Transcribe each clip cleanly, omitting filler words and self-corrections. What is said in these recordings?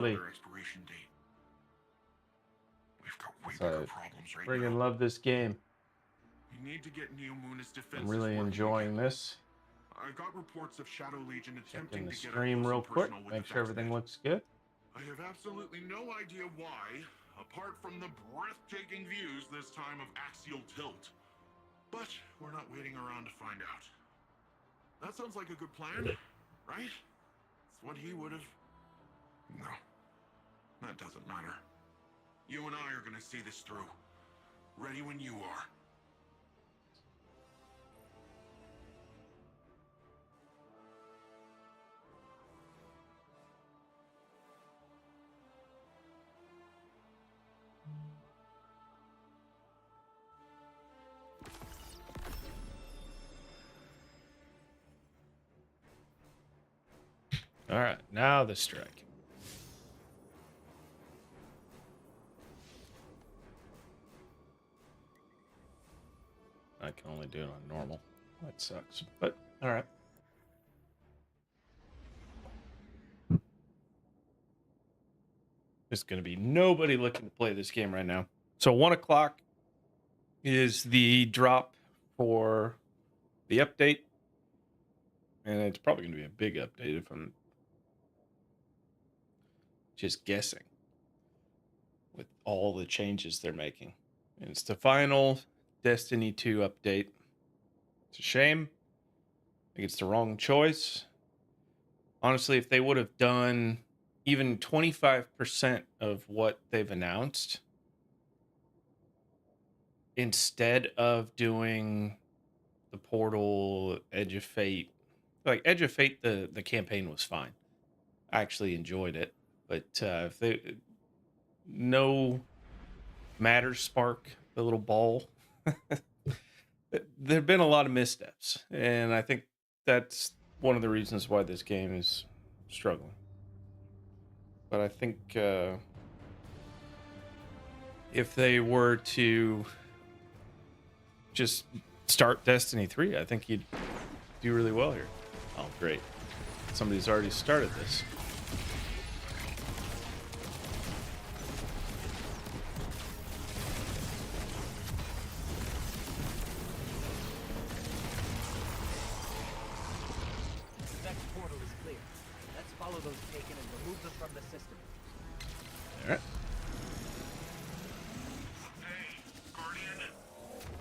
Their I expiration date. We've got way bigger problems right friggin' now. love this game. We need to get Neomuna's defenses I'm really working enjoying again. this. I got reports of Shadow Legion Checking attempting the to get up stream close real and quick. personal with Make the sure everything Vexnet. looks good. I have absolutely no idea why, apart from the breathtaking views this time of axial tilt. But we're not waiting around to find out. That sounds like a good plan, right? It's what he would have... No. That doesn't matter. You and I are gonna see this through. Ready when you are. All right, now the strike. I can only do it on normal. That sucks, but all right. There's going to be nobody looking to play this game right now. So 1 o'clock is the drop for the update. And it's probably going to be a big update if I'm just guessing with all the changes they're making. And it's the final Destiny 2 update. It's a shame. I think it's the wrong choice. Honestly, if they would have done even 25% of what they've announced, instead of doing the Portal, Edge of Fate, like Edge of Fate, the campaign was fine. I actually enjoyed it, but if they no Matter Spark, the little ball, there've been a lot of missteps, and I think that's one of the reasons why this game is struggling. But I think if they were to just start Destiny 3, I think you'd do really well here. Oh, great. Somebody's already started this. The next portal is clear. Let's follow those taken and remove them from the system. All right. Hey, Guardian.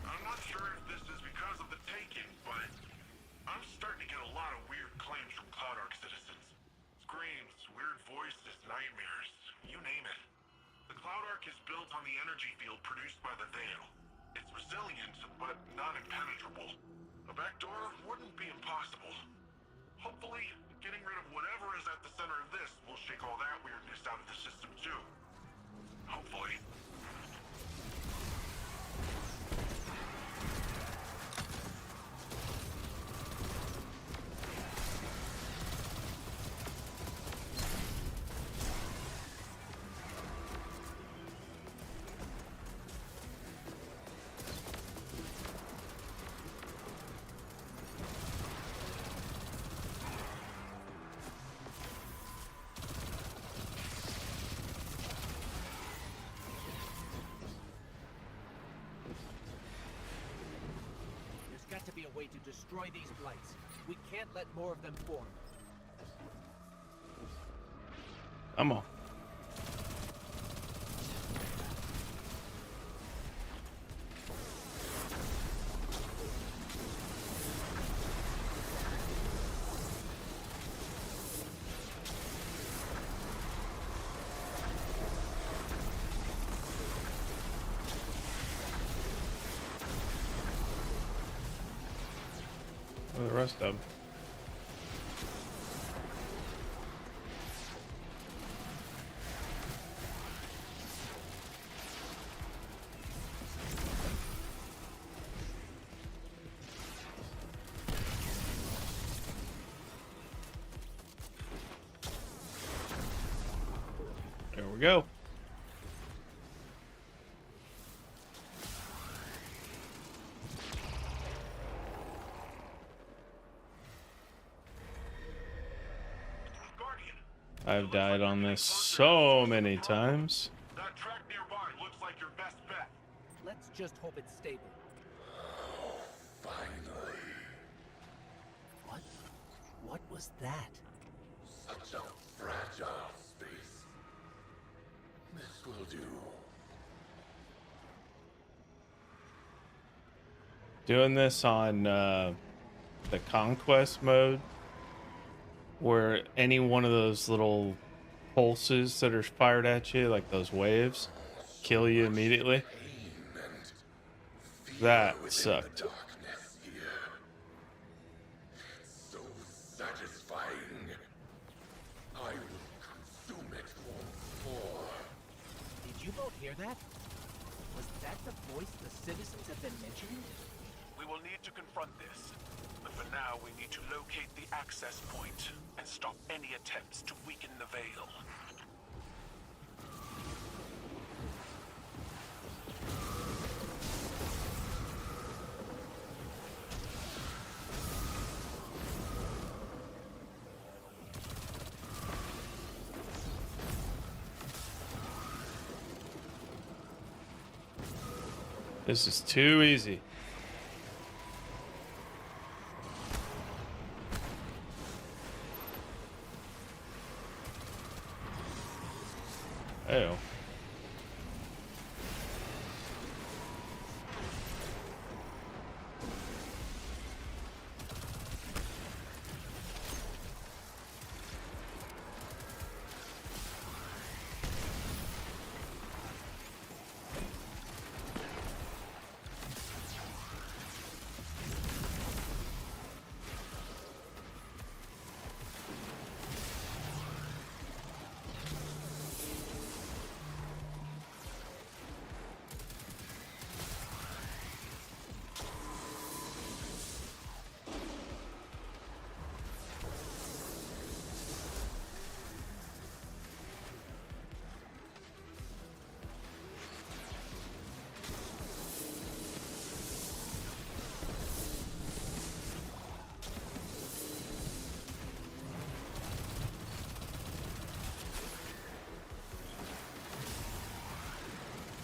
I'm not sure if this is because of the Taken, but I'm starting to get a lot of weird claims from Cloud Ark citizens. Screams, weird voices, nightmares, you name it. The Cloud Ark is built on the energy field produced by the Veil. It's resilient, but not impenetrable. A backdoor wouldn't be impossible. Hopefully, getting rid of whatever is at the center of this will shake all that weirdness out of the system too. Hopefully. There's got to be a way to destroy these blights. We can't let more of them form. Come on. Where are the rest of them? There we go. Guardian, I've I've died on this so many times. That track nearby looks like your best bet. Let's just hope it's stable. Finally. What? What was that? Such a fragile space. This will do. Doing this on the conquest mode, where any one of those little pulses that are fired at you, like those waves, kill you immediately. Pain and fear That within sucked. the darkness here. It's so satisfying. I will consume it once more. Did you both hear that? Was that the voice the citizens have been mentioning? We will need to confront this. But for now, we need to locate the access point and stop any attempts to weaken the veil. This is too easy. Oh.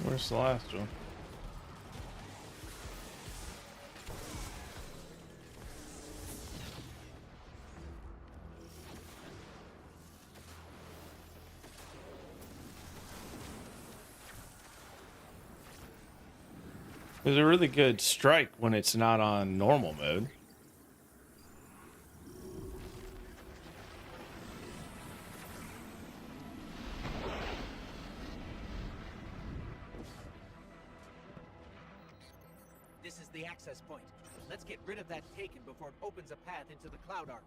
Where's the last one? There's a really good strike when it's not on normal mode. This is the access point. Let's get rid of that taken before it opens a path into the Cloud Ark.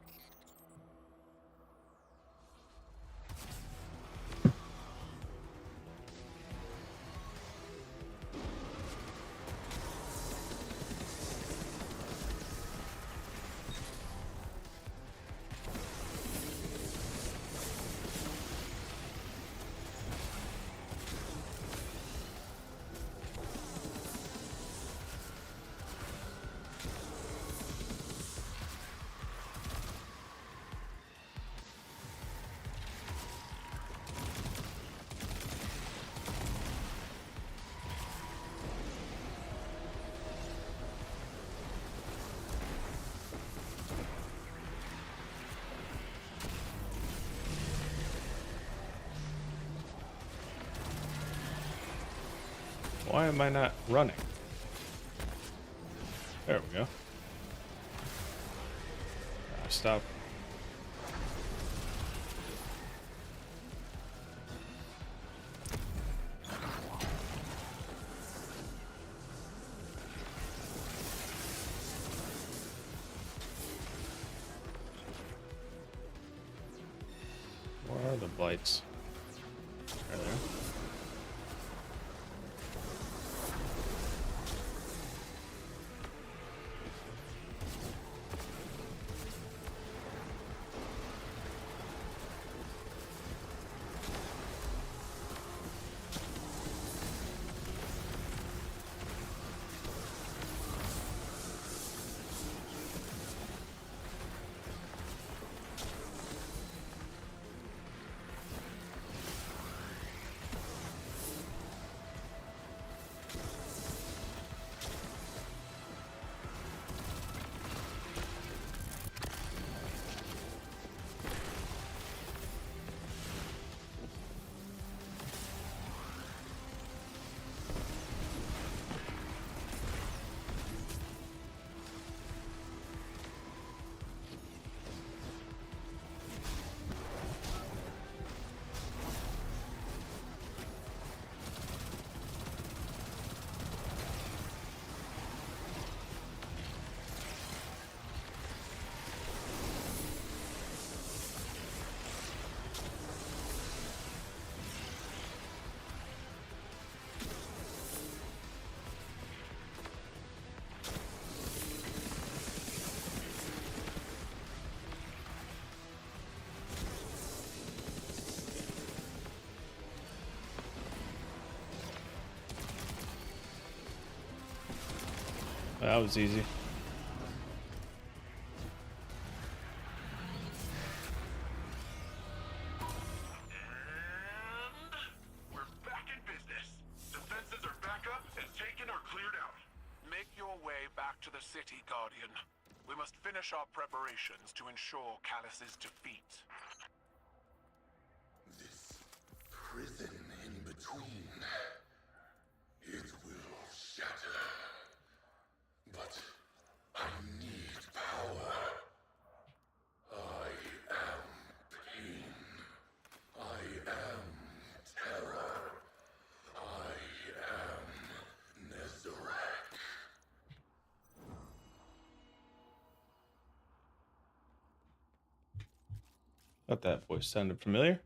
Why am I not running? There we go. Stop. Where are the blights? Are there? That was easy. And we're back in business. Defenses are back up and taken or cleared out. Make your way back to the city, Guardian. We must finish our preparations to ensure Callus's defeat. This prison in between, it will shatter. But I need power. I am pain. I am terror. I am Nezarek. Thought that voice sounded familiar.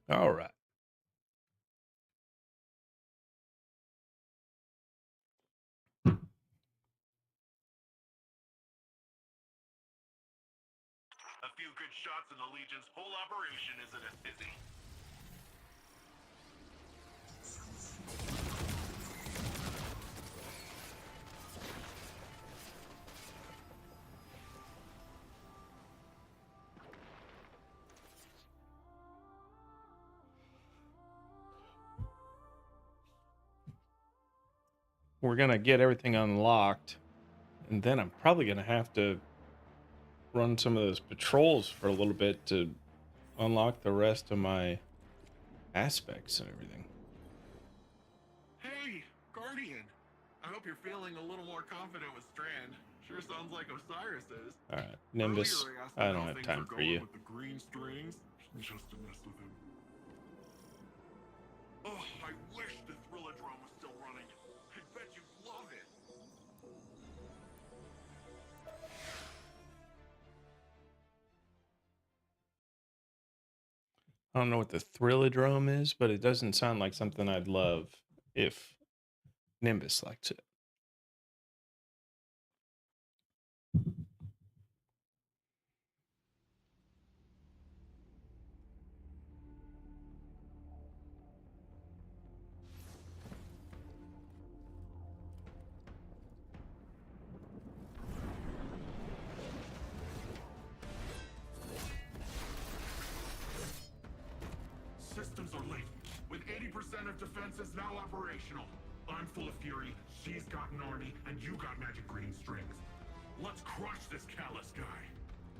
All right. A few good shots and the Legion's whole operation isn't as busy. We're gonna get everything unlocked, and then I'm probably gonna have to run some of those patrols for a little bit to unlock the rest of my aspects and everything. Hey, Guardian. I hope you're feeling a little more confident with Strand. Sure sounds like Osiris is. All right, Nimbus, Earlier, asked I me don't how have things time are for going you. With the green strings, just to mess with him. Oh, I wish the Thrillodrome was still running. I bet you'd love it. I don't know what the Thrillodrome is, but it doesn't sound like something I'd love if Nimbus likes it. Systems are late, with 80% of defenses now operational. I'm full of fury, she's got an army, and you got magic green strings. Let's crush this Callus guy.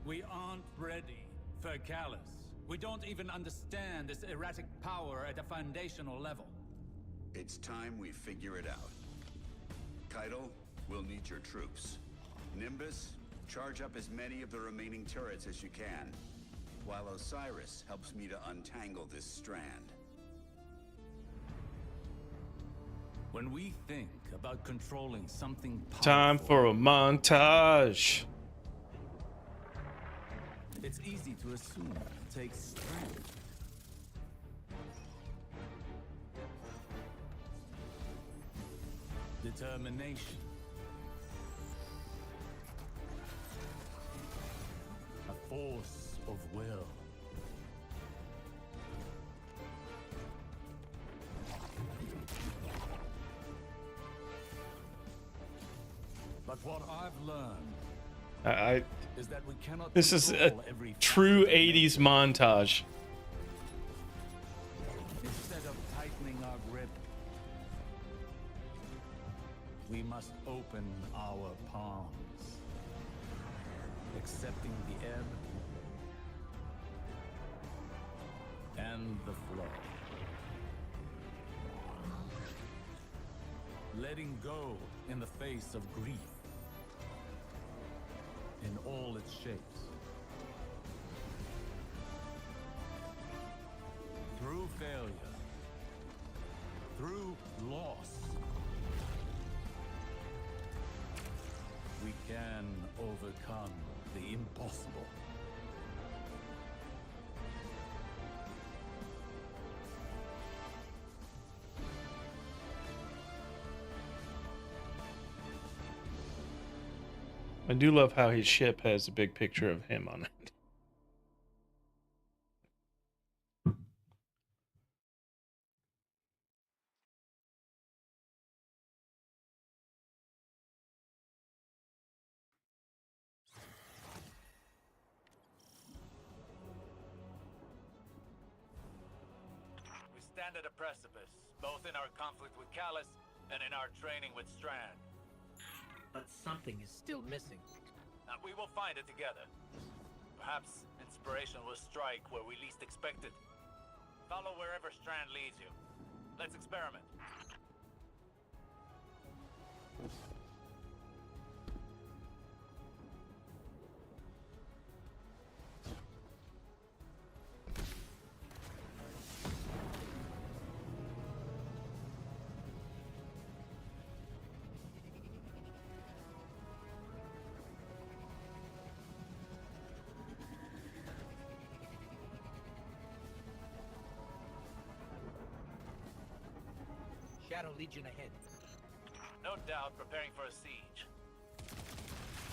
We aren't ready for Callus. We don't even understand this erratic power at a foundational level. It's time we figure it out. Keitel, we'll need your troops. Nimbus, charge up as many of the remaining turrets as you can, while Osiris helps me to untangle this strand. When we think about controlling something powerful, Time for a montage. it's easy to assume it takes strength. Determination. A force of will. But what I've learned is that we cannot This is a control every true facet of 80s montage. Instead of tightening our grip, we must open our palms, accepting the ebb and the flow. Letting go in the face of grief, in all its shapes. Through failure, through loss, we can overcome. the impossible. I do love how his ship has a big picture of him on it. We stand at a precipice, both in our conflict with Callus and in our training with Strand. But something is still missing. We will find it together. Perhaps inspiration will strike where we least expect it. Follow wherever Strand leads you. Let's experiment. Shadow Legion ahead. No doubt preparing for a siege.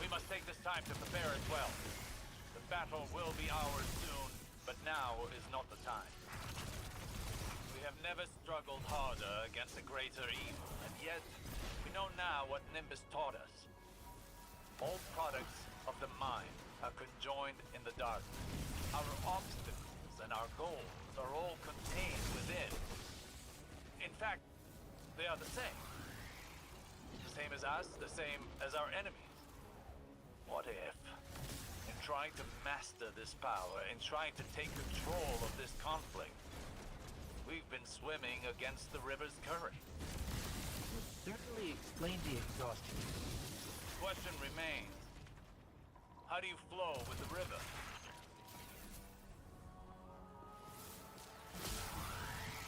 We must take this time to prepare as well. The battle will be ours soon, but now is not the time. We have never struggled harder against a greater evil, and yet we know now what Nimbus taught us. All products of the mind are conjoined in the darkness. Our obstacles and our goals are all contained within. In fact, they are the same. The same as us, the same as our enemies. What if, in trying to master this power, in trying to take control of this conflict, we've been swimming against the river's current? Would certainly explain the exhaustion. The question remains, how do you flow with the river?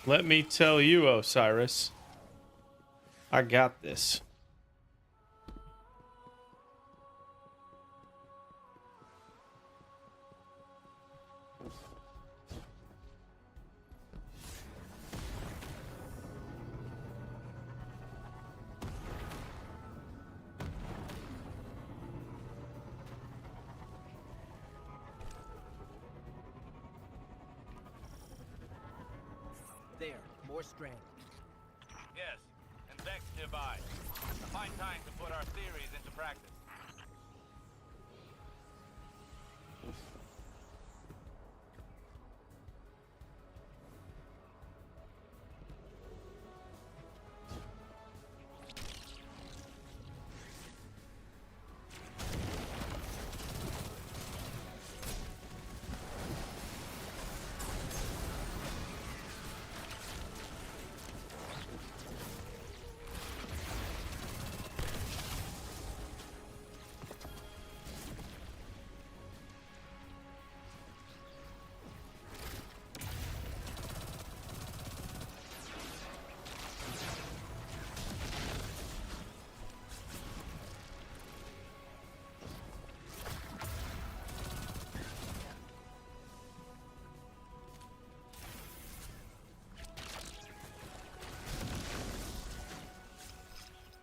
Let me tell you, Osiris. I got this. There, more Strand. Yes, and Vex nearby. A fine time to put our theories into practice.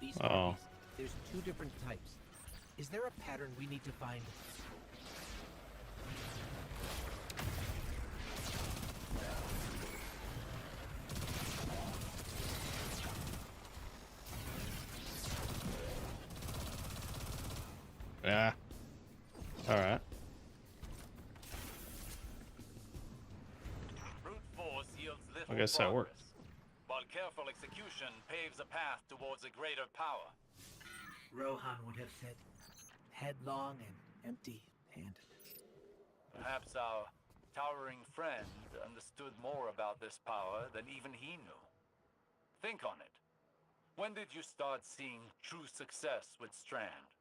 These Oh. copies, there's 2 different types. Is there a pattern we need to find? Yeah. All right. Brute force yields little I guess that progress, worked. while careful execution paves a path towards a greater power. Rohan would have said, headlong and empty-handed. Perhaps our towering friend understood more about this power than even he knew. Think on it. When did you start seeing true success with Strand?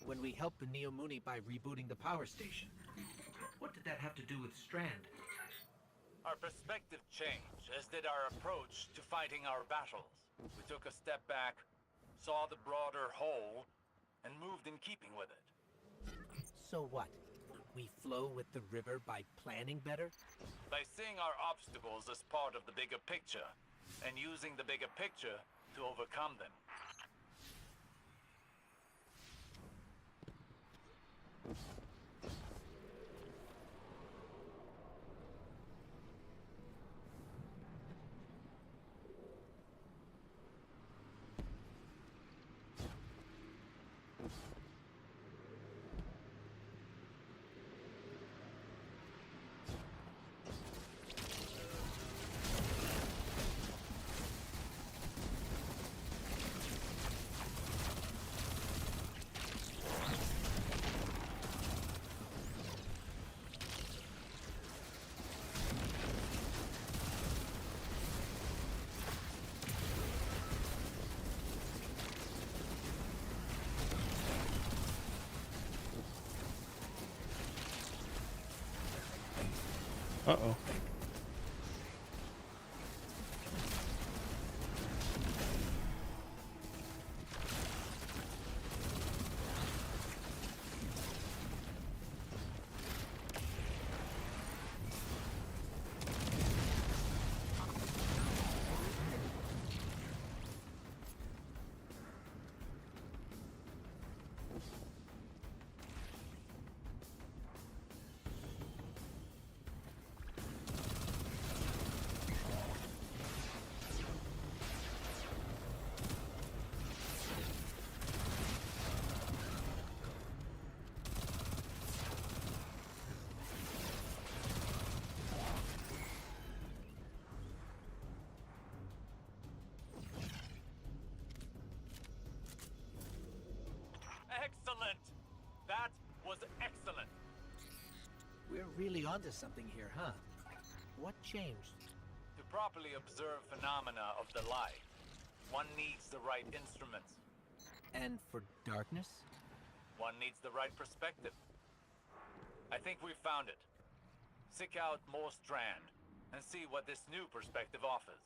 When we helped the Neomuni by rebooting the power station. What did that have to do with Strand? Our perspective changed, as did our approach to fighting our battles. We took a step back, saw the broader whole, and moved in keeping with it. So what? We flow with the river by planning better? By seeing our obstacles as part of the bigger picture, and using the bigger picture to overcome them. Uh-oh. Excellent! That was excellent! We're really onto something here, huh? What changed? To properly observe phenomena of the light, one needs the right instruments. And for darkness? One needs the right perspective. I think we've found it. Seek out more Strand and see what this new perspective offers.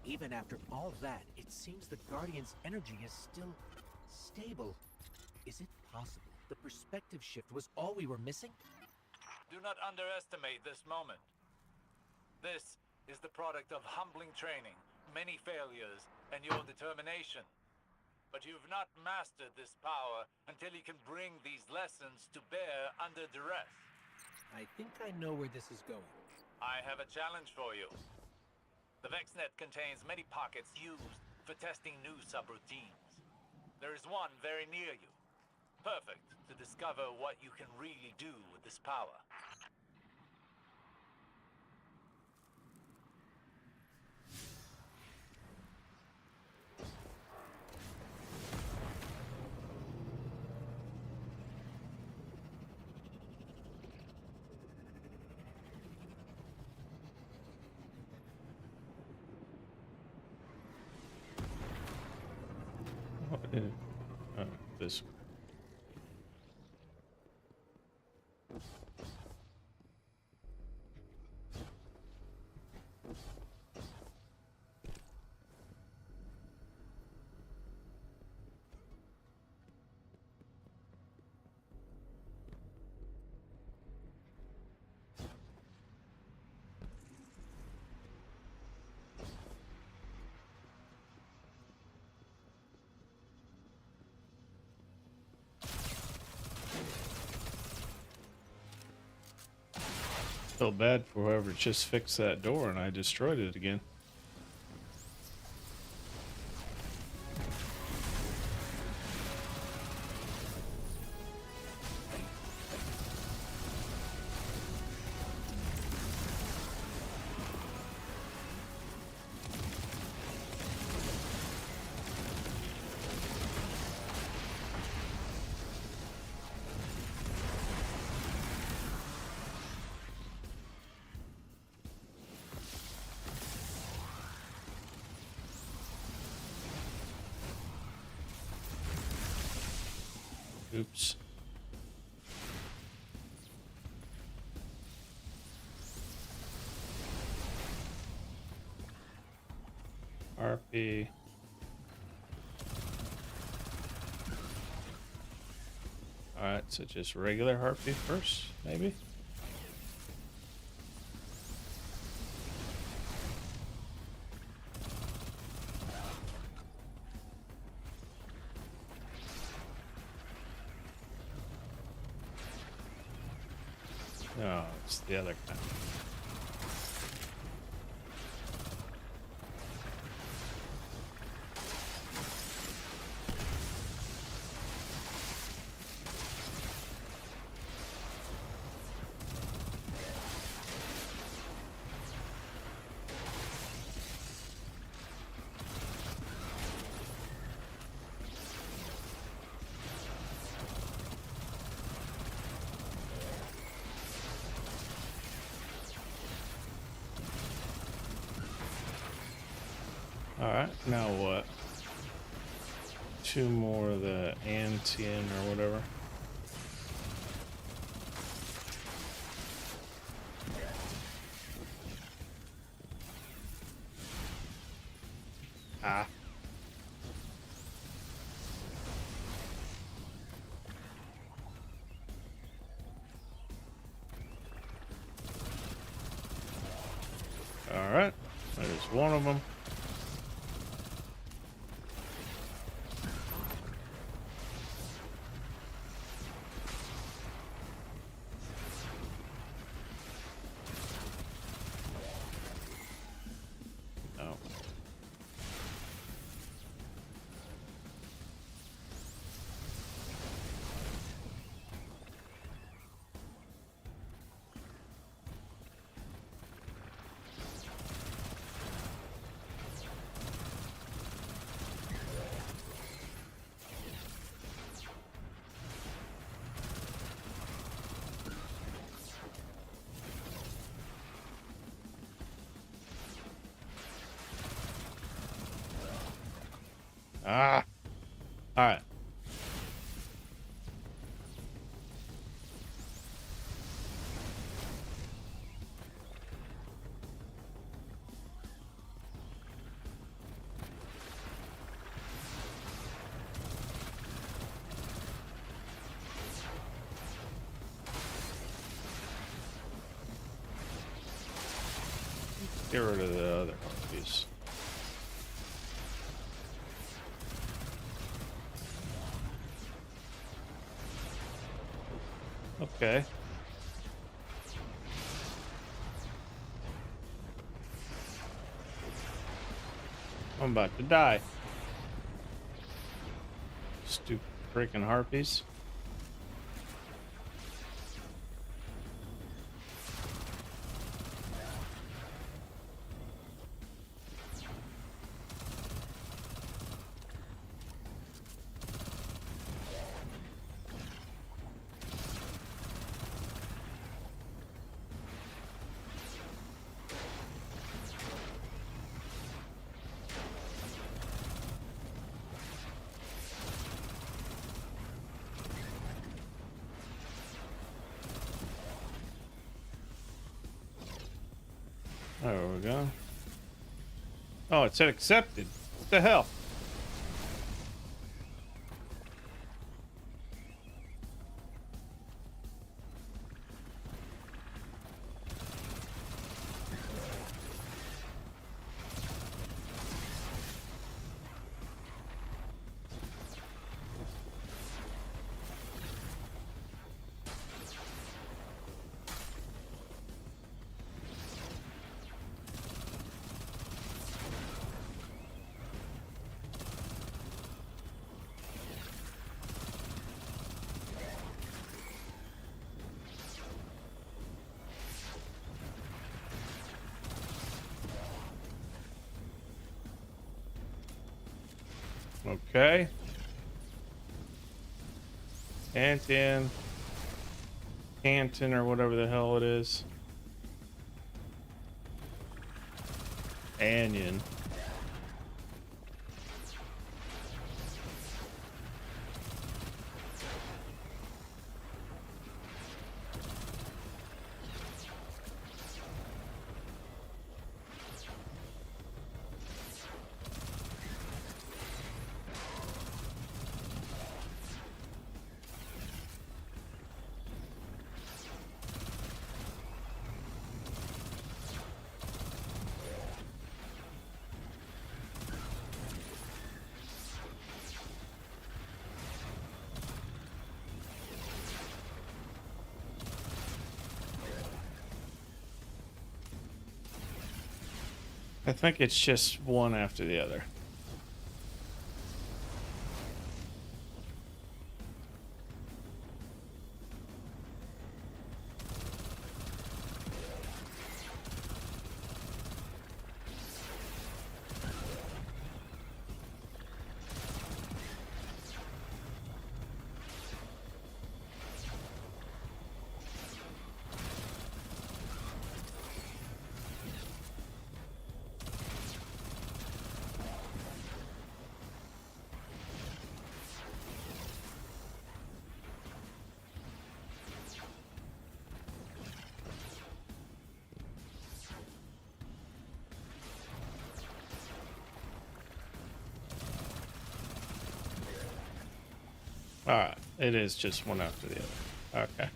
Even after all that, it seems the Guardian's energy is still stable. Is it possible the perspective shift was all we were missing? Do not underestimate this moment. This is the product of humbling training, many failures, and your determination. But you've not mastered this power until you can bring these lessons to bear under duress. I think I know where this is going. I have a challenge for you. The VexNet contains many pockets used for testing new subroutines. There is one very near you. Perfect to discover what you can really do with this power. This. Felt bad for whoever just fixed that door and I destroyed it again. Oops. RP. Alright, so just regular heartbeat first, maybe? No, it's the other kind. Alright, now what? Two more of the Antian or whatever. Ah. Alright, there's one of them. No. Ah. All right. Get rid of the other one, please. Okay. I'm about to die. Stupid freaking harpies. There we go. Oh, it said accepted. What the hell? Okay. Canton, or whatever the hell it is. Anion. I think it's just one after the other. Alright, it is just one after the other. Okay.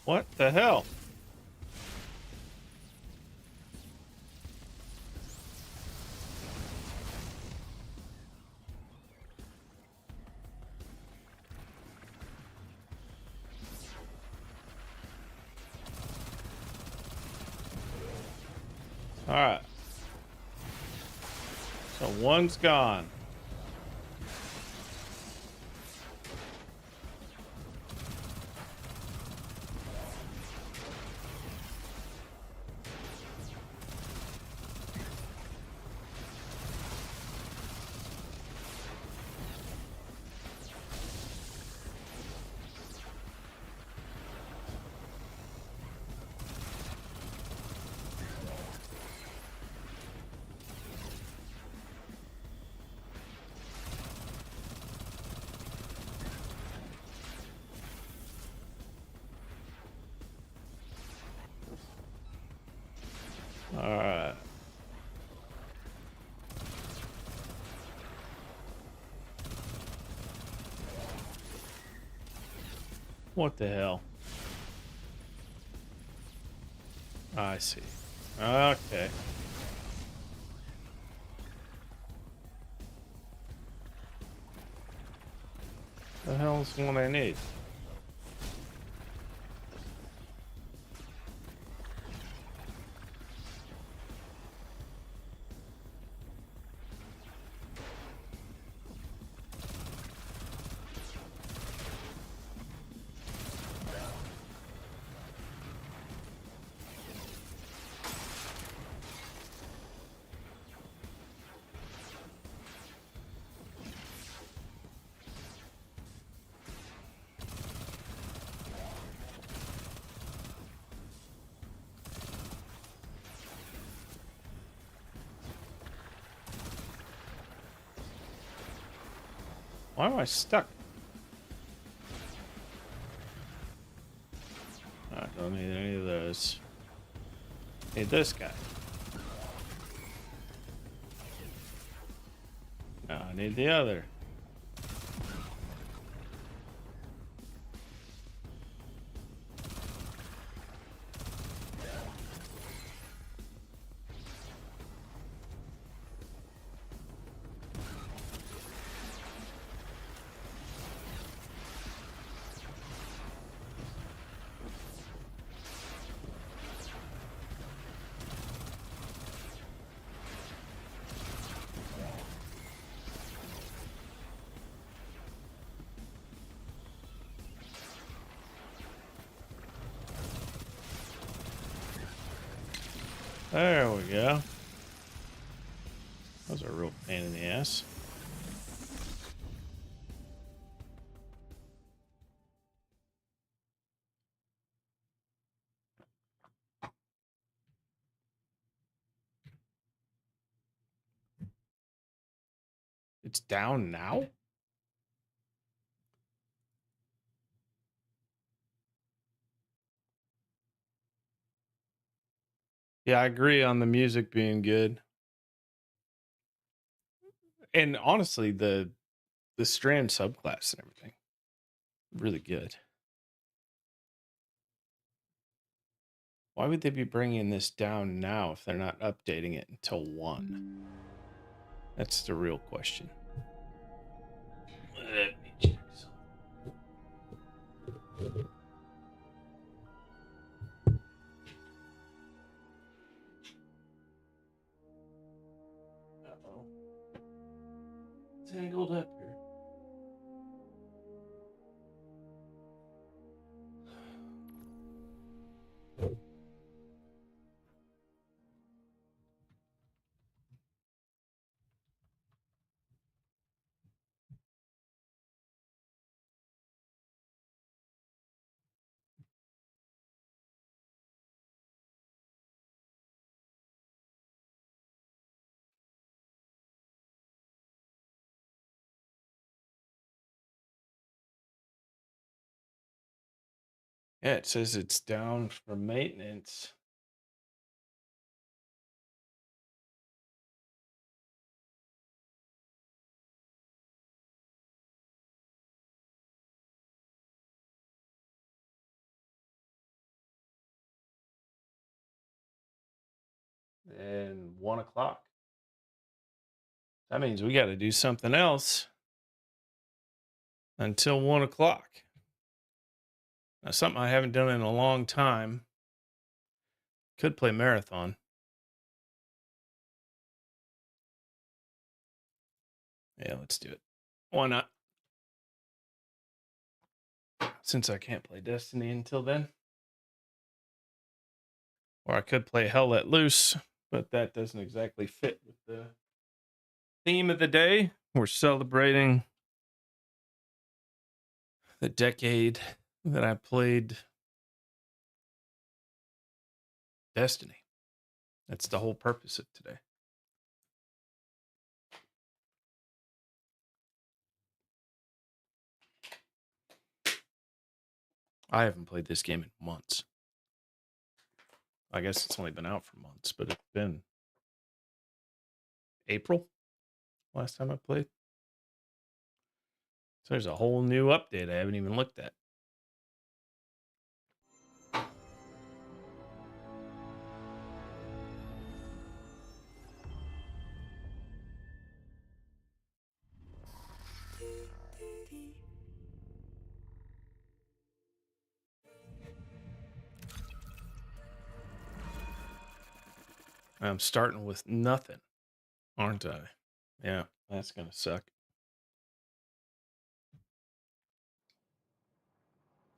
What the hell? All right. So one's gone. All right. What the hell? I see. Okay. The hell's what I need? Why am I stuck? I don't need any of those. Need this guy. No, I need the other. There we go. That was a real pain in the ass. It's down now? Yeah, I agree on the music being good. And honestly, the Strand subclass and everything. Really good. Why would they be bringing this down now if they're not updating it until 1? That's the real question. Let me check something. Uh-oh. Tangled up here. Yeah, it says it's down for maintenance. And 1 o'clock. That means we got to do something else until 1 o'clock. Now, something I haven't done in a long time. Could play marathon. Yeah, let's do it. Why not? Since I can't play Destiny until then. Or I could play Hell Let Loose, but that doesn't exactly fit with the theme of the day. We're celebrating the decade that I played Destiny. That's the whole purpose of today. I haven't played this game in months. I guess it's only been out for months, but it's been April last time I played. So there's a whole new update I haven't even looked at. I'm starting with nothing, aren't I? Yeah, that's gonna suck.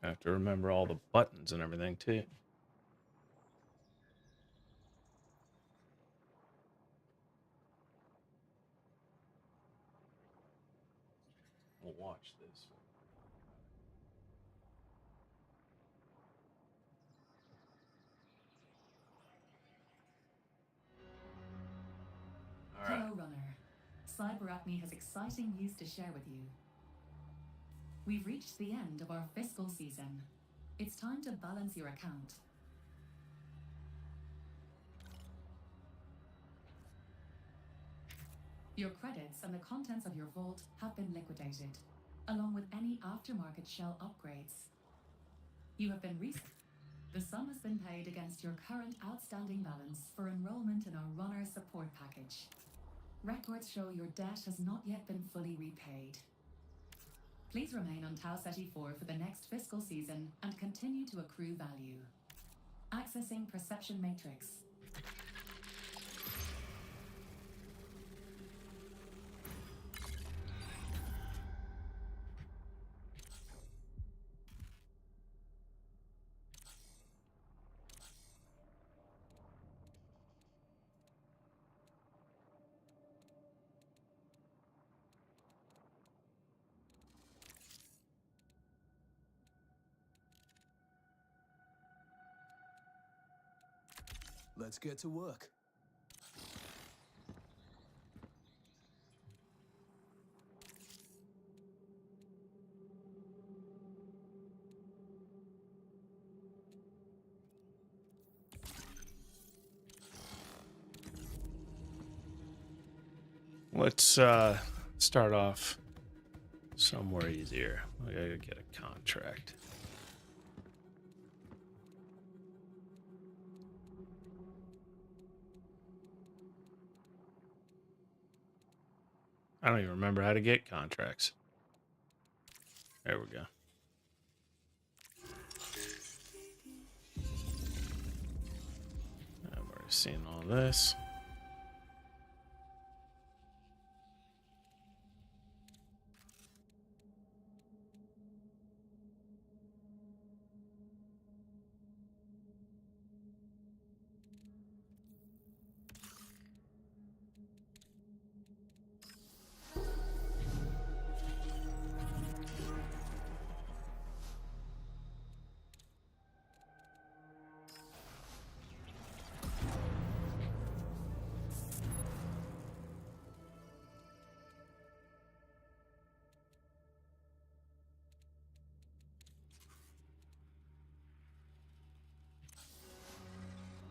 I have to remember all the buttons and everything too. We'll watch this. All right. Hello, runner. Cyber Acme has exciting news to share with you. We've reached the end of our fiscal season. It's time to balance your account. Your credits and the contents of your vault have been liquidated, along with any aftermarket shell upgrades. You have been The sum has been paid against your current outstanding balance for enrollment in our runner support package. Records show your debt has not yet been fully repaid. Please remain on Tau Ceti 4 for the next fiscal season and continue to accrue value. Accessing Perception Matrix. Let's get to work. Let's start off somewhere easier. I gotta get a contract. I don't even remember how to get contracts. There we go. I've already seen all this.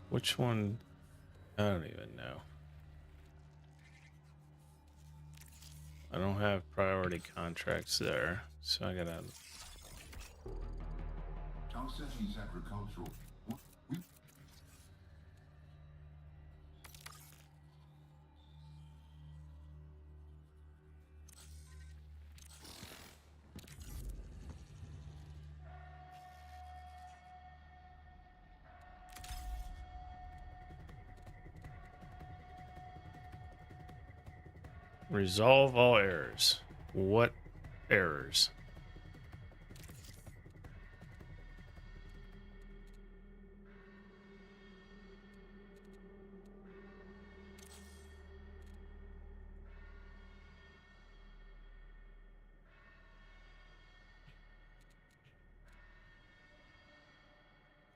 Which one? I don't even know. I don't have priority contracts there, so I gotta. Tau Ceti's agricultural. Resolve all errors. What errors?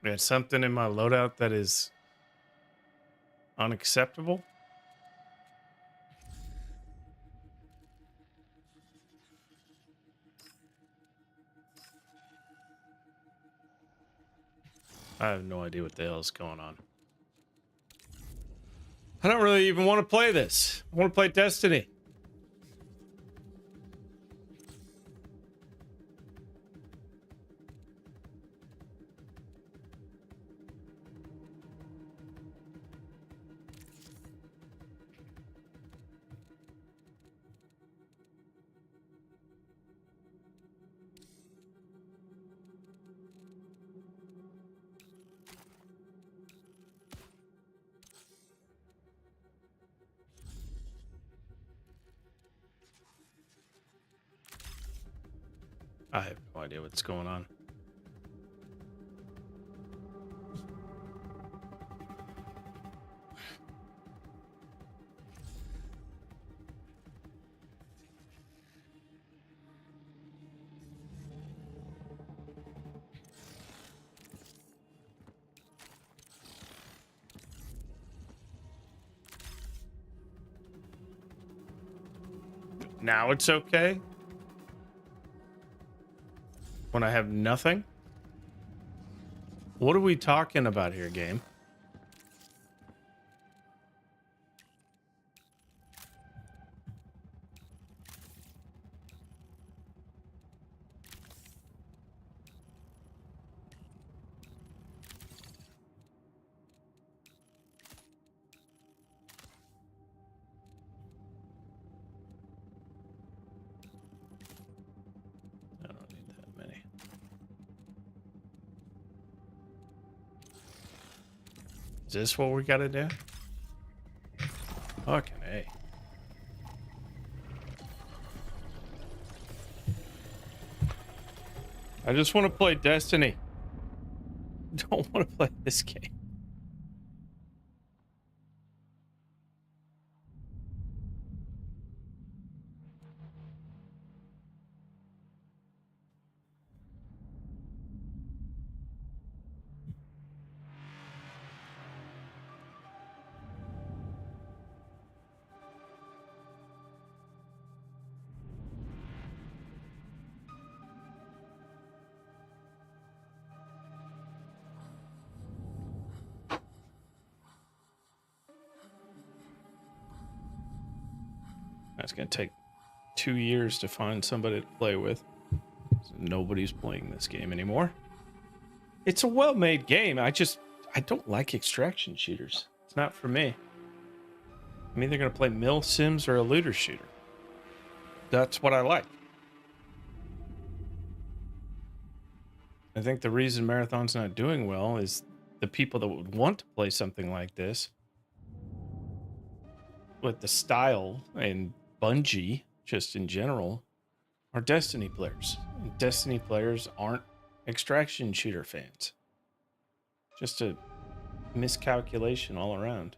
There's something in my loadout that is unacceptable. I have no idea what the hell is going on. I don't really even want to play this. I want to play Destiny. I have no idea what's going on. Now it's okay? When I have nothing? What are we talking about here, game? I don't need that many. Is this what we gotta do? Fucking A. I just want to play Destiny. Don't want to play this game. That's gonna take 2 years to find somebody to play with. So nobody's playing this game anymore. It's a well-made game. I don't like extraction shooters. It's not for me. I'm either gonna play mill sims or a looter shooter. That's what I like. I think the reason Marathon's not doing well is the people that would want to play something like this with the style and Bungie, just in general, are Destiny players. And Destiny players aren't extraction shooter fans. Just a miscalculation all around.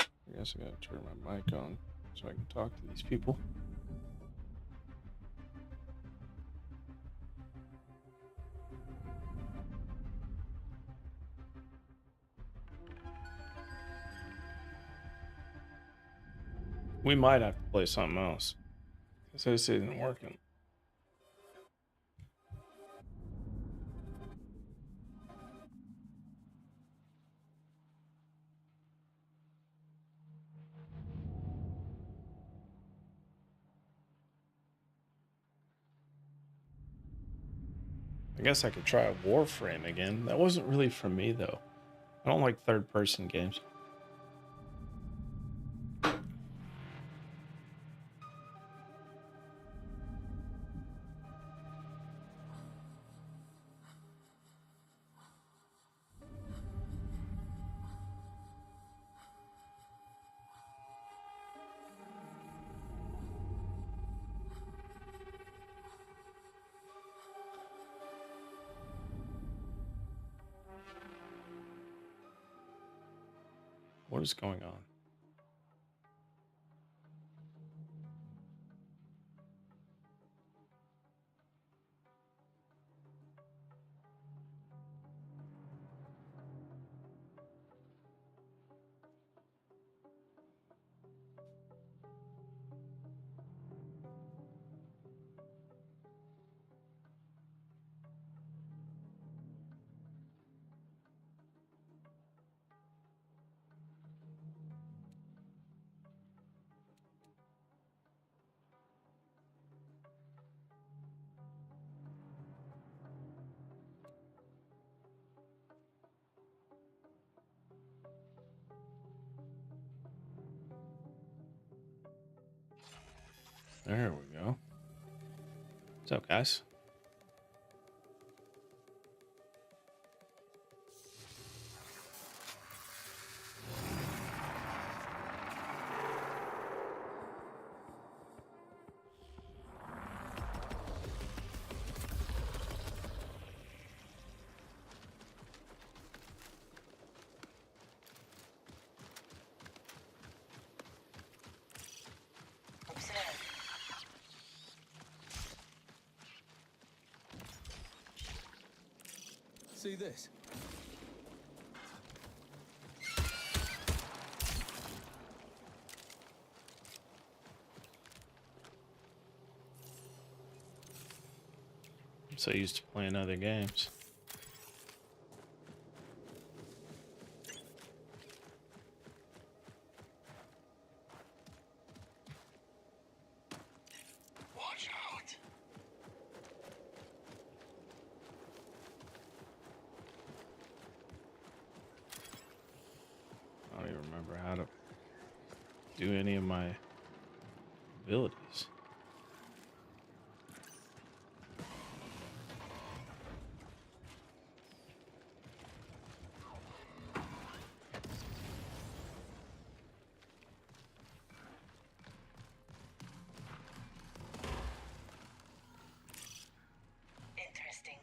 I guess I gotta turn my mic on so I can talk to these people. We might have to play something else, because this isn't working. I guess I could try a Warframe again. That wasn't really for me, though. I don't like third-person games. What is going on? There we go. What's up, guys? See this? I'm so used to playing other games. Watch out. I don't even remember how to do any of my abilities. Interesting.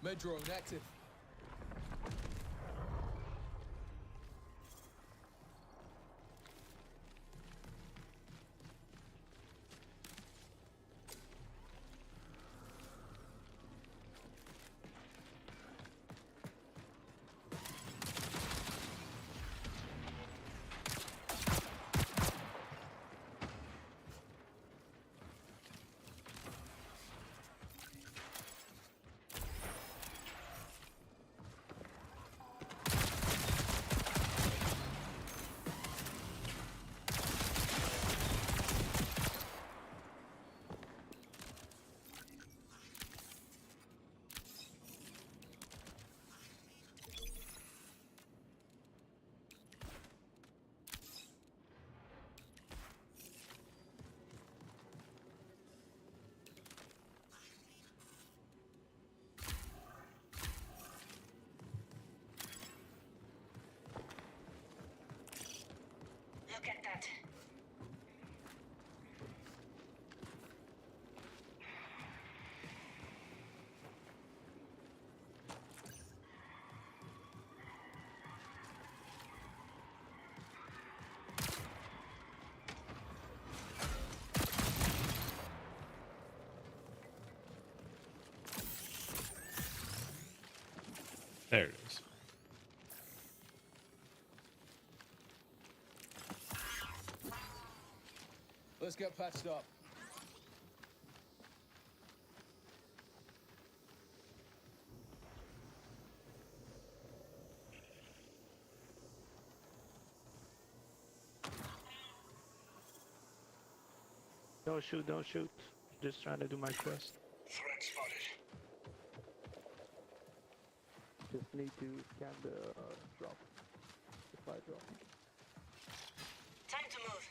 Med drone active. Look at that. There it is. Let's get patched up. Don't shoot, don't shoot. Just trying to do my quest. Threat spotted. Just need to scan the drop. Supply drop. Time to move.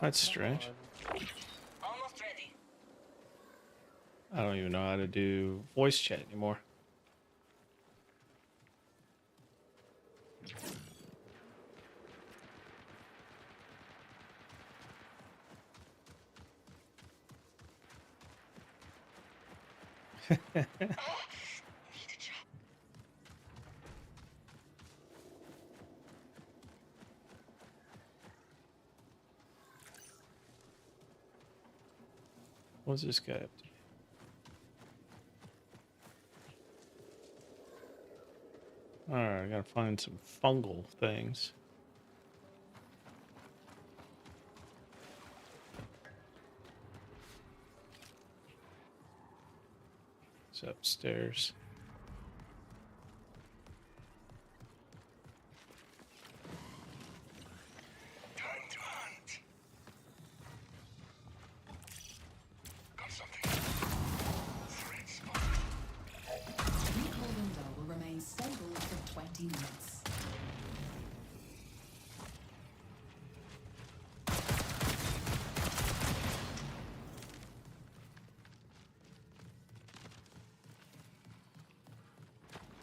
That's strange. Almost ready. I don't even know how to do voice chat anymore. Need a job. What's this guy up to? Alright, I gotta find some fungal things. It's upstairs. Time to hunt. Got something. Threat spotted. Recall window will remain stable for 20 minutes.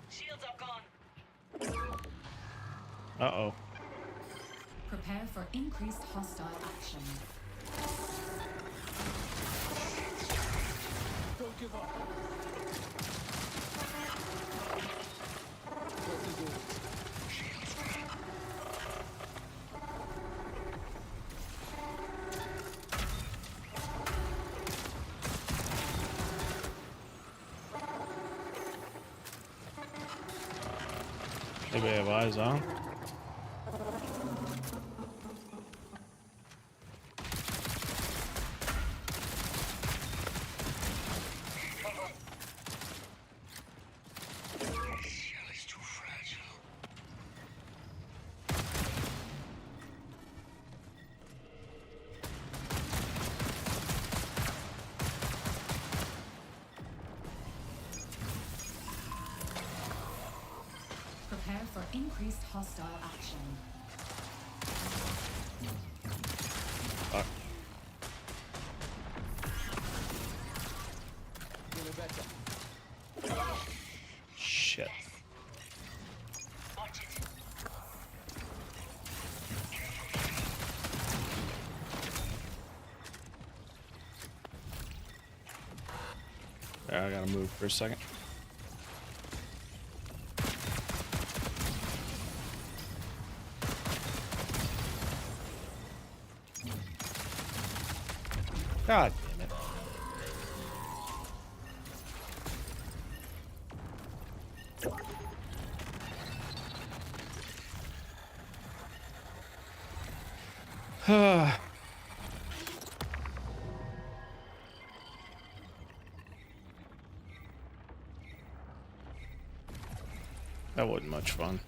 Shields are gone. Uh-oh. Prepare for increased hostile action. Don't give up. What is it? Anybody have eyes on? Shell is too fragile. Prepare for increased hostile action. Fuck. Feeling better. Shit. Watch it. I gotta move for a second. God damn it. That wasn't much fun.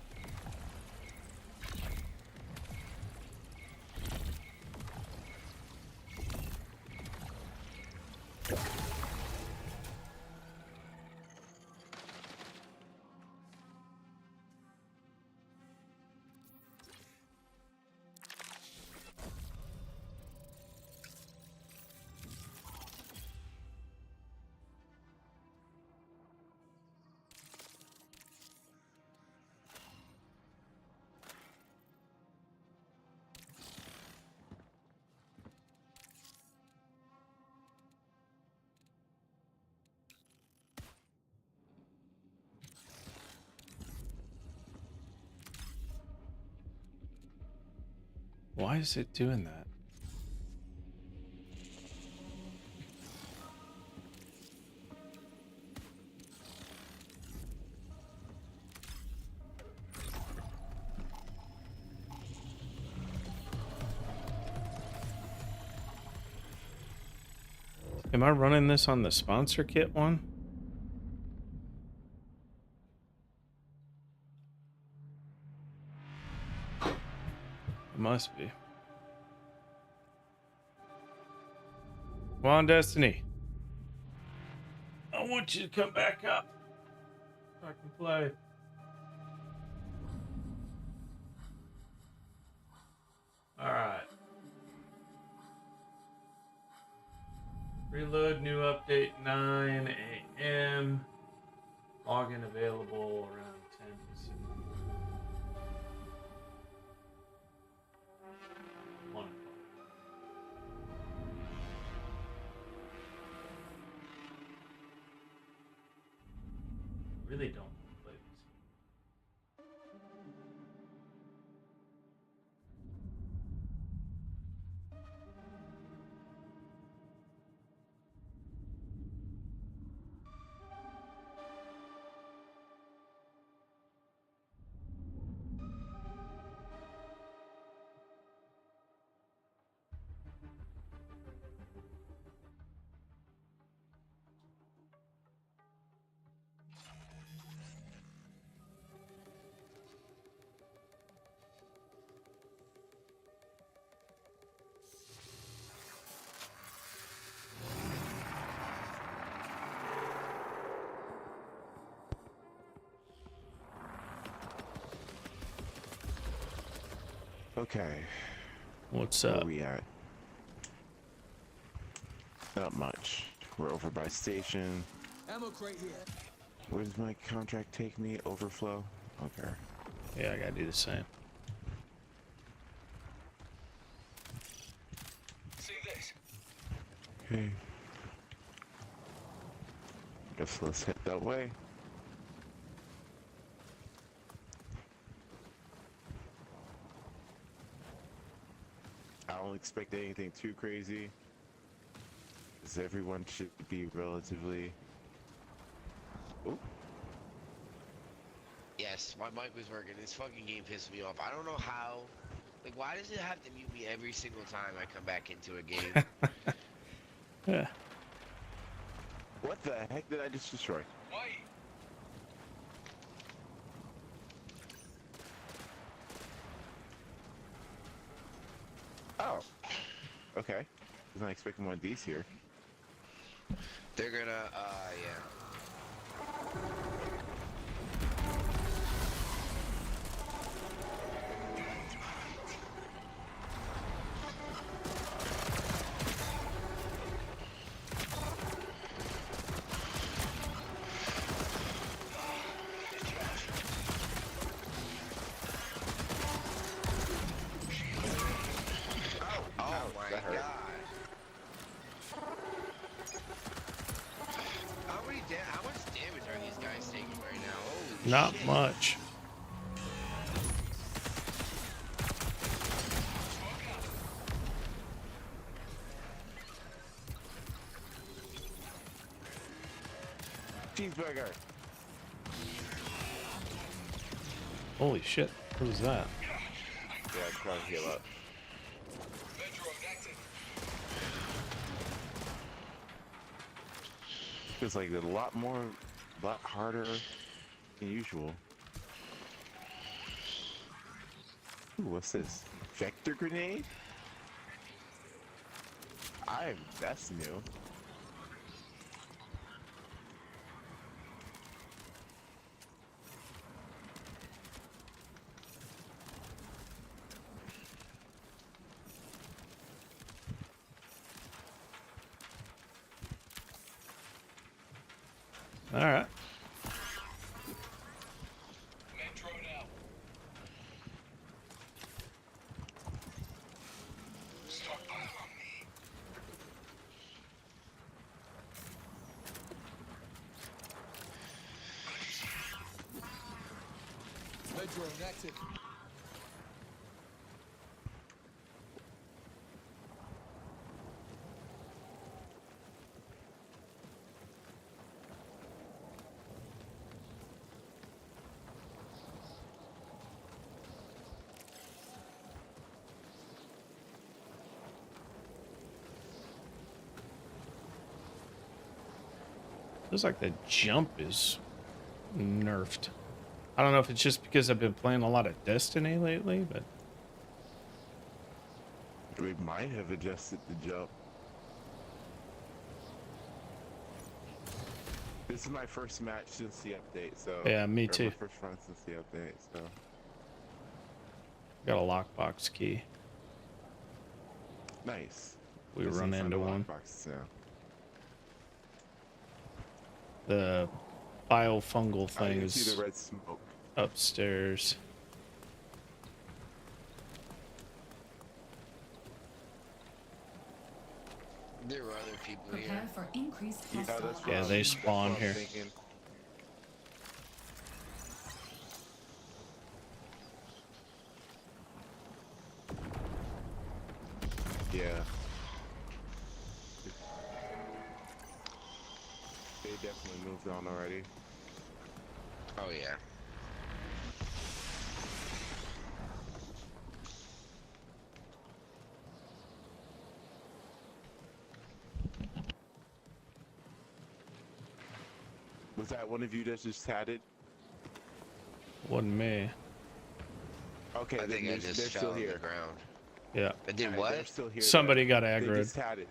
Why is it doing that? Am I running this on the sponsor kit one? It must be. Come on, Destiny. I want you to come back up so I can play. Alright. Reload, new update 9 a.m. Login available around 10 Pacific. 1 o'clock. Really don't play this. Okay. What's Where up? are we at? Not much. We're over by station. Ammo crate here. Where does my contract take me? Overflow? Okay. Yeah, I gotta do the same. See this. Okay. Guess let's head that way. I don't expect anything too crazy, because everyone should be relatively... Ooh. Yes, my mic was working. This fucking game pissed me off. I don't know how. Like, why does it have to mute me every single time I come back into a game? Yeah. What the heck did I just destroy? Wait. Oh. Okay. Was not expecting one of these here. They're gonna, yeah. Oh my that hurt. god. How much damage are these guys taking right now? Holy Not shit. much. Cheeseburger. Holy shit. What was that? Yeah, I'm trying to heal up. Feels like a lot harder than usual. Ooh, what's this? Vector grenade? That's new. All right. Metro now. Stockpile on me. Metro active. Feels like the jump is nerfed. I don't know if it's just because I've been playing a lot of Destiny lately, but We might have adjusted the jump. This is my first match since the update, so... yeah, me or too. my first run since the update, so... Got a lockbox key. Nice. We Guess run can find into the one. lockboxes now. The biofungal I thing can see is the red smoke. upstairs. There were other people here. Prepare for increased Yeah, hostile that's what Yeah, I'm- they that's spawn what I'm here. thinking. Yeah. They definitely moved on already. Oh yeah. Was that one of you that just had it? Wasn't me. Okay, I then think I they're just still fell on the here. ground. Yeah. I did Alright, what? they're still here. Somebody got They aggroed. just had it.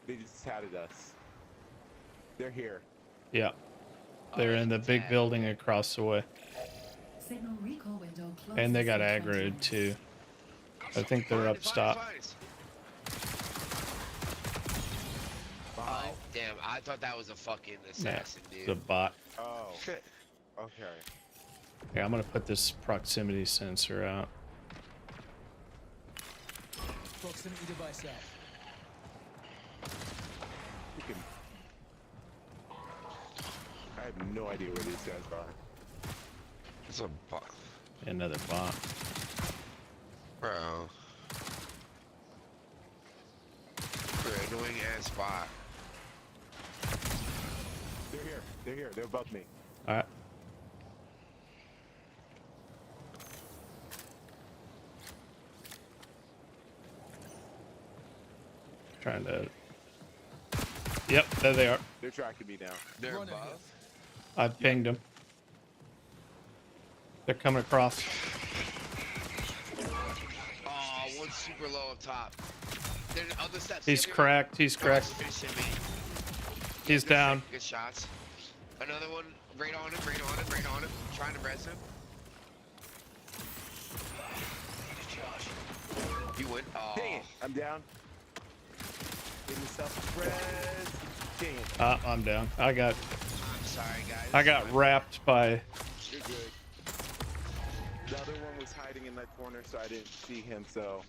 They just tatted us. They're here. Yeah. Oh, They're there's in the a big tag, building okay. across the way. Signal recall window closes. And they got in 20 aggroed minutes. too. I think they're up stop. Oh, damn. I thought that was a fucking assassin, dude. The bot. Oh. Shit. Okay. Yeah, I'm gonna put this proximity sensor out. Proximity device out. You can... I have no idea where these guys are. It's a bot. Another bot. Bro. Annoying ass bot. They're here. They're here. They're above me. All right. Trying to. Yep, there they are. They're tracking me now. They're above. I've pinged them. They're coming across. Oh, one's super low up top. There's other steps. He's cracked. He's cracked. He's down. Good shots. Another one. Right on him. Right on him. Right on him. Trying to res him. You went. Oh. Dang it. I'm down. Give myself res. Dang it. I'm down. I'm sorry, guys. I got wrapped by. You're good. The other one was hiding in that corner, so I didn't see him, so.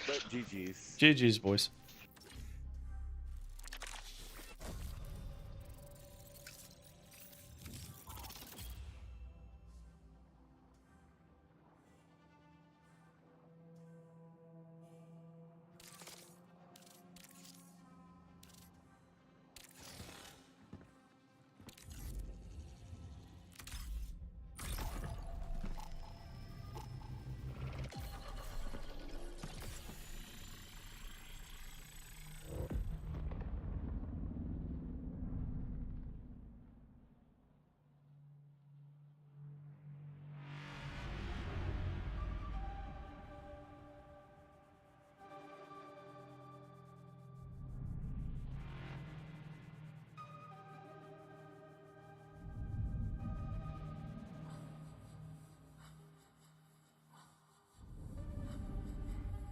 But GG's. GG's, boys.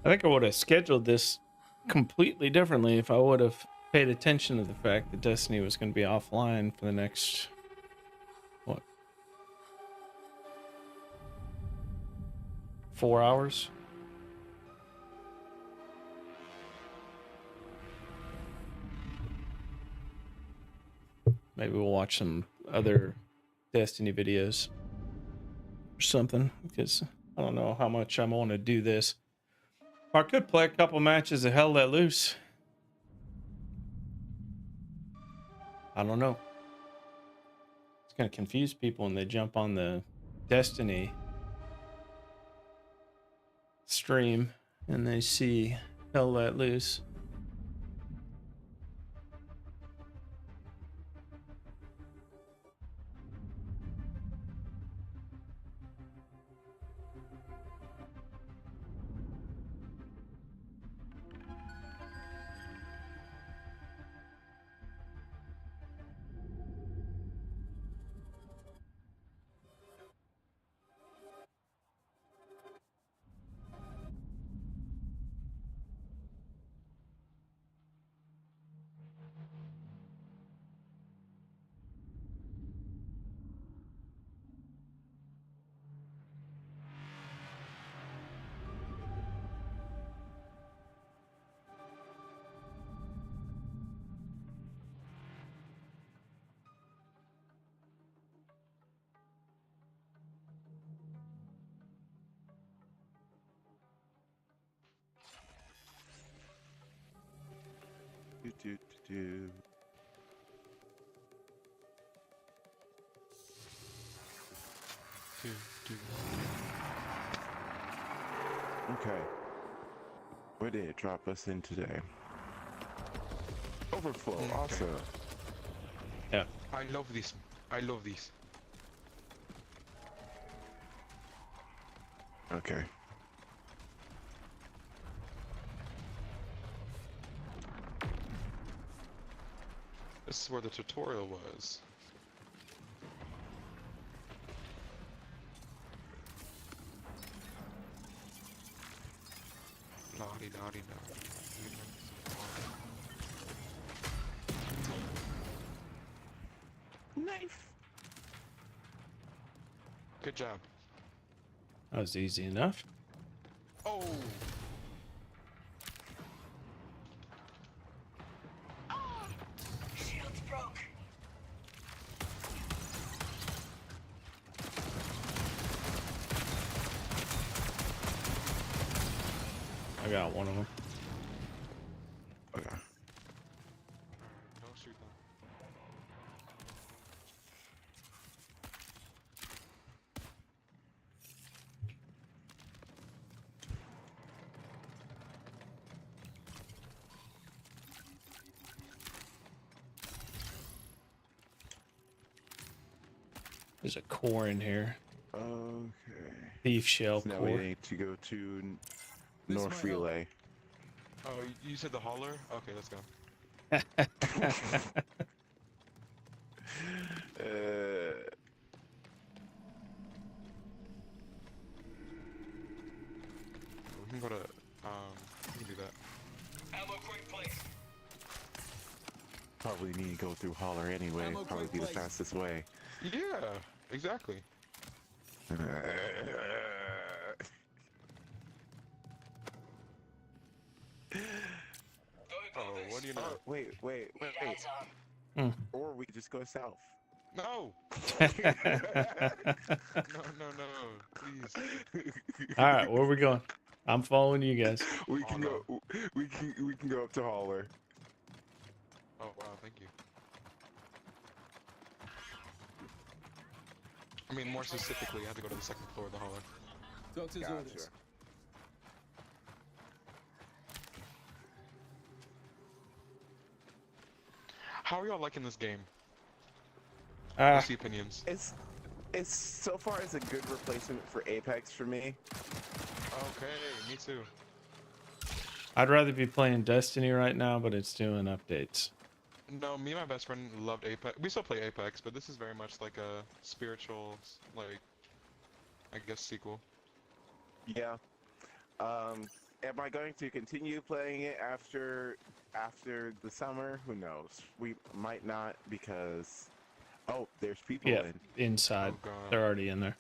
I think I would have scheduled this completely differently if I would have paid attention to the fact that Destiny was going to be offline for the next, what, 4 hours? Maybe we'll watch some other Destiny videos or something, because I don't know how much I'm going to do this. I could play a couple matches of Hell Let Loose. I don't know. It's going to confuse people when they jump on the Destiny stream and they see Hell Let Loose. Okay. Where did it drop us in today? Overflow, Okay. also. Yeah. I love this. I love this. Okay. This is where the tutorial was. Naughty, naughty, naughty. Knife. Good job. That was easy enough. Oh! Shields broke. I got one of them. Okay. Don't shoot them. There's a core in here. Okay. Thief shell So now core. we need to go to North Relay. Oh, you said the hauler? Okay, let's go. We can go to, we can do that. Ammo quick place. Probably need to go through Holler anyway. Ammo Probably quick be the place. fastest way. Yeah, exactly. Oh, what do you know? Oh, wait. Or we could just go south. No! No, please. All right, where are we going? I'm following you guys. We can go. We can go up to Holler. Oh, wow, thank you. I mean, more specifically, I have to go to the second floor of the hauler. Doctor's Gotcha. orders. How are y'all liking this game? Ah, What's the opinions? It's so far as a good replacement for Apex for me. Okay, me too. I'd rather be playing Destiny right now, but it's doing updates. No, me and my best friend loved Apex. We still play Apex, but this is very much like a spiritual, like, I guess, sequel. Yeah. Am I going to continue playing it after the summer? Who knows? We might not because there's people Yeah, in. inside. Oh, God. They're already in there.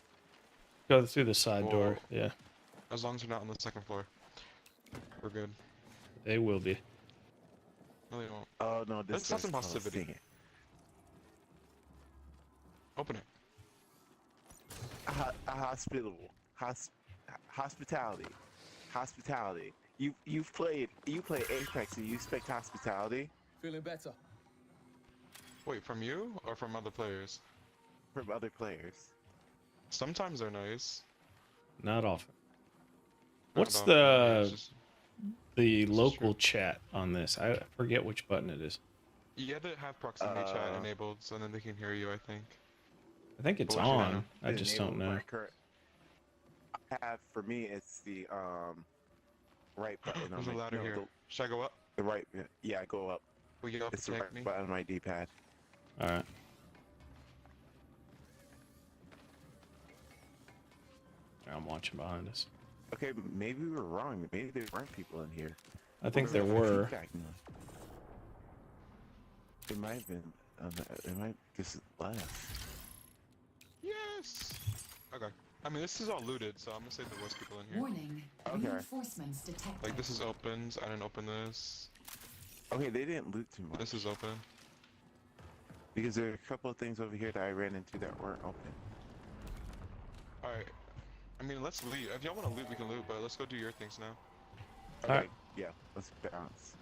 Go through the side door. Whoa. Yeah, As long as we're not on the second floor, we're good. they will be. No, they won't. Oh no, this Let's have some does close. positivity. Dang it. Open it. A hospitality. You play Apex and you expect hospitality Feeling better. Wait, from you or from other players? from other players. Sometimes they're nice. Not often. Not What's often. Yeah, it's just- the is local true. chat on this? I forget which button it is. You have to have proximity chat enabled, so then they can hear you, I think. I think it's But what should I on. know? I just don't Enable know. my current- I have for me it's the right button on There's a my ladder here. Should I go up? the right yeah go up. Will you go up It's the and right take me? button on my D-pad. All right. I'm watching behind us. Okay, maybe we were wrong. Maybe there weren't people in here. I think What there about my were. feedback noise? It might have been. It might just left. Yes! Okay. I mean, this is all looted, so I'm gonna say there was people in here. Warning. Okay. Reinforcements detected. Like, this is opened. I didn't open this. Okay, they didn't loot too much. This is open. Because there are a couple of things over here that I ran into that weren't open. Alright. I mean, let's loot. If y'all want to loot, we can loot, but let's go do your things now. Okay, Alright. yeah, let's bounce.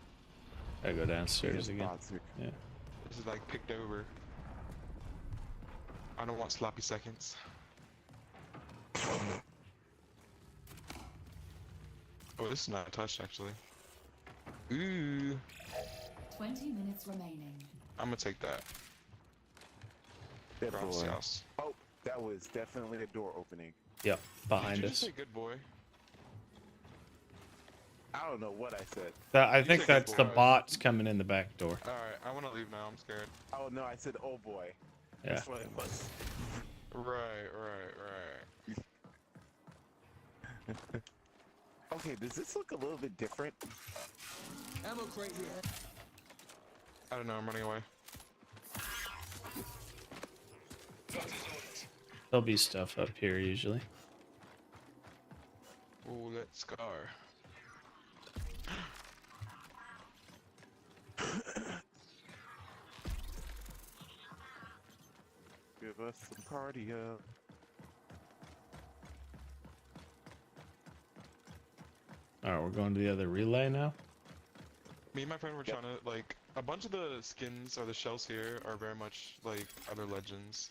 I go downstairs These again. bots are- Yeah. This is like picked over. I don't want sloppy seconds. Oh, this is not touched, actually. Ooh. 20 minutes remaining. I'm gonna take that. Good Ross boy. house. Oh, that was definitely a door opening. Yep. Behind Did you us. just say good boy? I don't know what I said. I You think said that's good the boy. bots coming in the back door. Alright, I wanna leave now, I'm scared. Oh no, I said oh boy. Yeah. That's what it was. Right. Okay, does this look a little bit different? Ammo crate here. I don't know, I'm running away. There'll be stuff up here usually. Oh, that scar. Give us some cardio. Alright, we're going to the other relay now. Me and my friend were trying to, like, a bunch of the skins or the shells here are very much like other legends.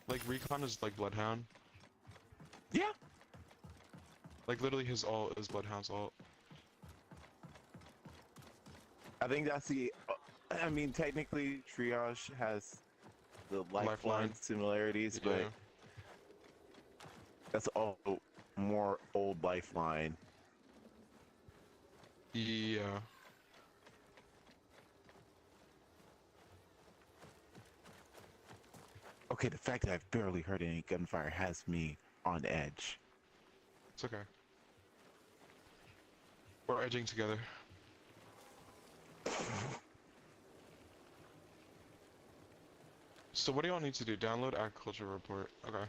Like, Recon is like Bloodhound. Yeah. Like, literally his ult is Bloodhound's ult. I think that's the. I mean, technically, Triage has the lifeline similarities, Yeah. but that's all more old lifeline. Yeah. Okay, the fact that I've barely heard any gunfire has me on edge. It's okay. We're edging together. So what do y'all need to do? Download agriculture report. Okay.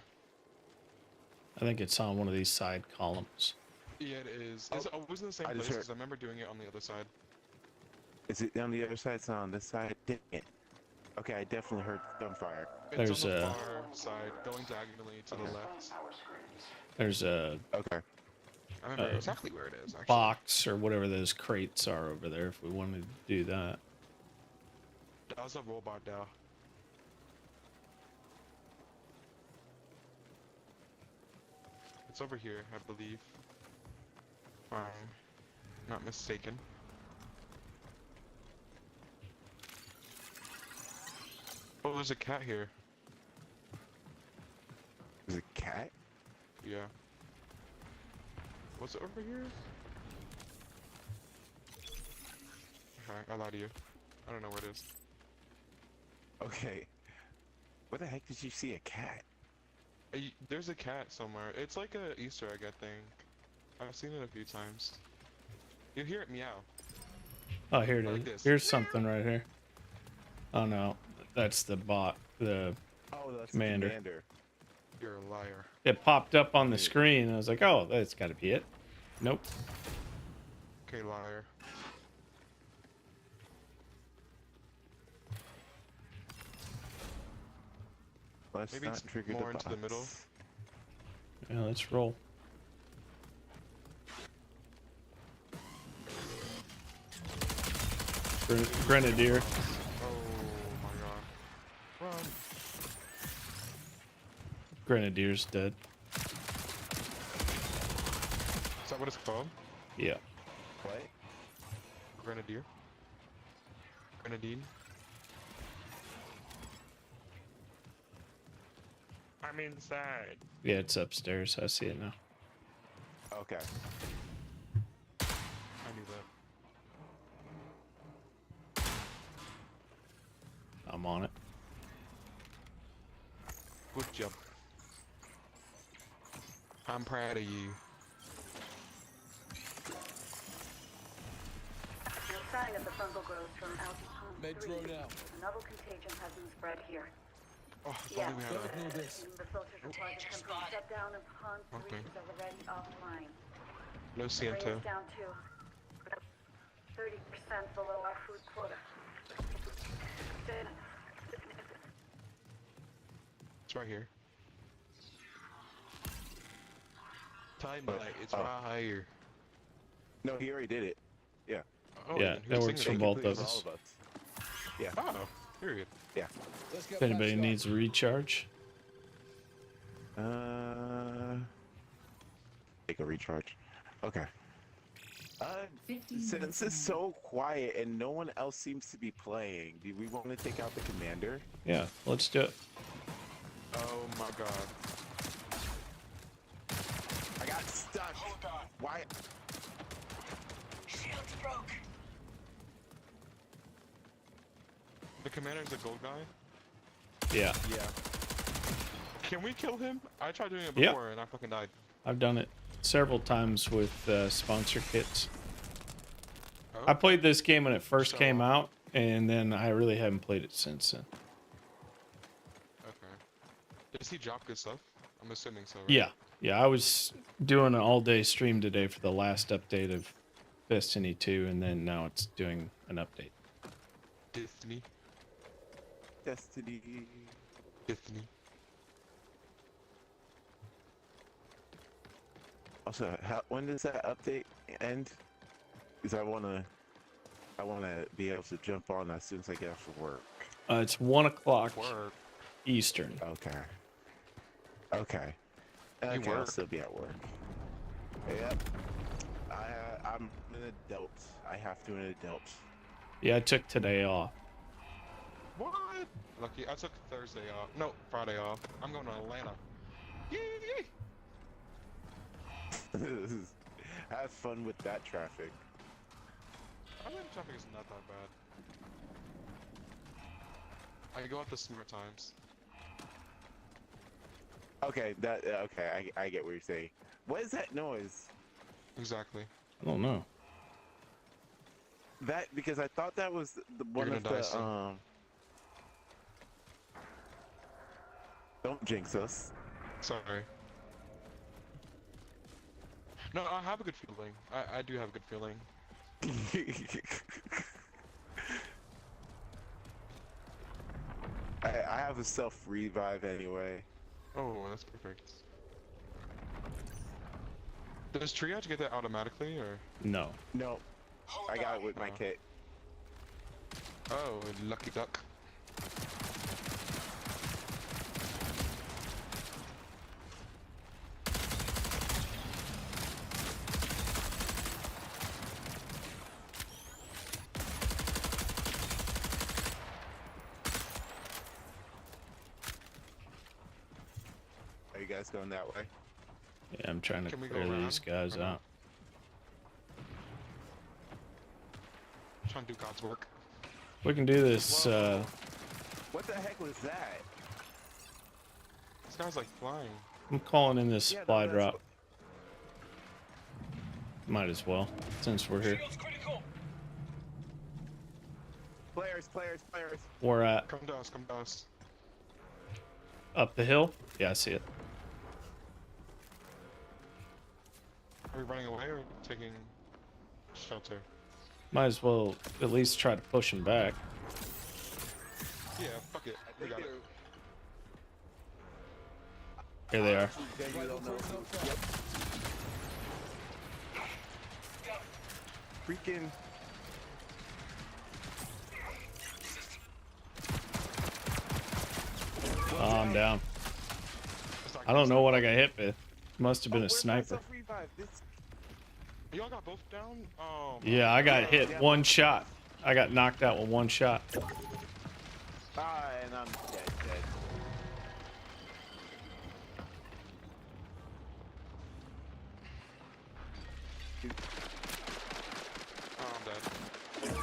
I think it's on one of these side columns. Yeah, it is. Is it always in the same I place? just heard- Because I remember doing it on the other side. Is it on the other side? It's not on this side? Dang it. Okay, I definitely heard gunfire. It's on the far side, going diagonally to the left. There's a Okay. I remember exactly where it is, actually. box or whatever those crates are over there if we wanted to do that. That was a robot now. It's over here, I believe. If I'm not mistaken. Oh, there's a cat here. There's a cat? Yeah. What's over here? Okay, I lied to you. I don't know where it is. Okay. Where the heck did you see a cat? There's a cat somewhere. It's like a Easter egg, I think. I've seen it a few times. You hear it meow. Oh, here it Like is. this. Here's something right here. Oh no, that's the bot, the that's commander. the commander. You're a liar. It popped up on the screen, and I was like, oh, that's got to be it. Nope. Okay, liar. Let's Maybe not it's trigger more the into the middle. bots. Yeah, let's roll. Grenadier. Oh my god. Run. Grenadier's dead. Is that what it's called? Yeah. What? Grenadier? Grenadine? I'm inside. Yeah, it's upstairs. I see it now. Okay. I knew that. I'm on it. Good job. I'm proud of you. No sign of the fungal growth from altitude Med 3. drone out. The novel contagion hasn't spread here. Oh, if Yeah, only we had a... the filters report the company shut down and Pond 3 Okay. is already offline. No The rate Siento. is down to 30% below our food quota. It's right here. Time light, it's right here. No, he already did it. Yeah. Oh, Yeah, then that who's works singing for it? both of For us. all of us. Yeah. Oh, period. Yeah. Let's get If anybody patched up. needs a recharge, Take a recharge. Okay. 15 Since minutes it's remaining. so quiet and no one else seems to be playing, do we want to take out the commander? yeah, let's do it. Oh my god. I got stuck. Hold on. Why? Shields broke. The commander's a gold guy? Yeah. Yeah. Can we kill him? I tried doing it Yep. before and I fucking died. I've done it several times with sponsor kits. Oh, I played this game when it first So- came out, and then I really haven't played it since then. Okay. Does he drop good stuff? I'm assuming so. Right? Yeah, yeah. I was doing an all-day stream today for the last update of Destiny 2, and then now it's doing an update. Destiny. Destiny. Destiny. Also, when does that update end? Because I wanna be able to jump on as soon as I get off of work. It's 1 o'clock Work. Eastern. Okay. Okay. Okay, I'll work. still be at work. Yep. I'm an adult. I have to an adult. Yeah, I took today off. What? Lucky. I took Thursday off. No, Friday off. I'm going to Atlanta. Yay! Have fun with that traffic. I think traffic is not that bad. I go at the smart times. Okay, okay, I get what you're saying. What is that noise? Exactly. I don't know. That because I thought that was the one You're of gonna die the soon. Don't jinx us. Sorry. No, I have a good feeling. I do have a good feeling. I have a self revive anyway. Oh, that's perfect. Does triage get that automatically, or? No. No, I got it with my kit. Oh, lucky duck. Are you guys going that way? Yeah, I'm trying to Can we go clear around these guys or no? out. Trying to do God's work. We can do this. What the heck was that? This guy's like flying. I'm calling in this Yeah, no, supply that's drop. Might as well, since we're here. Players. We're at Come to us, come to us. up the hill. Yeah, I see it. Are we running away or taking shelter? Might as well at least try to push him back. Yeah, fuck it. We got it. Here they are. Freaking. Oh, I'm down. I don't know what I got hit with. Must have been a sniper. Y'all got both down? Oh. Yeah, I got hit one shot. I got knocked out with one shot. Ah, and I'm dead. Oh, I'm dead.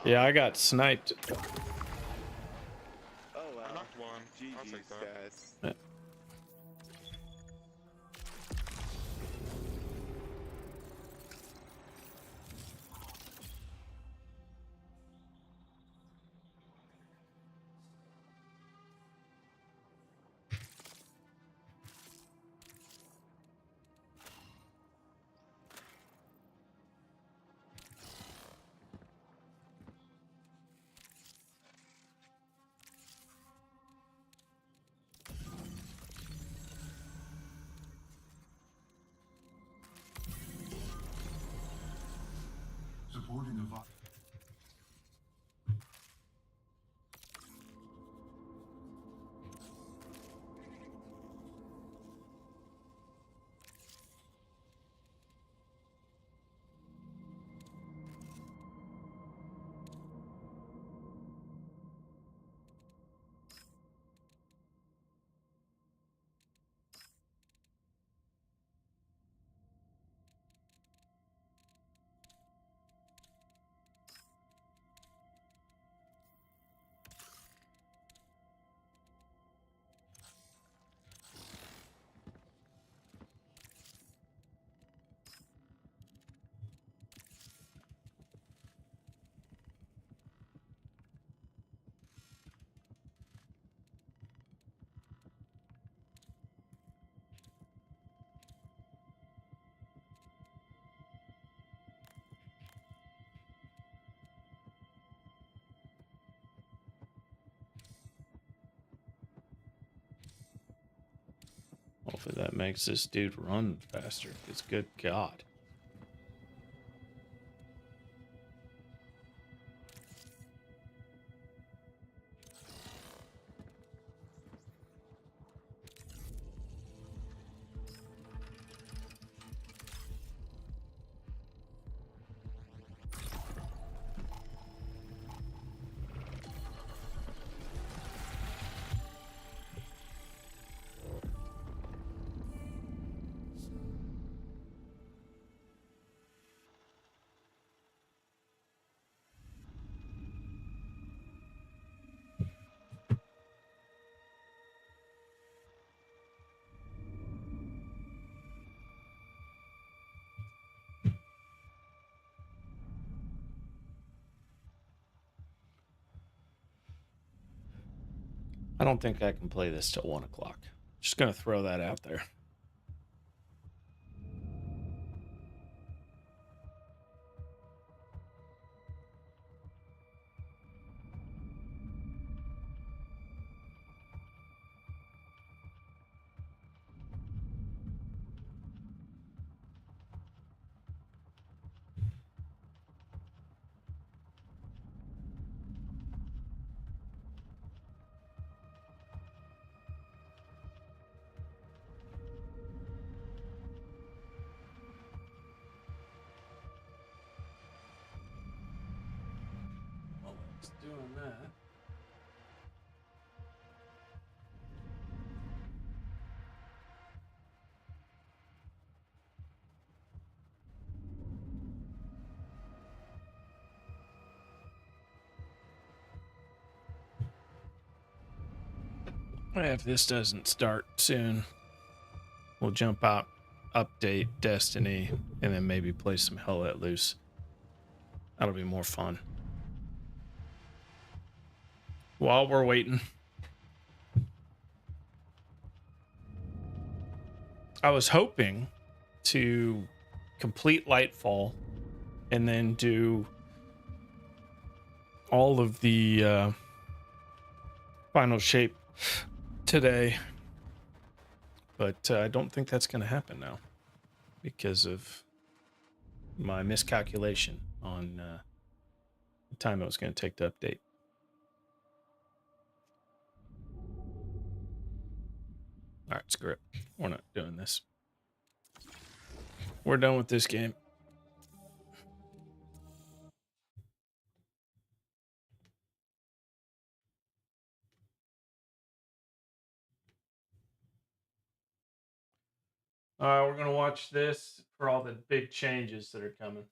Yeah, I got sniped. Oh wow. I knocked one. I'll GG's, take that. guys. Yeah. Supporting a vi- Hopefully that makes this dude run faster. Because good God. I don't think I can play this till 1 o'clock. Just gonna throw that out there. While it's doing that. If this doesn't start soon, we'll jump out, update Destiny, and then maybe play some Hell Let Loose. That'll be more fun. While we're waiting, I was hoping to complete Lightfall and then do all of the final shape today, but I don't think that's going to happen now because of my miscalculation on the time it was going to take to update. All right, screw it. We're not doing this. We're done with this game. All right, we're going to watch this for all the big changes that are coming.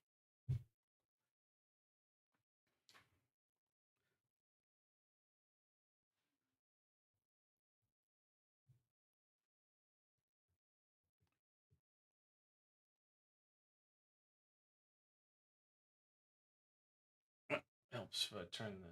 Helps if I turn the...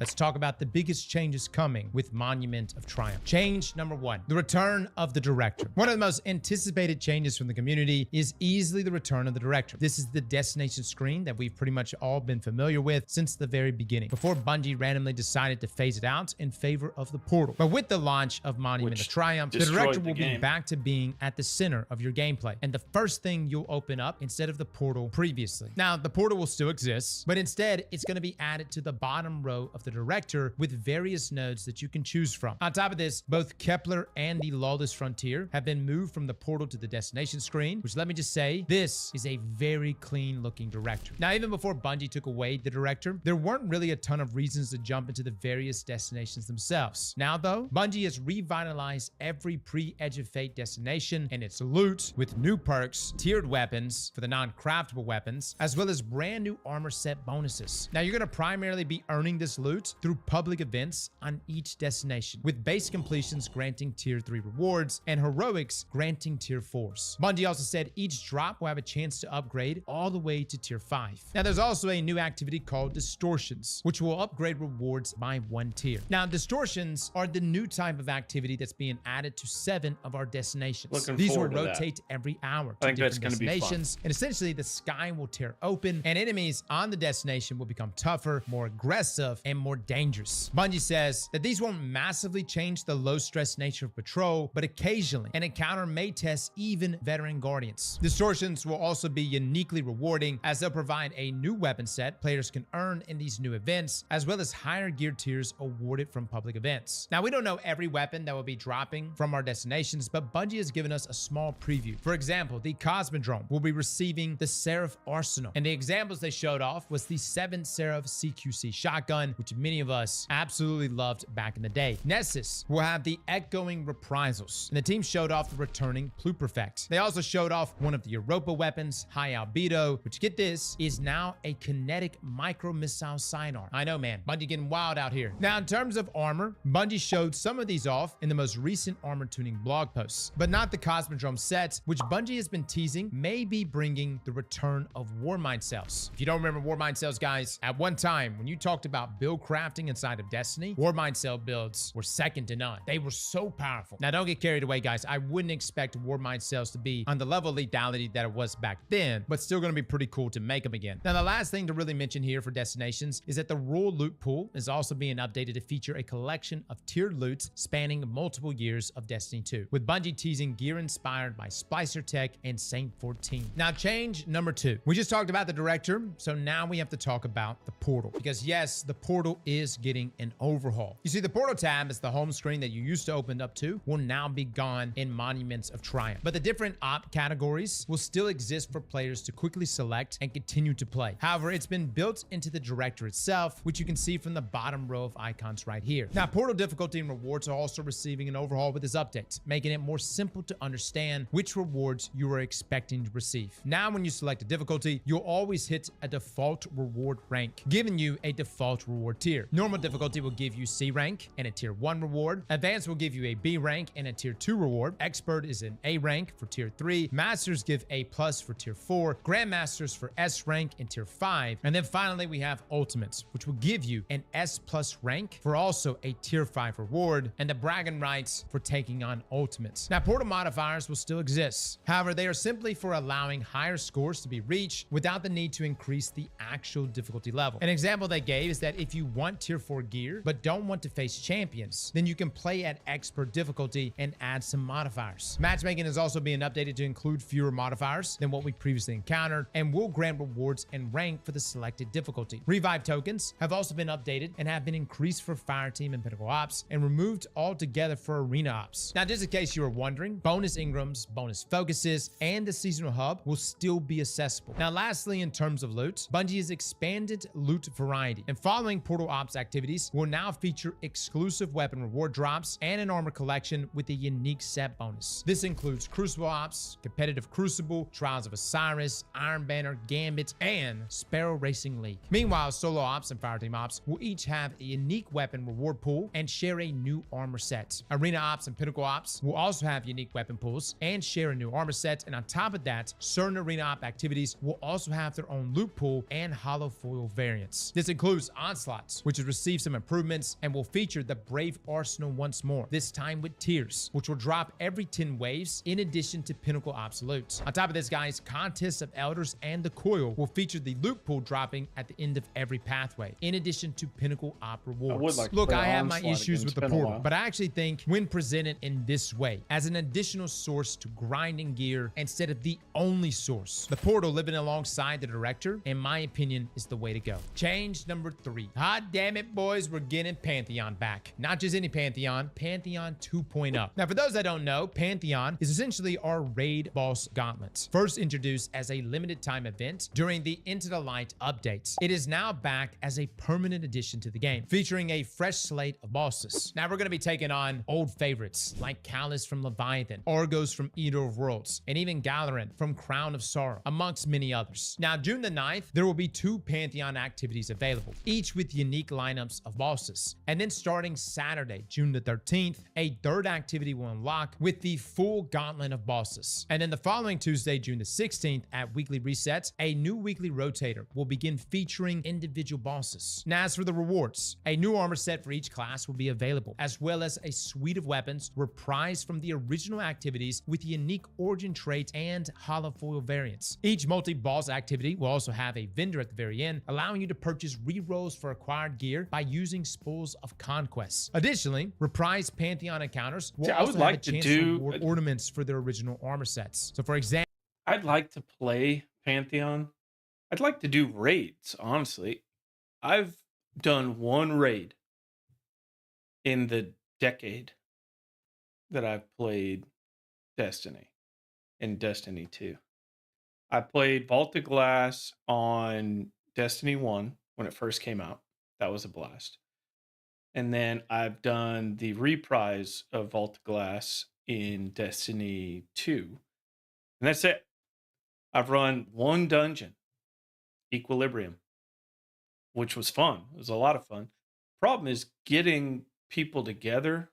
Let's talk about the biggest changes coming with Monument of Triumph. Change number 1, the return of the director. One of the most anticipated changes from the community is easily the return of the director. This is the destination screen that we've pretty much all been familiar with since the very beginning, before Bungie randomly decided to phase it out in favor of the portal. But with the launch of Monument of Triumph, the director will be back to being at the center of your gameplay, and the first thing you'll open up instead of the portal previously. Now, the portal will still exist, but instead it's going to be added to the bottom row of the director with various nodes that you can choose from. On top of this, both Kepler and the Lawless Frontier have been moved from the portal to the destination screen, which, let me just say, this is a very clean looking director. Now, even before Bungie took away the director, there weren't really a ton of reasons to jump into the various destinations themselves. Now though, Bungie has revitalized every pre-Edge of Fate destination and its loot with new perks, tiered weapons for the non-craftable weapons, as well as brand new armor set bonuses. Now, you're going to primarily be earning this loot through public events on each destination, with base completions granting tier 3 rewards and heroics granting tier 4s. Bungie also said each drop will have a chance to upgrade all the way to tier 5. Now, there's also a new activity called Distortions, which will upgrade rewards by 1 tier. Now, Distortions are the new type of activity that's being added to 7 of our destinations. These will rotate every hour to different destinations, and essentially the sky will tear open and enemies on the destination will become tougher, more aggressive, and more dangerous. Bungie says that these won't massively change the low-stress nature of patrol, but occasionally an encounter may test even veteran Guardians. Distortions will also be uniquely rewarding, as they'll provide a new weapon set players can earn in these new events, as well as higher gear tiers awarded from public events. Now, we don't know every weapon that will be dropping from our destinations, but Bungie has given us a small preview. For example, the Cosmodrome will be receiving the Seraph Arsenal, and the examples they showed off was the 7 Seraph CQC shotgun, which many of us absolutely loved back in the day. Nessus will have the Echoing Reprisals, and the team showed off the returning Pluperfect. They also showed off one of the Europa weapons, High Albedo, which, get this, is now a kinetic micro missile sidearm. I know, man, Bungie getting wild out here. Now, in terms of armor, Bungie showed some of these off in the most recent armor tuning blog posts, but not the Cosmodrome sets, which Bungie has been teasing may be bringing the return of Warmind cells. If you don't remember Warmind cells, guys, at one time when you talked about build crafting inside of Destiny, Warmind cell builds were second to none. They were so powerful. Now, don't get carried away, guys. I wouldn't expect Warmind cells to be on the level of lethality that it was back then, but still going to be pretty cool to make them again. Now, the last thing to really mention here for destinations is that the raw loot pool is also being updated to feature a collection of tiered loots spanning multiple years of Destiny 2, with Bungie teasing gear inspired by Splicer Tech and Saint 14. Now, change number 2. We just talked about the director, so now we have to talk about the portal, because yes, the portal is getting an overhaul. You see, the portal tab is the home screen that you used to open up to will now be gone in Monuments of Triumph, but the different op categories will still exist for players to quickly select and continue to play. However, it's been built into the director itself, which you can see from the bottom row of icons right here. Now, portal difficulty and rewards are also receiving an overhaul with this update, making it more simple to understand which rewards you are expecting to receive. Now, when you select a difficulty, you'll always hit a default reward rank, giving you a default reward tier. Normal difficulty will give you C rank and a tier 1 reward. Advanced will give you a B rank and a tier 2 reward. Expert is an A rank for tier 3. Masters give A+ for tier 4. Grandmasters for S rank in tier 5. And then finally, we have Ultimates, which will give you an S+ rank for also a tier 5 reward, and the bragging rights for taking on Ultimates. Now, portal modifiers will still exist. However, they are simply for allowing higher scores to be reached without the need to increase the actual difficulty level. An example they gave is that if you want tier 4 gear but don't want to face champions, then you can play at expert difficulty and add some modifiers. Matchmaking is also being updated to include fewer modifiers than what we previously encountered, and will grant rewards and rank for the selected difficulty. Revive tokens have also been updated and have been increased for Fireteam and Pinnacle Ops, and removed altogether for Arena Ops. Now, just in case you were wondering, bonus Ingrams, bonus focuses, and the seasonal hub will still be accessible. Now, lastly, in terms of loot, Bungie has expanded loot variety, and following Portal Ops activities will now feature exclusive weapon reward drops and an armor collection with a unique set bonus. This includes Crucible Ops, Competitive Crucible, Trials of Osiris, Iron Banner, Gambit, and Sparrow Racing League. Meanwhile, Solo Ops and Fireteam Ops will each have a unique weapon reward pool and share a new armor set. Arena Ops and Pinnacle Ops will also have unique weapon pools and share a new armor set, and on top of that, certain Arena Op activities will also have their own loot pool and hollow foil variants. This includes Onslaughts, which has received some improvements and will feature the Brave Arsenal once more, this time with tiers, which will drop every 10 waves in addition to Pinnacle Ops loot. On top of this, guys, Contests of Elders and the Coil will feature the loot pool dropping at the end of every pathway, in addition to Pinnacle Op rewards. Look, I have my issues with the portal, but I actually think when presented in this way, as an additional source to grinding gear instead of the only source, the portal living alongside the director, in my opinion, is the way to go. Change number 3. Hot damn it, boys, we're getting Pantheon back. Not just any Pantheon, Pantheon 2.0. Now, for those that don't know, Pantheon is essentially our raid boss gauntlet, first introduced as a limited time event during the Into the Light updates. It is now back as a permanent addition to the game, featuring a fresh slate of bosses. Now, we're going to be taking on old favorites like Callus from Leviathan, Argos from Eater of Worlds, and even Galarin from Crown of Sorrow, amongst many others. Now, June the 9th, there will be 2 Pantheon activities available, each with unique lineups of bosses. And then starting Saturday, June the 13th, a 3rd activity will unlock with the full gauntlet of bosses. And then the following Tuesday, June the 16th, at weekly resets, a new weekly rotator will begin featuring individual bosses. Now, as for the rewards, a new armor set for each class will be available, as well as a suite of weapons reprised from the original activities with unique origin traits and hollow foil variants. Each multi-boss activity will also have a vendor at the very end, allowing you to purchase rerolls for acquired acquired gear by using Spoils of Conquest. Additionally, reprised Pantheon encounters will See, I would also like have a to chance do- to reward ornaments for their original armor sets. So for example, I'd like to play Pantheon. I'd like to do raids, honestly. I've done one raid in the decade that I've played Destiny and Destiny 2. I played Vault of Glass on Destiny 1 when it first came out. That was a blast. And then I've done the reprise of Vault of Glass in Destiny 2. And that's it. I've run one dungeon, Equilibrium, which was fun. It was a lot of fun. Problem is getting people together.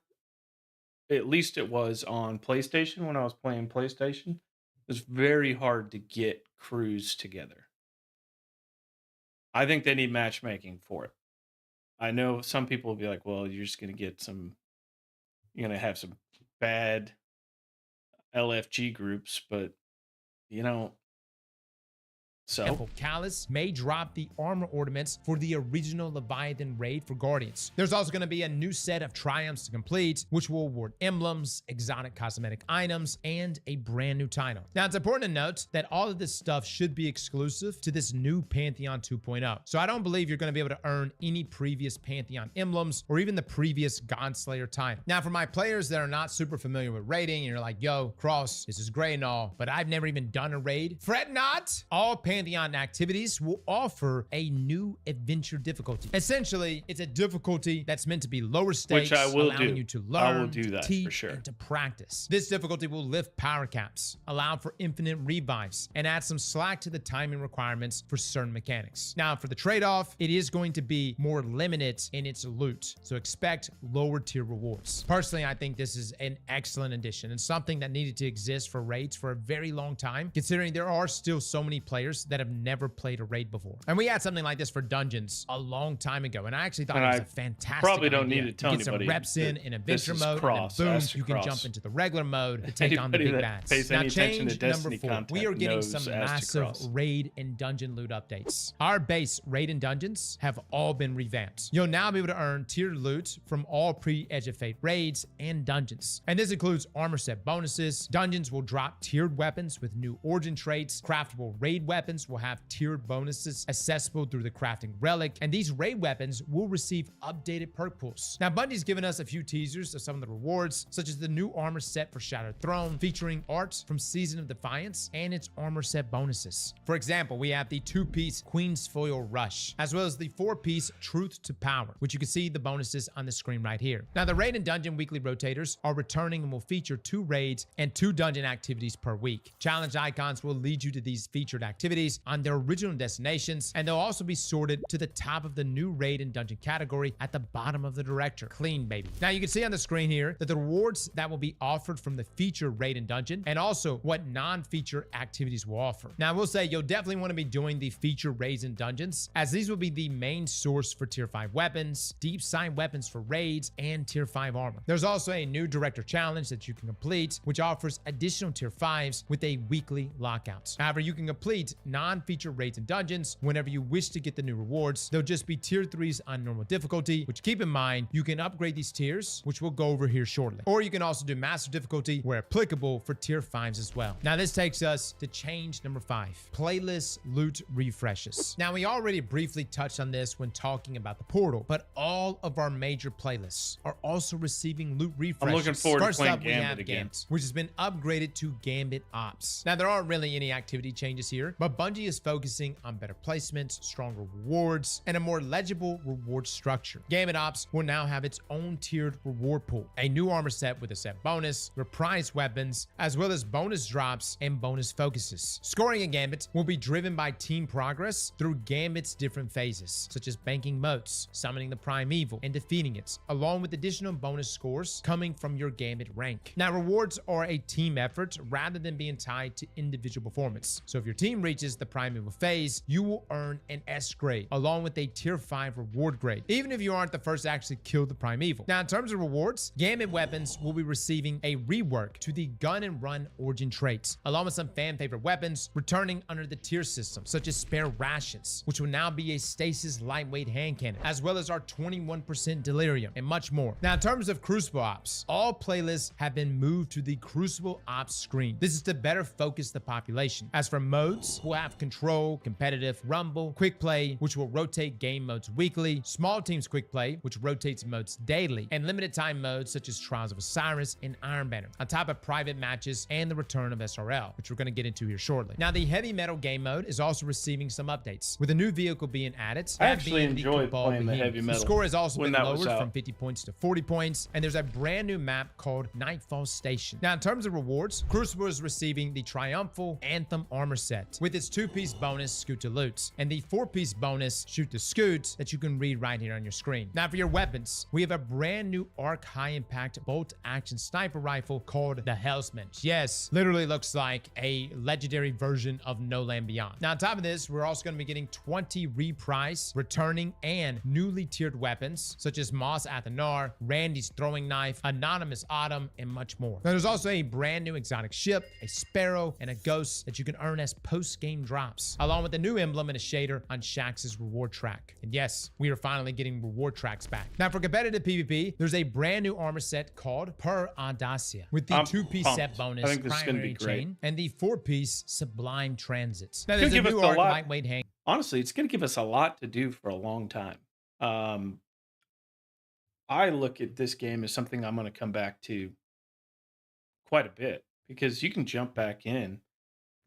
At least it was on PlayStation when I was playing PlayStation. It was very hard to get crews together. I think they need matchmaking for it. I know some people will be like, well, you're just going to get some, you're going to have some bad LFG groups, but you know, so Callus may drop the armor ornaments for the original Leviathan raid for Guardians. There's also going to be a new set of triumphs to complete, which will award emblems, exotic cosmetic items, and a brand new title. Now, it's important to note that all of this stuff should be exclusive to this new Pantheon 2.0. So I don't believe you're going to be able to earn any previous Pantheon emblems or even the previous Godslayer title. Now, for my players that are not super familiar with raiding, and you're like, yo, Cross, this is great and all, but I've never even done a raid. Fret not, all Pantheon activities will offer a new adventure difficulty. Essentially, it's a difficulty that's meant to be lower stakes, which I will allowing do. you to learn, I will do that teach, for sure. and to practice. This difficulty will lift power caps, allow for infinite revives, and add some slack to the timing requirements for certain mechanics. Now, for the trade-off, it is going to be more limited in its loot, so expect lower tier rewards. Personally, I think this is an excellent addition and something that needed to exist for raids for a very long time, considering there are still so many players that have never played a raid before. And we had something like this for dungeons a long time ago, and I actually thought it was a fantastic probably don't idea. need to tell You get some anybody reps in adventure this is mode, Cross, and then boom, Astro you can Cross. jump into the regular mode to take on the Anybody big that bads. pays Now, any attention to change number Destiny 4. content We are getting knows some Astro massive Cross. raid and dungeon loot updates. Our base raid and dungeons have all been revamped. You'll now be able to earn tiered loot from all pre-Edge of Fate raids and dungeons. And this includes armor set bonuses. Dungeons will drop tiered weapons with new origin traits. Craftable raid weapons will have tiered bonuses accessible through the crafting relic, and these raid weapons will receive updated perk pools. Now, Bungie's given us a few teasers of some of the rewards, such as the new armor set for Shattered Throne, featuring art from Season of Defiance and its armor set bonuses. For example, we have the 2-piece Queen's Foil Rush, as well as the 4-piece Truth to Power, which you can see the bonuses on the screen right here. Now, the raid and dungeon weekly rotators are returning and will feature 2 raids and 2 dungeon activities per week. Challenge icons will lead you to these featured activities on their original destinations, and they'll also be sorted to the top of the new raid and dungeon category at the bottom of the director. Clean, baby. Now, you can see on the screen here that the rewards that will be offered from the feature raid and dungeon, and also what non-feature activities will offer. Now, I will say you'll definitely want to be doing the feature raids and dungeons, as these will be the main source for tier 5 weapons, deep sign weapons for raids, and tier 5 armor. There's also a new director challenge that you can complete, which offers additional tier 5s with a weekly lockout. However, you can complete non-feature raids and dungeons whenever you wish to get the new rewards. They'll just be tier 3s on normal difficulty, which, keep in mind, you can upgrade these tiers, which we'll go over here shortly. Or you can also do master difficulty where applicable for tier 5s as well. Now, this takes us to change number 5, playlist loot refreshes. Now, we already briefly touched on this when talking about the portal, but all of our major playlists are also receiving loot refreshes. I'm looking forward First to playing up, we Gambit have again. Gambit, which has been upgraded to Gambit Ops. Now, there aren't really any activity changes here, but Bungie is focusing on better placements, stronger rewards, and a more legible reward structure. Gambit Ops will now have its own tiered reward pool, a new armor set with a set bonus, reprised weapons, as well as bonus drops and bonus focuses. Scoring in Gambit will be driven by team progress through Gambit's different phases, such as banking moats, summoning the primeval, and defeating it, along with additional bonus scores coming from your Gambit rank. Now, rewards are a team effort rather than being tied to individual performance. So if your team reaches is the primeval phase, you will earn an S grade along with a tier 5 reward grade, even if you aren't the first to actually kill the primeval. Now, in terms of rewards, Gambit weapons will be receiving a rework to the gun and run origin traits, along with some fan favorite weapons returning under the tier system, such as spare rations, which will now be a stasis lightweight hand cannon, as well as our 21% delirium and much more. Now, in terms of Crucible Ops, all playlists have been moved to the Crucible Ops screen. This is to better focus the population. As for modes, we'll have control, competitive, rumble, quick play, which will rotate game modes weekly, small teams quick play, which rotates modes daily, and limited time modes such as Trials of Osiris and Iron Banner, on top of private matches and the return of SRL, which we're going to get into here shortly. Now, the heavy metal game mode is also receiving some updates, with a new vehicle being added. I actually enjoyed playing the heavy metal. The score has also been lowered out. from 50 points to 40 points, and there's a brand new map called Nightfall Station. Now, in terms of rewards, Crucible is receiving the Triumphal Anthem armor set with its 2-piece bonus Scoot to Loot and the 4-piece bonus Shoot to Scoot that you can read right here on your screen. Now, for your weapons, we have a brand new arc high impact bolt action sniper rifle called the Hellsman. Yes, literally looks like a legendary version of No Land Beyond. Now, on top of this, we're also going to be getting 20 reprise, returning, and newly tiered weapons such as Moss Athanar, Randy's throwing knife, Anonymous Autumn, and much more. Now, there's also a brand new exotic ship, a Sparrow, and a Ghost that you can earn as post-game drops, along with a new emblem and a shader on Shax's reward track. And yes, we are finally getting reward tracks back. Now, for competitive PvP, there's a brand new armor set called Per Audacia with the 2-piece set bonus primary chain and the 4-piece Sublime Transits. Now, there's a new arc lightweight hang. Honestly, it's going to give us a lot to do for a long time. I look at this game as something I'm going to come back to quite a bit, because you can jump back in,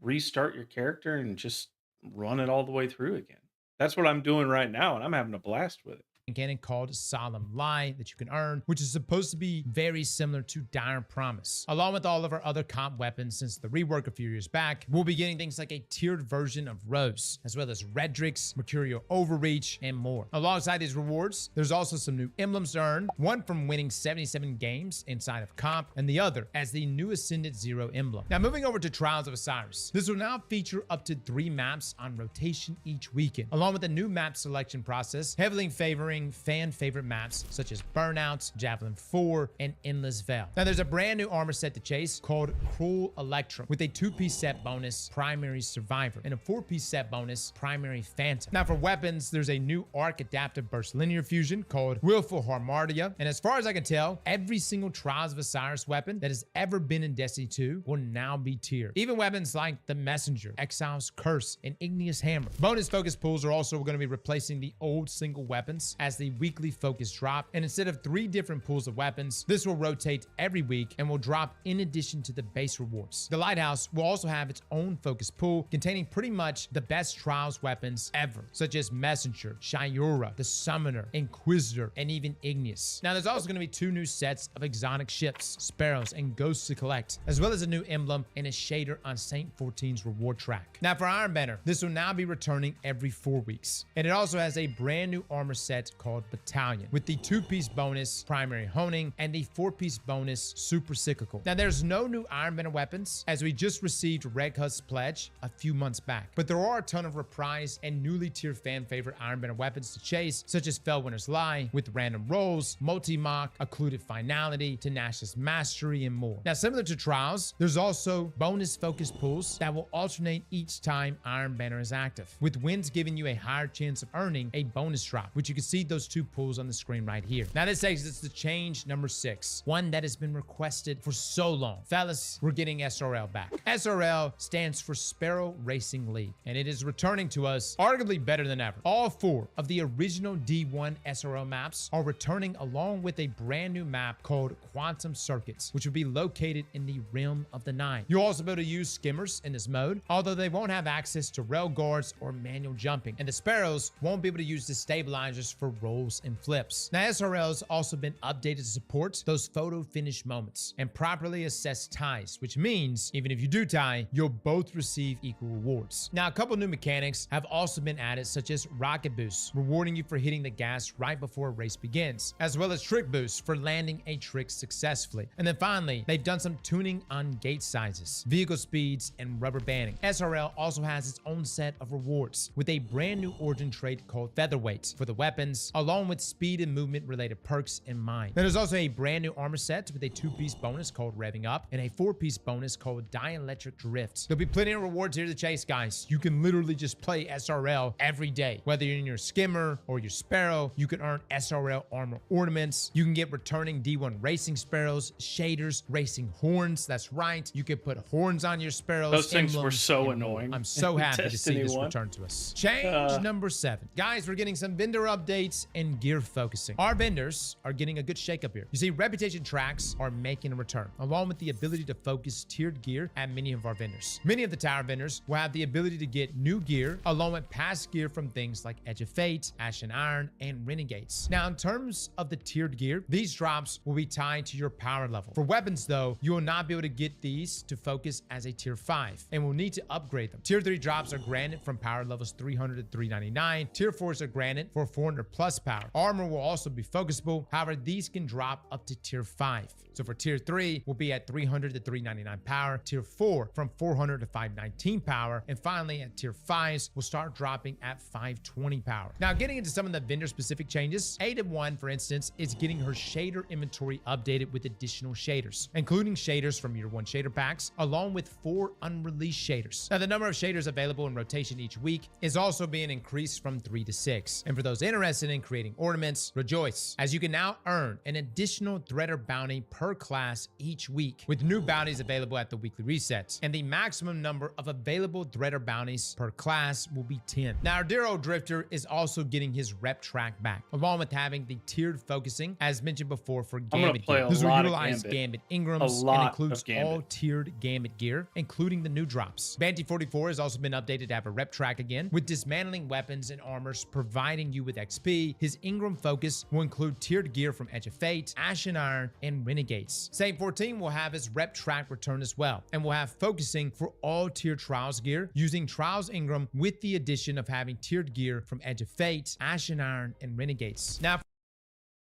restart your character, and just run it all the way through again. That's what I'm doing right now, and I'm having a blast with it. Cannon called Solemn Lie that you can earn, which is supposed to be very similar to Dire Promise. Along with all of our other comp weapons since the rework a few years back, we'll be getting things like a tiered version of Rose, as well as Redrix, Mercurial Overreach, and more. Alongside these rewards, there's also some new emblems to earn, one from winning 77 games inside of comp, and the other as the new Ascendant Zero emblem. Now, moving over to Trials of Osiris, this will now feature up to 3 maps on rotation each weekend, along with a new map selection process, heavily favoring fan favorite maps such as Burnouts, Javelin 4, and Endless Veil. Now, there's a brand new armor set to chase called Cruel Electrum with a 2-piece set bonus Primary Survivor and a 4-piece set bonus Primary Phantom. Now, for weapons, there's a new arc adaptive burst linear fusion called Willful Harmardia, and as far as I can tell, every single Trials of Osiris weapon that has ever been in Destiny 2 will now be tiered. Even weapons like the Messenger, Exile's Curse, and Igneous Hammer. Bonus focus pools are also going to be replacing the old single weapons as the weekly focus drop, and instead of 3 different pools of weapons, this will rotate every week and will drop in addition to the base rewards. The Lighthouse will also have its own focus pool containing pretty much the best Trials weapons ever, such as Messenger, Shiura, the Summoner, Inquisitor, and even Igneous. Now, there's also going to be 2 new sets of exotic ships, Sparrows, and Ghosts to collect, as well as a new emblem and a shader on Saint 14's reward track. Now, for Iron Banner, this will now be returning every 4 weeks, and it also has a brand new armor set called Battalion with the 2-piece bonus Primary Honing and the 4-piece bonus Super Cyclical. Now, there's no new Iron Banner weapons as we just received Red Husk's pledge a few months back, but there are a ton of reprise and newly tiered fan favorite Iron Banner weapons to chase, such as Fellwinter's Lie with random rolls, multi-mock, occluded finality, Tenacious Mastery, and more. Now, similar to Trials, there's also bonus focus pools that will alternate each time Iron Banner is active, with wins giving you a higher chance of earning a bonus drop, which you can see those 2 pools on the screen right here. Now, this takes us to change number 6, one that has been requested for so long. Fellas, we're getting SRL back. SRL stands for Sparrow Racing League, and it is returning to us arguably better than ever. All 4 of the original D1 SRL maps are returning, along with a brand new map called Quantum Circuits, which will be located in the Realm of the Nine. You'll also be able to use skimmers in this mode, although they won't have access to rail guards or manual jumping, and the Sparrows won't be able to use the stabilizers for rolls and flips. Now, SRL has also been updated to support those photo finish moments and properly assess ties, which means even if you do tie, you'll both receive equal rewards. Now, a couple new mechanics have also been added, such as rocket boost, rewarding you for hitting the gas right before a race begins, as well as trick boost for landing a trick successfully. And then finally, they've done some tuning on gate sizes, vehicle speeds, and rubber banding. SRL also has its own set of rewards with a brand new origin trait called Featherweight for the weapons, along with speed and movement related perks in mind. There's also a brand new armor set with a 2-piece bonus called Revving Up and a 4-piece bonus called Dielectric Drift. There'll be plenty of rewards here to chase, guys. You can literally just play SRL every day. Whether you're in your Skimmer or your Sparrow, you can earn SRL armor ornaments. You can get returning D1 racing Sparrows, shaders, racing horns. That's right. You can put horns on your Sparrows. Those things were emblems, so and more. annoying. I'm so happy to see Destiny this 1. return to us. Change number 7. Guys, we're getting some vendor updates and gear focusing. Our vendors are getting a good shakeup here. You see, reputation tracks are making a return, along with the ability to focus tiered gear at many of our vendors. Many of the tower vendors will have the ability to get new gear, along with past gear from things like Edge of Fate, Ashen Iron, and Renegades. Now, in terms of the tiered gear, these drops will be tied to your power level. For weapons, though, you will not be able to get these to focus as a tier 5, and will need to upgrade them. Tier 3 drops are granted from power levels 300 to 399. Tier 4s are granted for 400 plus power. Armor will also be focusable. However, these can drop up to tier 5. So for tier 3, we'll be at 300 to 399 power. Tier 4 from 400 to 519 power. And finally, at tier 5s, we'll start dropping at 520 power. Now, getting into some of the vendor specific changes, Ada 1, for instance, is getting her shader inventory updated with additional shaders, including shaders from year 1 shader packs, along with 4 unreleased shaders. Now, the number of shaders available in rotation each week is also being increased from 3 to 6. And for those interested in creating ornaments, rejoice, as you can now earn an additional threader bounty per class each week, with new bounties available at the weekly resets. And the maximum number of available threader bounties per class will be 10. Now, our dear old Drifter is also getting his rep track back, along with having the tiered focusing, as mentioned before, for Gambit gear. This will utilize Gambit Ingrams and includes all tiered Gambit gear, including the new drops. Banty 44 has also been updated to have a rep track again, with dismantling weapons and armors providing you with XP. His Ingram focus will include tiered gear from Edge of Fate, Ashen Iron, and Renegades. Saint 14 will have his rep track return as well, and will have focusing for all tiered Trials gear, using Trials Ingram with the addition of having tiered gear from Edge of Fate, Ashen Iron, and Renegades. Now,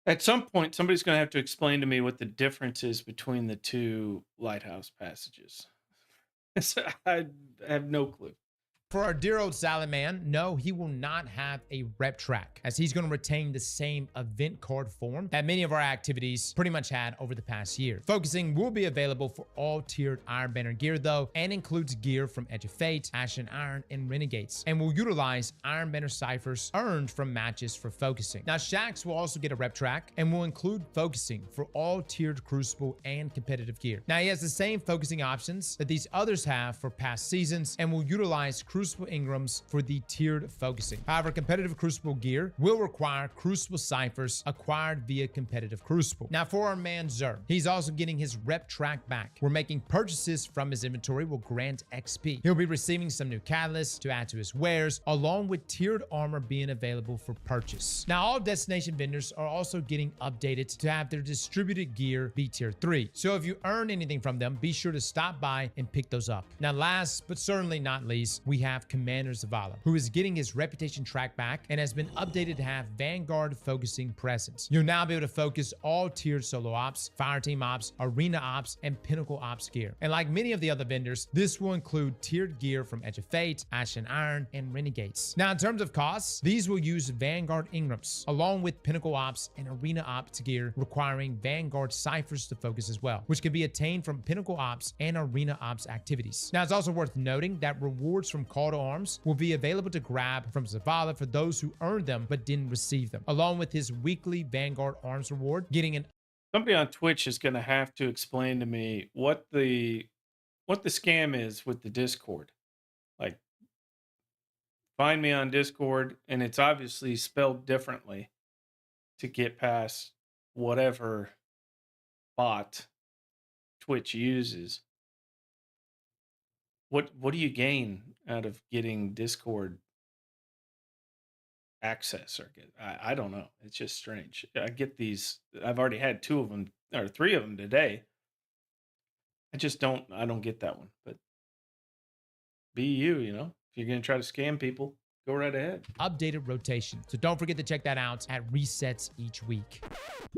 at some point, somebody's going to have to explain to me what the difference is between the two lighthouse passages. I have no clue. For our dear old Salad Man, no, he will not have a rep track, as he's going to retain the same event card form that many of our activities pretty much had over the past year. Focusing will be available for all tiered Iron Banner gear, though, and includes gear from Edge of Fate, Ashen Iron, and Renegades, and will utilize Iron Banner ciphers earned from matches for focusing. Now, Shax will also get a rep track, and will include focusing for all tiered Crucible and competitive gear. Now, he has the same focusing options that these others have for past seasons, and will utilize Crucible Ingrams for the tiered focusing. However, competitive Crucible gear will require Crucible ciphers acquired via competitive Crucible. Now, for our man Zer, he's also getting his rep track back. We're making purchases from his inventory will grant XP. He'll be receiving some new catalysts to add to his wares, along with tiered armor being available for purchase. Now, all destination vendors are also getting updated to have their distributed gear be tier 3. So if you earn anything from them, be sure to stop by and pick those up. Now, last but certainly not least, we have Commander Zavala, who is getting his reputation track back and has been updated to have Vanguard focusing presence. You'll now be able to focus all tiered solo ops, fireteam ops, arena ops, and pinnacle ops gear. And like many of the other vendors, this will include tiered gear from Edge of Fate, Ashen Iron, and Renegades. Now, in terms of costs, these will use Vanguard Ingrams, along with pinnacle ops and arena ops gear, requiring Vanguard ciphers to focus as well, which can be attained from pinnacle ops and arena ops activities. Now, it's also worth noting that rewards from Call to Arms will be available to grab from Zavala for those who earned them but didn't receive them, along with his weekly Vanguard Arms reward, getting an... Somebody on Twitch is going to have to explain to me what the scam is with the Discord. Like, find me on Discord, and it's obviously spelled differently to get past whatever bot Twitch uses. What do you gain out of getting Discord access circuit. I don't know. It's just strange. I get these. I've already had 2 of them or 3 of them today. I just don't. I don't get that one. But be you. You know, if you're gonna try to scam people, go right ahead. Updated rotation. So don't forget to check that out at resets each week.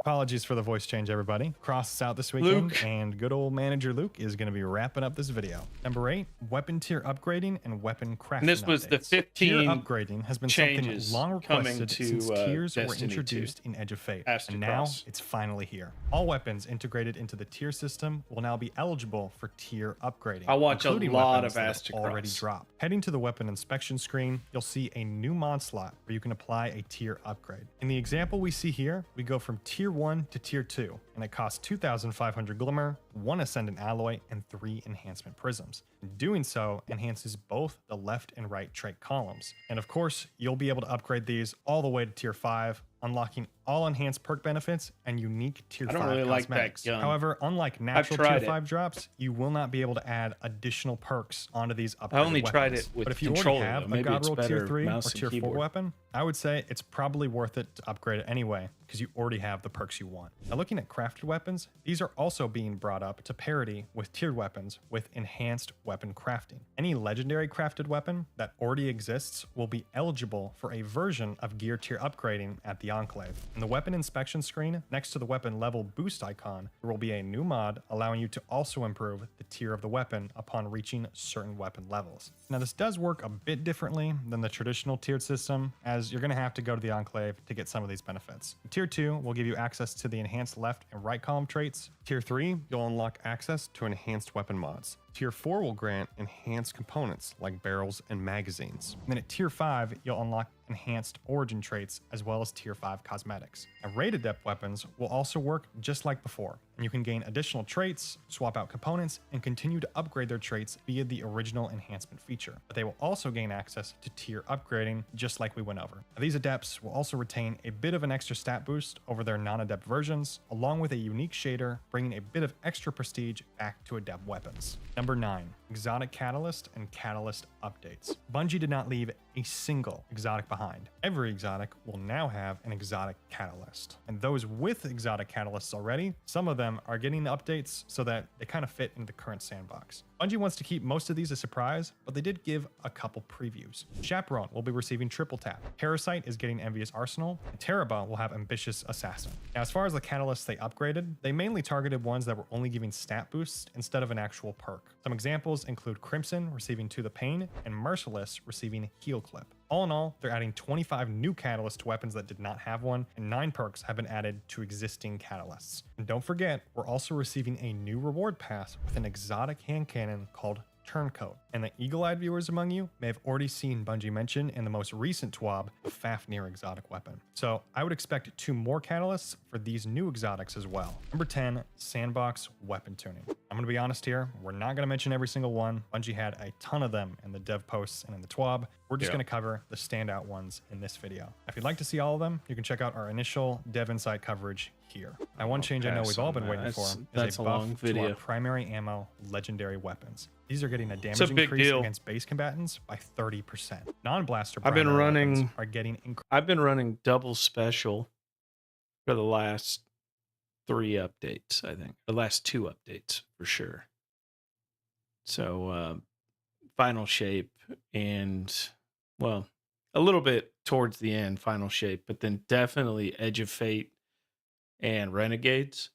Apologies for the voice change, everybody. Cross is out this weekend, Luke. and good old manager Luke is going to be wrapping up this video. Number 8, weapon tier upgrading and weapon crafting. And this was the updates. 15 tier upgrading has been something changes long coming requested to, since tiers were Destiny 2. introduced in Edge of Fate, Asked and to now cross. it's finally here. All weapons integrated into the tier system will now be eligible for tier upgrading. I watch a including lot weapons of that Asked to already Cross. dropped. Heading to the weapon inspection screen, you'll see a new mod slot where you can apply a tier upgrade. In the example we see here, we go from tier 1 to tier 2, and it costs 2,500 glimmer, 1 ascendant alloy, and 3 enhancement prisms. Doing so enhances both the left and right trait columns. And of course, you'll be able to upgrade these all the way to tier 5, unlocking all enhanced perk benefits and unique tier 5 I don't really like that cosmetics. gun. However, unlike natural tier tried it. 5 drops, you will not be able to add additional perks onto these upgraded I only tried weapons. it with But if you controller, already have though. a Maybe God it's Roll tier better 3 or mouse and tier 4 keyboard. weapon, I would say it's probably worth it to upgrade it anyway, because you already have the perks you want. Now looking at crafted weapons, these are also being brought up to parity with tiered weapons with enhanced weapon crafting. Any legendary crafted weapon that already exists will be eligible for a version of gear tier upgrading at the Enclave. In the weapon inspection screen, next to the weapon level boost icon, there will be a new mod allowing you to also improve the tier of the weapon upon reaching certain weapon levels. Now this does work a bit differently than the traditional tiered system, as you're going to have to go to the Enclave to get some of these benefits. Tier 2 will give you access to the enhanced left and right column traits. Tier 3, you'll unlock access to enhanced weapon mods. Tier 4 will grant enhanced components like barrels and magazines. And then at Tier 5, you'll unlock enhanced origin traits as well as Tier 5 cosmetics. And raid adept weapons will also work just like before. And you can gain additional traits, swap out components, and continue to upgrade their traits via the original enhancement feature. But they will also gain access to tier upgrading just like we went over. Now, these adepts will also retain a bit of an extra stat boost over their non-adept versions, along with a unique shader, bringing a bit of extra prestige back to adept weapons. Number 9, exotic catalyst and catalyst updates. Bungie did not leave a single exotic behind. Every exotic will now have an exotic catalyst. And those with exotic catalysts already, some of them are getting the updates so that they kind of fit into the current sandbox. Bungie wants to keep most of these a surprise, but they did give a couple previews. Chaperone will be receiving triple tap. Parasite is getting Envious Arsenal, and Teraba will have Ambitious Assassin. Now, as far as the catalysts they upgraded, they mainly targeted ones that were only giving stat boosts instead of an actual perk. Some examples include Crimson receiving To the Pain and Merciless receiving Heal Clip. All in all, they're adding 25 new catalysts to weapons that did not have one, and 9 perks have been added to existing catalysts. And don't forget, we're also receiving a new reward pass with an exotic hand cannon called Turncoat. And the eagle-eyed viewers among you may have already seen Bungie mention in the most recent TWAB the Fafnir exotic weapon. So I would expect 2 more catalysts for these new exotics as well. Number 10, sandbox weapon tuning. I'm gonna be honest here, we're not gonna mention every single one. Bungie had a ton of them in the dev posts and in the TWAB. We're just gonna cover the standout ones in this video. If you'd like to see all of them, you can check out our initial dev insight coverage here. Now, one change I know we've all been waiting for is a buff to our primary ammo legendary weapons. These are getting a damage increase against base combatants by 30%. Non-blaster weapons are getting I've been running double special for the last 3 updates, I think. The last 2 updates for sure. So final shape and, well, a little bit towards the end, final shape, but then definitely Edge of Fate and Renegades.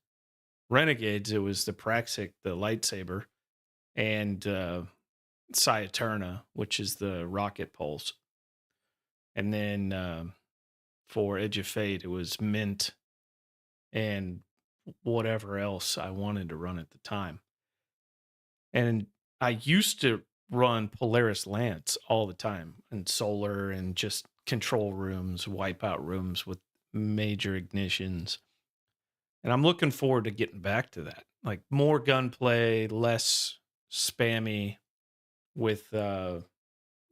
Renegades, it was the Praxic, the lightsaber, and Sciaturna, which is the rocket pulse. And then for Edge of Fate, it was Mint and whatever else I wanted to run at the time. And I used to run Polaris Lance all the time, and solar and just control rooms, wipeout rooms with major ignitions. And I'm looking forward to getting back to that. Like more gunplay, less spammy with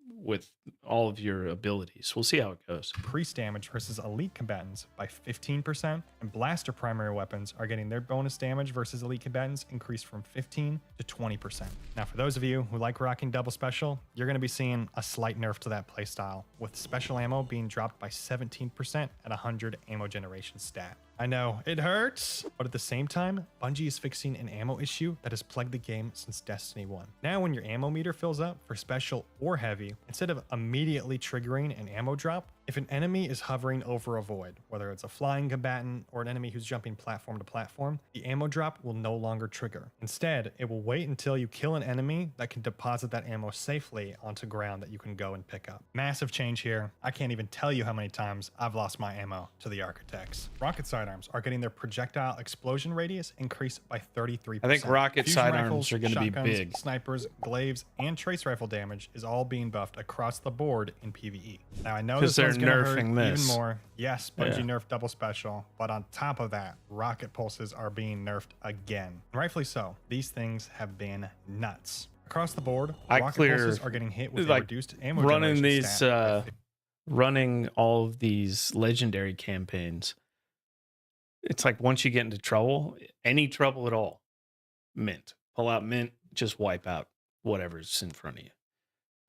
with all of your abilities. We'll see how it goes. Increased damage versus elite combatants by 15%, and blaster primary weapons are getting their bonus damage versus elite combatants increased from 15 to 20%. Now, for those of you who like rocking double special, you're going to be seeing a slight nerf to that playstyle, with special ammo being dropped by 17% at 100 ammo generation stat. I know, it hurts, but at the same time, Bungie is fixing an ammo issue that has plagued the game since Destiny 1. Now when your ammo meter fills up for special or heavy, instead of immediately triggering an ammo drop, if an enemy is hovering over a void, whether it's a flying combatant or an enemy who's jumping platform to platform, the ammo drop will no longer trigger. Instead, it will wait until you kill an enemy that can deposit that ammo safely onto ground that you can go and pick up. Massive change here. I can't even tell you how many times I've lost my ammo to the Architects. Rocket sidearms are getting their projectile explosion radius increased by 33%. I think rocket Fusion sidearms rifles, are going to be shotguns, big. Snipers, glaives, and trace rifle damage is all being buffed across the board in PvE. Now I know 'Cause this one's they're gonna hurt nerfing even this. more. Yes, Bungie Yeah. nerfed double special, but on top of that, rocket pulses are being nerfed again. And rightfully so. These things have been nuts. Across the board, rocket pulses are getting hit with a reduced ammo running generation these stat. running all of these legendary campaigns. It's like once you get into trouble, any trouble at all, mint. Pull out mint, just wipe out whatever's in front of you.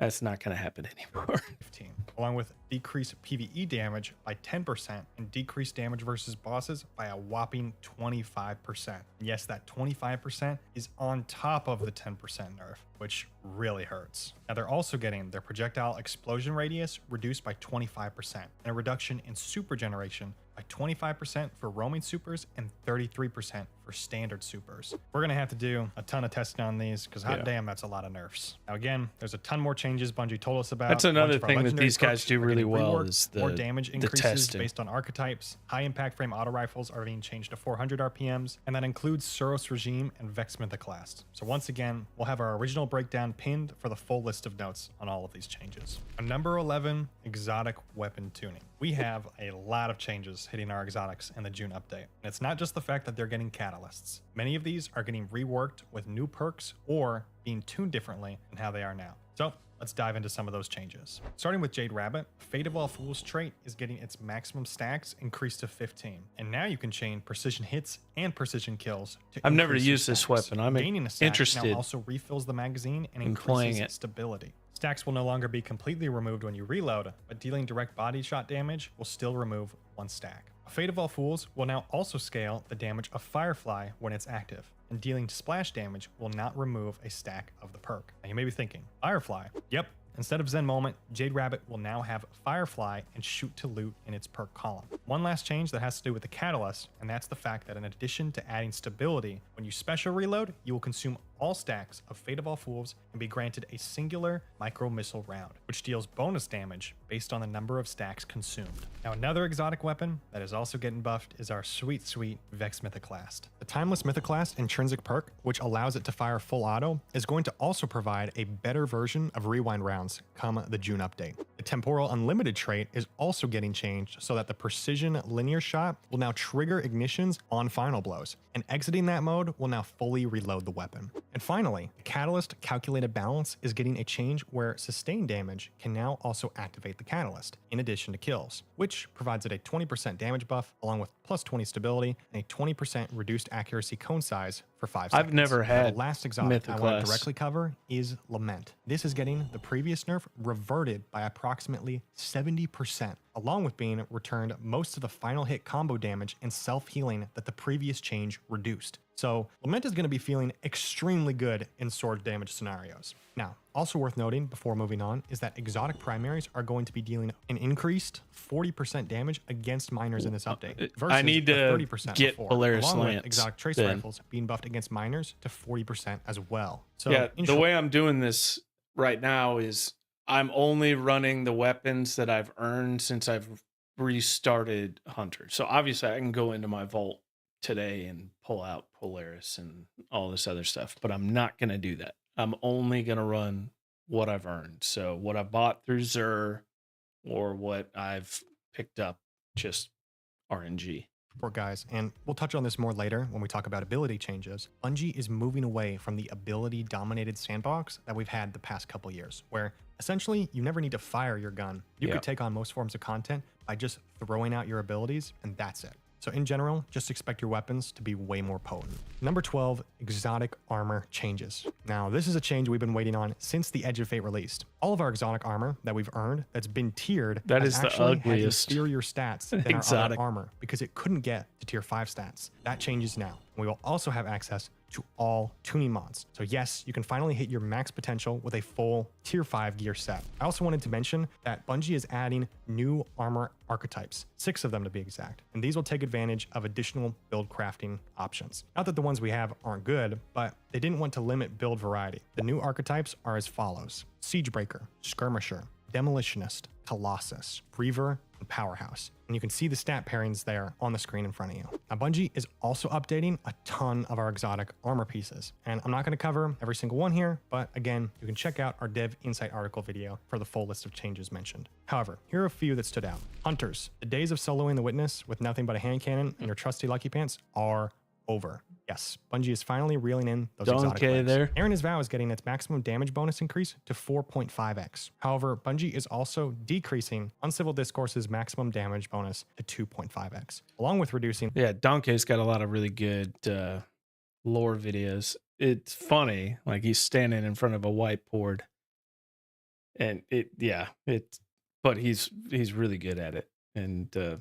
That's not going to happen anymore. 15, along with decreased PvE damage by 10% and decreased damage versus bosses by a whopping 25%. Yes, that 25% is on top of the 10% nerf, which really hurts. Now they're also getting their projectile explosion radius reduced by 25% and a reduction in super generation by 25% for roaming supers and 33% for standard supers. We're going to have to do a ton of testing on these because hot damn, that's a lot of nerfs. Now again, there's a ton more changes Bungie told us about. That's A bunch another of our thing that legendary these guys perks do are really getting well reworked, is more the damage the increases testing. based on archetypes. High impact frame auto rifles are being changed to 400 RPMs, and that includes Suros Regime and Vex Mythoclast. So once again, we'll have our original breakdown pinned for the full list of notes on all of these changes. Number 11, exotic weapon tuning. We have a lot of changes hitting our exotics in the June update. And it's not just the fact that they're getting catalysts. Many of these are getting reworked with new perks or being tuned differently than how they are now. So let's dive into some of those changes. Starting with Jade Rabbit, Fate of All Fools trait is getting its maximum stacks increased to 15. And now you can chain precision hits and precision kills to I've never increase your used this stacks. weapon. I'm Gaining a stack interested now also refills the magazine and in playing increases it. stability. Stacks will no longer be completely removed when you reload, but dealing direct body shot damage will still remove one stack. Fate of All Fools will now also scale the damage of Firefly when it's active, and dealing splash damage will not remove a stack of the perk. Now you may be thinking, Firefly? Yep. Instead of Zen Moment, Jade Rabbit will now have Firefly and Shoot to Loot in its perk column. One last change that has to do with the catalyst, and that's the fact that in addition to adding stability, when you special reload, you will consume all stacks of Fate of All Fools and be granted a singular micro missile round, which deals bonus damage based on the number of stacks consumed. Now another exotic weapon that is also getting buffed is our sweet Vex Mythoclast. The Timeless Mythoclast intrinsic perk, which allows it to fire full auto, is going to also provide a better version of rewind rounds come the June update. The Temporal Unlimited trait is also getting changed so that the precision linear shot will now trigger ignitions on final blows, and exiting that mode will now fully reload the weapon. And finally, the Catalyst Calculated Balance is getting a change where sustained damage can now also activate the Catalyst, in addition to kills, which provides it a 20% damage buff along with plus 20 stability and a 20% reduced accuracy cone size for 5 seconds. I've never Now, had the last exotic I want to Mythoclast. directly cover is Lament. This is getting the previous nerf reverted by approximately 70%, along with being returned most of the final hit combo damage and self-healing that the previous change reduced. So Lament is going to be feeling extremely good in sword damage scenarios. Now, also worth noting before moving on is that exotic primaries are going to be dealing an increased 40% damage against miners in this update. I need the to 30% get before, Polaris along with Lance exotic trace then. rifles being buffed against miners to 40% as well. So yeah, in the short, way I'm doing this right now is I'm only running the weapons that I've earned since I've restarted Hunter. So obviously I can go into my vault today and pull out Polaris and all this other stuff, but I'm not going to do that. I'm only going to run what I've earned. So what I bought through Xur or what I've picked up just RNG. support, guys, and we'll touch on this more later when we talk about ability changes. Bungie is moving away from the ability-dominated sandbox that we've had the past couple years, where essentially you never need to fire your gun. You could take on most forms of content by just throwing out your abilities, and that's it. So in general, just expect your weapons to be way more potent. Number 12, exotic armor changes. Now, this is a change we've been waiting on since the Edge of Fate released. All of our exotic armor that we've earned that's been tiered That has is the actually had ugliest inferior stats than our exotic other armor because it couldn't get to tier 5 stats. That changes now. We will also have access to all tuning mods. So yes, you can finally hit your max potential with a full tier 5 gear set. I also wanted to mention that Bungie is adding new armor archetypes, 6 of them to be exact, and these will take advantage of additional build crafting options. Not that the ones we have aren't good, but they didn't want to limit build variety. The new archetypes are as follows: Siegebreaker, Skirmisher, Demolitionist, Colossus, Reaver, and Powerhouse. And you can see the stat pairings there on the screen in front of you. Now, Bungie is also updating a ton of our exotic armor pieces. And I'm not going to cover every single one here, but again, you can check out our Dev Insight article video for the full list of changes mentioned. However, here are a few that stood out. Hunters, the days of soloing the Witness with nothing but a hand cannon and your trusty Lucky Pants are over. Yes, Bungie is finally reeling in those exotic wares. there. Aaron His Vow is getting its maximum damage bonus increase to 4.5x. However, Bungie is also decreasing Uncivil Discourse's maximum damage bonus to 2.5x, along with reducing... Yeah, Donkey's got a lot of really good lore videos. It's funny, like he's standing in front of a whiteboard, and but he's really good at it, and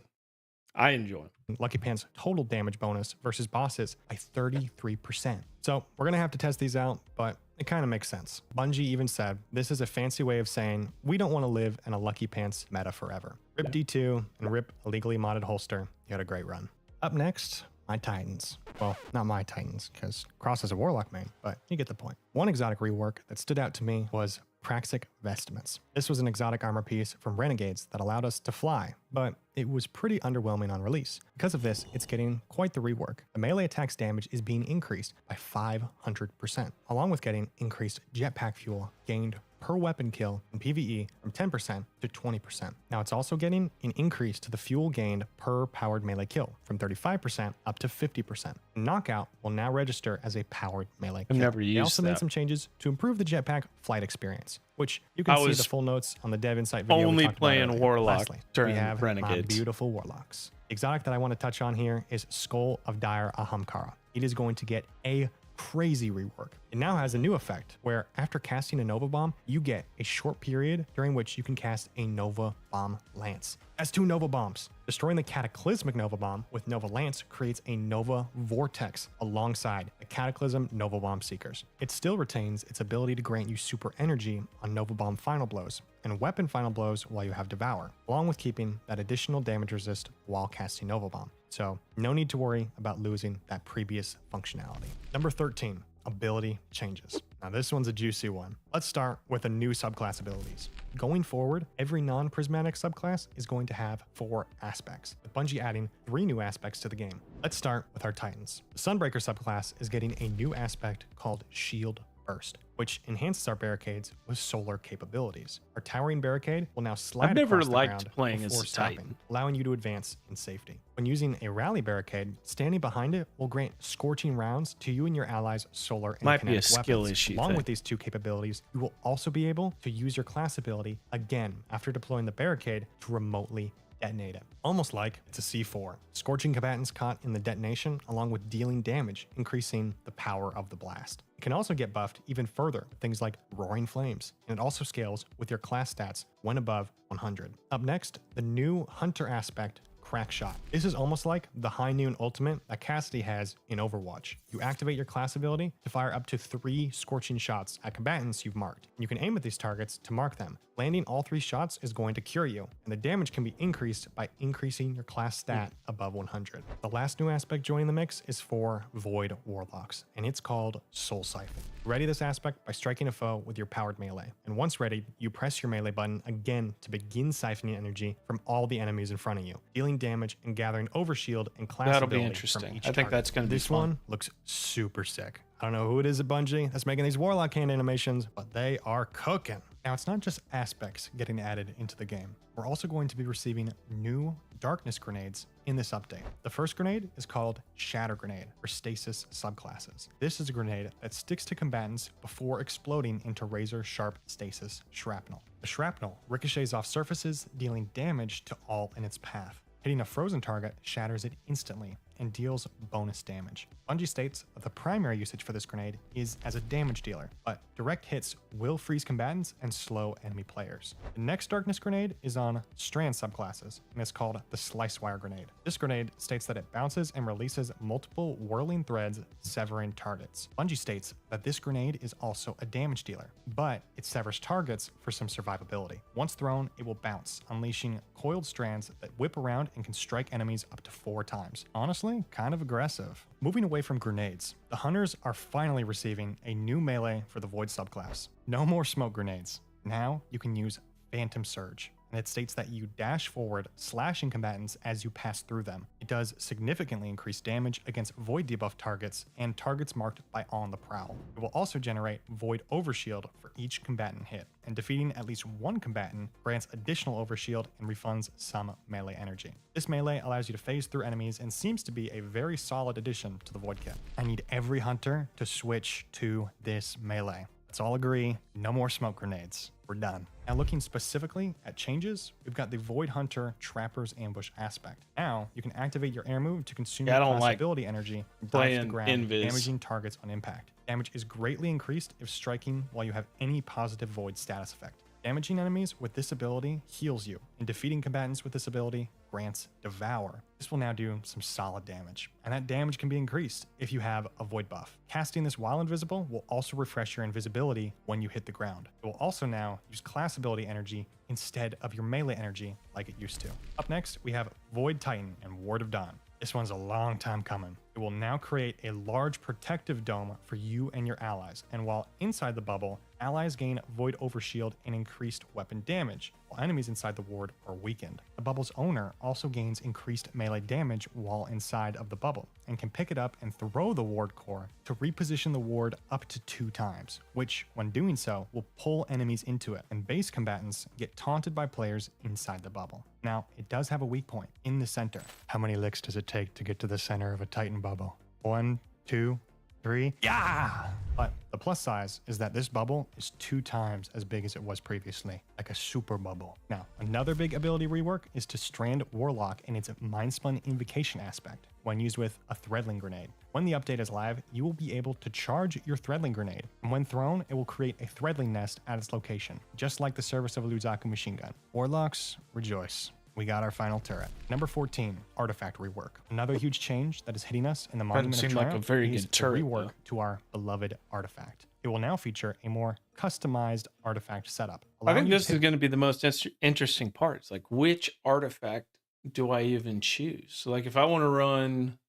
I enjoy it. Lucky Pants total damage bonus versus bosses by 33%. So we're gonna have to test these out, but it kind of makes sense. Bungie even said this is a fancy way of saying we don't want to live in a Lucky Pants meta forever. Rip D2 and rip illegally modded holster. You had a great run. Up next, my Titans. Well, not my Titans, because Cross is a Warlock main, but you get the point. One exotic rework that stood out to me was Praxic Vestments. This was an exotic armor piece from Renegades that allowed us to fly, but it was pretty underwhelming on release. Because of this, it's getting quite the rework. The melee attack's damage is being increased by 500%, along with getting increased jetpack fuel gained per weapon kill in PvE from 10% to 20%. Now it's also getting an increase to the fuel gained per powered melee kill from 35% up to 50%. Knockout will now register as a powered melee kill. I've never They used also made that. some changes to improve the jetpack flight experience, which you can see the full notes on the Dev Insight video. Only we talked about playing earlier. Warlock Lastly, during we have my Renegades. beautiful Warlocks. The exotic that I want to touch on here is Skull of Dire Ahamkara. It is going to get a crazy rework. It now has a new effect where after casting a Nova Bomb, you get a short period during which you can cast a Nova Bomb Lance. That's 2 Nova Bombs. Destroying the Cataclysmic Nova Bomb with Nova Lance creates a Nova Vortex alongside the Cataclysm Nova Bomb Seekers. It still retains its ability to grant you super energy on Nova Bomb Final Blows and weapon Final Blows while you have Devour, along with keeping that additional damage resist while casting Nova Bomb. So no need to worry about losing that previous functionality. Number 13, ability changes. Now this one's a juicy one. Let's start with the new subclass abilities. Going forward, every non-prismatic subclass is going to have 4 aspects, with Bungie adding 3 new aspects to the game. Let's start with our Titans. The Sunbreaker subclass is getting a new aspect called Shield Burst, which enhances our barricades with solar capabilities. Our towering barricade will now slide I've never across the liked ground playing as before a stopping, Titan. allowing you to advance in safety. When using a rally barricade, standing behind it will grant scorching rounds to you and your allies' solar and Might be a kinetic skill weapons. issue Along thing. with these 2 capabilities, you will also be able to use your class ability again after deploying the barricade to remotely detonate it. Almost like it's a C4. Scorching combatants caught in the detonation, along with dealing damage, increasing the power of the blast. It can also get buffed even further with things like Roaring Flames, and it also scales with your class stats when above 100. Up next, the new Hunter aspect, Crack Shot. This is almost like the High Noon ultimate that Cassidy has in Overwatch. You activate your class ability to fire up to 3 scorching shots at combatants you've marked. You can aim at these targets to mark them. Landing all 3 shots is going to cure you, and the damage can be increased by increasing your class stat above 100. The last new aspect joining the mix is for Void Warlocks, and it's called Soul Siphon. Ready this aspect by striking a foe with your powered melee, and once ready, you press your melee button again to begin siphoning energy from all the enemies in front of you, dealing damage and gathering overshield and class That'll be ability interesting. from each I think target. that's gonna be This fun. one looks super sick. I don't know who it is at Bungie that's making these Warlock hand animations, but they are cooking. Now, it's not just aspects getting added into the game. We're also going to be receiving new darkness grenades in this update. The first grenade is called Shatter Grenade for Stasis subclasses. This is a grenade that sticks to combatants before exploding into razor-sharp stasis shrapnel. The shrapnel ricochets off surfaces, dealing damage to all in its path. Hitting a frozen target shatters it instantly and deals bonus damage. Bungie states that the primary usage for this grenade is as a damage dealer, but direct hits will freeze combatants and slow enemy players. The next darkness grenade is on strand subclasses, and it's called the Slice Wire Grenade. This grenade states that it bounces and releases multiple whirling threads, severing targets. Bungie states that this grenade is also a damage dealer, but it severs targets for some survivability. Once thrown, it will bounce, unleashing coiled strands that whip around and can strike enemies up to 4 times. Honestly, kind of aggressive. Moving away from grenades, the Hunters are finally receiving a new melee for the Void subclass. No more smoke grenades. Now you can use Phantom Surge, and it states that you dash forward, slashing combatants as you pass through them. It does significantly increase damage against Void debuff targets and targets marked by On the Prowl. It will also generate Void Overshield for each combatant hit, and defeating at least one combatant grants additional Overshield and refunds some melee energy. This melee allows you to phase through enemies and seems to be a very solid addition to the Void kit. I need every hunter to switch to this melee. Let's all agree, no more smoke grenades. We're done. Now looking specifically at changes, we've got the Void Hunter Trapper's Ambush aspect. Now you can activate your air move to consume your class ability energy and dive to the ground, damaging targets on impact. Damage is greatly increased if striking while you have any positive Void status effect. Damaging enemies with this ability heals you, and defeating combatants with this ability grants Devour. This will now do some solid damage, and that damage can be increased if you have a Void buff. Casting this while invisible will also refresh your invisibility when you hit the ground. It will also now use class ability energy instead of your melee energy like it used to. Up next, we have Void Titan and Ward of Dawn. This one's a long time coming. It will now create a large protective dome for you and your allies, and while inside the bubble, allies gain Void Overshield and increased weapon damage, while enemies inside the ward are weakened. The bubble's owner also gains increased melee damage while inside of the bubble, and can pick it up and throw the ward core to reposition the ward up to 2 times, which, when doing so, will pull enemies into it, and base combatants get taunted by players inside the bubble. Now, it does have a weak point in the center. How many licks does it take to get to the center of a Titan bubble? 1, 2, 3. Yeah! But the plus size is that this bubble is 2 times as big as it was previously, like a super bubble. Now, another big ability rework is to strand Warlock in its Mindspun Invocation aspect when used with a Threadling Grenade. When the update is live, you will be able to charge your Threadling Grenade, and when thrown, it will create a Threadling nest at its location, just like the service of a Luzaku machine gun. Warlocks, rejoice. We got our final turret. Number 14, Artifact Rework. Another huge change that is hitting us in the Monument of Triumph like a very is good turret, rework though. to our beloved artifact. It will now feature a more customized artifact setup. I think this is going to be the most interesting part. It's like, which artifact do I even choose? So like, if I want to run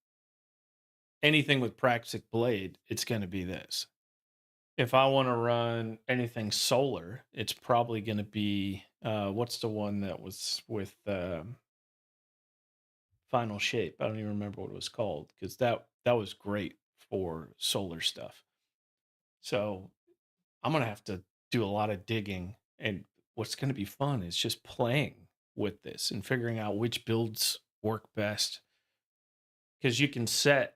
anything with Praxic Blade, it's going to be this. If I want to run anything solar, it's probably going to be what's the one that was with Final Shape? I don't even remember what it was called, because that was great for solar stuff. So I'm going to have to do a lot of digging, and what's going to be fun is just playing with this and figuring out which builds work best, because you can set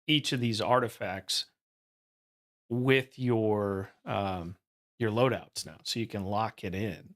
each of these artifacts with your loadouts now, so you can lock it in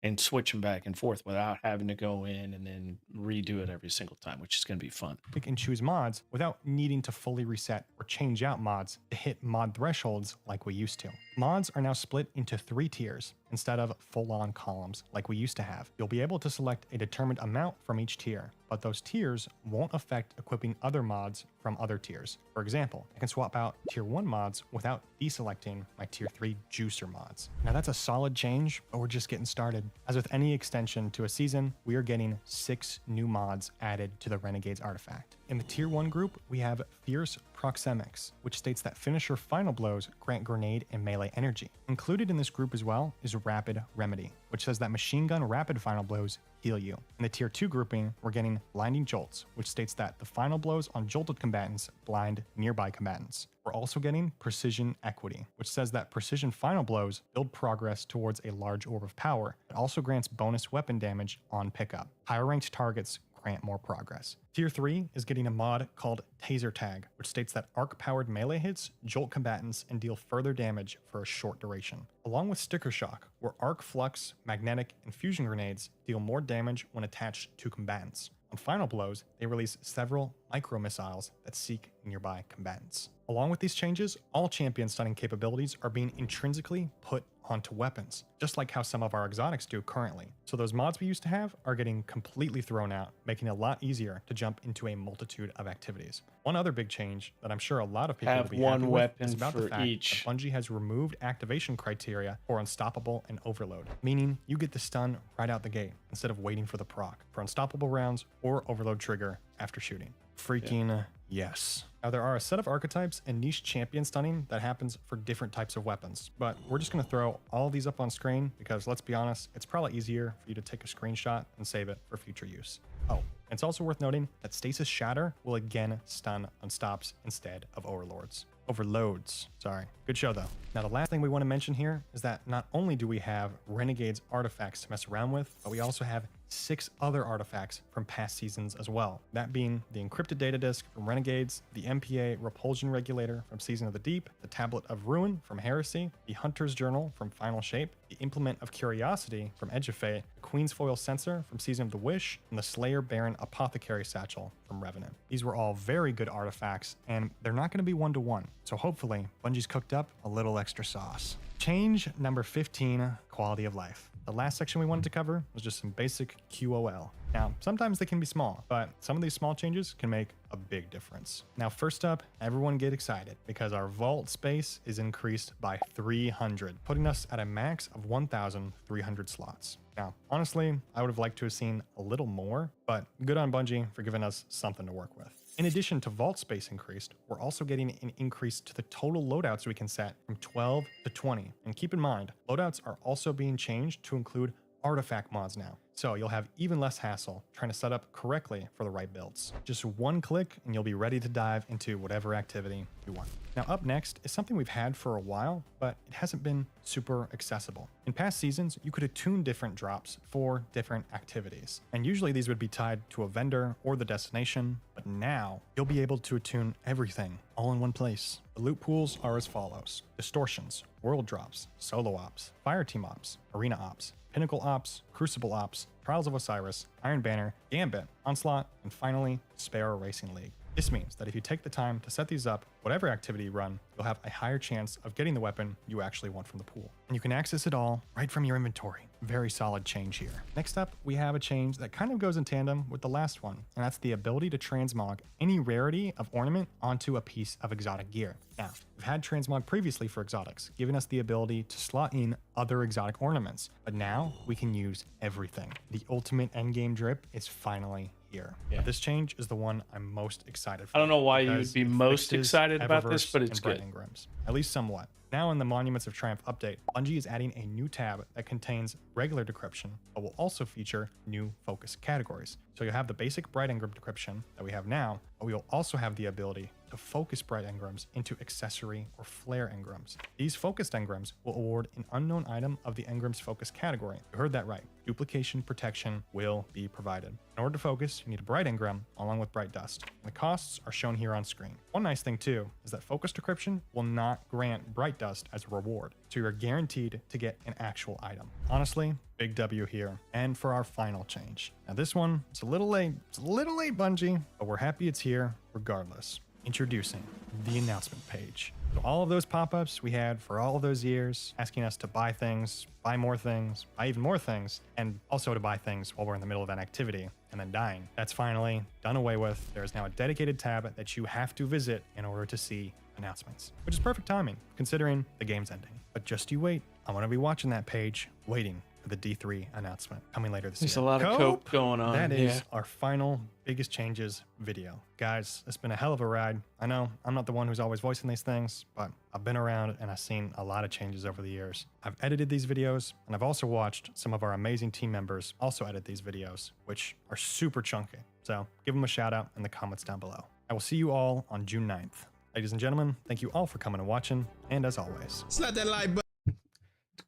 and switch them back and forth without having to go in and then redo it every single time, which is going to be fun. Pick and choose mods without needing to fully reset or change out mods to hit mod thresholds like we used to. Mods are now split into 3 tiers instead of full-on columns like we used to have. You'll be able to select a determined amount from each tier, but those tiers won't affect equipping other mods from other tiers. For example, I can swap out tier 1 mods without deselecting my tier 3 juicer mods. Now that's a solid change, but we're just getting started. As with any extension to a season, we are getting 6 new mods added to the Renegades artifact. In the Tier 1 group, we have Fierce Proxemics, which states that finisher final blows grant grenade and melee energy. Included in this group as well is Rapid Remedy, which says that machine gun rapid final blows heal you. In the Tier 2 grouping, we're getting Blinding Jolts, which states that the final blows on jolted combatants blind nearby combatants. We're also getting Precision Equity, which says that precision final blows build progress towards a large orb of power. It also grants bonus weapon damage on pickup. Higher ranked targets grant more progress. Tier 3 is getting a mod called Taser Tag, which states that arc-powered melee hits jolt combatants and deal further damage for a short duration. Along with Sticker Shock, where arc flux, magnetic, and fusion grenades deal more damage when attached to combatants. On final blows, they release several micro missiles that seek nearby combatants. Along with these changes, all champion stunning capabilities are being intrinsically put onto weapons, just like how some of our exotics do currently. So those mods we used to have are getting completely thrown out, making it a lot easier to jump into a multitude of activities. One other big change that I'm sure a lot of people Have will be one happy weapon with is about for the fact each. that Bungie has removed activation criteria for Unstoppable and Overload, meaning you get the stun right out the gate instead of waiting for the proc for Unstoppable rounds or Overload trigger after shooting. Freaking yes. Now there are a set of archetypes and niche champion stunning that happens for different types of weapons, but we're just going to throw all of these up on screen because let's be honest, it's probably easier for you to take a screenshot and save it for future use. Oh, it's also worth noting that Stasis Shatter will again stun Unstops instead of Overloads. Sorry. Good show though. Now the last thing we want to mention here is that not only do we have Renegade's artifacts to mess around with, but we also have 6 other artifacts from past seasons as well. That being the encrypted data disk from Renegades, the MPA repulsion regulator from Season of the Deep, the Tablet of Ruin from Heresy, the Hunter's Journal from Final Shape, the Implement of Curiosity from Edge of Fate, the Queen's Foil Sensor from Season of the Wish, and the Slayer Baron Apothecary Satchel from Revenant. These were all very good artifacts, and they're not going to be one-to-one, so hopefully Bungie's cooked up a little extra sauce. Change number 15, quality of life. The last section we wanted to cover was just some basic QOL. Now, sometimes they can be small, but some of these small changes can make a big difference. Now, first up, everyone get excited because our vault space is increased by 300, putting us at a max of 1,300 slots. Now, honestly, I would have liked to have seen a little more, but good on Bungie for giving us something to work with. In addition to vault space increased, we're also getting an increase to the total loadouts we can set from 12 to 20. And keep in mind, loadouts are also being changed to include artifact mods now. So you'll have even less hassle trying to set up correctly for the right builds. Just one click and you'll be ready to dive into whatever activity you want. Now up next is something we've had for a while, but it hasn't been super accessible. In past seasons, you could attune different drops for different activities. And usually these would be tied to a vendor or the destination, but now you'll be able to attune everything all in one place. The loot pools are as follows: Distortions, World Drops, Solo Ops, Fireteam Ops, Arena Ops, Pinnacle Ops, Crucible Ops, Trials of Osiris, Iron Banner, Gambit, Onslaught, and finally, Sparrow Racing League. This means that if you take the time to set these up, whatever activity you run, you'll have a higher chance of getting the weapon you actually want from the pool. And you can access it all right from your inventory. Very solid change here. Next up, we have a change that kind of goes in tandem with the last one, and that's the ability to transmog any rarity of ornament onto a piece of exotic gear. Now, we've had transmog previously for exotics, giving us the ability to slot in other exotic ornaments, but now we can use everything. The ultimate endgame drip is finally here. Yeah. This change is the one I'm most excited for. I don't know why you would be most excited about this, Eververse but it's and Bright good. Engrams, at least somewhat. Now in the Monuments of Triumph update, Bungie is adding a new tab that contains regular decryption, but will also feature new focus categories. So you'll have the basic Bright Engram decryption that we have now, but we will also have the ability to focus Bright Engrams into accessory or flare engrams. These focused engrams will award an unknown item of the engram's focus category. You heard that right. Duplication protection will be provided. In order to focus, you need a Bright Engram along with Bright Dust. And the costs are shown here on screen. One nice thing too is that focus decryption will not grant Bright Dust as a reward, so you're guaranteed to get an actual item. Honestly, big W here. And for our final change. Now this one, it's a little late, Bungie, but we're happy it's here regardless. Introducing the announcement page. So all of those pop-ups we had for all of those years, asking us to buy things, buy more things, buy even more things, and also to buy things while we're in the middle of an activity and then dying. That's finally done away with. There is now a dedicated tab that you have to visit in order to see announcements, which is perfect timing considering the game's ending. But just you wait. I want to be watching that page, waiting for the D3 announcement coming later this There's year. a lot of cope going on. That is yeah. our final biggest changes video. Guys, it's been a hell of a ride. I know I'm not the one who's always voicing these things, but I've been around and I've seen a lot of changes over the years. I've edited these videos, and I've also watched some of our amazing team members also edit these videos, which are super chunky. So give them a shout out in the comments down below. I will see you all on June 9th. Ladies and gentlemen, thank you all for coming and watching, and as always, Slap that like button.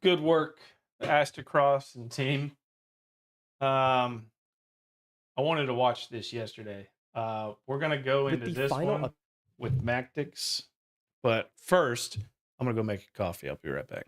Good work, Astacross and team. I wanted to watch this yesterday. We're gonna go into this one with Mactics, but first I'm gonna go make a coffee. I'll be right back.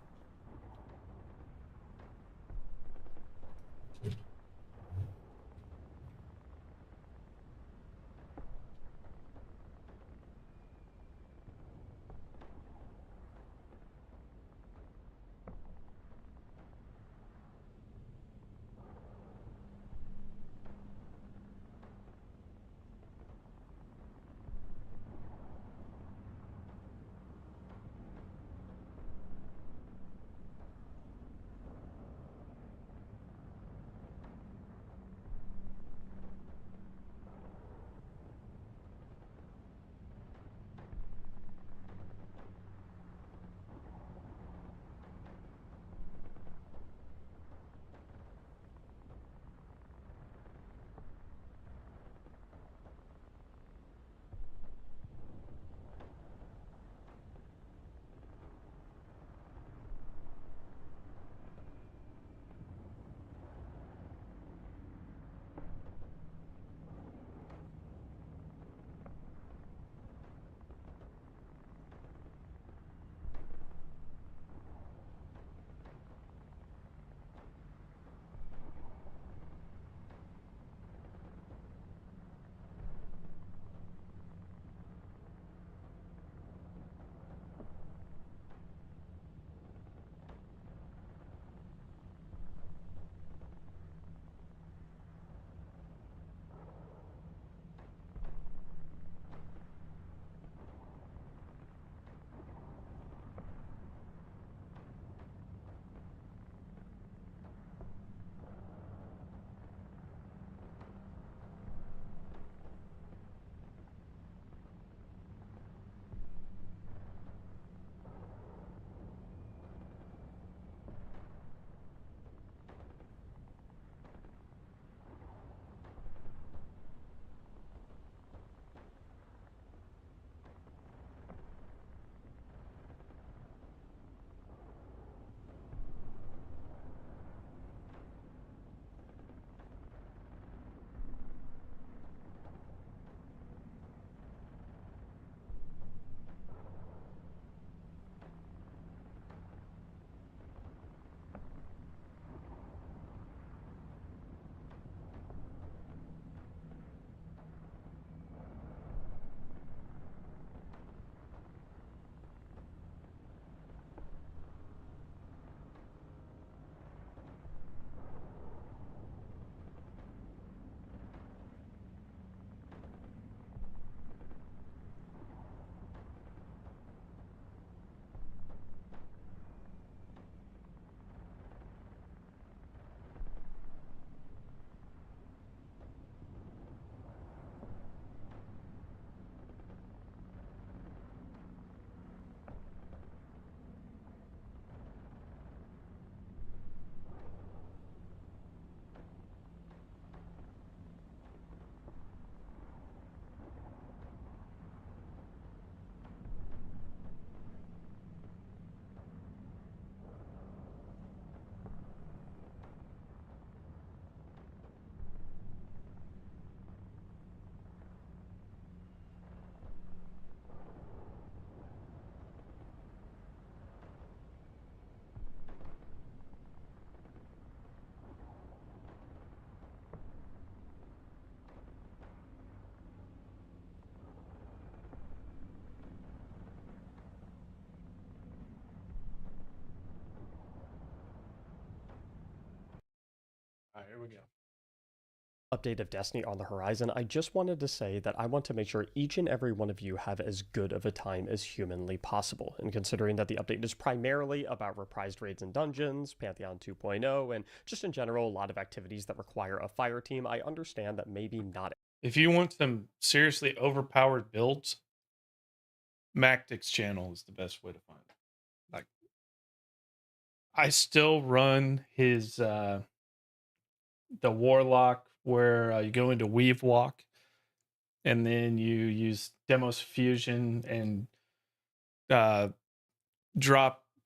All right, here we go. update of Destiny on the horizon, I just wanted to say that I want to make sure each and every one of you have as good of a time as humanly possible. And considering that the update is primarily about reprised raids and dungeons, Pantheon 2.0, and just in general a lot of activities that require a fire team, I understand that maybe not. If you want some seriously overpowered builds, Mactic's channel is the best way to find it. Like, I still run his the Warlock where you go into Weave Walk and then you use Demos Fusion and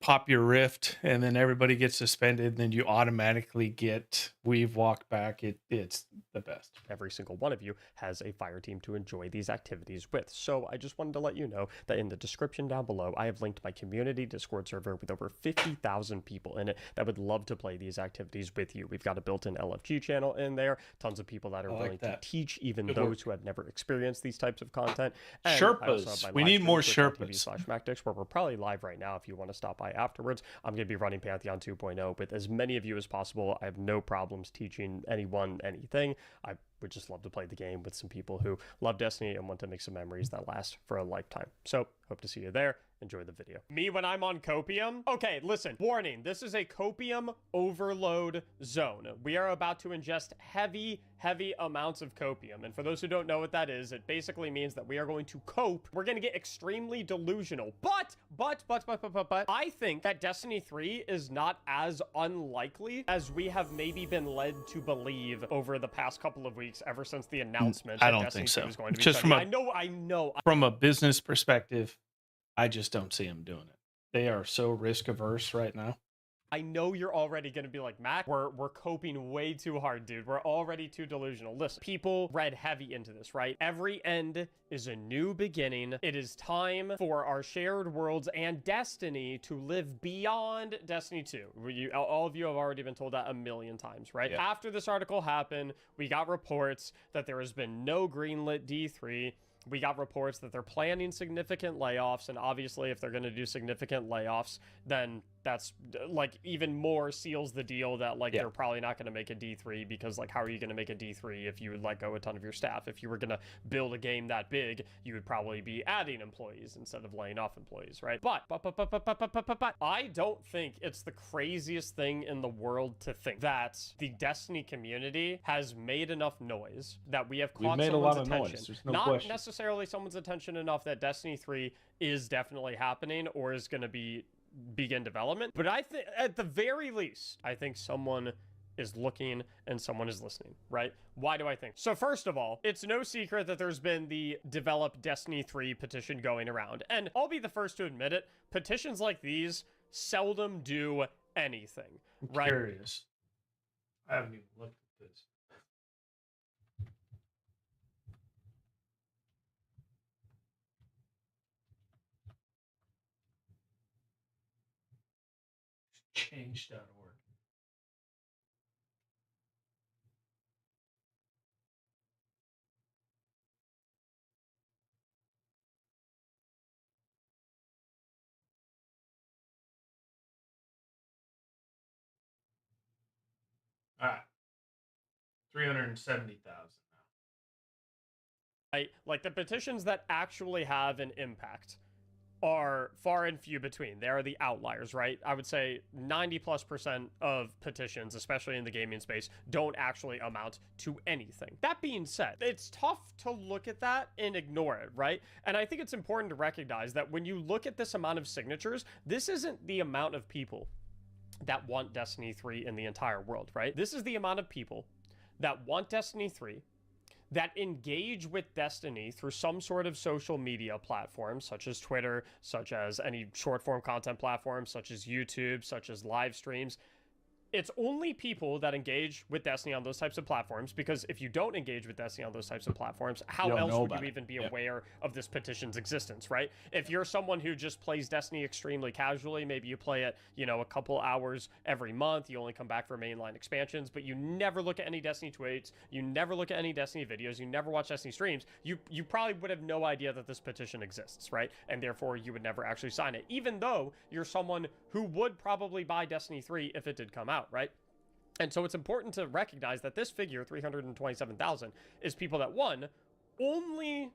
pop your rift, and then everybody gets suspended, and then you automatically get Weave Walk back. It's the best. Every single one of you has a fire team to enjoy these activities with. So I just wanted to let you know that in the description down below, I have linked my community Discord server with over 50,000 people in it that would love to play these activities with you. We've got a built-in LFG channel in there, tons of people that are willing to teach even those who have never experienced these types of content. And Sherpas. We need more Sherpas. /Mactics, where we're probably live right now if you want to stop by afterwards. I'm going to be running Pantheon 2.0 with as many of you as possible. I have no problems teaching anyone anything. I would just love to play the game with some people who love Destiny and want to make some memories that last for a lifetime. So hope to see you there. Enjoy the video. Me when I'm on copium? Okay, listen, warning, this is a copium overload zone. We are about to ingest heavy amounts of copium. And for those who don't know what that is, it basically means that we are going to cope. We're going to get extremely delusional. But, I think that Destiny 3 is not as unlikely as we have maybe been led to believe over the past couple of weeks, ever since the announcement I that don't Destiny think 2 so. was going to be Just from shutting. I know. From a business perspective, I just don't see them doing it. They are so risk averse right now. I know you're already going to be like, Mac, we're coping way too hard, dude. We're already too delusional. Listen, people read heavy into this, right? Every end is a new beginning. It is time for our shared worlds and Destiny to live beyond Destiny 2. All of you have already been told that a million times, right? Yeah. After this article happened, we got reports that there has been no greenlit D3. We got reports that they're planning significant layoffs, and obviously if they're going to do significant layoffs, then that's like even more seals the deal that like they're probably not going to make a D3, because like how are you going to make a D3 if you would let go a ton of your staff? If you were going to build a game that big, you would probably be adding employees instead of laying off employees, right? But I don't think it's the craziest thing in the world to think that the Destiny community has made enough noise that we have caught someone's attention. There's no not question. necessarily someone's attention enough that Destiny 3 is definitely happening or is going to begin development, but I think at the very least, I think someone is looking and someone is listening, right? Why do I think? So first of all, it's no secret that there's been the Develop Destiny 3 petition going around, and I'll be the first to admit it, petitions like these seldom do anything, right? Curious. I haven't even looked at this. Change.org. All right. 370,000 now. Like the petitions that actually have an impact are far and few between. They are the outliers, right? I would say 90+% of petitions, especially in the gaming space, don't actually amount to anything. That being said, it's tough to look at that and ignore it, right? And I think it's important to recognize that when you look at this amount of signatures, this isn't the amount of people that want Destiny 3 in the entire world, right? This is the amount of people that want Destiny 3, that engage with Destiny through some sort of social media platform, such as Twitter, such as any short form content platform, such as YouTube, such as live streams. It's only people that engage with Destiny on those types of platforms, because if you don't engage with Destiny on those types of platforms, how else would you even be aware of this petition's existence, right? If you're someone who just plays Destiny extremely casually, maybe you play it, you know, a couple hours every month, you only come back for mainline expansions, but you never look at any Destiny tweets, you never look at any Destiny videos, you never watch Destiny streams, you probably would have no idea that this petition exists, right? And therefore you would never actually sign it, even though you're someone who would probably buy Destiny 3 if it did come out, right? And so it's important to recognize that this figure, 327,000, is people that, one, only...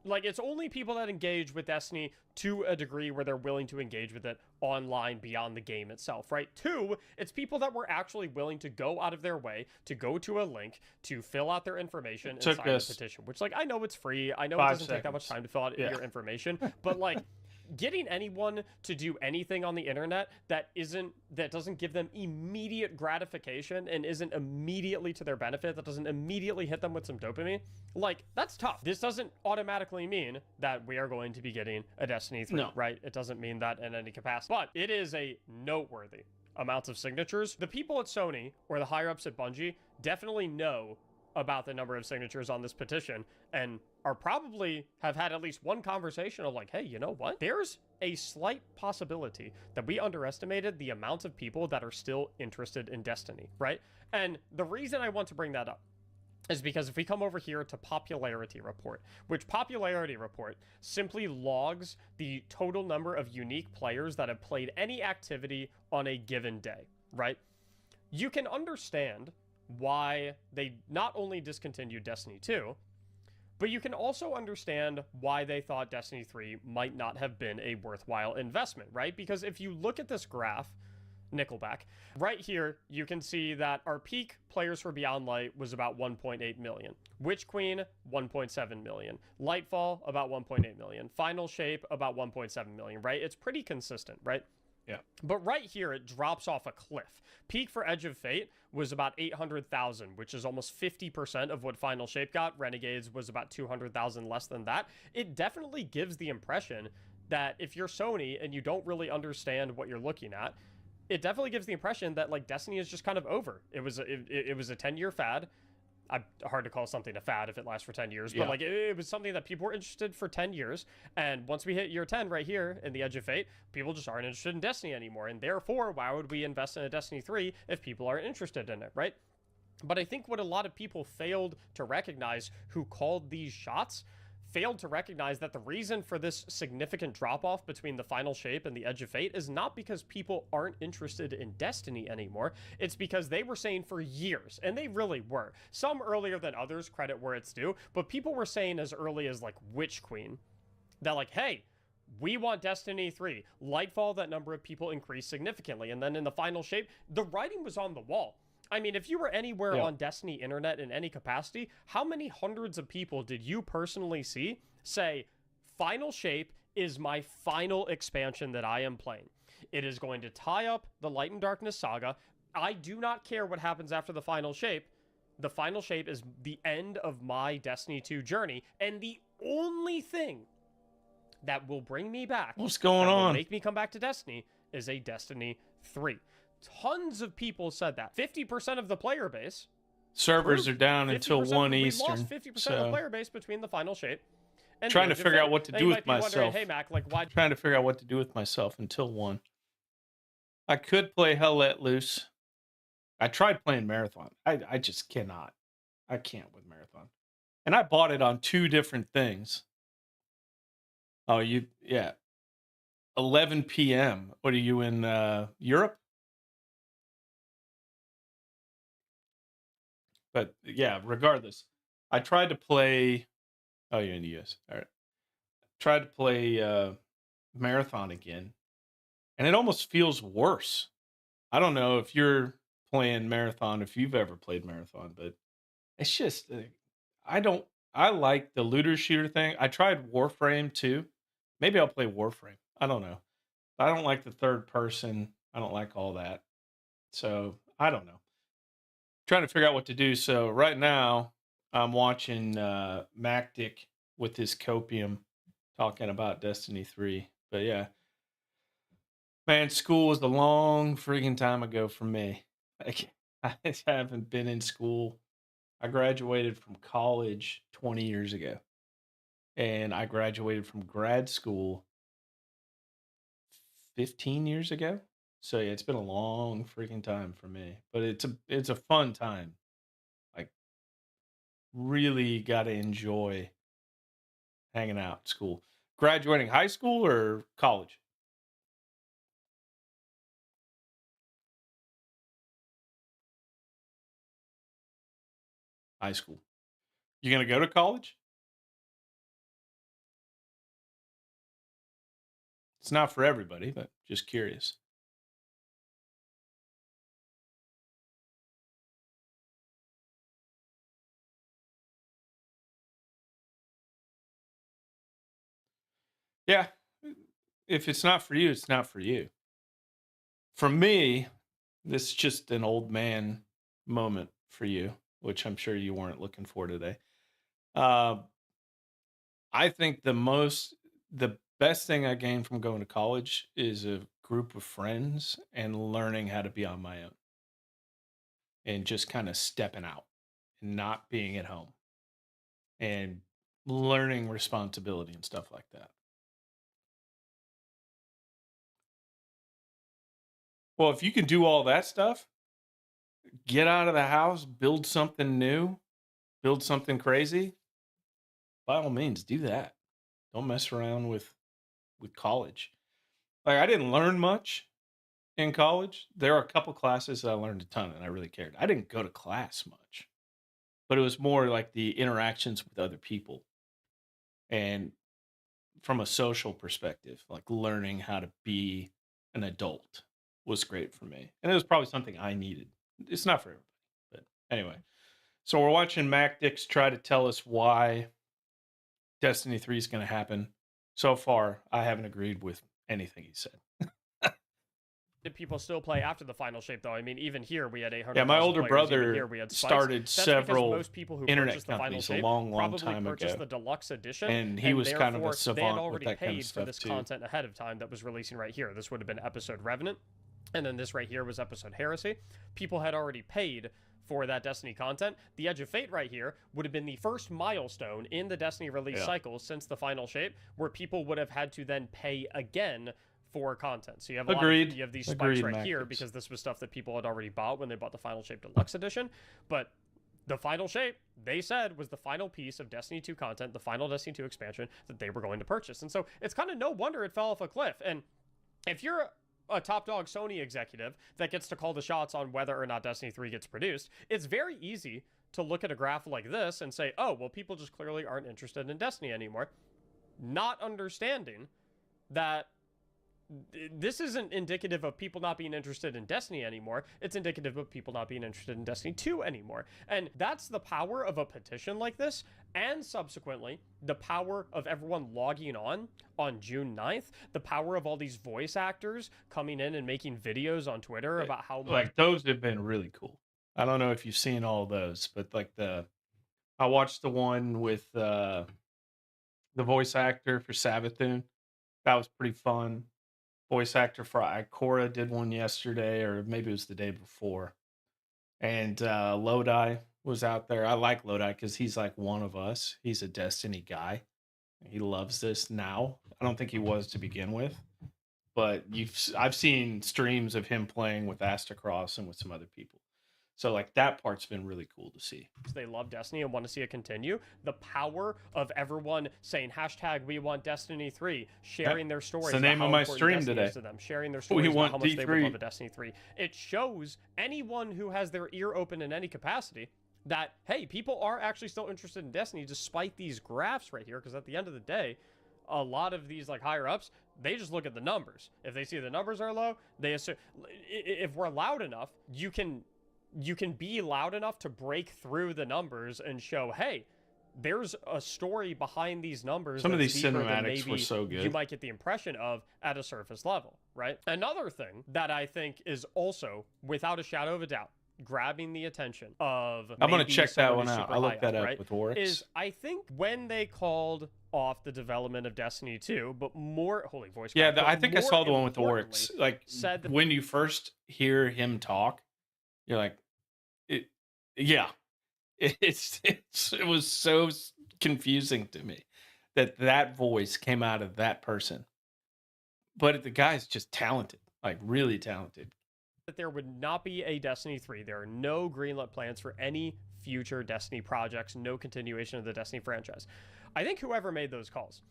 Like, it's only people that engage with Destiny to a degree where they're willing to engage with it online beyond the game itself, right? Two, it's people that were actually willing to go out of their way to go to a link to fill out their information and sign a petition, which, like, I know it's free. I know it doesn't take that much time to fill out your information, but, like, getting anyone to do anything on the internet that doesn't give them immediate gratification and isn't immediately to their benefit, that doesn't immediately hit them with some dopamine, like, that's tough. This doesn't automatically mean that we are going to be getting a Destiny 3, right? It doesn't mean that in any capacity, but it is a noteworthy amount of signatures. The people at Sony or the higher ups at Bungie definitely know about the number of signatures on this petition and are probably have had at least one conversation of like, hey, you know what? There's a slight possibility that we underestimated the amount of people that are still interested in Destiny, right? And the reason I want to bring that up is because if we come over here to popularity report, which popularity report simply logs the total number of unique players that have played any activity on a given day, right? You can understand why they not only discontinued Destiny 2, but you can also understand why they thought Destiny 3 might not have been a worthwhile investment, right? Because if you look at this graph, Nickelback, right here, you can see that our peak players for Beyond Light was about 1.8 million. Witch Queen, 1.7 million. Lightfall, about 1.8 million. Final Shape, about 1.7 million, right? It's pretty consistent, right? Yeah. But right here, it drops off a cliff. Peak for Edge of Fate was about 800,000, which is almost 50% of what Final Shape got. Renegades was about 200,000 less than that. It definitely gives the impression that if you're Sony and you don't really understand what you're looking at, it definitely gives the impression that, like, Destiny is just kind of over. It was a 10-year fad. Hard to call something a fad if it lasts for 10 years, but like it was something that people were interested for 10 years. And once we hit year 10 right here in the Edge of Fate, people just aren't interested in Destiny anymore. And therefore, why would we invest in a Destiny 3 if people aren't interested in it, right? But I think what a lot of people failed to recognize who called these shots failed to recognize that the reason for this significant drop-off between the Final Shape and the Edge of Fate is not because people aren't interested in Destiny anymore. It's because they were saying for years, and they really were, some earlier than others, credit where it's due, but people were saying as early as, like, Witch Queen, that, like, hey, we want Destiny 3. Lightfall, that number of people increased significantly. And then in the Final Shape, the writing was on the wall. I mean, if you were anywhere on Destiny internet in any capacity, how many hundreds of people did you personally see say, Final Shape is my final expansion that I am playing? It is going to tie up the Light and Darkness saga. I do not care what happens after the Final Shape. The Final Shape is the end of my Destiny 2 journey, and the only thing that will bring me back, what's going on, make me come back to Destiny, is a Destiny 3. Tons of people said that. 50% of the player base. Servers are down until 1 Eastern. We lost 50% of the player base between the Final Shape and trying to figure out what to do with myself. Hey, Mac, like, why? Trying to figure out what to do with myself until 1. I could play Hell Let Loose. I tried playing Marathon. I just cannot. I can't with Marathon. And I bought it on 2 different things. Oh, 11 p.m. What are you in Europe? But yeah, regardless, I tried to play. Oh, you're in the US. All right. Tried to play Marathon again, and it almost feels worse. I don't know if you're playing Marathon, if you've ever played Marathon, but it's just I like the looter shooter thing. I tried Warframe too. Maybe I'll play Warframe. I don't know. I don't like the third person. I don't like all that. So I don't know. Trying to figure out what to do. So right now I'm watching Mactic with his copium talking about Destiny 3. But yeah, man, school was a long freaking time ago for me. Like, I haven't been in school. I graduated from college 20 years ago, and I graduated from grad school 15 years ago. So yeah, it's been a long freaking time for me, but it's a fun time. Like, really got to enjoy hanging out at school. Graduating high school or college? high school. You gonna go to college? It's not for everybody, but just curious. Yeah. If it's not for you, it's not for you. For me, this is just an old man moment for you, which I'm sure you weren't looking for today. I think the best thing I gained from going to college is a group of friends and learning how to be on my own and just kind of stepping out and not being at home and learning responsibility and stuff like that. Well, if you can do all that stuff, get out of the house, build something new, build something crazy, by all means do that. Don't mess around with college. Like, I didn't learn much in college. There are a couple classes that I learned a ton and I really cared. I didn't go to class much, but it was more like the interactions with other people and from a social perspective, like learning how to be an adult was great for me. And it was probably something I needed. It's not for everybody, but anyway. So we're watching MacDix try to tell us why Destiny 3 is going to happen. So far, I haven't agreed with anything he said. Did people still play after the final shape, though? I mean, even here we had 800. Yeah, my older brother here we had started several most people who internet purchased the final companies a shape long probably time purchased ago. the deluxe edition, And he was kind of a therefore, savant they had with already that kind of paid for stuff, this too. content ahead of time that was releasing right here. This would have been episode Revenant, and then this right here was episode Heresy. People had already paid for that Destiny content. The Edge of Fate right here would have been the first milestone in the Destiny release cycle since the final shape, where people would have had to then pay again for content. So you have a lot of, you have these spikes right here because this was stuff that people had already bought when they bought the Final Shape Deluxe Edition. But the Final Shape, they said, was the final piece of Destiny 2 content, the final Destiny 2 expansion that they were going to purchase. And so it's kind of no wonder it fell off a cliff. And if you're a top dog Sony executive that gets to call the shots on whether or not Destiny 3 gets produced, it's very easy to look at a graph like this and say, oh, well, people just clearly aren't interested in Destiny anymore. Not understanding that this isn't indicative of people not being interested in Destiny anymore. It's indicative of people not being interested in Destiny 2 anymore. And that's the power of a petition like this, and subsequently, the power of everyone logging on June 9th, the power of all these voice actors coming in and making videos on Twitter about how... Like, those have been really cool. I don't know if you've seen all those, but like I watched the one with the voice actor for Savathun. That was pretty fun. Voice actor for Ikora did one yesterday, or maybe it was the day before. And Lodi was out there. I like Lodi because he's like one of us. He's a Destiny guy. He loves this now. I don't think he was to begin with, but I've seen streams of him playing with Astacross and with some other people. So like that part's been really cool to see. They love Destiny and want to see it continue. The power of everyone saying hashtag we want Destiny 3, sharing their stories. It's the name of my stream today. To them, sharing their stories We about want how much D3. they would love a Destiny 3. It shows anyone who has their ear open in any capacity that, hey, people are actually still interested in Destiny despite these graphs right here, because at the end of the day, a lot of these like higher ups, they just look at the numbers. If they see the numbers are low, they assume if we're loud enough, you can be loud enough to break through the numbers and show, hey, there's a story behind these numbers. Some of these cinematics were so good. You might get the impression of at a surface level, right? Another thing that I think is also, without a shadow of a doubt, grabbing the attention of... I'm going to check that one out. I looked that up with Oryx. Is I think when they called off the development of Destiny 2, but more... Holy voice. Yeah, crack, I think I saw the one with importantly, Oryx. Like, when you first hear him talk, you're like, it was so confusing to me that voice came out of that person. But the guy's just talented, like really talented. That there would not be a Destiny 3. There are no greenlit plans for any future Destiny projects, no continuation of the Destiny franchise. I think whoever made those calls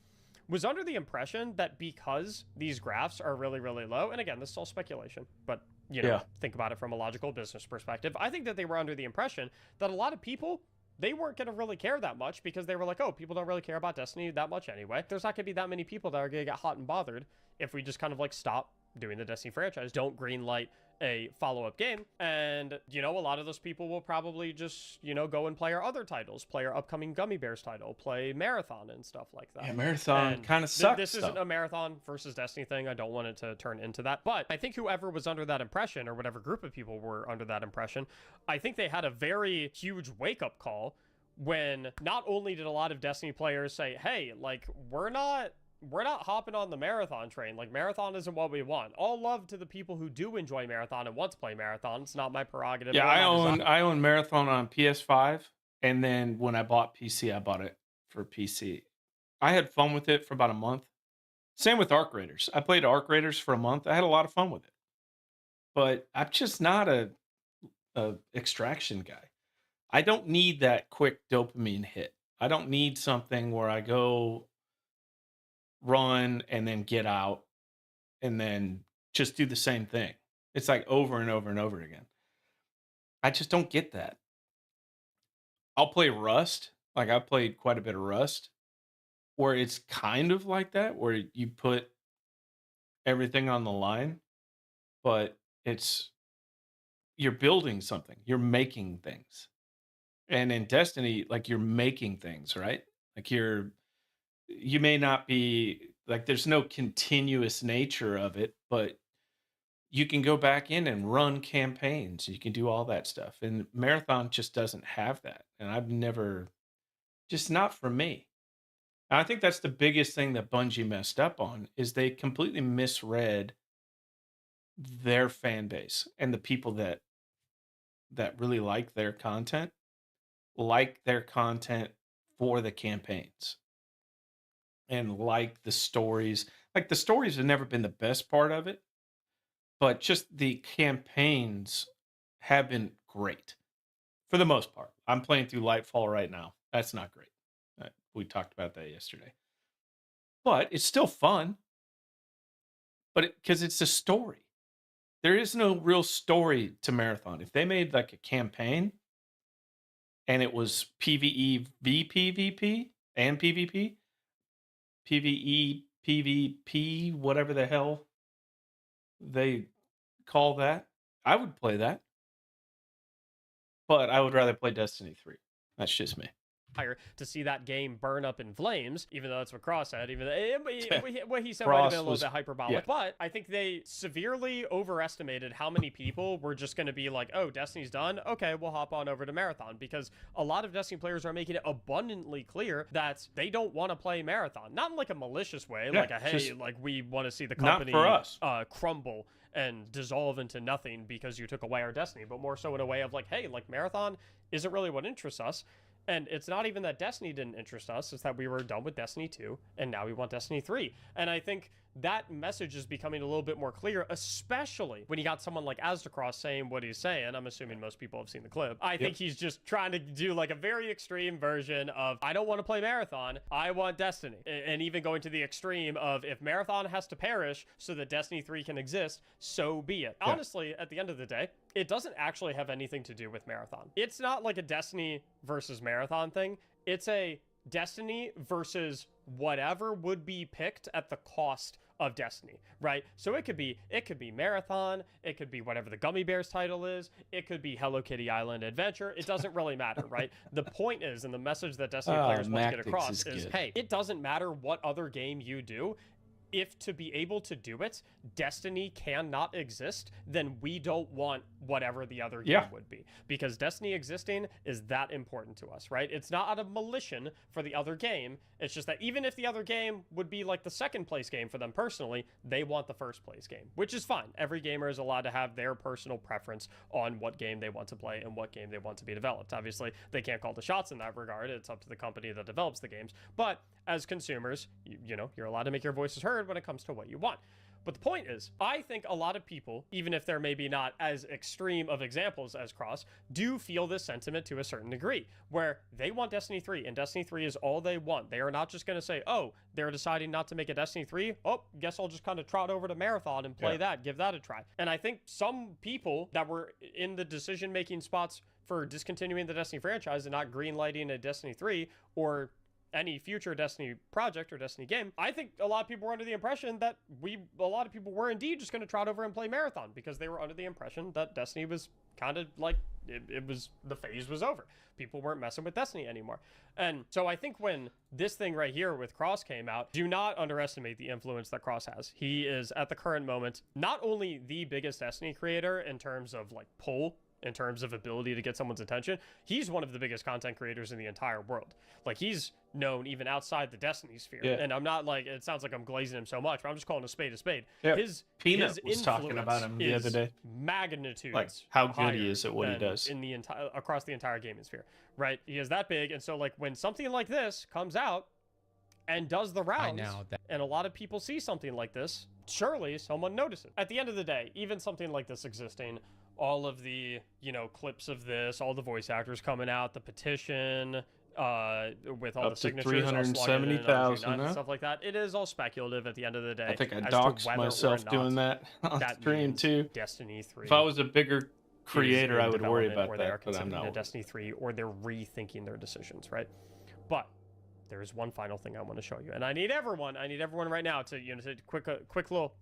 was under the impression that because these graphs are really, really low, and again, this is all speculation, but you know, think about it from a logical business perspective. I think that they were under the impression that a lot of people they weren't going to really care that much because they were like, oh, people don't really care about Destiny that much anyway. There's not going to be that many people that are going to get hot and bothered if we just kind of like stop doing the Destiny franchise, don't greenlight a follow-up game. And, you know, a lot of those people will probably just, you know, go and play our other titles, play our upcoming Gummy Bears title, play Marathon and stuff like that. Yeah, Marathon kind of sucks. This isn't a Marathon versus Destiny thing. I don't want it to turn into that. But I think whoever was under that impression, or whatever group of people were under that impression, I think they had a very huge wake-up call when not only did a lot of Destiny players say, hey, like, we're not hopping on the Marathon train. Like, Marathon isn't what we want. All love to the people who do enjoy Marathon and want to play Marathon. It's not my prerogative. Yeah, I own Marathon on PS5, and then when I bought PC, I bought it for PC. I had fun with it for about a month. Same with Arc Raiders. I played Arc Raiders for a month. I had a lot of fun with it. But I'm just not a extraction guy. I don't need that quick dopamine hit. I don't need something where I go run and then get out and then just do the same thing. It's like over and over and over again. I just don't get that. I'll play Rust. Like, I played quite a bit of Rust where it's kind of like that, where you put everything on the line, but you're building something, you're making things. And in Destiny, like, you're making things, right? Like, you may not be like, there's no continuous nature of it, but you can go back in and run campaigns. You can do all that stuff. And Marathon just doesn't have that. And I've never, just not for me. And I think that's the biggest thing that Bungie messed up on, is they completely misread their fan base and the people that really like their content for the campaigns. And like the stories. Like, the stories have never been the best part of it, but just the campaigns have been great for the most part. I'm playing through Lightfall right now. That's not great. We talked about that yesterday. But it's still fun. But because it's a story. There is no real story to Marathon. If they made like a campaign and it was PvE, VPVP, and PvP, PvE, PvP, whatever the hell they call that, I would play that. But I would rather play Destiny 3. That's just me. To see that game burn up in flames, even though that's what Cross said, even though what he said might have been a little bit hyperbolic. Yeah. But I think they severely overestimated how many people were just going to be like, oh, Destiny's done? Okay, we'll hop on over to Marathon. Because a lot of Destiny players are making it abundantly clear that they don't want to play Marathon. Not in like a malicious way, like a, hey, like, we want to see the company crumble and dissolve into nothing because you took away our Destiny, but more so in a way of like, hey, like, Marathon isn't really what interests us. And it's not even that Destiny didn't interest us, it's that we were done with Destiny 2, and now we want Destiny 3. And I think that message is becoming a little bit more clear, especially when you got someone like Azdacross saying what he's saying. I'm assuming most people have seen the clip. I think he's just trying to do like a very extreme version of, I don't want to play Marathon, I want Destiny. And even going to the extreme of, if Marathon has to perish so that Destiny 3 can exist, so be it. Yeah. Honestly, at the end of the day, it doesn't actually have anything to do with Marathon. It's not like a Destiny versus Marathon thing. It's a Destiny versus whatever would be picked at the cost of Destiny, right? So it could be Marathon, it could be whatever the Gummy Bears title is, it could be Hello Kitty Island Adventure. It doesn't really matter, right? The point is, and the message that Destiny players want to get across is, hey, it doesn't matter what other game you do. If to be able to do it, Destiny cannot exist, then we don't want whatever the other game would be. Because Destiny existing is that important to us, right? It's not out of malicion for the other game. It's just that even if the other game would be like the second place game for them personally, they want the first place game, which is fine. Every gamer is allowed to have their personal preference on what game they want to play and what game they want to be developed. Obviously, they can't call the shots in that regard. It's up to the company that develops the games. But as consumers, you know, you're allowed to make your voices heard when it comes to what you want. But the point is, I think a lot of people, even if they're maybe not as extreme of examples as Cross, do feel this sentiment to a certain degree, where they want Destiny 3, and Destiny 3 is all they want. They are not just going to say, oh, they're deciding not to make a Destiny 3. Oh, guess I'll just kind of trot over to Marathon and play that, give that a try. And I think some people that were in the decision-making spots for discontinuing the Destiny franchise and not greenlighting a Destiny 3 or any future Destiny project or Destiny game, I think a lot of people were under the impression that a lot of people were indeed just going to trot over and play Marathon because they were under the impression that Destiny was kind of like, the phase was over. People weren't messing with Destiny anymore. And so I think when this thing right here with Cross came out, do not underestimate the influence that Cross has. He is, at the current moment, not only the biggest Destiny creator in terms of like pull, in terms of ability to get someone's attention, he's one of the biggest content creators in the entire world. Like, he's known even outside the Destiny sphere. Yeah. And I'm not like, it sounds like I'm glazing him so much, but I'm just calling a spade a spade. Yeah. His Peanut was talking about him the other day. Magnitudes, like how good he is at what he does in the entire, across the entire gaming sphere, right? He is that big. And so like when something like this comes out and does the rounds, and a lot of people see something like this, surely someone notices. At the end of the day, even something like this existing, all of the, you know, clips of this, all the voice actors coming out, the petition, with all up the to signatures, 370,000 and stuff like that. It is all speculative at the end of the day. I think I as to doxed whether or myself not doing that on stream too. Destiny 3. If I was a bigger creator, in I would worry development, about or they are that, but I'm considering not. a Destiny 3, or they're rethinking their decisions, right? But there is one final thing I want to show you, and I need everyone right now to, you know, to quick little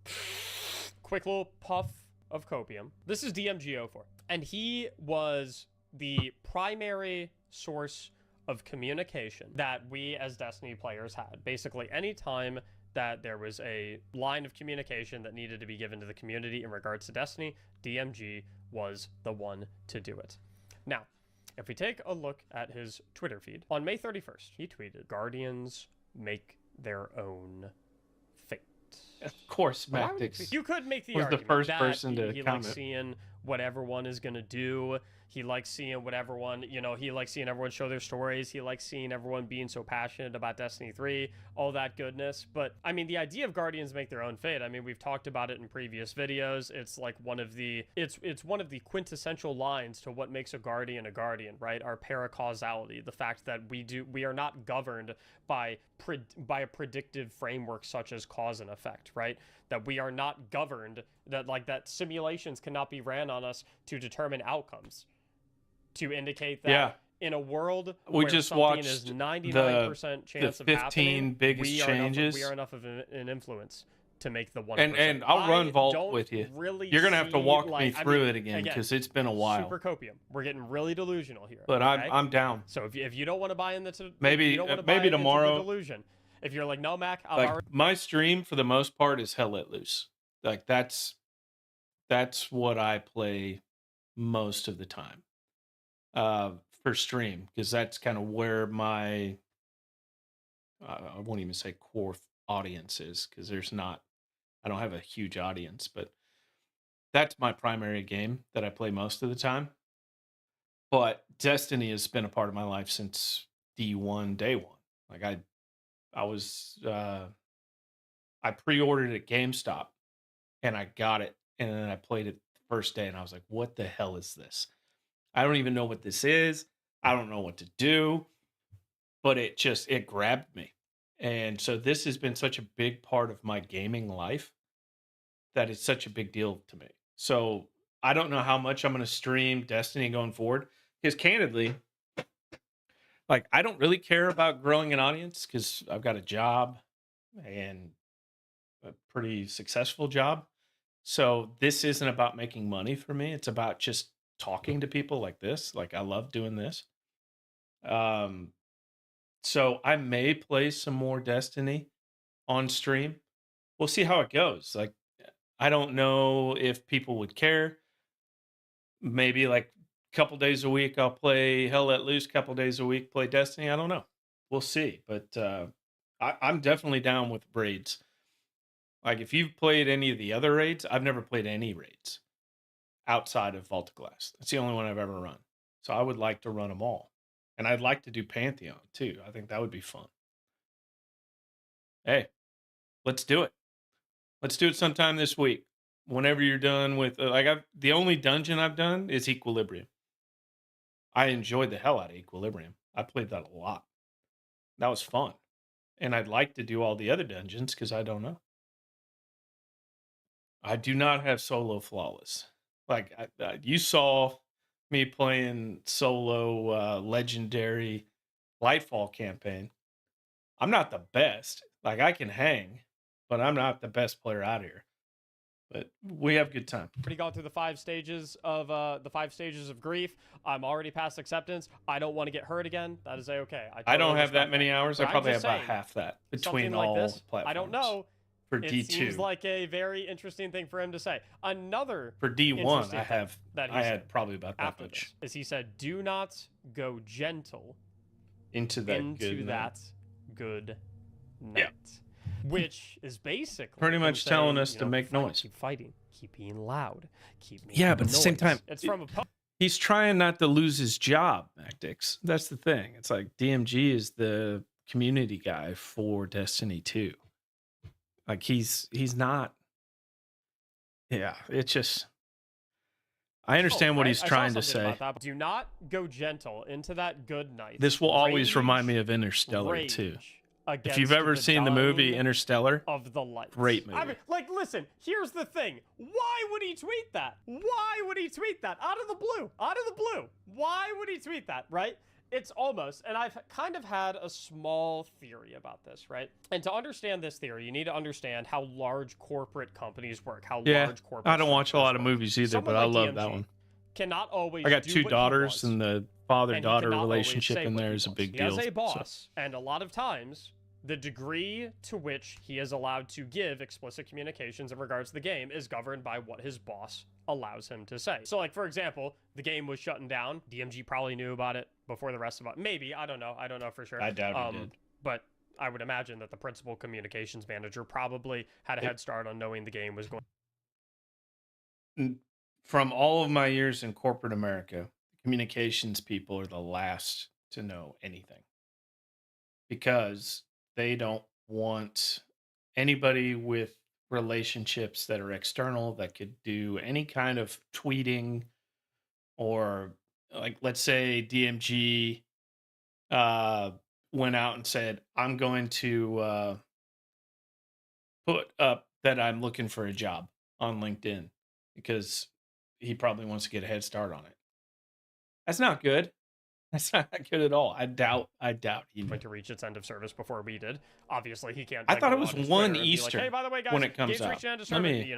puff of copium. This is DMGO4, and he was the primary source of communication that we as Destiny players had. Basically, anytime that there was a line of communication that needed to be given to the community in regards to Destiny, DMG was the one to do it. Now, if we take a look at his Twitter feed, on May 31st, he tweeted, "Guardians make their own fate." Of course, Mactix. You could make the was argument the first that person to he comment. likes seeing what everyone is going to do. He likes seeing what everyone, you know, he likes seeing everyone show their stories. He likes seeing everyone being so passionate about Destiny 3, all that goodness. But, I mean, the idea of Guardians make their own fate, I mean, we've talked about it in previous videos. It's like one of the, it's one of the quintessential lines to what makes a Guardian, right? Our paracausality, the fact that we are not governed by a predictive framework such as cause and effect, right? That we are not governed, that simulations cannot be ran on us to determine outcomes, to indicate that in a world where just something watched is 99% chance of 15 happening, biggest we changes. are enough of an influence to make the 1%. And I'll run Vault don't with you. Really You're gonna have to see, walk like, me through it again again, because it's been a while. Super copium. We're getting really delusional here. But okay? I'm down. So if you don't want to buy into Maybe tomorrow. into the delusion, if you're like, no, Mac, I've Like already my stream for the most part is Hell Let Loose. Like that's what I play most of the time for stream, because that's kind of where my I won't even say core audience is, because I don't have a huge audience, but that's my primary game that I play most of the time. But Destiny has been a part of my life since D1 day one. Like I was I pre-ordered at GameStop and I got it, and then I played it the first day and I was like, what the hell is this? I don't even know what this is. I don't know what to do, but it grabbed me. And so this has been such a big part of my gaming life that it's such a big deal to me. So I don't know how much I'm going to stream Destiny going forward, because candidly, like, I don't really care about growing an audience because I've got a job and a pretty successful job. So this isn't about making money for me. It's about just talking to people like this. Like, I love doing this. So I may play some more Destiny on stream. We'll see how it goes. Like, I don't know if people would care. Maybe like a couple days a week I'll play Hell Let Loose, couple days a week play Destiny. I don't know. We'll see. But I'm definitely down with raids. Like, if you've played any of the other raids, I've never played any raids outside of Vault of Glass. That's the only one I've ever run. So I would like to run them all. And I'd like to do Pantheon too. I think that would be fun. Hey, let's do it. Let's do it sometime this week. Whenever you're done with the only dungeon I've done is Equilibrium. I enjoyed the hell out of Equilibrium. I played that a lot. That was fun. And I'd like to do all the other dungeons because I don't know. I do not have solo flawless. Like you saw me playing solo legendary Lightfall campaign. I'm not the best. Like I can hang, but I'm not the best player out here. But we have good time. Already gone through the 5 stages of grief. I'm already past acceptance. I don't want to get hurt again. That is okay. I don't have that many hours. I probably have about saying, half that between like all this, platforms. I don't know. For it D2. seems like a very interesting thing for him to say. Another for D1, I said had probably about that much. Is he said, "Do not go gentle into that good night." Yeah. Which is basically pretty much saying, telling us to make noise. Keep fighting. Keep being loud. Keep making but at the same time, it's from a he's trying not to lose his job, Mactix. That's the thing. It's like DMG is the community guy for Destiny 2. Like he's not. Yeah, it's just. I understand what he's trying to say. Do not go gentle into that good night. This will always remind me of Interstellar too. If you've ever seen the movie Interstellar, of the light, great movie. I mean, like, listen. Here's the thing. Why would he tweet that? Why would he tweet that? Out of the blue. Out of the blue. Why would he tweet that? Right? It's almost, and I've kind of had a small theory about this, right? And to understand this theory, you need to understand how large corporate companies work. How large corporate. I don't watch a lot of movies either, but I love that one. Cannot always. I got 2 daughters, and the father-daughter relationship in there is a big deal. He has a boss, and a lot of times, the degree to which he is allowed to give explicit communications in regards to the game is governed by what his boss allows him to say. So, like, for example, the game was shutting down. DMG probably knew about it before the rest of us. Maybe. I don't know. I don't know for sure. I doubt he did. But I would imagine that the principal communications manager probably had a head start on knowing the game was going. From all of my years in corporate America, communications people are the last to know anything. Because they don't want anybody with relationships that are external that could do any kind of tweeting, or like, let's say DMG went out and said, I'm going to put up that I'm looking for a job on LinkedIn because he probably wants to get a head start on it. That's not good. That's not good at all. I doubt he went to reach its end of service before we did. Obviously, he can't. I thought it was 1 Eastern. Like, hey, by the way, guys, when it comes out. Let me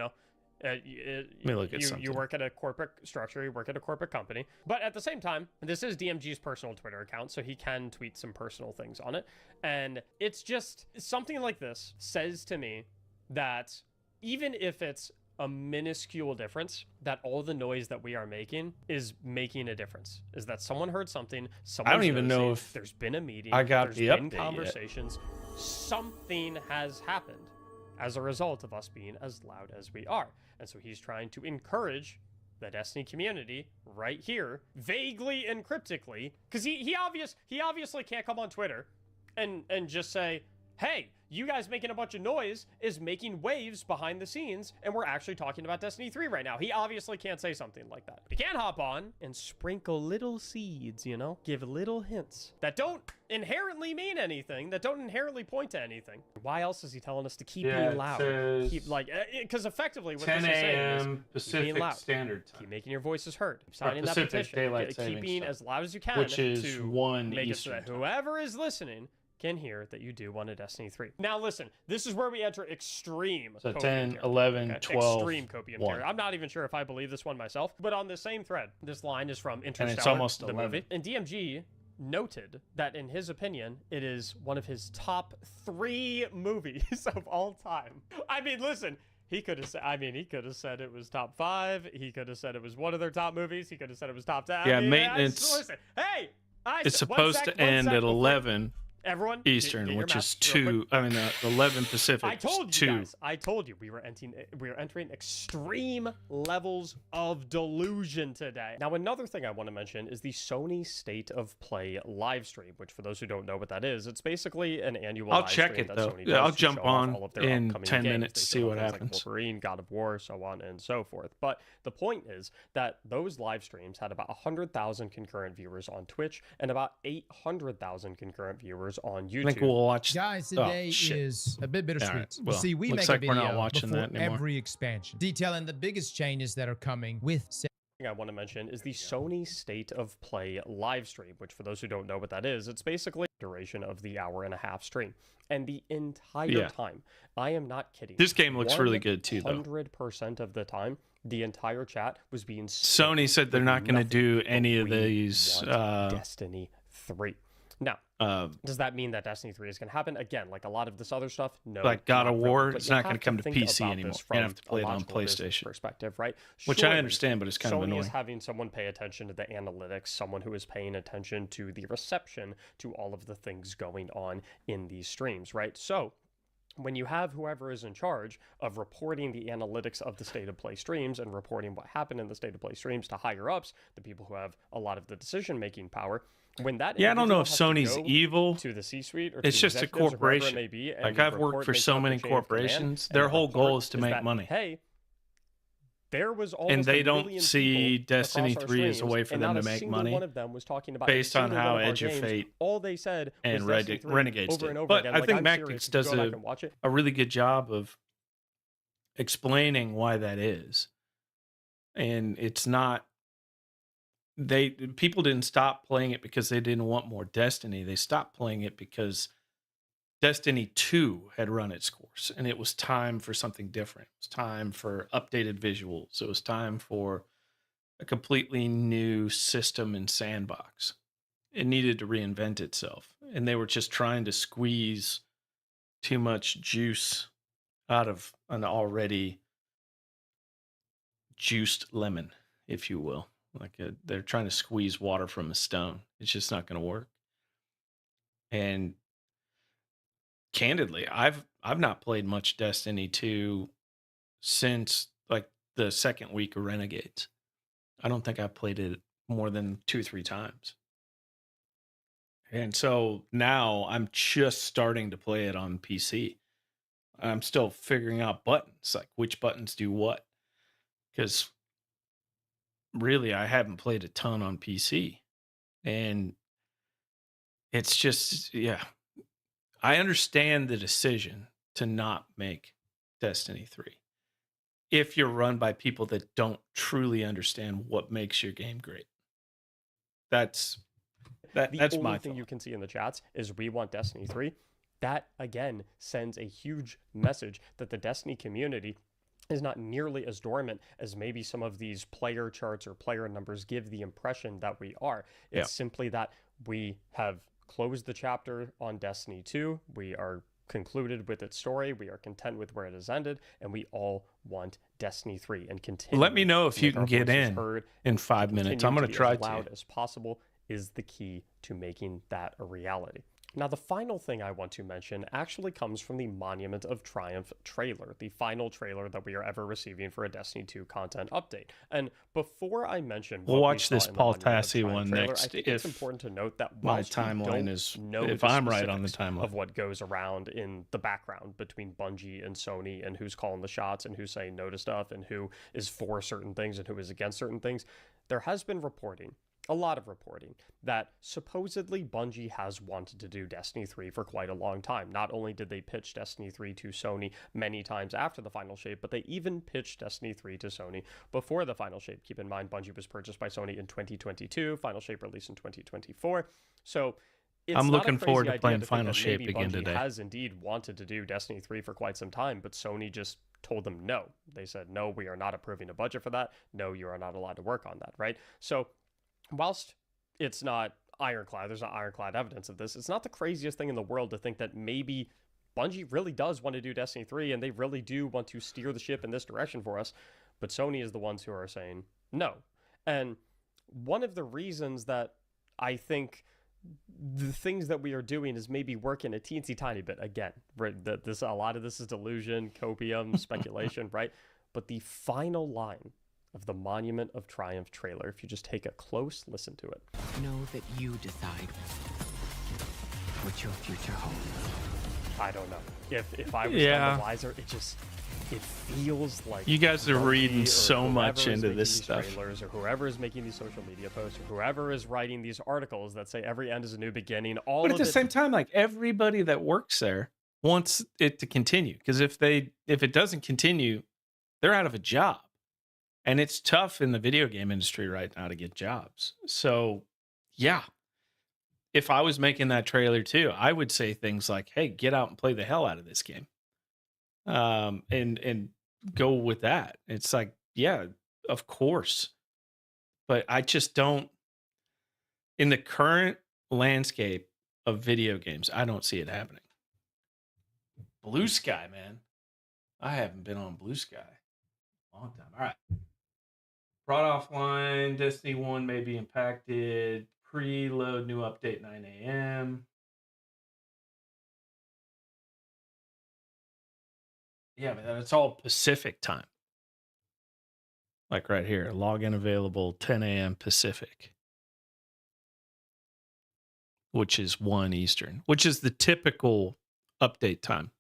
look at something. You work at a corporate structure. You work at a corporate company. But at the same time, this is DMG's personal Twitter account, so he can tweet some personal things on it. And it's just something like this says to me that even if it's a minuscule difference, that all the noise that we are making is making a difference. Is that someone heard something? I don't even know if there's been a meeting. I got there's the been update conversations. Yet. Something has happened as a result of us being as loud as we are. And so he's trying to encourage the Destiny community right here, vaguely and cryptically, because he obviously can't come on Twitter and just say, hey, you guys making a bunch of noise is making waves behind the scenes, and we're actually talking about Destiny 3 right now. He obviously can't say something like that. But he can hop on and sprinkle little seeds, you know? Give little hints that don't inherently mean anything, that don't inherently point to anything. Why else is he telling us to keep being loud? Keep, like, because effectively what this is saying is Pacific keep being loud. Standard Time. Keep making your voices heard. Keep signing that Pacific petition. Daylight Keep being as loud as you can, which is to 1 make Eastern it so that whoever is listening can hear that you do want a Destiny 3. Now listen, this is where we enter extreme. So 10, 11, 12, extreme copium 1. theory. I'm not even sure if I believe this one myself, but on the same thread, this line is from Interstellar, and it's almost the 11. movie. And DMG noted that in his opinion, it is one of his top 3 movies of all time. I mean, listen, he could have said, he could have said it was top 5. He could have said it was one of their top movies. He could have said it was top 10. Yeah, maintenance. Listen, hey, it's supposed to end at 11. Everyone, Eastern, get your which maps is real quick. 2. I mean, 11 Pacific. I told is you 2. guys. I told you we were entering extreme levels of delusion today. Now, another thing I want to mention is the Sony State of Play live stream, which for those who don't know what that is, it's basically an annual I'll live check stream it that though. Sony Yeah, does I'll to jump show off on all of their in upcoming 10 games. minutes, They see show what things happens. Like Wolverine, God of War, so on and so forth. But the point is that those live streams had about 100,000 concurrent viewers on Twitch and about 800,000 concurrent viewers on YouTube. I think we'll watch. Guys, today is a bit bittersweet. All right, well, See, we looks make like a we're video not watching before that anymore. every expansion, detailing the biggest changes that are coming with. I want to mention is the Sony State of Play live stream, which for those who don't know what that is, it's basically the duration of the hour-and-a-half stream. And the entire time, I am not kidding. This game looks really good too, though. 100% of the time, the entire chat was being Sony said they're not going to do any of these. Destiny 3. Now, does that mean that Destiny 3 is going to happen? Again, like a lot of this other stuff, no. Like God of really. War, But it's you not going have to come to think PC about anymore. this You have from to play a it on logical business PlayStation. perspective, right? Which I Surely understand, but it's kind of Sony annoying. is having someone pay attention to the analytics, someone who is paying attention to the reception to all of the things going on in these streams, right? So when you have whoever is in charge of reporting the analytics of the State of Play streams and reporting what happened in the State of Play streams to higher ups, the people who have a lot of the decision-making power, when that Yeah, I don't know if individual has Sony's to go evil. to the C-suite or It's to just a executives or whoever it corporation. may be, and Like I've worked report for based so off the many chain of command, corporations. and Their the whole goal report is to make that, money. Hey, there was almost And they a don't million see people Destiny across our 3 as a streams, way for and them not to a make single money one of them was talking about based a on single how one of our Edge of games. Fate All they said and was Destiny 3 Renegades over did. and over But again. I Like, think I'm Mactix serious. If you does go back and watch it, a really good job of explaining why that is. And it's not people didn't stop playing it because they didn't want more Destiny. They stopped playing it because Destiny 2 had run its course and it was time for something different. It was time for updated visuals. It was time for a completely new system and sandbox. It needed to reinvent itself. And they were just trying to squeeze too much juice out of an already juiced lemon, if you will. They're trying to squeeze water from a stone. It's just not going to work. And candidly, I've not played much Destiny 2 since like the second week of Renegades. I don't think I've played it more than 2-3 times. And so now I'm just starting to play it on PC. I'm still figuring out buttons, like which buttons do what. Because really, I haven't played a ton on PC. And it's just, yeah. I understand the decision to not make Destiny 3. If you're run by people that don't truly understand what makes your game great. That's my only thing you can see in the chats is we want Destiny 3. That again sends a huge message that the Destiny community is not nearly as dormant as maybe some of these player charts or player numbers give the impression that we are. It's simply that we have closed the chapter on Destiny 2. We are concluded with its story. We are content with where it has ended, and we all want Destiny 3 and continue. Let me know if you can get in 5 minutes. I'm going to try as loud as possible is the key to making that a reality. Now, the final thing I want to mention actually comes from the Monument of Triumph trailer, the final trailer that we are ever receiving for a Destiny 2 content update. And before I mention we'll watch we this saw in the Paul Monument of Tassi Triumph one trailer, next. I think If it's important to note that my whilst we timeline don't is, know if the I'm right on the specifics timeline of what goes around in the background between Bungie and Sony and who's calling the shots and who's saying no to stuff and who is for certain things and who is against certain things, there has been reporting, a lot of reporting, that supposedly Bungie has wanted to do Destiny 3 for quite a long time. Not only did they pitch Destiny 3 to Sony many times after the final shape, but they even pitched Destiny 3 to Sony before the final shape. Keep in mind, Bungie was purchased by Sony in 2022, final shape released in 2024. So it's I'm not looking a crazy forward to idea playing think Final that Shape maybe again Bungie today. has indeed wanted to do Destiny 3 for quite some time, but Sony just told them no. They said, no, we are not approving a budget for that. No, you are not allowed to work on that, right? So whilst it's not ironclad, there's not ironclad evidence of this, it's not the craziest thing in the world to think that maybe Bungie really does want to do Destiny 3 and they really do want to steer the ship in this direction for us, but Sony is the ones who are saying no. And one of the reasons that I think the things that we are doing is maybe working a teensy tiny bit. Again, right, a lot of this is delusion, copium, speculation, right? But the final line of the Monument of Triumph trailer, if you just take a close listen to it. Know that you decide what your future holds. I don't know. If I was Yeah. none the wiser, it feels like You guys are reading Bungie or so much whoever is into making this these stuff. trailers, or whoever is making these social media posts, or whoever is writing these articles that say every end is a new beginning. All But of at the it, same time, like everybody that works there wants it to continue, because if it doesn't continue, they're out of a job, and it's tough in the video game industry right now to get jobs. So, yeah, if I was making that trailer too, I would say things like, "Hey, get out and play the hell out of this game," and go with that. It's like, yeah, of course, but I just don't. In the current landscape of video games, I don't see it happening. Blue Sky, man. I haven't been on Blue Sky in a long time. All right. Brought offline. Destiny 1 may be impacted. Preload new update 9 a.m. Yeah, but it's all Pacific time. Like right here. Login available 10 a.m. Pacific, which is 1 Eastern, which is the typical update time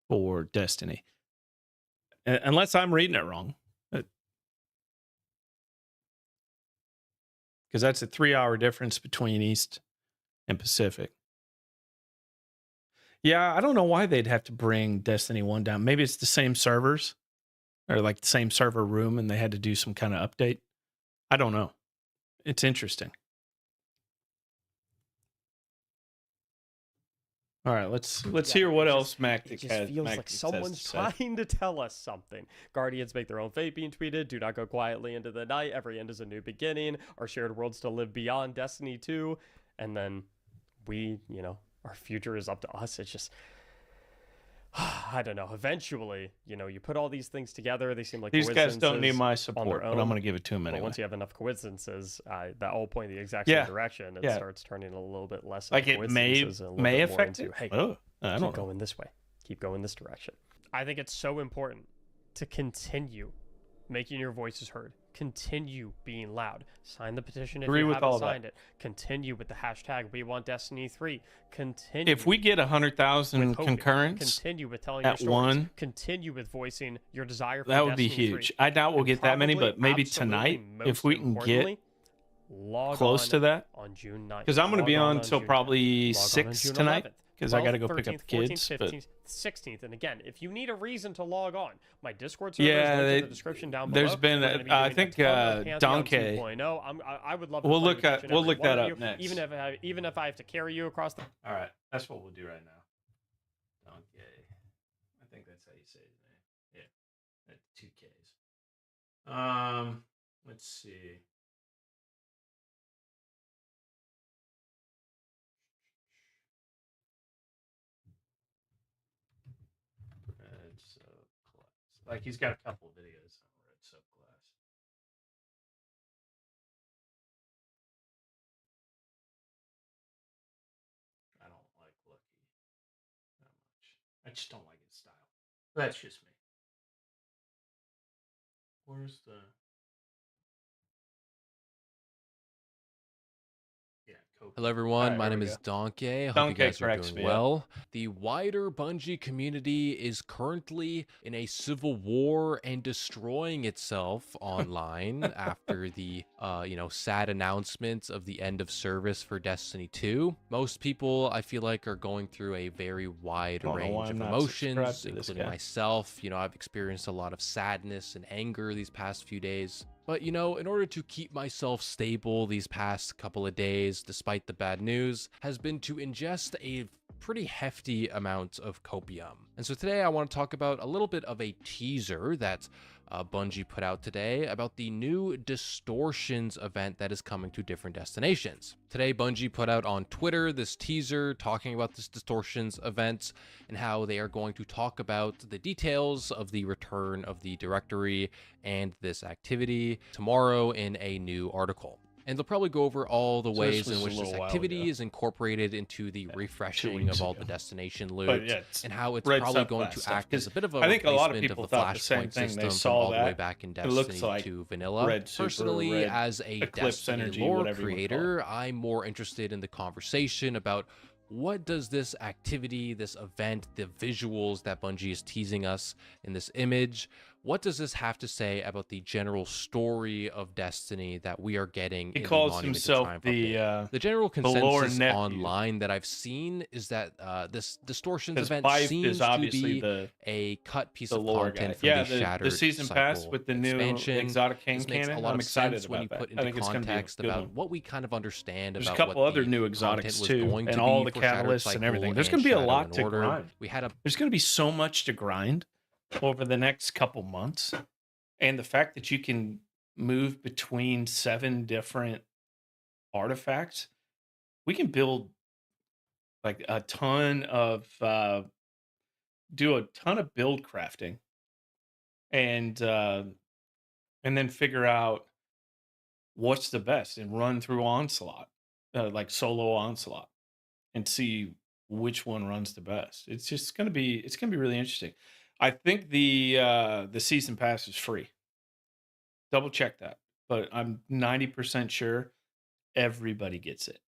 for Destiny. Unless I'm reading it wrong. Because that's a 3-hour difference between East and Pacific. Yeah, I don't know why they'd have to bring Destiny 1 down. Maybe it's the same servers or like the same server room and they had to do some kind of update. I don't know. It's interesting. All right, let's hear what else Mac It just feels like someone's trying to tell us something. Guardians make their own fate being tweeted. Do not go quietly into the night. Every end is a new beginning. Our shared worlds to live beyond Destiny 2. And then we, our future is up to us. It's just, I don't know. Eventually, you put all these things together. They seem like these guys don't need my on support, their but I'm own. going to give it to them anyway. But once you have enough coincidences, that all point in the exact same direction. It starts turning a little bit less like it may and a little may bit more affect into, it. hey, Oh, I don't keep know. going this way. Keep going this direction. I think it's so important to continue making your voices heard. Continue being loud. Sign the petition if Agree you with haven't all signed that. it. Continue with the hashtag We Want Destiny 3. Continue. If we get 100,000 with hoping. concurrents Continue with telling at your stories. 1, Continue with voicing your desire for that would be Destiny huge. 3. I doubt we'll And get that many, probably, but maybe absolutely, tonight, if most we can get importantly, log close on to that. on June 9th. Because I'm going to be Log on until June 10th. probably Log on 6 June tonight. 11th. Because I got to 12th, go pick up 13th, the kids. 14th, But 15th, 16th. And again, if you need a reason to log on, my Discord server yeah, is linked in the description down below. there's been, We're gonna be I doing think, a ton of Pantheon Donkey. 2.0. I would love to We'll play look with at- each and we'll every look one that of up you, next. Even if I have to carry you across the. All right, that's what we'll do right now. Donkey. I think that's how you say his name. Yeah, at 2 Ks. Let's see. Red subclass. Like he's got a couple of videos on red subclass. I don't like Lucky that much. I just don't like his style. That's just me. Where's the? Hello everyone, Alright, my here name we is go. Donkey. I hope Donkey you guys are corrects doing me, yeah. well. The wider Bungie community is currently in a civil war and destroying itself online after the sad announcement of the end of service for Destiny 2. Most people, I feel like, are going through a very wide I don't know why range I'm of not subscribed emotions, to this including guy. myself. I've experienced a lot of sadness and anger these past few days. But, in order to keep myself stable these past couple of days, despite the bad news, has been to ingest a pretty hefty amount of copium. And so today I want to talk about a little bit of a teaser that Bungie put out today about the new Distortions event that is coming to different destinations. Today, Bungie put out on Twitter this teaser talking about this Distortions event and how they are going to talk about the details of the return of the directory and this activity tomorrow in a new article. And they'll probably go over all the So this ways was in a which this little while activity ago. is incorporated into the refreshing weeks of all ago. the destination But loot, yeah, it's and how it's red probably stuff, going black to stuff, act as 'cause a bit of a I think a lot of replacement people of the thought the same Flashpoint thing. They system from saw all the way that. back in It Destiny looks like 2 Vanilla. red super, Personally, red as a Eclipse Destiny energy, lore whatever you wanna call it. creator, I'm more interested in the conversation about what does this activity, this event, the visuals that Bungie is teasing us in this image, what does this have to say about the general story of Destiny that we are getting He in calls the Monument of himself Triumph the update? The general the lore consensus nephew. online that I've seen is that this Distortions 'Cause event Bife seems is to obviously be a cut piece the of lore content guy. from Yeah, the Shattered the season pass Cycle with the new expansion. exotic king This makes a cannon. lot I'm of excited sense when you about put that. I into think it's gonna be a context good about one. what we kind of understand There's about a couple what other the new content exotics was too, going and to all be the for Shattered catalysts and everything. Cycle There's and gonna be a Shadow lot and to Order. grind. We had a There's gonna be so much to grind over the next couple months, and the fact that you can move between 7 different artifacts, we can build like a ton of do a ton of build crafting, and then figure out what's the best and run through Onslaught, like solo Onslaught, and see which one runs the best. It's gonna be really interesting. I think the season pass is free. Double check that, but I'm 90% sure everybody gets it.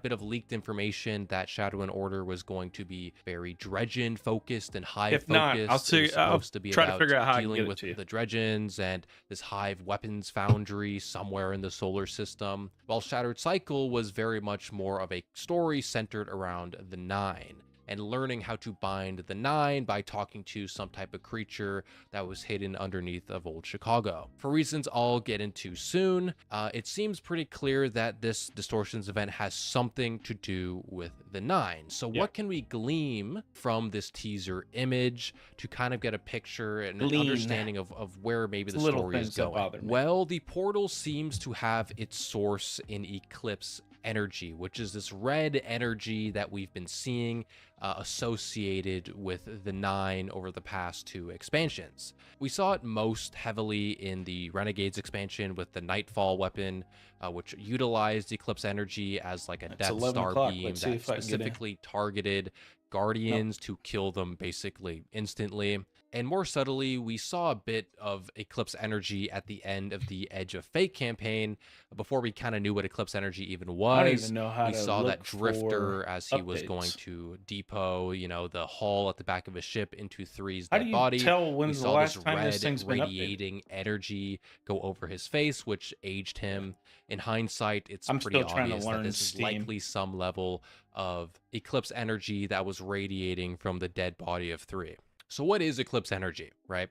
bit of leaked information that Shadow and Order was going to be very Dredgen focused and Hive If not, focused. I'll It see. was I'll supposed to be try to about figure out how I can dealing get it with to you. the Dredgens and this Hive weapons foundry somewhere in the solar system, while Shattered Cycle was very much more of a story centered around the Nine and learning how to bind the Nine by talking to some type of creature that was hidden underneath of old Chicago. For reasons I'll get into soon, it seems pretty clear that this Distortions event has something to do with the Nine. So what can we glean from this teaser image to kind of get a picture and an understanding of where maybe the Little story is things that going? bother me. Well, the portal seems to have its source in Eclipse energy, which is this red energy that we've been seeing associated with the Nine over the past 2 expansions. We saw it most heavily in the Renegades expansion with the Nightfall weapon, which utilized Eclipse energy as like a It's Death 11 Star o'clock. beam Let's see that if I can get in. specifically targeted Guardians to kill them basically instantly. And more subtly, we saw a bit of Eclipse energy at the end of the Edge of Fate campaign before we kind of knew what Eclipse energy even was. I don't even know how we to saw that look Drifter for as he was going updates. to depot, you know, the hull at the back of a ship into Three's How dead do you body. tell We when's the saw last this time this red thing's been updated? radiating energy go over his face, which aged him. In hindsight, it's I'm pretty still trying to obvious that learn this is Steam. likely some level of Eclipse energy that was radiating from the dead body of Three. So what is Eclipse energy, right?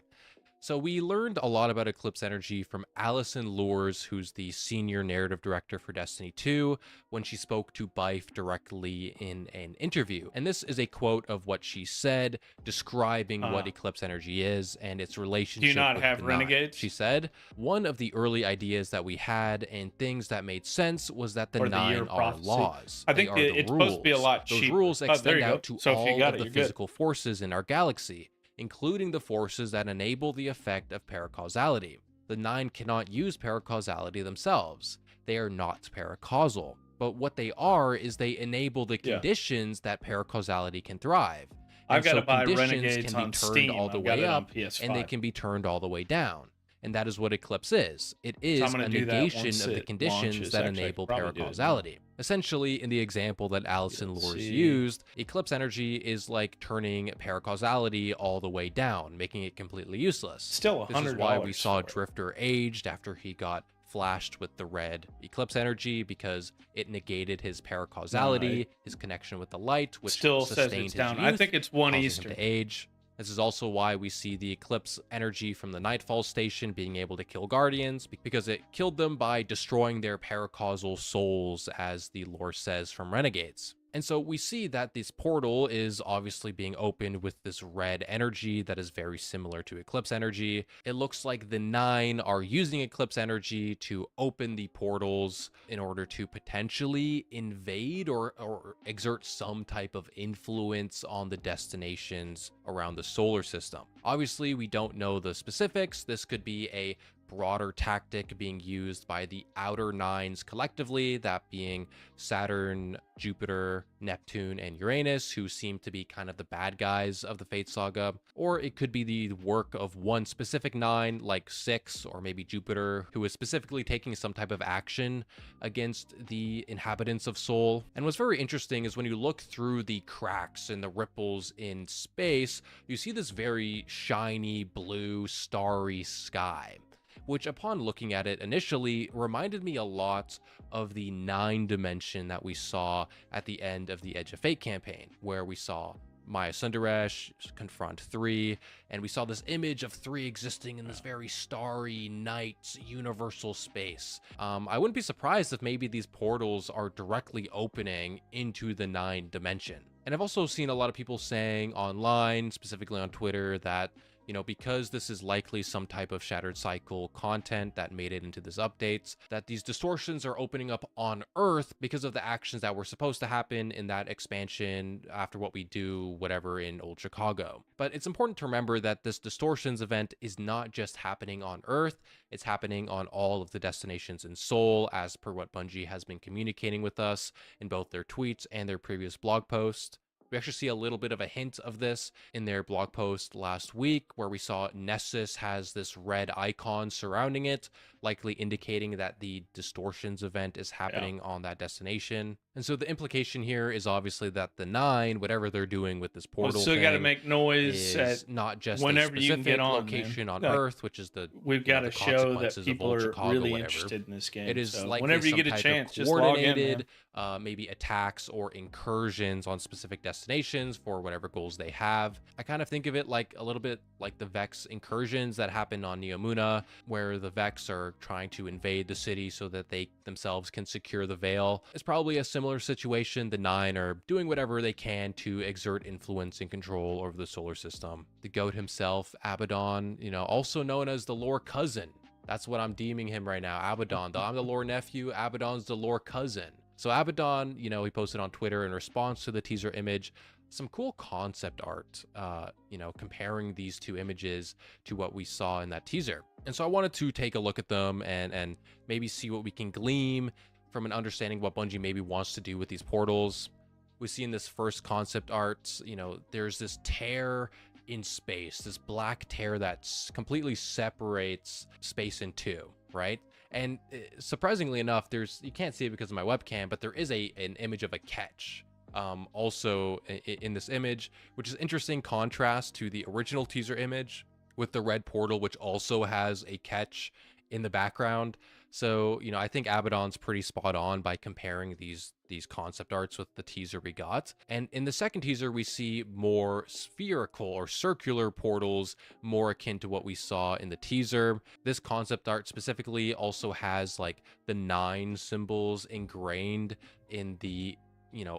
So we learned a lot about Eclipse energy from Allison Lures, who's the senior narrative director for Destiny 2, when she spoke to Bife directly in an interview. And this is a quote of what she said, describing what Eclipse energy is and its relationship not with have the Nine. Renegades? She said, one of the early ideas that we had and things that made sense was that the Or the Year Nine of are Prophecy. laws. I They think are the it's supposed to be a rules. lot Those cheaper. rules Oh, there extend you go. out to So if you all got of it, the you're good. physical forces in our galaxy, including the forces that enable the effect of paracausality. The Nine cannot use paracausality themselves. They are not paracausal. But what they are is they enable the conditions that paracausality can thrive. I've And gotta so buy conditions Renegades can be on turned Steam. all the I've got way it on up, and they PS5. can be turned all the way down. And that is what Eclipse is. It is I'm gonna a do that negation once of the it conditions launches. that Actually, I enable could probably do it now. paracausality. Essentially, in the example that Allison Lures see. used, Eclipse energy is like turning paracausality all the way down, making it completely useless. Still This is why we $100 saw Drifter aged after he got flashed with the red Eclipse energy, because it negated his paracausality, Right. his connection with the light, which Still says sustained it's his down. I youth, think it's 1 causing him Eastern. to age. This is also why we see the Eclipse energy from the Nightfall station being able to kill Guardians, because it killed them by destroying their paracausal souls, as the lore says from Renegades. And so we see that this portal is obviously being opened with this red energy that is very similar to Eclipse energy. It looks like the Nine are using Eclipse energy to open the portals in order to potentially invade or exert some type of influence on the destinations around the solar system. Obviously, we don't know the specifics. This could be a broader tactic being used by the outer nines collectively, that being Saturn, Jupiter, Neptune, and Uranus, who seem to be kind of the bad guys of the Fate Saga. Or it could be the work of one specific nine, like 6, or maybe Jupiter, who is specifically taking some type of action against the inhabitants of Sol. And what's very interesting is when you look through the cracks and the ripples in space, you see this very shiny blue starry sky, which upon looking at it initially reminded me a lot of the 9 dimension that we saw at the end of the Edge of Fate campaign, where we saw Maya Sundaresh confront 3, and we saw this image of 3 existing in this very starry night universal space. I wouldn't be surprised if maybe these portals are directly opening into the 9 dimension. And I've also seen a lot of people saying online, specifically on Twitter, that because this is likely some type of Shattered Cycle content that made it into this updates, that these distortions are opening up on Earth because of the actions that were supposed to happen in that expansion after what we do, whatever, in Old Chicago. But it's important to remember that this distortions event is not just happening on Earth, it's happening on all of the destinations in Sol, as per what Bungie has been communicating with us in both their tweets and their previous blog post. We actually see a little bit of a hint of this in their blog post last week, where we saw Nessus has this red icon surrounding it, likely indicating that the distortions event is happening on that destination. And so the implication here is obviously that the 9, whatever they're doing with this portal, still got to make noise is not just whenever a you can specific get on, location man. on Like, Earth, which is the we've got to show that people are really whatever. interested in this game. It is so likely whenever you some get a type chance, of just log in, coordinated, man. maybe attacks or incursions on specific destinations for whatever goals they have. I kind of think of it like a little bit like the Vex incursions that happened on Neomuna, where the Vex are trying to invade the city so that they themselves can secure the Veil. It's probably a similar situation. The 9 are doing whatever they can to exert influence and control over the solar system. The goat himself, Abaddon, also known as the lore cousin. That's what I'm deeming him right now, Abaddon. I'm the lore nephew, Abaddon's the lore cousin. So Abaddon, he posted on Twitter in response to the teaser image some cool concept art, comparing these 2 images to what we saw in that teaser. And so I wanted to take a look at them and maybe see what we can glean from an understanding what Bungie maybe wants to do with these portals. We see in this first concept art, there's this tear in space, this black tear that completely separates space in 2, right? And surprisingly enough, you can't see it because of my webcam, but there is an image of a catch also in this image, which is interesting contrast to the original teaser image with the red portal, which also has a catch in the background. So, I think Abaddon's pretty spot on by comparing these concept arts with the teaser we got. And in the second teaser, we see more spherical or circular portals, more akin to what we saw in the teaser. This concept art specifically also has like the 9 symbols ingrained in the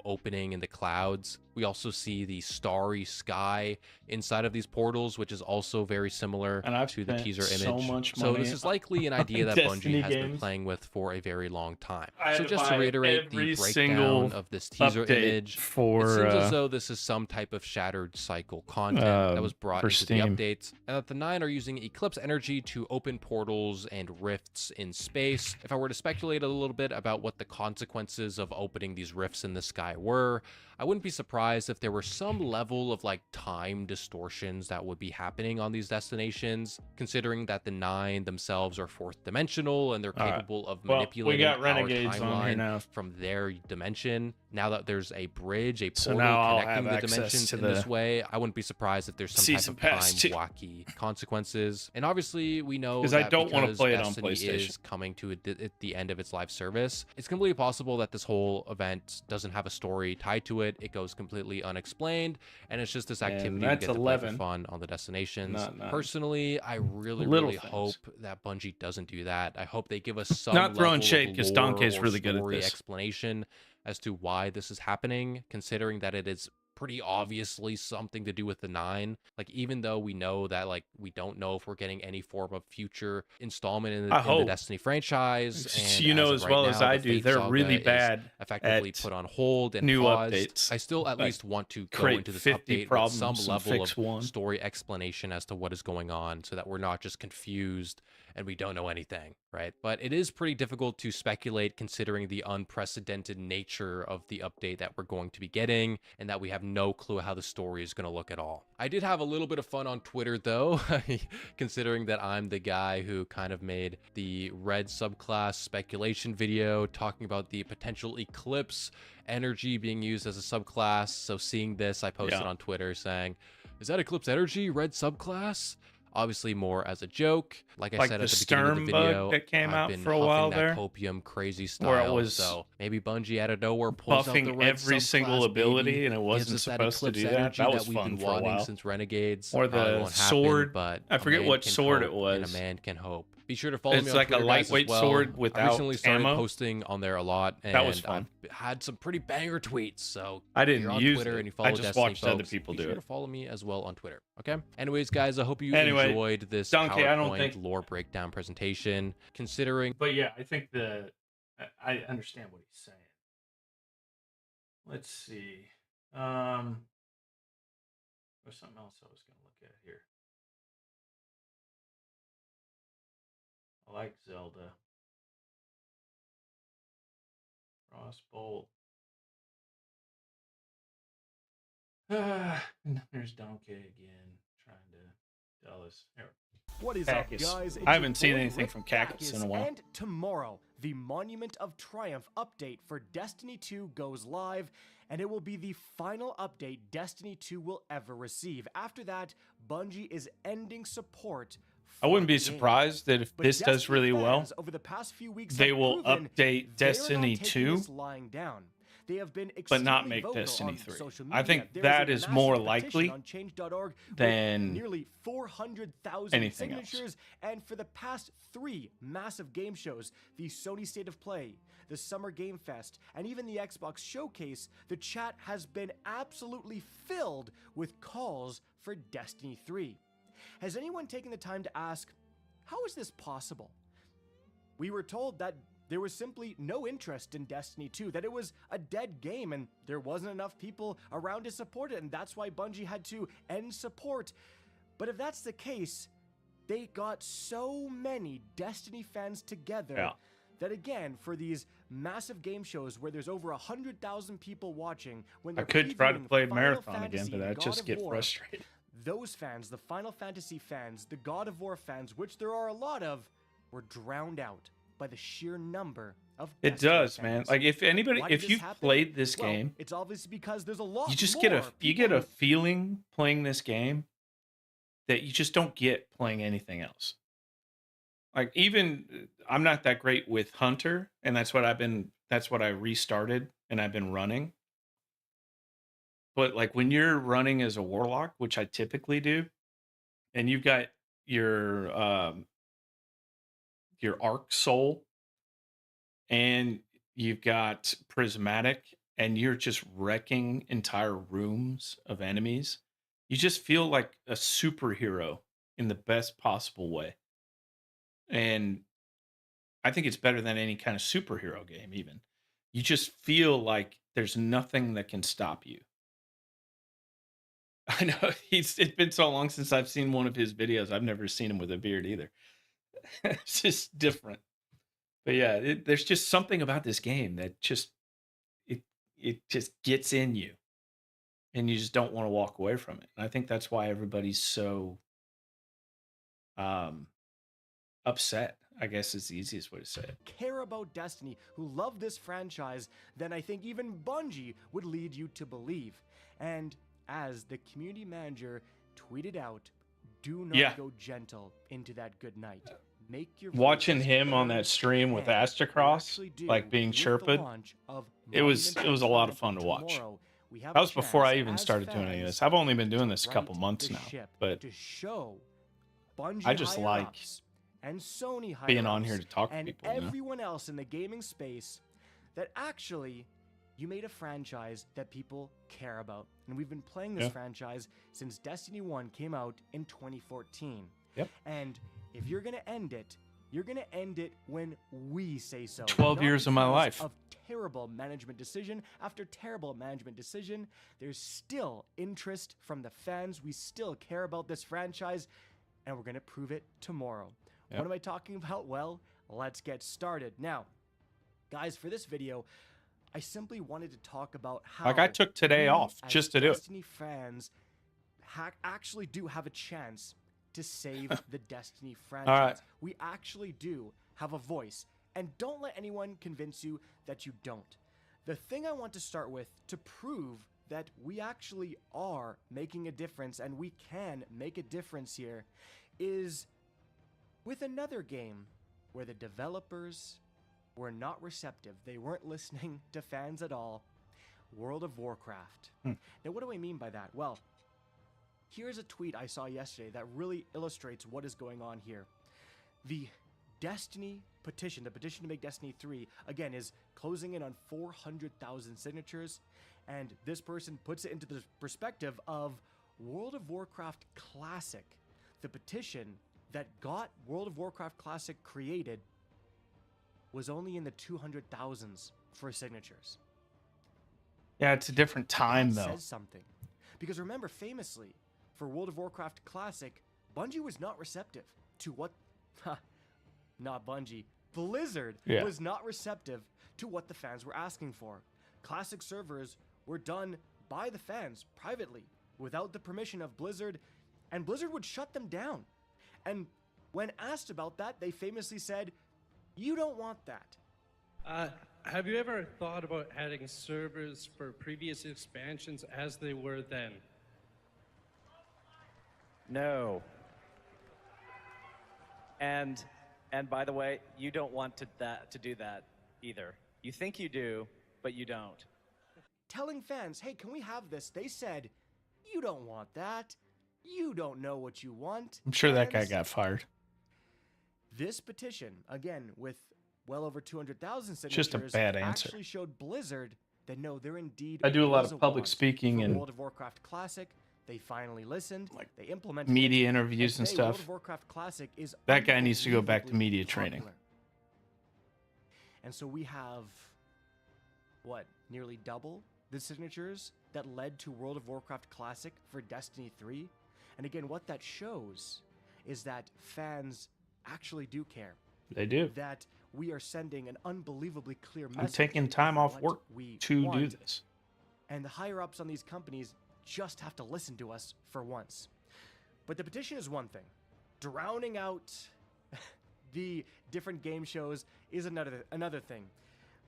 opening in the clouds. We also see the starry sky inside of these portals, which is also very similar to the teaser image. So this is likely an idea that Bungie has been playing with for a very long time. So just to reiterate the breakdown of this teaser image, it seems as though this is some type of Shattered Cycle content that was brought into the updates, and that the 9 are using Eclipse energy to open portals and rifts in space. If I were to speculate a little bit about what the consequences of opening these rifts in the sky were, I wouldn't be surprised if there were some level of like time distortions that would be happening on these destinations, considering that the 9 themselves are 4th dimensional and they're capable of manipulating our timeline from their dimension. Now that there's a bridge, a portal connecting the dimensions in this way, I wouldn't be surprised if there's some type of time wacky consequences. And obviously we know that I don't want to play it on Destiny PlayStation. is coming to at the end of its live service, it's completely possible that this whole event doesn't have a story tied to it. It goes completely unexplained, and it's just this activity to get to play for fun on the destinations. Personally, I really hope that Bungie doesn't do that. I hope they give us some Not throwing level shade of because lore Donkey's or really good at story this. explanation as to why this is happening, considering that it is pretty obviously something to do with the 9. Like, even though we know that, like, we don't know if we're getting any form of future installment in the Destiny franchise, and as well as I do, they're really bad effectively put on hold and new paused. updates. I still at Like, least want to go create into this 50 update with some problems and level fix of one. story explanation as to what is going on, so that we're not just confused and we don't know anything, right? But it is pretty difficult to speculate considering the unprecedented nature of the update that we're going to be getting and that we have no clue how the story is going to look at all. I did have a little bit of fun on Twitter though, considering that I'm the guy who kind of made the red subclass speculation video talking about the potential Eclipse energy being used as a subclass. So seeing this, I posted on Twitter saying, is that Eclipse energy red subclass? Obviously more as a joke. Like I said at the beginning of the video, that came I've out been for a while huffing there, that copium crazy where it style. was So maybe Bungie out of nowhere pulls out the buffing red every single subclass, ability, baby, and it gives wasn't us that supposed to Eclipse do that. energy That was we've fun been for a wanting while. since Renegades. Or Probably the won't sword. happen, but I forget a man what can sword it hope, was. and a man can hope. Be sure to follow me It's on like Twitter, a guys, as lightweight well. sword I without recently started ammo. posting on there a lot, and That was fun. I've had some pretty banger tweets. So I if didn't you're on use Twitter it. and you follow I just Destiny watched other folks, people be do sure it. to follow me as well on Twitter. Okay. Anyways, guys, I hope you Anyway, enjoyed this Donkey, I don't PowerPoint think- lore breakdown presentation. Considering, But yeah, I think I understand what he's saying. Let's see. There's something else I was going to look at here. I like Zelda. Frostbolt. And there's Donkey again, trying to tell us. Here. What is Cactus. up, guys? It's I your haven't seen boy, anything Rick from Cactus in a while. And tomorrow, the Monument of Triumph update for Destiny 2 goes live, and it will be the final update Destiny 2 will ever receive. After that, Bungie is ending support. I wouldn't be for the game. surprised that if But this does Destiny really well, fans over the past few weeks they have will proven update they are Destiny not taking 2, this lying down. They have been but not extremely make vocal Destiny on 3. social I think media. There that a is massive more petition likely on change.org with than nearly 400,000 anything else. signatures. And for the past 3 massive game shows, the Sony State of Play, the Summer Game Fest, and even the Xbox Showcase, the chat has been absolutely filled with calls for Destiny 3. Has anyone taken the time to ask, how is this possible? We were told that there was simply no interest in Destiny 2, that it was a dead game and there wasn't enough people around to support it, and that's why Bungie had to end support. But if that's the case, they got so many Destiny fans together that again, for these massive game shows where there's over 100,000 people watching, when I they're could try to previewing play Final Marathon again, Fantasy but I'd God just of get War, frustrated. those fans, the Final Fantasy fans, the God of War fans, which there are a lot of, were drowned out by the sheer number of It Destiny does, fans. man. Like if anybody, Why did if this you've happen? played this Well, game, it's obviously because there's a lot you just more get a people feeling playing this game that you just don't get playing anything else. Like even I'm not that great with Hunter, and that's what I restarted and I've been running. But like when you're running as a warlock, which I typically do, and you've got your arc soul and you've got prismatic and you're just wrecking entire rooms of enemies, you just feel like a superhero in the best possible way. And I think it's better than any kind of superhero game even. You just feel like there's nothing that can stop you. I know it's been so long since I've seen one of his videos. I've never seen him with a beard either. It's just different. But yeah, there's just something about this game that just it just gets in you, and you just don't want to walk away from it. And I think that's why everybody's so upset, I guess is the easiest way to say it. care about Destiny, who love this franchise, then I think even Bungie would lead you to believe. And as the community manager tweeted out, do not go gentle into that good night. Make your Watching voices him on heard, that stream with and Astrocross, like being with the chirped, launch of it was Monument a lot of of fun to watch. tomorrow, we have That a was before I chance even as started doing any of fans this. I've only been doing to this a couple right months the now, ship, but to show Bungie I just like higher-ups and Sony being on higher-ups here to talk to and people, you know? everyone else in the gaming space that actually you made a franchise that people care about. And we've been playing this Yeah. franchise since Destiny 1 came out in 2014. Yep. And if you're going to end it, you're going to end it when we say so. 12 not years of my because life. Of terrible management decision after terrible management decision. There's still interest from the fans. We still care about this franchise, and we're going to prove it tomorrow. What am I talking about? Well, let's get started. Now, guys, for this video, I simply wanted to talk about how Like, I took today we, off as just to do it. Destiny fans actually do have a chance to save the Destiny franchise. We actually do have a voice, and don't let anyone convince you that you don't. The thing I want to start with to prove that we actually are making a difference and we can make a difference here is with another game where the developers were not receptive. They weren't listening to fans at all. World of Warcraft. Now, what do I mean by that? Well, here's a tweet I saw yesterday that really illustrates what is going on here. The Destiny petition, the petition to make Destiny 3, again, is closing in on 400,000 signatures, and this person puts it into the perspective of World of Warcraft Classic. The petition that got World of Warcraft Classic created was only in the 200,000s for signatures. Yeah, it's a different time, That though. says something. Because remember, famously, for World of Warcraft Classic, Bungie was not receptive to what... not Bungie. Blizzard was not receptive to what the fans were asking for. Classic servers were done by the fans privately, without the permission of Blizzard, and Blizzard would shut them down. And when asked about that, they famously said, "You don't want that." Have you ever thought about adding servers for previous expansions as they were then? No. And by the way, you don't want to do that either. You think you do, but you don't. Telling fans, "Hey, can we have this?" They said, "You don't want that. You don't know what you want." I'm sure that guy Fans, got fired. This petition, again, with well over 200,000 Just signatures, a bad answer. actually showed Blizzard that no, there indeed I do a lot was of public want speaking for and World of Warcraft Classic. They finally listened. They implemented media it, interviews and today, World stuff. of Warcraft Classic is That guy needs to go back to unbelievably media training. popular. And so we have, what, nearly double the signatures that led to World of Warcraft Classic for Destiny 3. And again, what that shows is that fans actually do care. They do. That we are sending an unbelievably clear message. I'm taking time of off what work we to do want. this. And the higher ups on these companies just have to listen to us for once. But the petition is one thing. Drowning out the different game shows is another thing.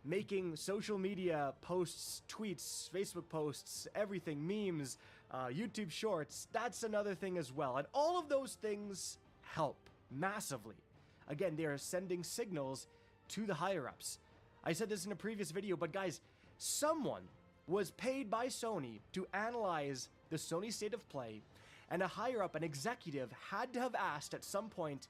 Making social media posts, tweets, Facebook posts, everything, memes, YouTube shorts, that's another thing as well. And all of those things help massively. Again, they are sending signals to the higher ups. I said this in a previous video, but guys, someone was paid by Sony to analyze the Sony State of Play, and a higher up, an executive, had to have asked at some point,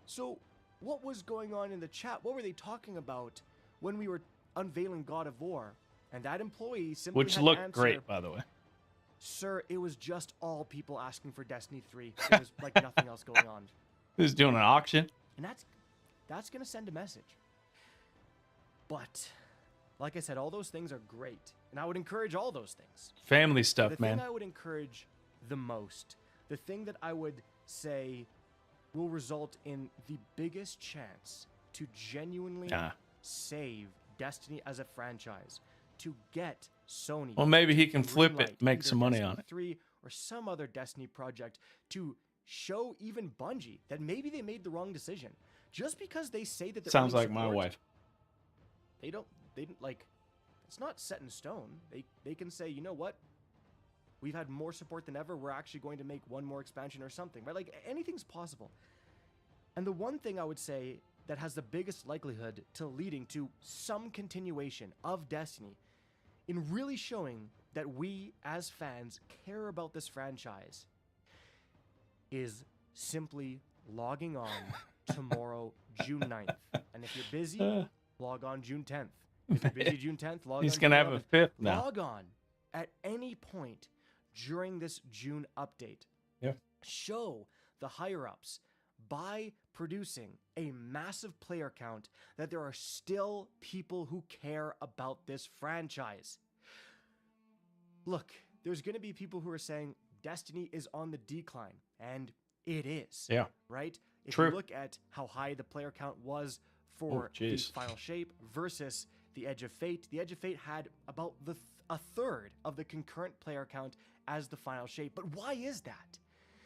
so what was going on in the chat? What were they talking about when we were unveiling God of War? And that employee simply Which had looked to answer, great, by the way. "Sir, it was just all people asking for Destiny 3. There was like nothing else going on." He was doing an auction. And that's going to send a message. But like I said, all those things are great, and I would encourage all those things. Family stuff, The man. thing I would encourage the most, the thing that I would say will result in the biggest chance to genuinely save Destiny as a franchise, to get Sony. Well, maybe he can to flip greenlight it, make either some money Destiny on it. 3 or some other Destiny project to show even Bungie that maybe they made the wrong decision. Just because they say that they're Sounds earning like my support, wife. They didn't like, it's not set in stone. They can say, "You know what? We've had more support than ever. We're actually going to make one more expansion or something," right? Like, anything's possible. And the one thing I would say that has the biggest likelihood to leading to some continuation of Destiny in really showing that we as fans care about this franchise is simply logging on tomorrow, June 9th. And if you're busy, log on June 10th. If you're busy June 10th, log on. He's gonna have a 5th now. Log on at any point during this June update. Yeah. Show the higher ups by producing a massive player count that there are still people who care about this franchise. Look, there's going to be people who are saying Destiny is on the decline, and it is. Yeah. Right? If True. you look at how high the player count was for the final shape versus the Edge of Fate, the Edge of Fate had about a third of the concurrent player count as the final shape. But why is that?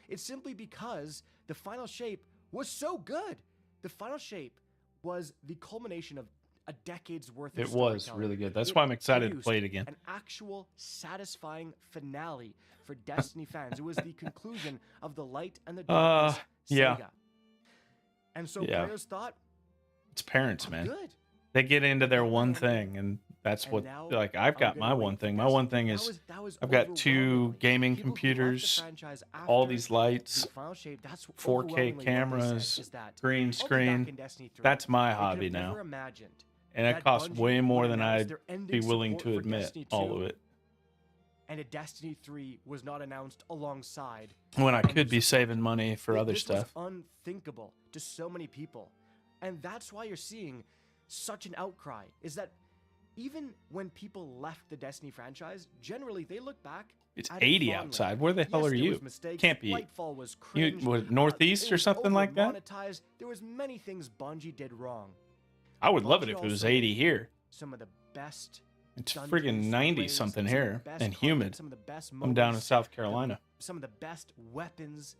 It's simply because the final shape was so good. The final shape was the culmination of a decade's worth of It was storytelling. really good. That's It why I'm excited to produced play it again. An actual satisfying finale for Destiny fans. It was the conclusion of the light and the darkness yeah. saga. And so players thought, it's parents, man. good. They get into their one thing, and that's what, like, I've got my one thing. My one thing is I've got 2 gaming computers, all these lights, 4K cameras, green screen. That's my hobby now. And it costs way more than I'd be willing to admit, all of it. And a Destiny 3 was not announced alongside. When I could be saving money for other stuff. Was unthinkable to so many people. And that's why you're seeing such an outcry, is that even when people left the Destiny franchise, generally they look back. It's 80 outside. Where the hell are you? Can't be. Lightfall was cringe. You northeast or something like that? There was many things Bungie did wrong. I would love it if it was 80 here. Some of the best. It's friggin' 90 something here and humid. Some of the best I'm down in South Carolina. Some of the best weapons,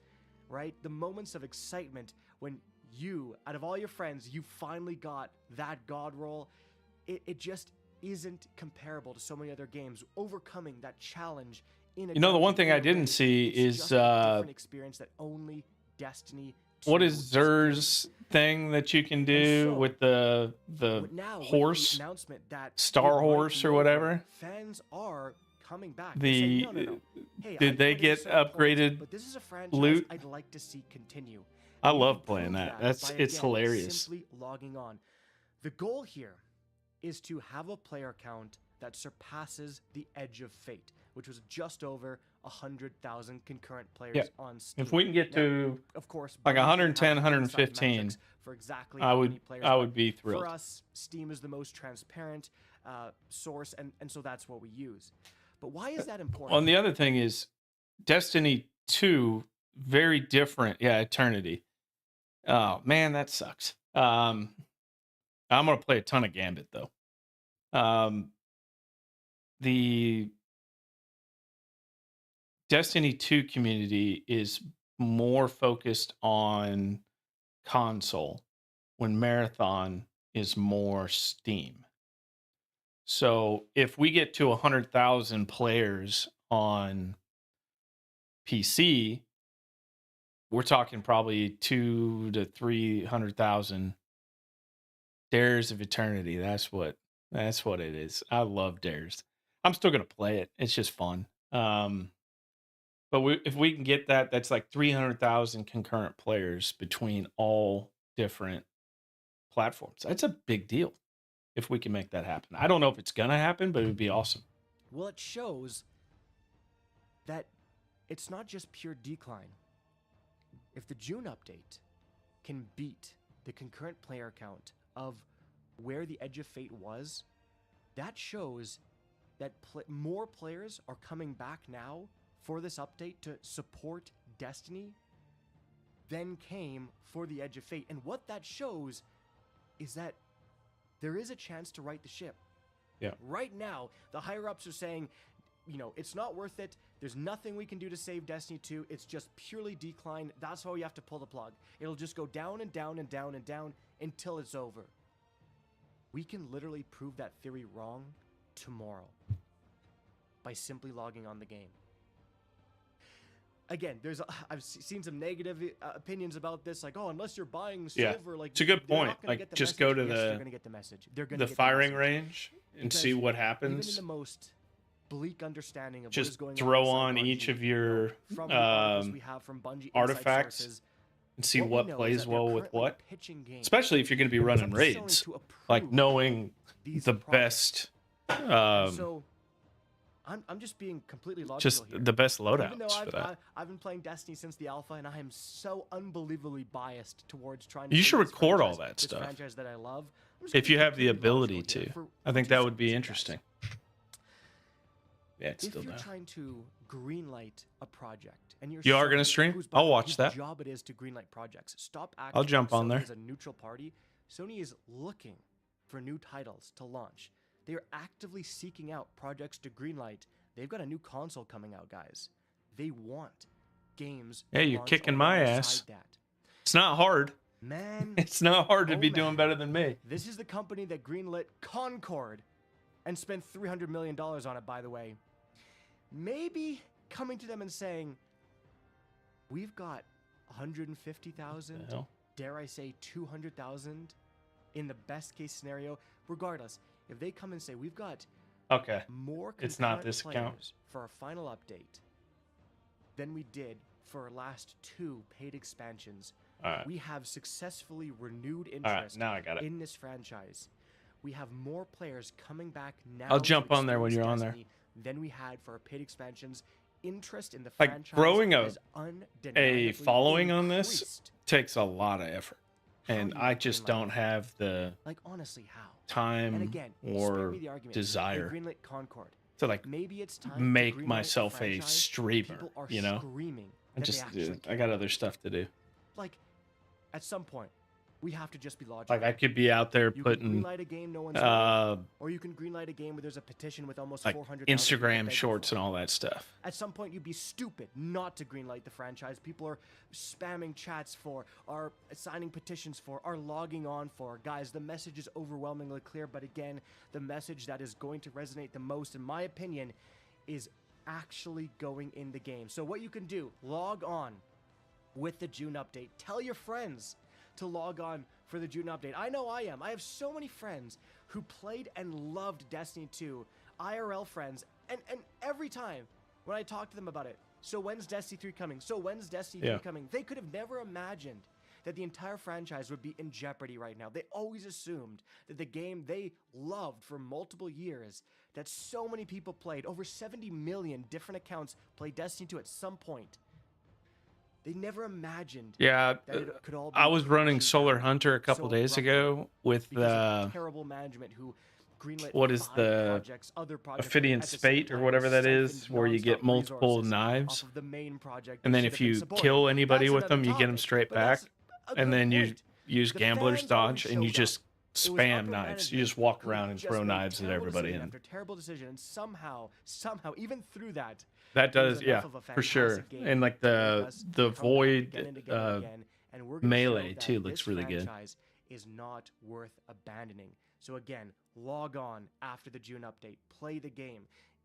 right? The moments of excitement when you, out of all your friends, you finally got that god roll. It just isn't comparable to so many other games. Overcoming that challenge in a the one thing I didn't see is just a different experience that only Destiny. What is Zer's thing that you can do with the horse, Star Horse or whatever? Fans are coming back. No. Did they get upgraded but this is a franchise loot? I'd like to see continue. I love playing that. It's hilarious. Simply logging on. The goal here is to have a player count that surpasses the Edge of Fate, which was just over 100,000 concurrent players on Steam. If we can get to, of course, like 110, 115, for exactly I how would many players, I would be thrilled. For us, Steam is the most transparent source, and so that's what we use. But why is that important? Well, and the other thing is Destiny 2, very different. Yeah, Eternity. Oh, man, that sucks. I'm going to play a ton of Gambit, though. The Destiny 2 community is more focused on console, when Marathon is more Steam. So if we get to 100,000 players on PC, we're talking probably 200,000 to 300,000 Dares of Eternity. That's what it is. I love Dares. I'm still gonna play it. It's just fun. But if we can get that, that's like 300,000 concurrent players between all different platforms. That's a big deal if we can make that happen. I don't know if it's gonna happen, but it would be awesome. Well, it shows that it's not just pure decline. If the June update can beat the concurrent player count of where the Edge of Fate was, that shows that more players are coming back now for this update to support Destiny than came for the Edge of Fate. And what that shows is that there is a chance to right the ship. Yeah. Right now, the higher-ups are saying, it's not worth it. There's nothing we can do to save Destiny 2. It's just purely decline. That's why you have to pull the plug. It'll just go down and down and down and down until it's over. We can literally prove that theory wrong tomorrow by simply logging on the game. Again, I've seen some negative opinions about this, like, unless you're buying silver, like, it's a good point. Like, just go to they're gonna get the message. They're gonna the get firing the range and see what happens. Even in the most bleak understanding of just what is going throw on each of your from the articles we have from Bungie artifacts sources, and see what plays well with what. Especially if you're going to be running raids, like knowing the best. So I'm just being completely logical just here. the best Even loadouts though for that. I've been playing Destiny since the alpha, and I am so unbelievably biased towards trying to. You play should this record all franchise- that this stuff. franchise that I love. I'm just If gonna you be have the completely ability logical here to, for I think two that would be seconds, interesting. Yeah, it's if still you're down. trying to greenlight a project and you're You are Sony, gonna stream? whose I'll watch whose that. job it is to greenlight projects, stop acting I'll jump like on Sony there. is a neutral party. Sony is looking for new titles to launch. They are actively seeking out projects to greenlight. They've got a new console coming out, guys. They want games. Yeah, to you're launch kicking my alongside ass. That. It's not hard. Man, It's not hard to oh be doing man. better than me. This is the company that greenlit Concord and spent $300 million on it, by the way. Maybe coming to them and saying, we've got 150,000, hell? dare I say 200,000 in the best case scenario. Regardless, if they come and say, we've got Okay. more It's not concurrent this account. players for our final update than we did for our last 2 paid expansions. Alright. We have successfully renewed Alright, interest now I got it. in this franchise. We have more players coming back now. I'll to jump on there when experience you're on there. Destiny than we had for our paid expansions. Interest in the Like franchise growing has a undeniably following on this increased. takes a lot of effort, and I just don't have the Like honestly, how? time And again, spare or me the argument. desire They greenlit Concord. to like Maybe it's time to make greenlight myself a franchise. streamer. People are You know, screaming I that they just actually I got other stuff to do. Like, at some point, we have to just be logical. Like I could be out there You putting can greenlight a game no one's heard of, or you can greenlight a game where there's a petition with almost like 400,000 people Instagram begging shorts for and it. all that stuff. At some point, you'd be stupid not to greenlight the franchise. People are spamming chats for, are signing petitions for, are logging on for. Guys, the message is overwhelmingly clear, but again, the message that is going to resonate the most, in my opinion, is actually going in the game. So what you can do, log on with the June update. Tell your friends to log on for the June update. I know I am. I have so many friends who played and loved Destiny 2, IRL friends, and every time when I talk to them about it, so when's Destiny 3 coming? So when's Destiny 3 coming? They could have never imagined that the entire franchise would be in jeopardy right now. They always assumed that the game they loved for multiple years, that so many people played, over 70 million different accounts played Destiny 2 at some point. They never imagined Yeah, that it could all be I was running crashing Solar down Hunter a couple so days abruptly ago with because of the terrible management who greenlit what is 5 the projects, other projects Ophidian at the same Spate or time, whatever that siphoned is, where you get nonstop multiple resources knives, off of the main project and that then should if have been you supported. kill anybody That's with them, another you get them topic, straight but back, that's a and good then you point. use The Gambler's fans already Dodge, and you showed just up. It was spam upper knives. You management just walk who around and just throw made knives at terrible everybody, decision and after terrible decision, and somehow, even through that, that it was does, enough yeah, of a for sure. fantastic game And like to make the us the come back Void again and again and again, and we're gonna melee show that too looks this really good. franchise is not worth abandoning. So again, log on after the June update, play the game,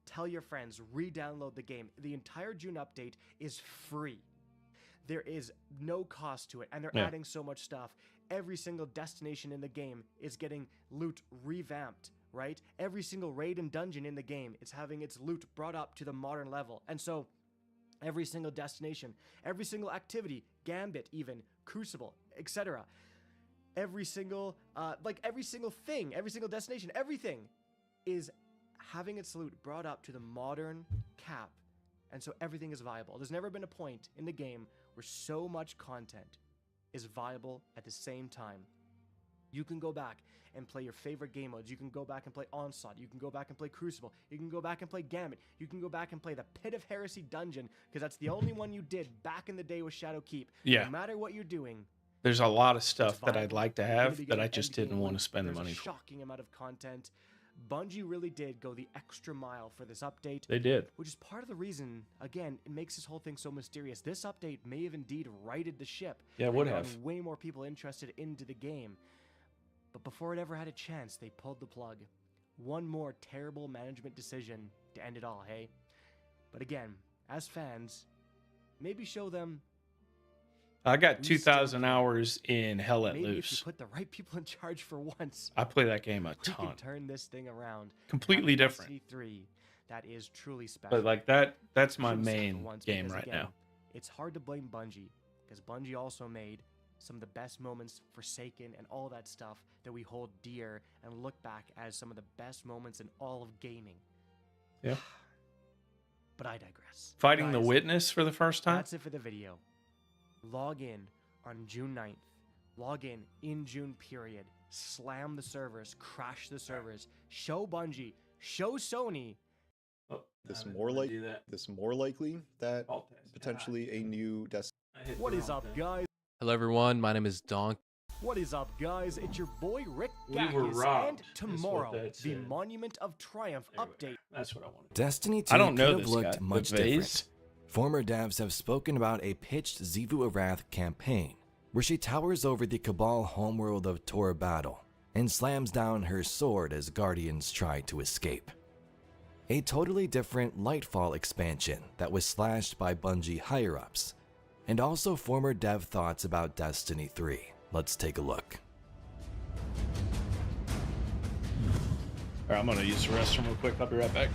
tell your friends, re-download the game. The entire June update is free. There is no cost to it, and they're Yeah. adding so much stuff. Every single destination in the game is getting loot revamped, right? Every single raid and dungeon in the game is having its loot brought up to the modern level. And so every single destination, every single activity, Gambit even, Crucible, etc. Every single every single thing, every single destination, everything is having its loot brought up to the modern cap. And so everything is viable. There's never been a point in the game where so much content is viable at the same time. You can go back and play your favorite game modes. You can go back and play Onslaught. You can go back and play Crucible. You can go back and play Gambit. You can go back and play the Pit of Heresy dungeon, because that's the only one you did back in the day with Shadowkeep. Yeah. No matter what you're doing, There's a lot of stuff that I'd viable. like to You're gonna have be that I getting just endgame didn't want to loot. spend the There's money a for. shocking amount of content. Bungie really did go the extra mile for this update. They did. Which is part of the reason, again, it makes this whole thing so mysterious. This update may have indeed righted the ship. Yeah, it and would gotten have. way more people interested into the game. But before it ever had a chance, they pulled the plug. One more terrible management decision to end it all, hey? But again, as fans, maybe show them I got we still 2,000 hours in Hell Let maybe if you Loose. put the right people in charge for once. I play that game a We can ton. turn this thing around. Completely Have different. Destiny 3 that is truly special. But like that's my Shouldn't say for main once, game because right again, now. It's hard to blame Bungie, because Bungie also made some of the best moments, Forsaken and all that stuff that we hold dear and look back as some of the best moments in all of gaming. Yeah. But I digress. Fighting the Guys, Witness for the first time. that's it for the video. Log in on June 9th. Log in June period. Slam the servers, crash the servers. Show Bungie, show Sony this more likely that potentially a new Destiny. What is up, guys? Hello everyone, my name is Donk. What is up, guys? It's your boy Rick We were Gakis, robbed, and is what tomorrow, that the said. Monument of Triumph update. That's what I wanted. Destiny 2 I don't know could have this looked guy. much The different. vase? Former devs have spoken about a pitched Xivu Arath campaign, where she towers over the Cabal homeworld of Tor Battle and slams down her sword as Guardians try to escape. A totally different Lightfall expansion that was slashed by Bungie higher-ups, and also former dev thoughts about Destiny 3. Let's take a look. Alright, I'm gonna use the restroom real quick. I'll be right back.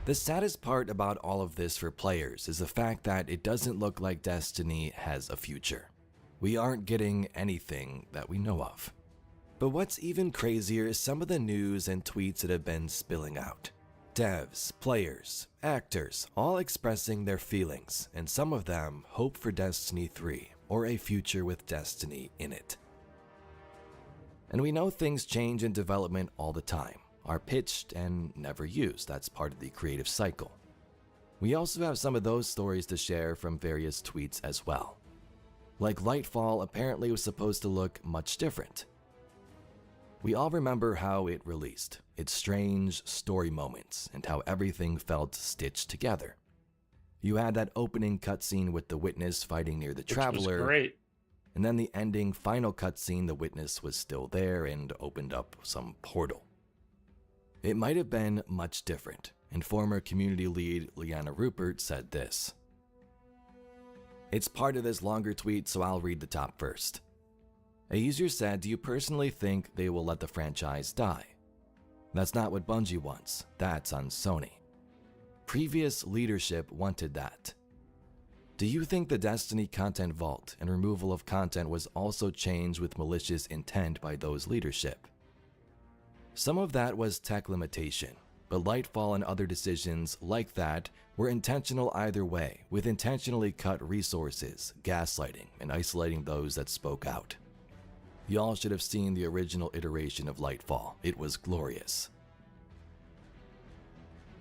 The saddest part about all of this for players is the fact that it doesn't look like Destiny has a future. We aren't getting anything that we know of. But what's even crazier is some of the news and tweets that have been spilling out. Devs, players, actors, all expressing their feelings, and some of them hope for Destiny 3 or a future with Destiny in it. And we know things change in development all the time, are pitched and never used. That's part of the creative cycle. We also have some of those stories to share from various tweets as well. Like Lightfall apparently was supposed to look much different. We all remember how it released, its strange story moments, and how everything felt stitched together. You had that opening cutscene with the Witness fighting near the Traveler. Was great. And then the ending final cutscene, the Witness was still there and opened up some portal. It might have been much different, and former community lead Liana Rupert said this. It's part of this longer tweet, so I'll read the top first. A user said, "Do you personally think they will let the franchise die? That's not what Bungie wants. That's on Sony. Previous leadership wanted that. Do you think the Destiny content vault and removal of content was also changed with malicious intent by those leadership? Some of that was tech limitation, but Lightfall and other decisions like that were intentional either way, with intentionally cut resources, gaslighting, and isolating those that spoke out. Y'all should have seen the original iteration of Lightfall. It was glorious."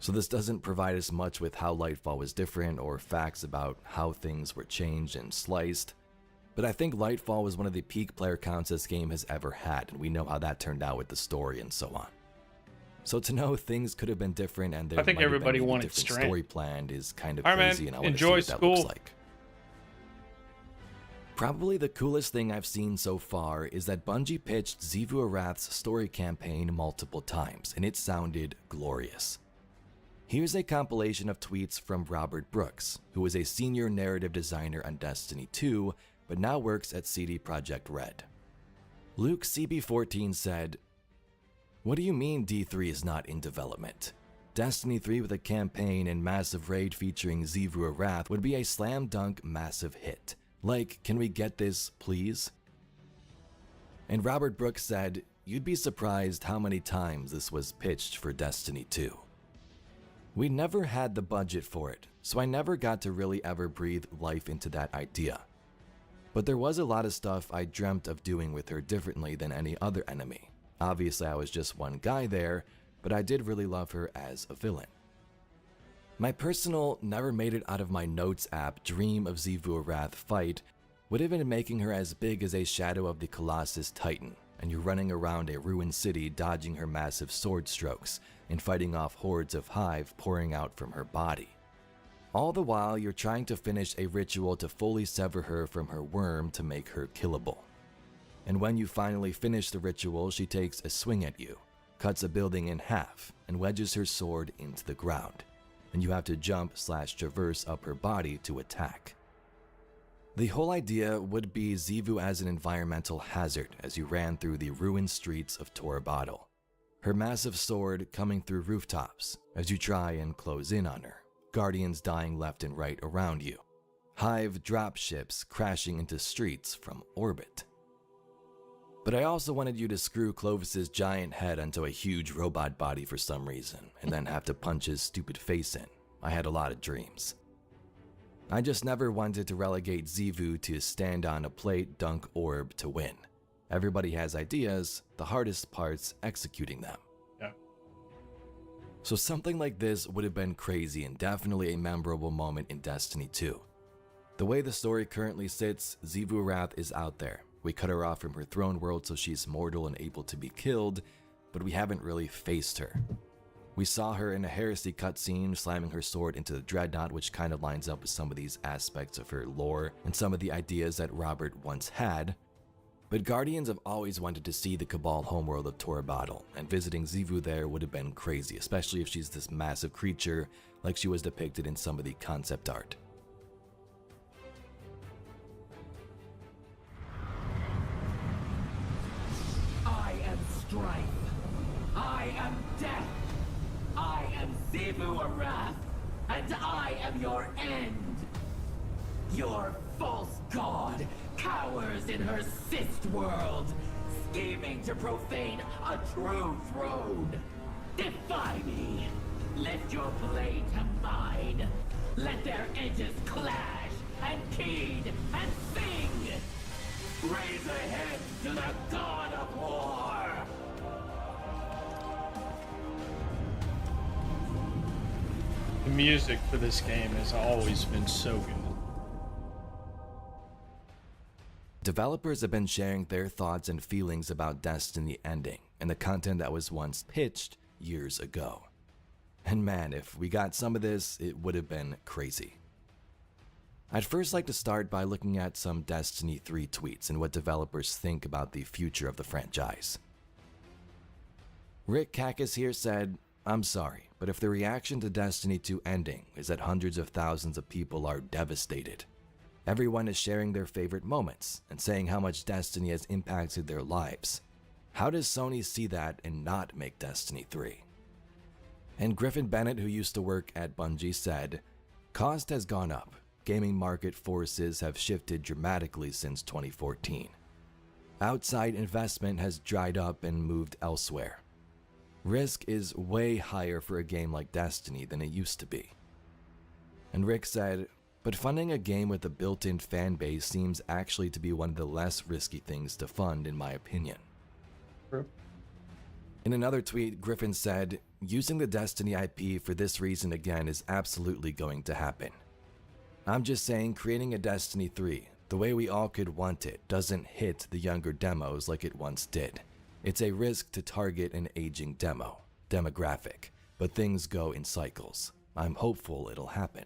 So this doesn't provide us much with how Lightfall was different or facts about how things were changed and sliced, but I think Lightfall was one of the peak player counts this game has ever had, and we know how that turned out with the story and so on. So to know things could have been different and there I think might have everybody been a wanted different strength. story planned is kind of All right, crazy, man. and I want to see Enjoy what that looks school. like. Probably the coolest thing I've seen so far is that Bungie pitched Xivu Arath's story campaign multiple times, and it sounded glorious. Here's a compilation of tweets from Robert Brooks, who is a senior narrative designer on Destiny 2, but now works at CD Projekt Red. Luke CB14 said, "What do you mean D3 is not in development? Destiny 3 with a campaign and massive raid featuring Xivu Arath would be a slam dunk massive hit. Like, can we get this, please?" And Robert Brooks said, "You'd be surprised how many times this was pitched for Destiny 2. We never had the budget for it, so I never got to really ever breathe life into that idea. But there was a lot of stuff I dreamt of doing with her differently than any other enemy. Obviously I was just one guy there, but I did really love her as a villain. My personal never made it out of my notes app dream of Xivu Arath fight would have been making her as big as a shadow of the Colossus Titan, and you're running around a ruined city dodging her massive sword strokes and fighting off hordes of hive pouring out from her body. All the while, you're trying to finish a ritual to fully sever her from her worm to make her killable. And when you finally finish the ritual, she takes a swing at you, cuts a building in half, and wedges her sword into the ground, and you have to jump/traverse up her body to attack. The whole idea would be Xivu as an environmental hazard as you ran through the ruined streets of Torabottle, her massive sword coming through rooftops as you try and close in on her, guardians dying left and right around you, hive dropships crashing into streets from orbit. But I also wanted you to screw Clovis's giant head onto a huge robot body for some reason, and then have to punch his stupid face in. I had a lot of dreams. I just never wanted to relegate Xivu to stand on a plate dunk orb to win. Everybody has ideas, the hardest part's executing them. Yeah. So something like this would have been crazy and definitely a memorable moment in Destiny 2. The way the story currently sits, Xivu Arath is out there. We cut her off from her throne world so she's mortal and able to be killed, but we haven't really faced her. We saw her in a Heresy cutscene slamming her sword into the Dreadnought, which kind of lines up with some of these aspects of her lore and some of the ideas that Robert once had. But Guardians have always wanted to see the Cabal homeworld of Torabottle, and visiting Xivu there would have been crazy, especially if she's this massive creature like she was depicted in some of the concept art. I am strife. I am death. I am Xivu Arath, and I am your end. Your false god cowers in her cyst world, scheming to profane a true throne. Defy me. Lift your blade to mine. Let their edges clash and keen and sing. Raise a head to the god of war. The music for this game has always been so good. Developers have been sharing their thoughts and feelings about Destiny ending and the content that was once pitched years ago. And man, if we got some of this, it would have been crazy. I'd first like to start by looking at some Destiny 3 tweets and what developers think about the future of the franchise. Rick Kakis here said, "I'm sorry, but if the reaction to Destiny 2 ending is that hundreds of thousands of people are devastated, everyone is sharing their favorite moments and saying how much Destiny has impacted their lives. How does Sony see that and not make Destiny 3? And Griffin Bennett, who used to work at Bungie, said, "Cost has gone up. Gaming market forces have shifted dramatically since 2014. Outside investment has dried up and moved elsewhere. Risk is way higher for a game like Destiny than it used to be." And Rick said, "But funding a game with a built-in fan base seems actually to be one of the less risky things to fund, in my opinion." True. In another tweet, Griffin said, "Using the Destiny IP for this reason again is absolutely going to happen. I'm just saying creating a Destiny 3, the way we all could want it, doesn't hit the younger demos like it once did. It's a risk to target an aging demographic, but things go in cycles. I'm hopeful it'll happen."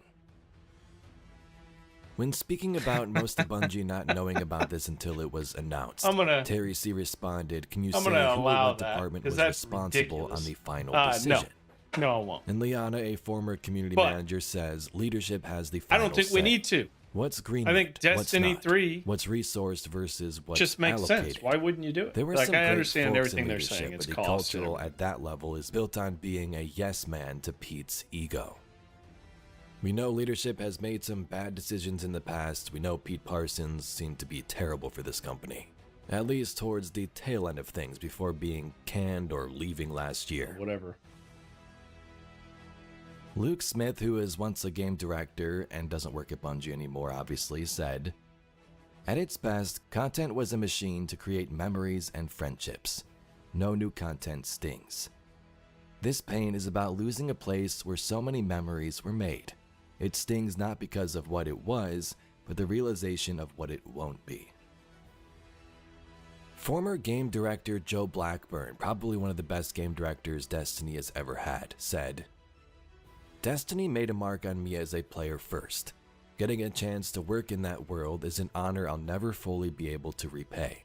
When speaking about most of Bungie not knowing about this until it was announced, Terry C. responded, "Can you say who or what department was responsible on the final decision?" No, I won't. And Liana, a former community manager, says, "Leadership has the final I don't think say. we need to. What's green? I think Destiny 3 what's resourced versus what's just makes allocated. sense. Why wouldn't you do it? There were Like, some I great understand folks everything in they're leadership, saying. but It's the cost. cultural at that level is built on being a yes man to Pete's ego. We know leadership has made some bad decisions in the past. We know Pete Parsons seemed to be terrible for this company, at least towards the tail end of things before being canned or leaving last year. Whatever. Luke Smith, who is once a game director and doesn't work at Bungie anymore, obviously, said, "At its best, content was a machine to create memories and friendships. No new content stings. This pain is about losing a place where so many memories were made. It stings not because of what it was, but the realization of what it won't be." Former game director Joe Blackburn, probably one of the best game directors Destiny has ever had, said, "Destiny made a mark on me as a player first. Getting a chance to work in that world is an honor I'll never fully be able to repay.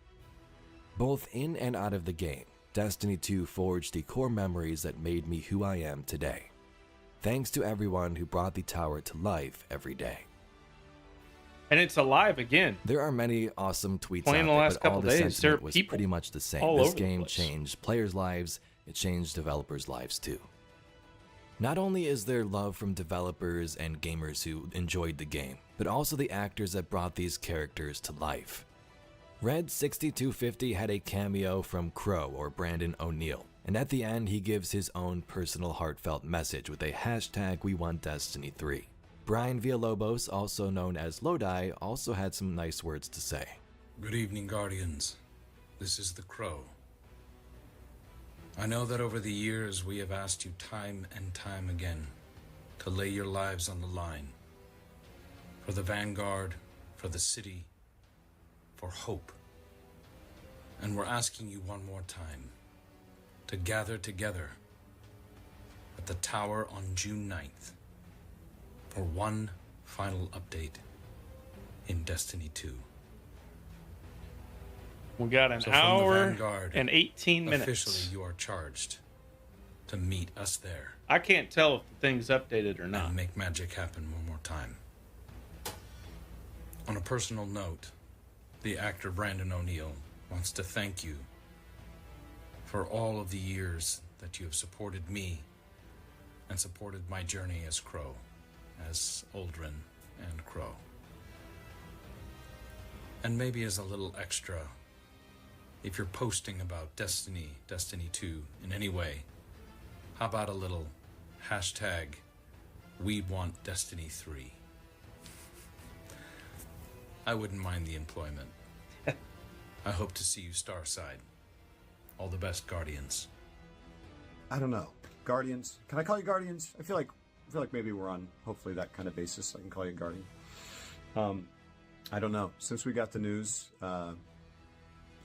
Both in and out of the game, Destiny 2 forged the core memories that made me who I am today. Thanks to everyone who brought the tower to life every day." And it's alive again. There are many awesome tweets Playing out the there, last but all couple the days, there are sentiment was people pretty much the same. all This over the game place. changed players' lives, it changed developers' lives too. Not only is there love from developers and gamers who enjoyed the game, but also the actors that brought these characters to life. Red6250 had a cameo from Crow or Brandon O'Neill, and at the end he gives his own personal heartfelt message with a hashtag "We Want Destiny 3. Brian Villalobos, also known as Lodi, also had some nice words to say. Good evening, Guardians. This is the Crow. I know that over the years we have asked you time and time again to lay your lives on the line. For the Vanguard, for the city, for hope. And we're asking you one more time to gather together at the tower on June 9th for one final update in Destiny 2. We got an So from the hour Vanguard, and 18 minutes. Officially, you are charged to meet us there. I can't tell if the thing's updated or not. And make magic happen one more time. On a personal note, the actor Brandon O'Neill wants to thank you for all of the years that you have supported me and supported my journey as Crow, as Aldrin and Crow. And maybe as a little extra, if you're posting about Destiny 2 in any way, how about a little hashtag "We Want Destiny 3. I wouldn't mind the employment. I hope to see you Starside. All the best, Guardians. I don't know. Guardians. Can I call you Guardians? I feel like maybe we're on hopefully that kind of basis. I can call you Guardian. I don't know. Since we got the news,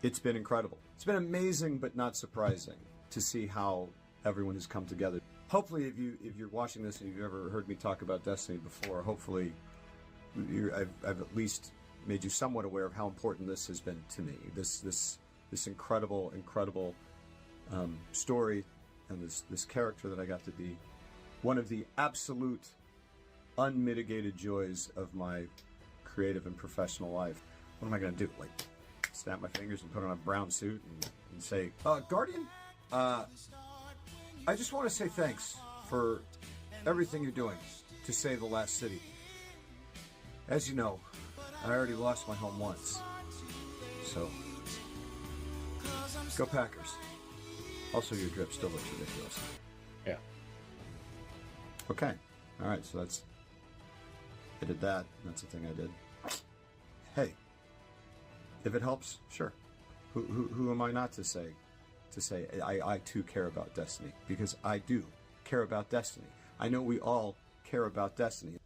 it's been incredible. It's been amazing, but not surprising to see how everyone has come together. Hopefully, if you're watching this and you've ever heard me talk about Destiny before, hopefully I've at least made you somewhat aware of how important this has been to me. This incredible story and this character that I got to be. One of the absolute unmitigated joys of my creative and professional life. What am I going to do? Like, snap my fingers and put on a brown suit and say, Guardian, I just want to say thanks for everything you're doing to save the last city. As you know, I already lost my home once. So, go Packers. Also, your drip still looks ridiculous. Yeah. Okay. All right. So I did that. That's the thing I did. Hey, if it helps, sure. Who am I not to say I too care about Destiny? Because I do care about Destiny. I know we all care about Destiny.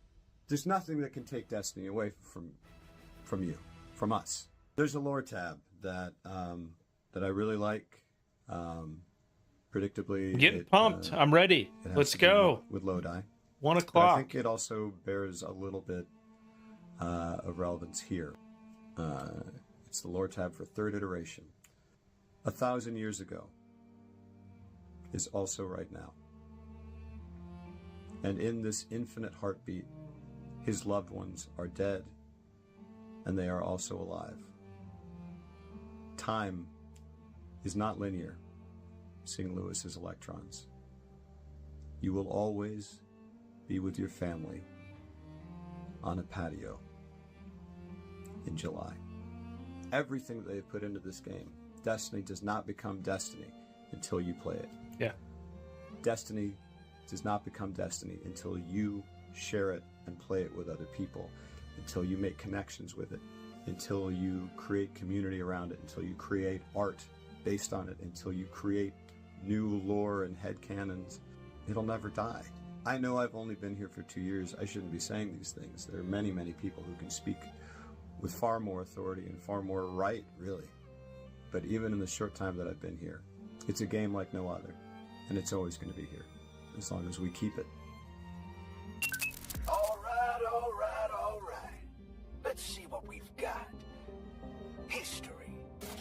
There's nothing that can take Destiny away from you, from us. There's a lore tab that I really like. Predictably, Getting pumped. I'm ready. Let's go. With Lodi. 1 But o'clock. I think it also bears a little bit of relevance here. It's the lore tab for 3rd iteration. 1,000 years ago is also right now. And in this infinite heartbeat, his loved ones are dead, and they are also alive. Time is not linear, seeing Lewis's electrons. You will always be with your family on a patio in July. Everything that they have put into this game, Destiny does not become Destiny until you play it. Yeah. Destiny does not become Destiny until you share it and play it with other people, until you make connections with it, until you create community around it, until you create art based on it, until you create new lore and headcanons. It'll never die. I know I've only been here for 2 years. I shouldn't be saying these things. There are many, many people who can speak with far more authority and far more right, really, but even in the short time that I've been here, it's a game like no other, and it's always going to be here, as long as we keep it. All right. Let's see what we've got. History.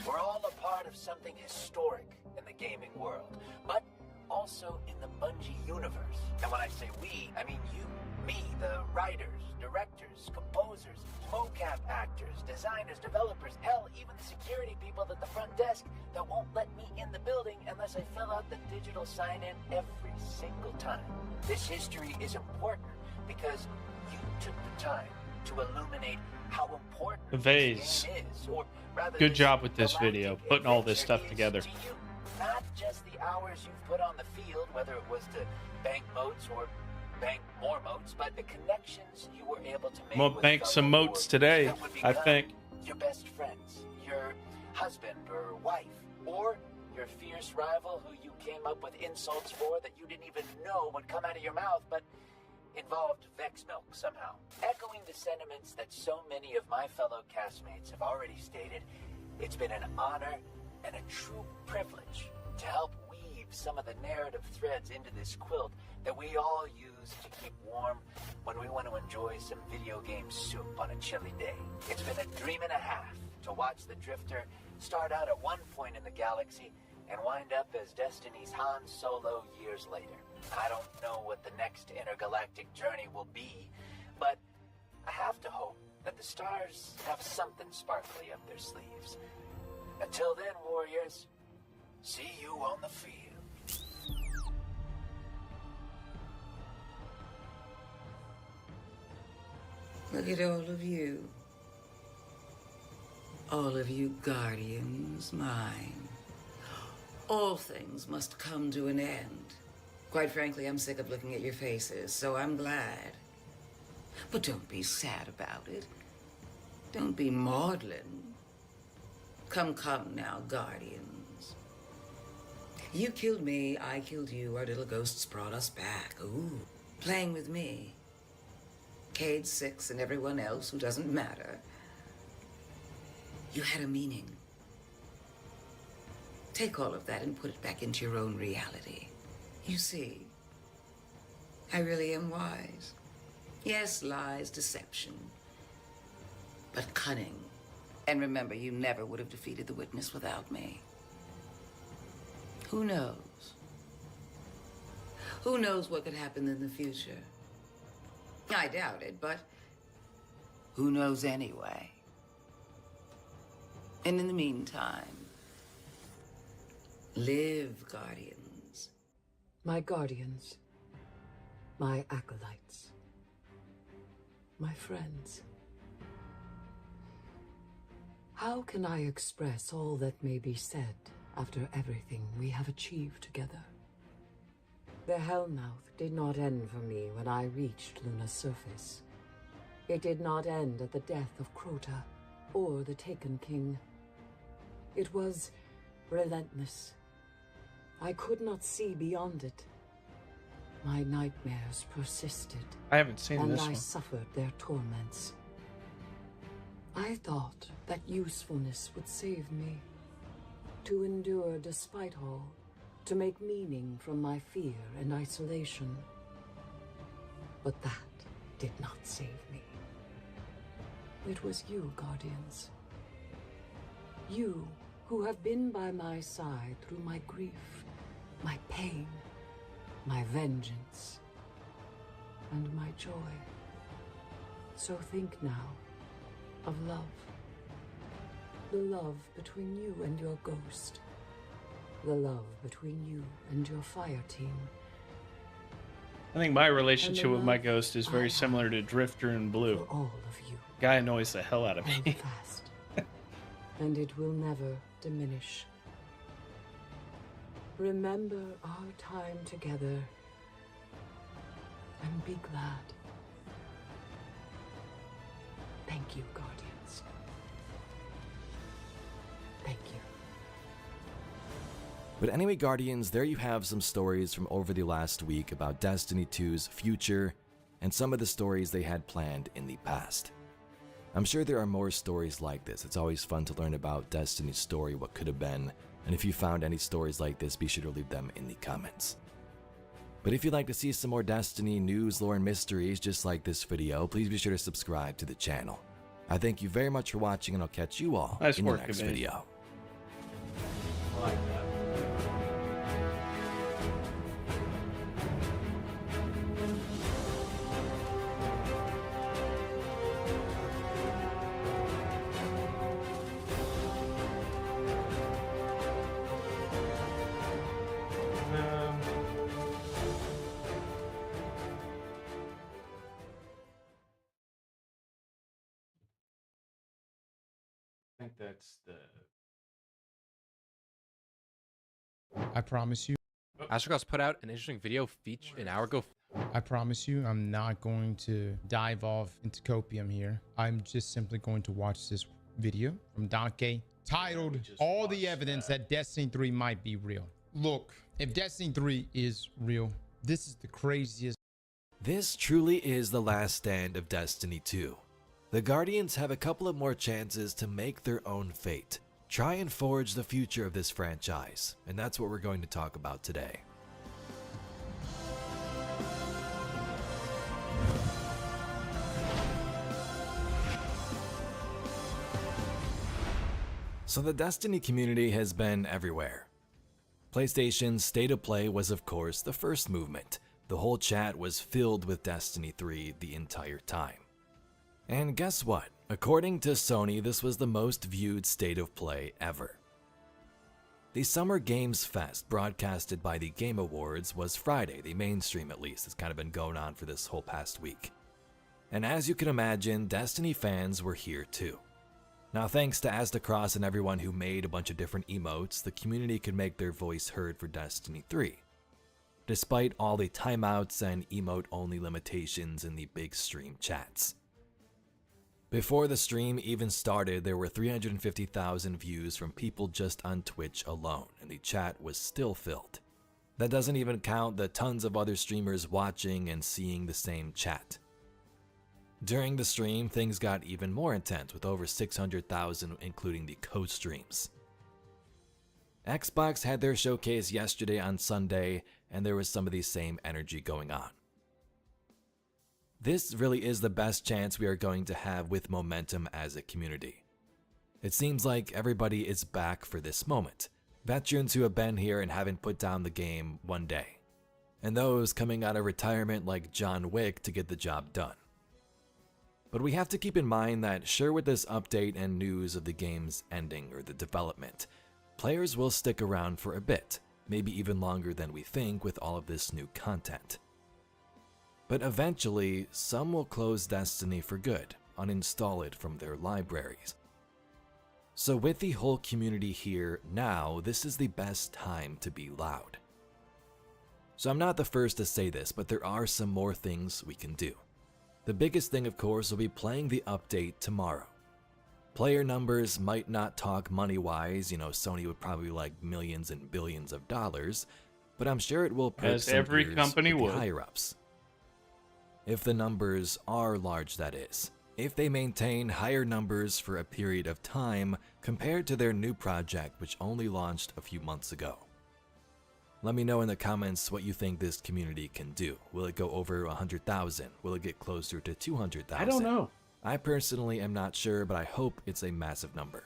We're all a part of something historic in the gaming world, but also in the Bungie universe. And when I say we, I mean you, me, the writers, directors, composers, mocap actors, designers, developers, hell, even the security people at the front desk that won't let me in the building unless I fill out the digital sign-in every single time. This history is important because you took the time to illuminate how important Vase. this game is, or rather Good job with this video, putting all this stuff together. to you. Not just the hours you've put on the field, whether it was to bank moats or bank more moats, but the connections you were able to make. I'm gonna with bank fellow some moats warriors today, that would I become think. Your best friends, your husband or wife, or your fierce rival who you came up with insults for that you didn't even know would come out of your mouth, but involved Vex Milk somehow. Echoing the sentiments that so many of my fellow castmates have already stated, it's been an honor and a true privilege to help weave some of the narrative threads into this quilt that we all use to keep warm when we want to enjoy some video game soup on a chilly day. It's been a dream and a half to watch the Drifter start out at one point in the galaxy and wind up as Destiny's Han Solo years later. I don't know what the next intergalactic journey will be, but I have to hope that the stars have something sparkly up their sleeves. Until then, warriors, see you on the field. Look at all of you. All of you guardians, mine. All things must come to an end. Quite frankly, I'm sick of looking at your faces, so I'm glad. But don't be sad about it. Don't be maudlin. Come now, guardians. You killed me, I killed you, our little ghosts brought us back. Ooh, playing with me. Cade 6 and everyone else who doesn't matter. You had a meaning. Take all of that and put it back into your own reality. You see, I really am wise. Yes, lies, deception, but cunning. And remember, you never would have defeated the Witness without me. Who knows? Who knows what could happen in the future? I doubt it, but who knows anyway? And in the meantime, live, Guardians. My guardians, my acolytes, my friends. How can I express all that may be said after everything we have achieved together? The Hellmouth did not end for me when I reached Luna's surface. It did not end at the death of Crota or the Taken King. It was relentless. I could not see beyond it. My nightmares persisted. I haven't seen and this I one. suffered their torments. I thought that usefulness would save me. To endure despite all. To make meaning from my fear and isolation. But that did not save me. It was you, Guardians. You who have been by my side through my grief, my pain, my vengeance, and my joy. So think now of love. The love between you and your ghost. The love between you and your fire team. I think my relationship And the with my love ghost is I very have similar to Drifter and Blue. for all of you. Guy annoys the hell out of Hold me. fast. And it will never diminish. Remember our time together. And be glad. Thank you, Guardians. Thank you. But anyway, Guardians, there you have some stories from over the last week about Destiny 2's future and some of the stories they had planned in the past. I'm sure there are more stories like this. It's always fun to learn about Destiny's story, what could have been, and if you found any stories like this, be sure to leave them in the comments. But if you'd like to see some more Destiny news, lore, and mysteries just like this video, please be sure to subscribe to the channel. I thank you very much for watching, and I'll catch you all in the next video. I like that. I think that's the... I promise you. Astrogoth's put out an interesting video an hour ago. I promise you, I'm not going to dive off into copium here. I'm just simply going to watch this video from Donkey titled All the Evidence That Destiny 3 Might Be Real. Look, if Destiny 3 is real, this is the craziest. This truly is the last stand of Destiny 2. The Guardians have a couple of more chances to make their own fate. Try and forge the future of this franchise, and that's what we're going to talk about today. So the Destiny community has been everywhere. PlayStation's State of Play was of course the first movement. The whole chat was filled with Destiny 3 the entire time. And guess what? According to Sony, this was the most viewed State of Play ever. The Summer Games Fest, broadcasted by the Game Awards, was Friday, the mainstream at least. It's kind of been going on for this whole past week. And as you can imagine, Destiny fans were here too. Now thanks to Astacross and everyone who made a bunch of different emotes, the community could make their voice heard for Destiny 3. Despite all the timeouts and emote-only limitations in the big stream chats. Before the stream even started, there were 350,000 views from people just on Twitch alone, and the chat was still filled. That doesn't even count the tons of other streamers watching and seeing the same chat. During the stream, things got even more intense, with over 600,000 including the co-streams. Xbox had their showcase yesterday on Sunday, and there was some of the same energy going on. This really is the best chance we are going to have with momentum as a community. It seems like everybody is back for this moment. Veterans who have been here and haven't put down the game one day. And those coming out of retirement like John Wick to get the job done. But we have to keep in mind that sure, with this update and news of the game's ending or the development, players will stick around for a bit, maybe even longer than we think with all of this new content. But eventually, some will close Destiny for good, uninstall it from their libraries. So with the whole community here now, this is the best time to be loud. So I'm not the first to say this, but there are some more things we can do. The biggest thing, of course, will be playing the update tomorrow. Player numbers might not talk money-wise, Sony would probably like millions and billions of dollars, but I'm sure it will perk some every ears company with the would. higher-ups. If the numbers are large, that is. If they maintain higher numbers for a period of time compared to their new project, which only launched a few months ago. Let me know in the comments what you think this community can do. Will it go over 100,000? Will it get closer to 200,000? I don't know. I personally am not sure, but I hope it's a massive number.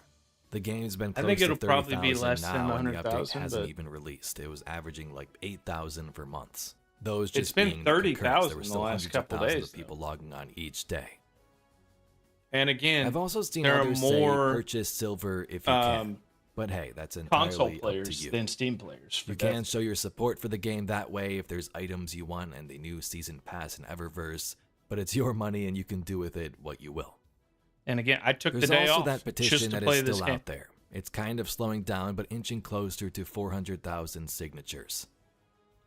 The game's been close I think to it'll probably be 30,000 less than now, and the 100,000, update hasn't but even released. It was averaging like 8,000 for months. Those It's just been being the concurrents. 30,000 There were the still last hundreds of couple thousands days, of people logging on each day. And again, I've also seen there are others more say purchase silver if you can. But hey, that's console entirely up to players you. than Steam players. You can show your support for the game that way if there's items you want and the new season pass and Eververse, but it's your money and you can do with it what you will. And again, I took There's the day also off that petition just to that play is this still game. out there. It's kind of slowing down, but inching closer to 400,000 signatures.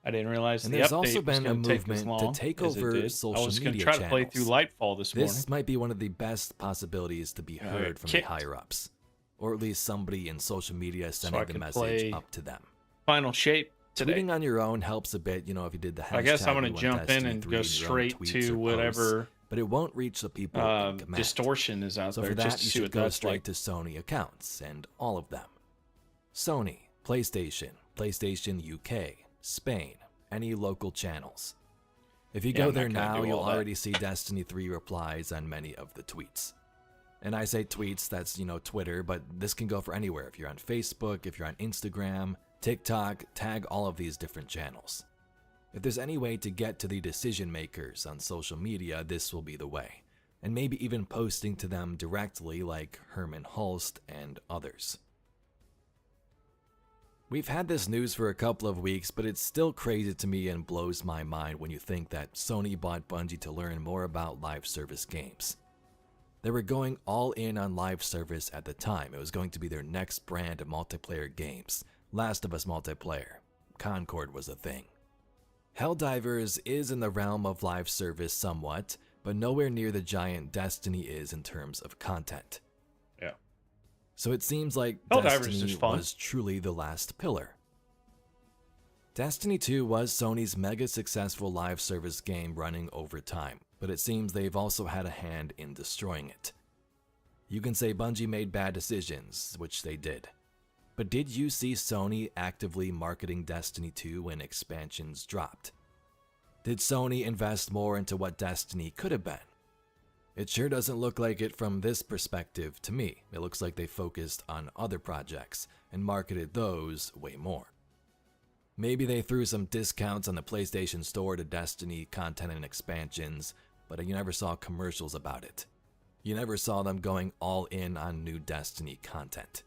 I didn't realize And the there's update also was been a going to take as movement to long take as it over did. social I was going to media try channels. to play through Lightfall this morning. This might be one of the best possibilities to be heard from the higher-ups. Or at least somebody in social media sending I the could message play up to them. Final Shape today. Tweeting on your own helps a bit, if you did the hashtag. I guess I'm going we to want jump in Destiny and 3 go in your own straight tweets to or whatever posts. but it won't reach the people in command. Distortion is out So there. for that, just to you see should what go that's straight like. to Sony accounts, and all of them. Sony, PlayStation, PlayStation UK, Spain, any local channels. If you Yeah, go I'm not there gonna now, do you'll all that. already see Destiny 3 replies on many of the tweets. And I say tweets, that's, Twitter, but this can go for anywhere. If you're on Facebook, if you're on Instagram, TikTok, tag all of these different channels. If there's any way to get to the decision makers on social media, this will be the way. And maybe even posting to them directly like Herman Hulst and others. We've had this news for a couple of weeks, but it's still crazy to me and blows my mind when you think that Sony bought Bungie to learn more about live service games. They were going all in on live service at the time. It was going to be their next brand of multiplayer games. Last of Us multiplayer. Concord was a thing. Helldivers is in the realm of live service somewhat, but nowhere near the giant Destiny is in terms of content. Yeah. So it seems like Helldivers Destiny is fun. was truly the last pillar. Destiny 2 was Sony's mega successful live service game running over time, but it seems they've also had a hand in destroying it. You can say Bungie made bad decisions, which they did. But did you see Sony actively marketing Destiny 2 when expansions dropped? Did Sony invest more into what Destiny could have been? It sure doesn't look like it from this perspective to me. It looks like they focused on other projects and marketed those way more. Maybe they threw some discounts on the PlayStation Store to Destiny content and expansions, but you never saw commercials about it. You never saw them going all in on new Destiny content.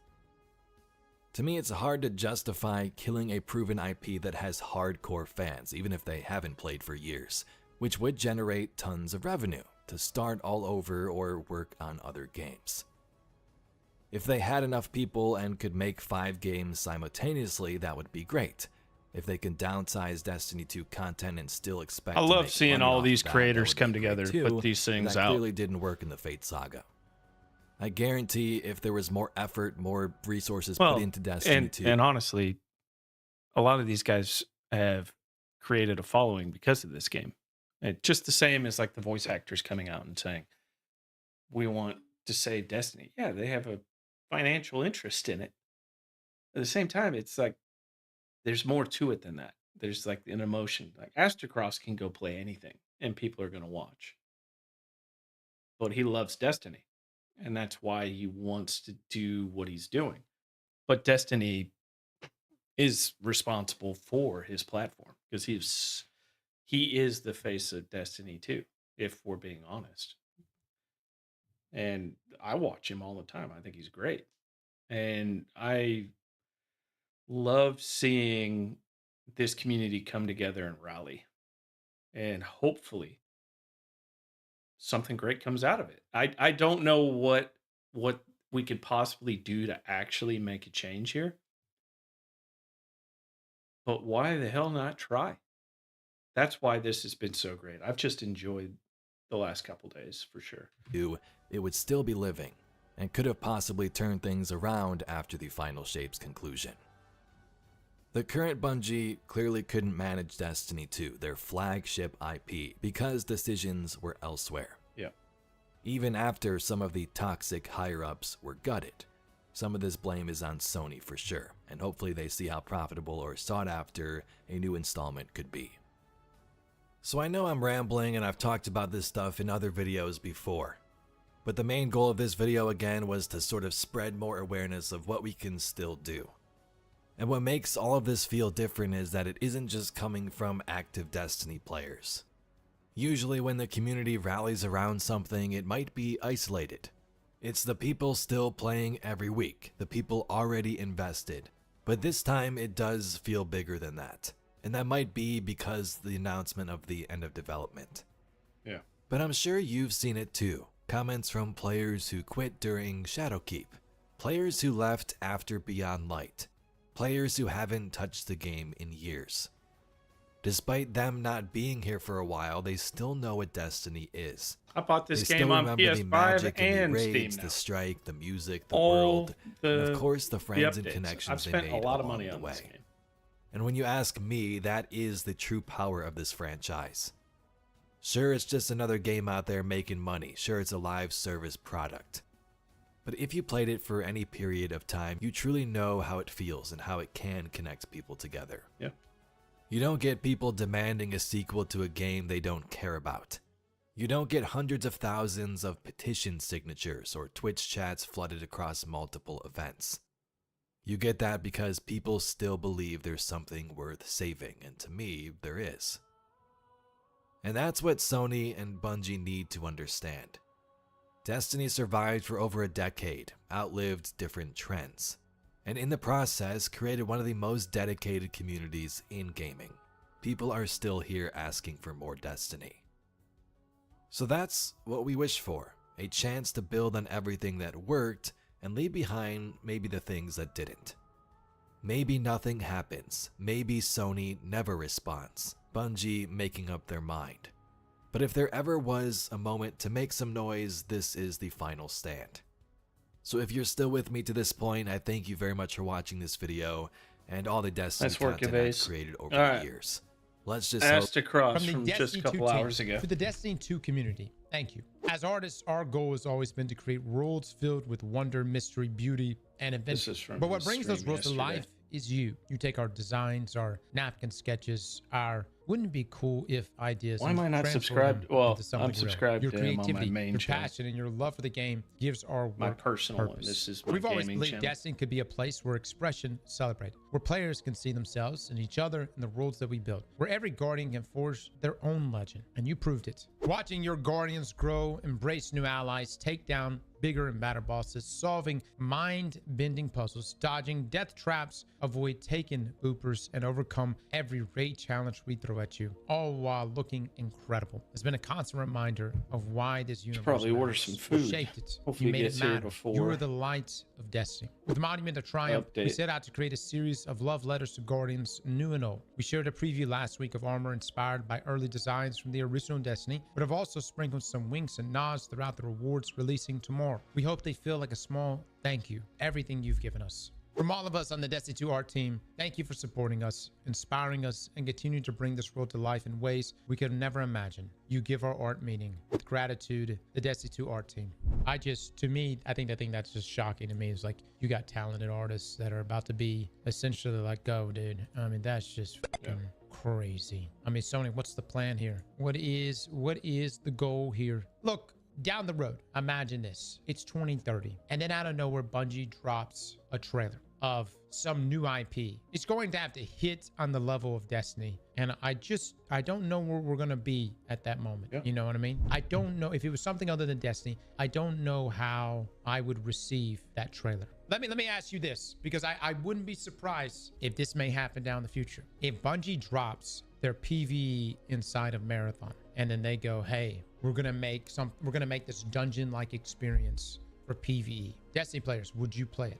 To me, it's hard to justify killing a proven IP that has hardcore fans, even if they haven't played for years, which would generate tons of revenue to start all over or work on other games. If they had enough people and could make 5 games simultaneously, that would be great. If they can downsize Destiny 2 content and still expect I to love make seeing money all off these of that, creators that would come be together great and put too, these but things that out. clearly didn't work in the Fate saga. I guarantee if there was more effort, more resources put into Destiny 2. And honestly, a lot of these guys have created a following because of this game. And just the same as like the voice actors coming out and saying, we want to save Destiny. Yeah, they have a financial interest in it. At the same time, it's like there's more to it than that. There's like an emotion. Like Astrocross can go play anything and people are going to watch. But he loves Destiny. And that's why he wants to do what he's doing. But Destiny is responsible for his platform because he is the face of Destiny too, if we're being honest. And I watch him all the time. I think he's great. And I love seeing this community come together and rally. And hopefully something great comes out of it. I don't know what we could possibly do to actually make a change here. But why the hell not try? That's why this has been so great. I've just enjoyed the last couple days for sure. It would still be living, and could have possibly turned things around after the Final Shape's conclusion. The current Bungie clearly couldn't manage Destiny 2, their flagship IP, because decisions were elsewhere. Yeah. Even after some of the toxic higher-ups were gutted. Some of this blame is on Sony for sure, and hopefully they see how profitable or sought after a new installment could be. So I know I'm rambling and I've talked about this stuff in other videos before, but the main goal of this video again was to sort of spread more awareness of what we can still do. And what makes all of this feel different is that it isn't just coming from active Destiny players. Usually when the community rallies around something, it might be isolated. It's the people still playing every week, the people already invested. But this time it does feel bigger than that. And that might be because the announcement of the end of development. Yeah. But I'm sure you've seen it too. Comments from players who quit during Shadowkeep. Players who left after Beyond Light. Players who haven't touched the game in years. Despite them not being here for a while, they still know what Destiny is. I bought this They game still on remember the PS5 magic and the Steam raids, now. the strike, the music, the All world, and the- of course the friends and updates. connections I've they spent made a lot of along money the on way. this game. And when you ask me, that is the true power of this franchise. Sure, it's just another game out there making money. Sure, it's a live service product. But if you played it for any period of time, you truly know how it feels and how it can connect people together. Yeah. You don't get people demanding a sequel to a game they don't care about. You don't get hundreds of thousands of petition signatures or Twitch chats flooded across multiple events. You get that because people still believe there's something worth saving, and to me, there is. And that's what Sony and Bungie need to understand. Destiny survived for over a decade, outlived different trends, and in the process created one of the most dedicated communities in gaming. People are still here asking for more Destiny. So that's what we wish for, a chance to build on everything that worked and leave behind maybe the things that didn't. Maybe nothing happens, maybe Sony never responds, Bungie making up their mind. But if there ever was a moment to make some noise, this is the final stand. So if you're still with me to this point, I thank you very much for watching this video and all the Destiny content I've created over the years. Let's just asked across from from the just Destiny a couple 2 team hours ago. to the Destiny 2 community. Thank you. As artists, our goal has always been to create worlds filled with wonder, mystery, beauty, and adventure. But what brings those worlds to life is you. You take our designs, our napkin sketches, our wouldn't it be cool if ideas. Why am I not transfer subscribed? them Well, into something I'm subscribed real. Your to him on my creativity, main your channel. passion, and your love for the game gives our work My personal one. purpose. This is my We've always gaming believed channel. Destiny could be a place where expression is celebrated, where players can see themselves and each other in the worlds that we build, where every guardian can forge their own legend, and you proved it. Watching your guardians grow, embrace new allies, take down bigger and badder bosses, solving mind-bending puzzles, dodging death traps, avoid taken boopers, and overcome every raid challenge we throw at you, all while looking incredible. It's been a constant reminder of why this universe probably order matters. some You food. shaped it. Hopefully You made it it gets here matter. before You are the light of Destiny. With Monument of Triumph, we update. set out to create a series of love letters to Guardians, new and old. We shared a preview last week of armor inspired by early designs from the original Destiny, but have also sprinkled some winks and nods throughout the rewards releasing tomorrow. We hope they feel like a small thank you, everything you've given us. From all of us on the Destiny 2 art team, thank you for supporting us, inspiring us, and continuing to bring this world to life in ways we could never imagine. You give our art meaning. With gratitude, the Destiny 2 art team. To me, I think that's just shocking to me. It's like you got talented artists that are about to be essentially like, go, dude. I mean, that's just fucking crazy. I mean, Sony, what's the plan here? What is the goal here? Look, down the road, imagine this. It's 2030. And then out of nowhere, Bungie drops a trailer of some new IP. It's going to have to hit on the level of Destiny. And I don't know where we're going to be at that moment. You know what I mean? I don't know if it was something other than Destiny. I don't know how I would receive that trailer. Let me ask you this, because I wouldn't be surprised if this may happen down the future. If Bungie drops their PvE inside of Marathon and then they go, hey, we're going to make this dungeon-like experience for PvE. Destiny players, would you play it?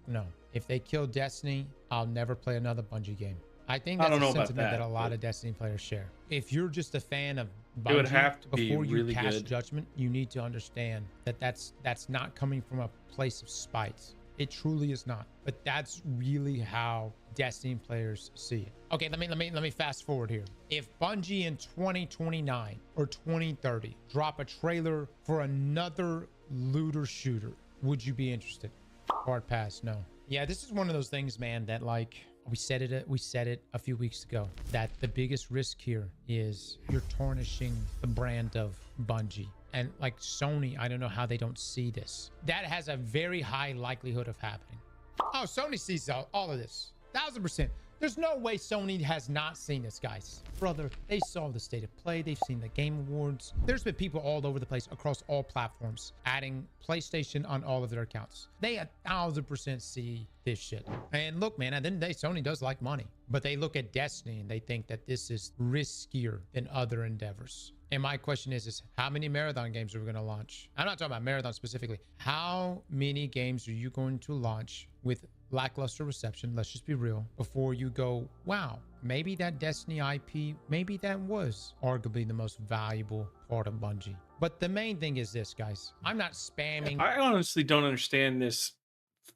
No. If they kill Destiny, I'll never play another Bungie game. I think that's a sentiment that a lot of Destiny players share. If you're just a fan of Bungie, It would have to be before you really cast good. judgment, you need to understand that that's not coming from a place of spite. It truly is not. But that's really how Destiny players see it. Okay, let me fast forward here. If Bungie in 2029 or 2030 drop a trailer for another looter shooter, would you be interested? Hard pass, no. Yeah, this is one of those things, man, that like we said it a few weeks ago, that the biggest risk here is you're tarnishing the brand of Bungie. And like Sony, I don't know how they don't see this. That has a very high likelihood of happening. Oh, Sony sees all of this. 1000%. There's no way Sony has not seen this, guys. Brother, they saw the state of play. They've seen the Game Awards. There's been people all over the place across all platforms adding PlayStation on all of their accounts. They 1000% see this shit. And look, man, at the end of the day, Sony does like money. But they look at Destiny and they think that this is riskier than other endeavors. And my question is how many Marathon games are we going to launch? I'm not talking about Marathon specifically. How many games are you going to launch with lackluster reception, let's just be real, before you go, wow, maybe that Destiny IP, maybe that was arguably the most valuable part of Bungie. But the main thing is this, guys. I'm not spamming. I honestly don't understand this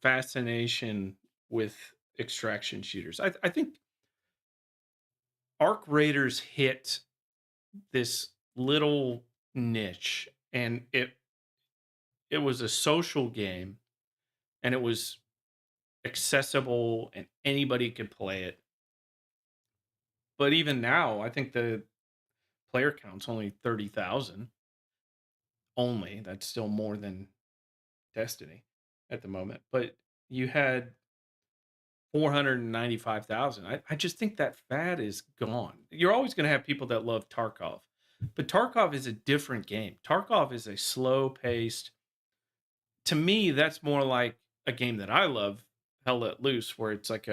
fascination with extraction shooters. I think Arc Raiders hit this little niche, and it was a social game, and it was accessible, and anybody could play it. But even now, I think the player count's only 30,000. Only. That's still more than Destiny at the moment. But you had 495,000. I just think that fad is gone. You're always going to have people that love Tarkov, but Tarkov is a different game. Tarkov is a slow paced. To me, that's more like a game that I love, Hell Let Loose, where it's like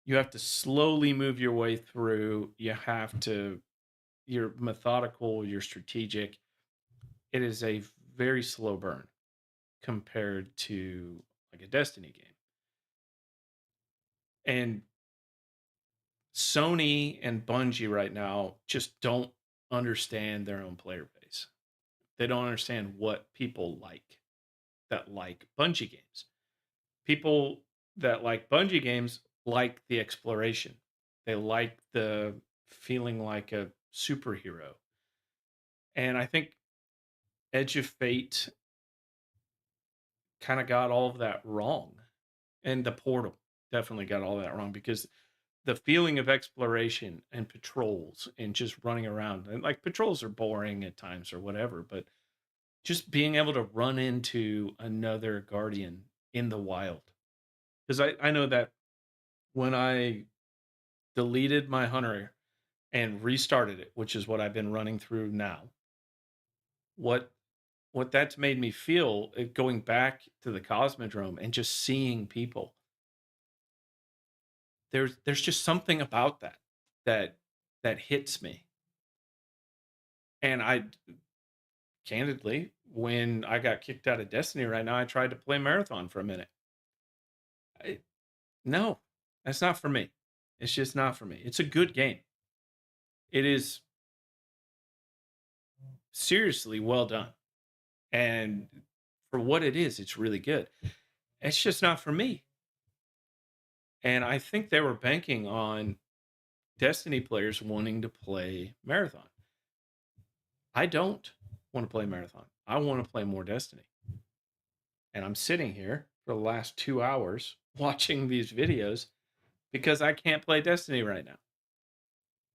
you have to slowly move your way through. You're methodical, you're strategic. It is a very slow burn compared to like a Destiny game. And Sony and Bungie right now just don't understand their own player base. They don't understand what people like that like Bungie games. People that like Bungie games like the exploration. They like the feeling like a superhero. And I think Edge of Fate kind of got all of that wrong. And the Portal definitely got all that wrong, because the feeling of exploration and patrols and just running around, and like patrols are boring at times or whatever, but just being able to run into another Guardian in the wild. Because I know that when I deleted my Hunter and restarted it, which is what I've been running through now, what that's made me feel, going back to the Cosmodrome and just seeing people, there's just something about that hits me. And I candidly, when I got kicked out of Destiny right now, I tried to play Marathon for a minute. No, that's not for me. It's just not for me. It's a good game. It is seriously well done. And for what it is, it's really good. It's just not for me. And I think they were banking on Destiny players wanting to play Marathon. I don't want to play Marathon. I want to play more Destiny. And I'm sitting here for the last 2 hours watching these videos because I can't play Destiny right now.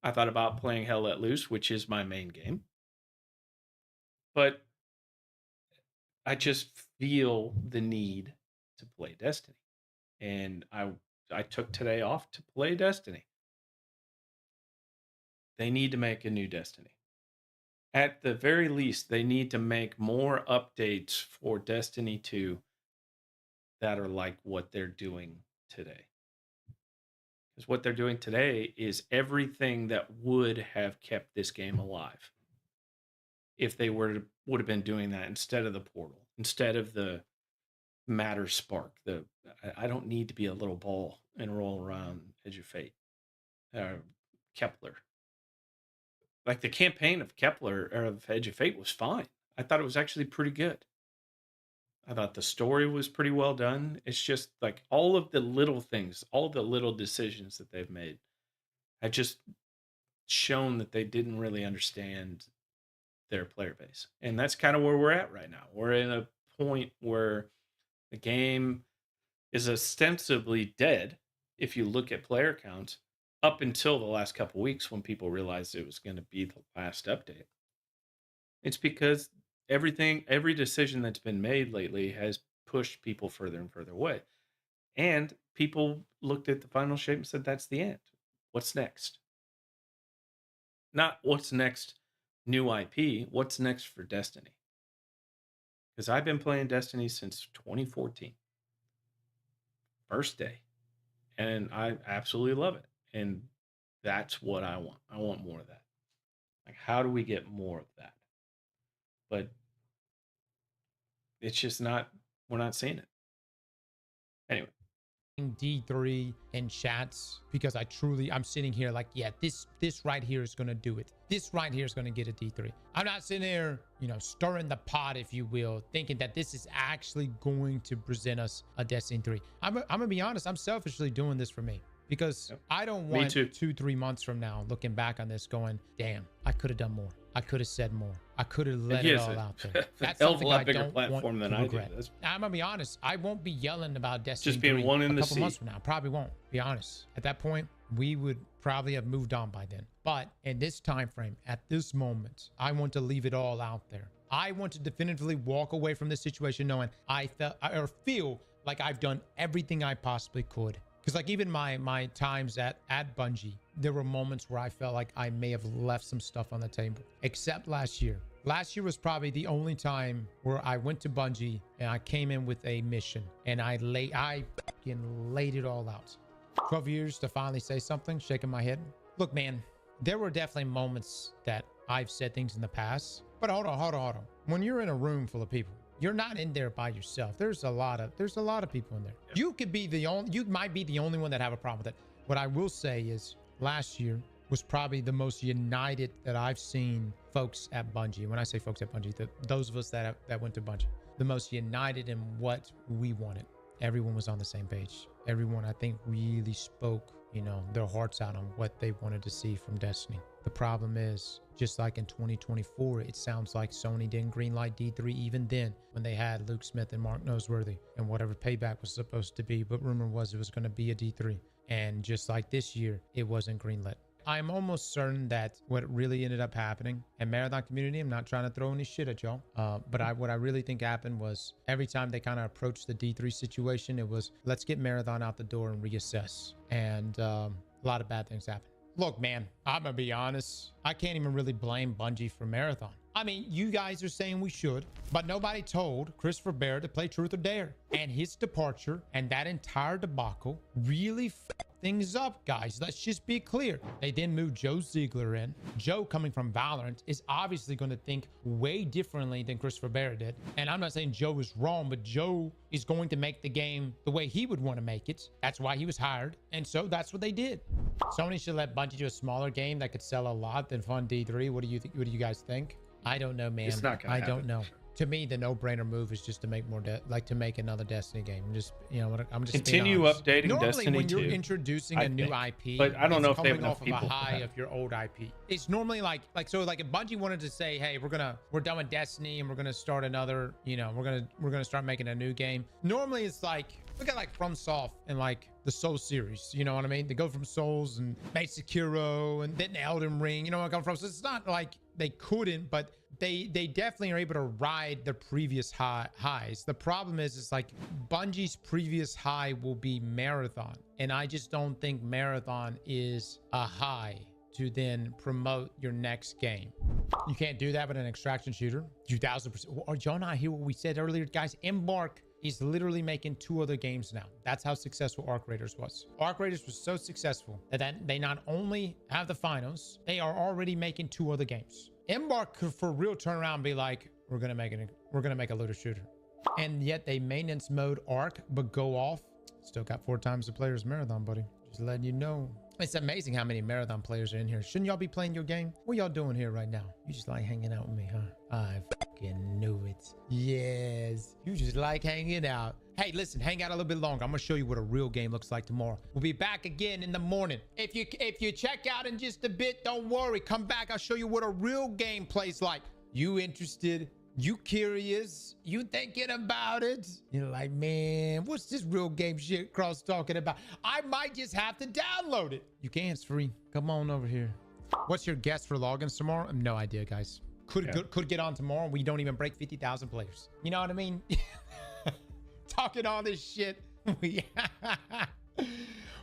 I thought about playing Hell Let Loose, which is my main game. But I just feel the need to play Destiny. And I took today off to play Destiny. They need to make a new Destiny. At the very least, they need to make more updates for Destiny 2 that are like what they're doing today. Because what they're doing today is everything that would have kept this game alive if they would have been doing that instead of the portal, instead of the matter spark. I don't need to be a little ball and roll around Edge of Fate. Kepler. Like the campaign of Kepler or of Edge of Fate was fine. I thought it was actually pretty good. I thought the story was pretty well done. It's just like all of the little things, all the little decisions that they've made have just shown that they didn't really understand their player base. And that's kind of where we're at right now. We're in a point where the game is ostensibly dead if you look at player counts up until the last couple weeks when people realized it was going to be the last update. It's because every decision that's been made lately has pushed people further and further away. And people looked at the final shape and said, that's the end. What's next? Not what's next new IP, what's next for Destiny? Because I've been playing Destiny since 2014. First day. And I absolutely love it. And that's what I want. I want more of that. Like, how do we get more of that? But it's just not, we're not seeing it. Anyway. D3 in chats, because I'm sitting here like, yeah, this right here is going to do it. This right here is going to get a D3. I'm not sitting there, stirring the pot, if you will, thinking that this is actually going to present us a Destiny 3. I'm going to be honest. I'm selfishly doing this for me, because I don't want 2-3 months from now looking back on this going, damn, I could have done more. I could have said more. I could have let He it has all a out there. That's hell of a something lot I bigger don't platform want than to I do. regret. That's- I'm gonna be honest. I won't be yelling about Destiny Just being 3 one in a the couple months sea. from now. Probably won't. Be honest. At that point, we would probably have moved on by then. But in this time frame, at this moment, I want to leave it all out there. I want to definitively walk away from this situation knowing I feel like I've done everything I possibly could. Because like even my times at Bungie, there were moments where I felt like I may have left some stuff on the table. Except last year. Last year was probably the only time where I went to Bungie and I came in with a mission and I fucking laid it all out. 12 years to finally say something, shaking my head. Look, man, there were definitely moments that I've said things in the past. But hold on. When you're in a room full of people, you're not in there by yourself. There's a lot of people in there. You might be the only one that have a problem with it. What I will say is last year was probably the most united that I've seen folks at Bungie. When I say folks at Bungie, those of us that went to Bungie, the most united in what we wanted. Everyone was on the same page. Everyone, I think, really spoke, their hearts out on what they wanted to see from Destiny. The problem is, just like in 2024, it sounds like Sony didn't greenlight D3 even then when they had Luke Smith and Mark Noseworthy and whatever Payback was supposed to be. But rumor was it was going to be a D3. And just like this year, it wasn't greenlit. I'm almost certain that what really ended up happening, and Marathon community, I'm not trying to throw any shit at y'all, but what I really think happened was every time they kind of approached the D3 situation, it was, let's get Marathon out the door and reassess. And a lot of bad things happened. Look, man, I'm going to be honest. I can't even really blame Bungie for Marathon. I mean, you guys are saying we should, but nobody told Christopher Bear to play Truth or Dare. And his departure and that entire debacle really fucked things up, guys. Let's just be clear. They then moved Joe Ziegler in. Joe, coming from Valorant, is obviously going to think way differently than Christopher Bear did. And I'm not saying Joe is wrong, but Joe is going to make the game the way he would want to make it. That's why he was hired. And so that's what they did. Sony should let Bungie do a smaller game that could sell a lot than fund D3. What do you guys think? I don't know, man. It's not gonna I happen. don't know. To me, the no-brainer move is just to make more, to make another Destiny game. I'm just continue being honest. updating Normally, Destiny when you're 2, introducing I a new think. IP, But I don't know if they have coming enough off of people a for high that. of your old IP. It's normally like if Bungie wanted to say, hey, we're done with Destiny and we're gonna start another, we're gonna start making a new game. Normally, it's like look at like FromSoft and like the Soul series. You know what I mean? They go from Souls and made Sekiro and then Elden Ring. You know what I come from? So it's not like they couldn't, but they definitely are able to ride the previous highs. The problem is, it's like Bungie's previous high will be Marathon, and I just don't think Marathon is a high to then promote your next game. You can't do that with an extraction shooter. 2000%. Are y'all not hear what we said earlier, guys? Embark is literally making 2 other games now. That's how successful Arc Raiders was. Arc Raiders was so successful that they not only have the finals, they are already making 2 other games. Embark could for real turn around and be like, we're gonna make a looter shooter. And yet they maintenance mode Arc, but go off. Still got 4 times the players Marathon, buddy. Just letting you know. It's amazing how many Marathon players are in here. Shouldn't y'all be playing your game? What y'all doing here right now? You just like hanging out with me, huh? I fucking knew it. Yes. You just like hanging out. Hey, listen, hang out a little bit longer. I'm gonna show you what a real game looks like tomorrow. We'll be back again in the morning. If you check out in just a bit, don't worry. Come back. I'll show you what a real game plays like. You interested? You curious? You thinking about it? You're like, man, what's this real game shit Cross talking about? I might just have to download it. You can, it's free. Come on over here. What's your guess for logins tomorrow? No idea, guys. Could get on tomorrow. We don't even break 50,000 players. You know what I mean? Talking all this shit.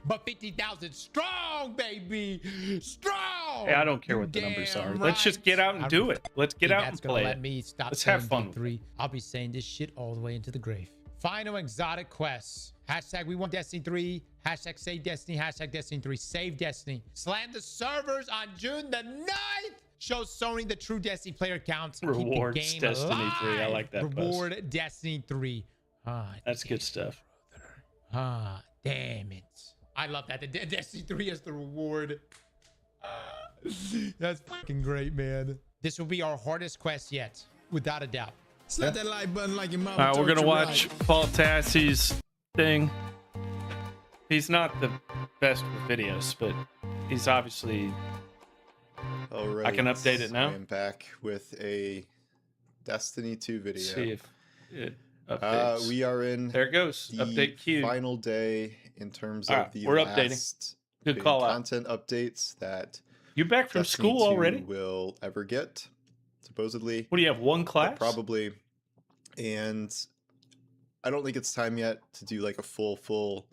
But 50,000 strong, baby. Strong. Hey, I don't care what the numbers are. Let's just get out and do it. Let's get out and play let it. me stop. Let's have fun. D3. I'll be saying this shit all the way into the grave. Final exotic quests. Hashtag we want Destiny 3. Hashtag save Destiny. Hashtag Destiny 3. Save Destiny. Slam the servers on June the 9th. Show Sony the true Destiny player counts. Rewards Keep the game Destiny alive. 3. I like that. Reward Destiny 3. That's good stuff. Damn it. I love that. The Destiny 3 is the reward. That's fucking great, man. This will be our hardest quest yet, without a doubt. Slap that like button like your mama. All right, we're told gonna you watch right. Paul Tassie's thing. He's not the best with videos, but he's obviously All right. I can update it now. I am back with a Destiny 2 video. See if it updates. We are in there it goes. The Update queue. final day in terms All of right, the we're last updating. Good big call out. content updates that You back from Destiny school 2 already? will ever get, supposedly. What do you have, one class? Probably. And I don't think it's time yet to do like a full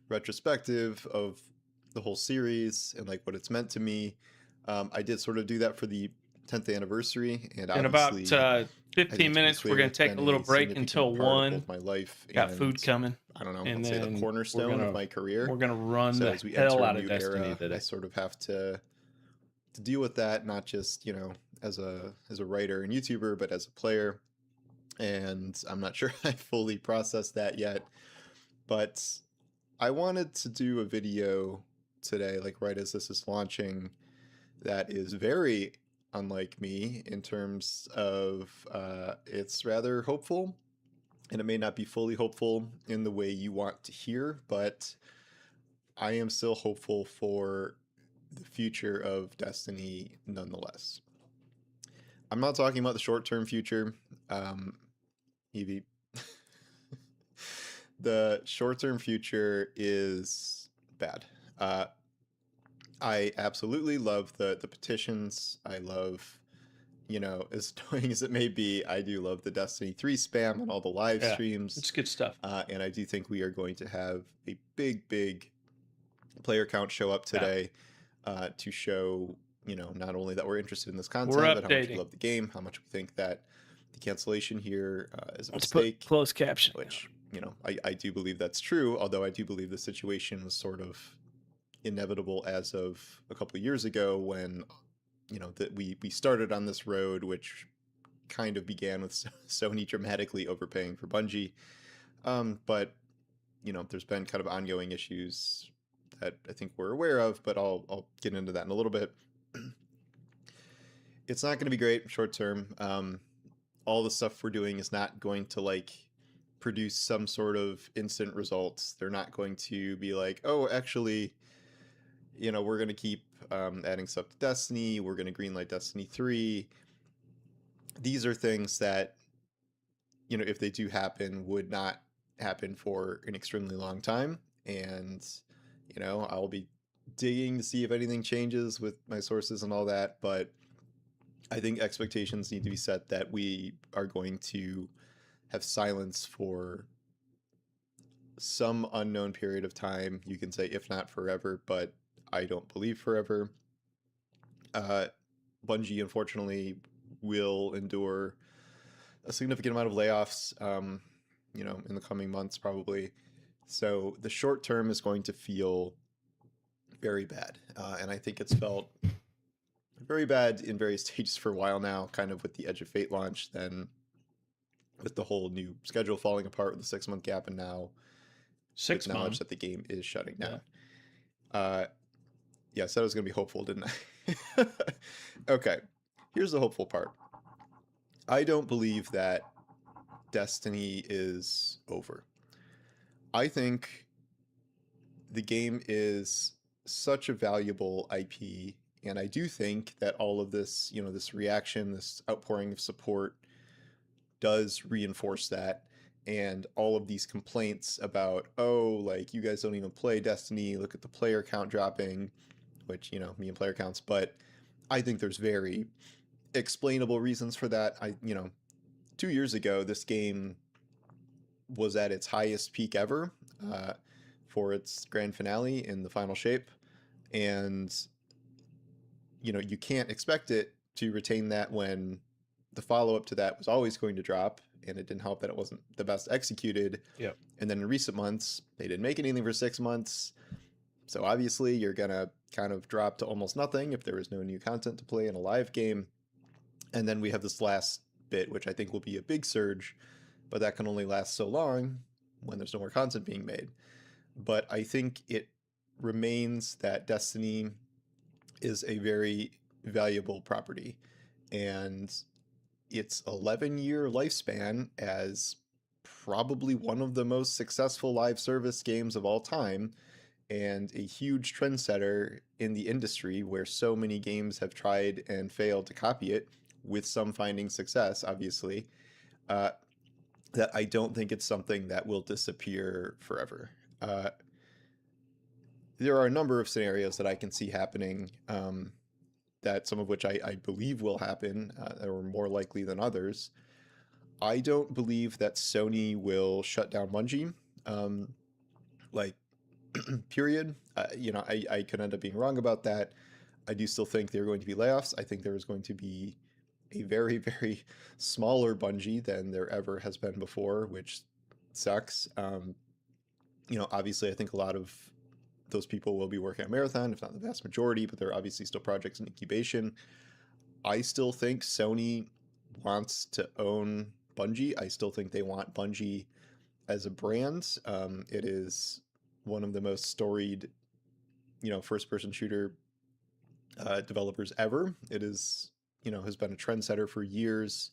retrospective of the whole series and like what it's meant to me. I did sort of do that for the 10th anniversary, and in about obviously, I think 15 to be minutes, we're clear, going it's to take been a little break significant until part of 1. both my life Got and, food coming. I don't know, and I'll say the then cornerstone we're of my career. We're going to run So the as we hell enter out a of new Destiny era, today. I sort of have to deal with that, not just, you know, as a writer and YouTuber, but as a player. And I'm not sure I fully processed that yet, but I wanted to do a video today, like right as this is launching, that is very unlike me in terms of it's rather hopeful, and it may not be fully hopeful in the way you want to hear, but I am still hopeful for the future of Destiny nonetheless. I'm not talking about the short-term future, Evie. The short-term future is bad. I absolutely love the petitions. I love, you know, as annoying as it may be, I do love the Destiny 3 spam and all the live streams. It's good stuff. And I do think we are going to have a big player count show up today to show, you know, not only that we're interested in this content, but how much we updating. love the game, how much we think that the cancellation here is a Let's mistake. put closed caption. Which, you know, I do believe that's true, although I do believe the situation was sort of inevitable as of a couple of years ago when, you know, that we started on this road, which kind of began with Sony dramatically overpaying for Bungie. But, you know, there's been kind of ongoing issues that I think we're aware of, but I'll get into that in a little bit. It's not going to be great short term. All the stuff we're doing is not going to like produce some sort of instant results. They're not going to be like, oh, actually, you know, we're going to keep adding stuff to Destiny. We're going to greenlight Destiny 3. These are things that, you know, if they do happen, would not happen for an extremely long time. And, you know, I'll be digging to see if anything changes with my sources and all that. But I think expectations need to be set that we are going to have silence for some unknown period of time. You can say, if not forever, but I don't believe forever. Bungie, unfortunately, will endure a significant amount of layoffs, you know, in the coming months, probably. So the short term is going to feel very bad. And I think it's felt very bad in various stages for a while now, kind of with the Edge of Fate launch, then with the whole new schedule falling apart with the 6-month gap, and now 6 knowledge months that the game is shutting down. Yeah, I said I was going to be hopeful, didn't I? Okay, here's the hopeful part. I don't believe that Destiny is over. I think the game is such a valuable IP, and I do think that all of this, you know, this reaction, this outpouring of support does reinforce that. And all of these complaints about, oh, like, you guys don't even play Destiny, look at the player count dropping, which, you know, me and player counts, but I think there's very explainable reasons for that. You know, 2 years ago, this game was at its highest peak ever for its grand finale in the final shape. And, you know, you can't expect it to retain that when the follow-up to that was always going to drop, and it didn't help that it wasn't the best executed. Yep. And then in recent months, they didn't make anything for 6 months. So obviously you're going to kind of drop to almost nothing if there is no new content to play in a live game. And then we have this last bit, which I think will be a big surge, but that can only last so long when there's no more content being made. But I think it remains that Destiny is a very valuable property, and its 11-year lifespan as probably one of the most successful live service games of all time and a huge trendsetter in the industry where so many games have tried and failed to copy it, with some finding success, obviously, that I don't think it's something that will disappear forever. There are a number of scenarios that I can see happening, that some of which I believe will happen, or more likely than others. I don't believe that Sony will shut down Bungie, like, period. I could end up being wrong about that. I do still think there are going to be layoffs. I think there is going to be a very, very smaller Bungie than there ever has been before, which sucks. Obviously, I think a lot of those people will be working on Marathon, if not the vast majority, but there are obviously still projects in incubation. I still think Sony wants to own Bungie. I still think they want Bungie as a brand. It is one of the most storied, first-person shooter developers ever. It is, has been a trendsetter for years,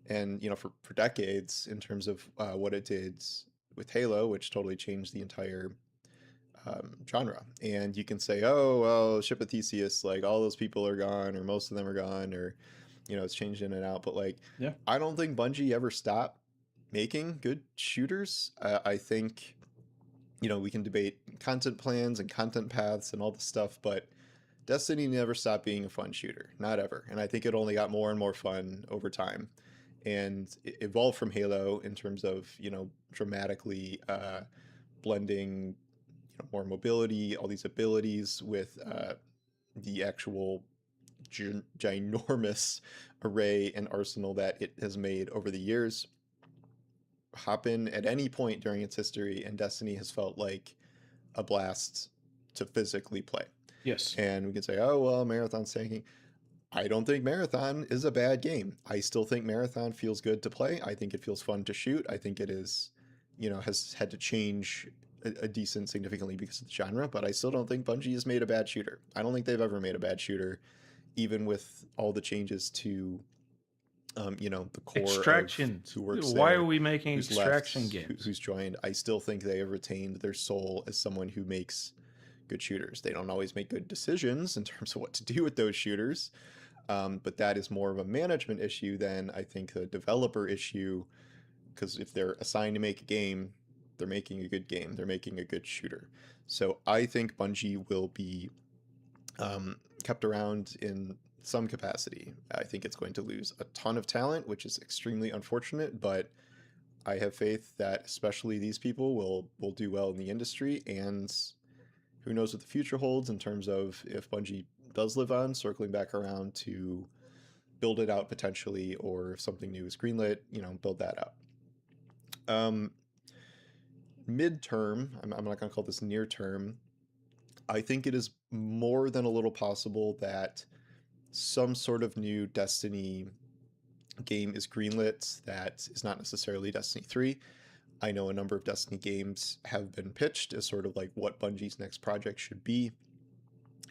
and for decades in terms of what it did with Halo, which totally changed the entire genre. And you can say, oh well, Ship of Theseus, like all those people are gone, or most of them are gone, or it's changed in and out. But like, yeah, I don't think Bungie ever stopped making good shooters. I think we can debate content plans and content paths and all this stuff, but Destiny never stopped being a fun shooter, not ever. And I think it only got more and more fun over time, and it evolved from Halo in terms of dramatically blending more mobility, all these abilities with the actual ginormous array and arsenal that it has made over the years. Hop in at any point during its history, and Destiny has felt like a blast to physically play. Yes. And we can say, oh, well, Marathon's tanking. I don't think Marathon is a bad game. I still think Marathon feels good to play. I think it feels fun to shoot. I think it is, has had to change a decent significantly because of the genre, but I still don't think Bungie has made a bad shooter. I don't think they've ever made a bad shooter, even with all the changes to the core Extraction. Of who works Why there, are we making who's Extraction left, games? Who's joined. I still think they have retained their soul as someone who makes good shooters. They don't always make good decisions in terms of what to do with those shooters, but that is more of a management issue than I think a developer issue, because if they're assigned to make a game, they're making a good game. They're making a good shooter. So I think Bungie will be kept around in some capacity. I think it's going to lose a ton of talent, which is extremely unfortunate, but I have faith that especially these people will do well in the industry, and who knows what the future holds in terms of if Bungie does live on, circling back around to build it out potentially, or if something new is greenlit, build that out. Midterm, I'm not going to call this near term, I think it is more than a little possible that some sort of new Destiny game is greenlit that is not necessarily Destiny 3. I know a number of Destiny games have been pitched as sort of like what Bungie's next project should be.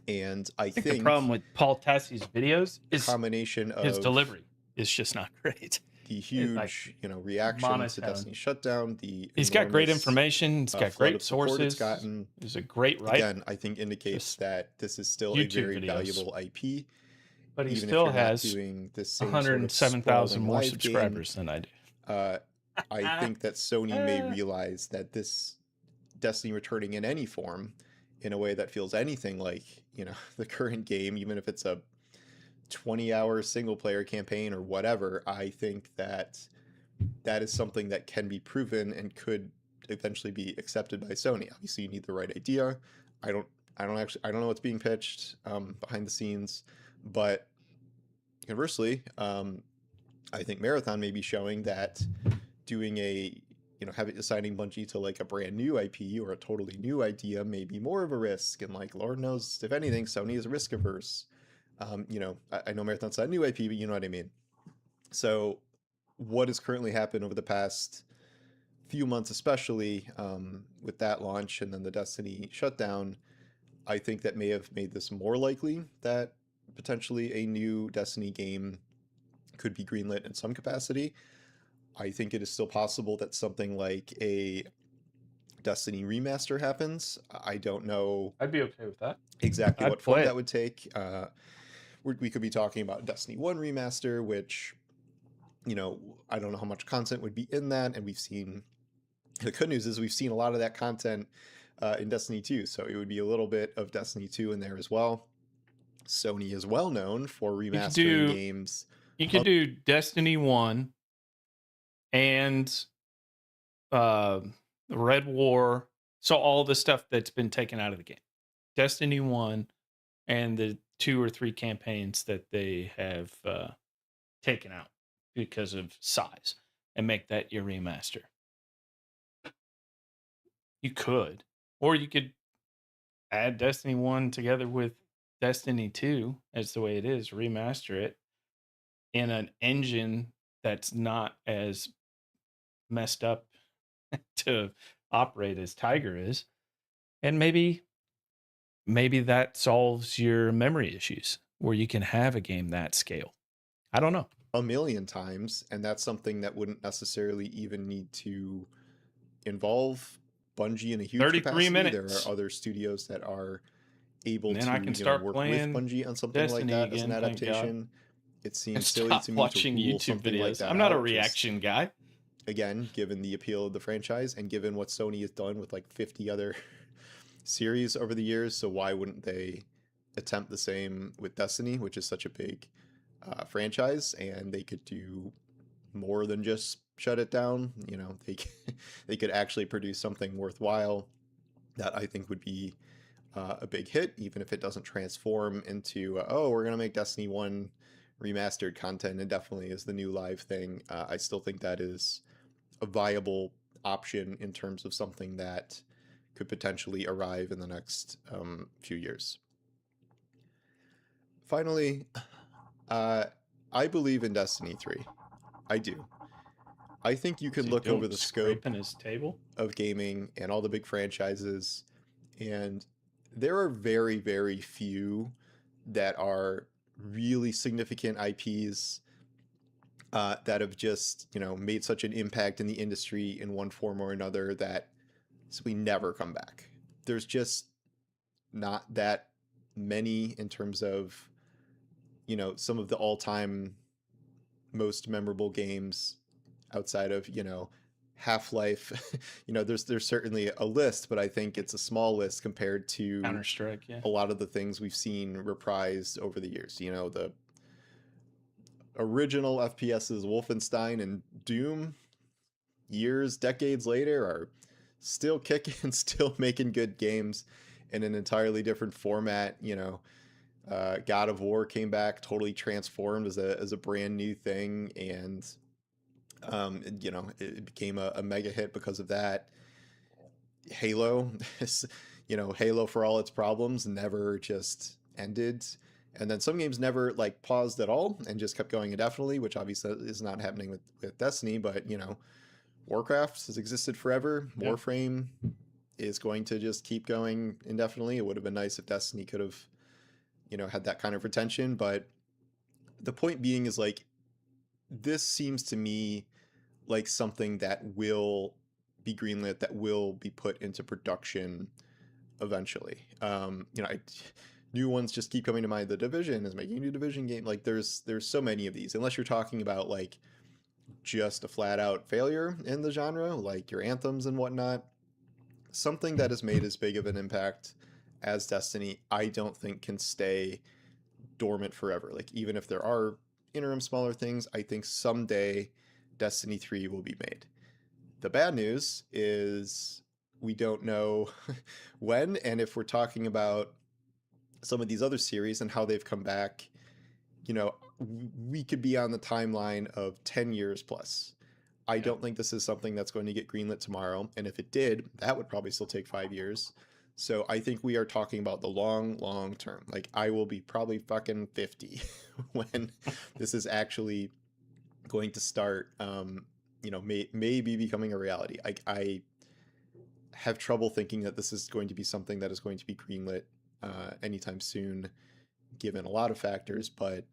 And I think the problem with Paul Tassie's videos is combination of his delivery is just not great. The huge, reaction monotone. to Destiny shutdown. He's got great information. He's got great sources. It's gotten. He's a great writer. Again, I think indicates that this is still a very valuable IP. But he still has doing the same 107,000 more subscribers than I do. I think that Sony may realize that this Destiny returning in any form, in a way that feels anything like the current game, even if it's a 20-hour single-player campaign or whatever, I think that is something that can be proven and could eventually be accepted by Sony. Obviously, you need the right idea. I don't know what's being pitched behind the scenes, but conversely, I think Marathon may be showing that doing assigning Bungie to like a brand new IP or a totally new idea may be more of a risk, and like Lord knows, if anything, Sony is risk averse. I know Marathon's not a new IP, but you know what I mean. So what has currently happened over the past few months, especially with that launch and then the Destiny shutdown, I think that may have made this more likely that potentially a new Destiny game could be greenlit in some capacity. I think it is still possible that something like a Destiny remaster happens. I don't know I'd be okay with that. exactly I'd what form play it. that would take. We could be talking about Destiny 1 remaster, which, you know, I don't know how much content would be in that. And we've seen, the good news is we've seen a lot of that content in Destiny 2. So it would be a little bit of Destiny 2 in there as well. Sony is well known for remastering games. You could do Destiny 1 and Red War. So all the stuff that's been taken out of the game. Destiny 1 and the 2 or 3 campaigns that they have taken out because of size, and make that your remaster. You could. Or you could add Destiny 1 together with Destiny 2 as the way it is, remaster it in an engine that's not as messed up to operate as Tiger is. And maybe that solves your memory issues where you can have a game that scale. I don't know. A million times, and that's something that wouldn't necessarily even need to involve Bungie in a huge 33 capacity. minutes. There are other studios that are able And then to I can start work with playing Bungie on something Destiny like that as an again, thank God. adaptation. It seems And silly stop to me watching to rule YouTube something like videos. that I'm not a out, reaction guy. Again, given the appeal of the franchise and given what Sony has done with like 50 other series over the years, so why wouldn't they attempt the same with Destiny, which is such a big franchise, and they could do more than just shut it down. You know, they could actually produce something worthwhile that I think would be a big hit, even if it doesn't transform into oh, we're gonna make Destiny 1 remastered content indefinitely as the new live thing. I still think that is a viable option in terms of something that could potentially arrive in the next few years. Finally, I believe in Destiny 3. I do. I think you can look over the scope his table of gaming and all the big franchises, and there are very, very few that are really significant IPs that have just, you know, made such an impact in the industry in one form or another that we never come back. There's just not that many in terms of, you know, some of the all-time most memorable games outside of, you know, Half-Life. You know, there's certainly a list, but I think it's a small list compared to Counter-Strike, yeah. a lot of the things we've seen reprised over the years. You know, the original FPSs Wolfenstein and Doom, decades later, are still kicking, still making good games in an entirely different format. You know, God of War came back totally transformed as a brand new thing, and you know, it became a mega hit because of that. Halo, you know, Halo, for all its problems, never just ended. And then some games never like paused at all and just kept going indefinitely, which obviously is not happening with Destiny. But, you know, Warcraft has existed forever. Yeah. Warframe is going to just keep going indefinitely. It would have been nice if Destiny could have, you know, had that kind of retention. But the point being is, like, this seems to me like something that will be greenlit, that will be put into production eventually. You know, new ones just keep coming to mind. The Division is making a new Division game. Like, there's so many of these, unless you're talking about like just a flat out failure in the genre, like your Anthems and whatnot. Something that has made as big of an impact as Destiny, I don't think can stay dormant forever. Like, even if there are interim smaller things, I think someday Destiny 3 will be made. The bad news is we don't know when, and if we're talking about some of these other series and how they've come back, you know, we could be on the timeline of 10 years plus. I don't think this is something that's going to get greenlit tomorrow, and if it did, that would probably still take 5 years. So I think we are talking about the long term. Like, I will be probably fucking 50 when this is actually going to start, you know, maybe becoming a reality. I have trouble thinking that this is going to be something that is going to be greenlit anytime soon, given a lot of factors. But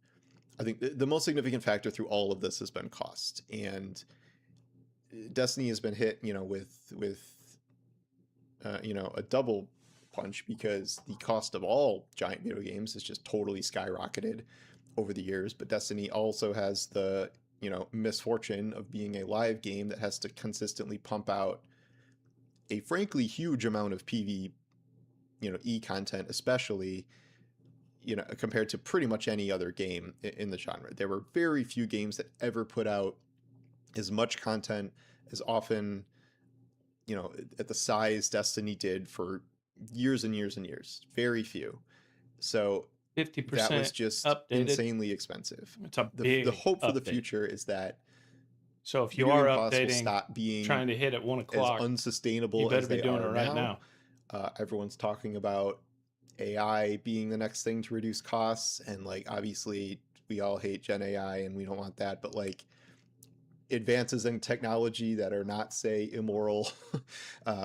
I think the most significant factor through all of this has been cost. And Destiny has been hit, you know, with a double punch because the cost of all giant video games has just totally skyrocketed over the years. But Destiny also has the, misfortune of being a live game that has to consistently pump out a frankly huge amount of PvE content, especially, compared to pretty much any other game in the genre. There were very few games that ever put out as much content as often, at the size Destiny did for years and years and years. Very few. So 50% that was just updated. insanely expensive. It's a big the hope for the update. future is that so if you video are game costs will updating, stop being trying to hit at 1 o'clock, as unsustainable you better as they be doing are it right now. Everyone's talking about AI being the next thing to reduce costs, and like obviously we all hate Gen AI and we don't want that, but like advances in technology that are not, say, immoral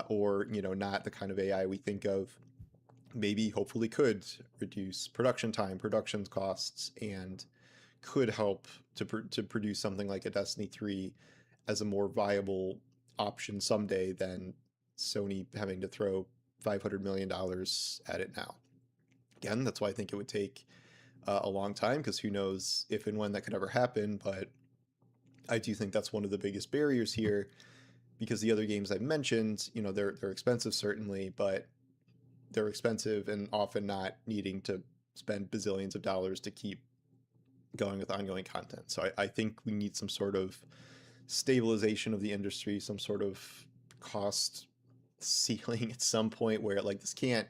or not the kind of AI we think of, maybe hopefully could reduce production time, production costs, and could help to produce something like a Destiny 3 as a more viable option someday than Sony having to throw $500 million at it now. Again, that's why I think it would take a long time, because who knows if and when that could ever happen. But I do think that's one of the biggest barriers here, because the other games I've mentioned, they're expensive certainly, but they're expensive and often not needing to spend bazillions of dollars to keep going with ongoing content. So I think we need some sort of stabilization of the industry, some sort of cost ceiling at some point where like this can't,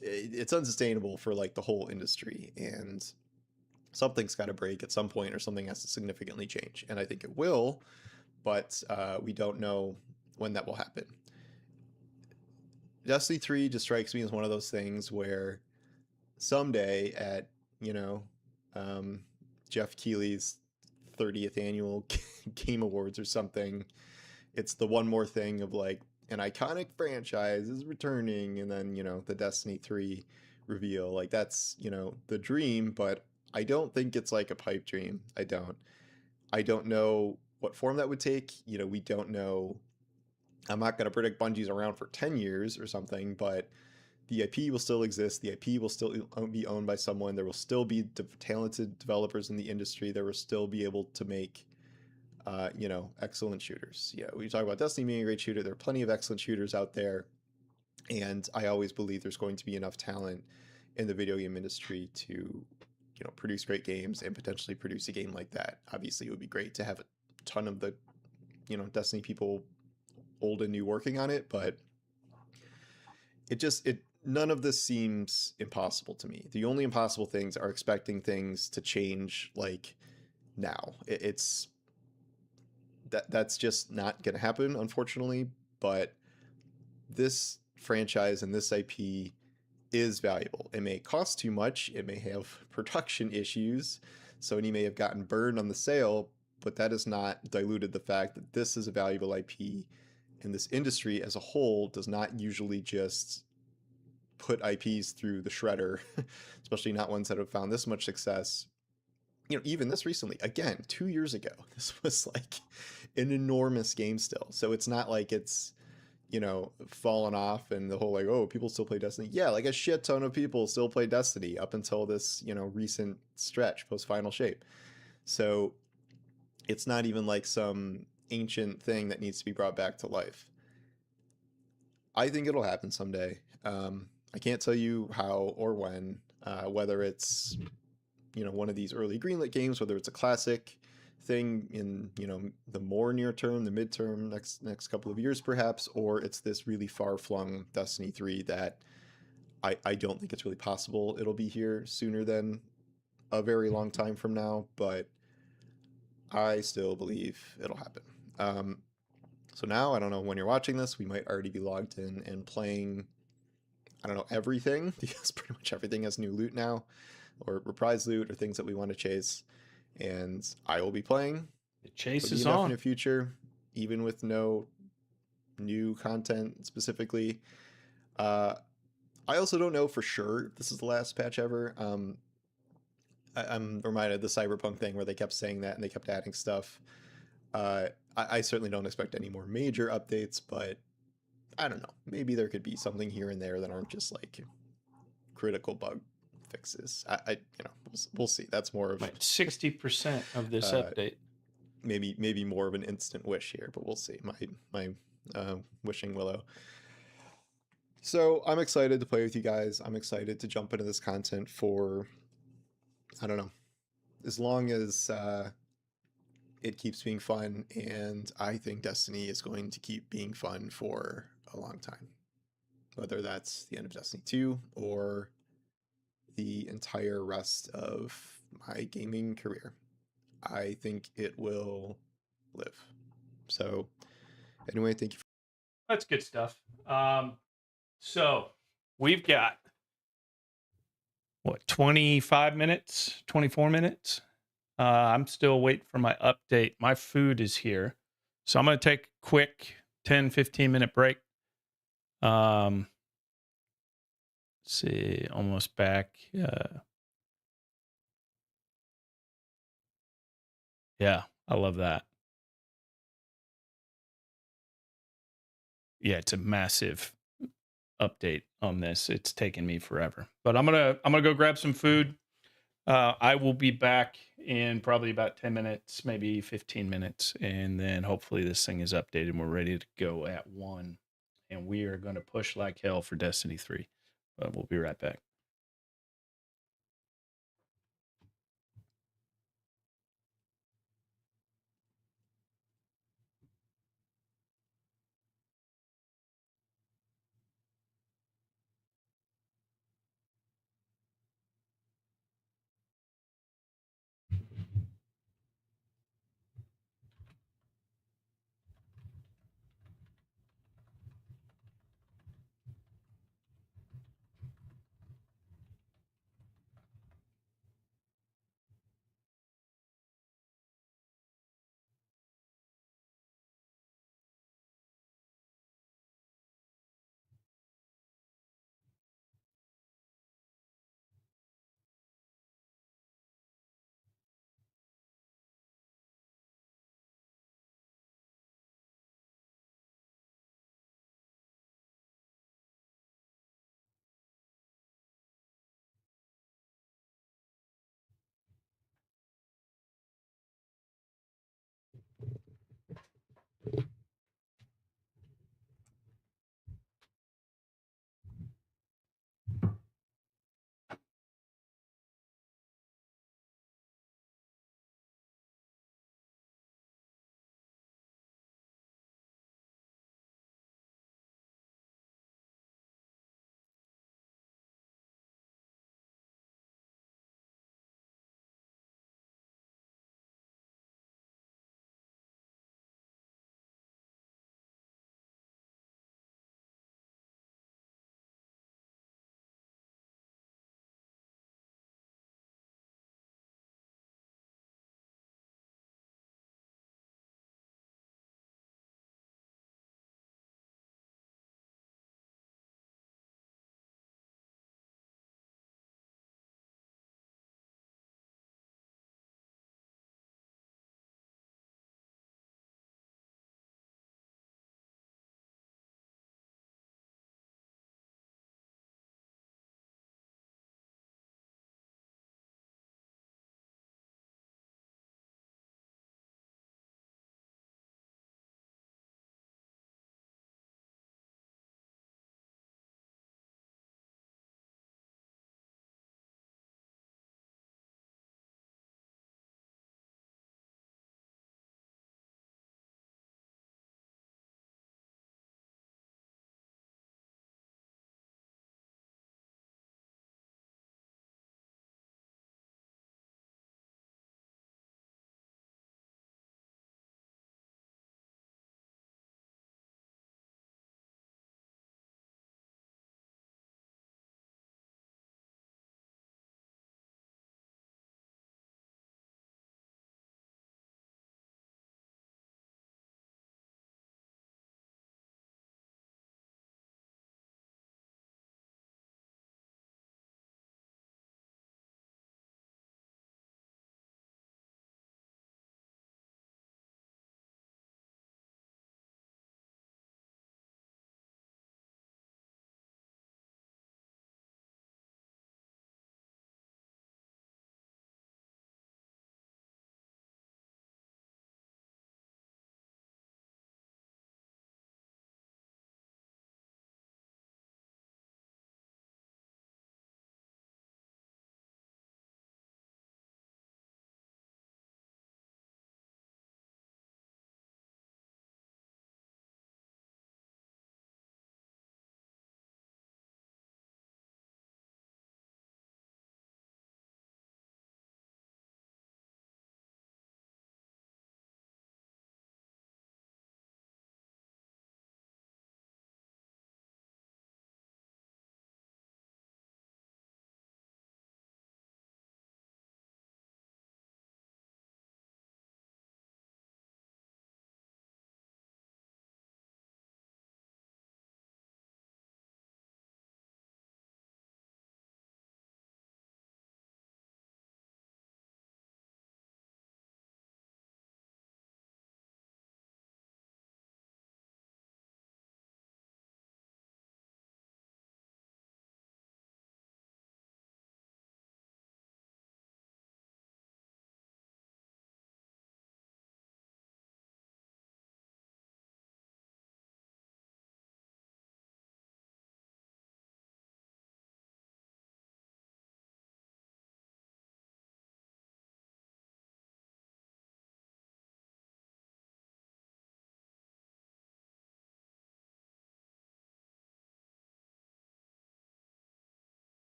it's unsustainable for like the whole industry, and something's got to break at some point, or something has to significantly change. And I think it will, but we don't know when that will happen. Destiny 3 just strikes me as one of those things where someday at, Jeff Keighley's 30th annual Game Awards or something, it's the one more thing of like an iconic franchise is returning, and then, the Destiny 3 reveal. Like that's, the dream, but I don't think it's like a pipe dream. I don't know what form that would take. We don't know. I'm not going to predict Bungie's around for 10 years or something, but the IP will still exist. The IP will still be owned by someone. There will still be talented developers in the industry. There will still be able to make, excellent shooters. Yeah, we talk about Destiny being a great shooter. There are plenty of excellent shooters out there. And I always believe there's going to be enough talent in the video game industry to, produce great games and potentially produce a game like that. Obviously, it would be great to have a ton of the, Destiny people, old and new, working on it, but none of this seems impossible to me. The only impossible things are expecting things to change like now. That's just not going to happen, unfortunately. But this franchise and this IP is valuable. It may cost too much. It may have production issues. Sony may have gotten burned on the sale, but that has not diluted the fact that this is a valuable IP. And this industry as a whole does not usually just put IPs through the shredder, especially not ones that have found this much success. Even this recently, again, 2 years ago, this was like an enormous game still. So it's not like it's, fallen off and the whole like, oh, people still play Destiny. Yeah, like a shit ton of people still play Destiny up until this, recent stretch post Final Shape. So it's not even like some ancient thing that needs to be brought back to life. I think it'll happen someday. I can't tell you how or when, whether it's, one of these early greenlit games, whether it's a classic thing in, the more near term, the midterm, next couple of years perhaps, or it's this really far-flung Destiny 3 that I don't think it's really possible it'll be here sooner than a very long time from now, but I still believe it'll happen. So now, I don't know when you're watching this, we might already be logged in and playing, I don't know, everything, because pretty much everything has new loot now, or reprise loot, or things that we want to chase. And I will be playing. The chase for is the on. indefinite future, even with no new content specifically. I also don't know for sure if this is the last patch ever. I'm reminded of the Cyberpunk thing where they kept saying that and they kept adding stuff. I certainly don't expect any more major updates, but I don't know. Maybe there could be something here and there that aren't just like critical bug fixes. We'll see. That's more of 60% of this update. Maybe more of an instant wish here, but we'll see. My wishing willow. So I'm excited to play with you guys. I'm excited to jump into this content for, I don't know, as long as it keeps being fun, and I think Destiny is going to keep being fun for a long time. Whether that's the end of Destiny 2 or the entire rest of my gaming career, I think it will live. So anyway, thank you. That's good stuff. So we've got, what, 25 minutes, 24 minutes? I'm still waiting for my update. My food is here. So I'm going to take a quick 10, 15-minute break. Let's see, almost back. Yeah, I love that. Yeah, it's a massive update on this. It's taken me forever. But I'm gonna go grab some food. I will be back in probably about 10 minutes, maybe 15 minutes, and then hopefully this thing is updated and we're ready to go at 1. And we are going to push like hell for Destiny 3. But we'll be right back.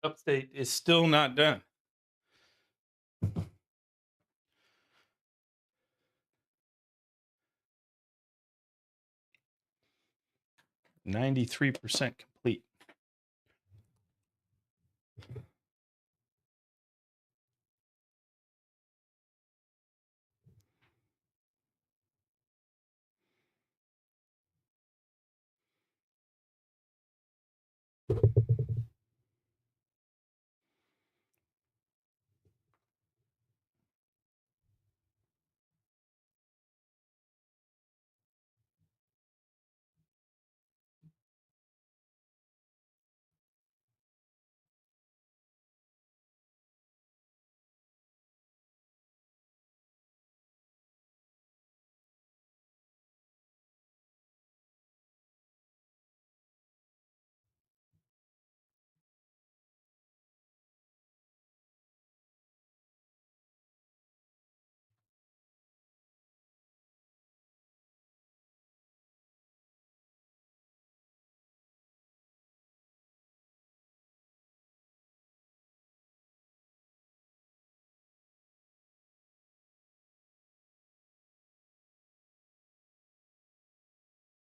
Update is still not done. 93% complete.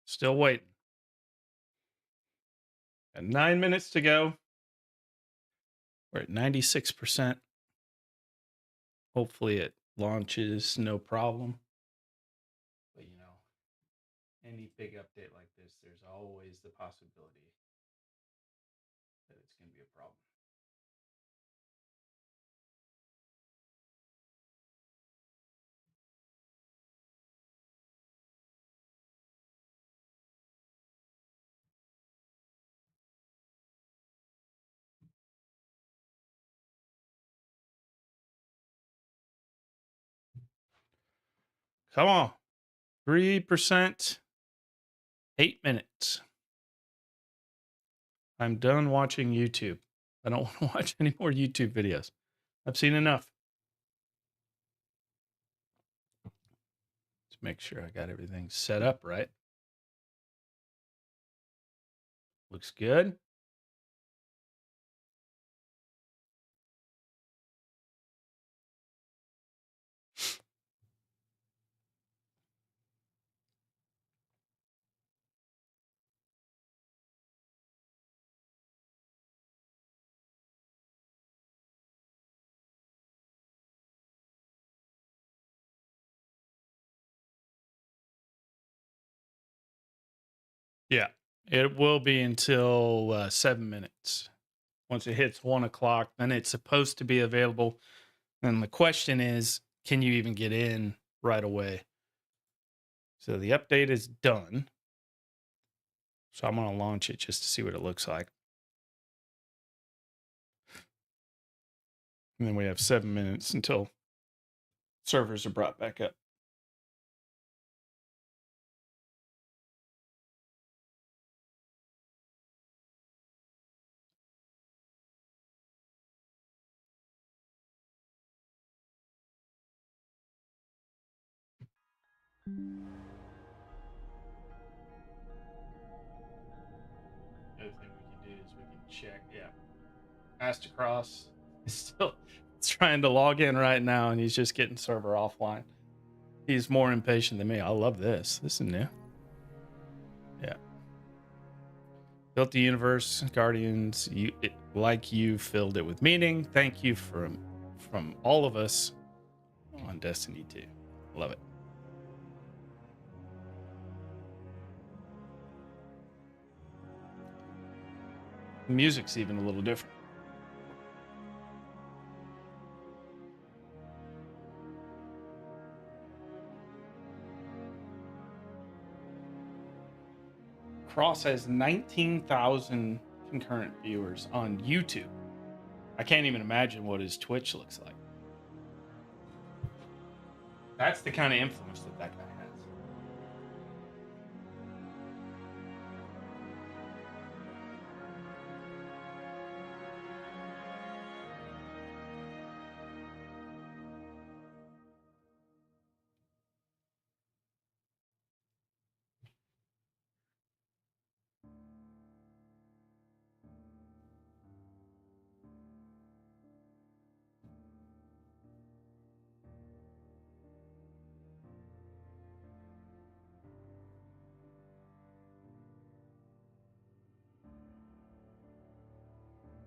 Still waiting. Got 9 minutes to go. We're at 96%. Hopefully it launches no problem. But you know, any big update like this, there's always the possibility that it's going to be a problem. Come on. 3%. 8 minutes. I'm done watching YouTube. I don't want to watch any more YouTube videos. I've seen enough. Let's make sure I got everything set up right. Looks good. Yeah, it will be until 7 minutes. Once it hits 1 o'clock, then it's supposed to be available. And the question is, can you even get in right away? So the update is done. So I'm going to launch it just to see what it looks like. And then we have 7 minutes until servers are brought back up. The other thing we can do is we can check. Yeah. Mastercross is still trying to log in right now, and he's just getting server offline. He's more impatient than me. I love this. This is new. Yeah. Built the universe, Guardians. Like you filled it with meaning. Thank you from all of us on Destiny 2. Love it. The music's even a little different. Cross has 19,000 concurrent viewers on YouTube. I can't even imagine what his Twitch looks like. That's the kind of influence that guy has.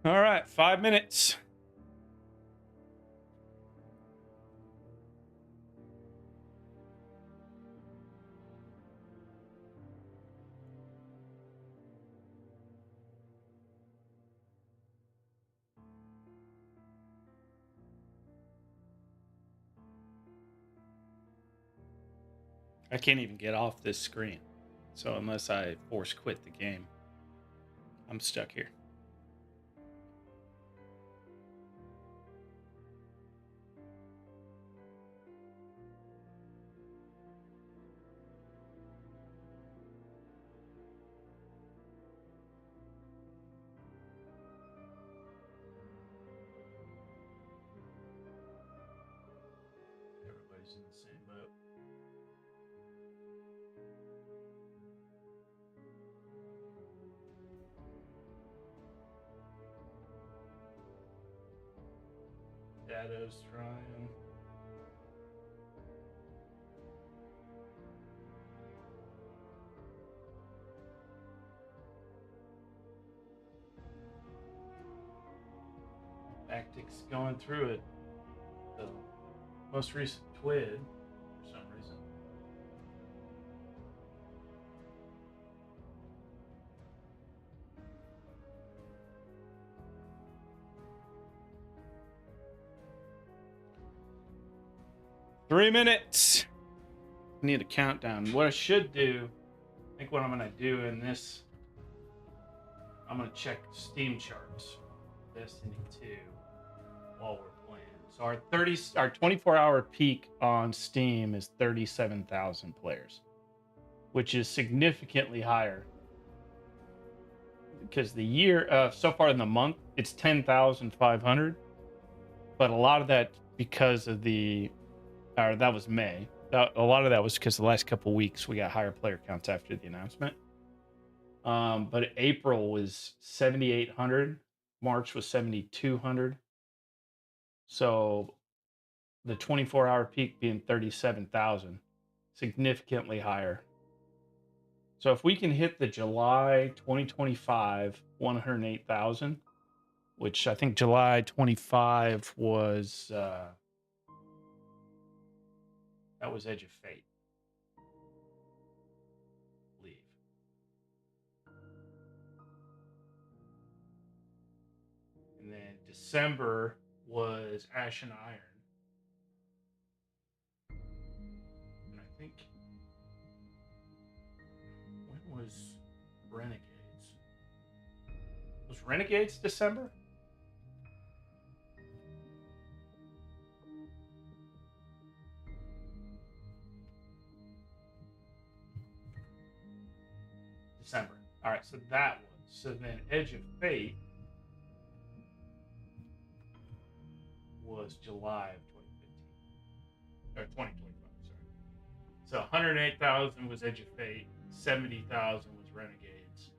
All right, 5 minutes. I can't even get off this screen. So unless I force quit the game, I'm stuck here. Everybody's in the same boat. Dado's trying. Tactics going through it. The most recent TWID, for some reason. Three minutes. I need a countdown. What I should do, I think what I'm gonna do in this, I'm gonna check Steam charts, Destiny 2, while we're playing. So our 24-hour peak on Steam is 37,000 players, which is significantly higher. Because the year, so far in the month, it's 10,500, but a lot of that because of that was May. A lot of that was because the last couple weeks we got higher player counts after the announcement. But April was 7,800. March was 7,200. So the 24-hour peak being 37,000, significantly higher. So if we can hit the July 2025 108,000, which I think July 25 was that was Edge of Fate. Leave. And then December was Ashen Iron. And I think when was Renegades? Was Renegades December? December. All right, so that was. So then Edge of Fate was July of 2015. Or 2025, sorry. So 108,000 was Edge of Fate, 70,000 was Renegades.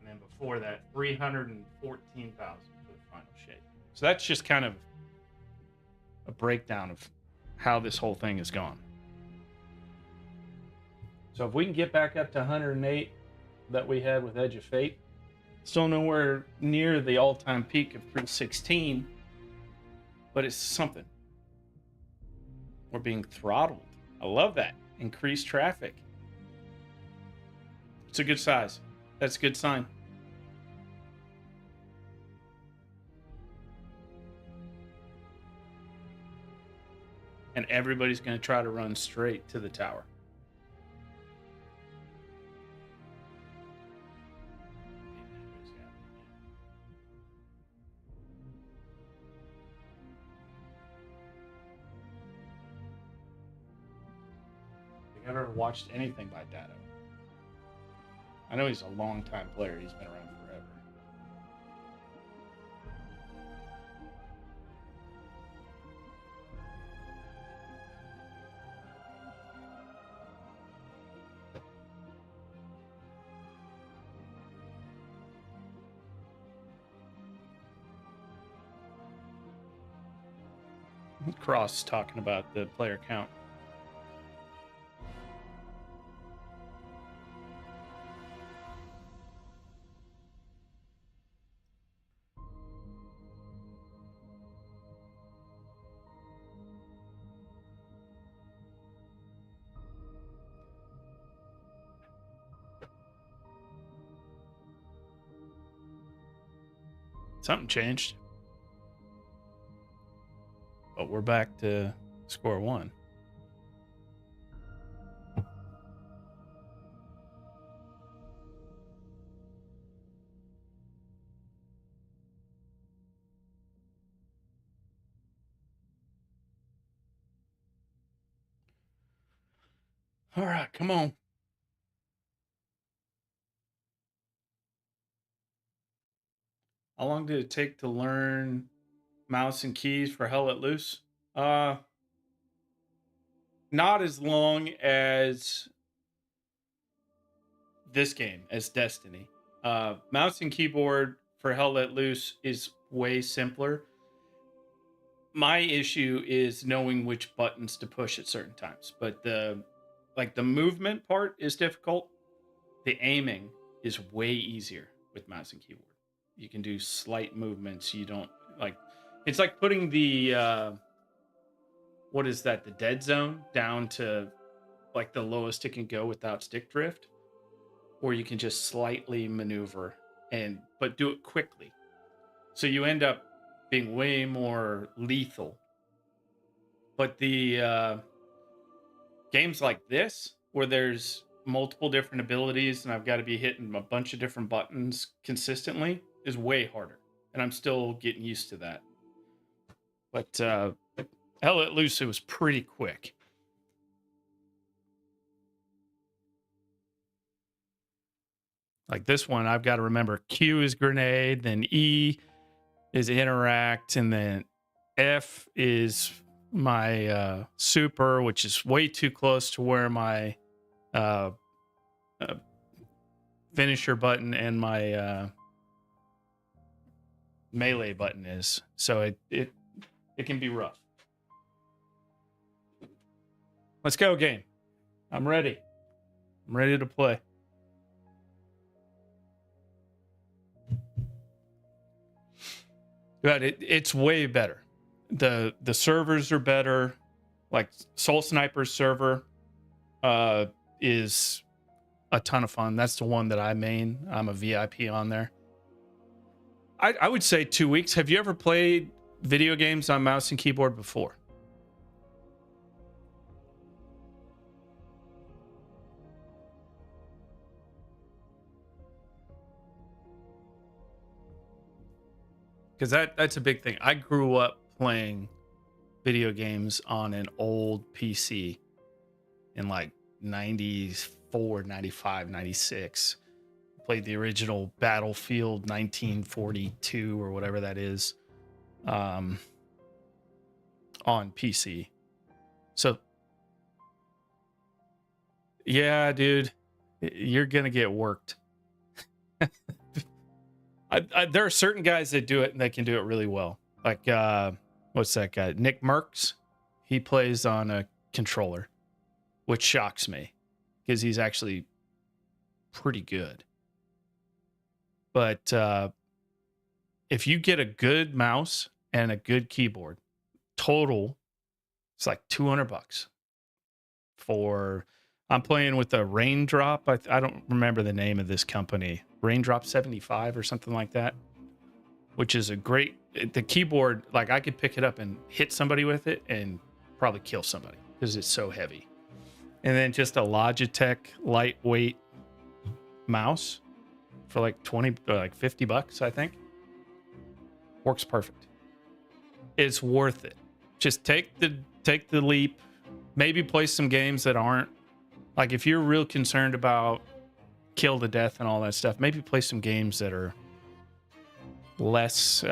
And then before that, 314,000 for the final shape. So that's just kind of a breakdown of how this whole thing has gone. So if we can get back up to 108 that we had with Edge of Fate, still nowhere near the all-time peak of 316, but it's something. We're being throttled. I love that. Increased traffic. It's a good size. That's a good sign. And everybody's going to try to run straight to the tower. I've ever watched anything by Dado. I know he's a long-time player. He's been around forever. Cross talking about the player count. Something changed. But we're back to score one. All right, come on. How long did it take to learn mouse and keys for Hell Let Loose? Not as long as this game, as Destiny. Mouse and keyboard for Hell Let Loose is way simpler. My issue is knowing which buttons to push at certain times, but the movement part is difficult. The aiming is way easier with mouse and keyboard. You can do slight movements. You don't like. It's like putting the what is that? The dead zone down to like the lowest it can go without stick drift, or you can just slightly maneuver but do it quickly. So you end up being way more lethal. But the games like this, where there's multiple different abilities and I've got to be hitting a bunch of different buttons consistently, is way harder. And I'm still getting used to that. But Hell Let Loose, it was pretty quick. Like this one, I've got to remember Q is grenade, then E is interact, and then F is my super, which is way too close to where my finisher button and my melee button is. So it can be rough. Let's go, game. I'm ready. I'm ready to play. But it's way better. The servers are better. Like Soul Sniper's server is a ton of fun. That's the one that I main. I'm a VIP on there. I would say 2 weeks. Have you ever played video games on mouse and keyboard before? Because that's a big thing. I grew up playing video games on an old PC in like 94, 95, 96. Played the original Battlefield 1942 or whatever that is on PC. So, yeah, dude, you're going to get worked. There are certain guys that do it and they can do it really well. Like, what's that guy? Nick Merckx. He plays on a controller, which shocks me because he's actually pretty good. But if you get a good mouse and a good keyboard, total, it's like $200 for. I'm playing with a Raindrop. I don't remember the name of this company. Raindrop 75 or something like that, which is a great. The keyboard, like I could pick it up and hit somebody with it and probably kill somebody because it's so heavy. And then just a Logitech lightweight mouse for like 20 or like $50, I think. Works perfect. It's worth it. Just take the leap. Maybe play some games that aren't. Like if you're real concerned about kill to death and all that stuff, maybe play some games that are less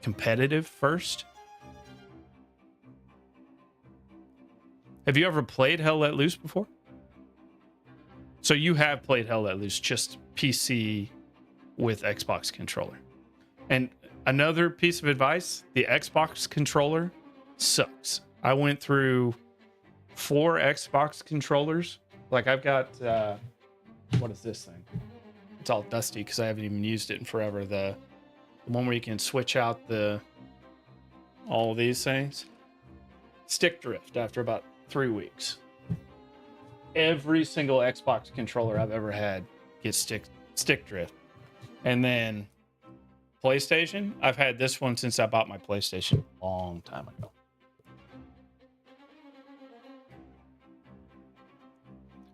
competitive first. Have you ever played Hell Let Loose before? So you have played Hell Let Loose, just PC with Xbox controller. And another piece of advice, the Xbox controller sucks. I went through 4 Xbox controllers. Like I've got, what is this thing? It's all dusty because I haven't even used it in forever. The one where you can switch out all of these things. Stick drift after about 3 weeks. Every single Xbox controller I've ever had gets stick drift. And then PlayStation, I've had this one since I bought my PlayStation a long time ago.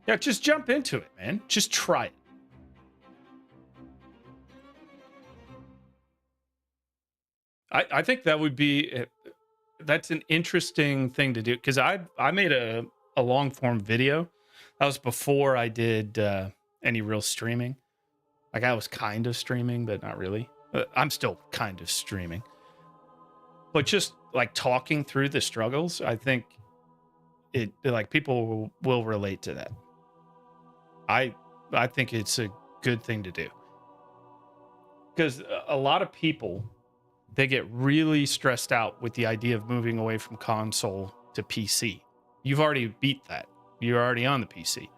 Yeah, just jump into it, man. Just try it. I think that would be, that's an interesting thing to do, because I made a long form video. That was before I did any real streaming. Like, I was kind of streaming, but not really. I'm still kind of streaming. But just like talking through the struggles, I think it, like, people will relate to that. I think it's a good thing to do, because a lot of people, they get really stressed out with the idea of moving away from console to PC. You've already beat that. You're already on the PC.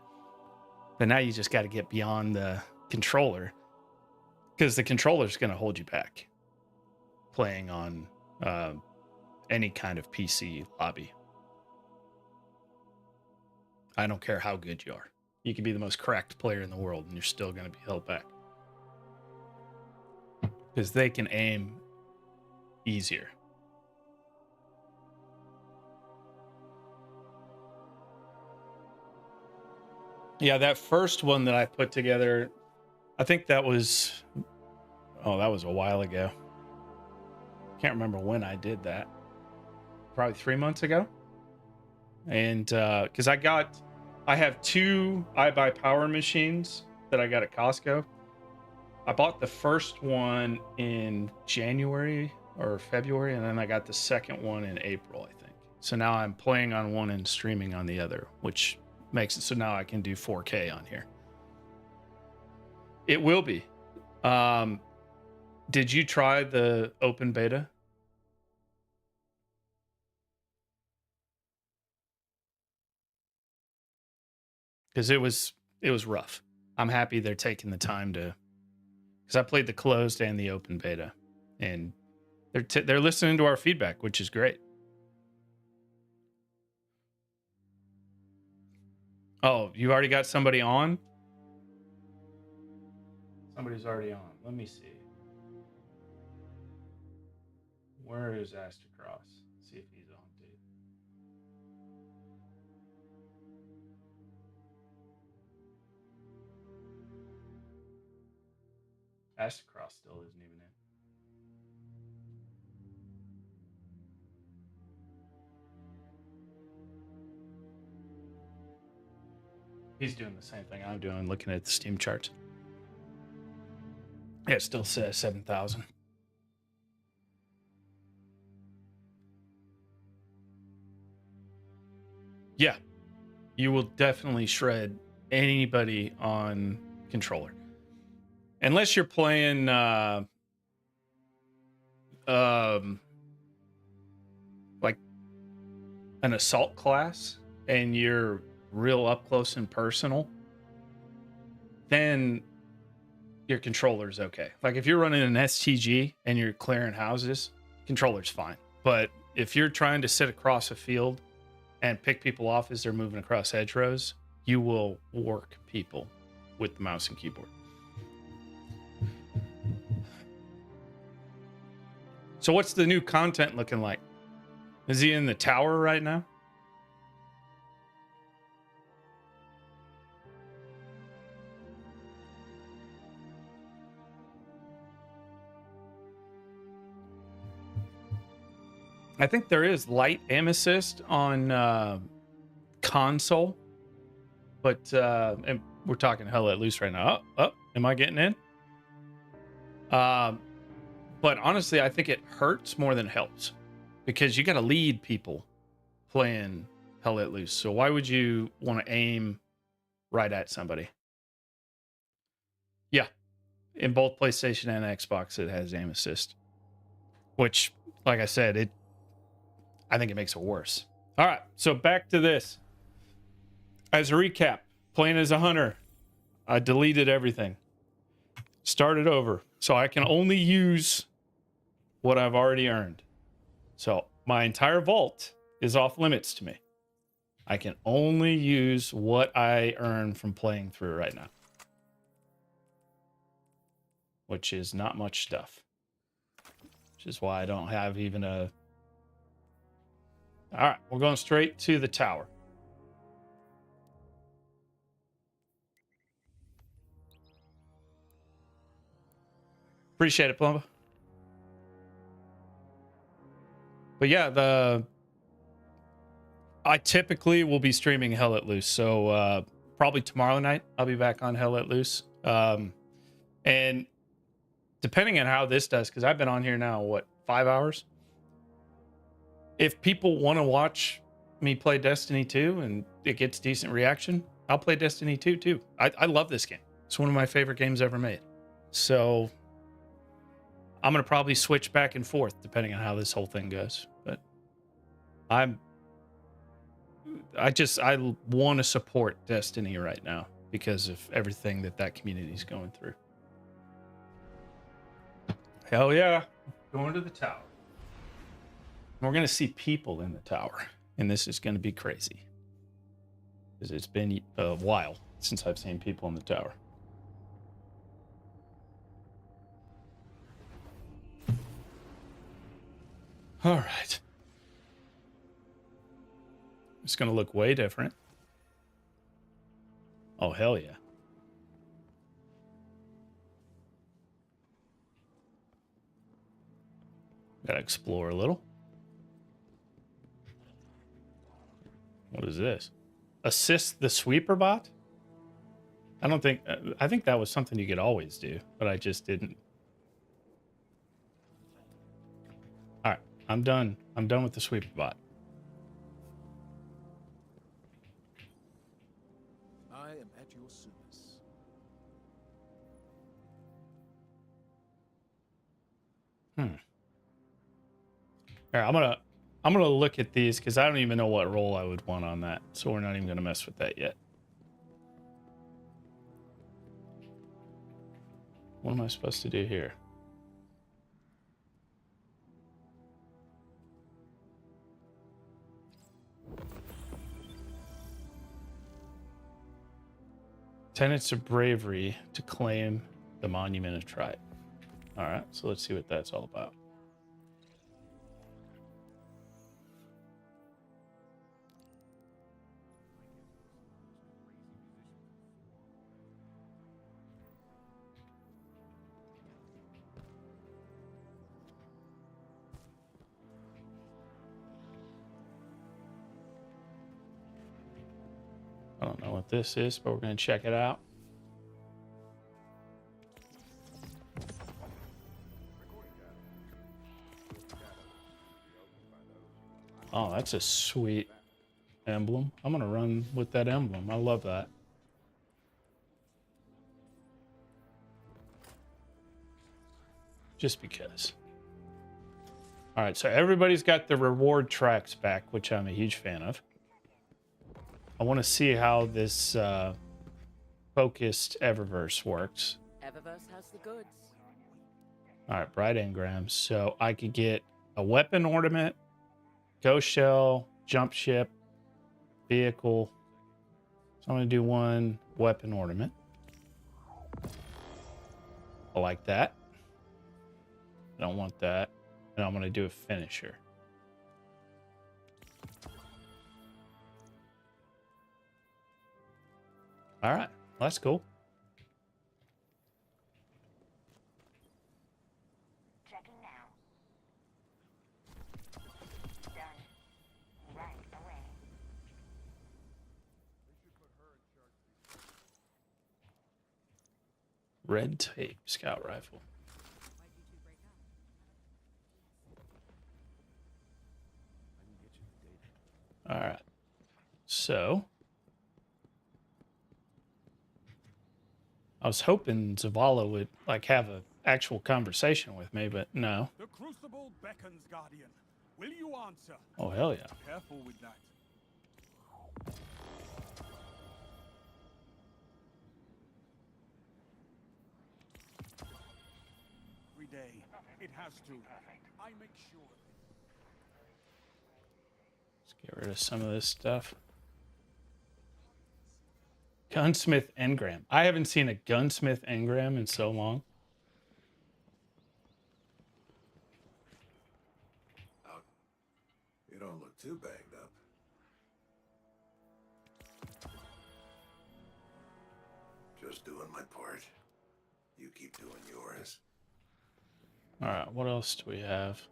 But now you just got to get beyond the controller, because the controller is going to hold you back playing on any kind of PC lobby. I don't care how good you are. You can be the most cracked player in the world and you're still going to be held back, because they can aim easier. Yeah, that first one that I put together, I think that was, that was a while ago. Can't remember when I did that. Probably 3 months ago. And because I have two iBuyPower machines that I got at Costco. I bought the first one in January or February, and then I got the second one in April, I think. So now I'm playing on one and streaming on the other, which makes it so now I can do 4K on here. It will be. Did you try the open beta? Because it was rough. I'm happy they're taking the time to, because I played the closed and the open beta, and they're listening to our feedback, which is great. Oh, you already got somebody on? Somebody's already on. Let me see. Where is Astrocross? See if he's on, dude. Astrocross still isn't even in. He's doing the same thing I'm doing, looking at the Steam charts. Yeah, it still says 7,000. Yeah, you will definitely shred anybody on controller. Unless you're playing like an assault class and you're real up close and personal, then your controller's okay. Like if you're running an STG and you're clearing houses, controller's fine. But if you're trying to sit across a field and pick people off as they're moving across hedgerows, you will work people with the mouse and keyboard. So what's the new content looking like? Is he in the tower right now? I think there is light aim assist on console, but and we're talking Hell Let Loose right now. Am I getting in? But honestly, I think it hurts more than helps, because you got to lead people playing Hell Let Loose. So why would you want to aim right at somebody? Yeah, in both PlayStation and Xbox, it has aim assist, which, like I said, I think it makes it worse. All right, so back to this. As a recap, playing as a hunter, I deleted everything. Started over. So I can only use what I've already earned. So my entire vault is off limits to me. I can only use what I earn from playing through right now, which is not much stuff. which is why I don't have even a... All right, we're going straight to the tower. Appreciate it, Plumba. But yeah, I typically will be streaming Hell Let Loose, so probably tomorrow night I'll be back on Hell Let Loose. And depending on how this does, because I've been on here now, what, 5 hours? If people want to watch me play Destiny 2 and it gets decent reaction, I'll play Destiny 2 too. I love this game. It's one of my favorite games ever made. So I'm going to probably switch back and forth depending on how this whole thing goes. But I want to support Destiny right now because of everything that community is going through. Hell yeah. Going to the tower. We're going to see people in the tower. And this is going to be crazy. Because it's been a while since I've seen people in the tower. All right. It's going to look way different. Oh, hell yeah. Gotta explore a little. What is this? Assist the sweeper bot? I think that was something you could always do, but I just didn't. All right, I'm done. I'm done with the sweeper bot. I am at your service. All right, I'm gonna look at these because I don't even know what role I would want on that, so we're not even gonna mess with that yet. What am I supposed to do here? Tenets of bravery to claim the monument of tribe. All right, so let's see what that's all about. I don't know what this is, but we're going to check it out. Oh, that's a sweet emblem. I'm going to run with that emblem. I love that. Just because. All right, so everybody's got the reward tracks back, which I'm a huge fan of. I want to see how this focused Eververse works. Eververse has the goods. All right, bright engrams. So I could get a weapon ornament, ghost shell, jump ship, vehicle. So I'm going to do one weapon ornament. I like that. I don't want that. And I'm going to do a finisher. All right, well, that's cool. Checking now. Done. Right away. Red tape scout rifle. All right. So I was hoping Zavala would like have an actual conversation with me, but no. The crucible beckons, Guardian. Will you answer? Oh, hell yeah. Careful with that. Every day, it has to. I make sure. Let's get rid of some of this stuff. Gunsmith engram. I haven't seen a gunsmith engram in so long. too banged up. Just doing my part. You keep doing yours. All right, what else do we have?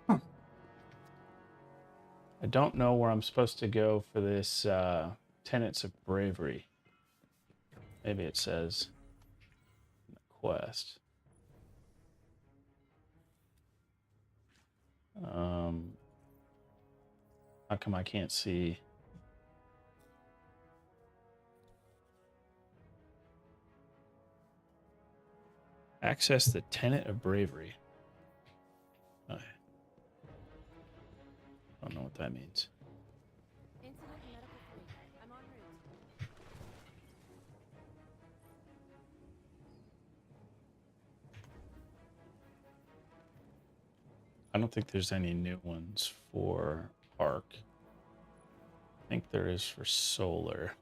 I don't know where I'm supposed to go for this Tenets of Bravery. Maybe it says in the quest. How come I can't see? Access the Tenet of Bravery. I don't know what that means. Incident Medical 3. I'm en route. I don't think there's any new ones for Arc. I think there is for Solar.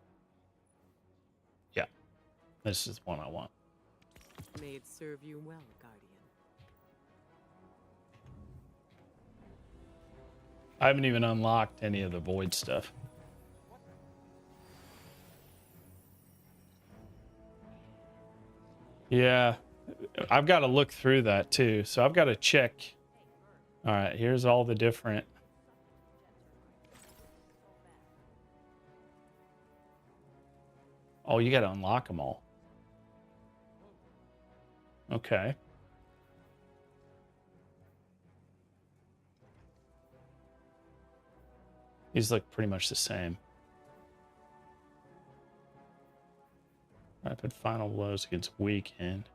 Yeah, this is the one I want. May it serve you well, Guardian. I haven't even unlocked any of the Void stuff. Yeah, I've got to look through that too. So I've got to check. All right, here's all the different. Oh, you got to unlock them all. Okay. These look pretty much the same. Rapid final blows against weekend.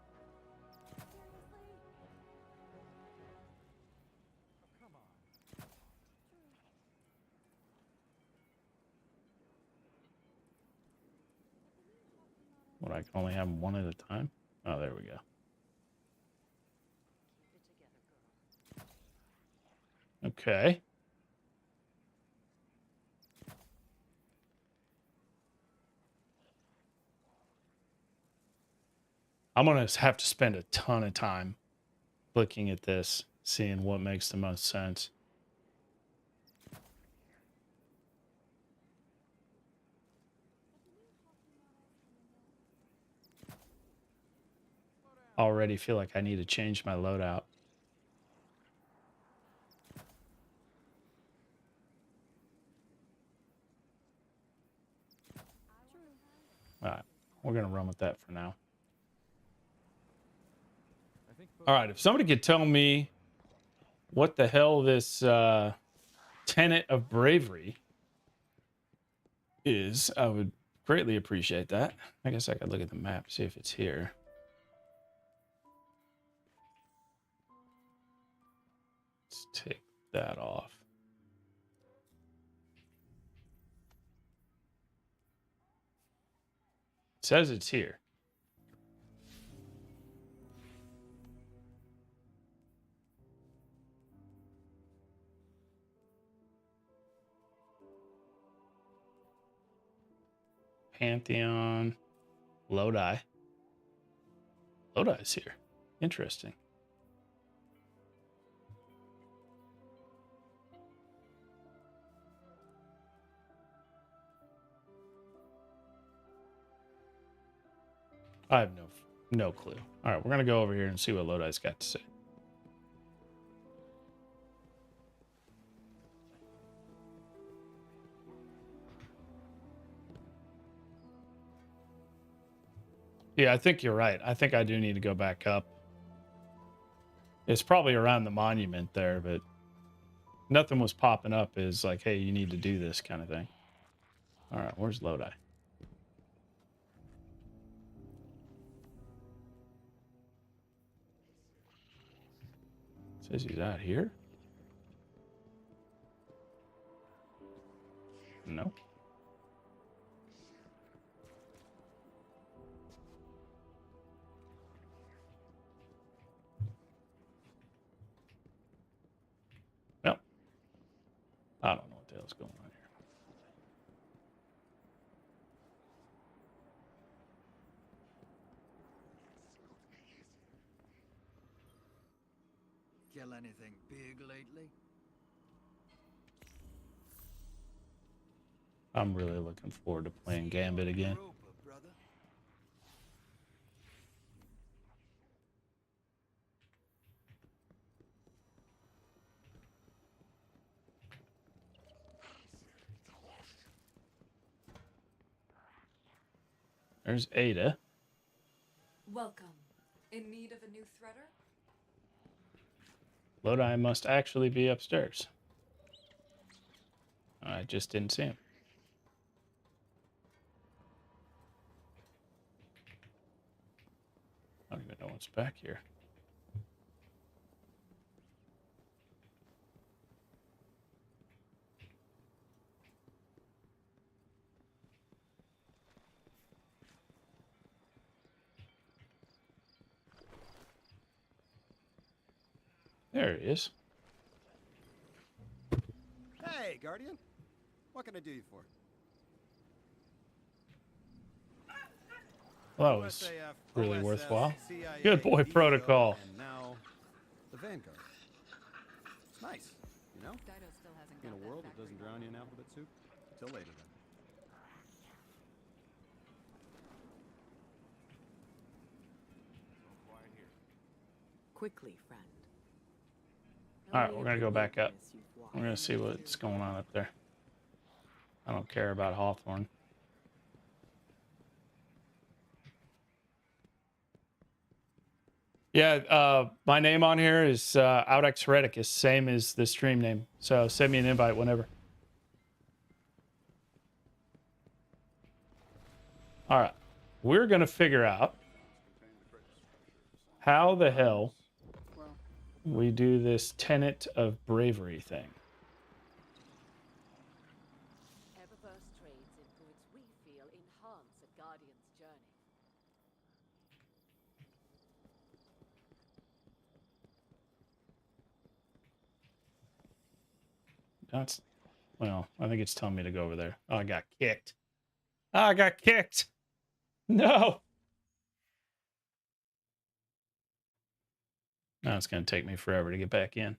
What, I can only have one at a time? Oh, there we go. Okay. I'm going to have to spend a ton of time looking at this, seeing what makes the most sense. Already feel like I need to change my loadout. All right, we're going to run with that for now. All right, if somebody could tell me what the hell this Tenet of Bravery is, I would greatly appreciate that. I guess I could look at the map, see if it's here. Let's take that off. It says it's here. Pantheon, Lodi. Lodi's here. Interesting. I have no clue. All right, we're gonna go over here and see what Lodi's got to say. Yeah, I think you're right. I think I do need to go back up. It's probably around the monument there, but nothing was popping up as like, hey, you need to do this kind of thing. All right, where's Lodi? Says he's out here? No. No. I don't know what the hell's going on here. Kill anything big lately? I'm really looking forward to playing Gambit again. There's Ada. Welcome. In need of a new threader? Lodi must actually be upstairs. I just didn't see him. I don't even know what's back here. There he is. Hey, Guardian. What can I do you for? Well, that was really worthwhile. Good boy, Protocol. And now the Vanguard. It's nice, you know? In a world that doesn't drown you in alphabet soup. Till later, then. Quickly, friend. All right, we're going to go back up. We're going to see what's going on up there. I don't care about Hawthorne. Yeah, my name on here is Audex Hereticus, same as the stream name. So send me an invite whenever. All right, we're going to figure out how the hell we do this tenet of bravery thing. Eververse trades in goods we feel enhance a Guardian's journey. That's, well, I think it's telling me to go over there. Oh, I got kicked. Oh, I got kicked. No. Now it's going to take me forever to get back in.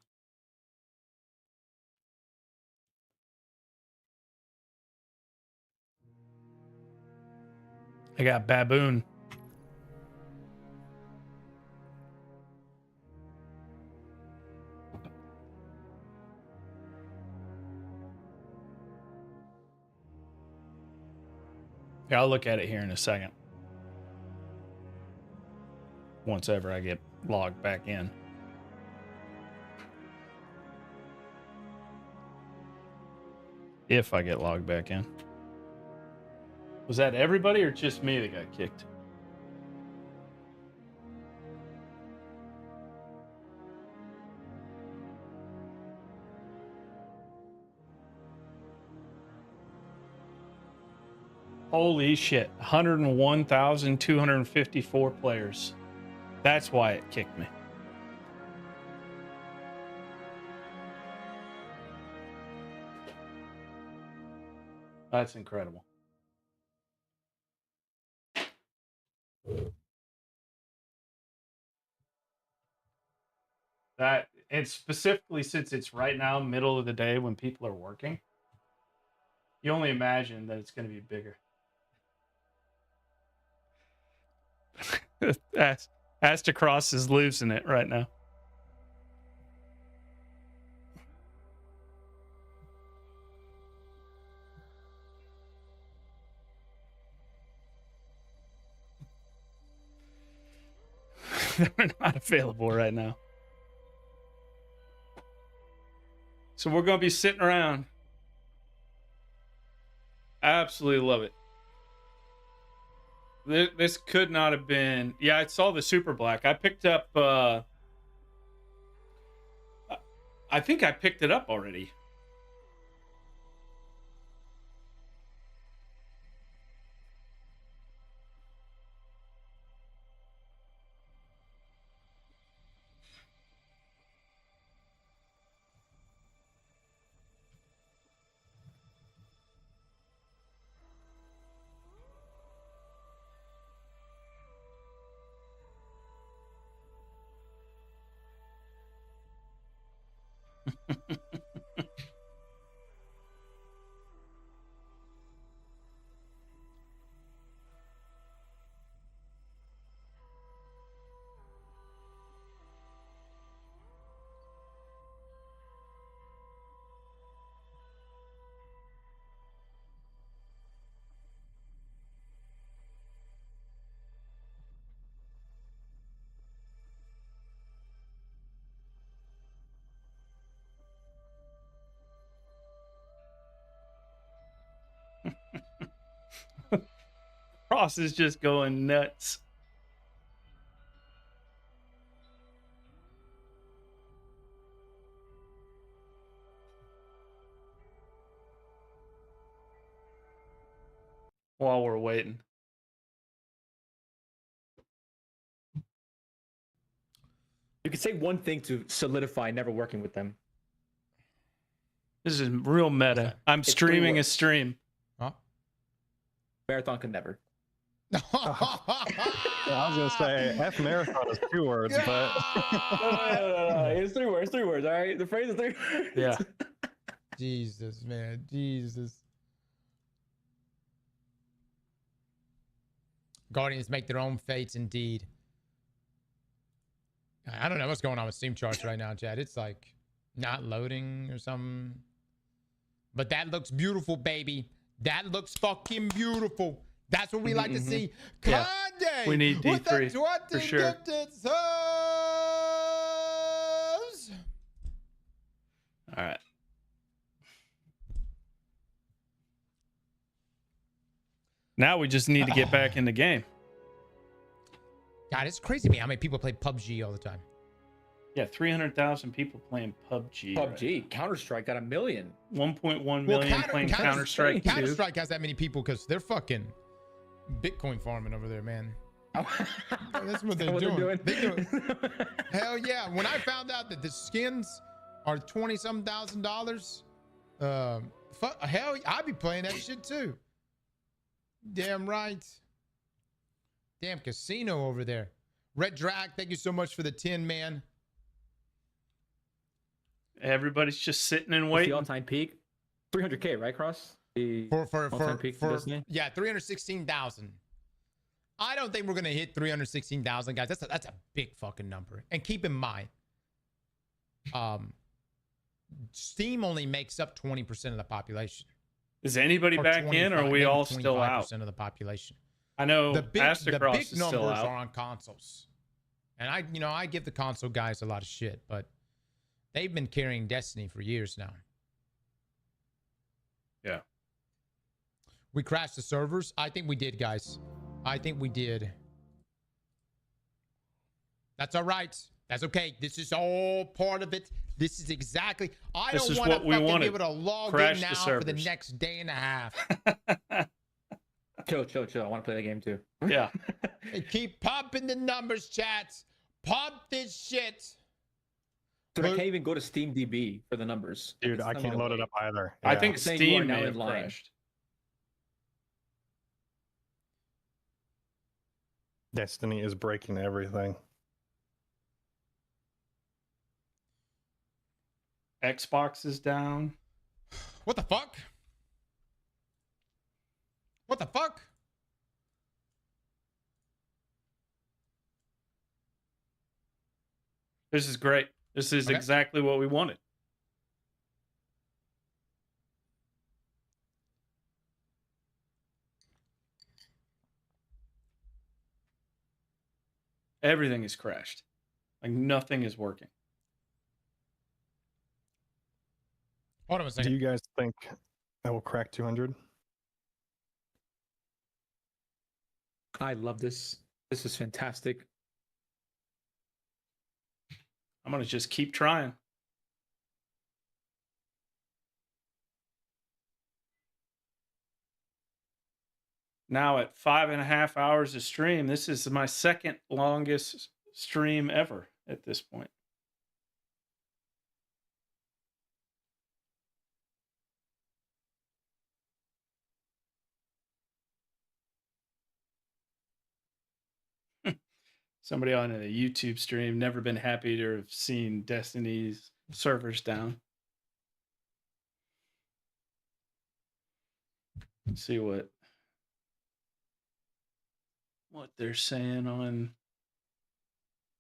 I got Baboon. Yeah, I'll look at it here in a second. Once ever I get logged back in. If I get logged back in. Was that everybody or just me that got kicked? Holy shit. 101,254 players. That's why it kicked me. That's incredible. That, and specifically since it's right now, middle of the day when people are working, you only imagine that it's going to be bigger. Astacross is losing it right now. They're not available right now. So we're going to be sitting around. Absolutely love it. This could not have been... Yeah, I saw the Super Black. I picked up... I think I picked it up already. Cross is just going nuts. While we're waiting. You could say one thing to solidify never working with them. This is real meta. I'm It's streaming three a words. stream. Huh? Marathon could never. Yeah, I was gonna say F marathon is 2 words, but No. It's 3 words. 3 words. All right. The phrase is 3 words. Yeah. Jesus, man. Jesus. Guardians make their own fates indeed. I don't know what's going on with Steam charts right now, Chad. It's like not loading or something. But that looks beautiful, baby. That looks fucking beautiful. That's what we like to see. Yeah. Kanye We need with the D3 20 for sure. gifted subs. All right. Now we just need to get back in the game. God, it's crazy to me how many people play PUBG all the time. Yeah, 300,000 people playing PUBG. PUBG. Counter-Strike got 1 million. 1.1 million playing Counter-Strike 2. Counter-Strike has that many people because they're fucking Bitcoin farming over there, man. That's what they're doing. Hell yeah. When I found out that the skins are $20-some thousand, hell, I'd be playing that shit too. Damn right. Damn casino over there. Red Drag, thank you so much for the 10, man. Everybody's just sitting and What's waiting. the all-time peak? 300K, right, Cross? The all-time peak for Disney? Yeah, 316,000. I don't think we're gonna hit 316,000, guys. That's a big fucking number. And keep in mind, Steam only makes up 20% of the population. Is anybody back in, or are we all still out? 25% of the population. I know The big Astacross is numbers still out. are on consoles, and I give the console guys a lot of shit, but they've been carrying Destiny for years now. Yeah. We crashed the servers. I think we did, guys. I think we did. That's all right. That's okay. This is all part of it. This is exactly. I This don't is want to what we fucking be wanted. able to log Crash in the now for the servers. next day and a half. Chill. I want to play the game too. Yeah. Hey, keep popping the numbers, chats. Pop this shit. So I can't even go to Steam DB for the numbers. dude, It's I not can't gonna load it wait. up either. I Yeah. think Saying you are Steam now may in have line. crashed. Destiny is breaking everything. Xbox is down. What the fuck? What the fuck? This is great. This is Okay. exactly what we wanted. Everything is crashed. Like nothing is working. Hold on a Do second. you guys think I will crack 200? I love this. This is fantastic. I'm gonna just keep trying. Now at 5.5 hours of stream, this is my second longest stream ever at this point. Somebody on a YouTube stream, never been happy to have seen Destiny's servers down. Let's see what they're saying on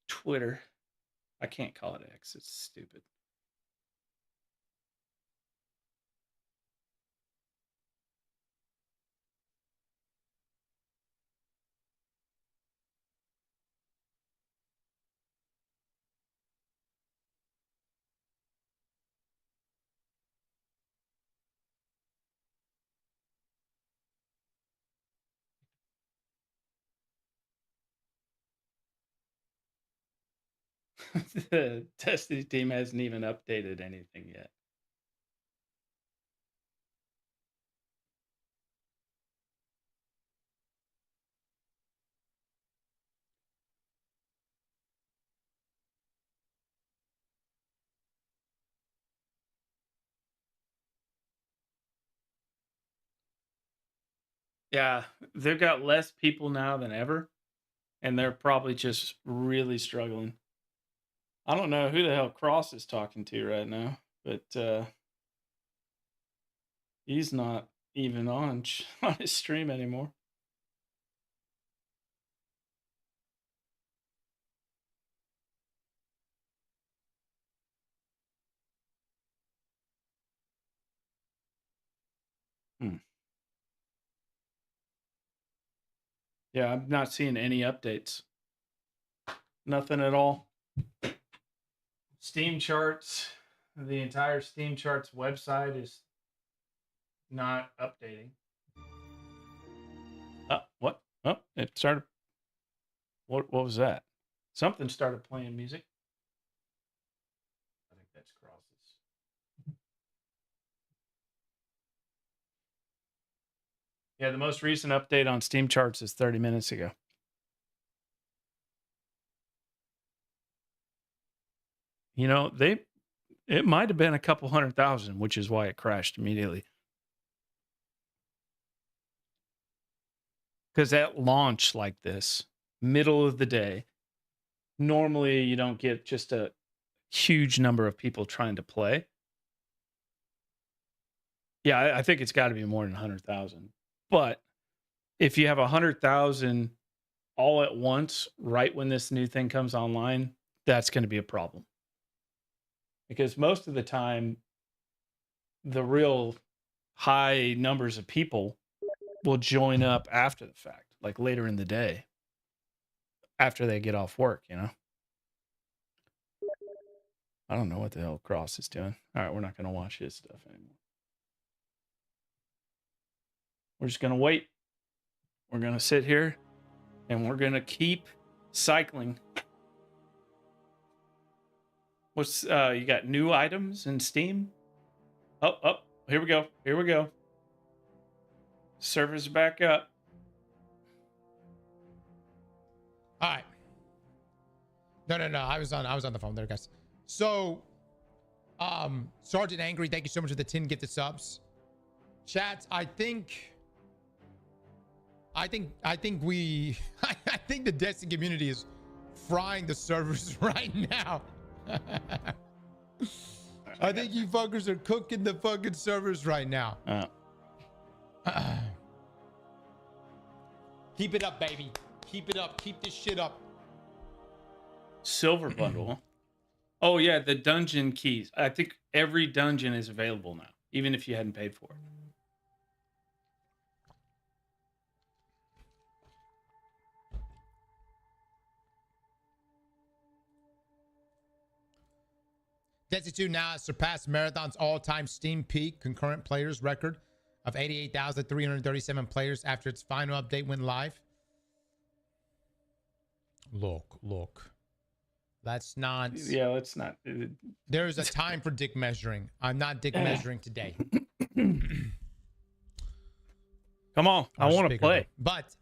Twitter. I can't call it X. It's stupid. The Destiny team hasn't even updated anything yet. Yeah, they've got less people now than ever, and they're probably just really struggling. I don't know who the hell Cross is talking to right now, but he's not even on on his stream anymore. Yeah, I'm not seeing any updates. Nothing at all. Steam charts, the entire Steam charts website is not updating. What? Oh, it started. What was that? Something started playing music. I think that's Cross's. Yeah, the most recent update on Steam charts is 30 minutes ago. You know, it might have been a couple 100,000, which is why it crashed immediately. Because at launch like this, middle of the day, normally you don't get just a huge number of people trying to play. Yeah, I think it's got to be more than 100,000. But if you have 100,000 all at once, right when this new thing comes online, that's going to be a problem. Because most of the time, the real high numbers of people will join up after the fact, like later in the day, after they get off work, you know? I don't know what the hell Cross is doing. All right, we're not going to watch his stuff anymore. We're just going to wait. We're going to sit here and we're going to keep cycling. What's you got new items in Steam? Oh, here we go. Here we go. Servers back up. All right. No. I was on the phone there, guys. So, Sergeant Angry, thank you so much for the 10 gifted subs. Chat, I think we I think the Destiny community is frying the servers right now. I think you fuckers are cooking the fucking servers right now. Keep it up, baby. Keep it up. Keep this shit up. Silver bundle. Oh yeah, the dungeon keys. I think every dungeon is available now, even if you hadn't paid for it. Destiny 2 now has surpassed Marathon's all-time Steam peak concurrent players record of 88,337 players after its final update went live. Look. That's not... Yeah, let's not... There's a time for dick measuring. I'm not dick measuring today. Come on, I want to play. But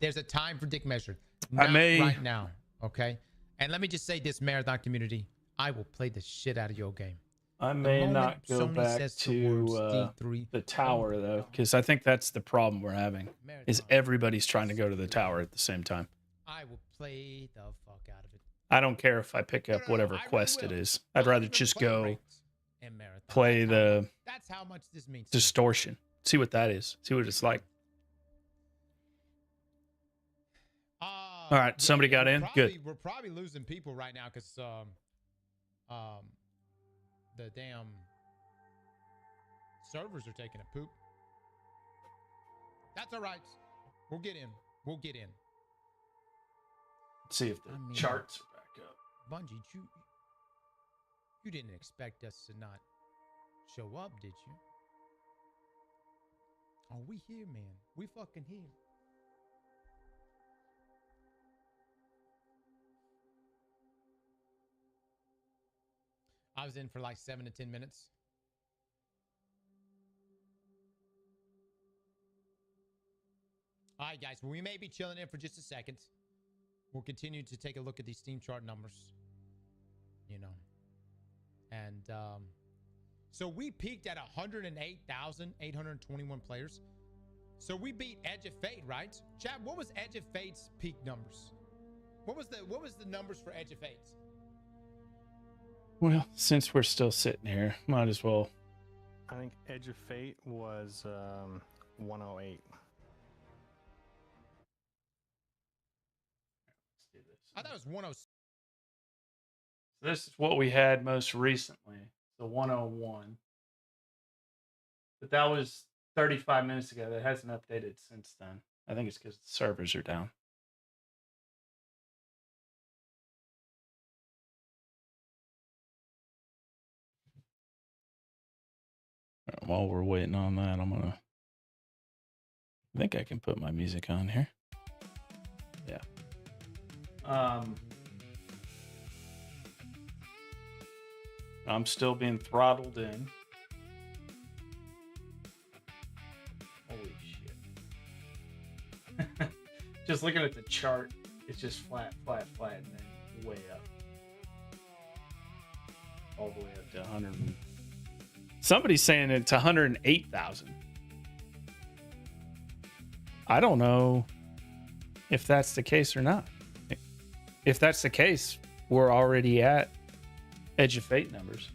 there's a time for dick measuring. Not right now, okay? And let me just say this, Marathon community, I will play the shit out of your game. I may not go back to the tower, though, because I think that's the problem we're having, is everybody's trying to go to the tower at the same time. I will play the fuck out of it. I don't care if I pick up whatever quest it is. I'd rather just go play the That's how much this means. distortion. See what that is. See what it's like. All right, somebody got in. Good. We're probably losing people right now because the damn servers are taking a poop. That's all right. We'll get in. Let's see if the charts are back up. Bungie, you didn't expect us to not show up, did you? Oh, we here, man. We fucking here. I was in for like 7 to 10 minutes. All right, guys. We may be chilling in for just a second. We'll continue to take a look at these Steam chart numbers. You know. And so we peaked at 108,821 players. So we beat Edge of Fate, right? Chat, what was Edge of Fate's peak numbers? What was the numbers for Edge of Fate? Well, since we're still sitting here, might as well. I think Edge of Fate was 108. I thought it was 106. So this is what we had most recently. The 101. But that was 35 minutes ago. That hasn't updated since then. I think it's because the servers are down. While we're waiting on that, I think I can put my music on here. Yeah. I'm still being throttled in. Holy shit. Just looking at the chart, it's just flat, flat, flat, and then way up. All the way up to 100. Somebody's saying it's 108,000. I don't know if that's the case or not. If that's the case, we're already at Edge of Fate numbers.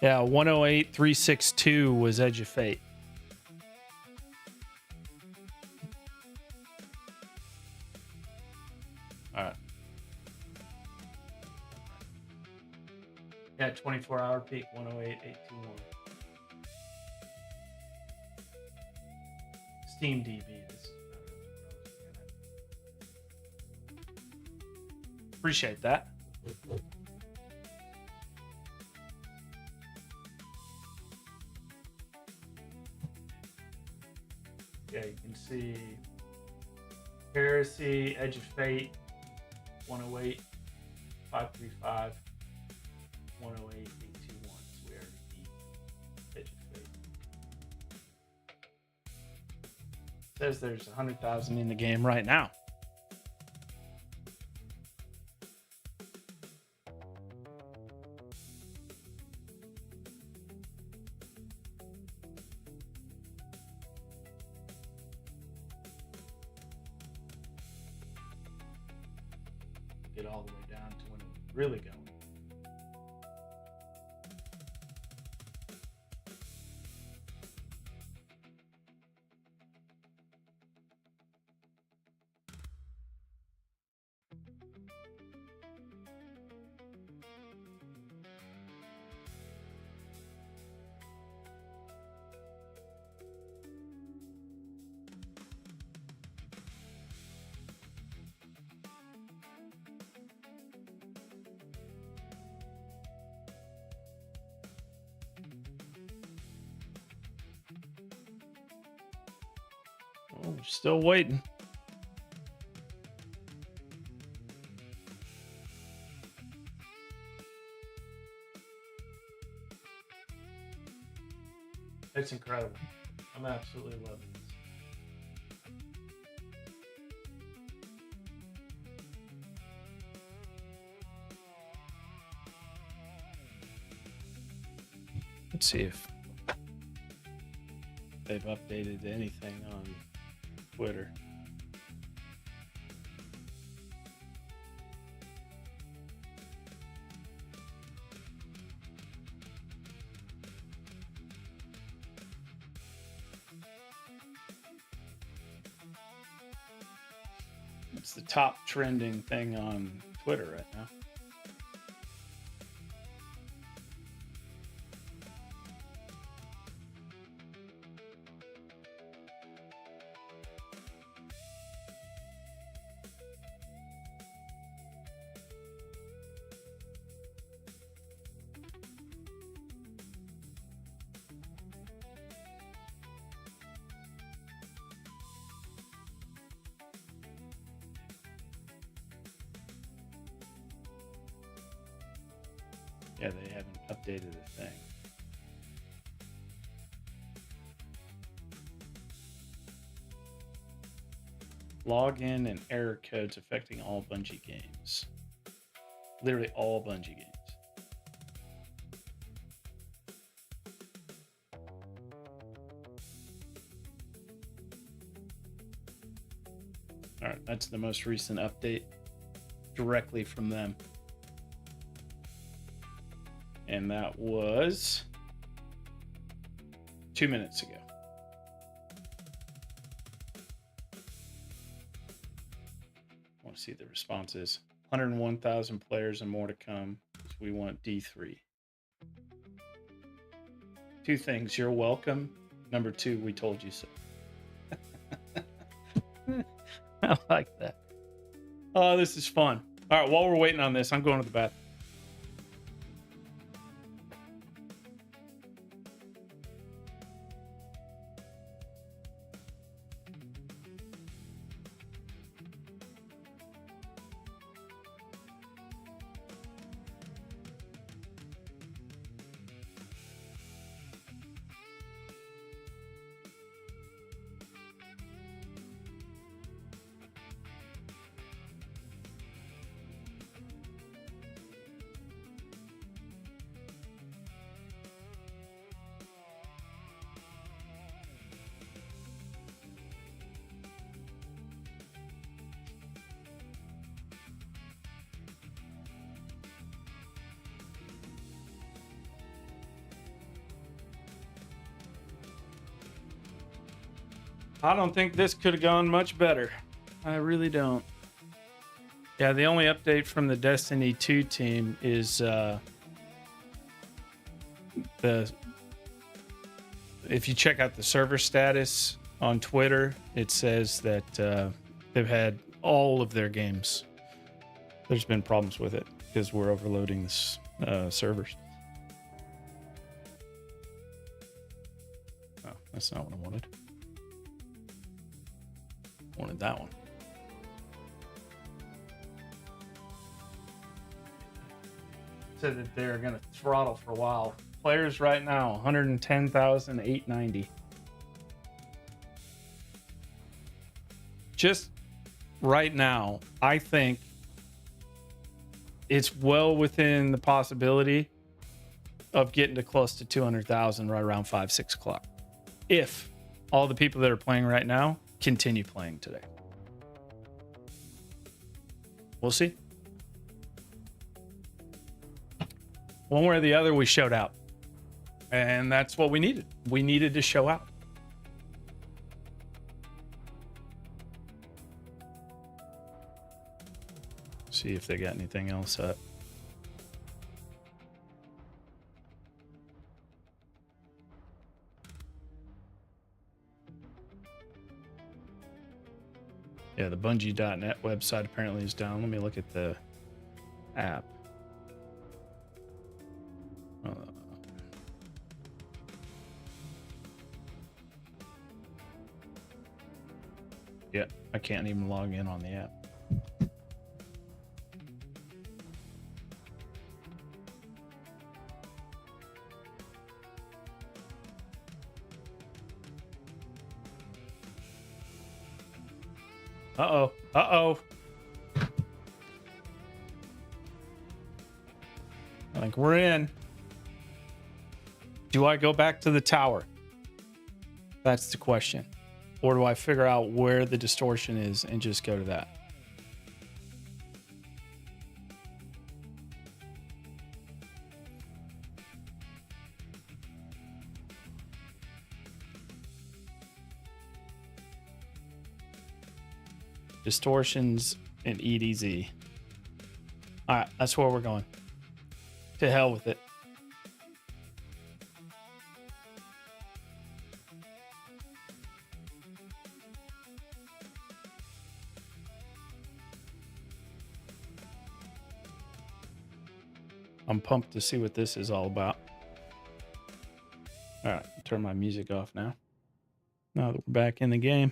Yeah, 108,362 was Edge of Fate. All right. Yeah, 24-hour peak, 108,821. Steam DB. Appreciate that. Yeah, you can see Heresy, Edge of Fate, 108, 535, 108, 821. So we already beat Edge of Fate. Says there's 100,000 in the game right now. Get all the way down to when it was really going. Well, we're still waiting. It's incredible. I'm absolutely loving this. Let's see if they've updated anything on Twitter. It's the top trending thing on Twitter right now. Yeah, they haven't updated a thing. Login and error codes affecting all Bungie games. Literally all Bungie games. All right, that's the most recent update directly from them. And that was 2 minutes ago. I want to see the responses. 101,000 players and more to come. We want D3. 2 things. You're welcome. Number 2, we told you so. I like that. Oh, this is fun. All right, while we're waiting on this, I'm going to the bathroom. I don't think this could have gone much better. I really don't. Yeah, the only update from the Destiny 2 team is if you check out the server status on Twitter, it says that they've had all of their games. There's been problems with it because we're overloading this servers. Oh, that's not what I wanted. Wanted that one. Said that they're going to throttle for a while. Players right now, 110,890. Just right now, I think it's well within the possibility of getting to close to 200,000 right around 5-6 o'clock. If all the people that are playing right now continue playing today. We'll see. One way or the other, we showed out. And that's what we needed. We needed to show out. See if they got anything else up. Yeah, the Bungie.net website apparently is down. Let me look at the app. Yeah, I can't even log in on the app. Uh-oh. Uh-oh. I think we're in. Do I go back to the tower? That's the question. Or do I figure out where the distortion is and just go to that? Distortions and EDZ. All right, that's where we're going. To hell with it. I'm pumped to see what this is all about. All right, turn my music off now. Now that we're back in the game.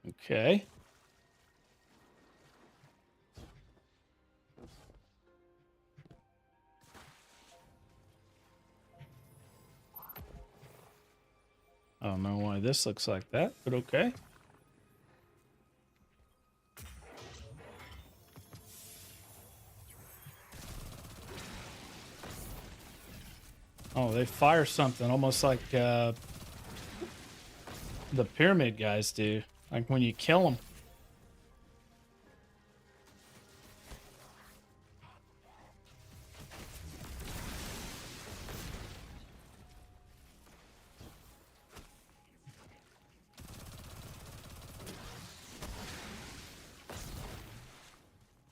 Okay. I don't know why this looks like that, but okay. Oh, they fire something almost like the pyramid guys do. Like when you kill them.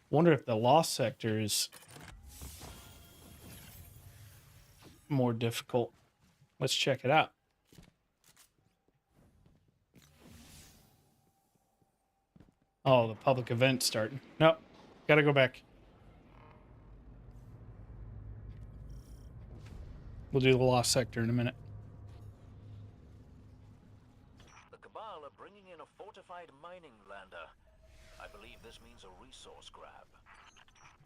Wonder if the Lost Sector is more difficult. Let's check it out. Oh, the public event's starting. Nope. Gotta go back. We'll do the Lost Sector in a minute. The Cabal are bringing in a fortified mining lander. I believe this means a resource grab.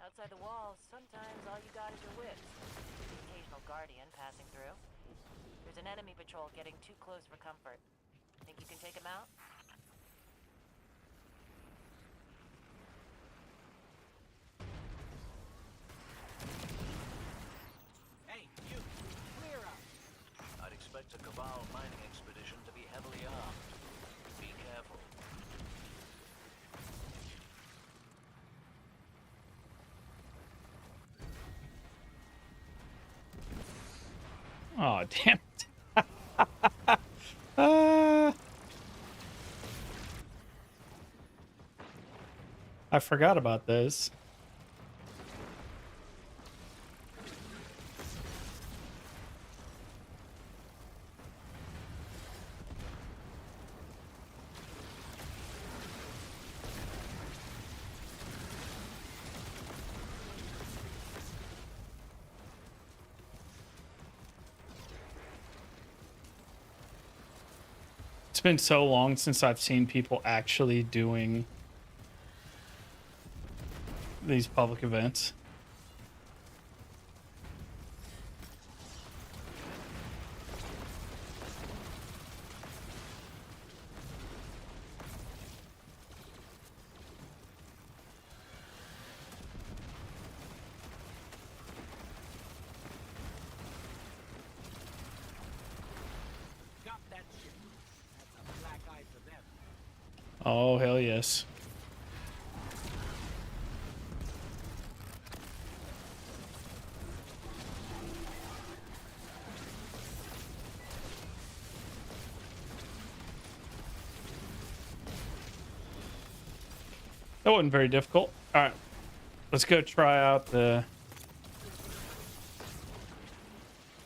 Outside the walls, sometimes all you got is your wits. The occasional guardian passing through. There's an enemy patrol getting too close for comfort. Think you can take him out? Hey, you! Clear out! I'd expect a Cabal mining expedition to be heavily armed. Be careful. Oh, damn it. I forgot about this. It's been so long since I've seen people actually doing these public events. Got that shit. That's a black eye for them. Oh, hell yes. That wasn't very difficult. All right, let's go try out the...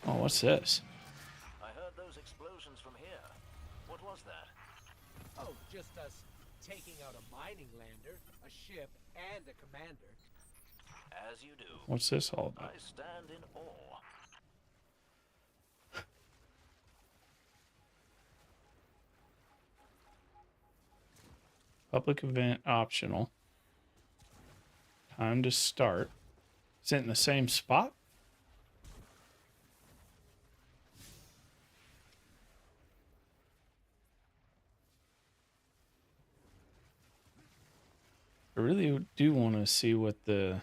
Oh, what's this? I heard those explosions from here. What was that? Oh, just us taking out a mining lander, a ship, and a commander. As you do. What's this all about? I stand in awe. Public event optional. Time to start. Is it in the same spot? I really do want to see what the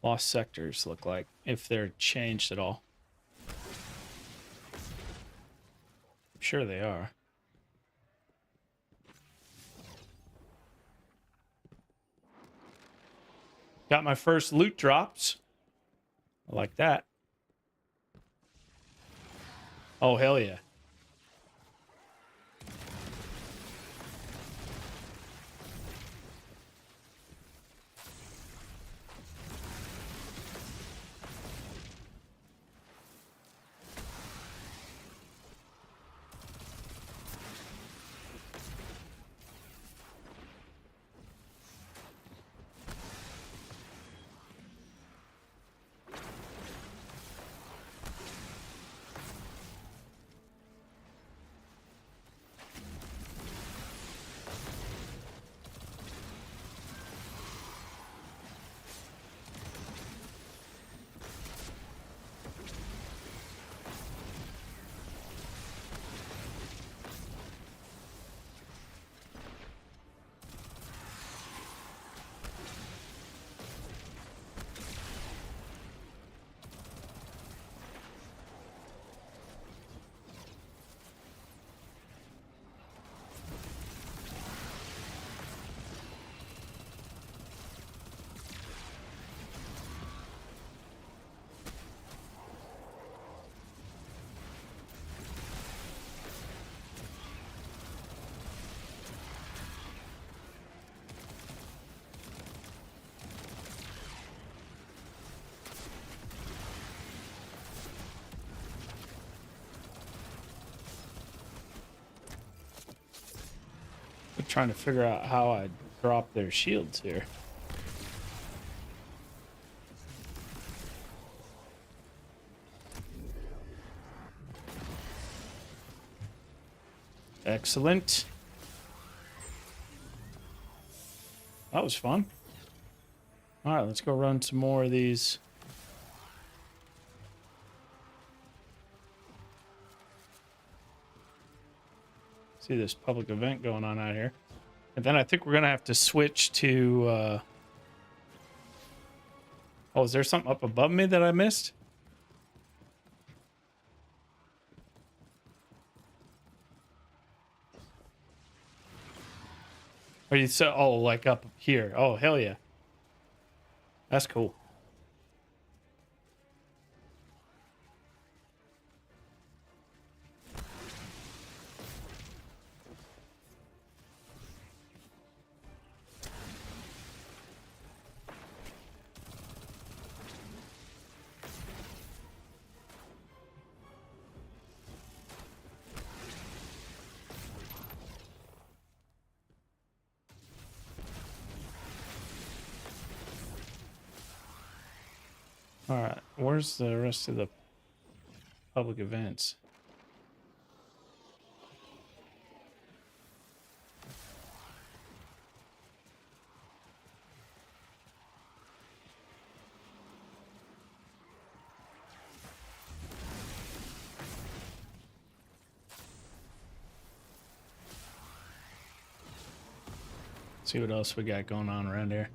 Lost Sectors look like, if they're changed at all. I'm sure they are. Got my first loot drops. I like that. Oh, hell yeah. I'm trying to figure out how I drop their shields here. Excellent. That was fun. All right, let's go run some more of these. See this public event going on out here. And then I think we're going to have to switch to... Oh, is there something up above me that I missed? Or you said, oh, like up here. Oh, hell yeah. That's cool. All right, where's the rest of the public events? See what else we got going on around here.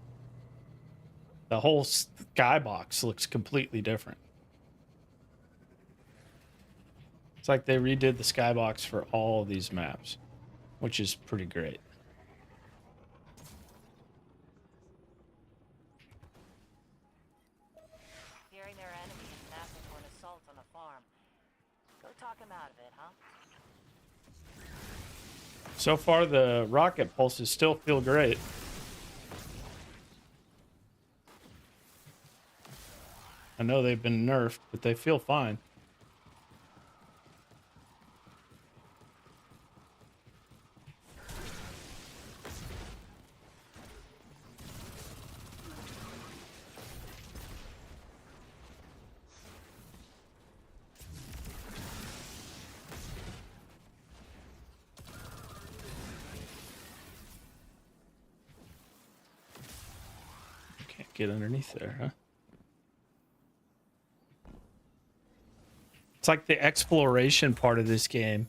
The whole skybox looks completely different. It's like they redid the skybox for all of these maps, which is pretty great. Fearing their enemy is mapping for an assault on a farm. Go talk him out of it, huh? So far, the rocket pulses still feel great. I know they've been nerfed, but they feel fine. Can't get underneath there, huh? It's like the exploration part of this game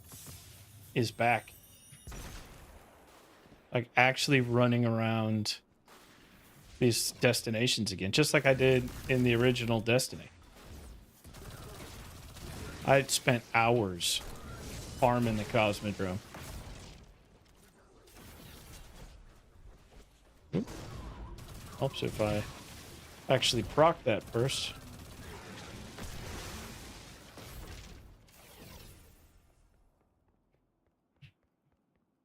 is back. Like actually running around these destinations again, just like I did in the original Destiny. I had spent hours farming the Cosmodrome. Oop. Helps if I actually proc that first.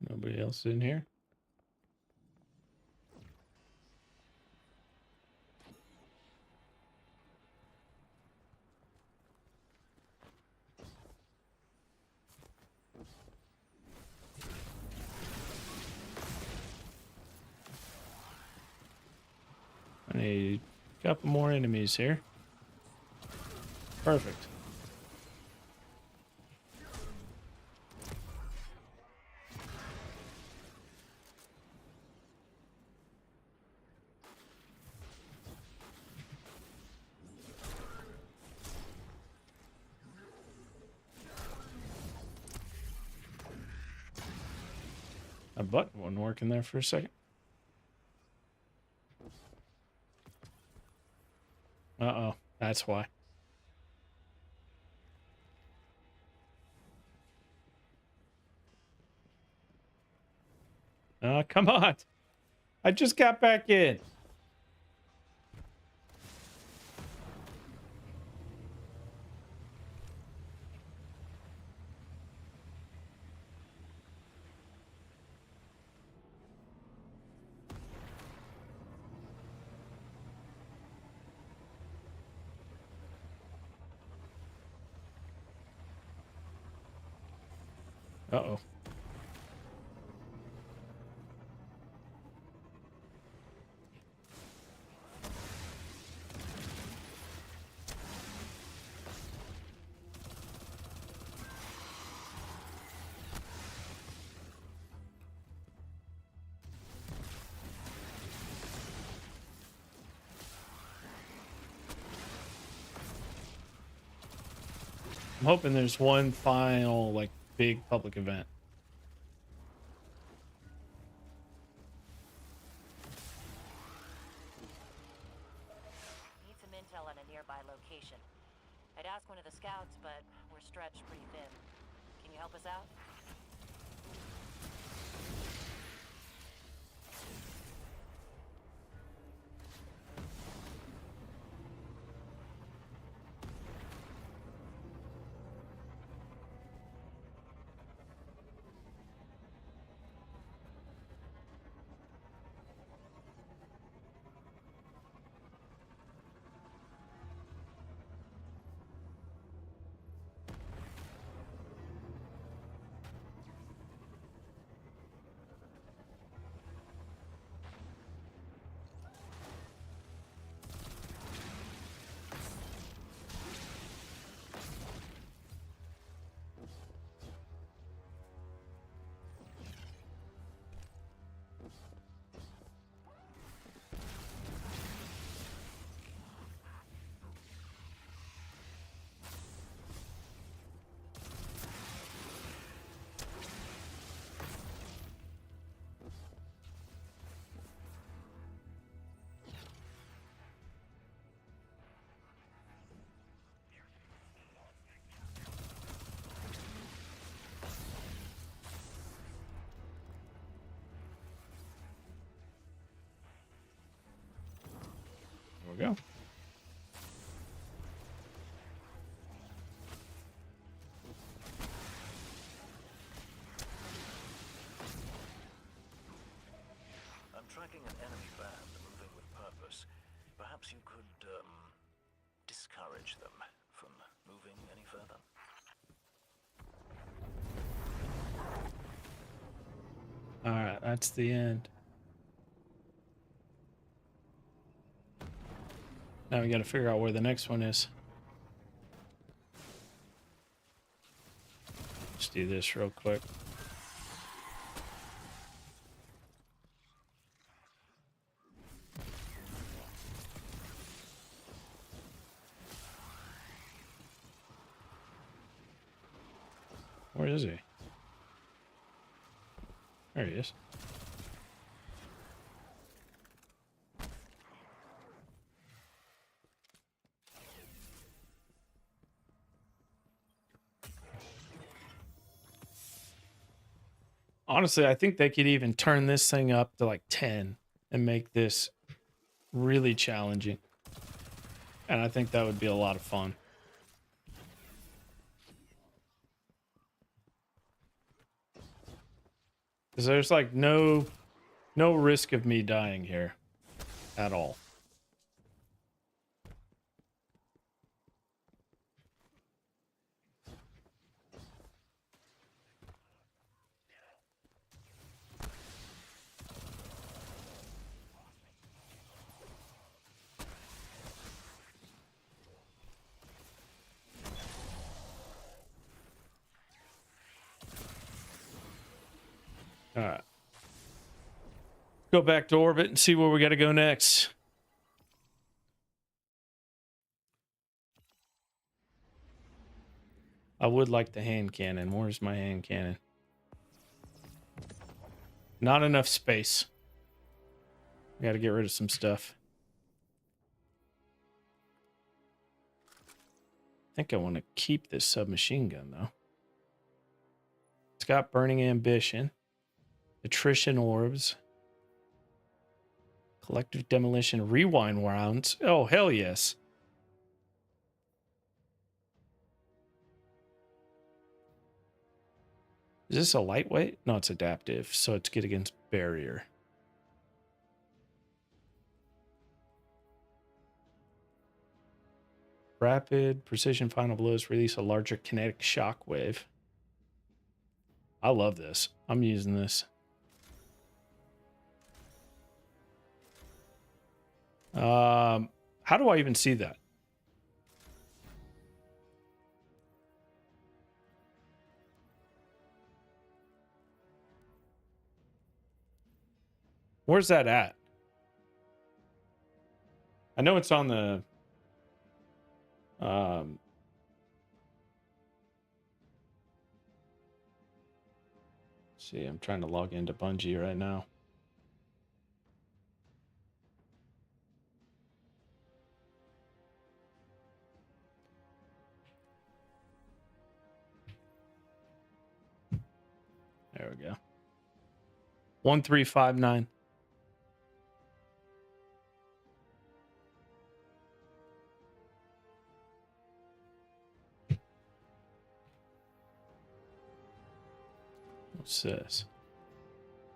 Nobody else in here? I need a couple more enemies here. Perfect. A button wasn't working there for a second. Uh-oh, that's why. Come on. I just got back in. Uh-oh. hoping there's one final, like, big public event. Need some intel on a nearby location. I'd ask one of the scouts, but we're stretched pretty thin. Can you help us out? There we go. I'm tracking an enemy band moving with purpose. Perhaps you could, discourage them from moving any further? Alright, that's the end. Now we gotta figure out where the next one is. Let's do this real quick. Where is he? There he is. Honestly, I think they could even turn this thing up to like 10 and make this really challenging. And I think that would be a lot of fun. Because there's like no risk of me dying here at all. All right. Go back to orbit and see where we got to go next. I would like the hand cannon. Where's my hand cannon? Not enough space. Got to get rid of some stuff. I think I want to keep this submachine gun, though. It's got burning ambition. Attrition orbs. Collective demolition rewind rounds. Oh, hell yes. Is this a lightweight? No, it's adaptive, so it's good against barrier. Rapid precision final blows release a larger kinetic shockwave. I love this. I'm using this. How do I even see that? Where's that at? I know it's on the See, I'm trying to log into Bungie right now. There we go. 1359. What's this?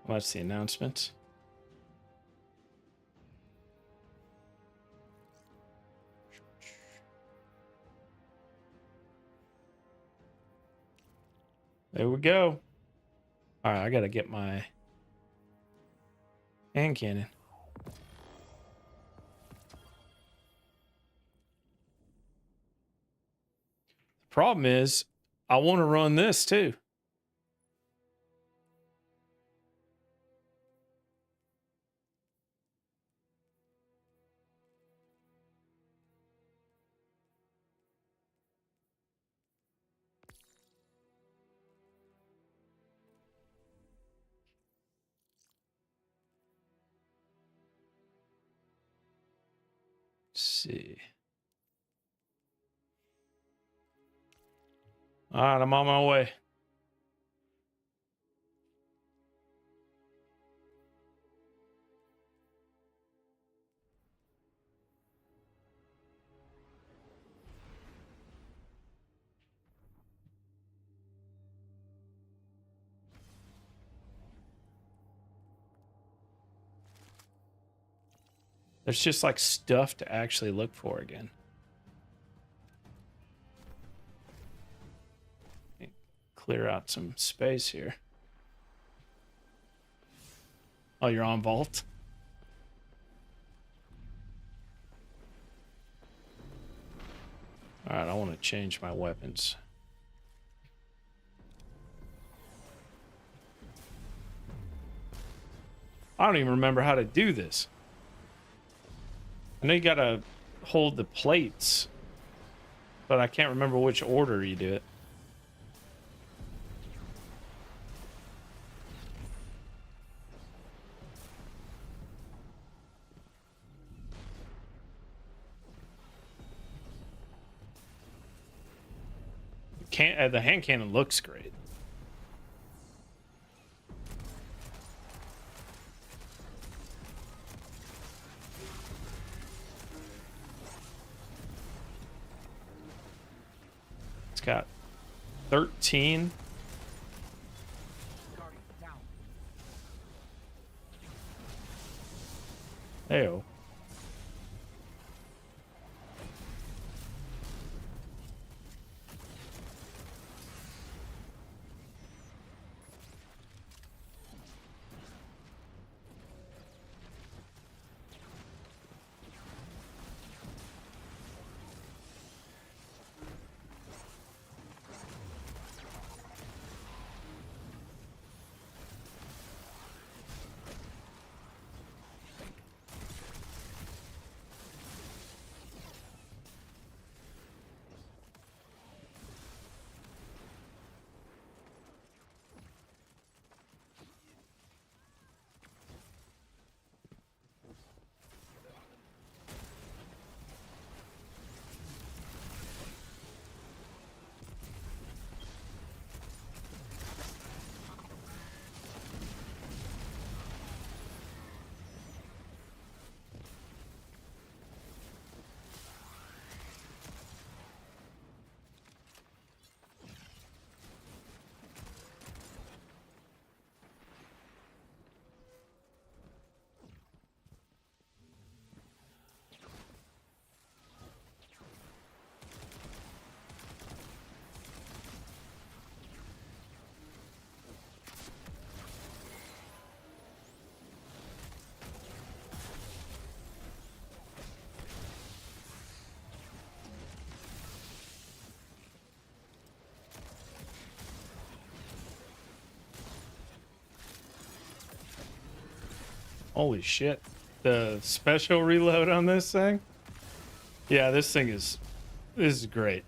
Well, that's the announcements. There we go. All right, I gotta get my hand cannon. The problem is, I want to run this too. Let's see. All right, I'm on my way. There's just like stuff to actually look for again. Clear out some space here. Oh, you're on vault? All right, I want to change my weapons. I don't even remember how to do this. I know you gotta hold the plates, but I can't remember which order you do it. The hand cannon looks great. It's got 13. Ew. Holy shit. The special reload on this thing? Yeah, this is great.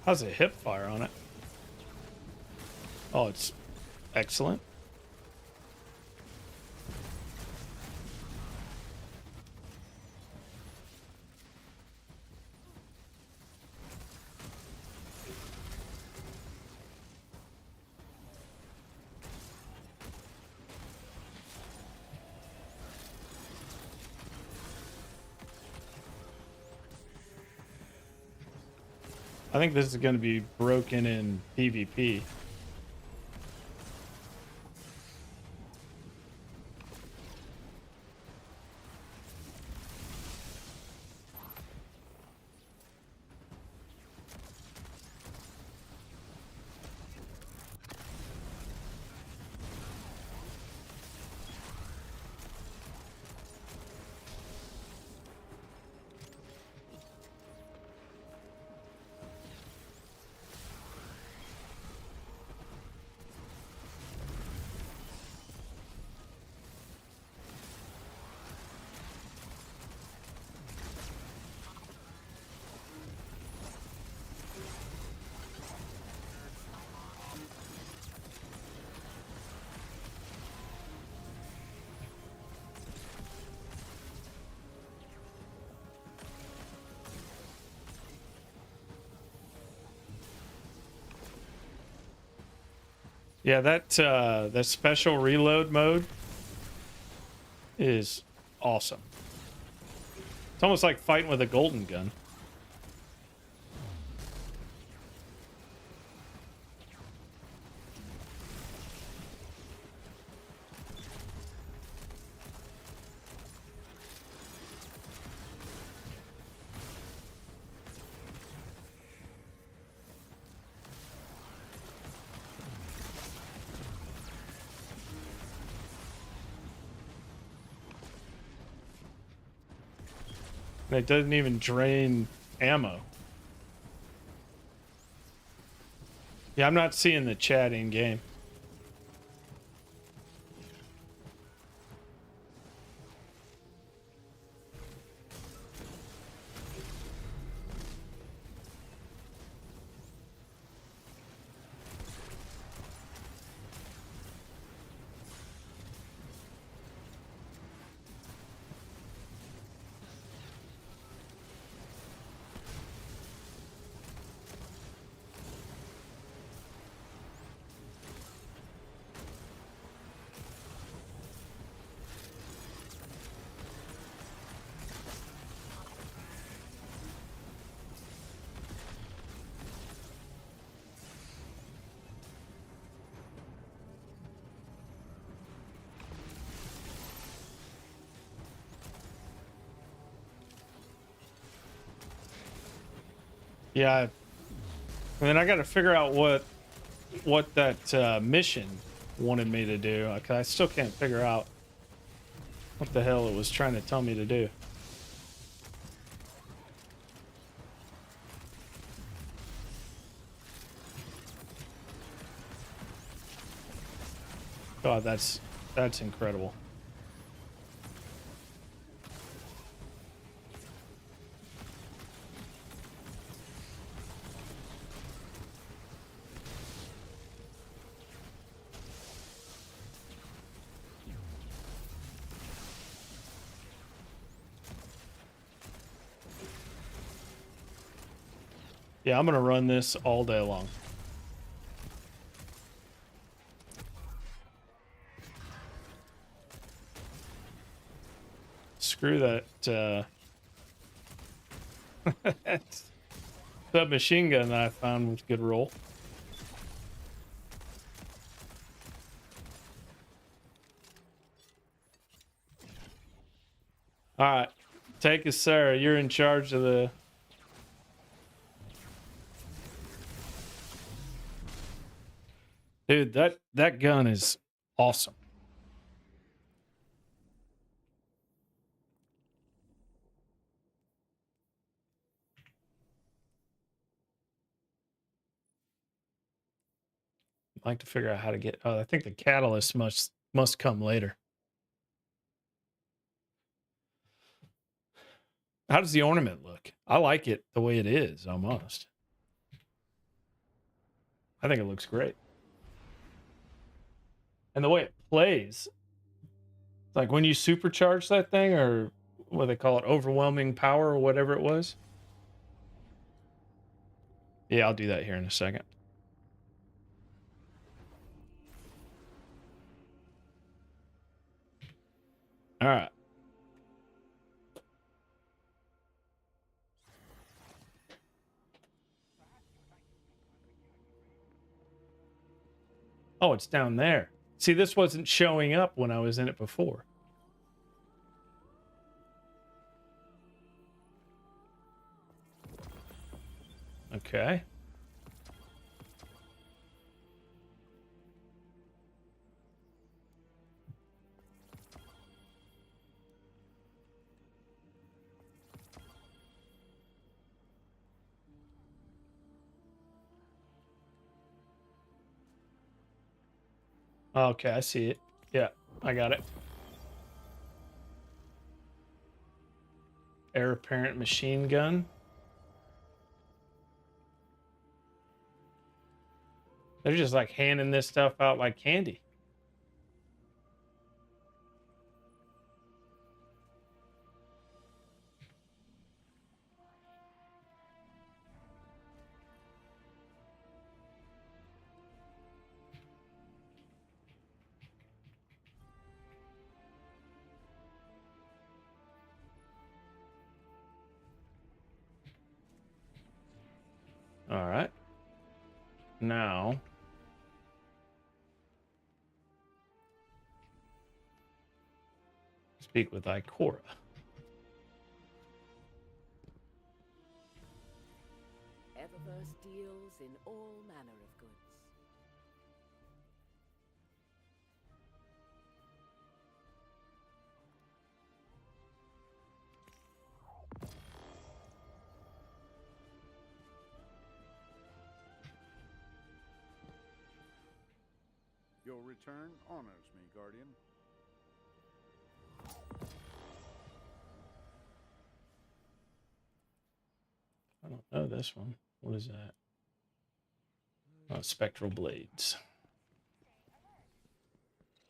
How's a hip fire on it? Oh, it's excellent. I think this is going to be broken in PvP. Yeah, that special reload mode is awesome. It's almost like fighting with a golden gun. And it doesn't even drain ammo. Yeah, I'm not seeing the chat in game. Yeah, and then I got to figure out what that mission wanted me to do. I still can't figure out what the hell it was trying to tell me to do. God, that's incredible. Yeah, I'm gonna run this all day long. Screw that submachine gun that I found was a good roll. All right, take us, Sarah. You're in charge of the. Dude, that gun is awesome. I'd like to figure out how to get. Oh, I think the catalyst must come later. How does the ornament look? I like it the way it is, almost. I think it looks great. And the way it plays, like when you supercharge that thing, or what they call it, overwhelming power or whatever it was. Yeah, I'll do that here in a second. All right. Oh, it's down there. See, this wasn't showing up when I was in it before. Okay. Okay, I see it. Yeah, I got it. Heir apparent machine gun. They're just like handing this stuff out like candy. All right. Now, speak with Ikora. Eververse deals in all manner of goods. Your return honors me, Guardian. I don't know this one. What is that? Oh, spectral blades.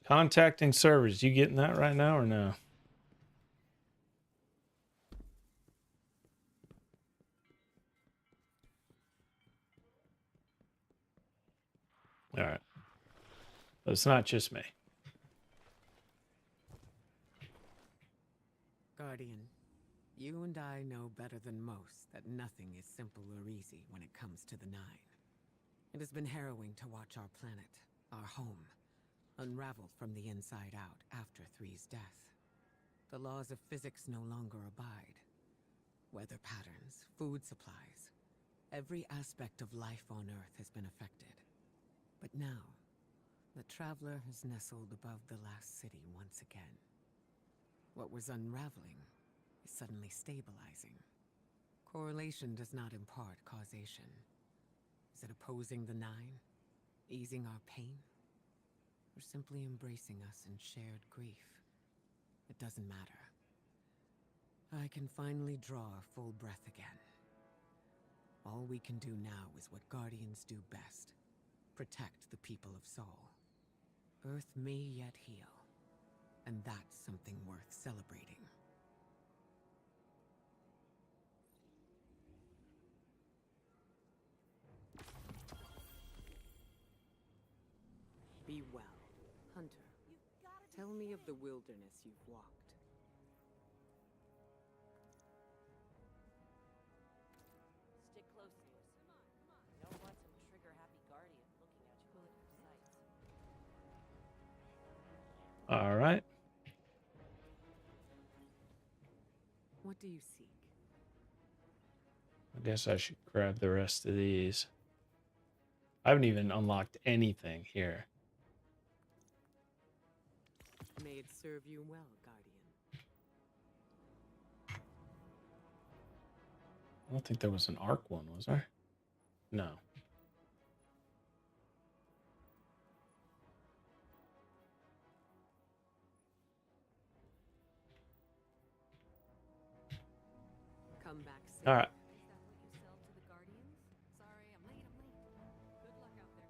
Contacting servers. You getting that right now or no? All right. But it's not just me. Guardian, you and I know better than most that nothing is simple or easy when it comes to the Nine. It has been harrowing to watch our planet, our home, unravel from the inside out after Three's death. The laws of physics no longer abide. Weather patterns, food supplies, every aspect of life on Earth has been affected. But now, the Traveler has nestled above the last city once again. What was unraveling is suddenly stabilizing. Correlation does not impart causation. Is it opposing the Nine? Easing our pain? Or simply embracing us in shared grief? It doesn't matter. I can finally draw a full breath again. All we can do now is what Guardians do best. Protect the people of Sol. Earth may yet heal. And that's something worth celebrating. Be well, Hunter. Tell me of the wilderness you've walked. Stick close to us. You don't want some trigger-happy Guardian looking at you with their sights. All right. What do you seek? I guess I should grab the rest of these. I haven't even unlocked anything here. May it serve you well, Guardian. I don't think there was an arc one, was there? No. Come back soon. All right. Is that what you sell to the Guardians? Sorry, I'm late. Good luck out there.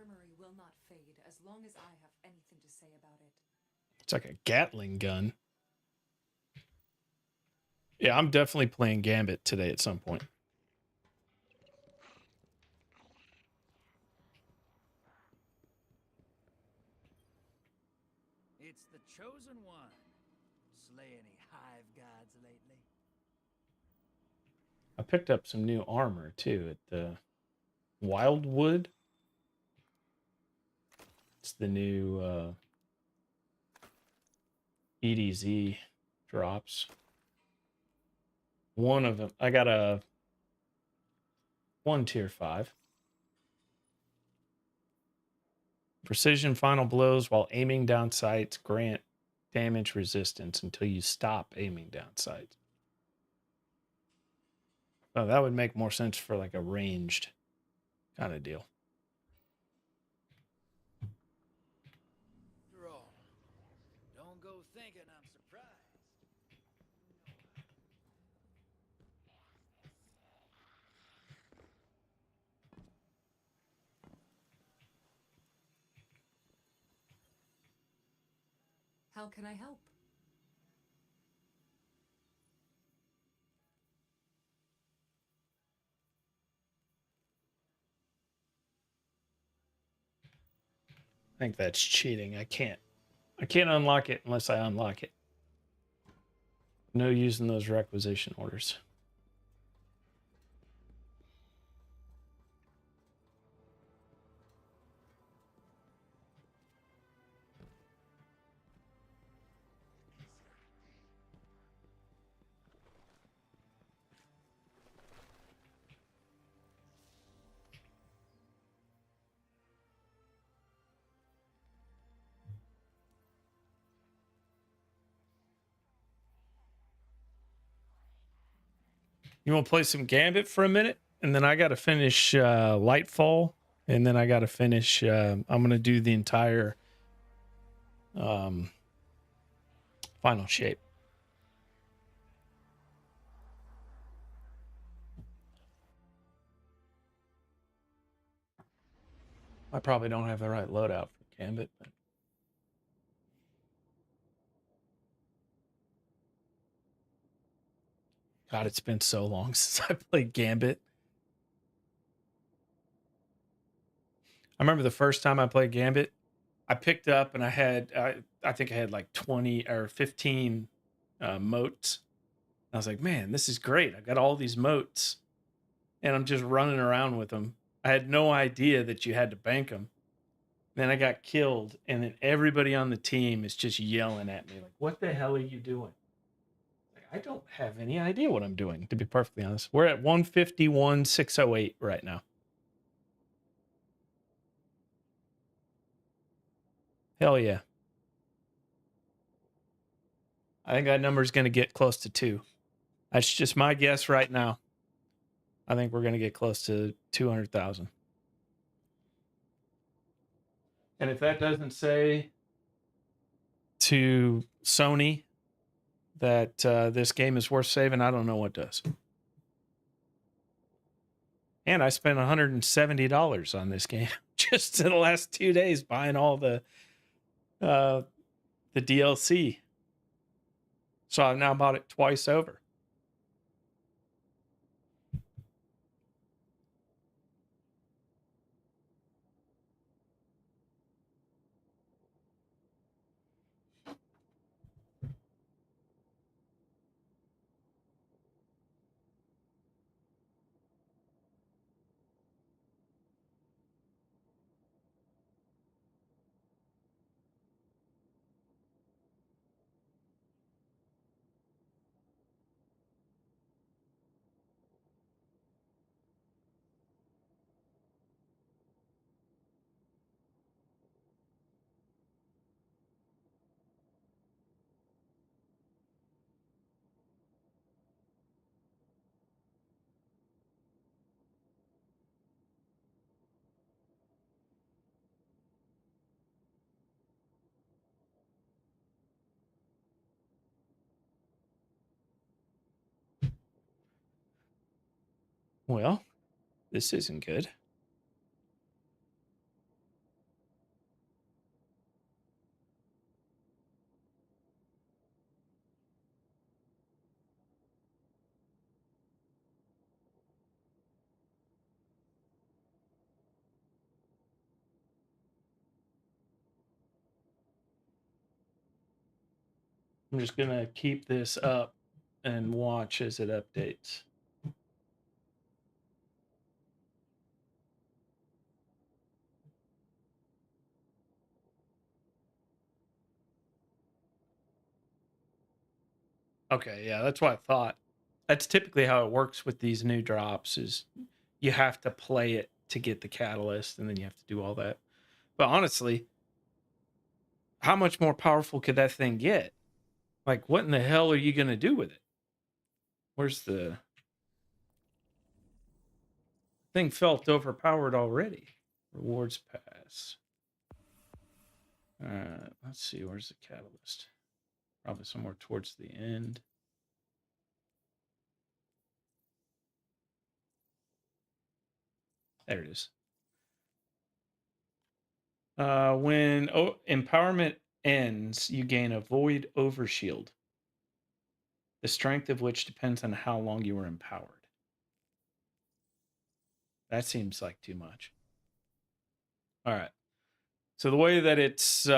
armory will not fade as long as I have anything to say about it. It's like a Gatling gun. Yeah, I'm definitely playing Gambit today at some point. It's the chosen one. Slay any hive gods lately? I picked up some new armor too at the Wildwood. It's the new EDZ drops. One of them, I got a 1 tier 5. Precision final blows while aiming down sights grant damage resistance until you stop aiming down sights. Oh, that would make more sense for like a ranged kind of deal. Draw. Don't go thinking I'm surprised. How can I help? I think that's cheating. I can't unlock it unless I unlock it. No using those requisition orders. You want to play some Gambit for a minute? And then I got to finish Lightfall. And then I got to finish... I'm going to do the entire Final Shape. I probably don't have the right loadout for Gambit, but... God, it's been so long since I played Gambit. I remember the first time I played Gambit, I picked up and I had, I think I had like 20 or 15 moats. I was like, man, this is great. I got all these moats and I'm just running around with them. I had no idea that you had to bank them. Then I got killed and then everybody on the team is just yelling at me like, what the hell are you doing? I don't have any idea what I'm doing, to be perfectly honest. We're at 151,608 right now. Hell yeah. I think that number is going to get close to 2. That's just my guess right now. I think we're going to get close to 200,000. And if that doesn't say to Sony that this game is worth saving, I don't know what does. And I spent $170 on this game just in the last 2 days buying all the DLC. So I've now bought it twice over. Well, this isn't good. I'm just gonna keep this up and watch as it updates. Okay, yeah, that's what I thought. That's typically how it works with these new drops is you have to play it to get the catalyst and then you have to do all that. But honestly, how much more powerful could that thing get? Like, what in the hell are you going to do with it? Where's the thing? Felt overpowered already. Rewards pass. Let's see. Where's the catalyst? Probably somewhere towards the end. There it is. When empowerment ends, you gain a void overshield, the strength of which depends on how long you were empowered. That seems like too much. All right. So the way that it's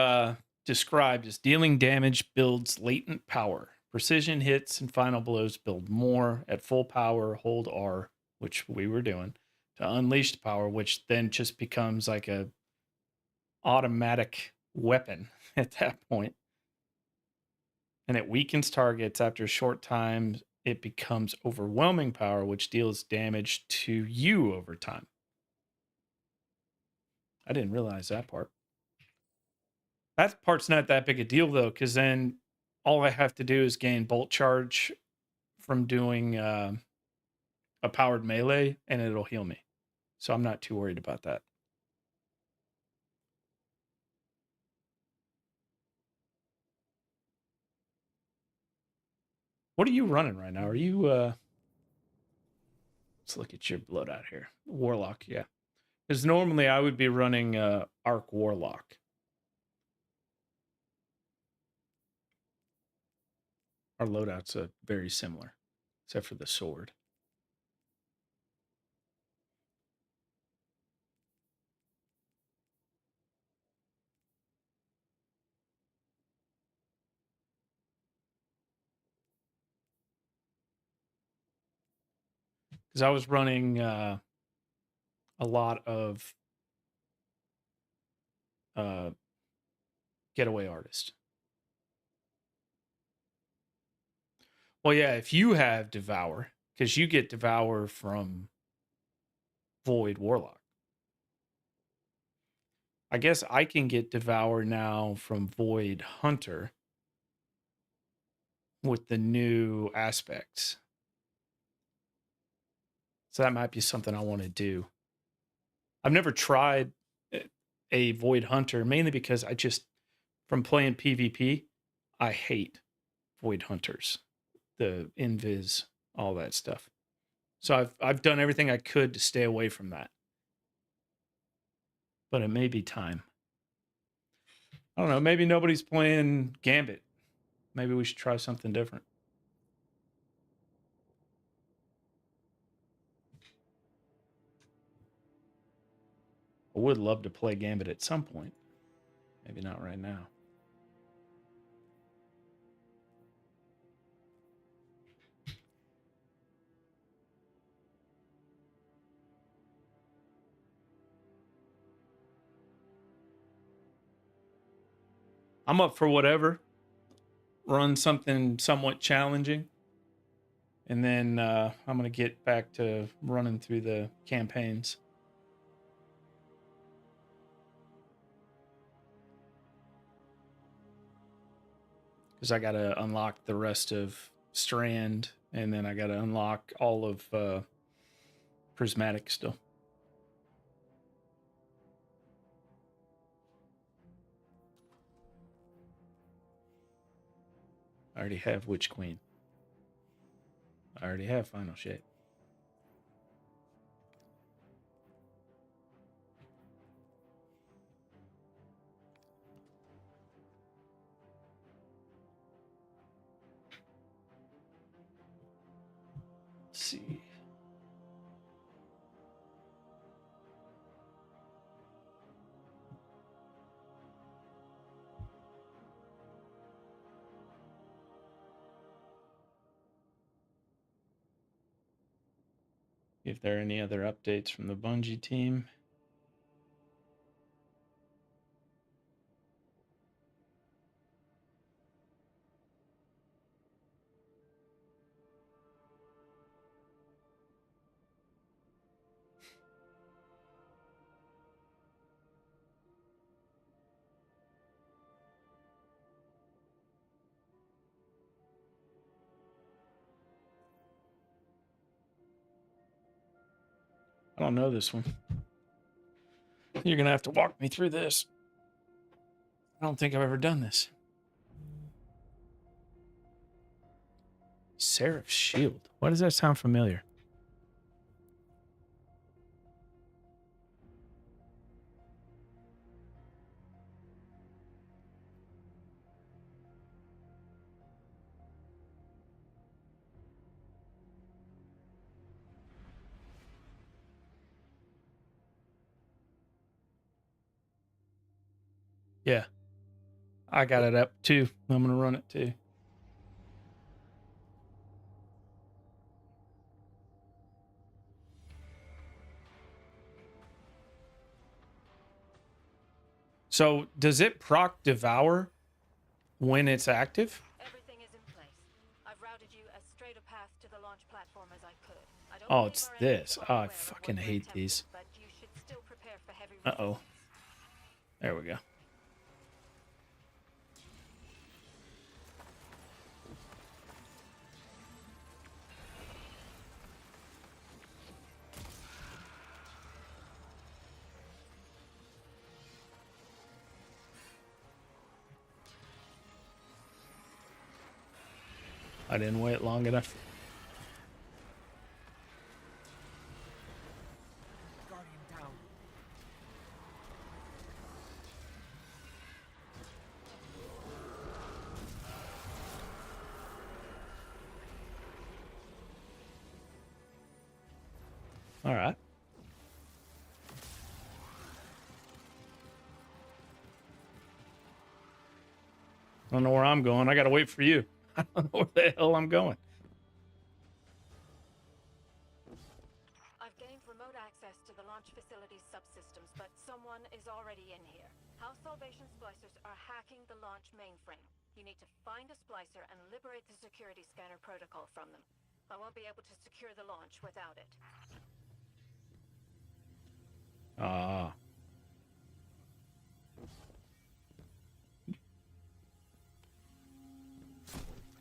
described is dealing damage builds latent power. Precision hits and final blows build more. At full power, hold R, which we were doing, to unleashed power, which then just becomes like a automatic weapon at that point. And it weakens targets. After a short time, it becomes overwhelming power, which deals damage to you over time. I didn't realize that part. That part's not that big a deal, though, because then all I have to do is gain bolt charge from doing a powered melee, and it'll heal me. So I'm not too worried about that. What are you running right now? Are you... let's look at your loadout here. Warlock, yeah. Because normally I would be running Arc Warlock. Our loadouts are very similar, except for the sword. Because I was running a lot of Getaway Artist. Well, yeah, if you have Devour, because you get Devour from Void Warlock. I guess I can get Devour now from Void Hunter with the new aspects. So that might be something I want to do. I've never tried a Void Hunter, mainly because I just, from playing PvP, I hate Void Hunters. The invis, all that stuff. So I've done everything I could to stay away from that. But it may be time. I don't know, maybe nobody's playing Gambit. Maybe we should try something different. I would love to play Gambit at some point. Maybe not right now. I'm up for whatever. Run something somewhat challenging. And then I'm going to get back to running through the campaigns. Because I got to unlock the rest of Strand. And then I got to unlock all of Prismatic still. I already have Witch Queen. I already have Final Shape. Let's see. If there are any other updates from the Bungie team. I don't know this one. You're going to have to walk me through this. I don't think I've ever done this. Seraph's Shield. Why does that sound familiar? Yeah. I got it up too. I'm going to run it too. So, does it proc Devour when it's active? Everything is in place. I've routed you as straight a path to the launch platform as I could. I don't Oh, it's this. Oh, I fucking hate these. but you should still prepare for heavy Uh-oh. There we go. I didn't wait long enough. Guardian down. All right. I don't know where I'm going. I got to wait for you. I don't know where the hell I'm going. I've gained remote access to the launch facility's subsystems, but someone is already in here. House Salvation splicers are hacking the launch mainframe. You need to find a splicer and liberate the security scanner protocol from them. I won't be able to secure the launch without it. Ah.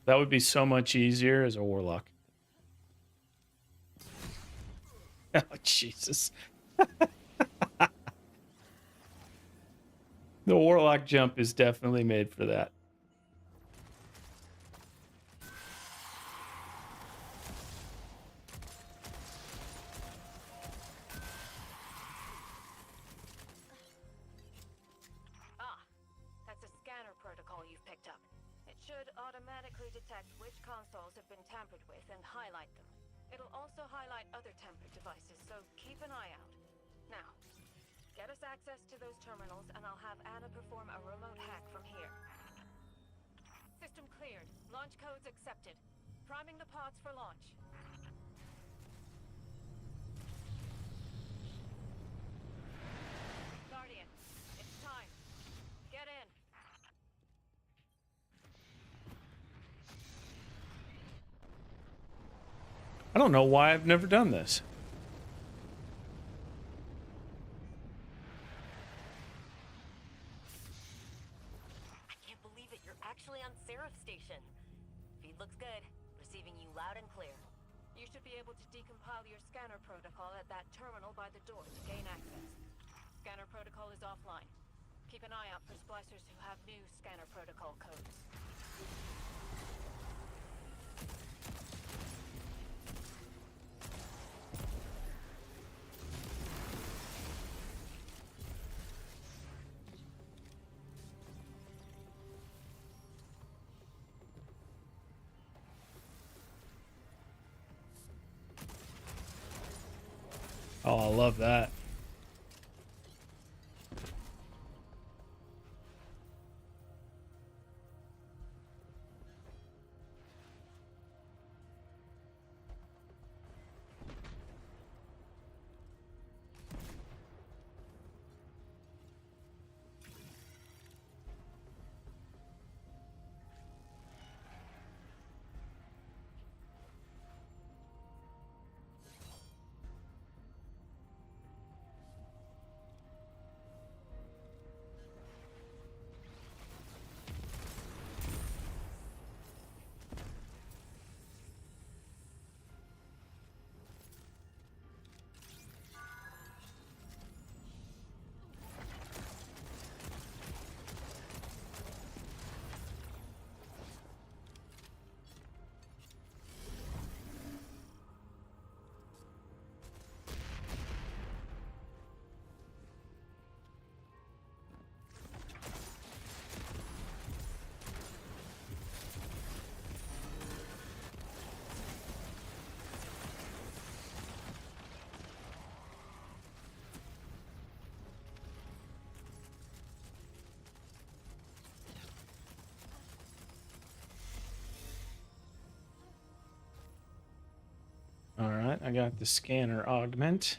That would be so much easier as a warlock. Oh, Jesus. The warlock jump is definitely made for that. That's a scanner protocol you've picked up. It should automatically detect which consoles have been tampered with and highlight them. It'll also highlight other tampered devices, so keep an eye out. Now, get us access to those terminals and I'll have Anna perform a remote hack from here. System cleared. Launch codes accepted. Priming the pods for launch. Guardian, it's time. Get in. I don't know why I've never done this. I can't believe it. You're actually on Seraph Station. Feed looks good. Receiving you loud and clear. You should be able to decompile your scanner protocol at that terminal by the door to gain access. Scanner protocol is offline. Keep an eye out for splicers who have new scanner protocol codes. Oh, I love that. I got the scanner augment.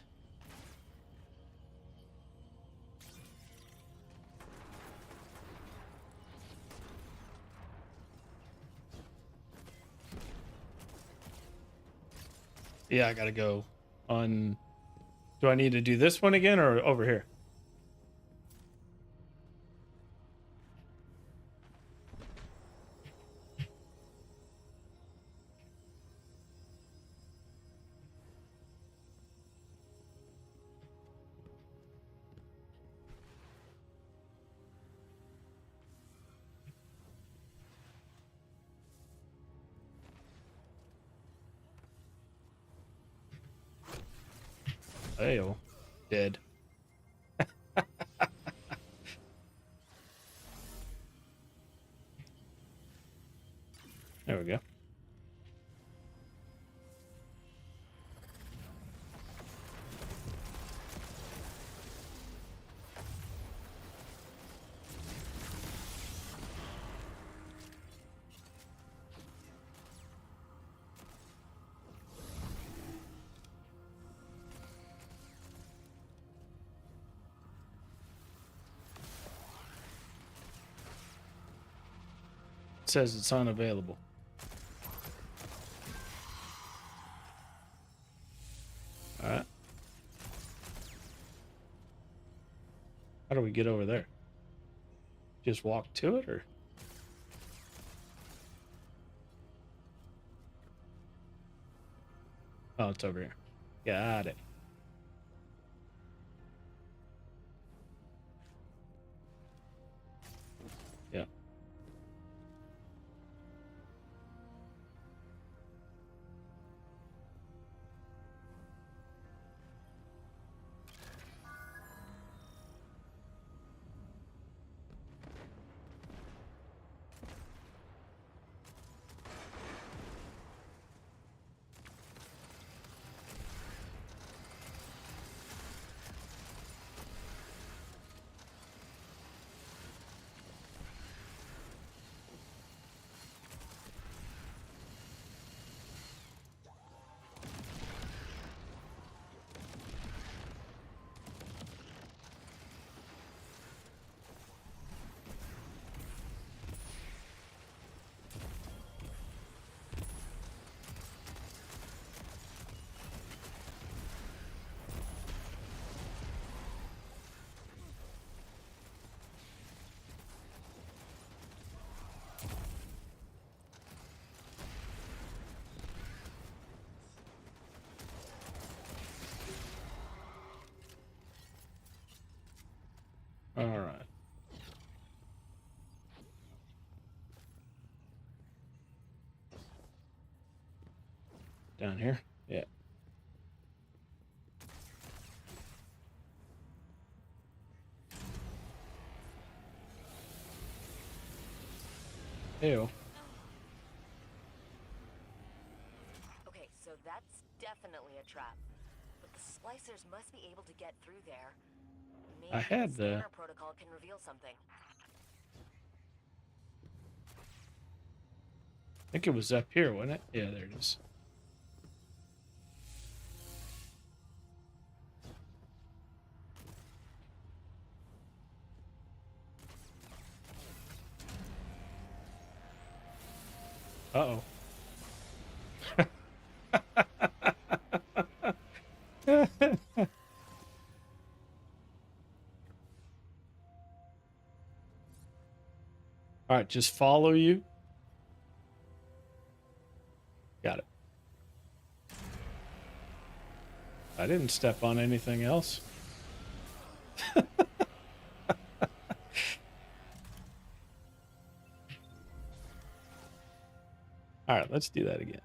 Yeah, I gotta go on. Do I need to do this one again or over here? Ayo. Dead. There we go. It says it's unavailable. All right. How do we get over there? Just walk to it, or? Oh, it's over here. Got it. Yeah. All right. Down here? Yeah. Ew. Okay, so that's definitely a trap. But the splicers must be able to get through there. Maybe I had the the scanner protocol can reveal something. I think it was up here, wasn't it? Yeah, there it is. Uh-oh. All right, just follow you. Got it. I didn't step on anything else. All right, let's do that again.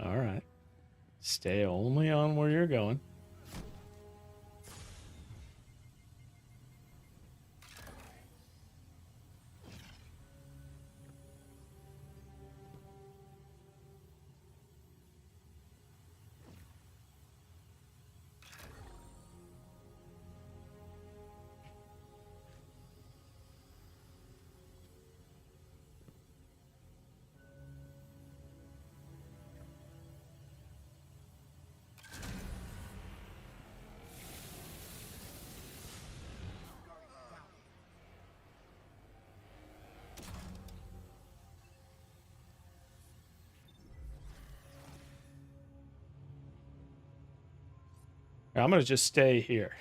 All right. Stay only on where you're going. I'm gonna just stay here.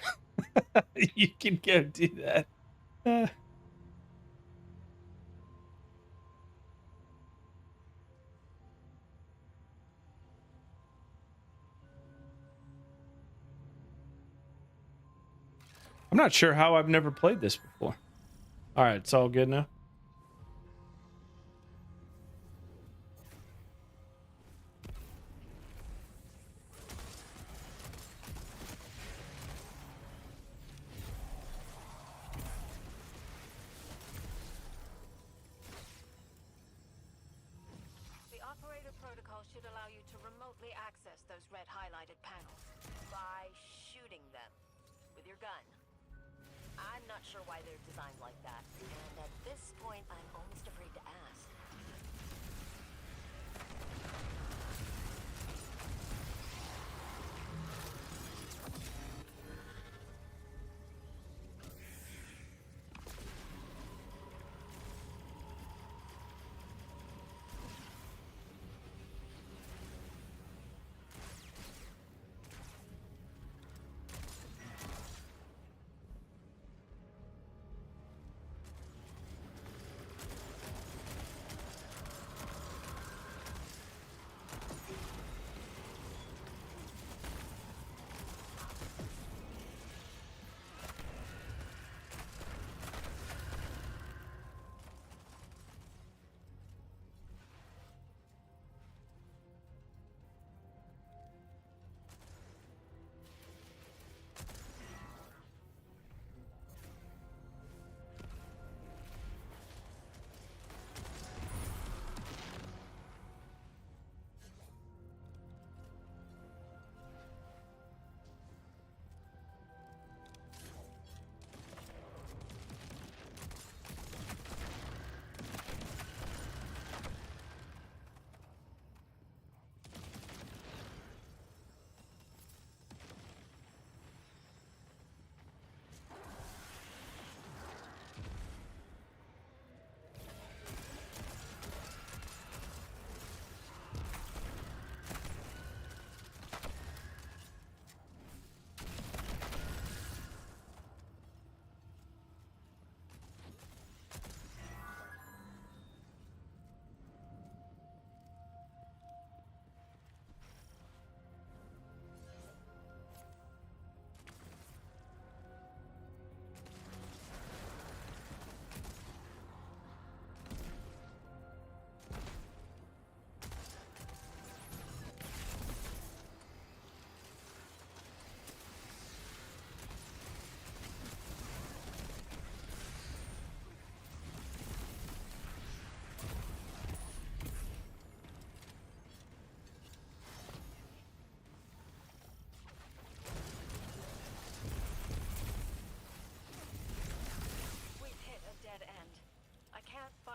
You can go do that. I'm not sure how I've never played this before. All right, it's all good now. The operator protocol should allow you to remotely access those red highlighted panels. By shooting them with your gun. I'm not sure why they're designed like that, and at this point, I'm almost afraid to ask.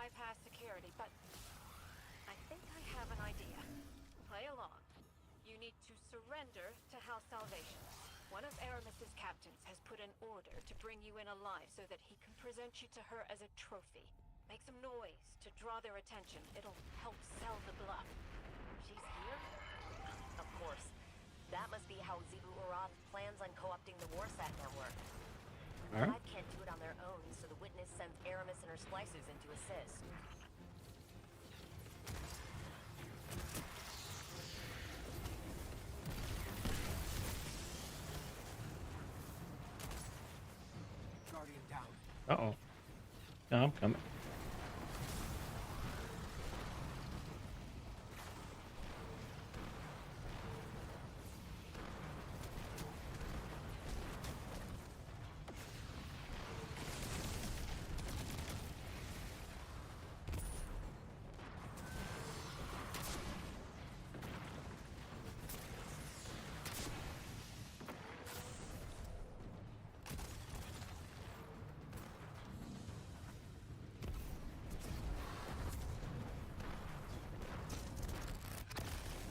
bypass security, but I think I have an idea. Play along. You need to surrender to House Salvation. One of Aramis's captains has put an order to bring you in alive so that he can present you to her as a trophy. Make some noise to draw their attention. It'll help sell the bluff. She's here? Of course. That must be how Zebu Urath plans on co-opting the Warsat network. All right. I can't do it on their own, so the witness sends Aramis and her splicers in to assist. Guardian down. Uh-oh. No, I'm coming.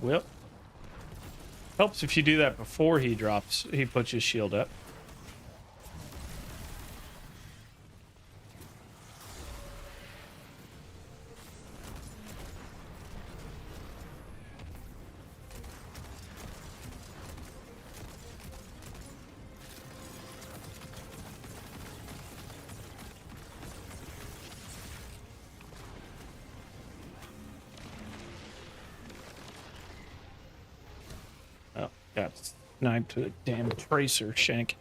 Well, helps if you do that before he drops. He puts his shield up. Got sniped to a damn tracer shank.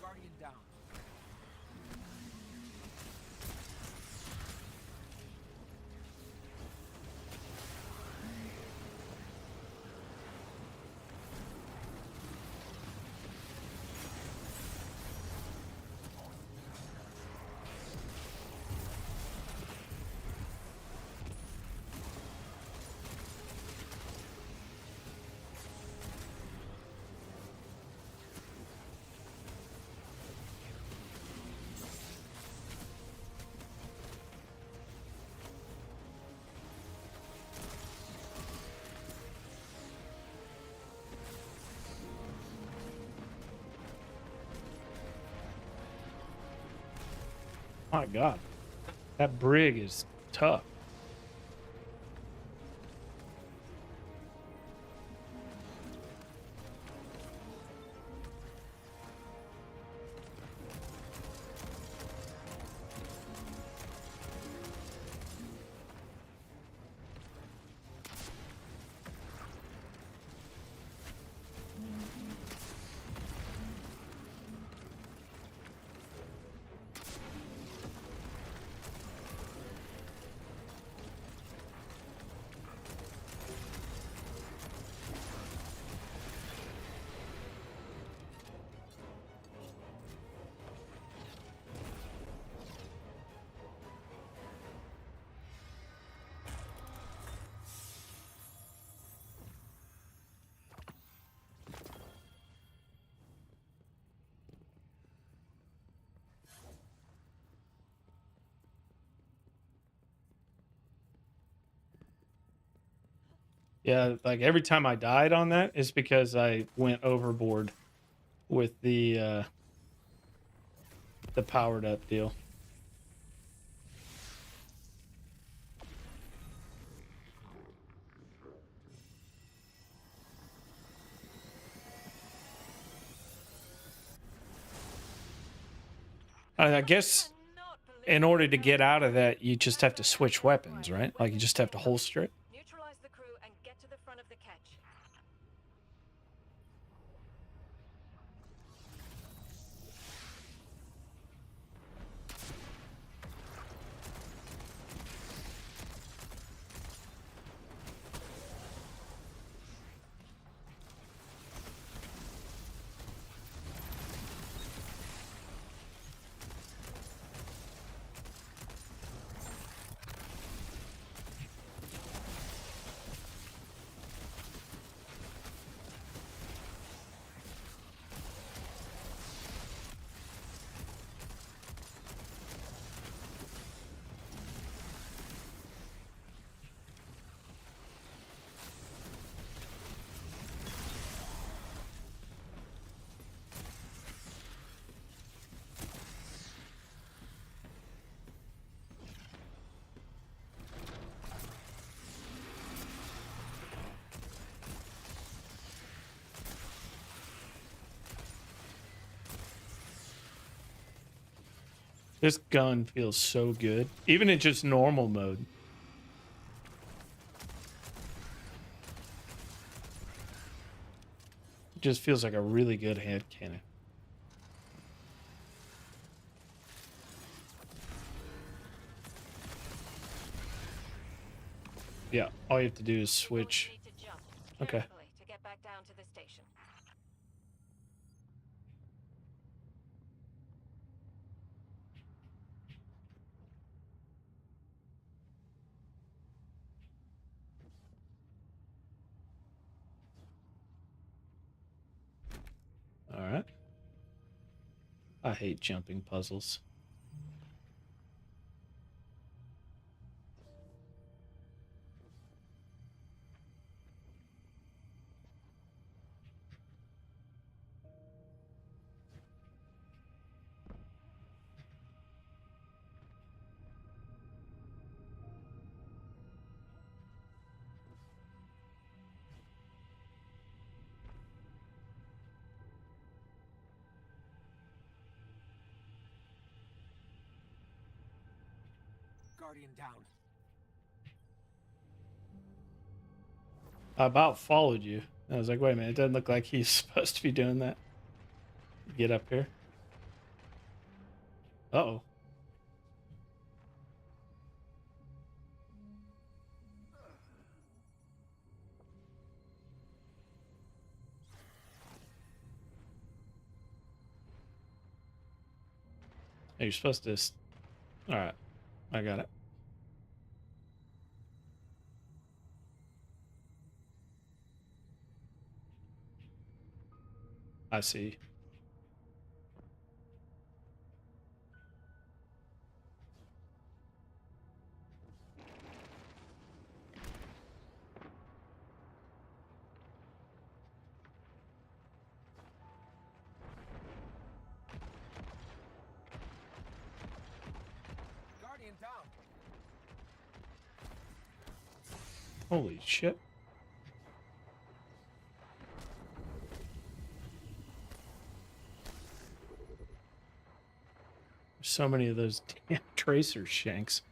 Guardian down. My God, that brig is tough. Yeah, like every time I died on that is because I went overboard with the powered up deal. I guess in order to get out of that, you just have to switch weapons, right? Like you just have to holster it. Neutralize the crew and get to the front of the catch. This gun feels so good, even in just normal mode. It just feels like a really good hand cannon. Yeah, all you have to do is switch. Okay. To get back down to the station. All right. I hate jumping puzzles. Guardian down. I about followed you. I was like, wait a minute, it doesn't look like he's supposed to be doing that. Get up here. Uh-oh. Hey, you're supposed to... Alright, I got it. I see. Guardian down. Holy shit. There's so many of those damn tracer shanks.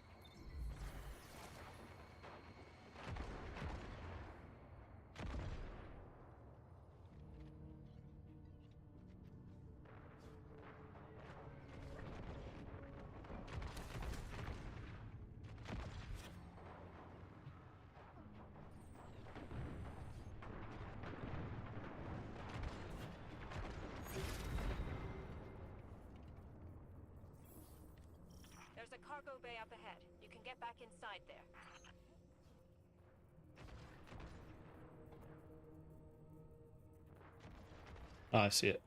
There's a cargo bay up ahead. You can get back inside there. Oh, I see it.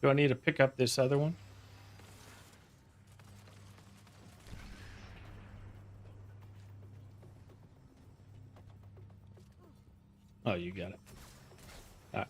Do I need to pick up this other one? Oh, you got it. All right.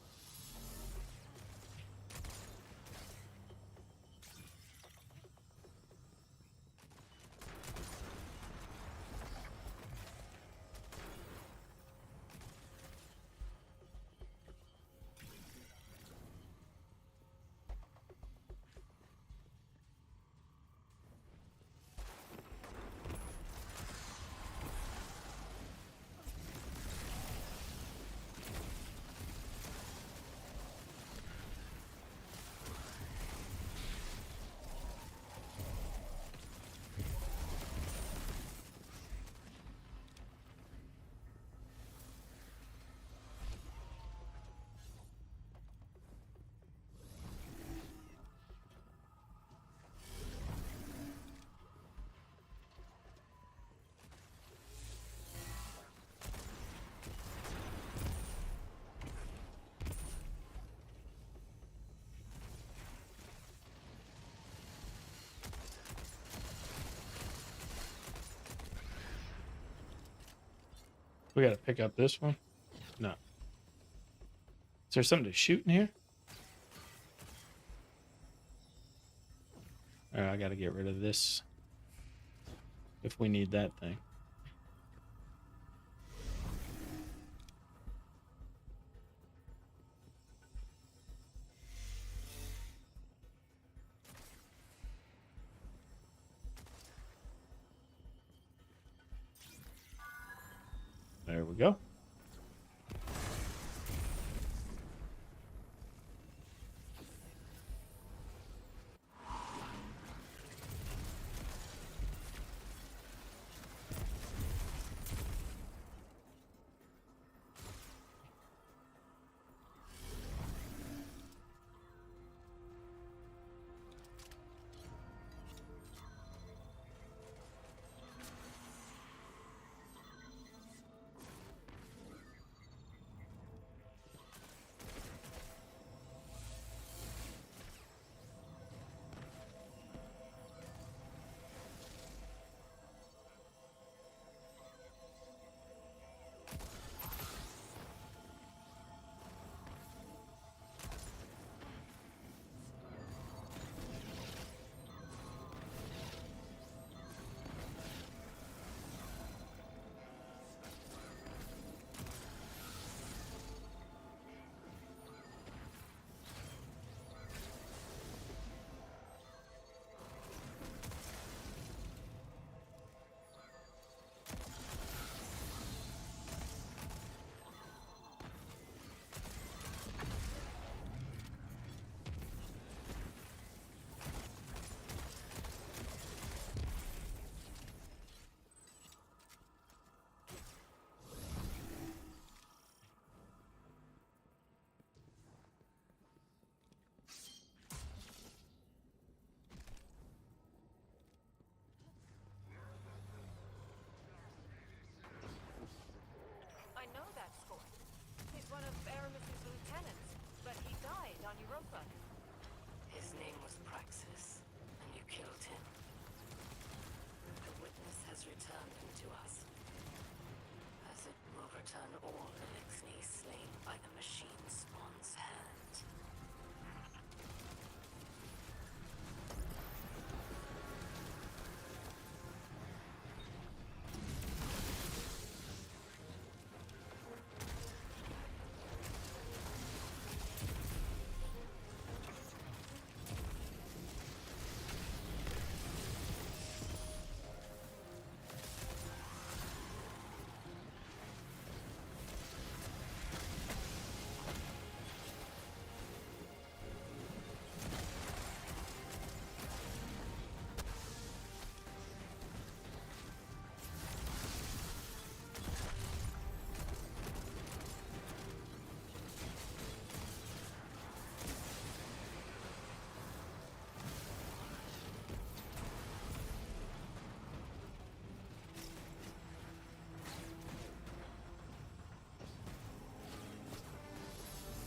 We got to pick up this one? No. Is there something to shoot in here? All right, I got to get rid of this if we need that thing. There we go. I know that score. He's one of Aramis's lieutenants, but he died on Europa. His name was Praxis, and you killed him. The witness has returned him to us. As it will return all Elixni slain by the machine spawn's hand.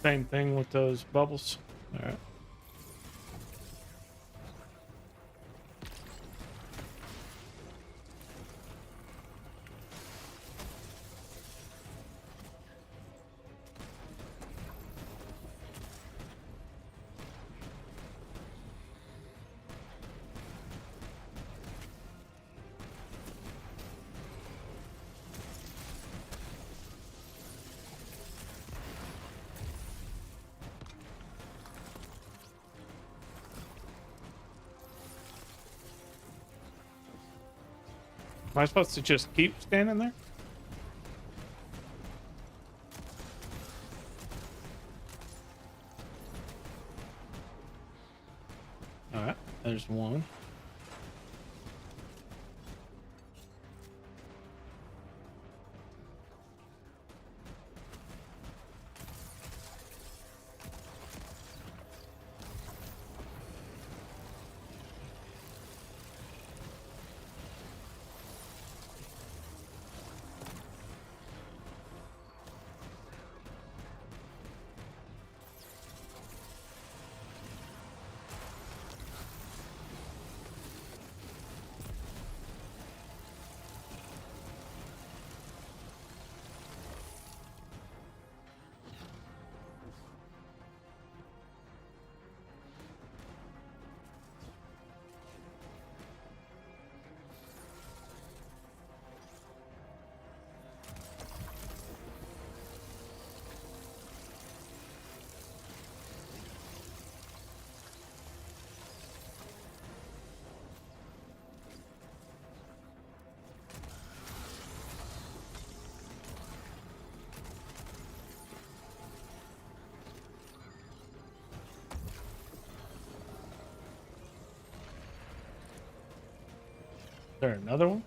Same thing with those bubbles. All right. Am I supposed to just keep standing there? All right, there's one. Is there another one?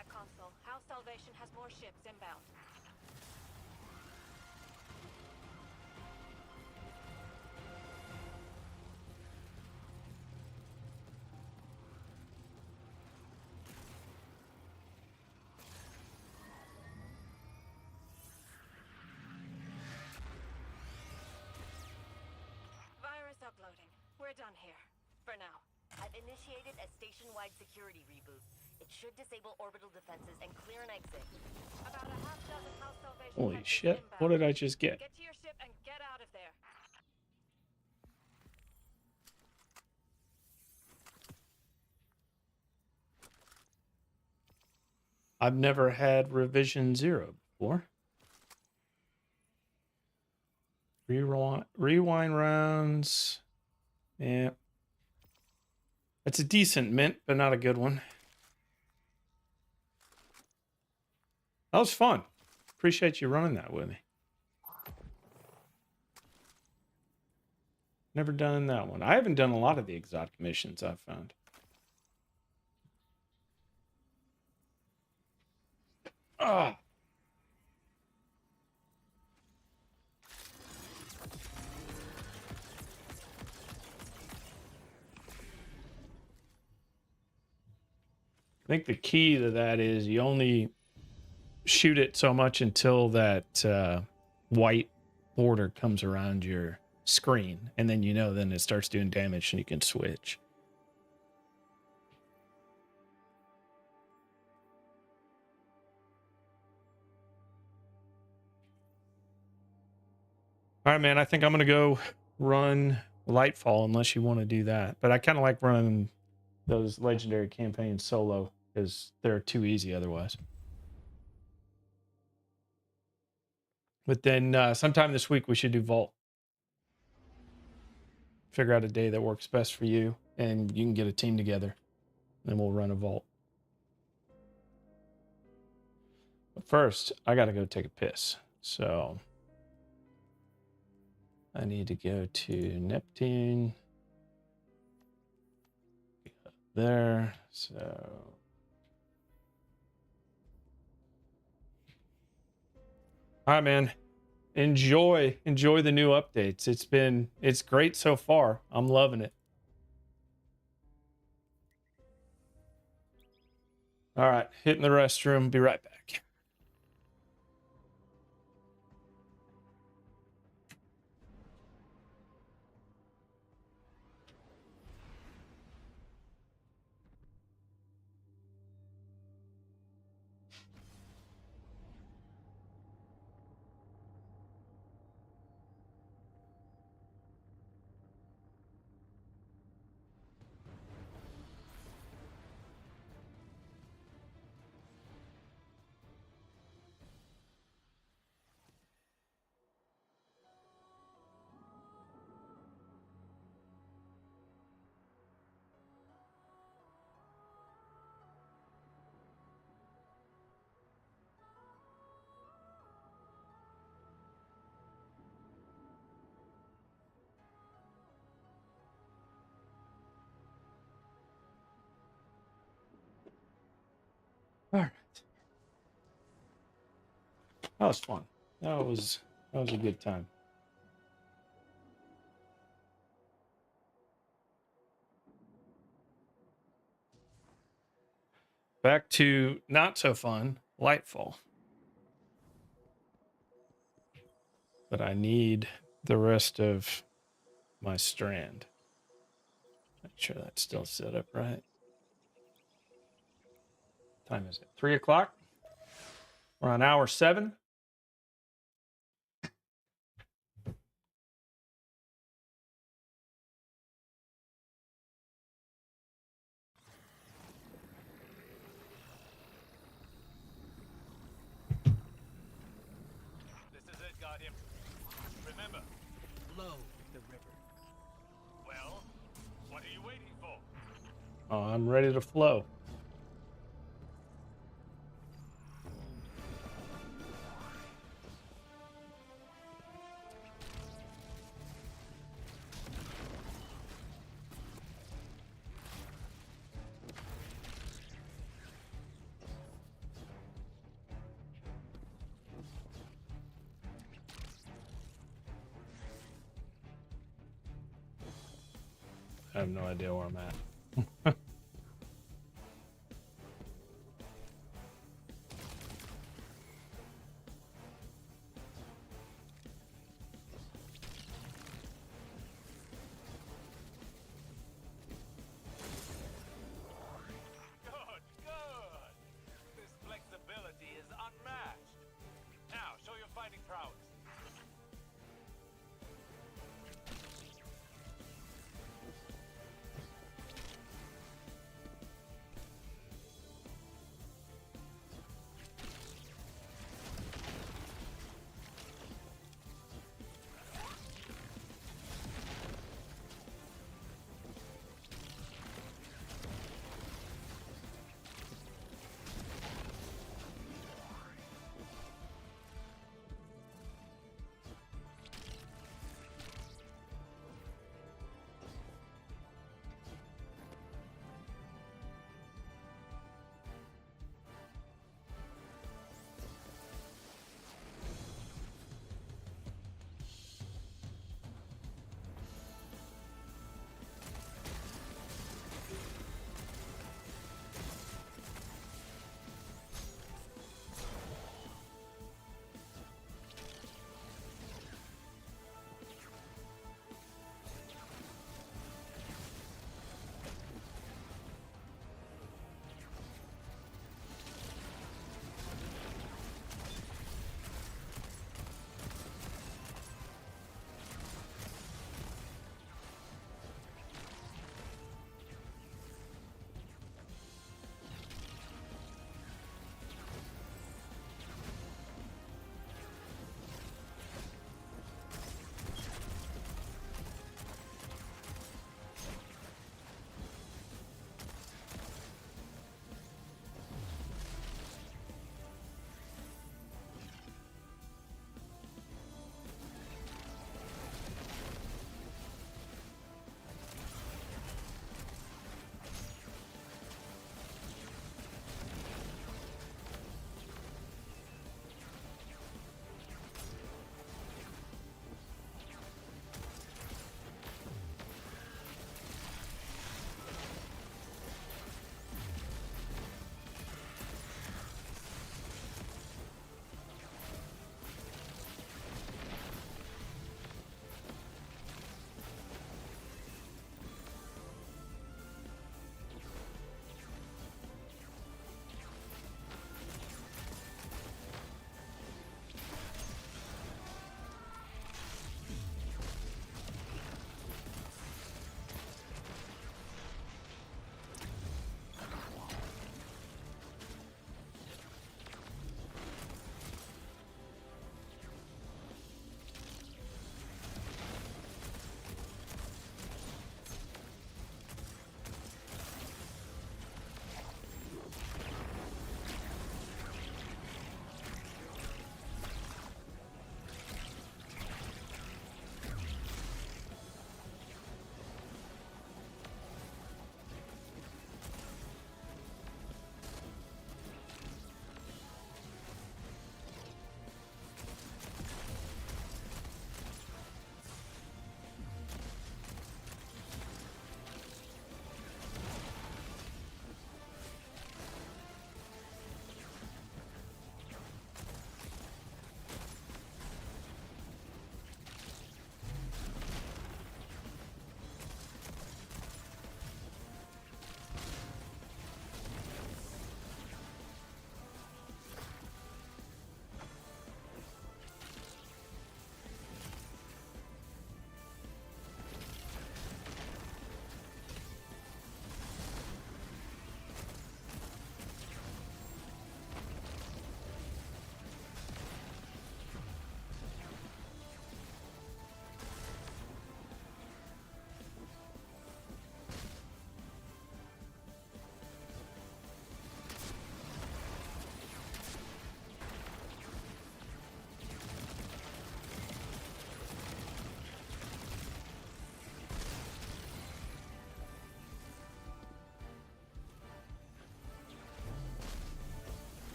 that console. House Salvation has more ships inbound. Virus uploading. We're done here. For now. I've initiated a station-wide security reboot. It should disable orbital defenses and clear an exit. About a half dozen House Salvation Holy headsets shit. inbound. What did I just get? Get to your ship and get out of there. I've never had revision 0 before. Rewind rounds. Yeah. It's a decent mint, but not a good one. That was fun. Appreciate you running that with me. Never done that one. I haven't done a lot of the exotic missions, I've found. Ah. I think the key to that is you only shoot it so much until that white border comes around your screen, and then then it starts doing damage and you can switch. All right, man, I think I'm gonna go run Lightfall unless you want to do that, but I kind of like running those legendary campaigns solo because they're too easy otherwise. But then sometime this week we should do Vault. Figure out a day that works best for you, and you can get a team together, and we'll run a Vault. But first, I gotta go take a piss, so I need to go to Neptune. There, so all right, man. Enjoy the new updates. It's great so far. I'm loving it. All right, hitting the restroom. Be right back. All right. That was fun. That was a good time. Back to not so fun, Lightfall. But I need the rest of my strand. Make sure that's still set up right. Time is it? 3 o'clock. We're on hour 7. This is it, Guardian. Remember, Flow the river. well, what are you waiting for? Oh, I'm ready to flow. have no idea where I'm at. Good, good. This flexibility is unmatched. Now, show your fighting prowess.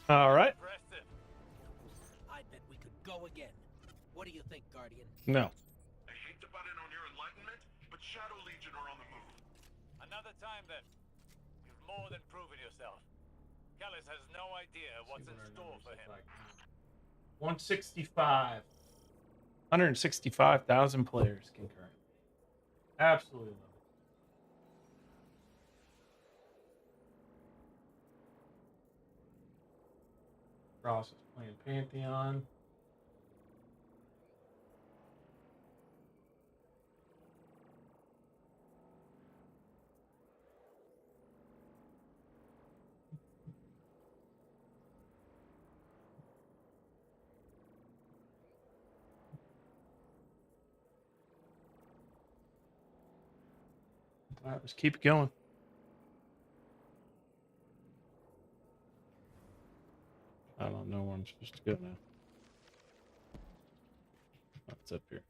All right. Impressive. I bet we could go again. What do you think, Guardian? No. I hate to butt in on your enlightenment, but Shadow Legion are on the move. Another time then. You've more than proven yourself. Kellis has no idea what's in store for him. 165. 165,000 players concurrent. Absolutely love it. Ross is playing Pantheon. All right, let's keep it going. I don't know where I'm supposed to go now. Oh, it's up here.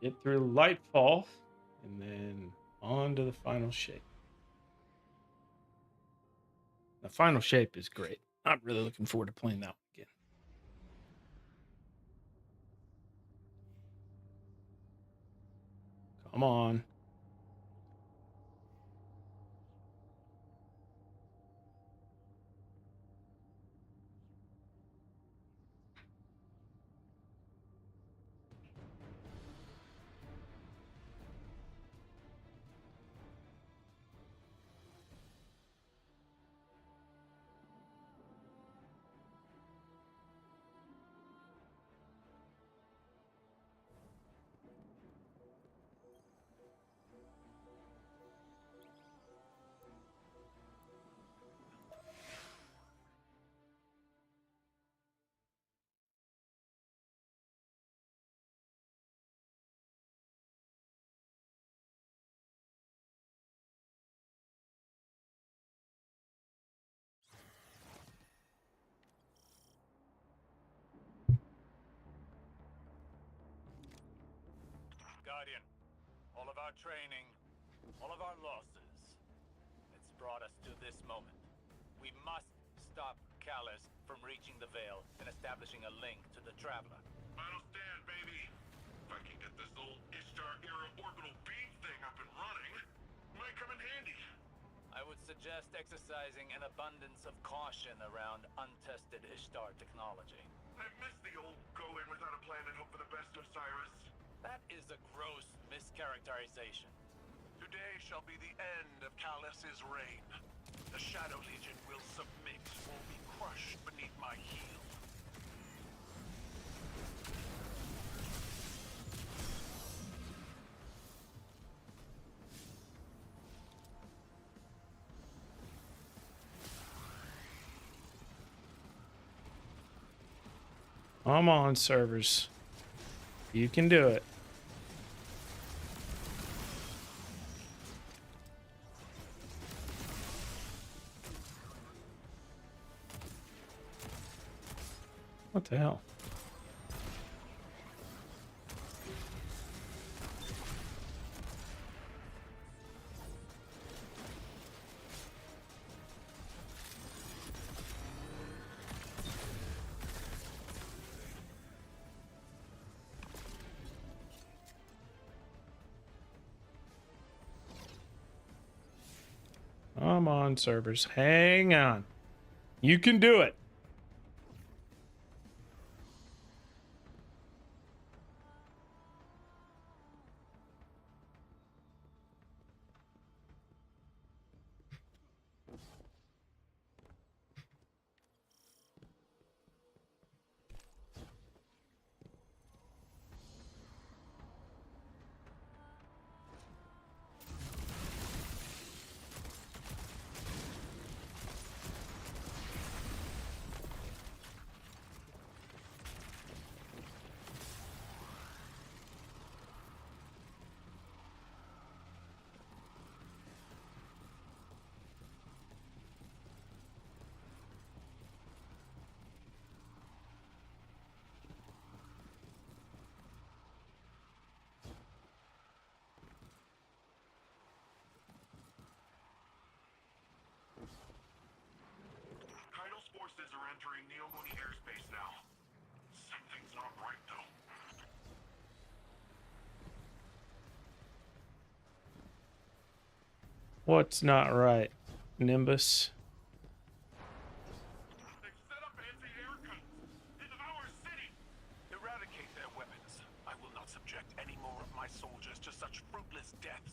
Get through Lightfall, and then on to the final shape. The final shape is great. I'm really looking forward to playing that one again. Come on. Guardian, all of our training, all of our losses, it's brought us to this moment. We must stop Callis from reaching the Veil and establishing a link to the Traveler. Final stand, baby. If I can get this old Ishtar-era orbital beam thing up and running, might come in handy. I would suggest exercising an abundance of caution around untested Ishtar technology. I miss the old go in without a plan and hope for the best, Osiris. That is a gross mischaracterization. Today shall be the end of Callis' reign. The Shadow Legion will submit or be crushed beneath my heel. Come on, servers. You can do it. What the hell? Come on, servers. Hang on. You can do it. Kaido's forces are entering Neomuni airspace now. Something's not right, though. What's not right, Nimbus? They've set up anti-air guns in our city. Eradicate their weapons. I will not subject any more of my soldiers to such fruitless deaths.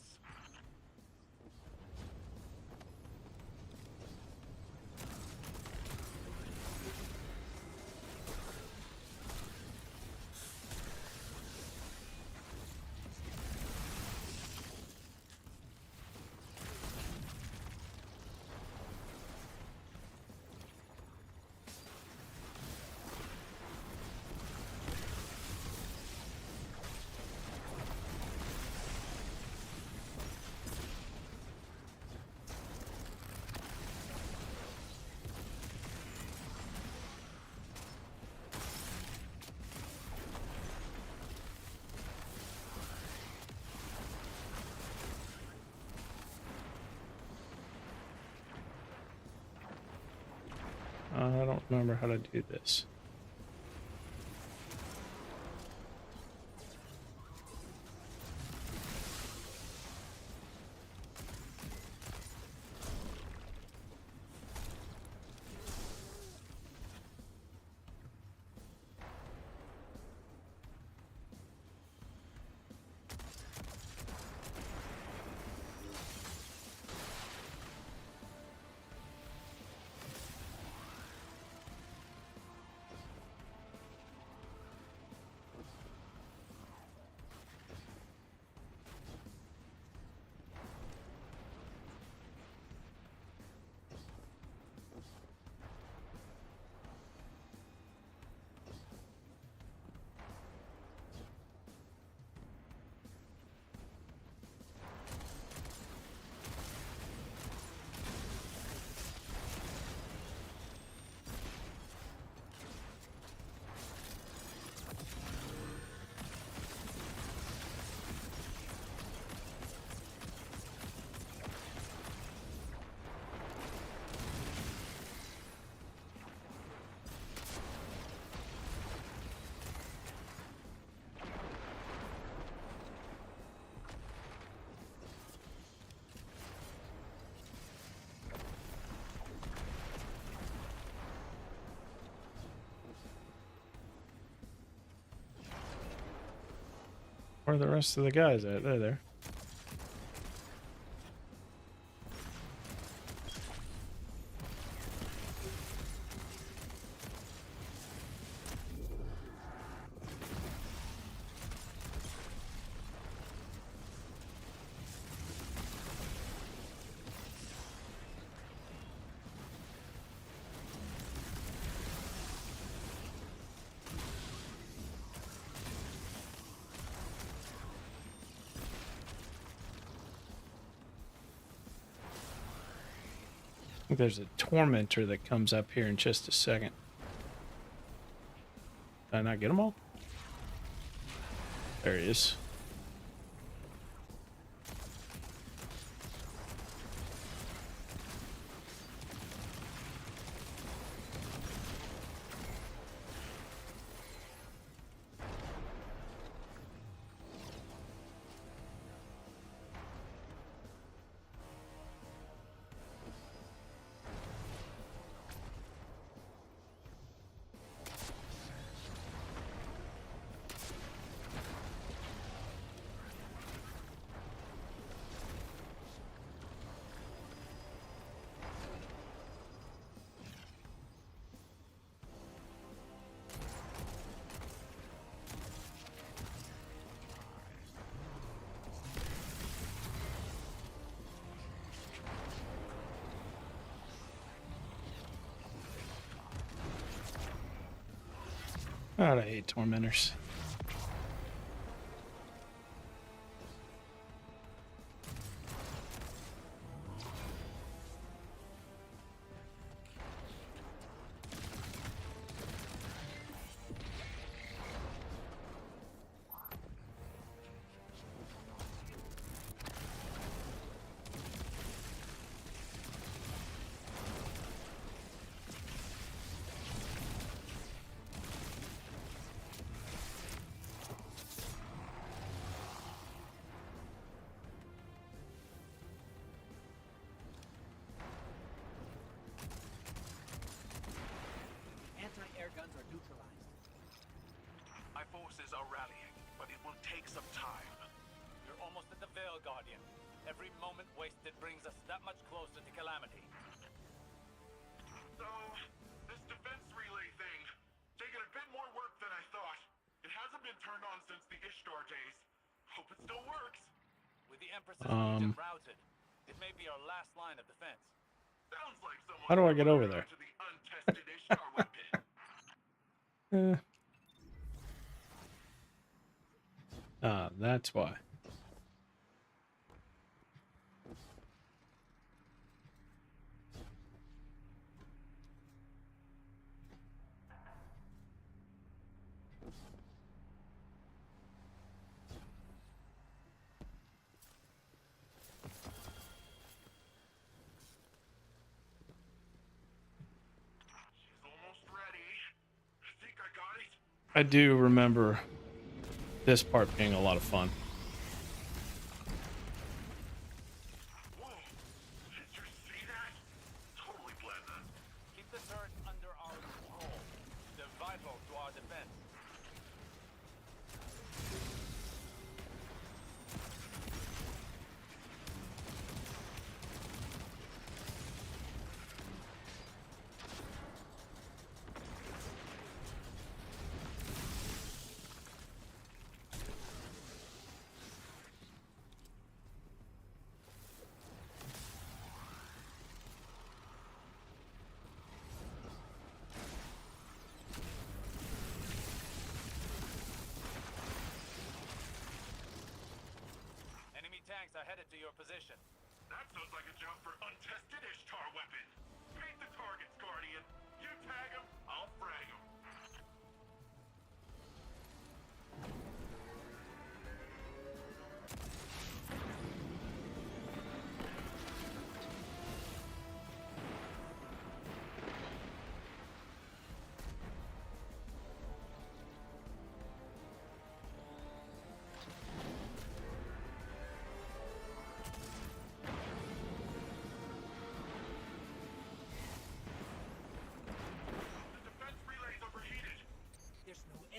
I don't remember how to do this. Where are the rest of the guys at? They're there. think there's a tormentor that comes up here in just a second. Did I not get them all? There he is. God, I hate tormentors. Anti-air guns are neutralized. My forces are rallying, but it will take some time. You're almost at the Veil, Guardian. Every moment wasted brings us that much closer to Calamity. So, this defense relay thing, taking a bit more work than I thought. It hasn't been turned on since the Ishtar days. Hope it still works. With the Empress's region routed, it may be our last line of defense. Sounds like someone How do I get over there? to the untested Ishtar weapon. That's why. I do remember this part being a lot of fun. Whoa! Did you see that? Totally bled them. Keep the turrets under our control. They're vital to our defense. Tanks are headed to your position. That sounds like a job for untested Ishtar weapon. Paint the targets, Guardian. You tag them, I'll frag them.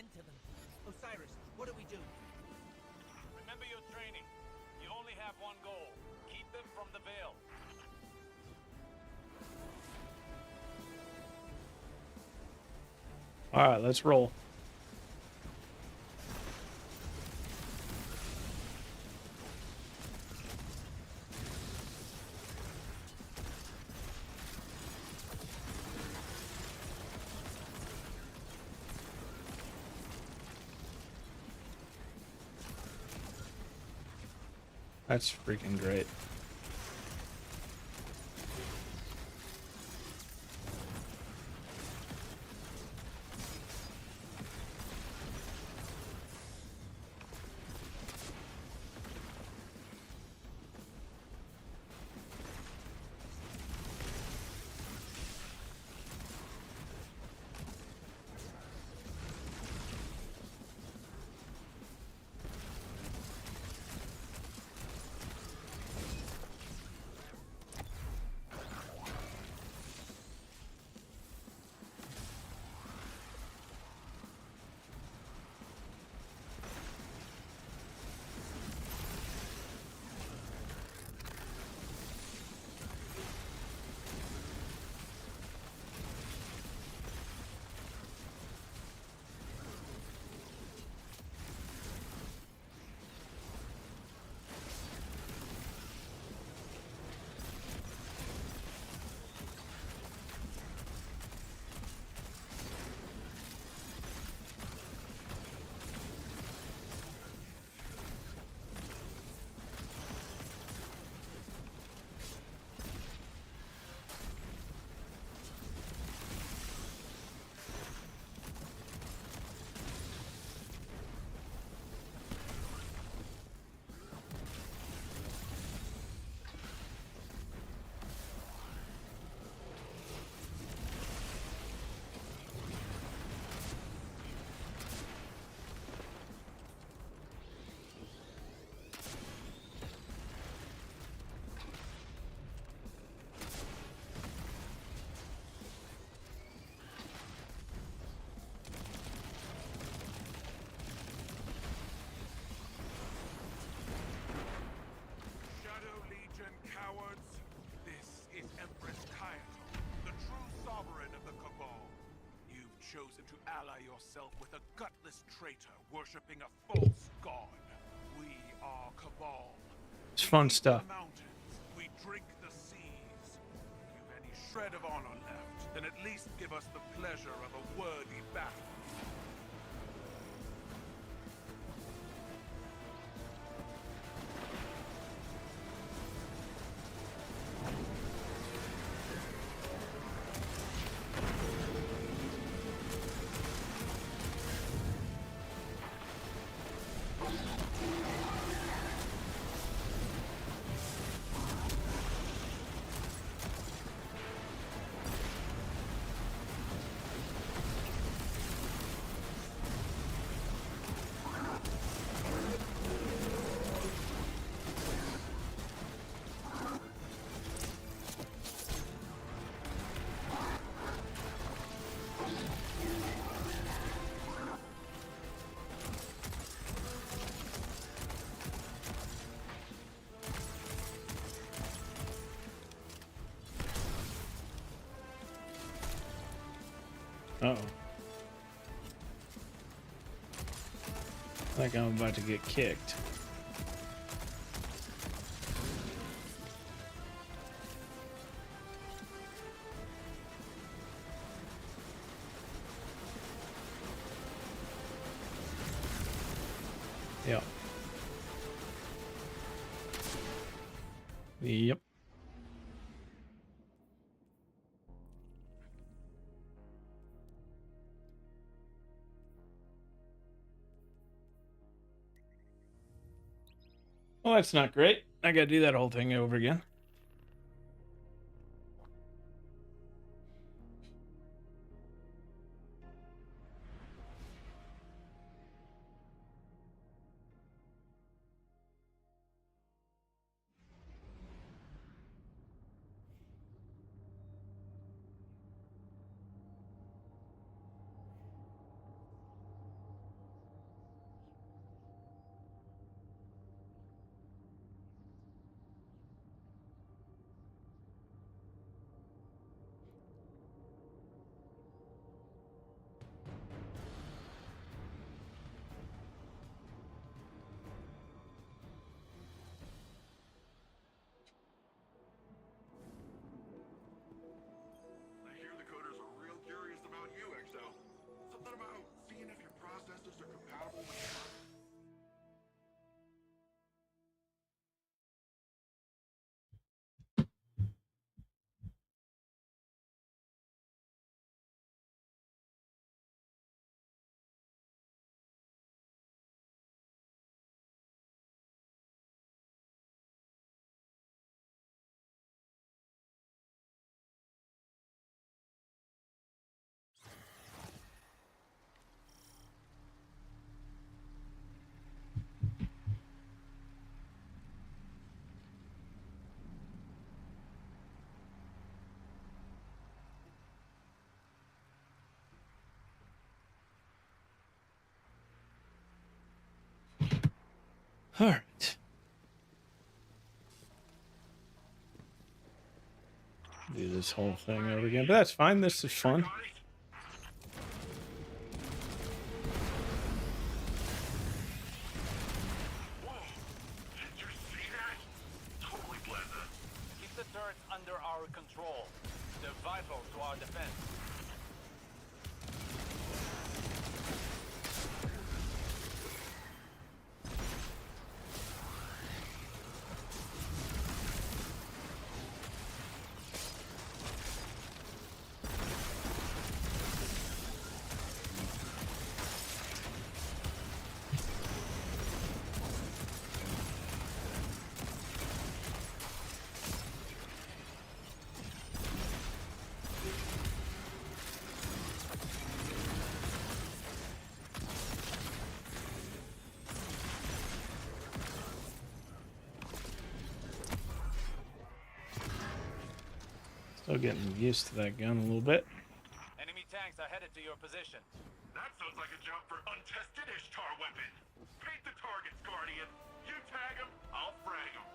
To them. Osiris, what do we do? Remember your training. You only have one goal. Keep them from the Veil. All right, let's roll. That's freaking great. chosen to ally yourself with a gutless traitor worshipping a false god. We are Cabal. It's fun stuff. Mountains, we drink the seas. If you've any shred of honor left, then at least give us the pleasure of a worthy battle. Uh-oh. Like I'm about to get kicked. Yep. Yep. Well, that's not great. I gotta do that whole thing over again. I hear the coders are real curious about you, XO. Something about seeing if your processors are compatible with yours. All right. Do this whole thing over again, but that's fine. This is fun. Keep the turrets under our control. They're vital to our defense. Still getting used to that gun a little bit. Enemy tanks are headed to your position. That sounds like a job for untested Ishtar weapon. Paint the targets, Guardian. You tag them, I'll frag them.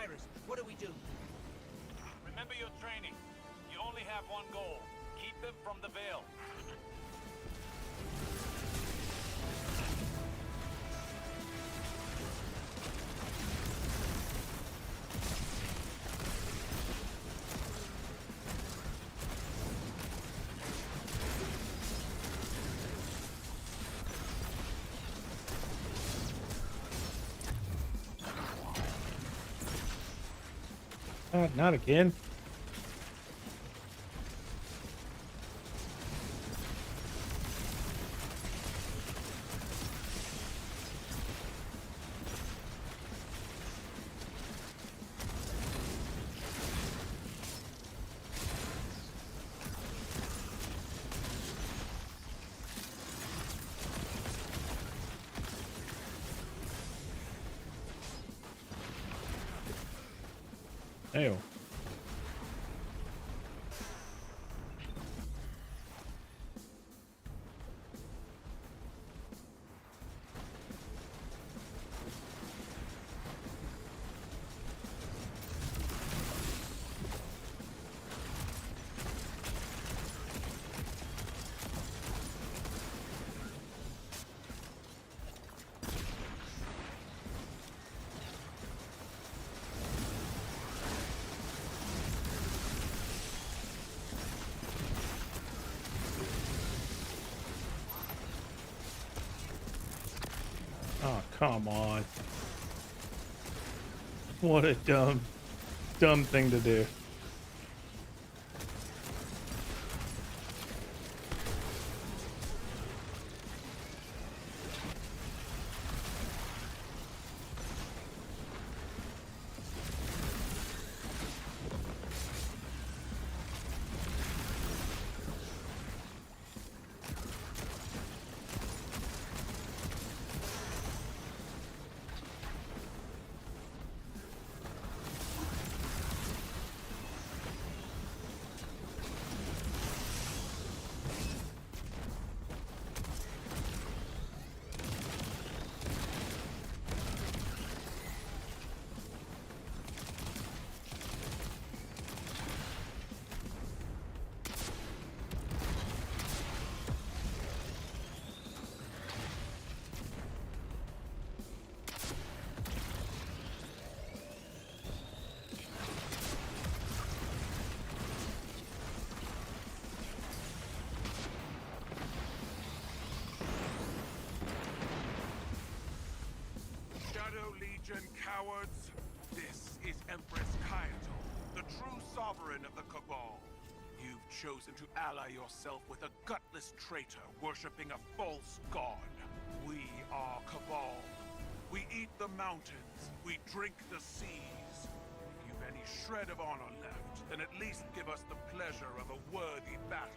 bearers. What do we do? Remember your training. You only have one goal. Keep them from the Veil. Not again. Ew. Oh, come on. What a dumb thing to do. Shadow Legion cowards, this is Empress Kaito, the true sovereign of the Cabal. You've chosen to ally yourself with a gutless traitor worshipping a false god. We are Cabal. We eat the mountains, we drink the seas. If you've any shred of honor left, then at least give us the pleasure of a worthy battle.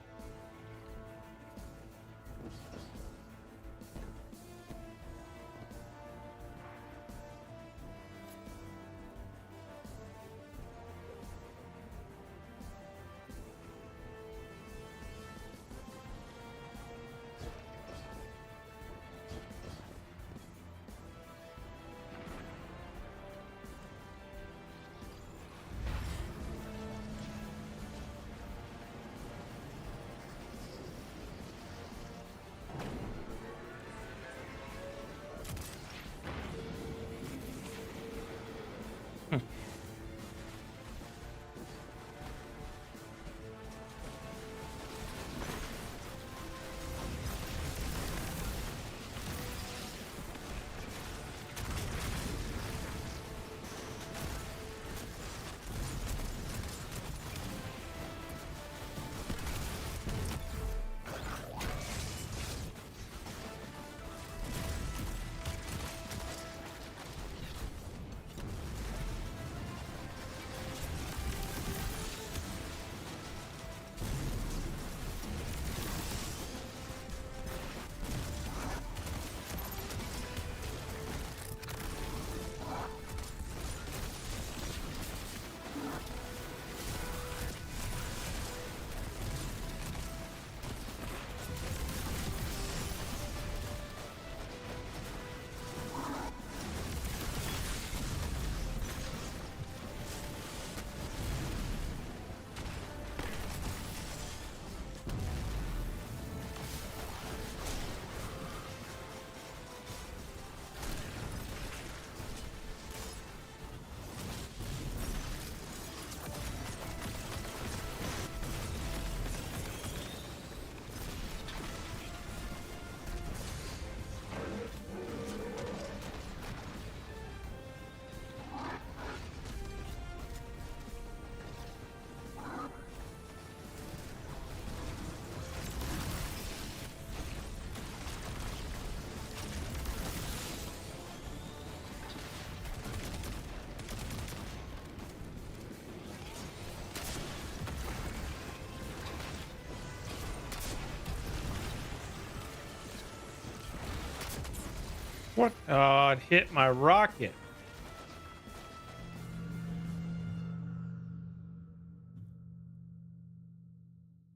What? Oh, it hit my rocket.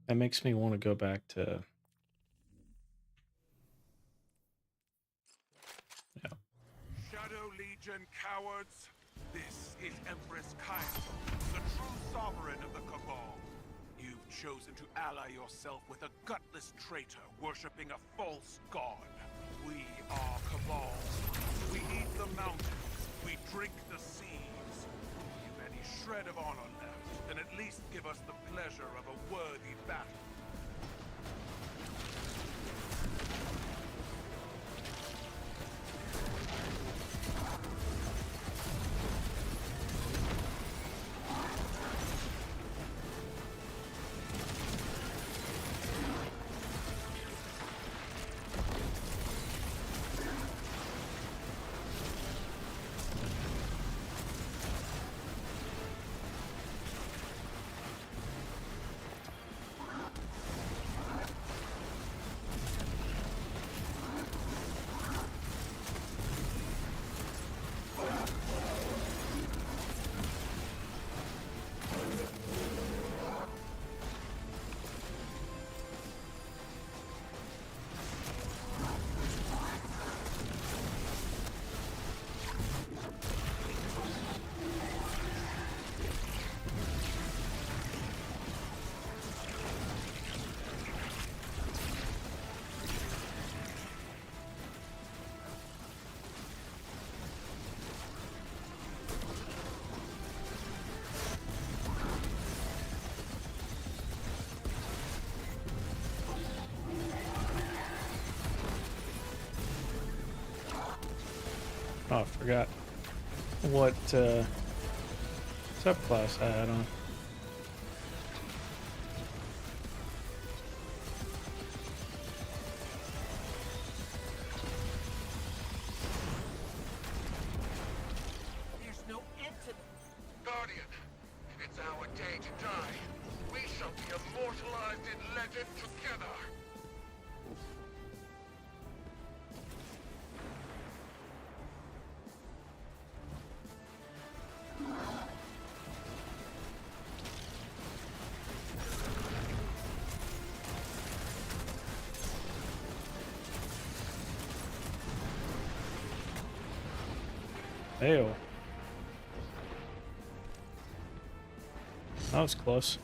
That makes me want to go back to... Yeah. Shadow Legion cowards, this is Empress Kaito, the true sovereign of the Cabal. You've chosen to ally yourself with a gutless traitor worshipping a false god. We are Cabal. We eat the mountains. We drink the seas. If you've any shred of honor left, then at least give us the pleasure of a worthy battle. Oh, I forgot what subclass I had on. There's no end to them. Guardian, it's our day to die. We shall be immortalized in legend together. Ew. That was close.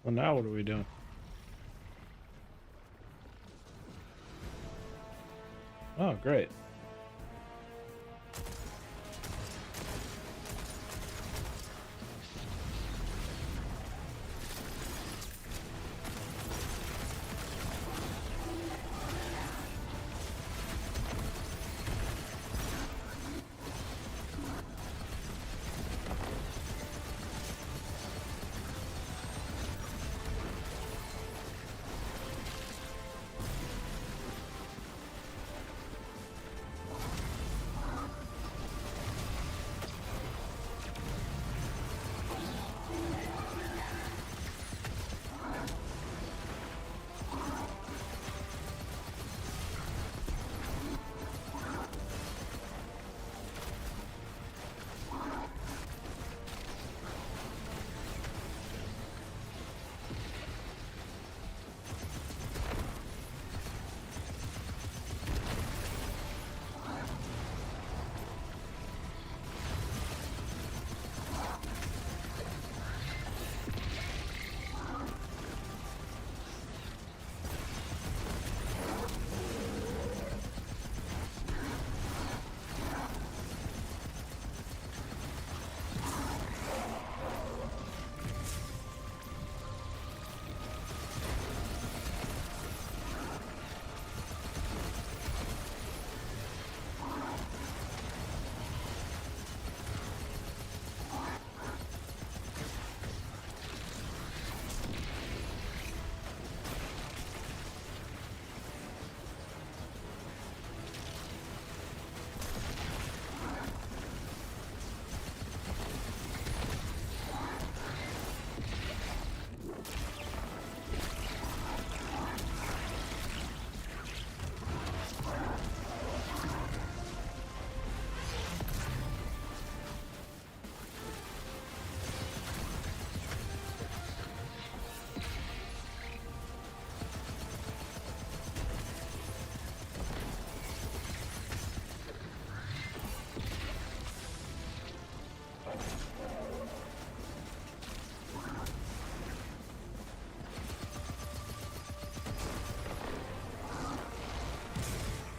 Well, now what are we doing? Oh, great.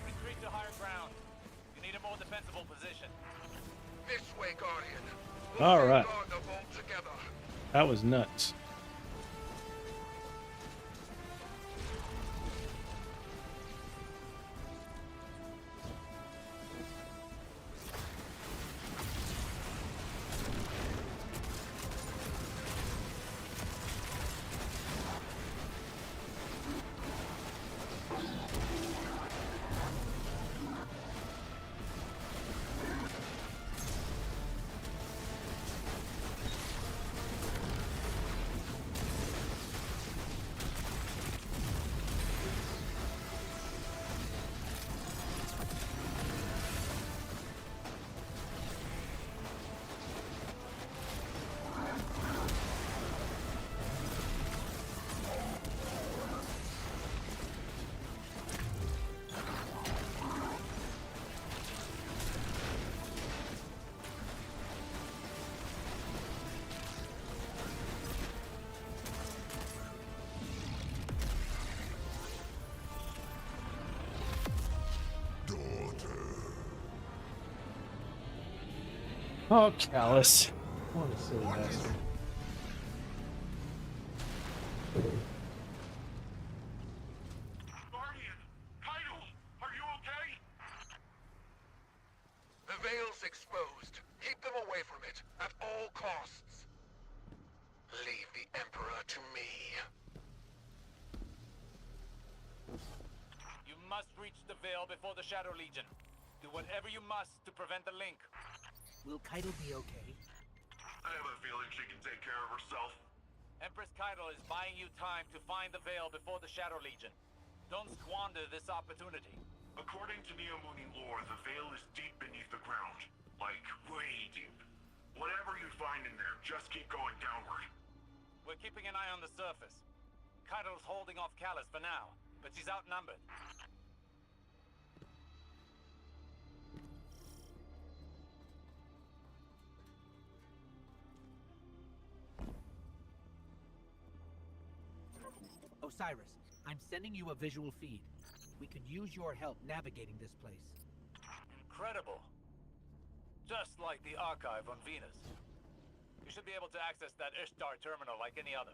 Retreat to higher ground. You need a more defensible position. This way, Guardian. All right. Guard the vault together. That was nuts. Oh, Callus. What a silly bastard. Guardian! Kyle! Are you okay? The veil's exposed. Keep them away from it, at all costs. Leave the Emperor to me. You must reach the Veil before the Shadow Legion. Do whatever you must to prevent the link. Will Keitel be okay? I have a feeling she can take care of herself. Empress Keitel is buying you time to find the Veil before the Shadow Legion. Don't squander this opportunity. According to Neomuni lore, the Veil is deep beneath the ground. Like, way deep. Whatever you find in there, just keep going downward. We're keeping an eye on the surface. Keitel's holding off Callus for now, but she's outnumbered. Osiris, I'm sending you a visual feed. We could use your help navigating this place. Incredible. Just like the archive on Venus. You should be able to access that Ishtar terminal like any other.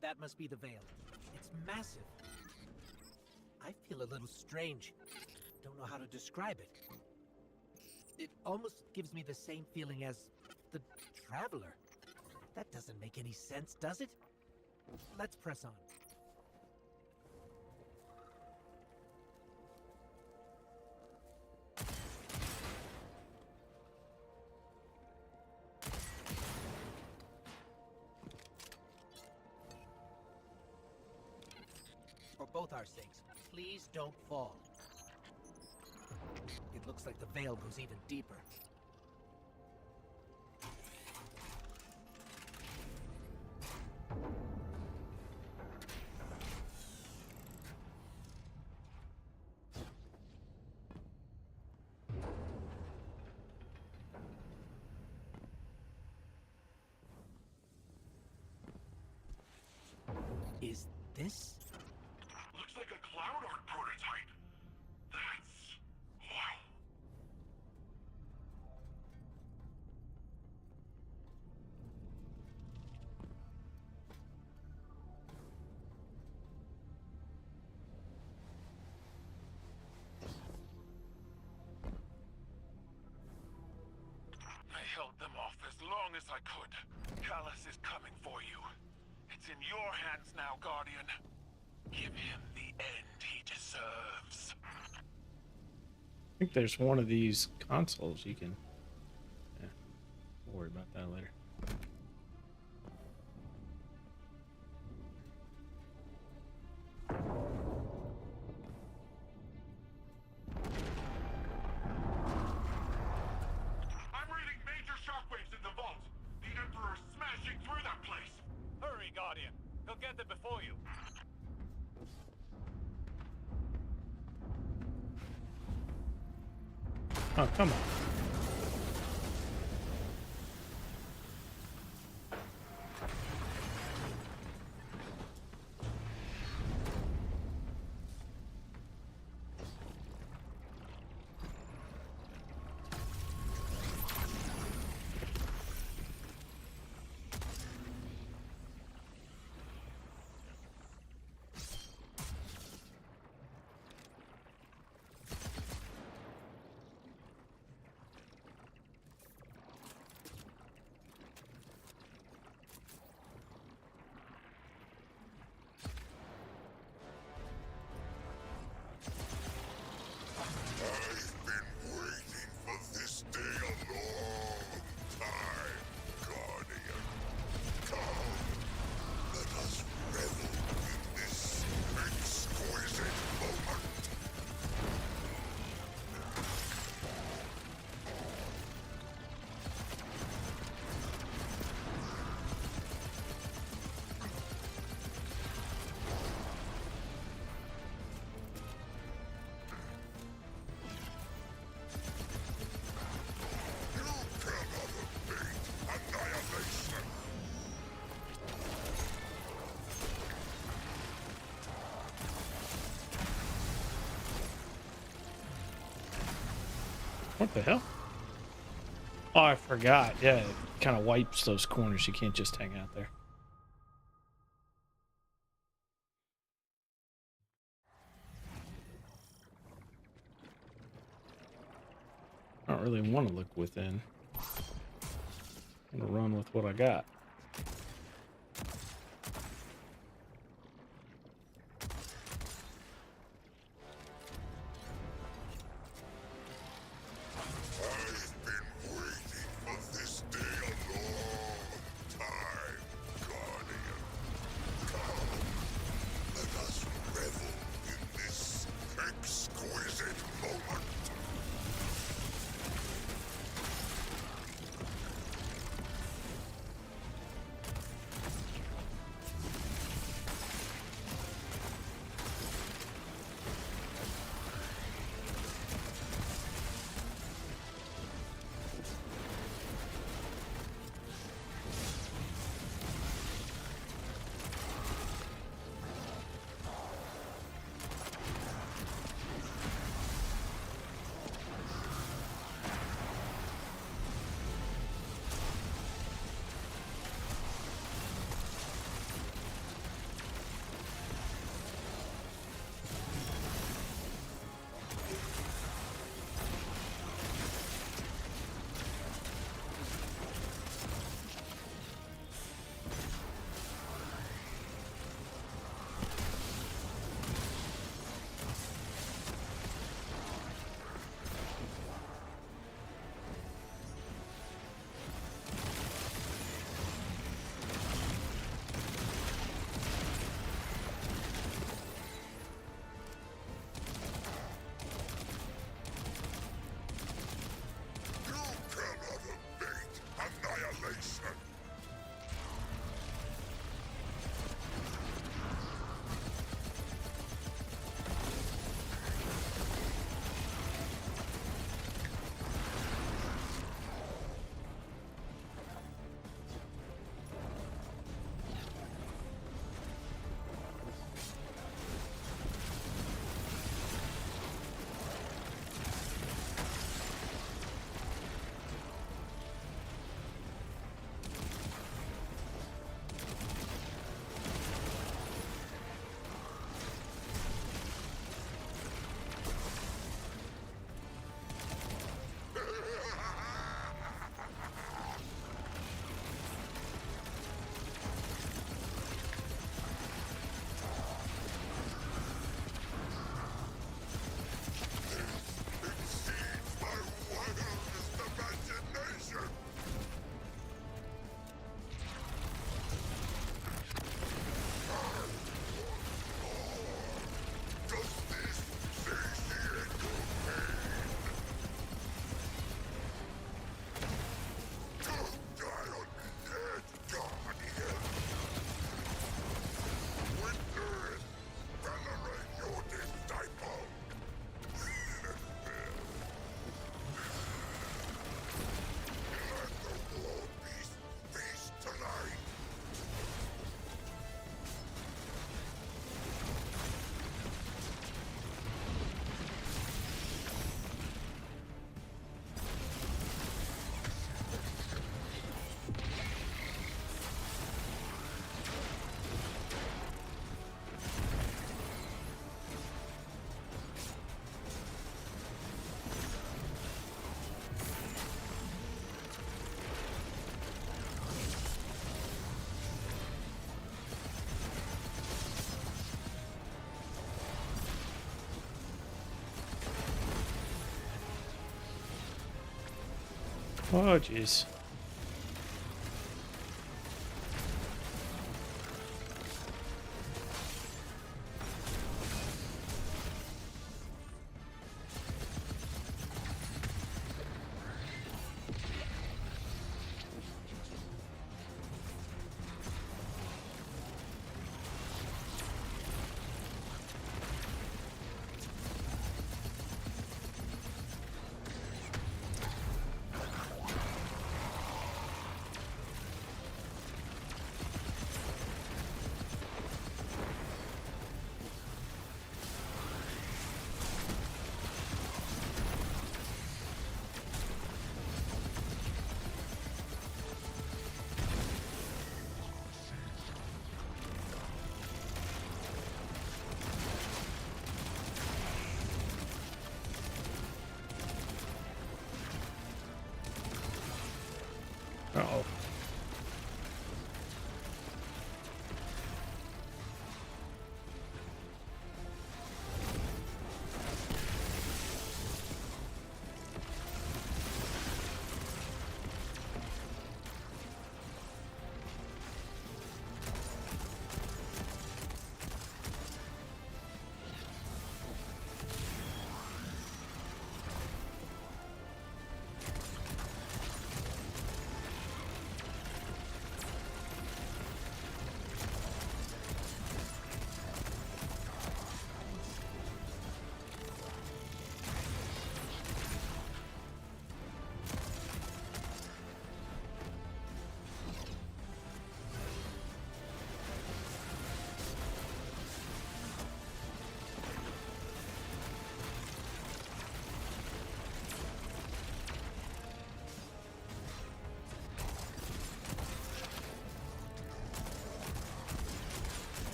That must be the Veil. It's massive. I feel a little strange. Don't know how to describe it. It almost gives me the same feeling as the Traveler. That doesn't make any sense, does it? Let's press on. For both our sakes, please don't fall. It looks like the veil goes even deeper. Is this? Looks like a cloud art prototype. That's... wow. I held them off as long as I could. Callus is coming for you. It's in your hands now, Guardian. Give him the end he deserves. I think there's one of these consoles you can... Yeah, we'll worry about that later. I'm reading major shockwaves in the vault. The Emperor's smashing through that place. Hurry, Guardian. He'll get there before you. Oh, come on. What the hell? Oh, I forgot. Yeah, it kind of wipes those corners. You can't just hang out there. I don't really want to look within. I'm going to run with what I got. Oh, jeez. Uh-oh.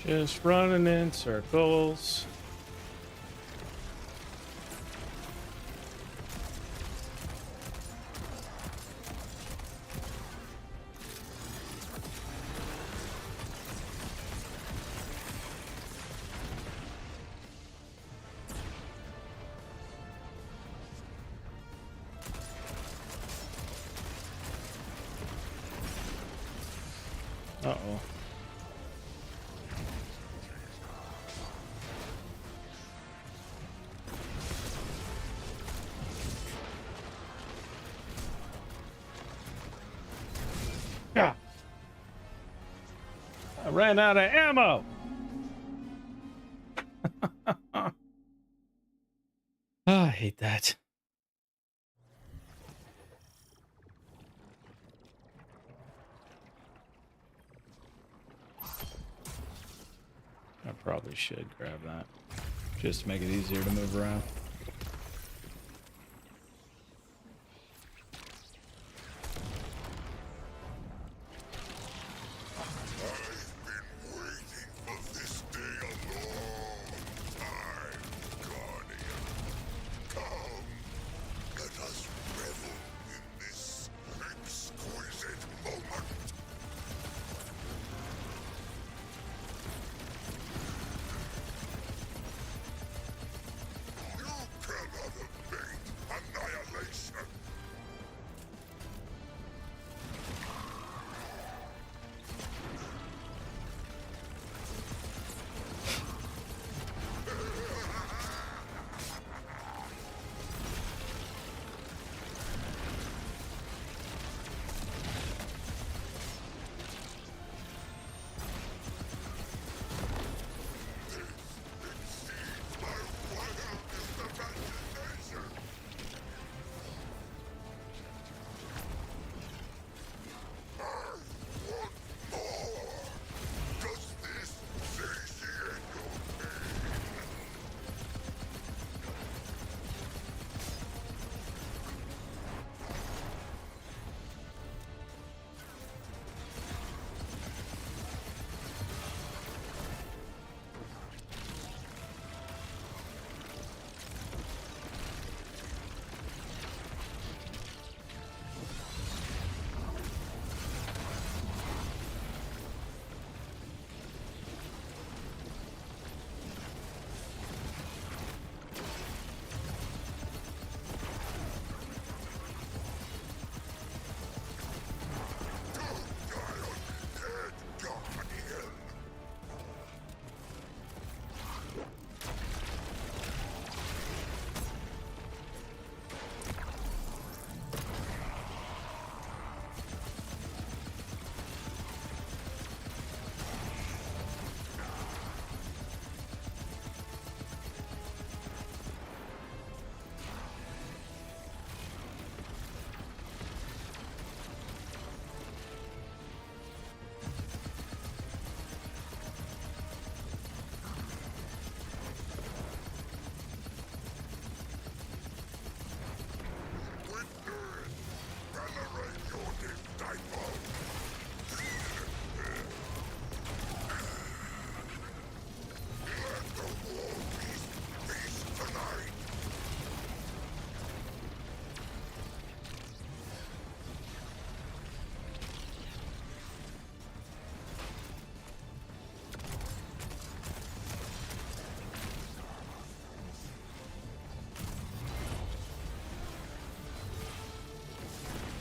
Just running in circles. Uh-oh. Yeah. I ran out of ammo. I hate that. I probably should grab that just to make it easier to move around. You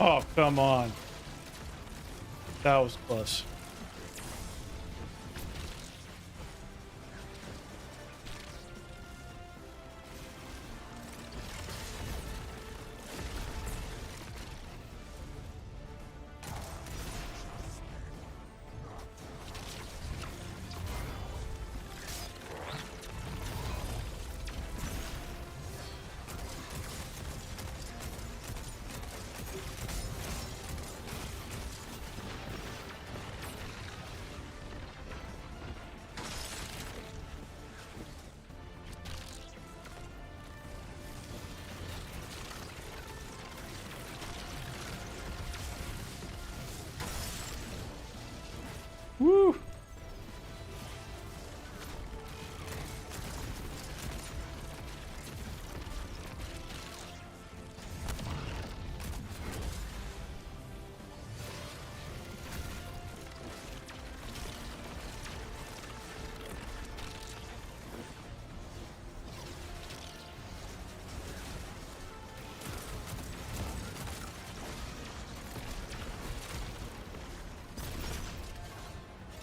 Oh, come on. That was close. Woo!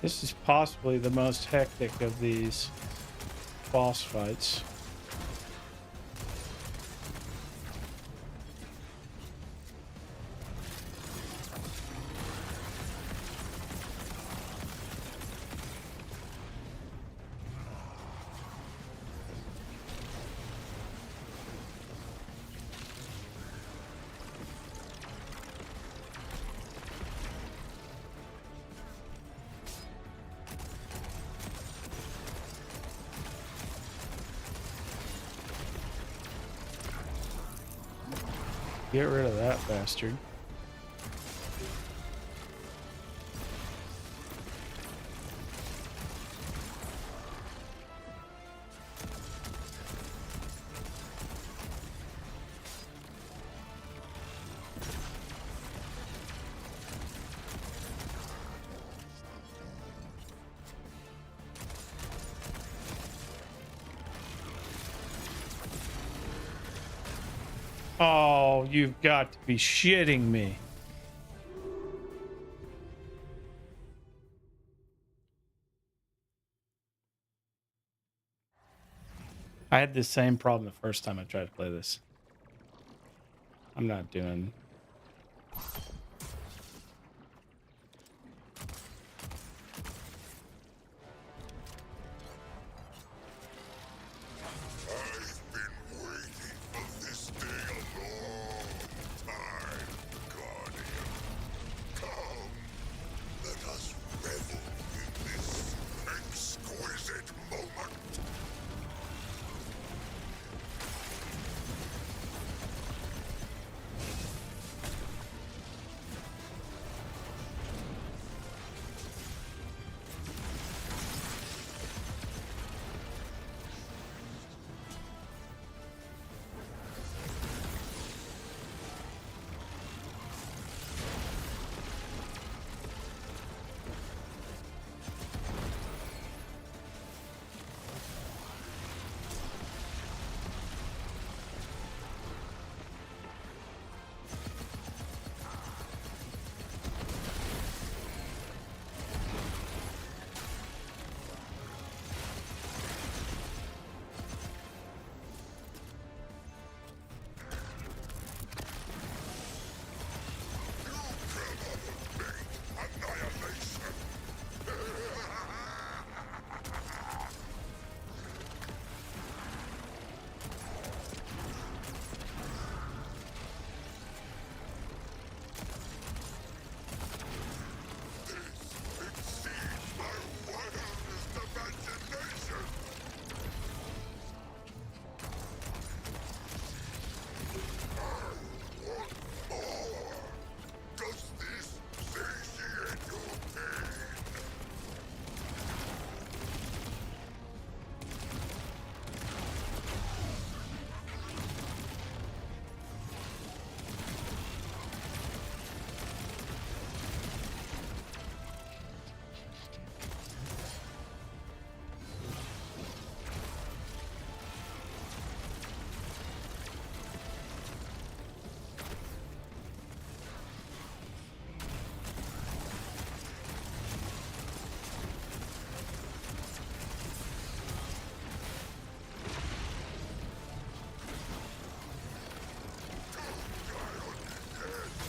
This is possibly the most hectic of these boss fights. Get rid of that bastard. Oh, you've got to be shitting me. I had the same problem the first time I tried to play this. I'm not doing...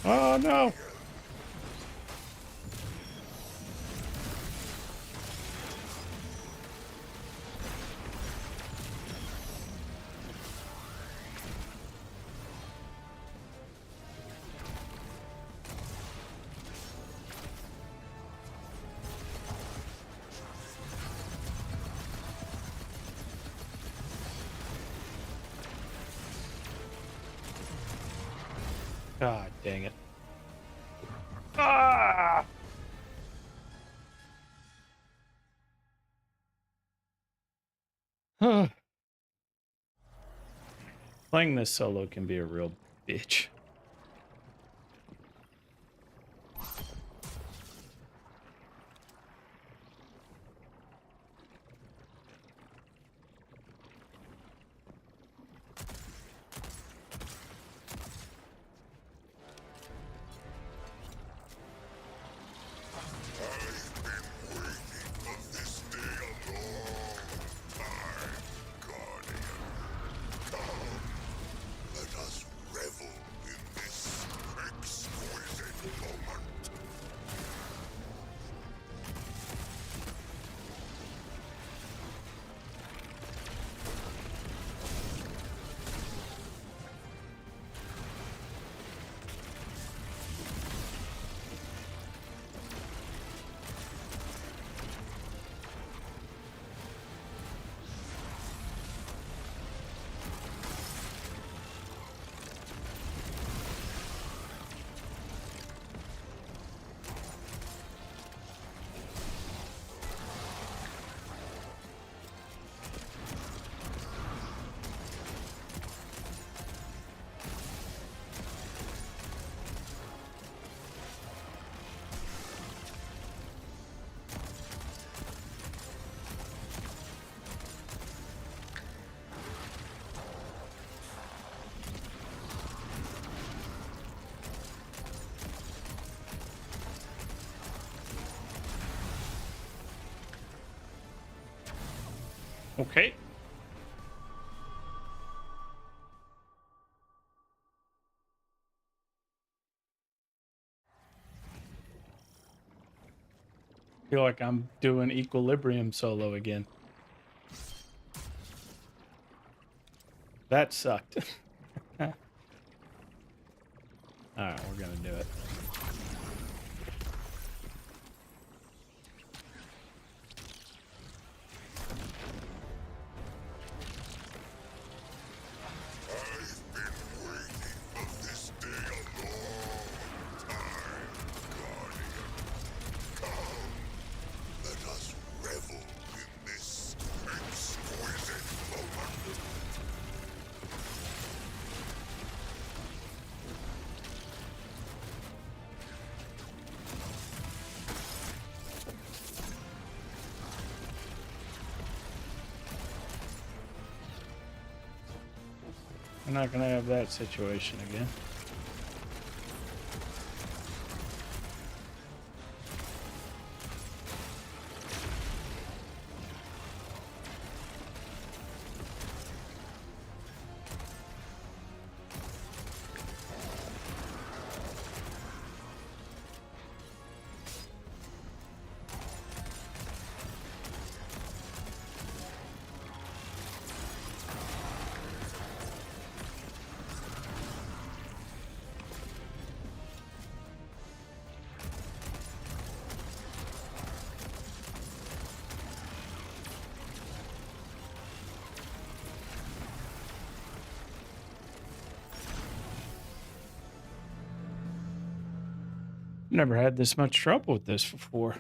Oh no! God dang it. Ah! Playing this solo can be a real bitch. Okay. Feel like I'm doing Equilibrium solo again. That sucked. Alright, we're gonna do it. We're not gonna have that situation again. Never had this much trouble with this before.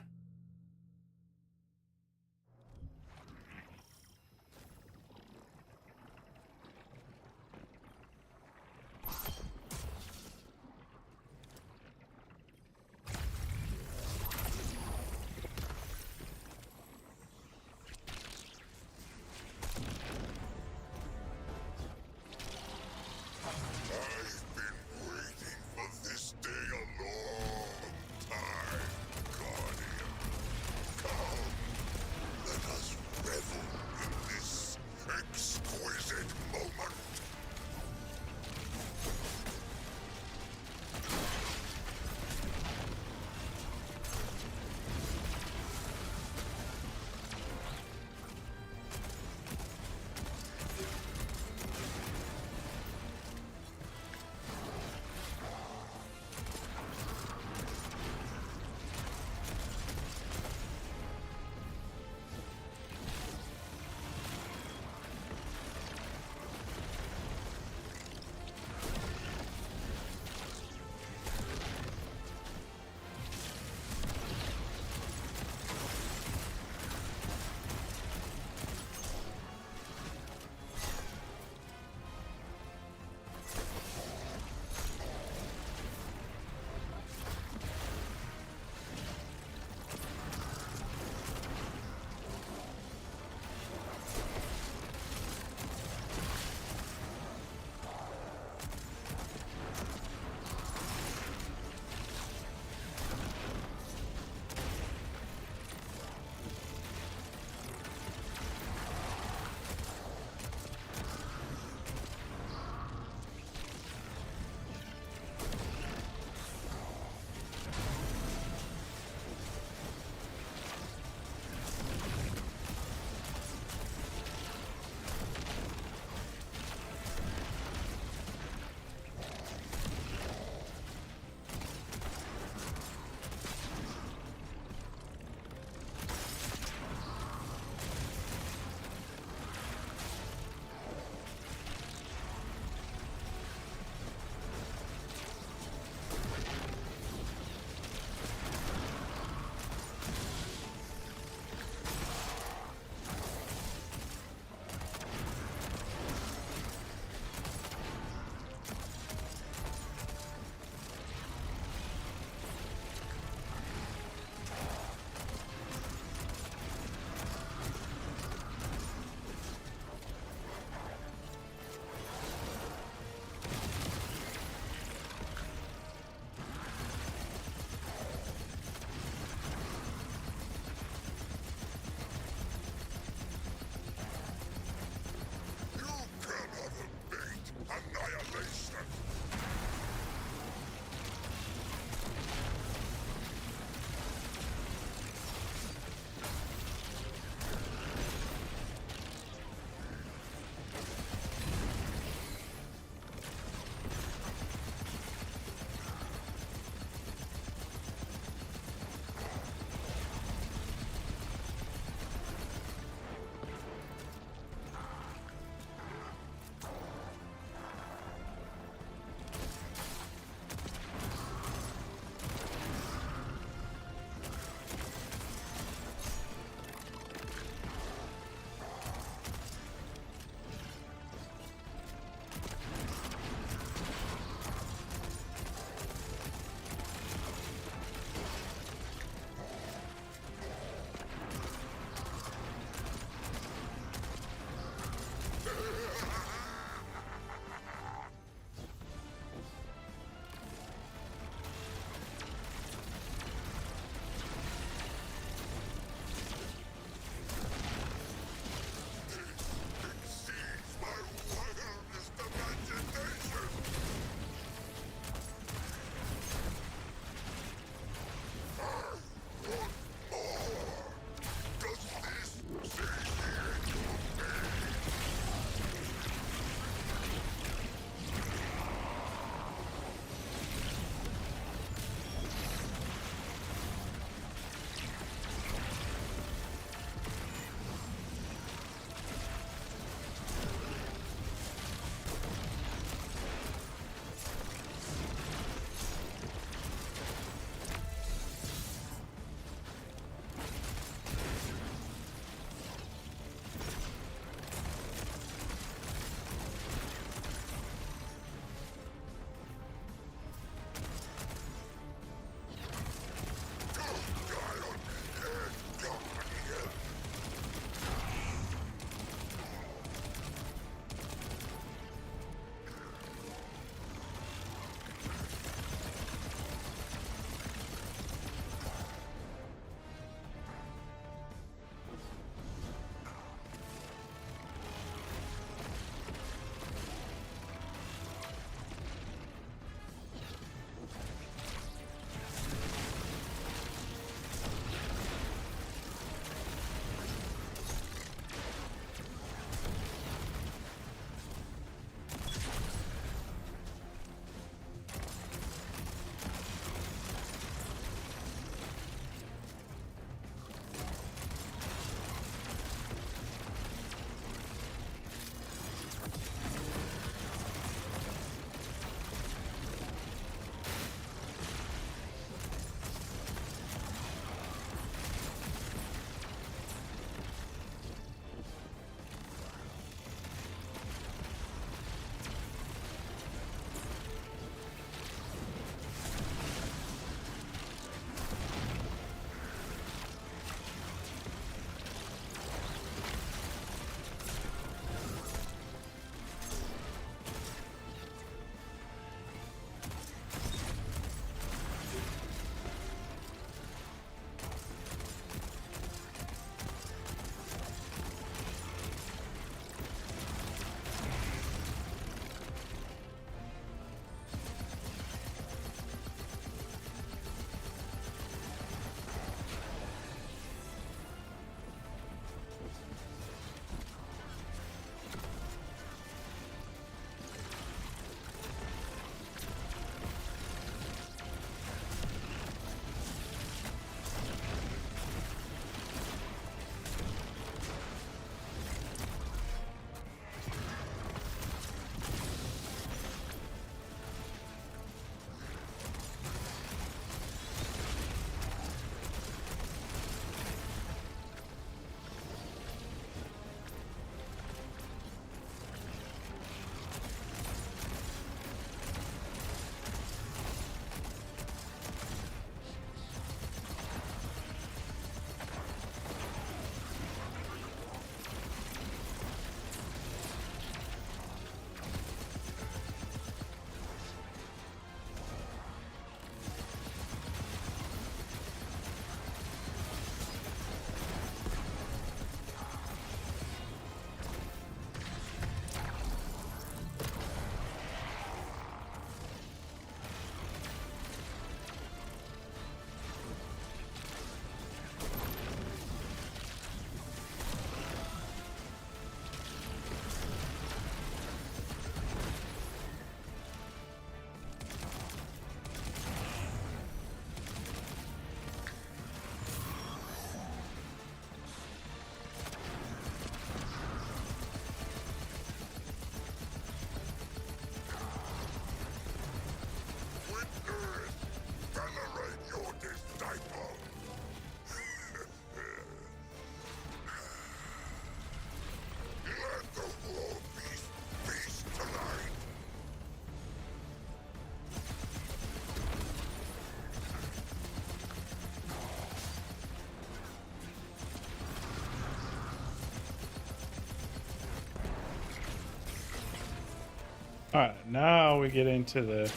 Alright, now we get into the...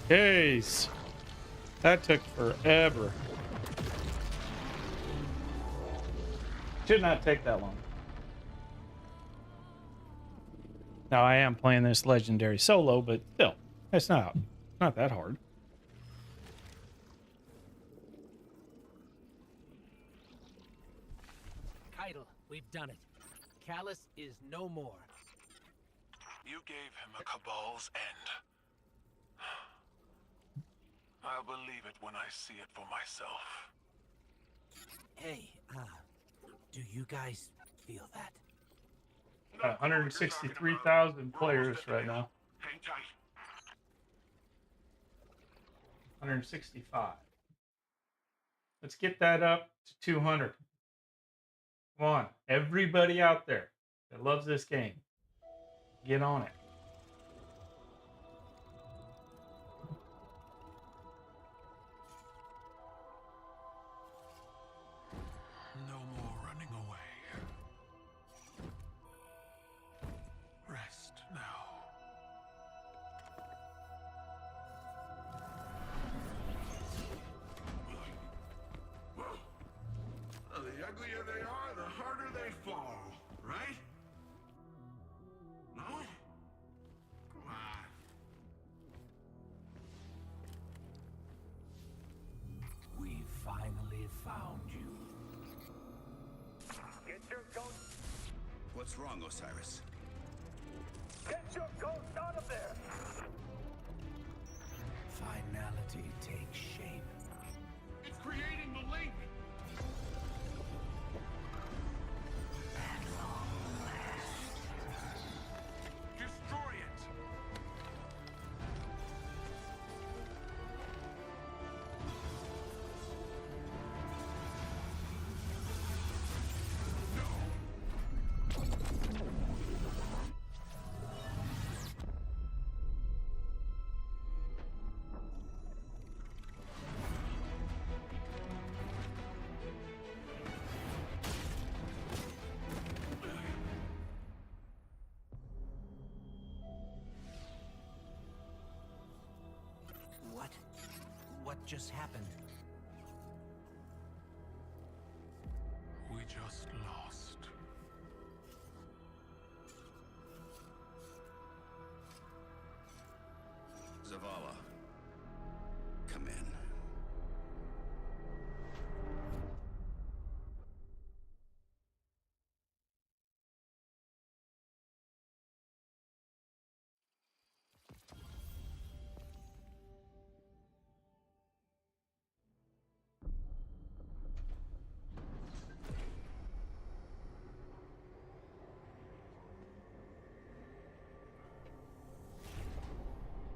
Jeez. That took forever. Should not take that long. Now I am playing this legendary solo, but still, it's not that hard. Keitel, we've done it. Callus is no more. You gave him a Cabal's end. I'll believe it when I see it for myself. Hey, do you guys feel that? 163,000 players right now. Hang tight. 165. Let's get that up to 200. Come on, everybody out there that loves this game, get on it. No more running away. Rest now. The uglier they are, the harder they fall, right? No? Come on. We finally found you. Get your ghost. What's wrong, Osiris? Get your ghost out of there. Finality takes shape. It's creating the link. Destroy it. just happened? We just lost. Zavala, come in.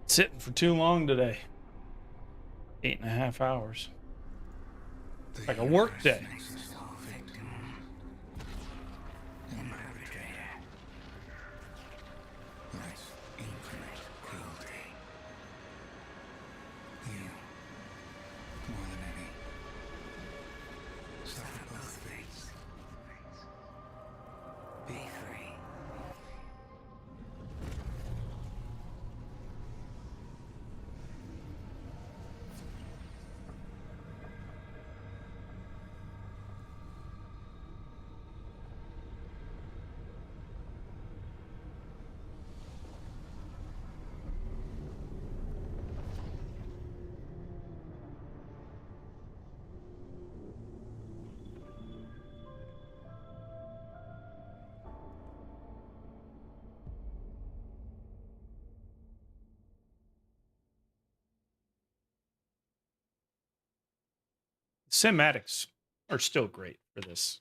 Sitting for too long today. 8.5 hours. Like a work day. Cinematics are still great for this.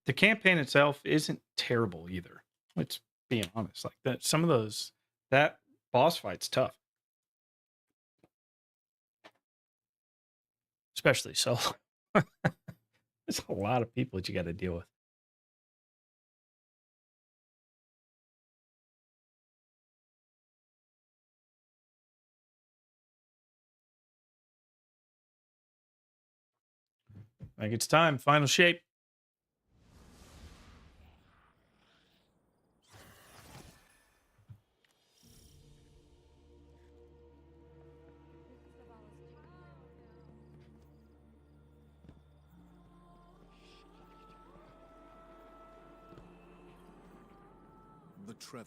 The campaign itself isn't terrible either. Let's be honest. Like that, some of those, that boss fight's tough, especially solo. There's a lot of people that you got to deal with. I think it's time. Final shape. The Traveler.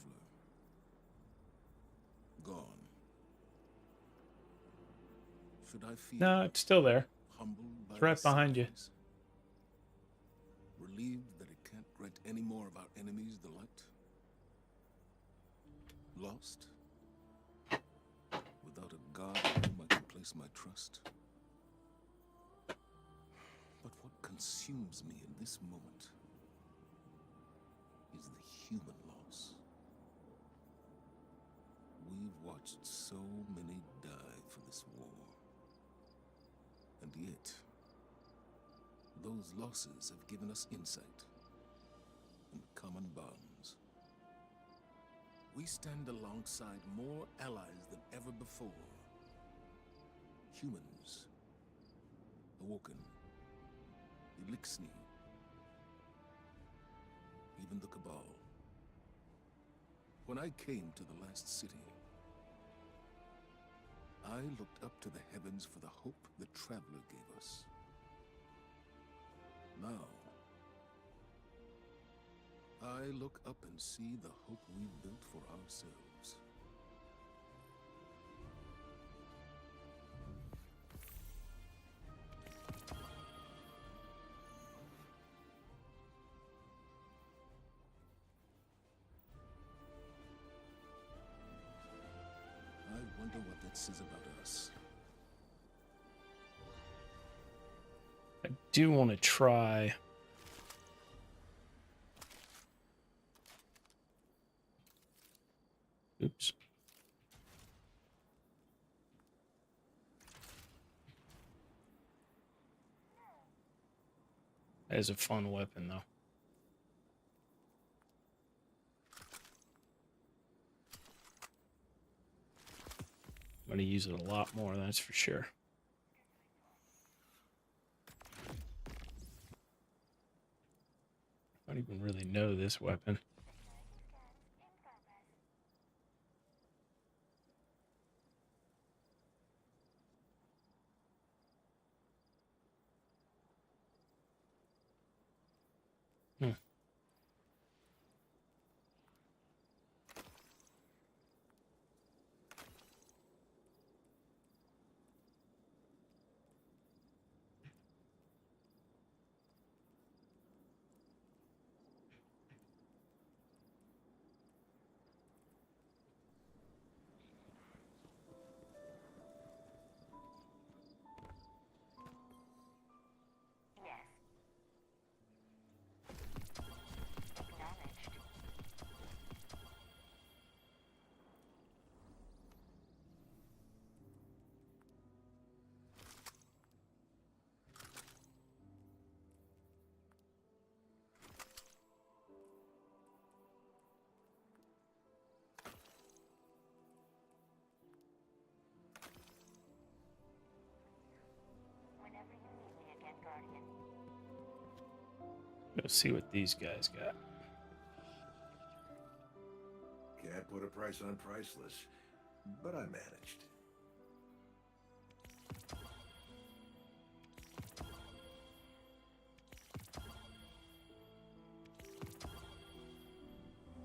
Gone. Should I feel No, it's still there. humbled by It's right this behind you. sacrifice? Relieved that it can't grant any more of our enemies the light? Lost? Without a god in whom I can place my trust? But what consumes me in this moment is the human loss. We've watched so many die for this war. And yet, those losses have given us insight and common bonds. We stand alongside more allies than ever before. Humans, Awoken, Elixni, even the Cabal. When I came to the last city, I looked up to the heavens for the hope the Traveler gave us. Now, I look up and see the hope we built for ourselves. I wonder what that says about us. I do want to try. Oops. That is a fun weapon, though. I'm going to use it a lot more, that's for sure. I don't even really know this weapon. Hmm. Let's see what these guys got. Can't put a price on priceless, but I managed.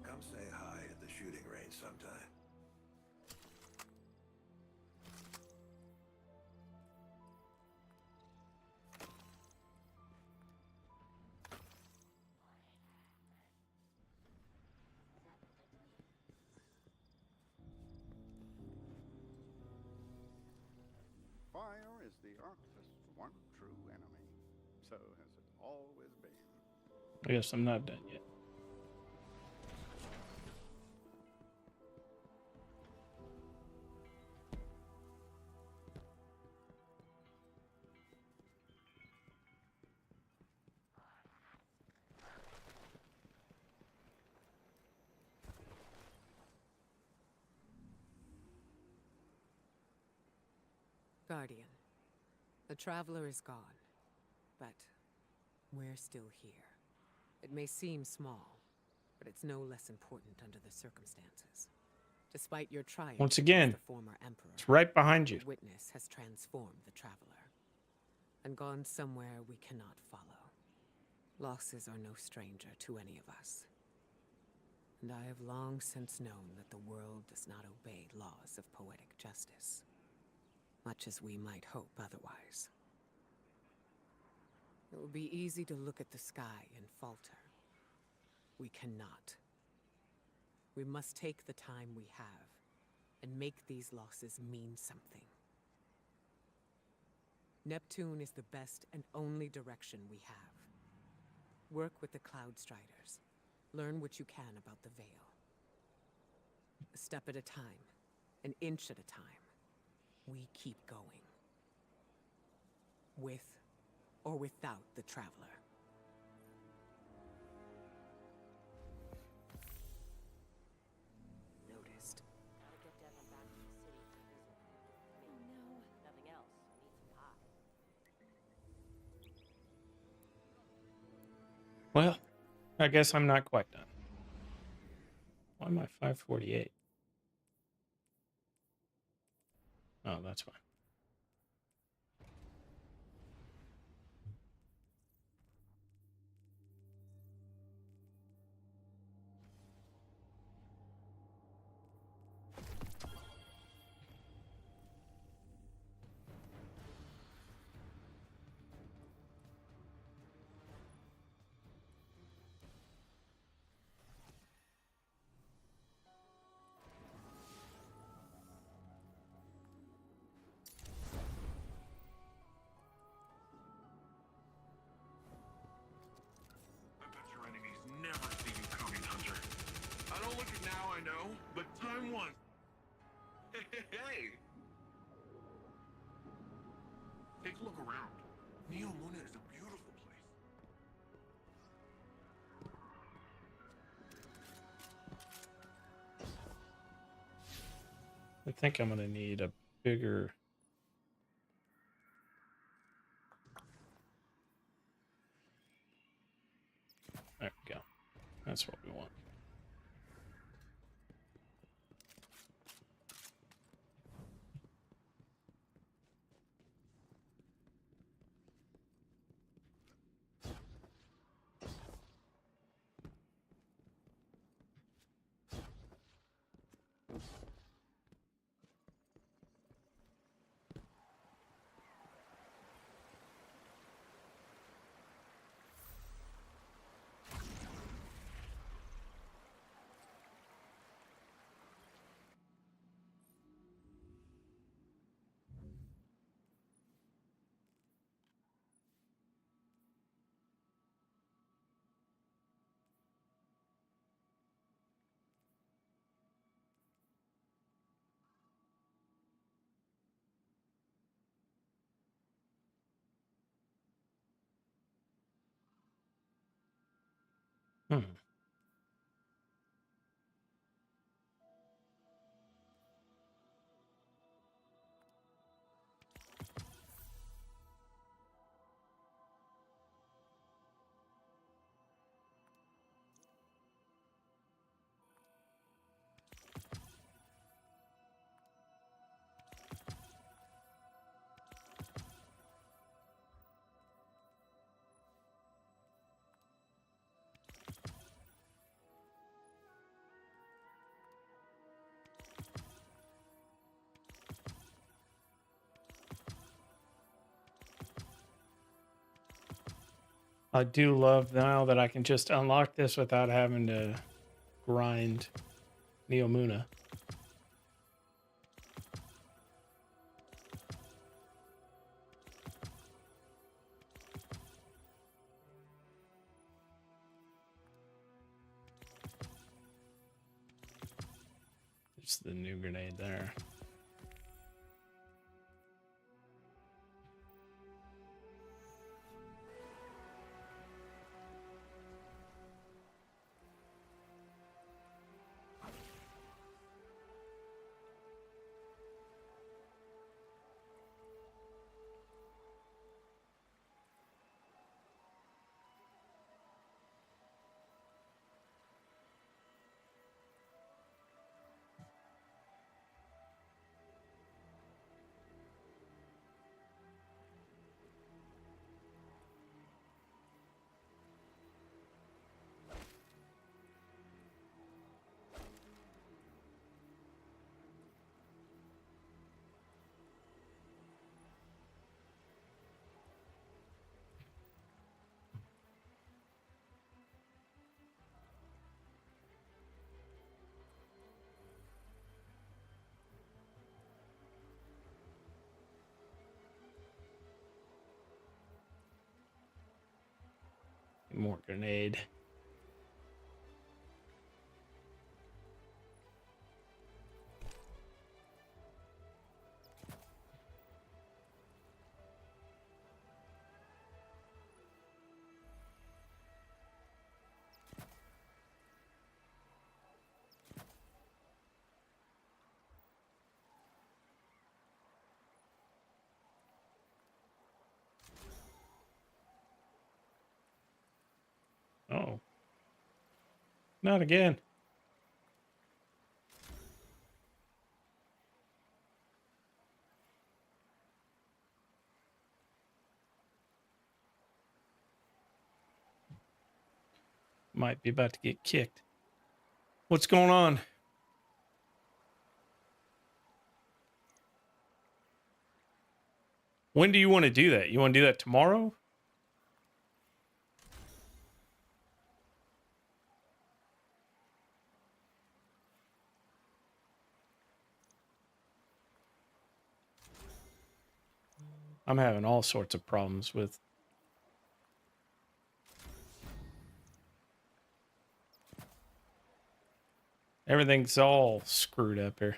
Come say hi at the shooting range sometime. Fire is the Arctist's one true enemy. So has it always been. I guess I'm not done yet. Guardian, the Traveler is gone, but we're still here. It may seem small, but it's no less important under the circumstances. Despite your triumph Once again, against the former Emperor, it's right behind you. the Witness has transformed the Traveler and gone somewhere we cannot follow. Losses are no stranger to any of us. And I have long since known that the world does not obey laws of poetic justice, much as we might hope otherwise. It will be easy to look at the sky and falter. We cannot. We must take the time we have and make these losses mean something. Neptune is the best and only direction we have. Work with the Cloud Striders. Learn what you can about the Veil. A step at a time, an inch at a time. We keep going. With or without the Traveler. Noticed. Gotta get Devin back to the city for a visit. I mean, nothing else. Need some pie. Well, I guess I'm not quite done. Why am I 548? Oh, that's fine. I bet your enemies never see you coming, Hunter. I don't look it now, I know, but time once. Hey! Take a look around. Neomuna is a beautiful place. I think I'm gonna need a bigger. There we go. That's what we want. I do love now that I can just unlock this without having to grind Neomuna. There's the new grenade there. More grenade. Oh. Not again. Might be about to get kicked. What's going on? When do you want to do that? You want to do that tomorrow? I'm having all sorts of problems with everything's all screwed up here.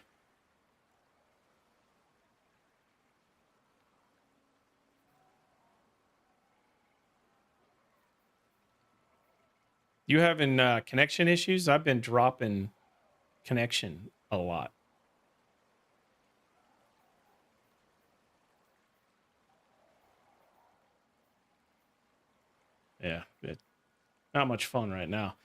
You having connection issues? I've been dropping connection a lot. Yeah, not much fun right now.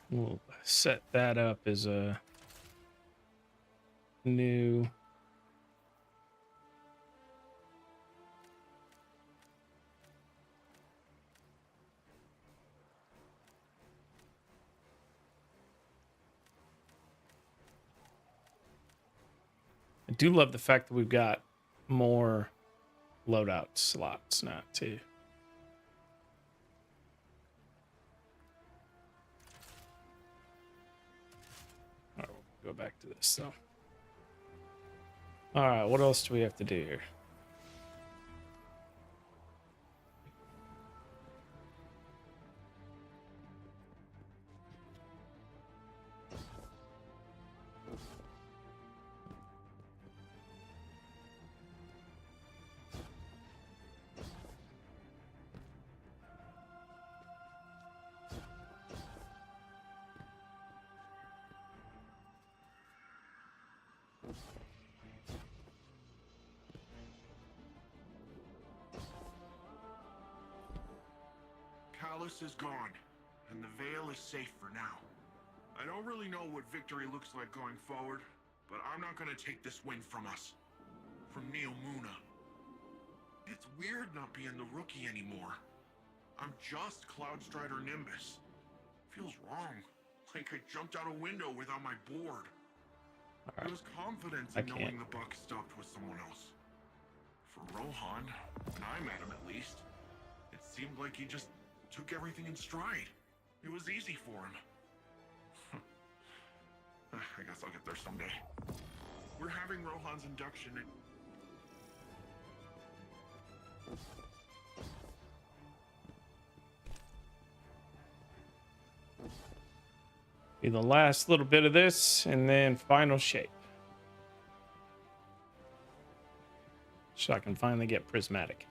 We'll set that up as a new. I do love the fact that we've got more loadout slots now too. All right, we'll go back to this though. All right, what else do we have to do here? Callus is gone, and the Veil is safe for now. I don't really know what victory looks like going forward, but I'm not gonna take this win from us. From Neo Muna. It's weird not being the rookie anymore. I'm just Cloudstrider Nimbus. Feels wrong. Like I jumped out a window without my board. There was confidence in knowing the buck stopped with someone else. For Rohan, when I met him at least, it seemed like he just took everything in stride. It was easy for him. I guess I'll get there someday. We're having Rohan's induction at... Be the last little bit of this, and then final shape. So I can finally get prismatic.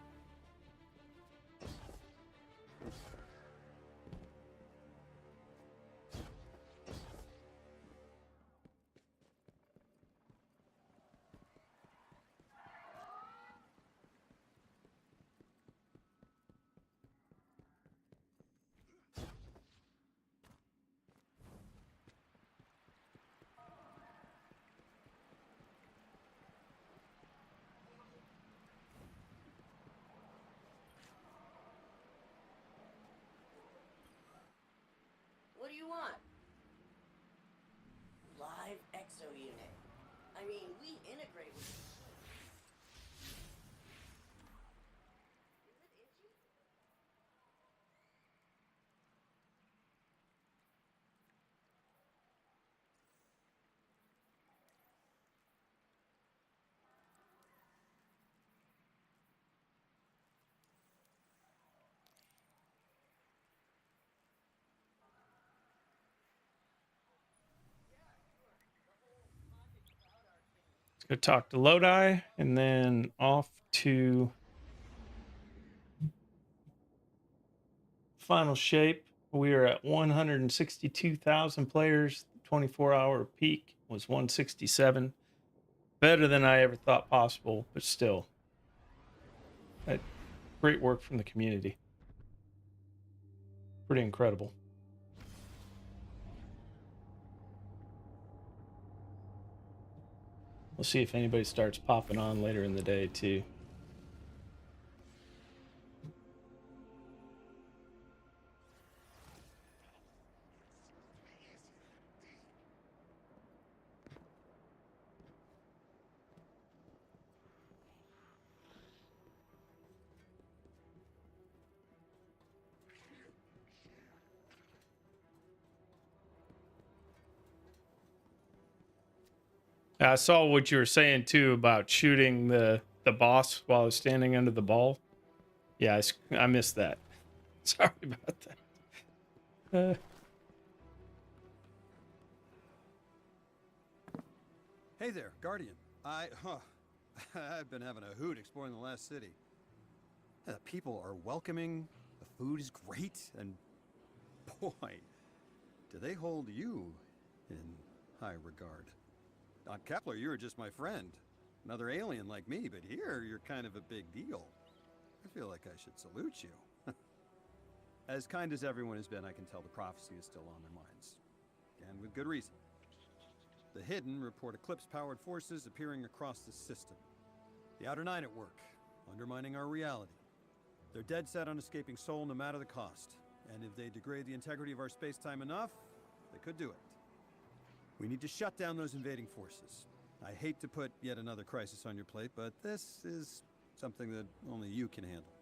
What do you want? Live exo unit. I mean, we integrate with it. Let's go talk to Lodi, and then off to final shape. We are at 162,000 players. 24-hour peak was 167. Better than I ever thought possible, but still. Great work from the community. Pretty incredible. We'll see if anybody starts popping on later in the day, too. I saw what you were saying too about shooting the boss while I was standing under the ball. Yeah, I missed that. Sorry about that. Hey there, Guardian. I've been having a hoot exploring the last city. The people are welcoming, the food is great, and boy, do they hold you in high regard. On Kepler, you were just my friend. Another alien like me, but here you're kind of a big deal. I feel like I should salute you. As kind as everyone has been, I can tell the prophecy is still on their minds. And with good reason. The Hidden report eclipse-powered forces appearing across the system. The Outer Nine at work, undermining our reality. They're dead set on escaping Sol no matter the cost. And if they degrade the integrity of our space-time enough, they could do it. We need to shut down those invading forces. I hate to put yet another crisis on your plate, but this is something that only you can handle.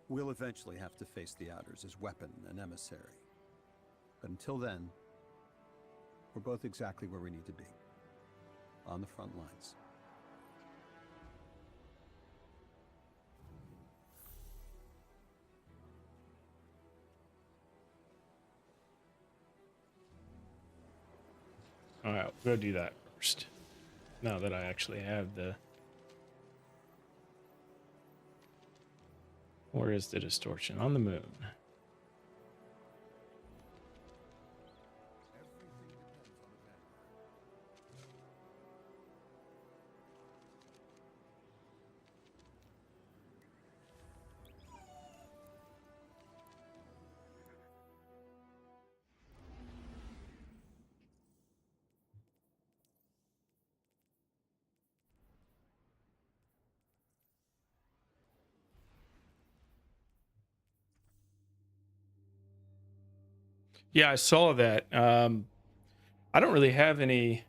We'll eventually have to face the Outers as weapon and emissary. But until then, we're both exactly where we need to be. On the front lines. Alright, we'll go do that first. Now that I actually have the... Where is the distortion? On the moon. Yeah, I saw that. I don't really have any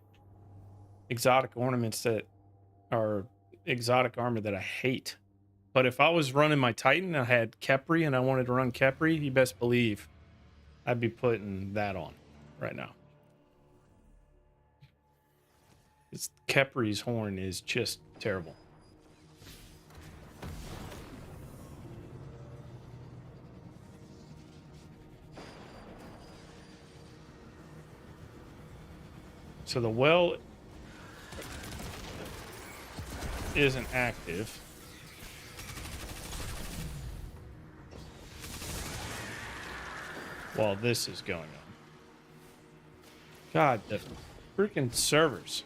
exotic ornaments that are exotic armor that I hate. But if I was running my Titan, I had Kepri and I wanted to run Kepri, you best believe I'd be putting that on right now. Kepri's horn is just terrible. So the well isn't active. While this is going on. God, the freaking servers.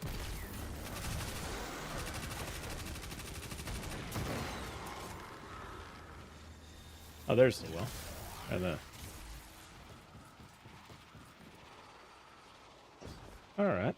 Oh, there's the well. And the... All right.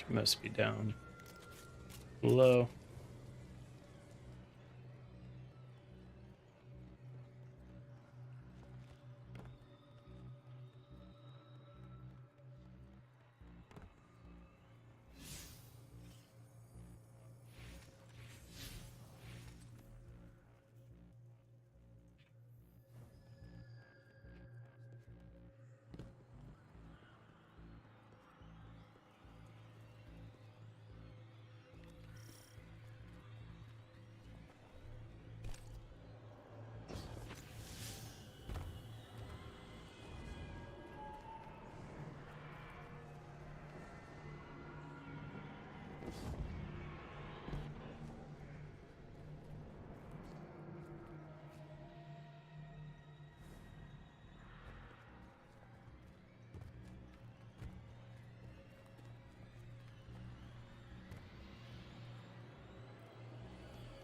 She must be down below.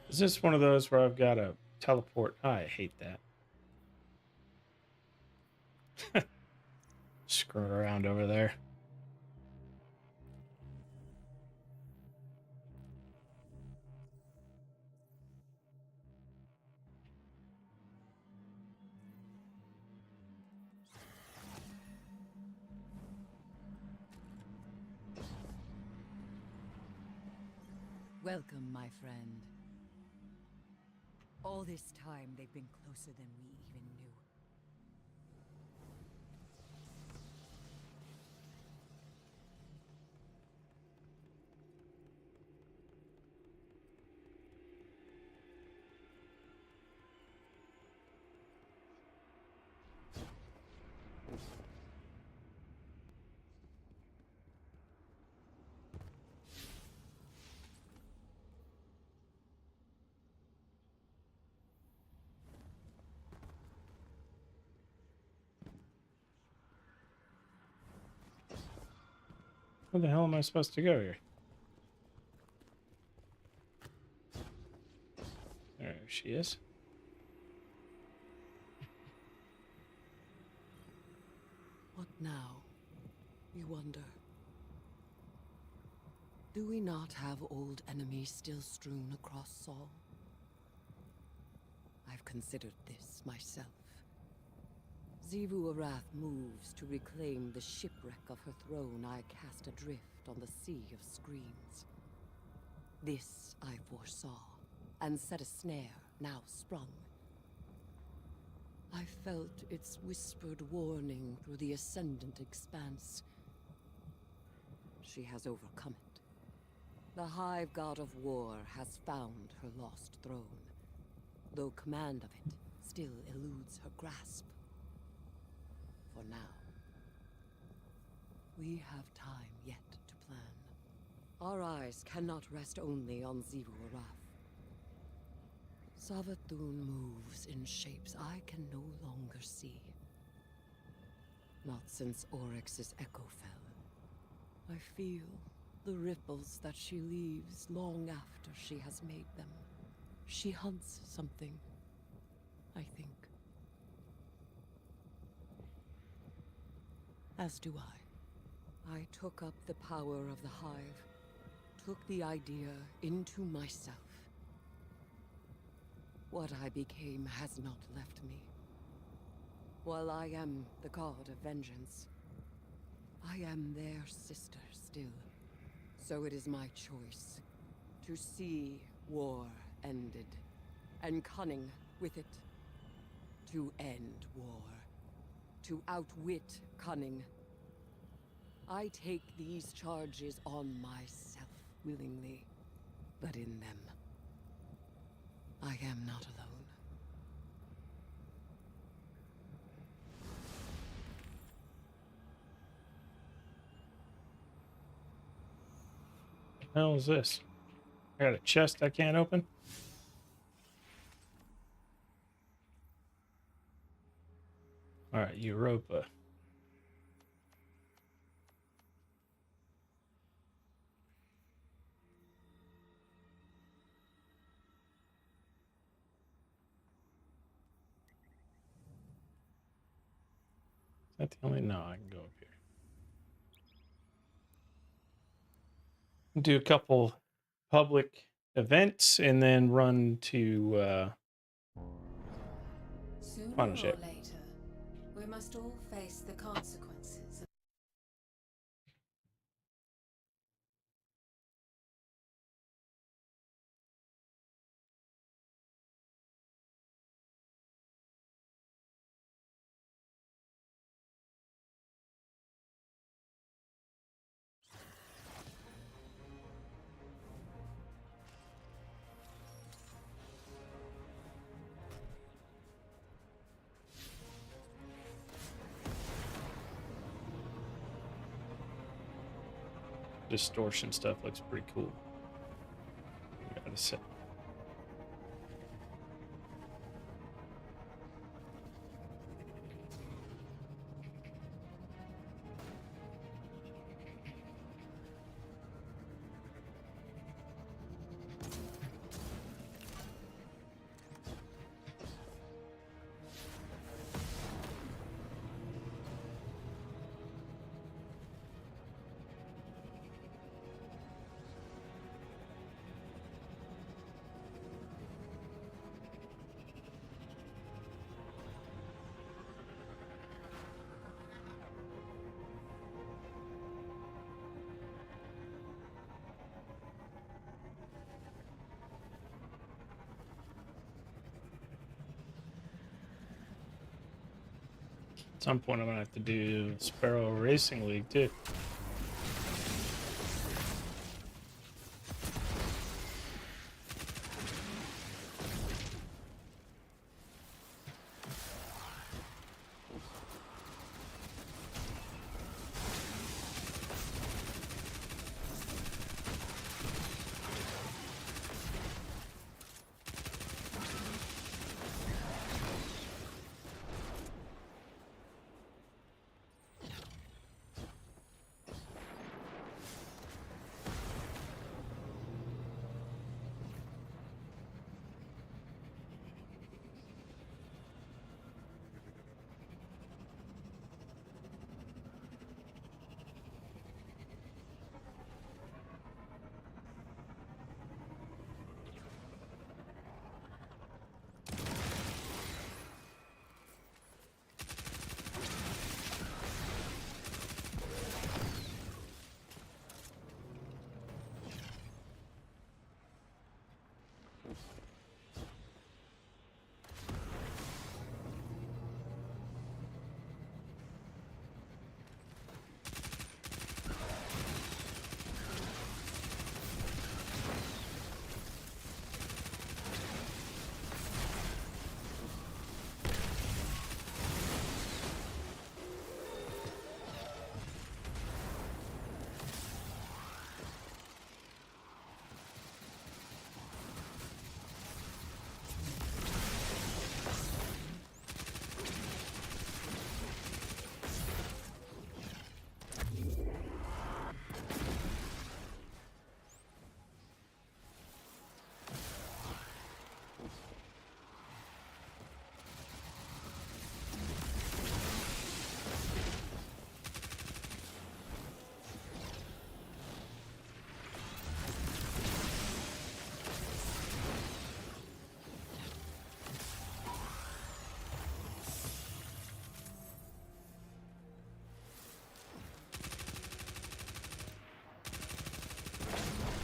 Is this one of those where I've got to teleport? I hate that. Screwing around over there. Welcome, my friend. All this time, they've been closer than we even knew. Where the hell am I supposed to go here? There she is. What now, you wonder? Do we not have old enemies still strewn across Saul? I've considered this myself. Xivu Arath moves to reclaim the shipwreck of her throne I cast adrift on the sea of screens. This I foresaw, and set a snare now sprung. I felt its whispered warning through the ascendant expanse. She has overcome it. The Hive God of War has found her lost throne, though command of it still eludes her grasp. For now, we have time yet to plan. Our eyes cannot rest only on Xivu Arath. Savathun moves in shapes I can no longer see. Not since Oryx's echo fell. I feel the ripples that she leaves long after she has made them. She hunts something, I think. As do I. I took up the power of the Hive, took the idea into myself. What I became has not left me. While I am the god of vengeance, I am their sister still. So it is my choice to see war ended, and cunning with it. To end war. To outwit cunning. I take these charges on myself willingly, but in them, I am not alone. What the hell is this? I got a chest I can't open? Alright, Europa. Is that the only? No, I can go up here. do a couple public events, and then run to Sooner final or shape. later, we must all face the consequences. Distortion stuff looks pretty cool. Gotta say. At some point, I'm gonna have to do Sparrow Racing League too.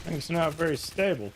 Things not very stable.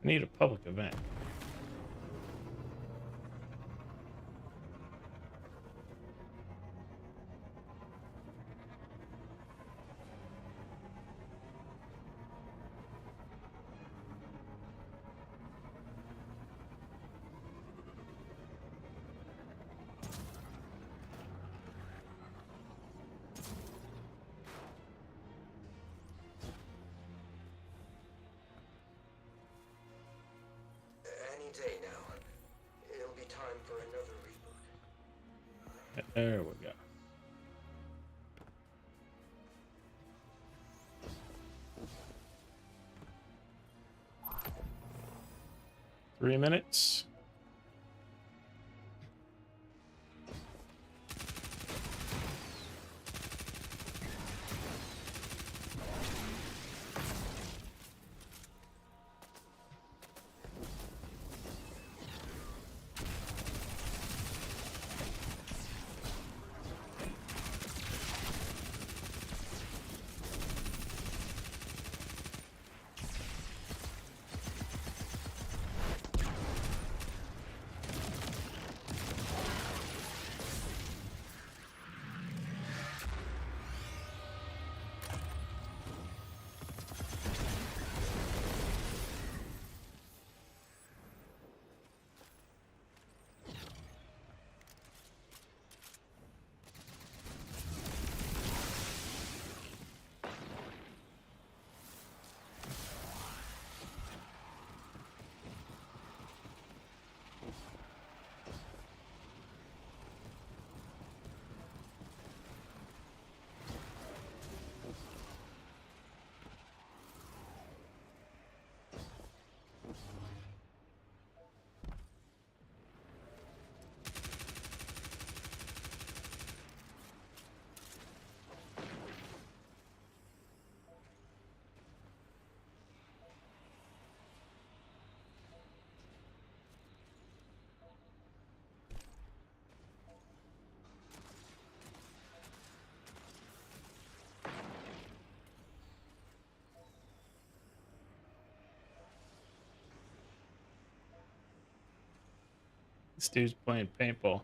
I need a public event. day now. It'll be time for another reboot. There we go. Three minutes. This dude's playing paintball.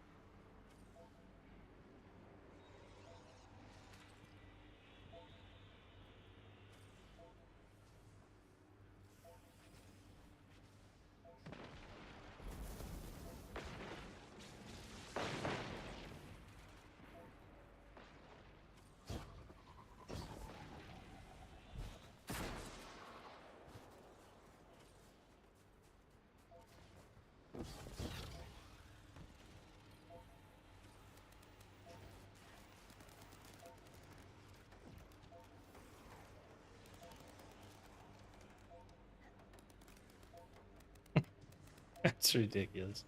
That's ridiculous.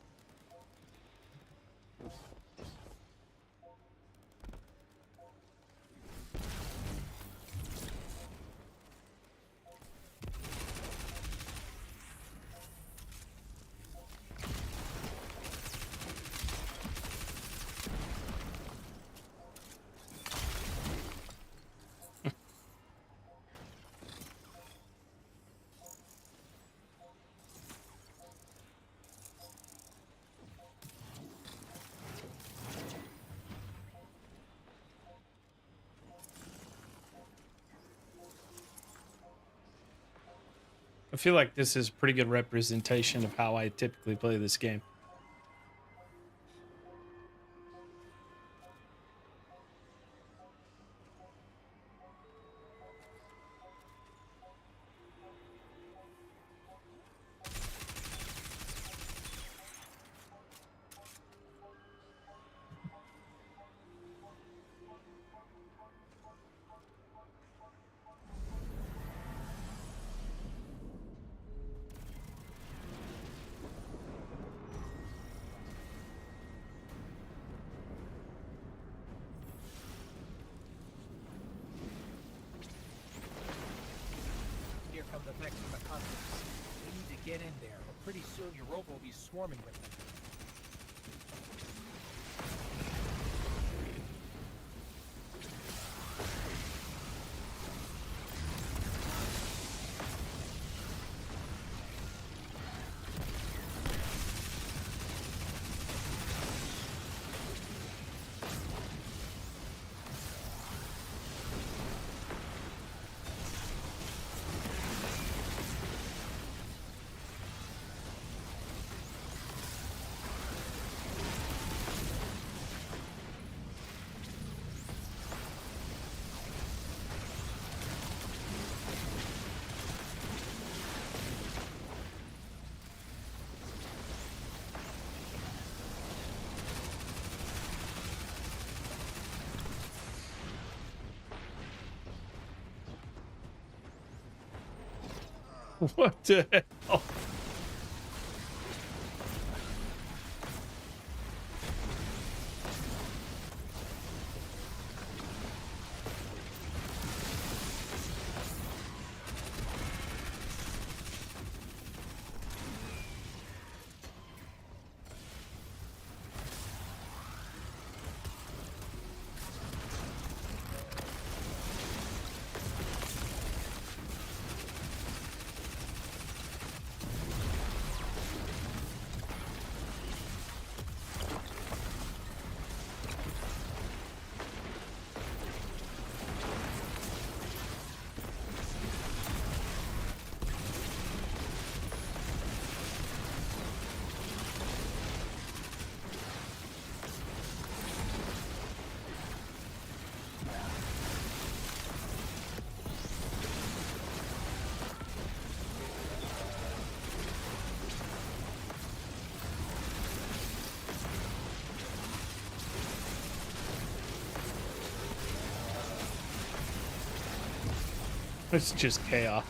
I feel like this is a pretty good representation of how I typically play this game. Here come the Vexima customs. We need to get in there, or pretty soon Europa will be swarming with them. What the hell? It's just chaos.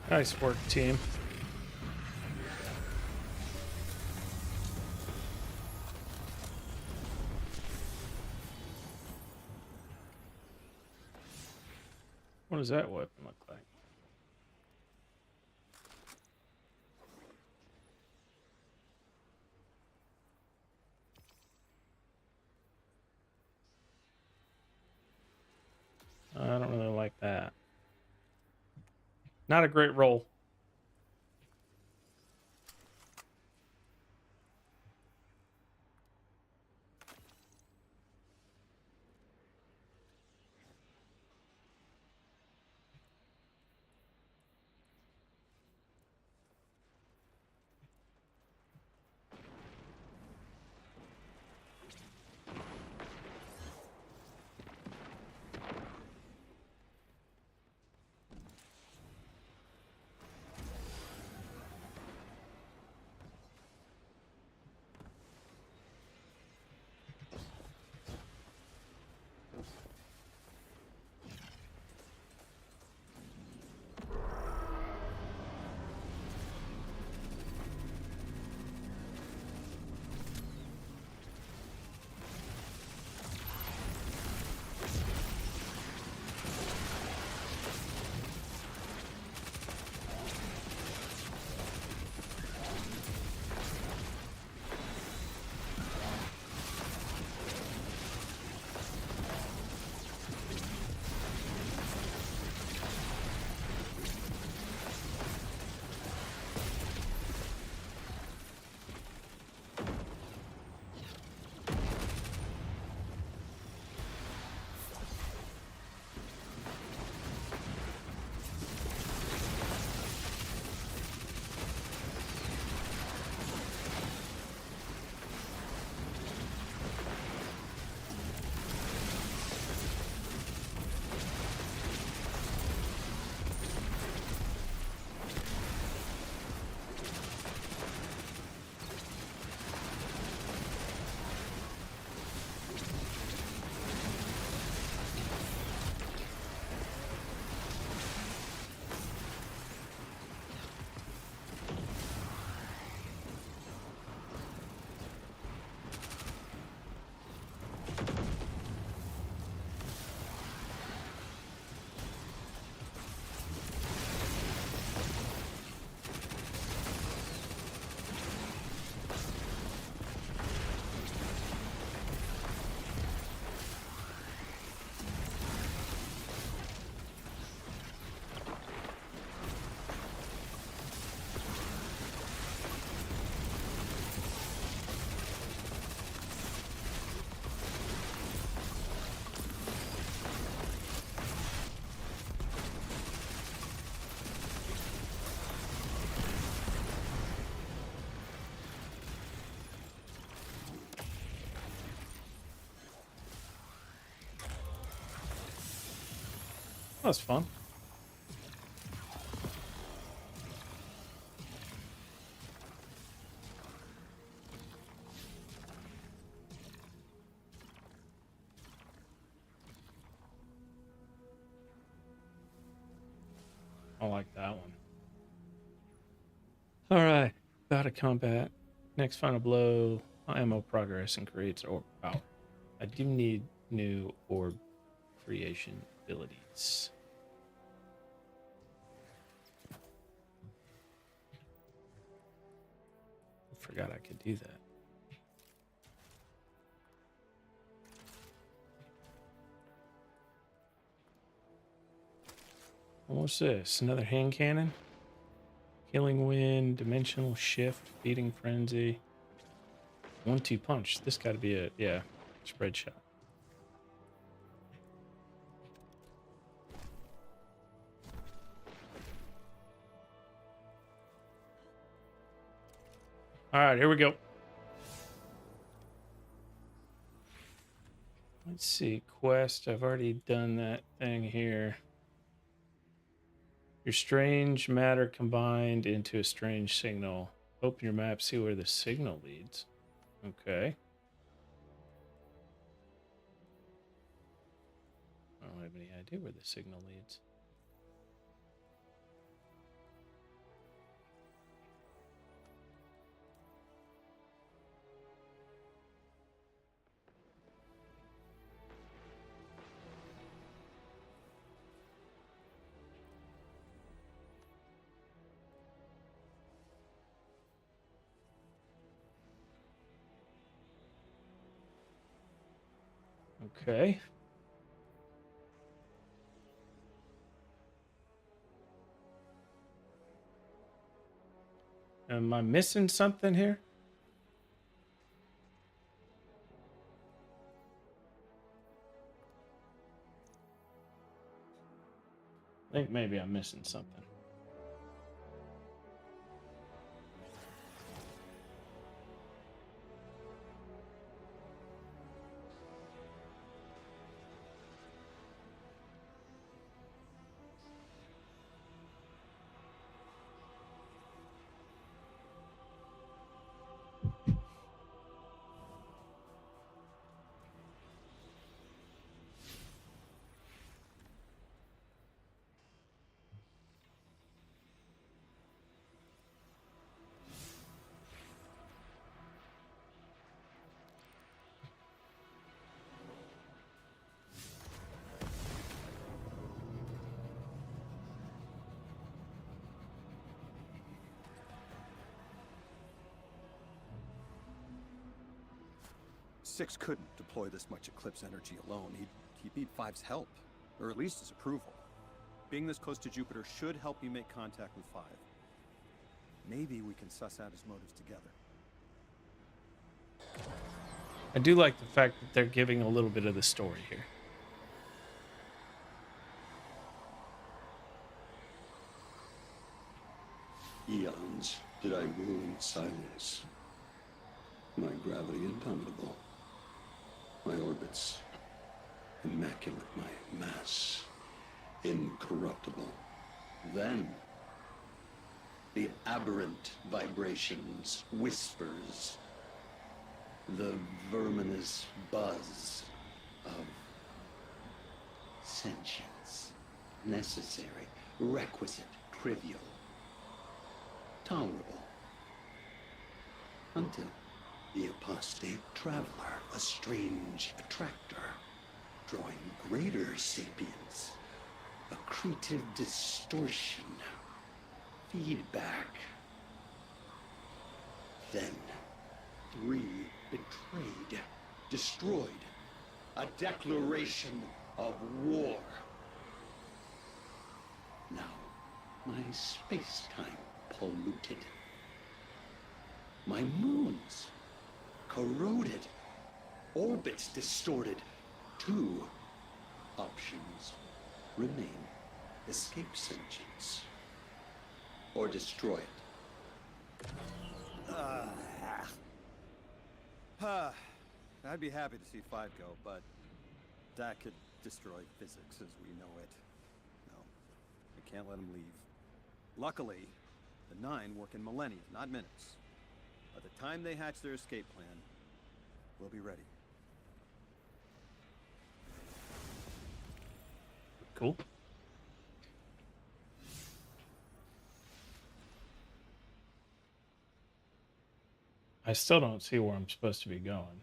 Nice work, team. What does that weapon look like? I don't really like that. Not a great roll. That was fun. I like that one. All right, battle combat. Next final blow. Ammo progress and creates orb power. I do need new orb creation abilities. I forgot I could do that. What's this? Another hand cannon? Killing wind, dimensional shift, feeding frenzy. 1-2 punch. This got to be a, yeah, spread shot. All right, here we go. Let's see, quest. I've already done that thing here. Your strange matter combined into a strange signal. Open your map, see where the signal leads. Okay. I don't have any idea where the signal leads. Okay. Am I missing something here? I think maybe I'm missing something. Six couldn't deploy this much Eclipse energy alone. He'd need Five's help, or at least his approval. Being this close to Jupiter should help you make contact with Five. Maybe we can suss out his motives together. I do like the fact that they're giving a little bit of the story here. Eons did I rule in silence. My gravity indomitable. My orbits immaculate. My mass incorruptible. Then the aberrant vibrations, whispers, the verminous buzz of sentience, necessary, requisite, trivial, tolerable, until the apostate traveler, a strange attractor, drawing greater sapience, accretive distortion, feedback. Then, three betrayed, destroyed, a declaration of war. Now, my space-time polluted. My moons corroded, orbits distorted. Two options remain: escape sentience or destroy it. I'd be happy to see Five go, but that could destroy physics as we know it. can't let them leave. Luckily, the 9 work in millennia, not minutes. By the time they hatch their escape plan, we'll be ready. Cool. I still don't see where I'm supposed to be going.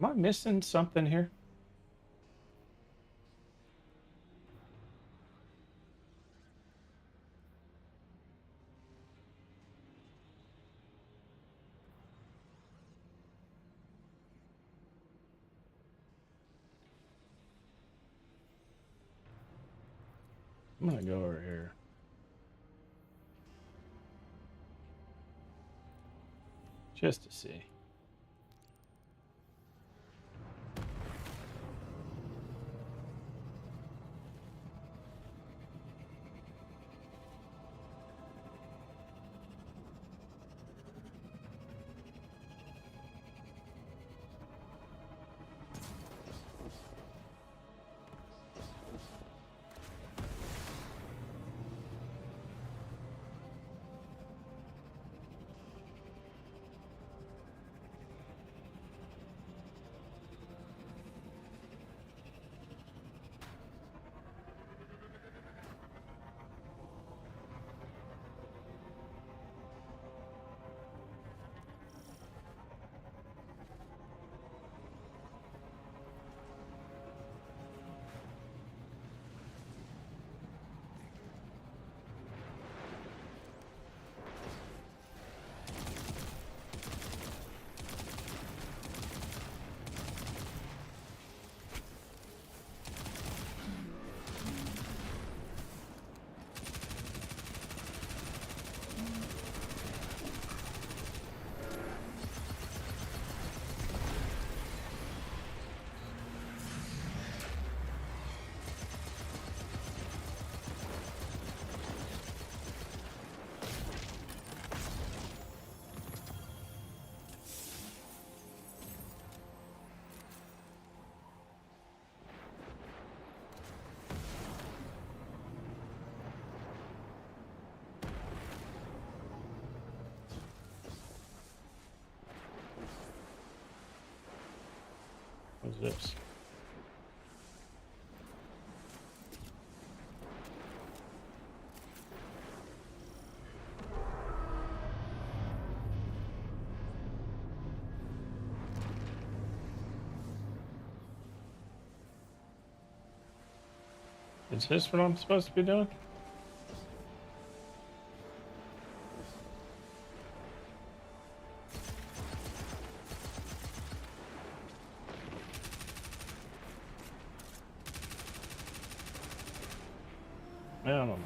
Am I missing something here? I'm gonna go over here. Just to see. What's this? Is this what I'm supposed to be doing? I don't know.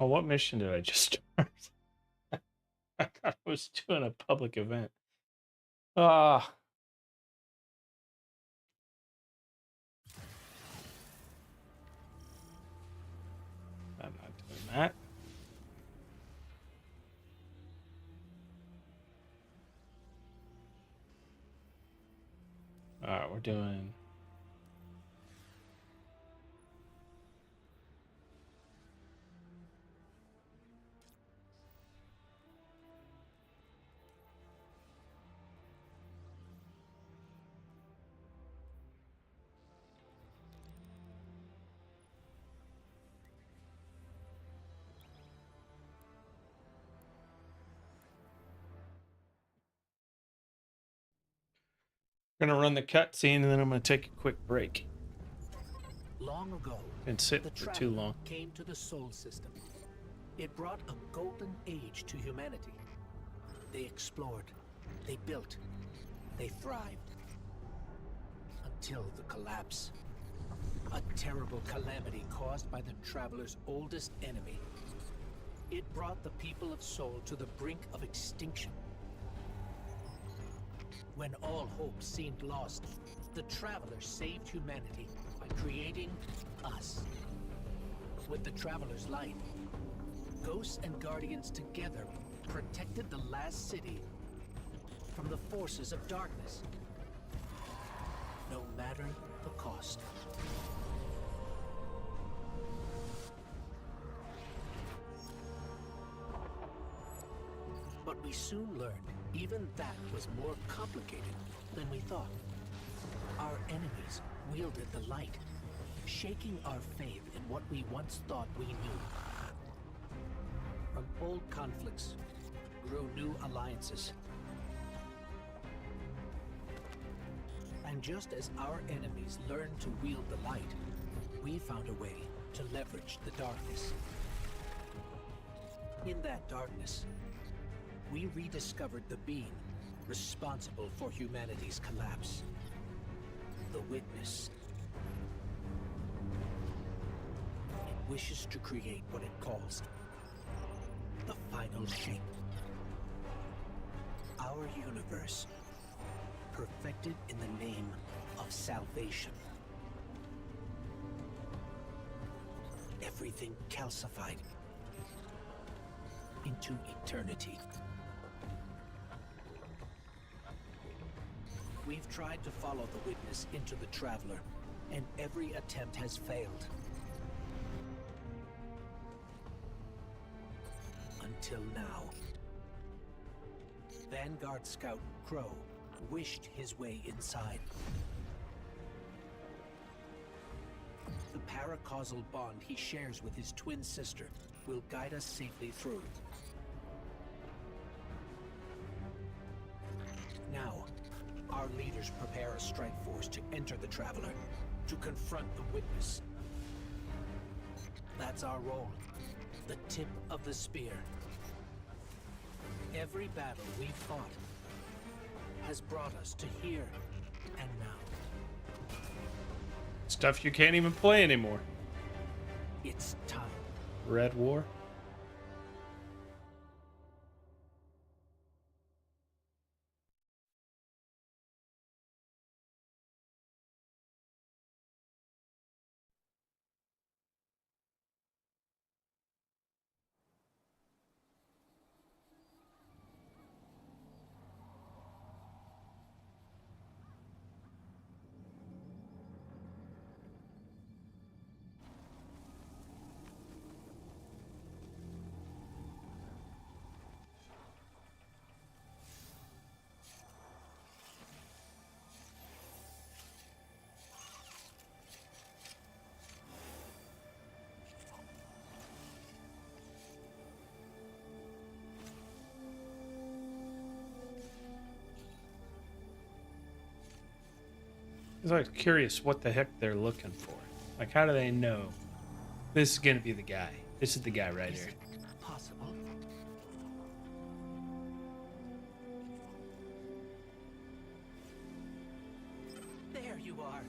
Oh, what mission did I just start? I thought I was doing a public event. Ah. I'm not doing that. Alright, we're doing... Gonna run the cutscene and then I'm gonna take a quick break. Long ago, And sit the for too traveler long. came to the Sol system. It brought a golden age to humanity. They explored, they built, they thrived. Until the collapse. A terrible calamity caused by the traveler's oldest enemy. It brought the people of Sol to the brink of extinction. When all hope seemed lost, the traveler saved humanity by creating us. With the traveler's light, ghosts and guardians together protected the last city from the forces of darkness. No matter the cost. But we soon learned even that was more complicated than we thought. Our enemies wielded the light, shaking our faith in what we once thought we knew. From old conflicts grew new alliances. And just as our enemies learned to wield the light, we found a way to leverage the darkness. In that darkness, we rediscovered the being responsible for humanity's collapse. The Witness. It wishes to create what it calls the final shape. Our universe, perfected in the name of salvation. Everything calcified into eternity. We've tried to follow the Witness into the Traveler, and every attempt has failed. Until now. Vanguard Scout Crow wished his way inside. The paracausal bond he shares with his twin sister will guide us safely through. Now, our leaders prepare a strike force to enter the Traveler, to confront the Witness. That's our role, the tip of the spear. Every battle we've fought has brought us to here and now. Stuff you can't even play anymore. It's time. Red War. I was always curious what the heck they're looking for. Like, how do they know this is going to be the guy? This is the guy right here. Possible. There you are.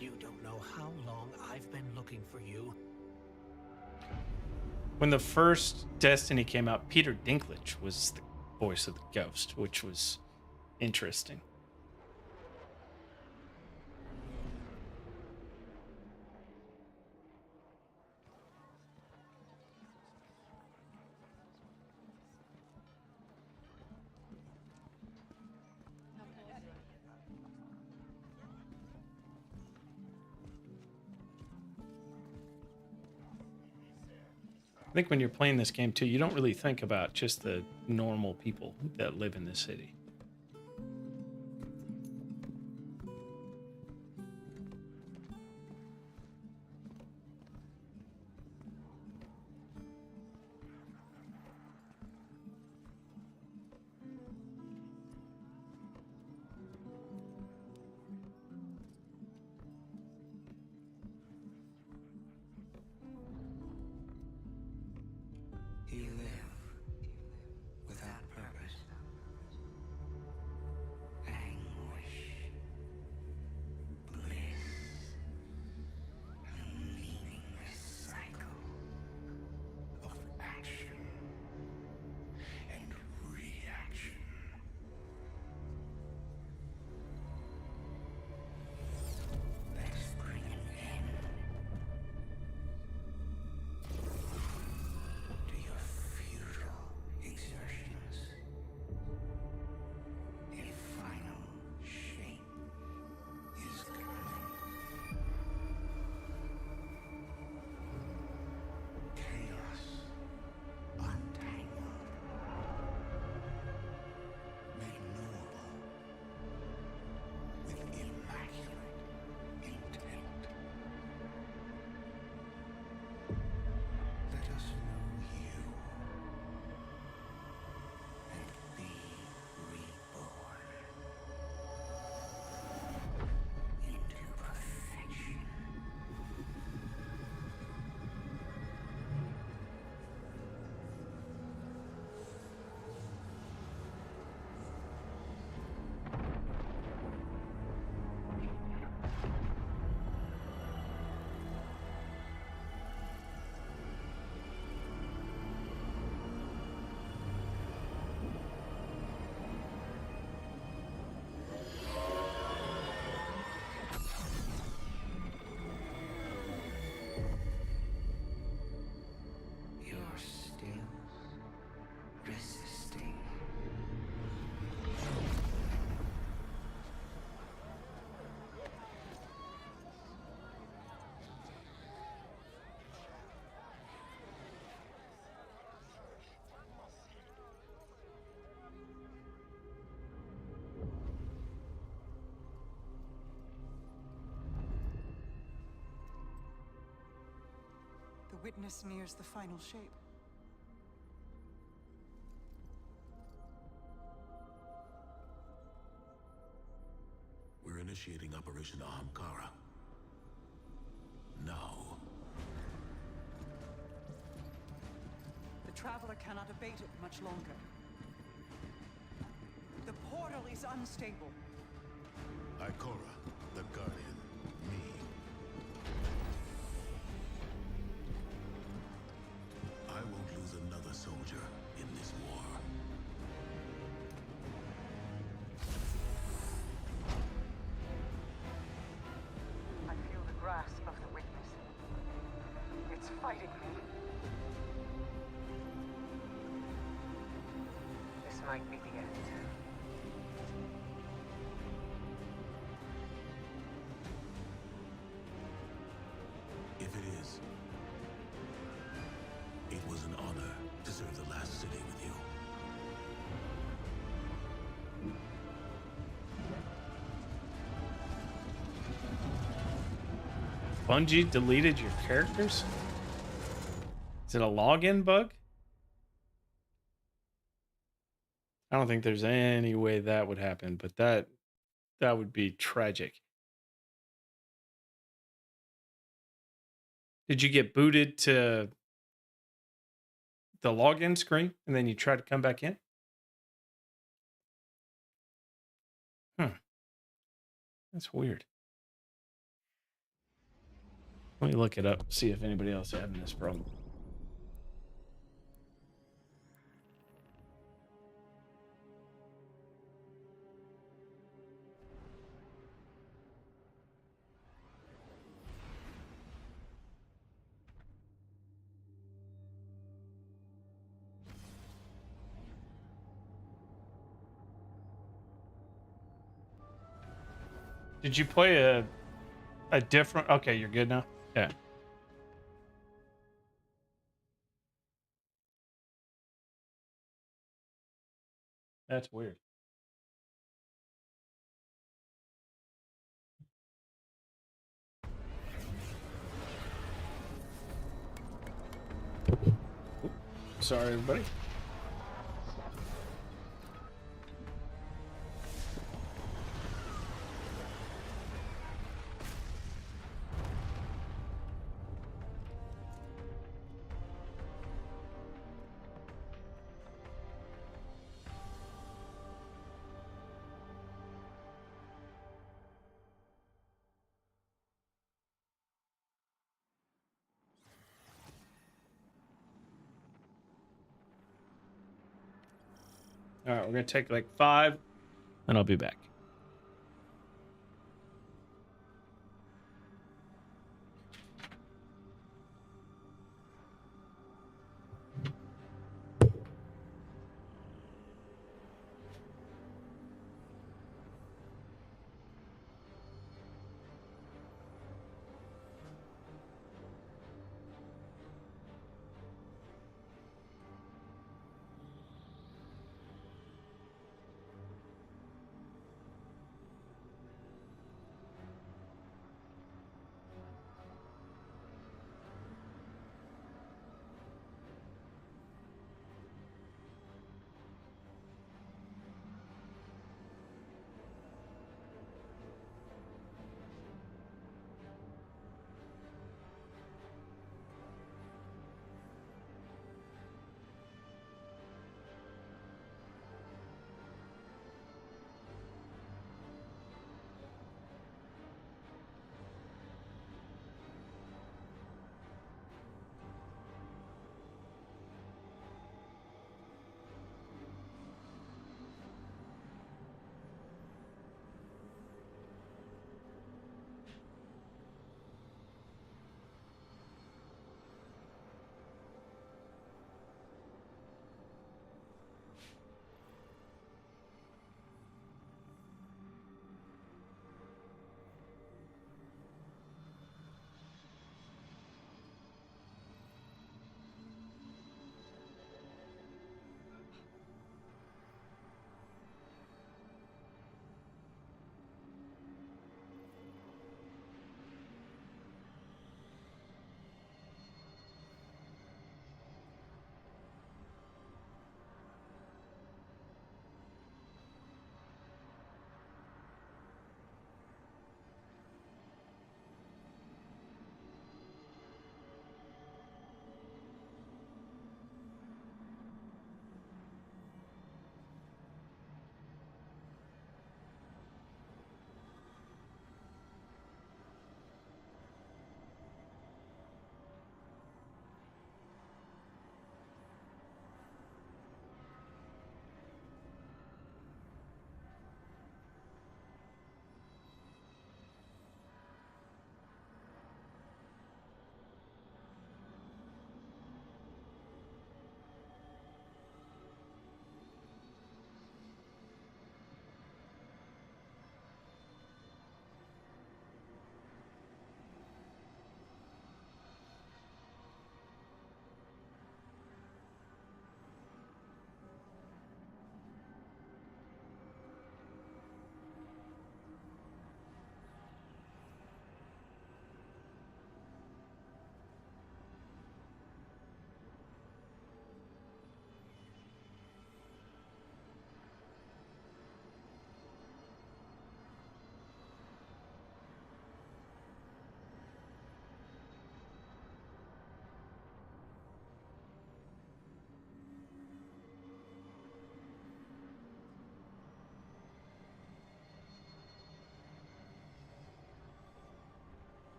You don't know how long I've been looking for you. When the first Destiny came out, Peter Dinklage was the voice of the ghost, which was interesting. I think when you're playing this game too, you don't really think about just the normal people that live in the city. You live without purpose, anguish, bliss, a meaningless cycle of action and reaction. Let's bring an end to your futile exertions. A final shape is coming. Chaos untangled, made knowable with immaculate intent. Let us know you and be reborn into perfection. You're still resisting. The witness nears the final shape. We're initiating Operation Ahamkara. Now. The Traveler cannot abate it much longer. The portal is unstable. Ikora, the Guardian, me. I won't lose another soldier in this war. I feel the grasp of the witness. It's fighting me. This might be the end. If it is, it was an honor to serve the last city with you. Bungie deleted your characters? Is it a login bug? I don't think there's any way that would happen, but that would be tragic. Did you get booted to the login screen and then you try to come back in? That's weird. Let me look it up, see if anybody else is having this problem. Did you play a different? Okay, you're good now. Yeah. That's weird. Sorry, everybody. All right, we're gonna take like 5, and I'll be back.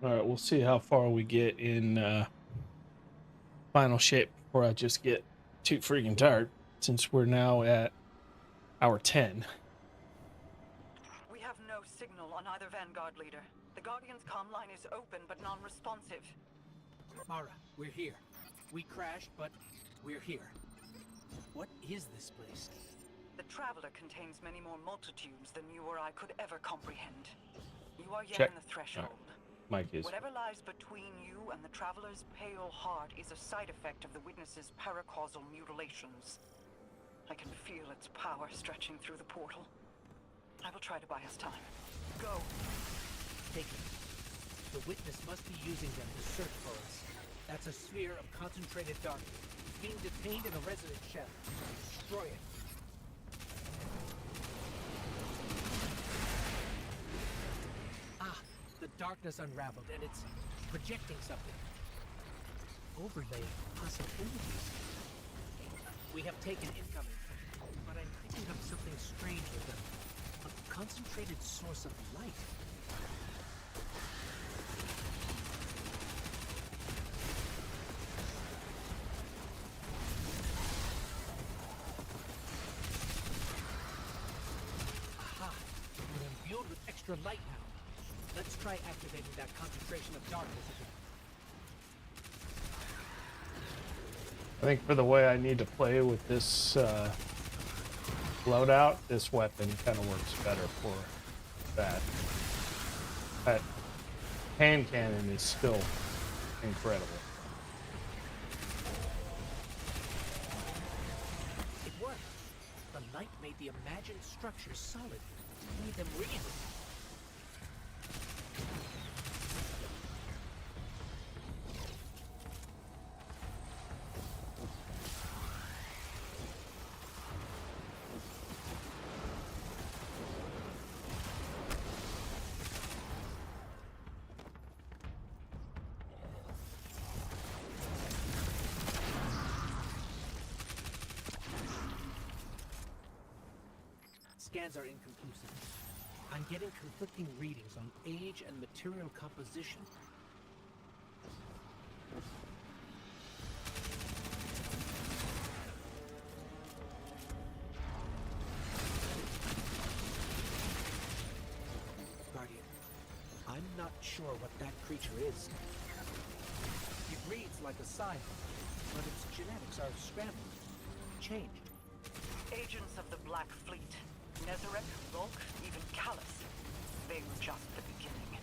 All right, we'll see how far we get in final shape before I just get too freaking tired, since we're now at hour 10. We have no signal on either Vanguard leader. The Guardian's comm line is open but non-responsive. Mara, we're here. We crashed, but we're here. What is this place? The Traveler contains many more multitudes than you or I could ever comprehend. You are yet Check. in the threshold. Mike is. Whatever lies between you and the Traveler's pale heart is a side effect of the witness's paracausal mutilations. I can feel its power stretching through the portal. I will try to buy us time. Go! Take it. The witness must be using them to search for us. That's a sphere of concentrated darkness. It's being detained in a resonant shell. Destroy it. Ah, the darkness unraveled and it's projecting something. Overlay possibilities. We have taken incoming, but I'm picking up something strange with them. A concentrated source of light. Aha! We're imbued with extra light now. Let's try activating that concentration of darkness again. I think for the way I need to play with this loadout, this weapon kind of works better for that. That hand cannon is still incredible. It worked. The light made the imagined structures solid. It made them real. Scans are inconclusive. I'm getting conflicting readings on age and material composition. Guardian, I'm not sure what that creature is. It reads like a psi, but its genetics are scrambled, changed. Agents of the Black Fleet. Nezarek, Volk, even Callus. They were just the beginning.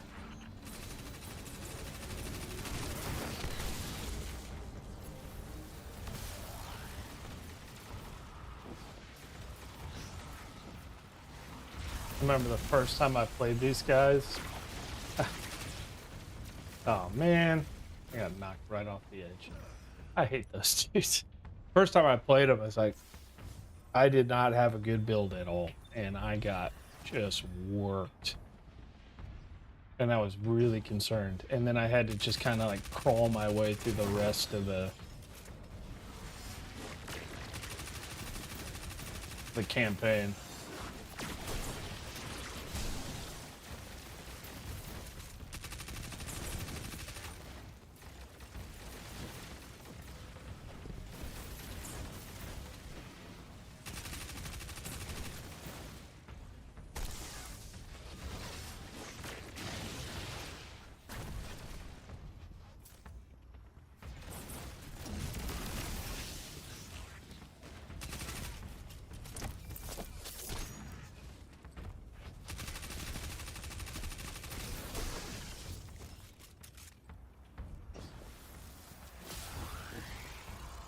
I remember the first time I played these guys. Oh man, I got knocked right off the edge. I hate those dudes. First time I played them, I was like, I did not have a good build at all, and I got just worked. And I was really concerned. And then I had to just kind of like crawl my way through the rest of the campaign.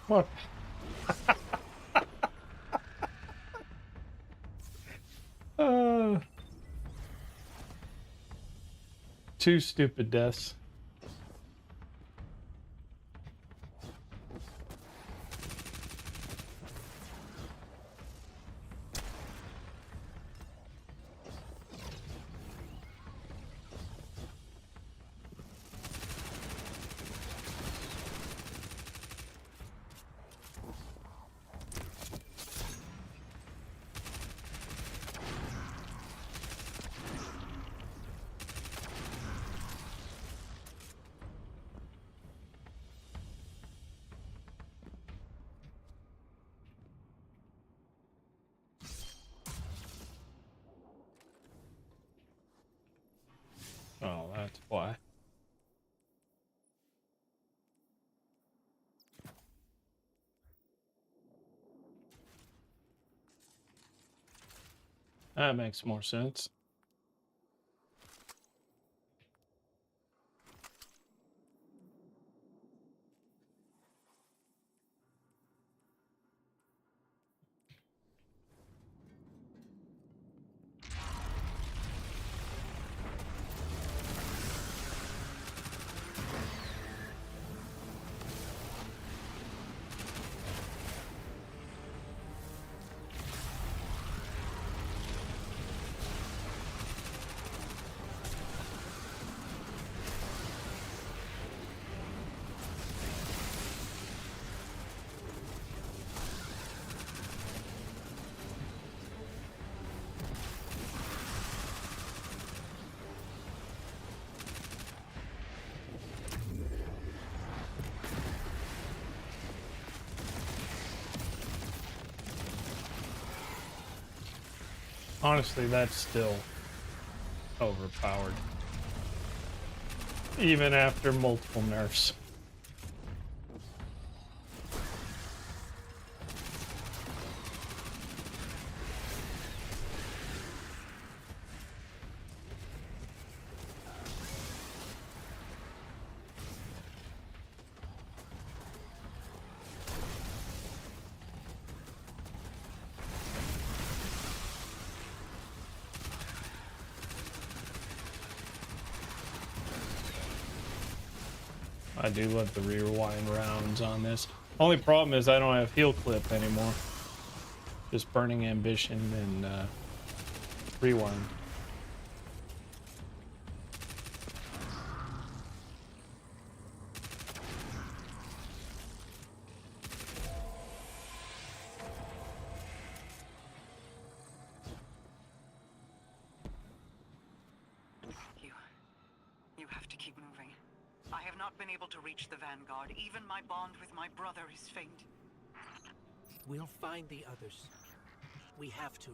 What? Two stupid deaths. That makes more sense. Honestly, that's still overpowered. Even after multiple nerfs. I do love the rewind rounds on this. Only problem is I don't have heal clip anymore. Just burning ambition and rewind. You have to keep moving. I have not been able to reach the Vanguard. Even my bond with my brother is faint. We'll find the others. We have to.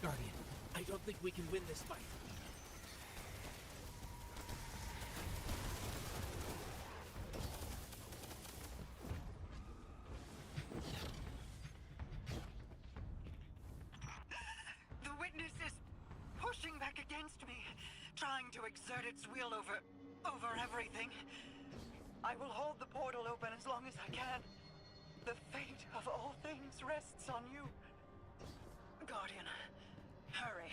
Guardian, I don't think we can win this fight. The witness is pushing back against me, trying to exert its will over everything. I will hold the portal open as long as I can. The fate of all things rests on you. Guardian, hurry.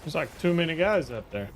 There's like too many guys up there.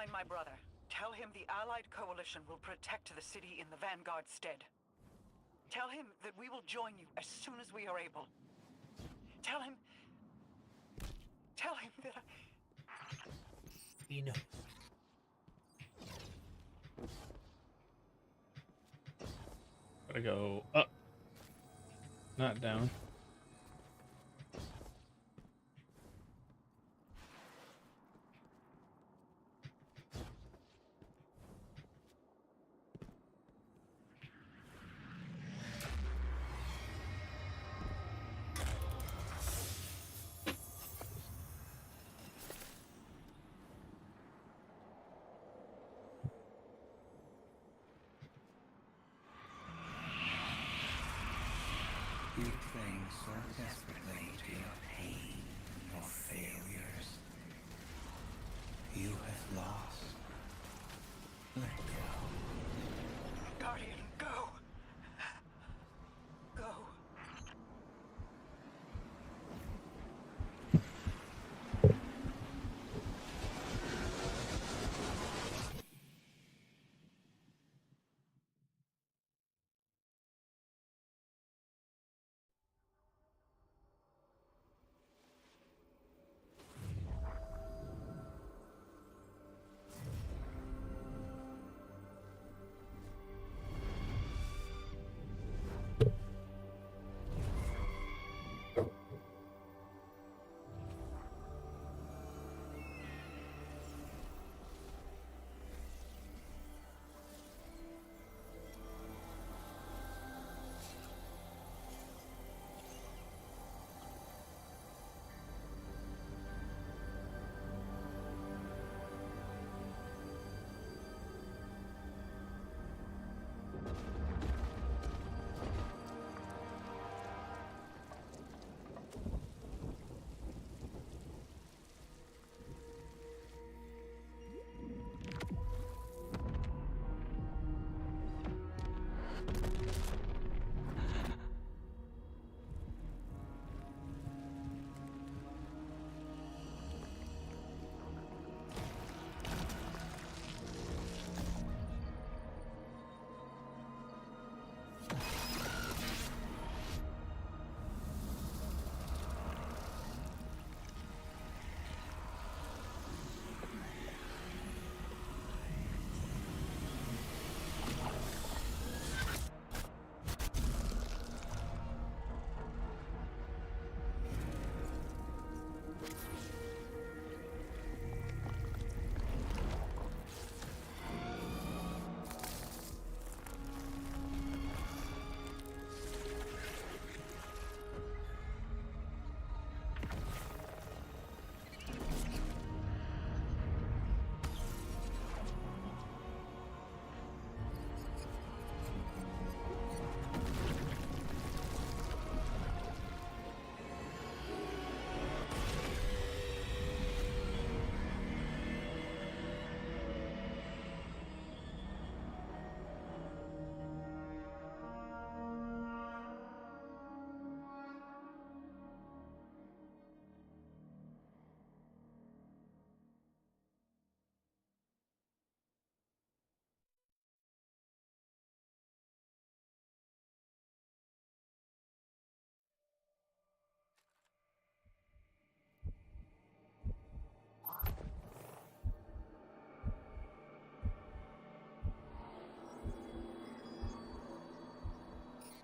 Find my brother. Tell him the Allied Coalition will protect the city in the Vanguard's stead. Tell him that we will join you as soon as we are able. Tell him that He knows. Gotta go up, not down. You cling so desperately to your pain, your failures. You have lost. Let go. Guardian, go! Go.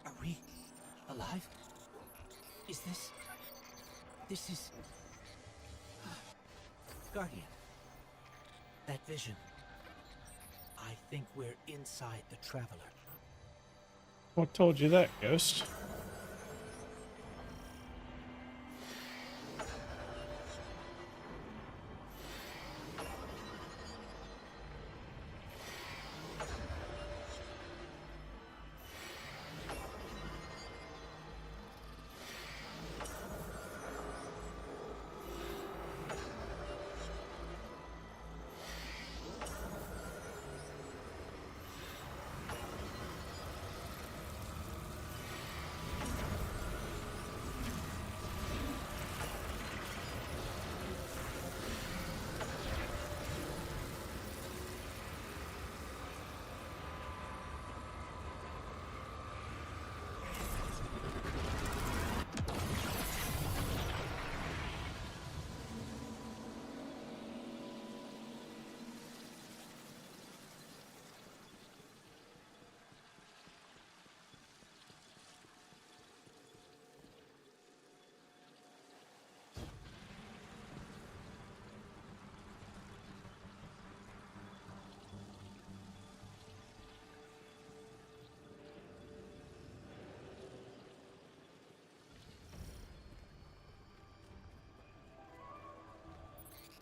Are we alive? Is this... This is... Guardian. That vision. I think we're inside the Traveler. What told you that, Ghost?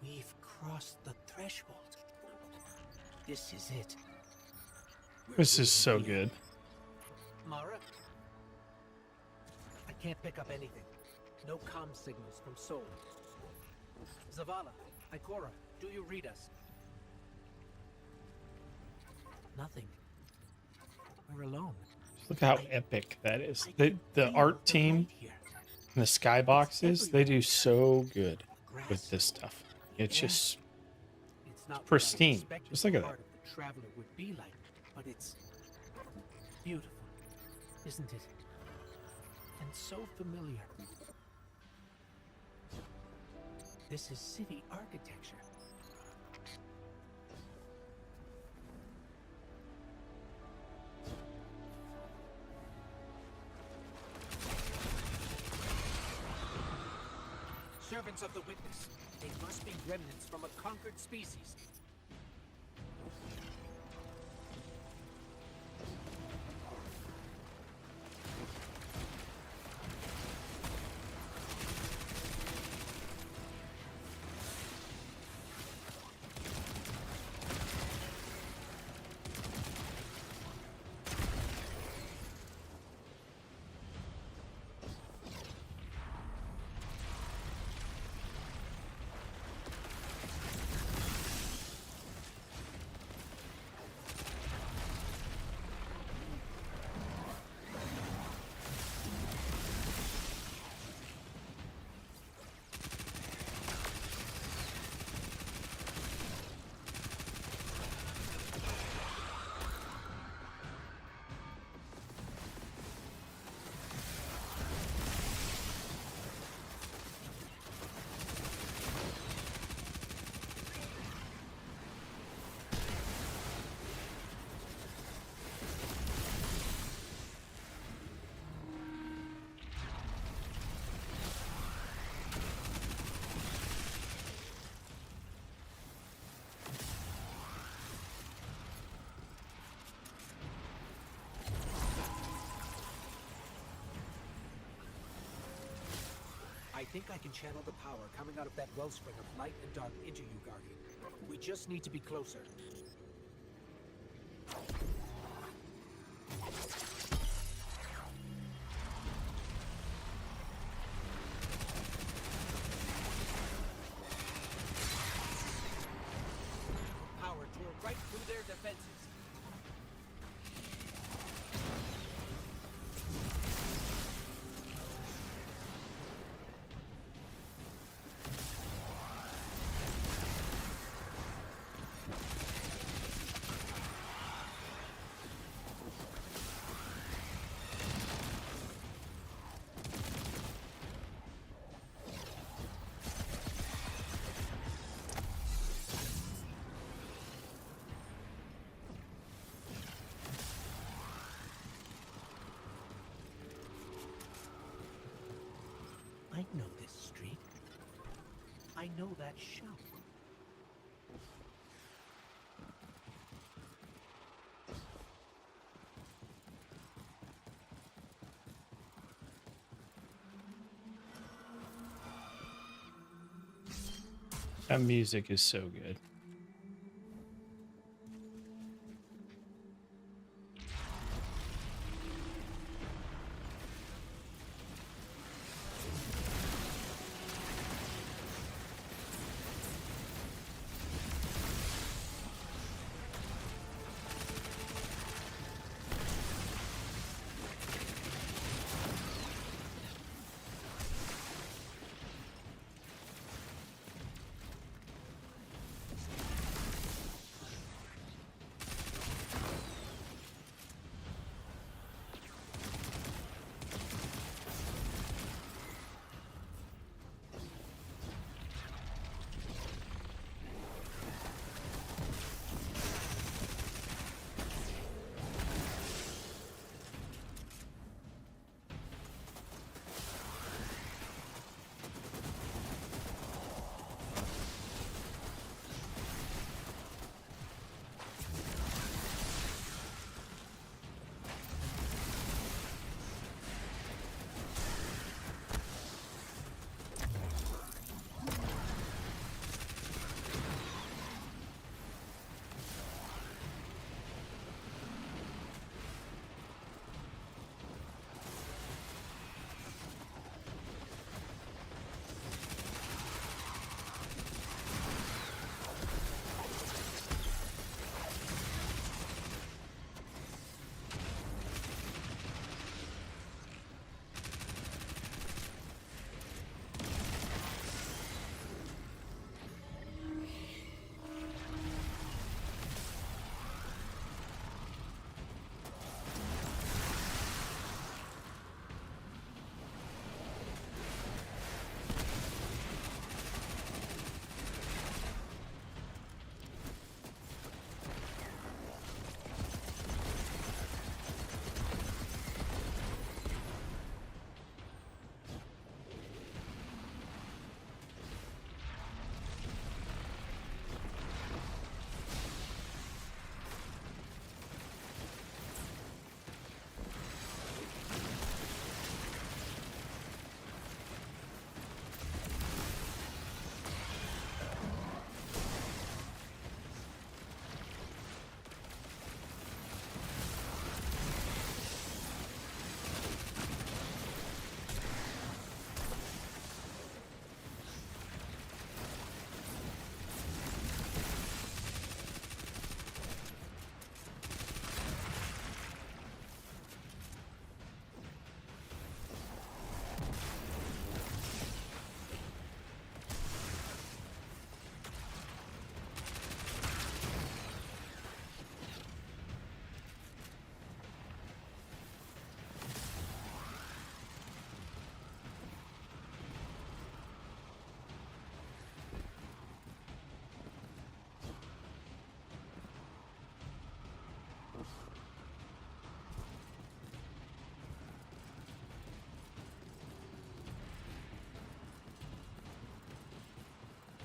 We've crossed the threshold. This is it. This is so good. Mara? I can't pick up anything. No comm signals from Seoul. Zavala, Ikora, do you read us? Nothing. We're alone. Look how epic that is. The art team and the skyboxes, they do so good with this stuff. It's just It's not pristine. Just look at that. What the Traveler would be like, but it's beautiful, isn't it? And so familiar. This is city architecture. Servants of the Witness. They must be remnants from a conquered species. I think I can channel the power coming out of that wellspring of light and dark into you, Guardian. We just need to be closer. Power tore right through their defenses. I know this street. I know that shelf. That music is so good.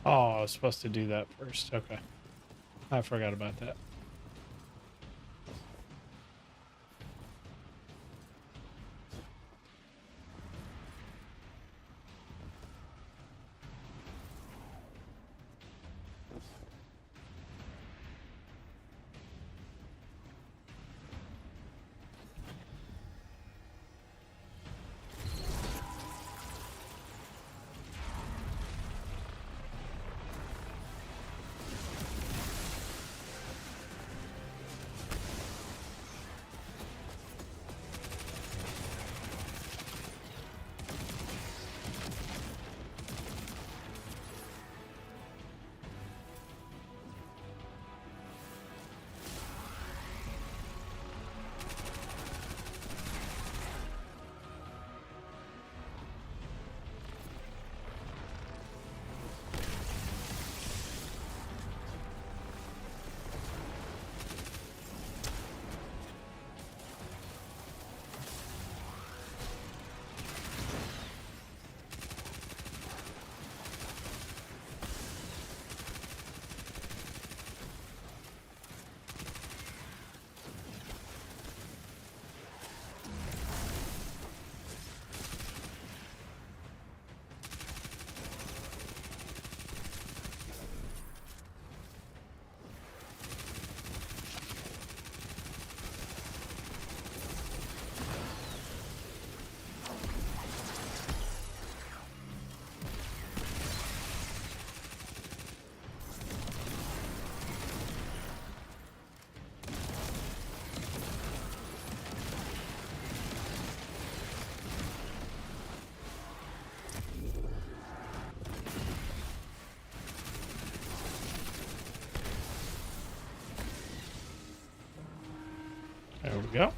Oh, I was supposed to do that first. Okay. I forgot about that. There we go.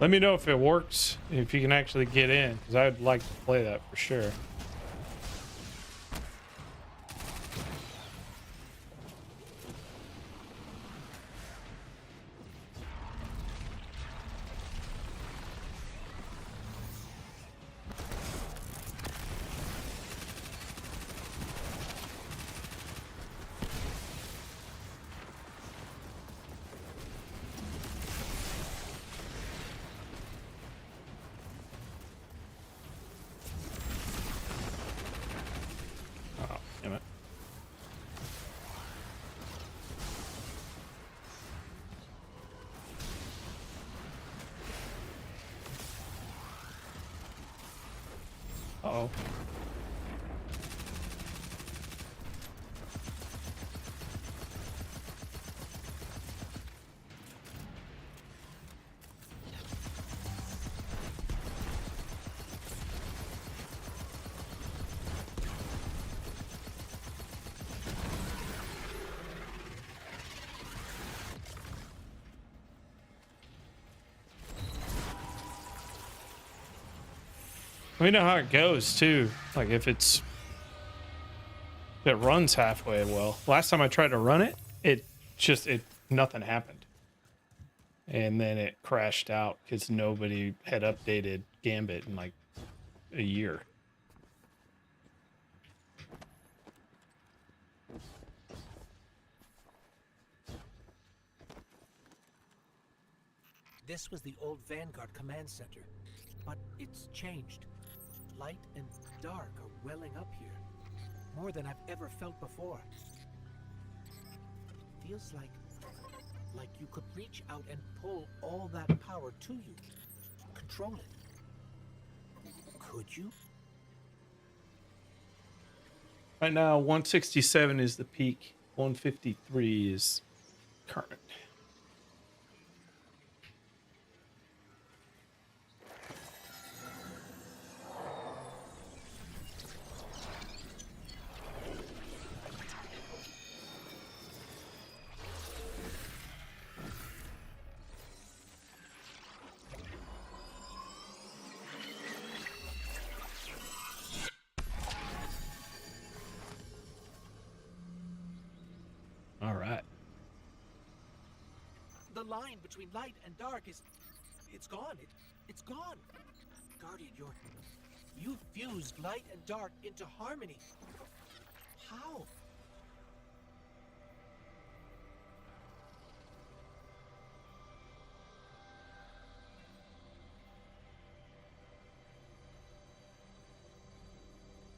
Let me know if it works, if you can actually get in, because I'd like to play that for sure. Oh, damn it. Uh-oh. We know how it goes too. Like if it runs halfway well. Last time I tried to run it, nothing happened. And then it crashed out because nobody had updated Gambit in like a year. This was the old Vanguard command center, but it's changed. Light and dark are welling up here, more than I've ever felt before. Feels like you could reach out and pull all that power to you, control it. Could you? Right now, 167 is the peak. 153 is current. line between light and dark is... It's gone. It's gone. Guardian, you fused light and dark into harmony. How?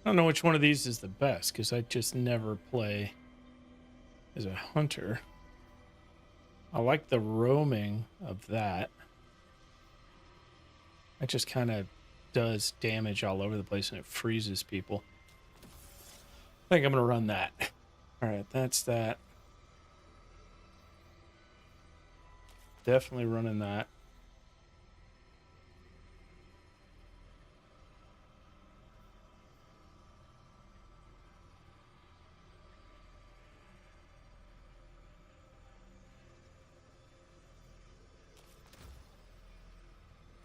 I don't know which one of these is the best, because I just never play as a hunter. I like the roaming of that. It just kind of does damage all over the place and it freezes people. I think I'm going to run that. All right, that's that. Definitely running that.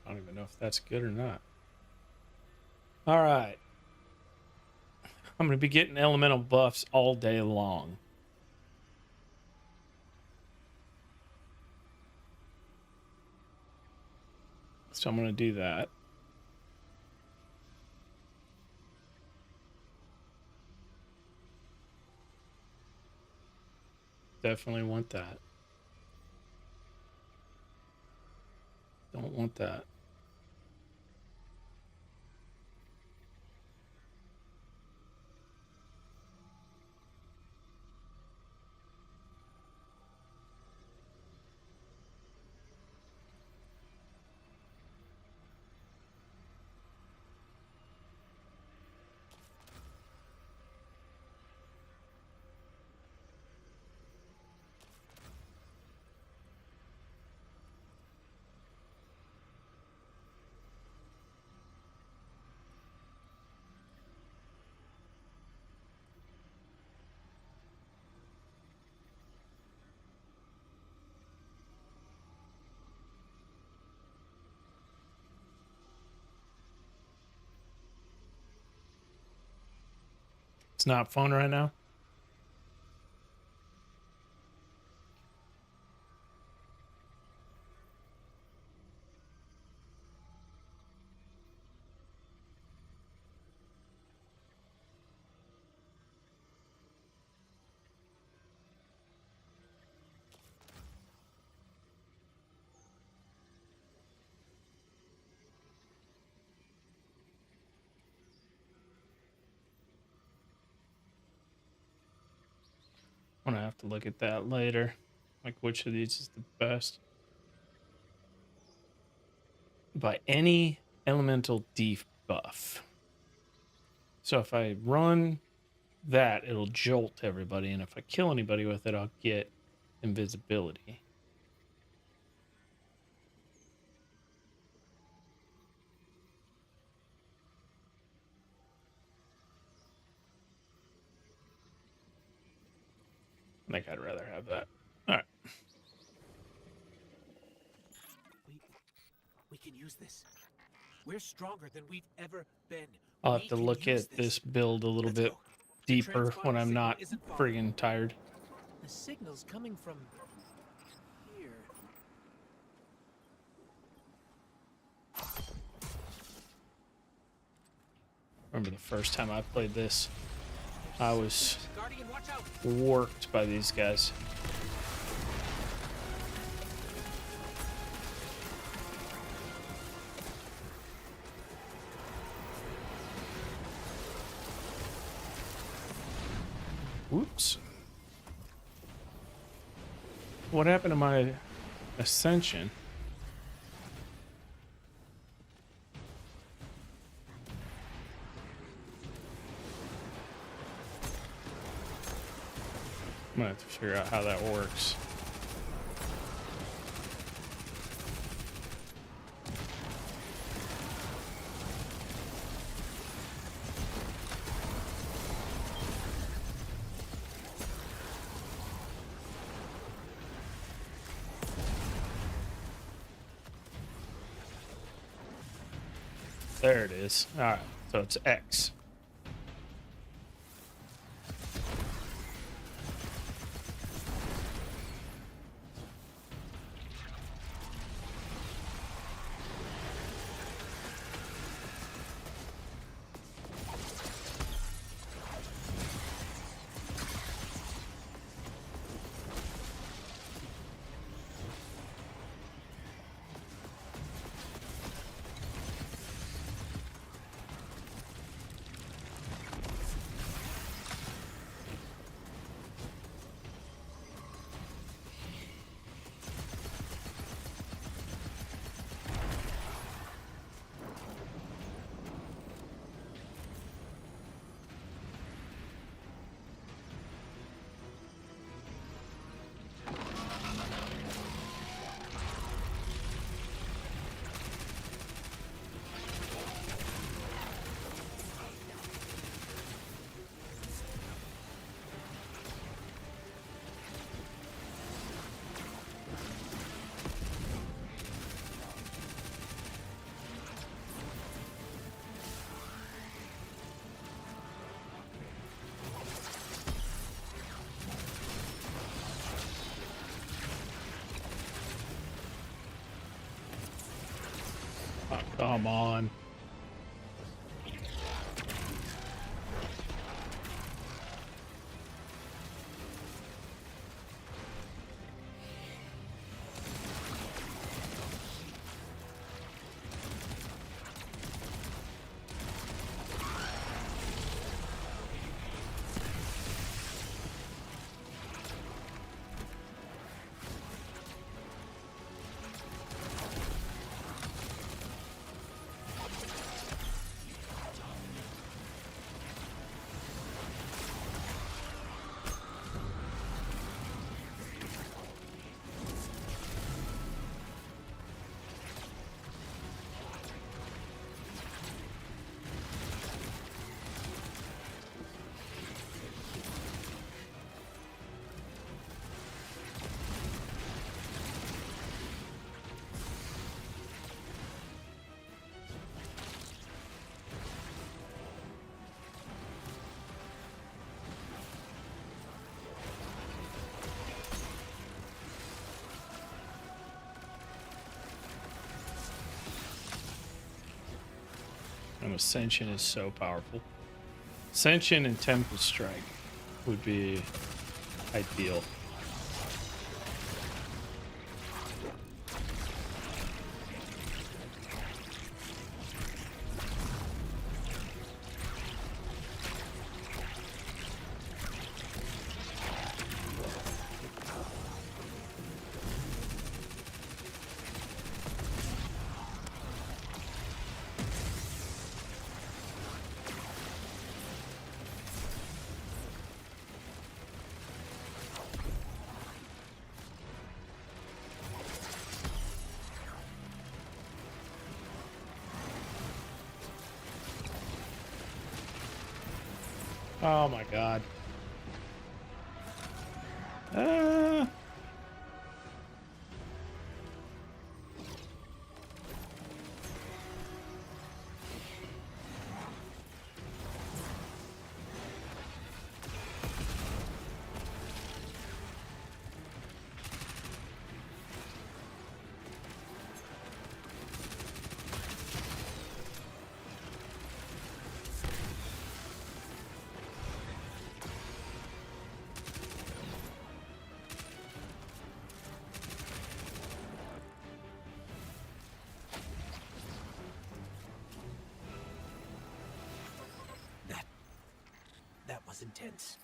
I don't even know if that's good or not. All right. I'm going to be getting elemental buffs all day long. So I'm going to do that. Definitely want that. Don't want that. It's not fun right now. I'm gonna have to look at that later. Like which of these is the best. By any elemental debuff. So if I run that, it'll jolt everybody, and if I kill anybody with it, I'll get invisibility. I think I'd rather have that. All right. We can use this. We're stronger than we've ever been. I'll have to look at this build a little bit deeper when I'm not friggin' tired. The signal's coming from here. Remember the first time I played this, I was warped by these guys. Oops. What happened to my ascension? I'm gonna have to figure out how that works. There it is. All right, so it's X. Come on. And Ascension is so powerful. Ascension and Tempest Strike would be ideal. Oh my god. That was intense.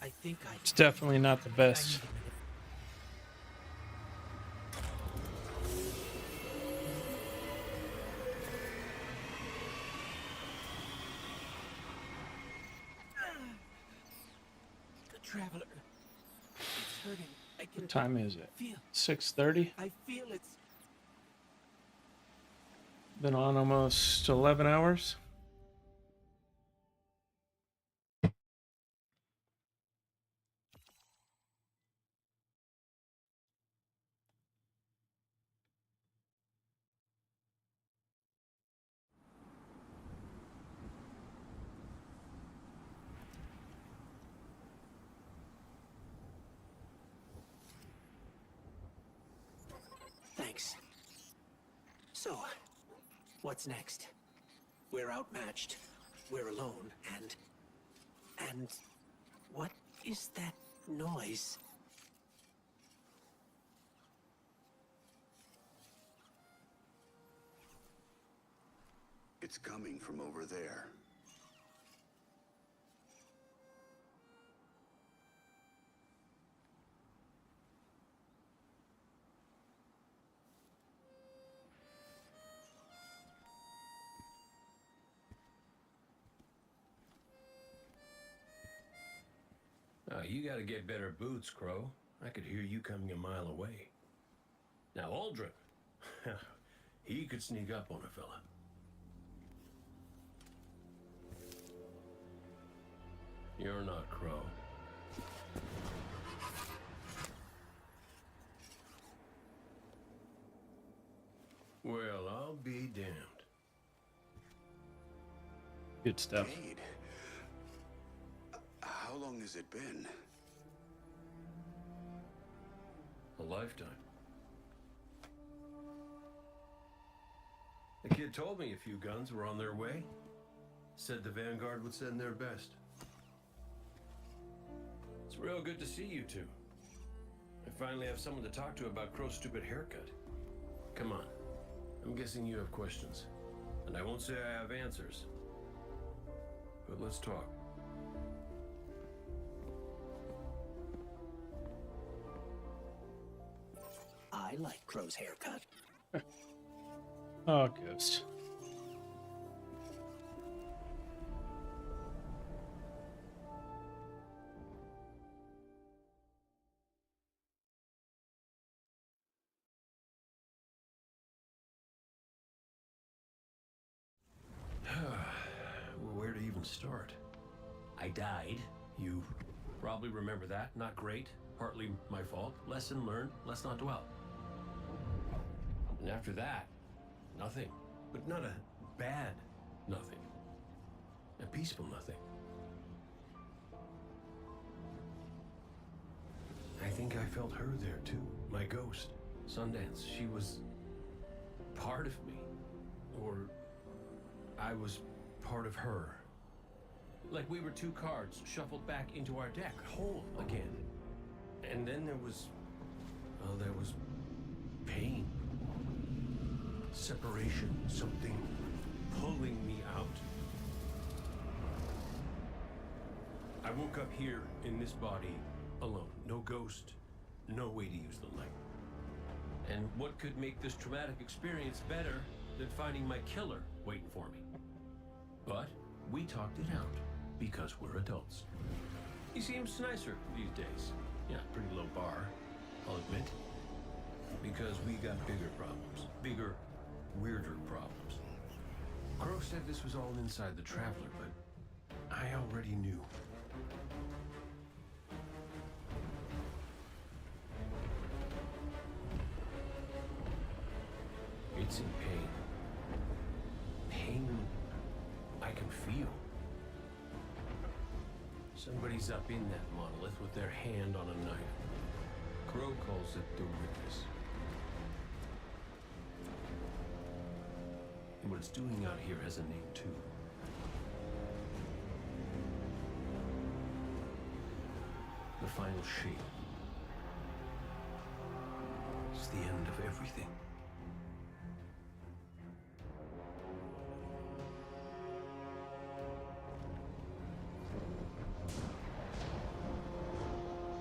I think It's definitely not the best. The Traveler. It's hurting. I can What time is it? feel. 6:30? I feel it's Been on almost 11 hours. Thanks. So, what's next? We're outmatched. We're alone, and what is that noise? It's coming from over there. You gotta get better boots, Crow. I could hear you coming a mile away. Now, Aldrin, he could sneak up on a fella. You're not Crow. Well, I'll be damned. Good stuff. Cade, how long has it been? A lifetime. The kid told me a few guns were on their way. Said the Vanguard would send their best. It's real good to see you two. I finally have someone to talk to about Crow's stupid haircut. Come on. I'm guessing you have questions. And I won't say I have answers. But let's talk. I like Crow's haircut. Oh, Ghost. Well, where to even start? I died. You probably remember that. Not great. Partly my fault. Lesson learned. Let's not dwell. And after that, nothing. But not a bad nothing. A peaceful nothing. I think I felt her there too. My ghost. Sundance. She was part of me. Or I was part of her. Like we were two cards shuffled back into our deck, whole again. And then there was pain. Separation, something pulling me out. I woke up here in this body alone. No ghost, no way to use the light. And what could make this traumatic experience better than finding my killer waiting for me? But we talked it out because we're adults. He seems nicer these days. Yeah, pretty low bar, I'll admit. Because we got bigger problems. Bigger, weirder problems. Crow said this was all inside the Traveler, but I already knew. It's in pain. Pain I can feel. Somebody's up in that monolith with their hand on a knife. Crow calls it the witness. And what it's doing out here has a name too. The final shape. It's the end of everything.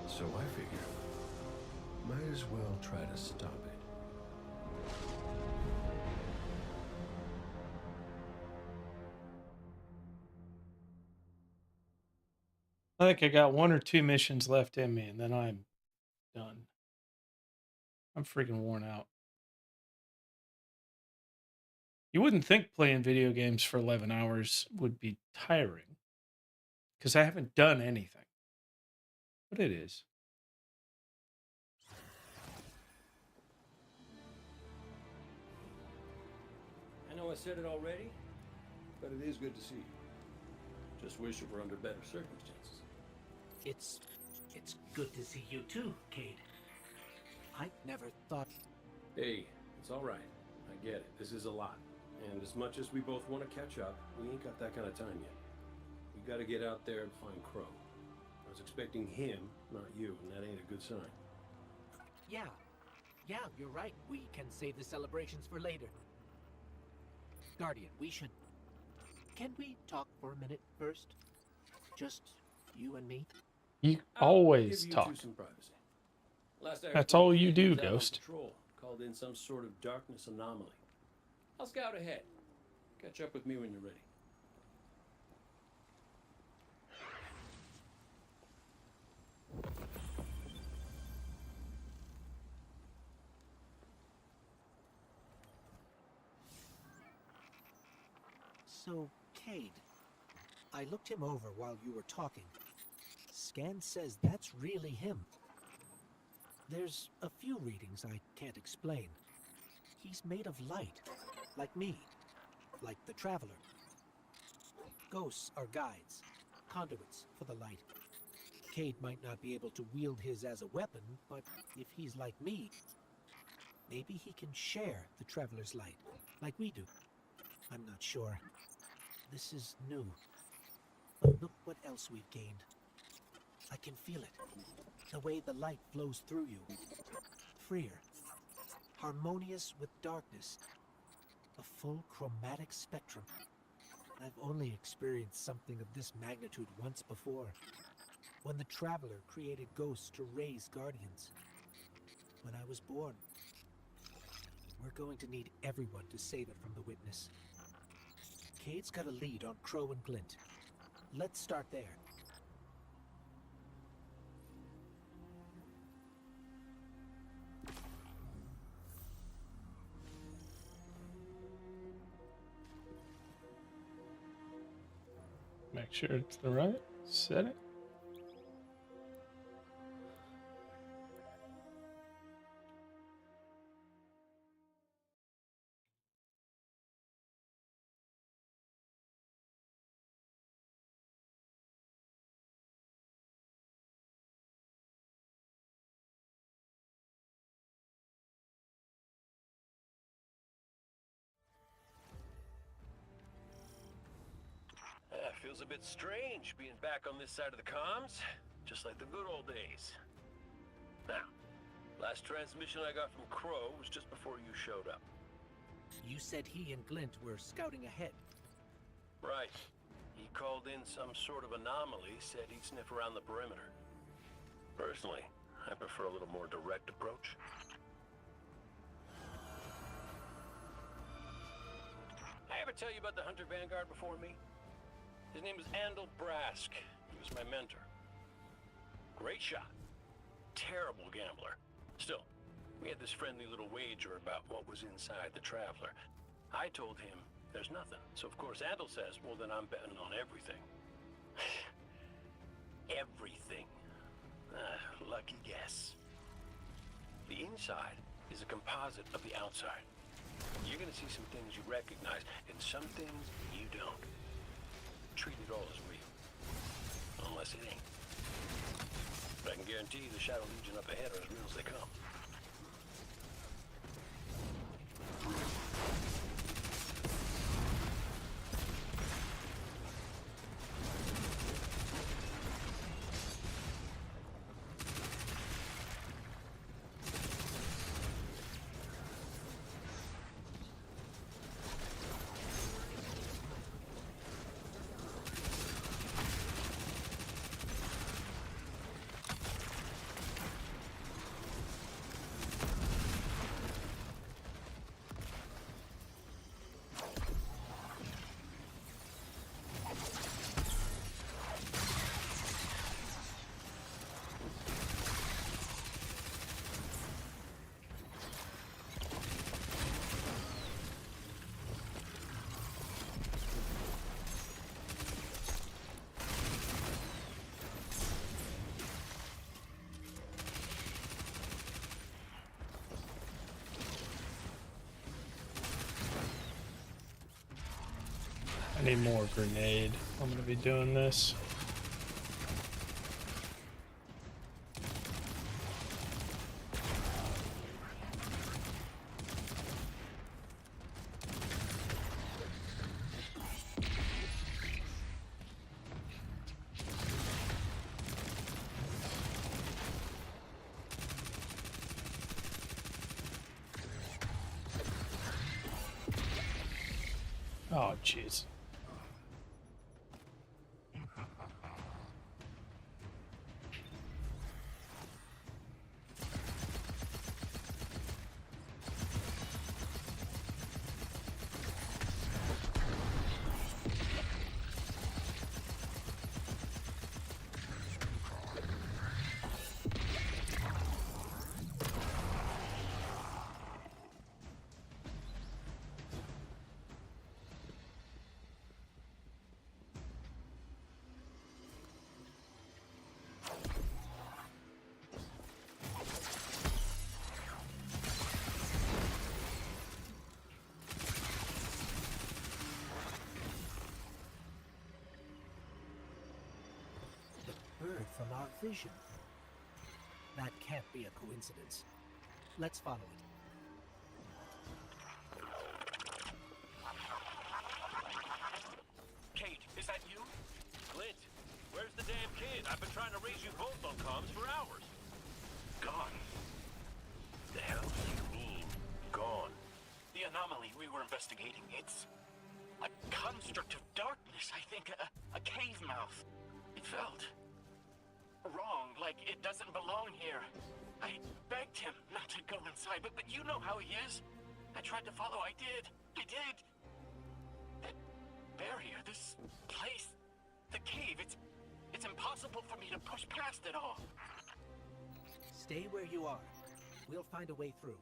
So I figure, might as well try to stop it. I think I got 1 or 2 missions left in me, and then I'm done. I'm freaking worn out. You wouldn't think playing video games for 11 hours would be tiring, because I haven't done anything. But it is. I know I said it already, but it is good to see you. Just wish it were under better circumstances. It's good to see you too, Cade. I never thought... Hey, it's all right. I get it. This is a lot. And as much as we both want to catch up, we ain't got that kind of time yet. We got to get out there and find Crow. I was expecting him, not you, and that ain't a good sign. Yeah, you're right. We can save the celebrations for later. Guardian, we should... Can we talk for a minute first? Just you and me? You always talk. That's all you do, Ghost. Patrol, called in some sort of darkness anomaly. I'll scout ahead. Catch up with me when you're ready. So, Cade, I looked him over while you were talking. Scan says that's really him. There's a few readings I can't explain. He's made of light, like me, like the Traveler. Ghosts are guides, conduits for the light. Cade might not be able to wield his as a weapon, but if he's like me, maybe he can share the Traveler's light, like we do. I'm not sure. This is new. But look what else we've gained. I can feel it. The way the light flows through you. Freer. Harmonious with darkness. A full chromatic spectrum. I've only experienced something of this magnitude once before. When the Traveler created ghosts to raise guardians. When I was born. We're going to need everyone to save it from the Witness. Cade's got a lead on Crow and Glint. Let's start there. Make sure it's the right setting. Feels a bit strange being back on this side of the comms, just like the good old days. Now, last transmission I got from Crow was just before you showed up. You said he and Glint were scouting ahead. Right. He called in some sort of anomaly, said he'd sniff around the perimeter. Personally, I prefer a little more direct approach. I ever tell you about the Hunter Vanguard before me? His name was Andal Brask. He was my mentor. Great shot. Terrible gambler. Still, we had this friendly little wager about what was inside the Traveler. I told him there's nothing. So of course Andal says, well then I'm betting on everything. Everything. Lucky guess. The inside is a composite of the outside. You're gonna see some things you recognize, and some things you don't. Treat it all as real. Unless it ain't. But I can guarantee you the Shadow Legion up ahead are as real as they come. I need more grenade. I'm gonna be doing this. Oh, jeez. Bird from our vision. That can't be a coincidence. Let's follow it. investigating. It's a construct of darkness, I think. A cave mouth. It felt wrong, like it doesn't belong here. I begged him not to go inside, but you know how he is. I tried to follow. I did. That barrier, this place, the cave, it's impossible for me to push past it all. Stay where you are. We'll find a way through.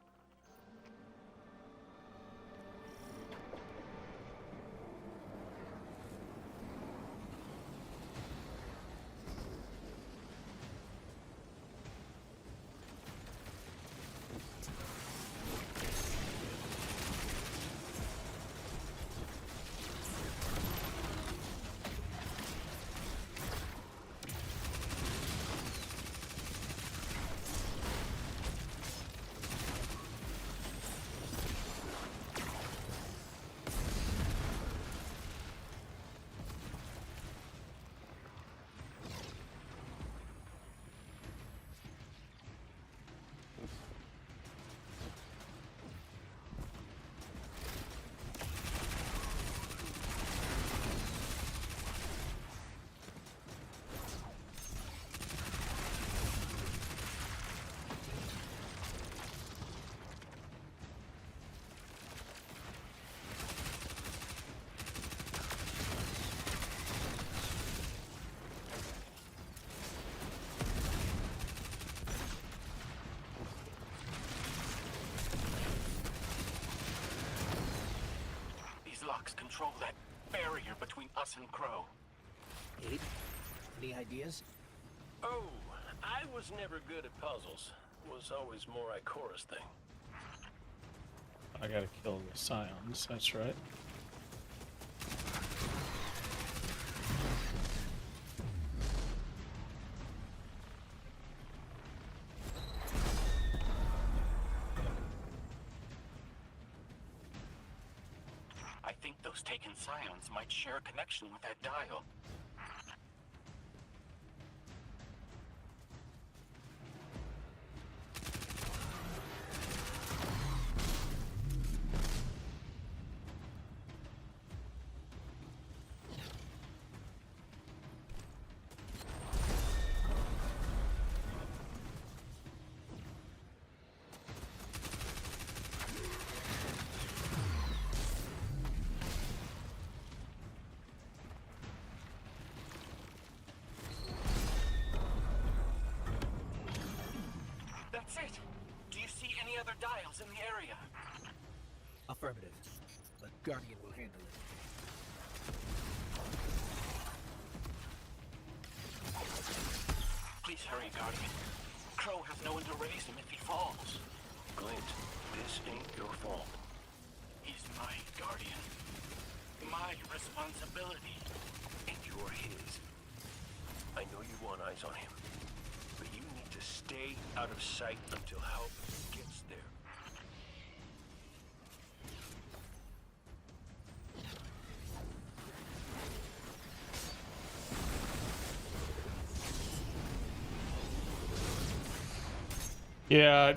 Locks control that barrier between us and Crow. Abe, any ideas? Oh, I was never good at puzzles. Was always more Ikora's thing. I gotta kill the Scions, that's right. I think those taken Scions might share a connection with that dial. That's it! Do you see any other dials in the area? Affirmative. But Guardian will handle it. Please hurry, Guardian. Crow has no one to raise him if he falls. Glint, this ain't your fault. He's my Guardian. My responsibility. And you're his. I know you want eyes on him, but you need to stay out of sight until help gets there. Yeah,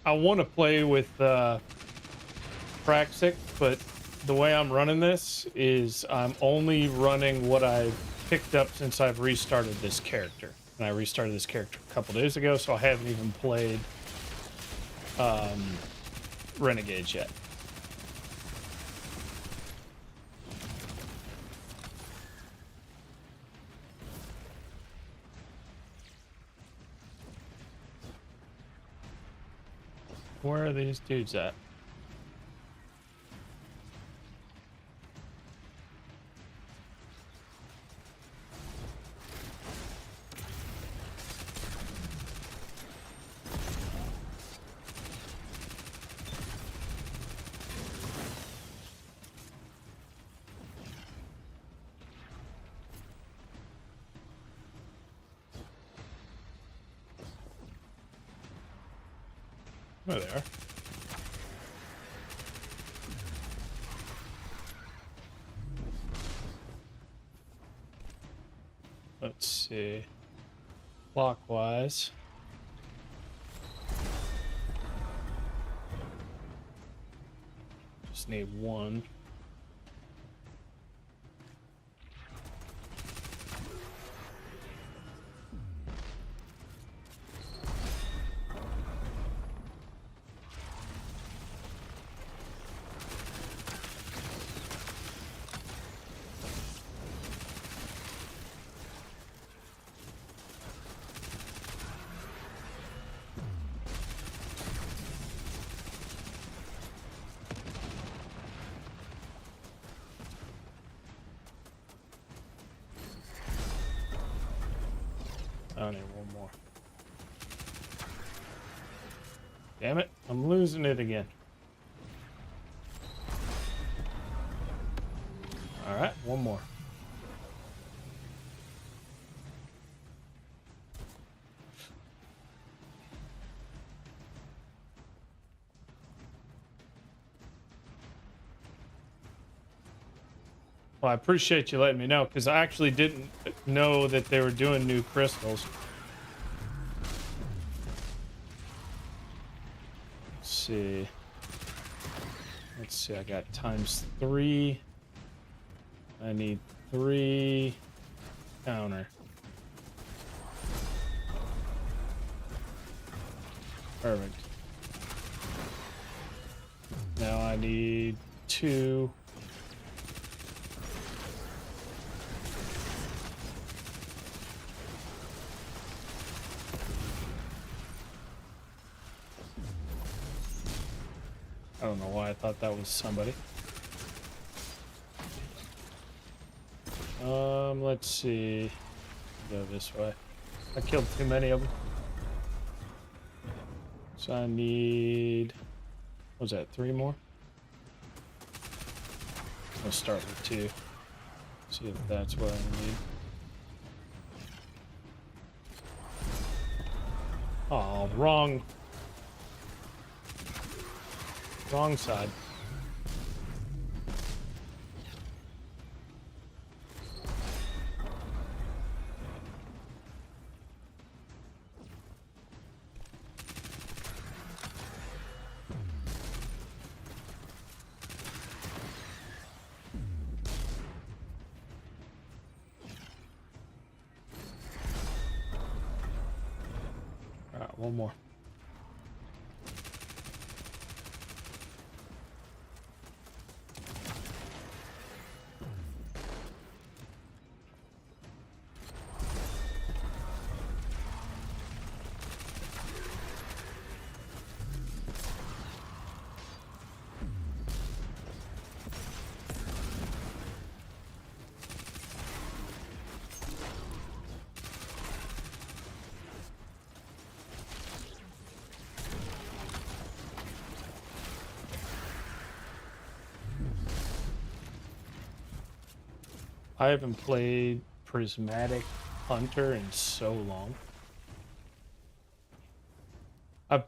I want to play with Praxic, but the way I'm running this is I'm only running what I've picked up since I've restarted this character. And I restarted this character a couple days ago, so I haven't even played Renegades yet. Where are these dudes at? Oh, they are. Let's see. Clockwise. just need one. I need one more. Damn it, I'm losing it again. Alright, one more. Well, I appreciate you letting me know, because I actually didn't know that they were doing new crystals. Let's see, I got ×3. I need 3 counter. Perfect. Now I need 2. I don't know why I thought that was somebody. Let's see. Go this way. I killed too many of them. So I need... what was that, 3 more? I'll start with 2. See if that's what I need. Oh, wrong side. All right, one more. I haven't played Prismatic Hunter in so long. I've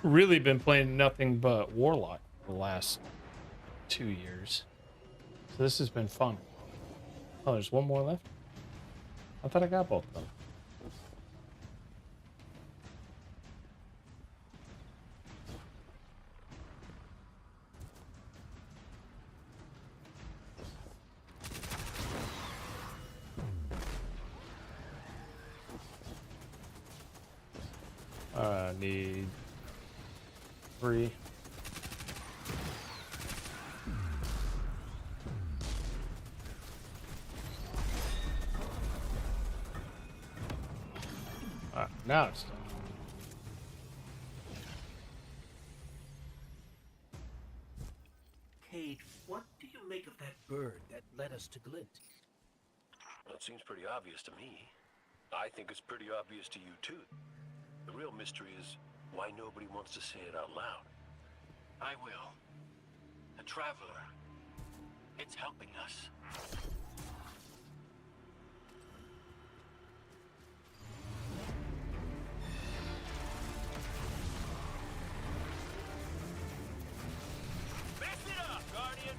really been playing nothing but Warlock the last 2 years. So this has been fun. Oh, there's one more left? I thought I got both of them. I need 3. Alright, now it's done. Cade, what do you make of that bird that led us to Glint? Well, it seems pretty obvious to me. I think it's pretty obvious to you, too. The real mystery is why nobody wants to say it out loud. I will. A traveler. It's helping us. Mess it up, Guardian!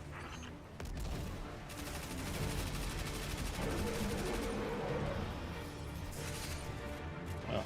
Well.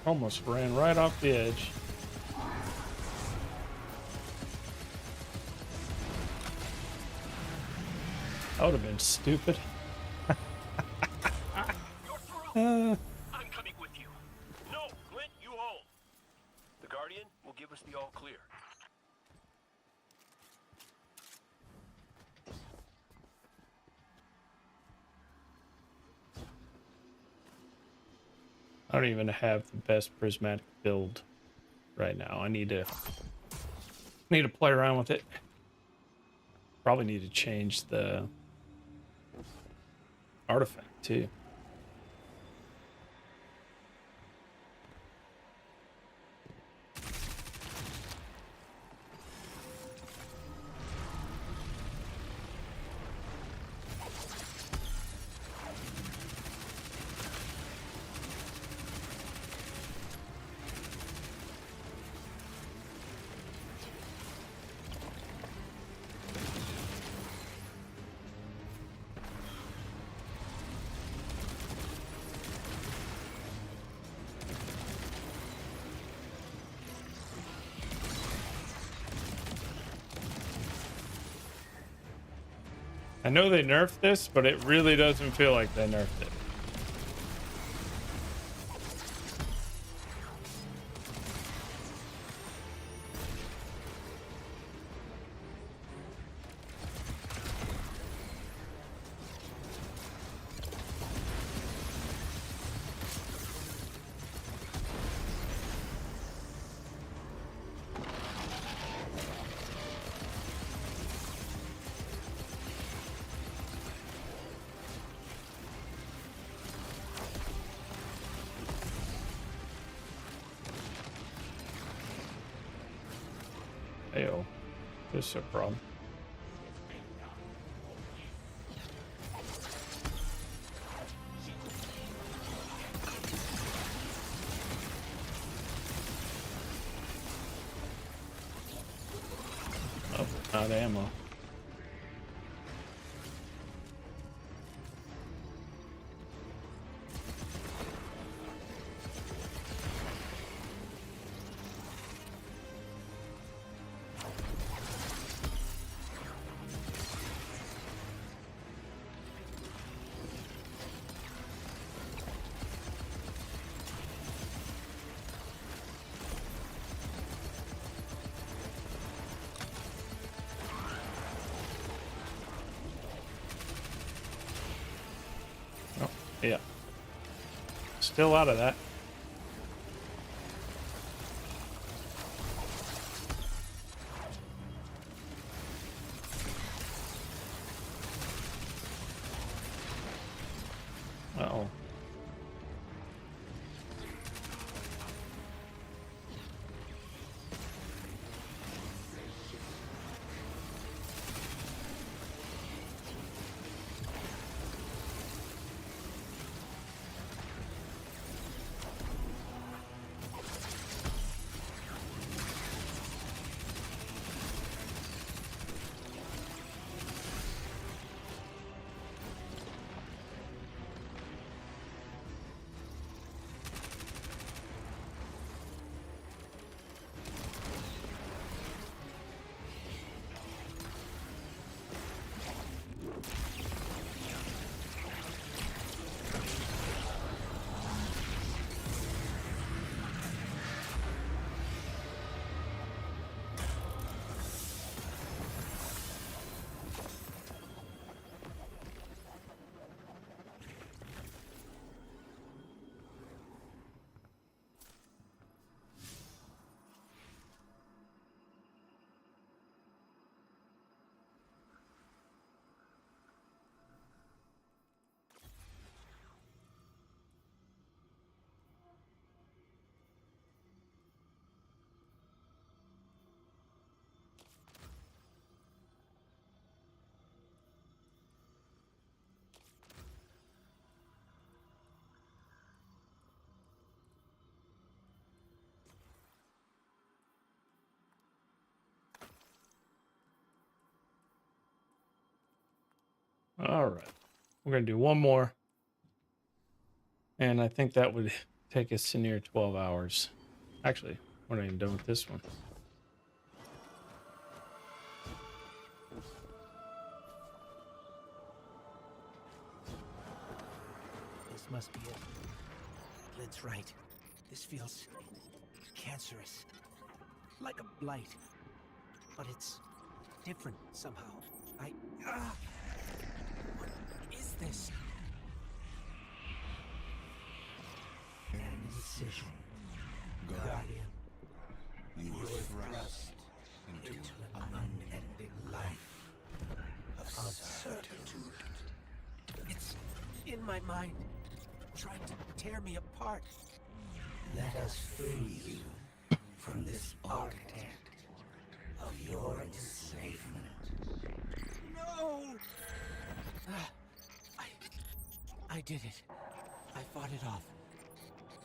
Almost ran right off the edge. That would have been stupid. I'm coming with you. No, Clint, you hold. The Guardian will give us the all clear. I don't even have the best prismatic build right now. I need to play around with it. Probably need to change the artifact too. I know they nerfed this, but it really doesn't feel like they nerfed it. Ayo, this is a problem. Oh, not ammo. Yeah. Still out of that. Uh-oh. All right. We're going to do one more. And I think that would take us to near 12 hours. Actually, we're not even done with this one. This must be it. Glenn's right. This feels cancerous. Like a blight. But it's different somehow. What is this? Indecision. Guardian. You were thrust into an unending life of certitude. It's in my mind, trying to tear me apart. Let us free you from this architect of your enslavement. No! I did it. I fought it off.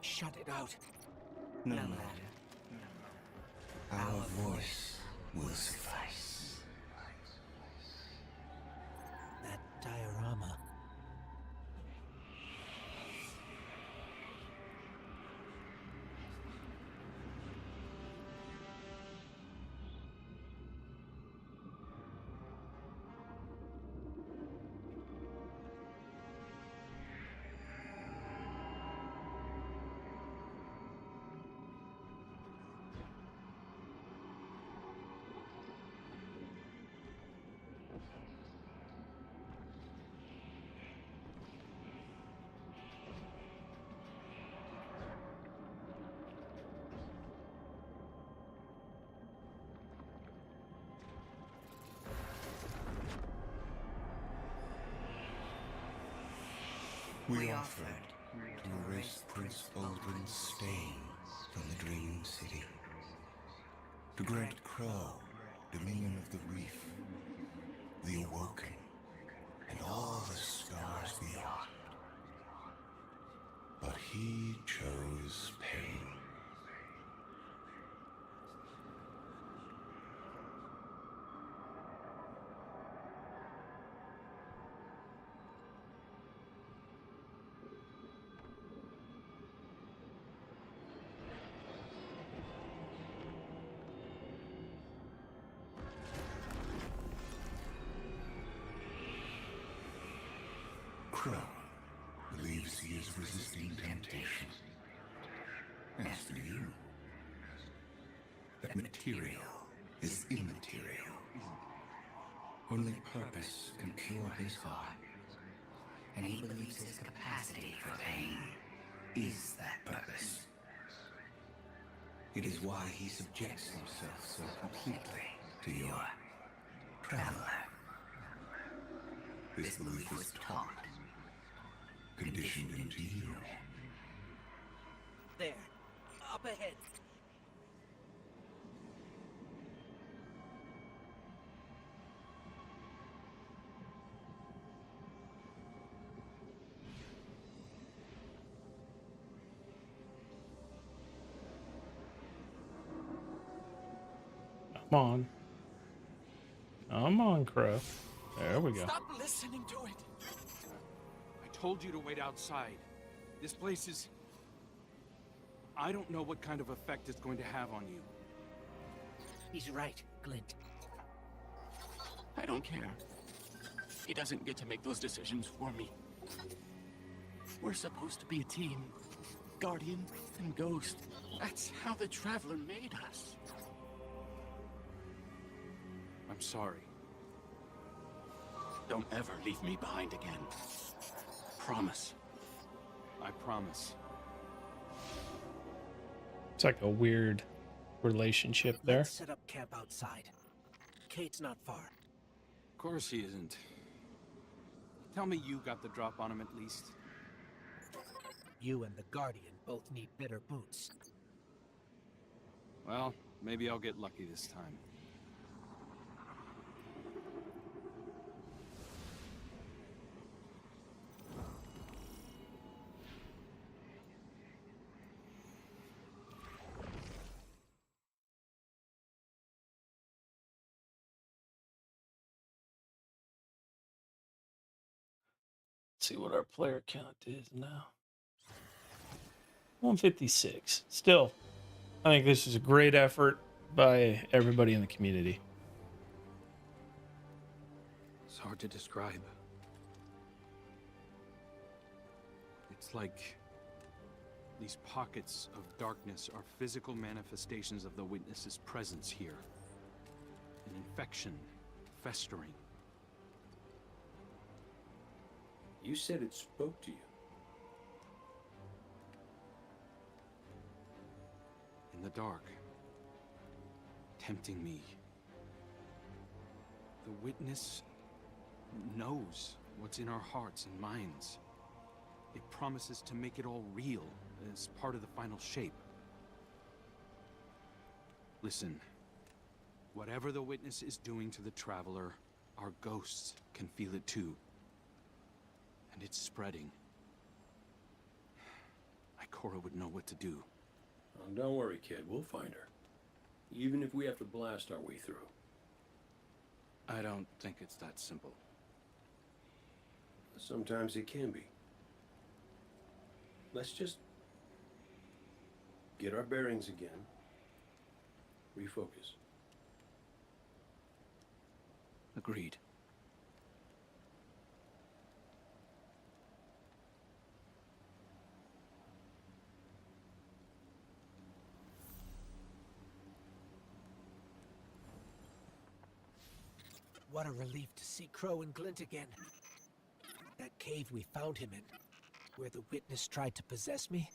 Shut it out. No matter. Our voice will suffice. That diorama. We offered to erase Prince Aldrin's stain from the Dream City. To grant Crow dominion of the Reef, the Awoken, and all the stars beyond. But he chose pain. Crow believes he is resisting temptation. As do you. That material is immaterial. Only purpose can cure his heart. And he believes his capacity for pain is that purpose. It is why he subjects himself so completely to your traveler. This belief was taught, conditioned into you. There. Up ahead. Come on. Come on, Crow. There we go. Stop listening to it. I told you to wait outside. This place is... I don't know what kind of effect it's going to have on you. He's right, Glint. I don't care. He doesn't get to make those decisions for me. We're supposed to be a team. Guardian and Ghost. That's how the Traveler made us. I'm sorry. Don't ever leave me behind again. Promise. I promise. It's like a weird relationship there. Let's set up camp outside. Kate's not far. Of course he isn't. Tell me you got the drop on him at least. You and the Guardian both need better boots. Well, maybe I'll get lucky this time. Let's see what our player count is now. 156. Still, I think this is a great effort by everybody in the community. It's hard to describe. It's like these pockets of darkness are physical manifestations of the witness's presence here. An infection, festering. You said it spoke to you. In the dark, tempting me. The witness knows what's in our hearts and minds. It promises to make it all real as part of the final shape. Listen, whatever the witness is doing to the traveler, our ghosts can feel it too. And it's spreading. Ikora would know what to do. Oh, don't worry, kid. We'll find her. Even if we have to blast our way through. I don't think it's that simple. Sometimes it can be. Let's just get our bearings again. Refocus. Agreed. What a relief to see Crow and Glint again. That cave we found him in, where the witness tried to possess me.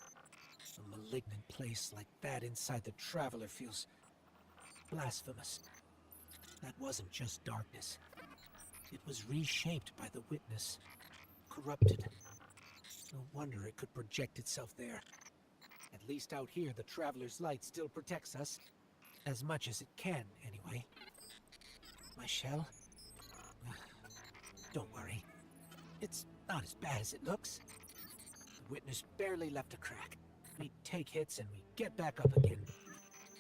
A malignant place like that inside the Traveler feels blasphemous. That wasn't just darkness. It was reshaped by the witness, corrupted. No wonder it could project itself there. At least out here, the Traveler's light still protects us. As much as it can, anyway. My shell? Don't worry. It's not as bad as it looks. The witness barely left a crack. We take hits and we get back up again.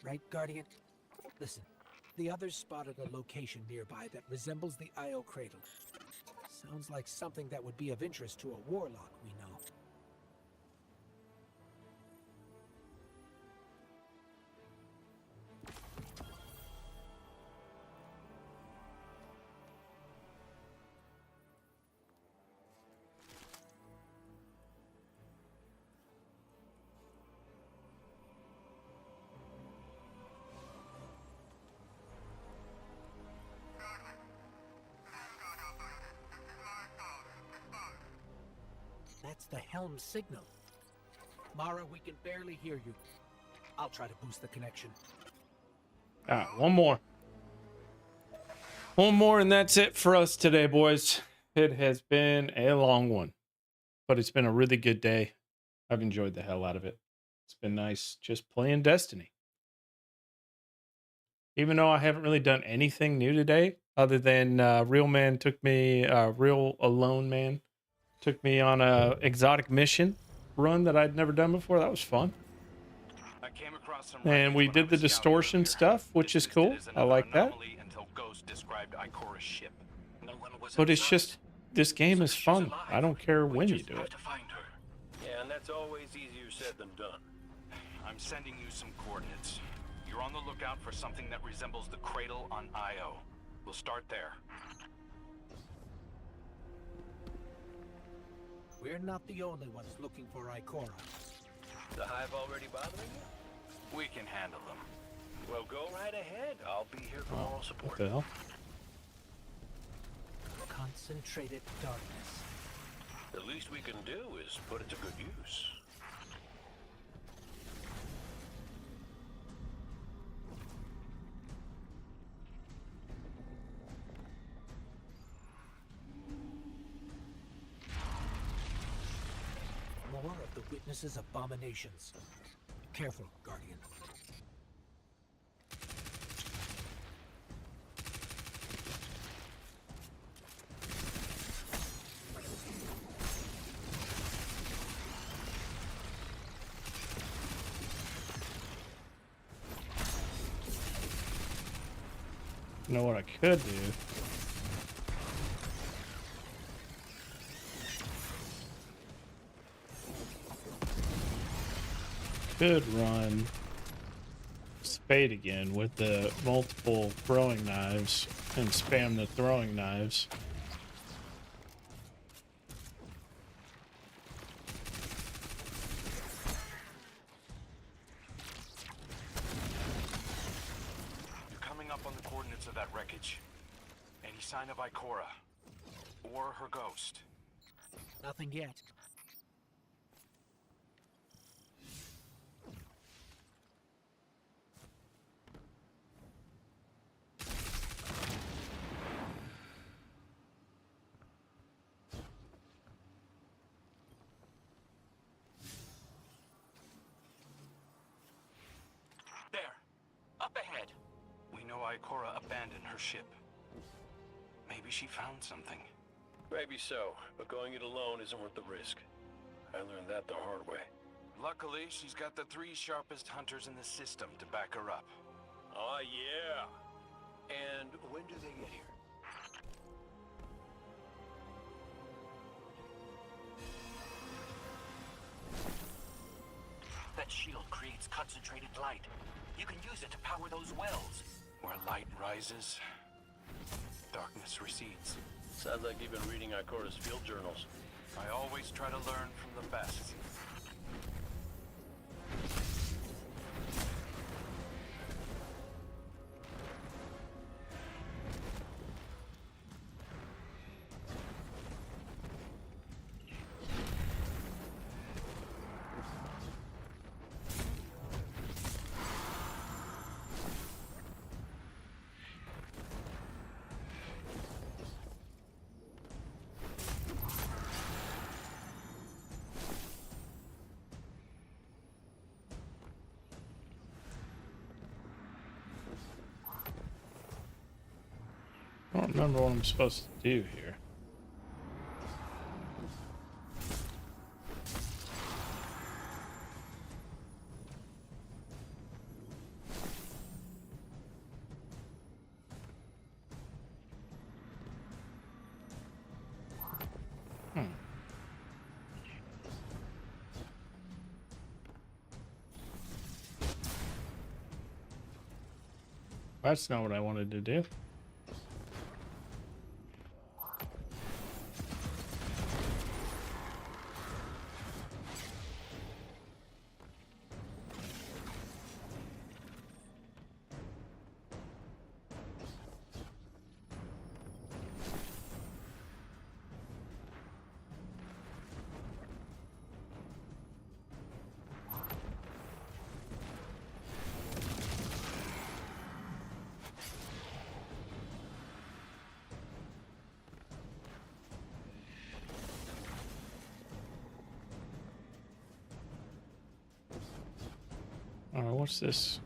Right, Guardian? Listen, the others spotted a location nearby that resembles the Io cradle. Sounds like something that would be of interest to a warlock we know. That's the helm signal. Mara, we can barely hear you. I'll try to boost the connection. One more. One more, and that's it for us today, boys. It has been a long one, but it's been a really good day. I've enjoyed the hell out of it. It's been nice just playing Destiny. Even though I haven't really done anything new today, other than Real Alone Man took me on a exotic mission run that I'd never done before. That was fun. I came across some And we did the distortion stuff, which is cool. I like that. Until Ghost described Ikora's ship. No one was But it's just, this game is fun. I don't care when you do it. Yeah, and that's always easier said than done. I'm sending you some coordinates. You're on the lookout for something that resembles the cradle on Io. We'll start there. We're not the only ones looking for Ikora. The hive already bothering you? We can handle them. Well, go right ahead. I'll be here for moral support. What the hell? Concentrated darkness. The least we can do is put it to good use. More of the witness's abominations. Careful, Guardian. You know what I could do? could run Spade again with the multiple throwing knives and spam the throwing knives. You're coming up on the coordinates of that wreckage. Any sign of Ikora? Or her ghost? Nothing yet. There! Up ahead! We know Ikora abandoned her ship. Maybe she found something. Maybe so, but going it alone isn't worth the risk. I learned that the hard way. Luckily, she's got the 3 sharpest hunters in the system to back her up. Oh, yeah! And when do they get here? That shield creates concentrated light. You can use it to power those wells. Where light rises, darkness recedes. Sounds like you've been reading Ikora's field journals. I always try to learn from the best. I don't remember what I'm supposed to do here. That's not what I wanted to do. Alright, what's this?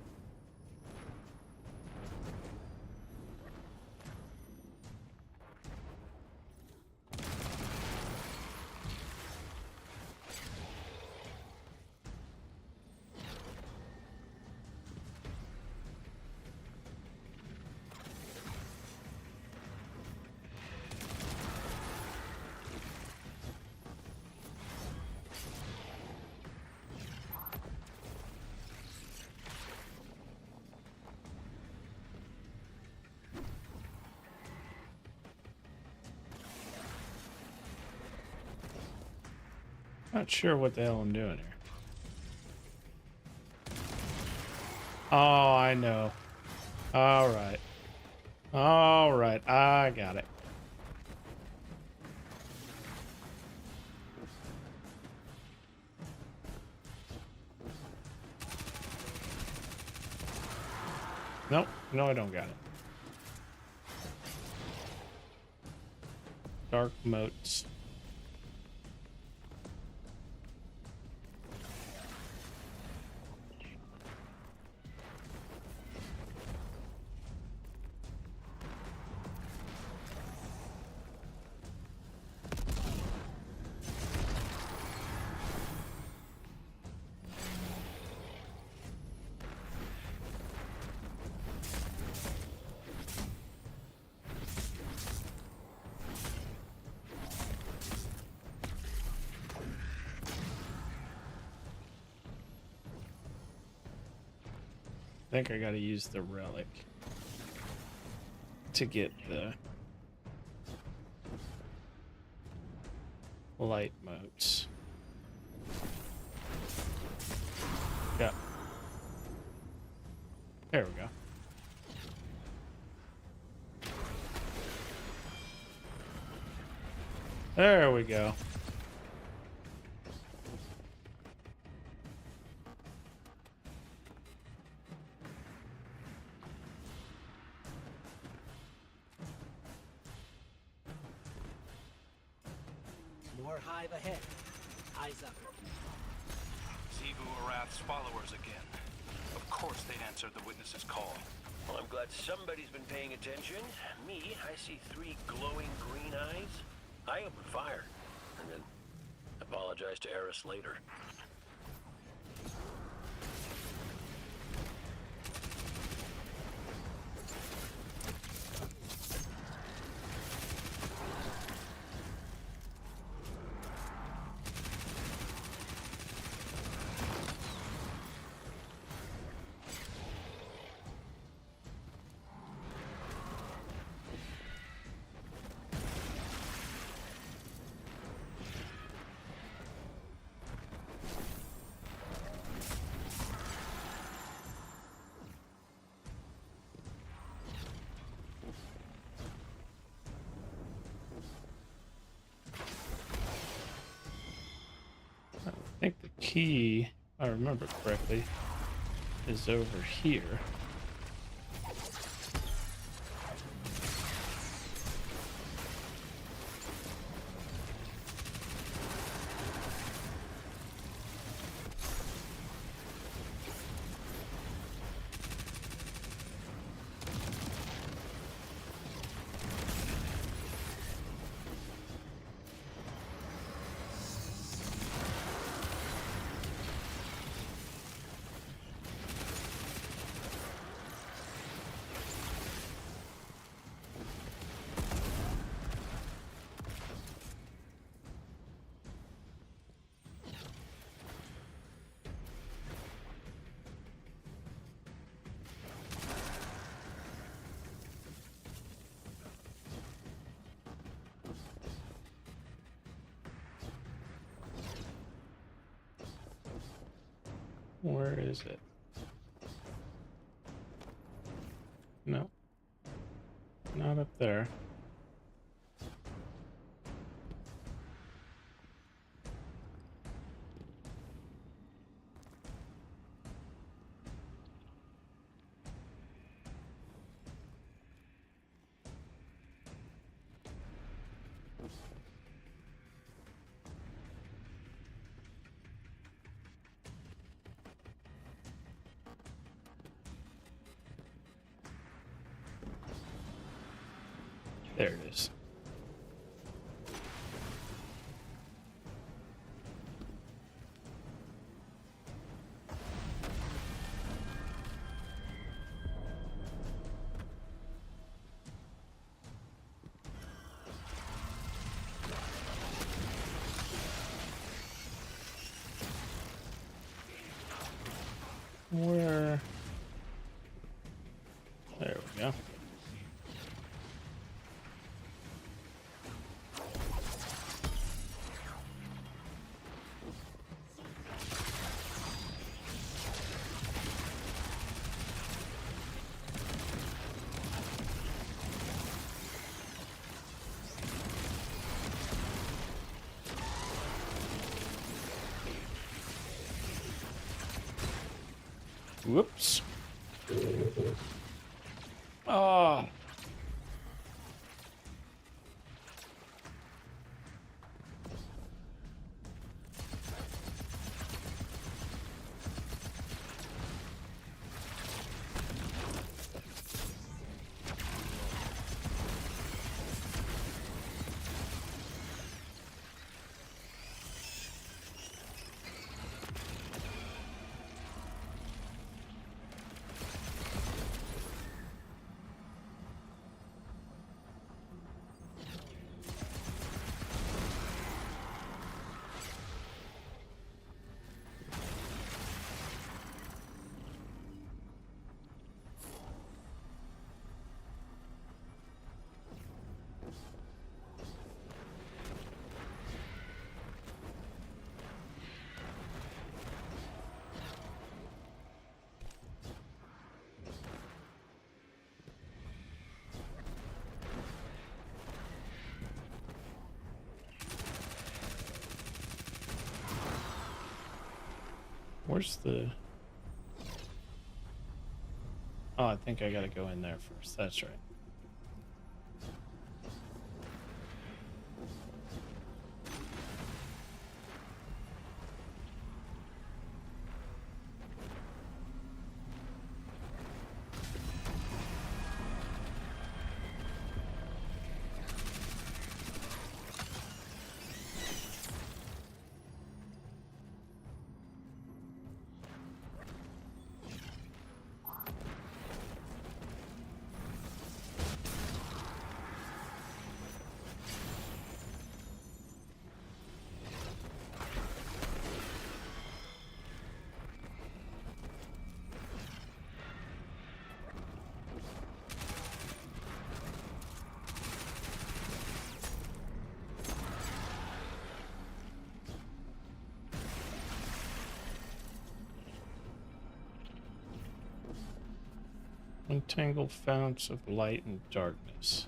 Not sure what the hell I'm doing here. Oh, I know. All right. All right, I got it. Nope, no, I don't got it. Dark moats. think I gotta use the relic to get the light motes. Yeah. There we go. There we go. More hive ahead. Eyes up. Zivu Arath's followers again. Of course they'd answer the witness's call. Well, I'm glad somebody's been paying attention. Me, I see 3 glowing green eyes. I open fire, and then apologize to Eris later. I think the key, if I remember correctly, is over here. Where is it? No. Not up there. There it is. Where? There we go. Whoops. Ah. Where's the... Oh, I think I gotta go in there first. That's right. Untangled founts of light and darkness.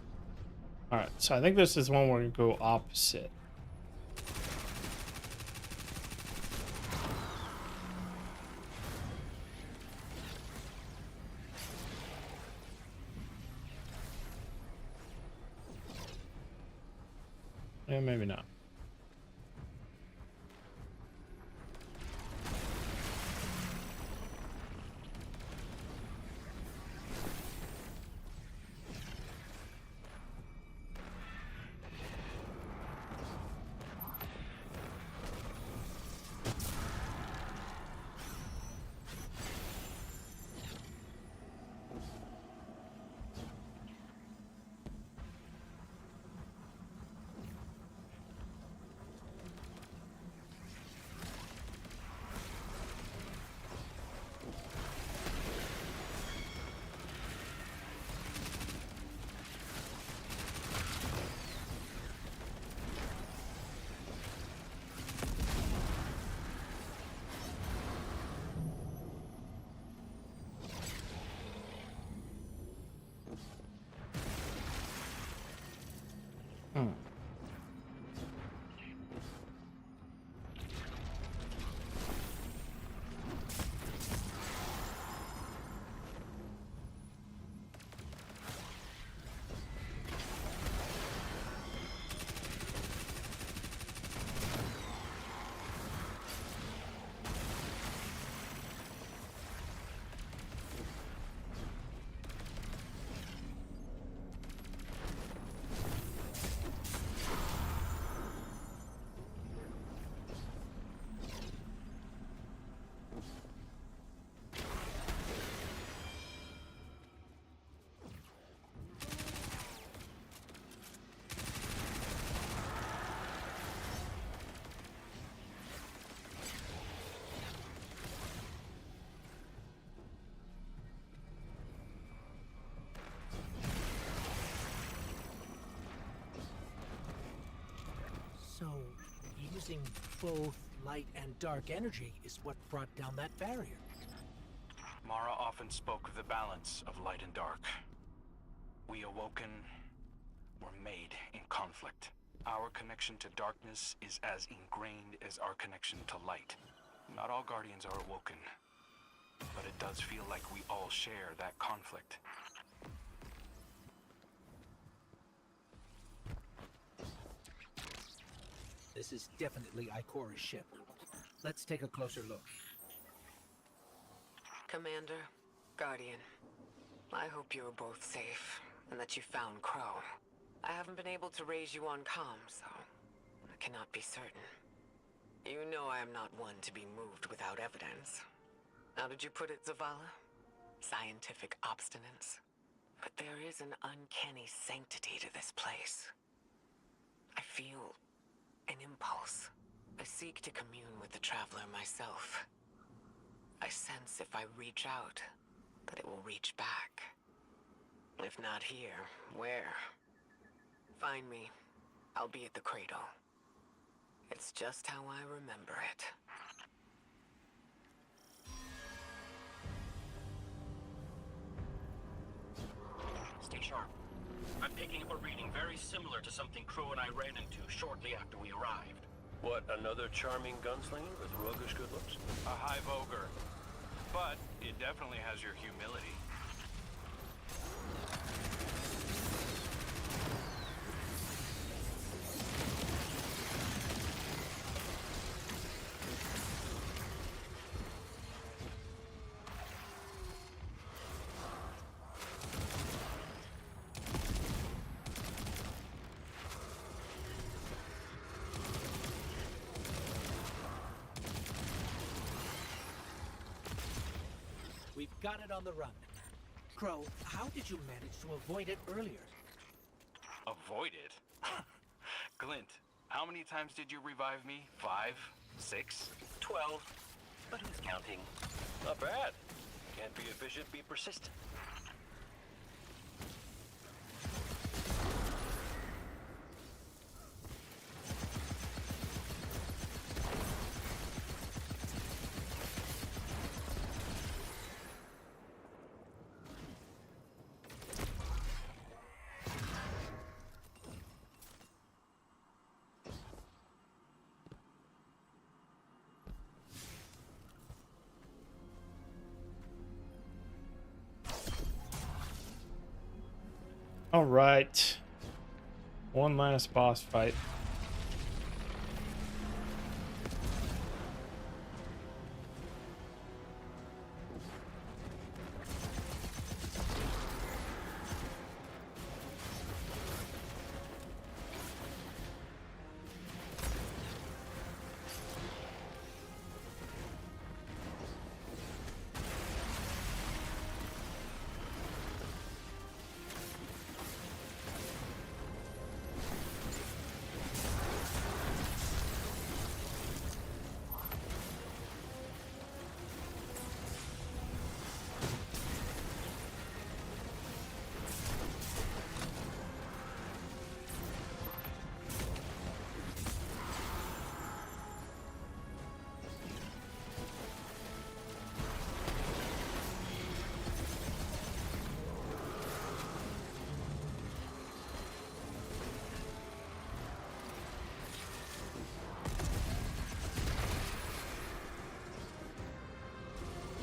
Alright, so I think this is one where we go opposite. Yeah, maybe not. So, using both light and dark energy is what brought down that barrier. Mara often spoke of the balance of light and dark. We awoken were made in conflict. Our connection to darkness is as ingrained as our connection to light. Not all Guardians are awoken, but it does feel like we all share that conflict. This is definitely Ikora's ship. Let's take a closer look. Commander, Guardian, I hope you are both safe, and that you found Crow. I haven't been able to raise you on comm, so I cannot be certain. You know I am not one to be moved without evidence. How did you put it, Zavala? Scientific obstinance. But there is an uncanny sanctity to this place. I feel an impulse. I seek to commune with the Traveler myself. I sense if I reach out, that it will reach back. If not here, where? Find me. I'll be at the cradle. It's just how I remember it. Stay sharp. I'm picking up a reading very similar to something Crow and I ran into shortly after we arrived. What, another charming gunslinger with roguish good looks? A hive ogre. But it definitely has your humility. We've got it on the run. Crow, how did you manage to avoid it earlier? Avoid it? Glint, how many times did you revive me? 5? 6? 12. But who's counting? Not bad. Can't be efficient, be persistent. All right. One last boss fight.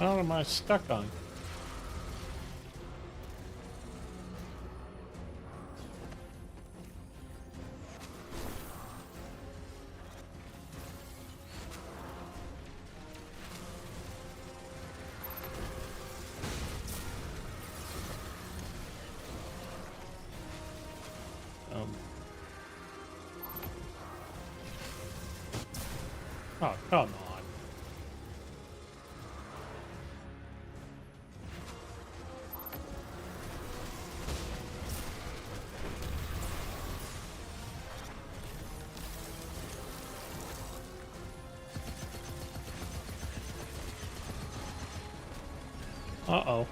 What am I stuck on? Oh, come on. Uh-oh.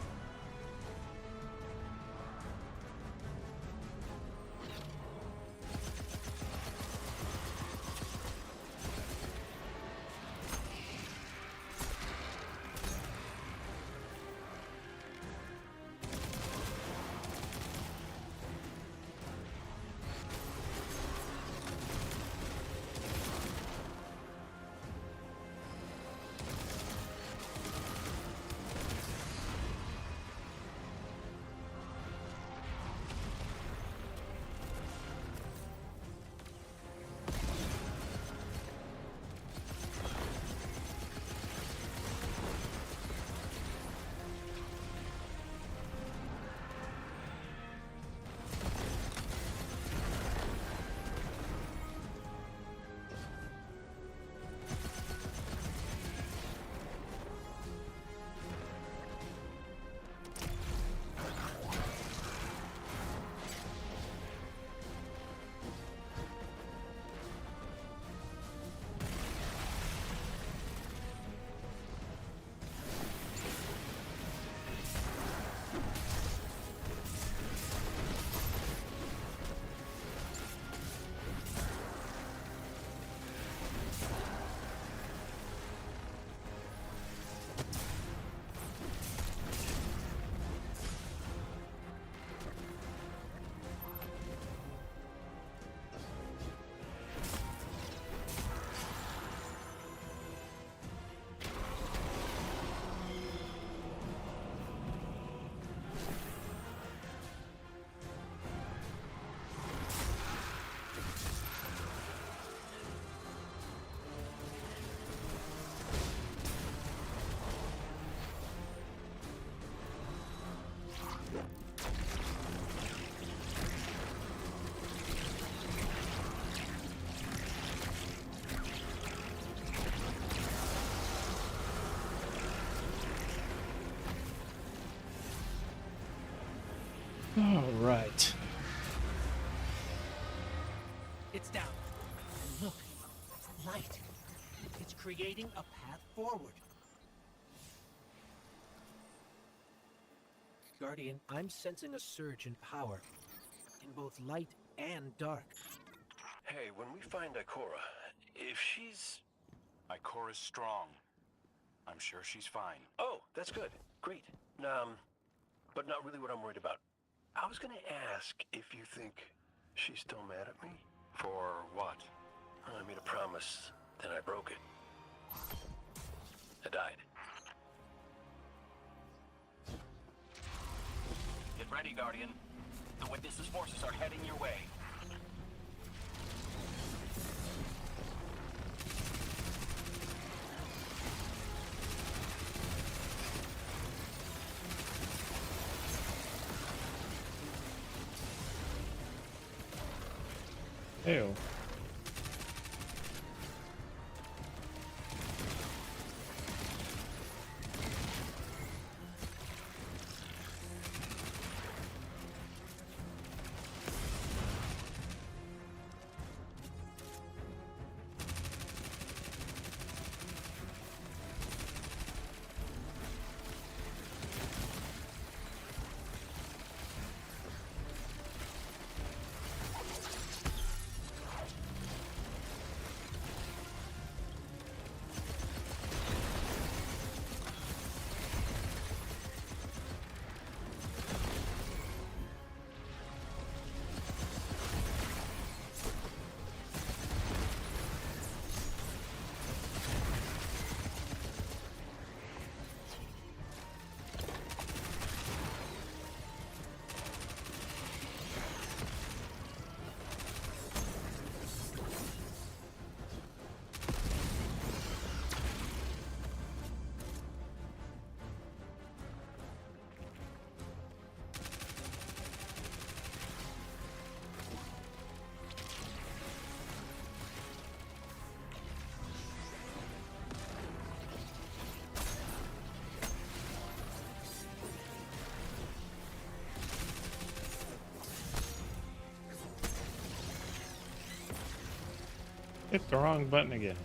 All right. It's down. And look, light. It's creating a path forward. Guardian, I'm sensing a surge in power, in both light and dark. Hey, when we find Ikora, if she's... Ikora's strong. I'm sure she's fine. Oh, that's good. Great. But not really what I'm worried about. I was gonna ask if you think she's still mad at me? For what? I made a promise, then I broke it. I died. Get ready, Guardian. The Witness's forces are heading your way. Ew. Hit the wrong button again.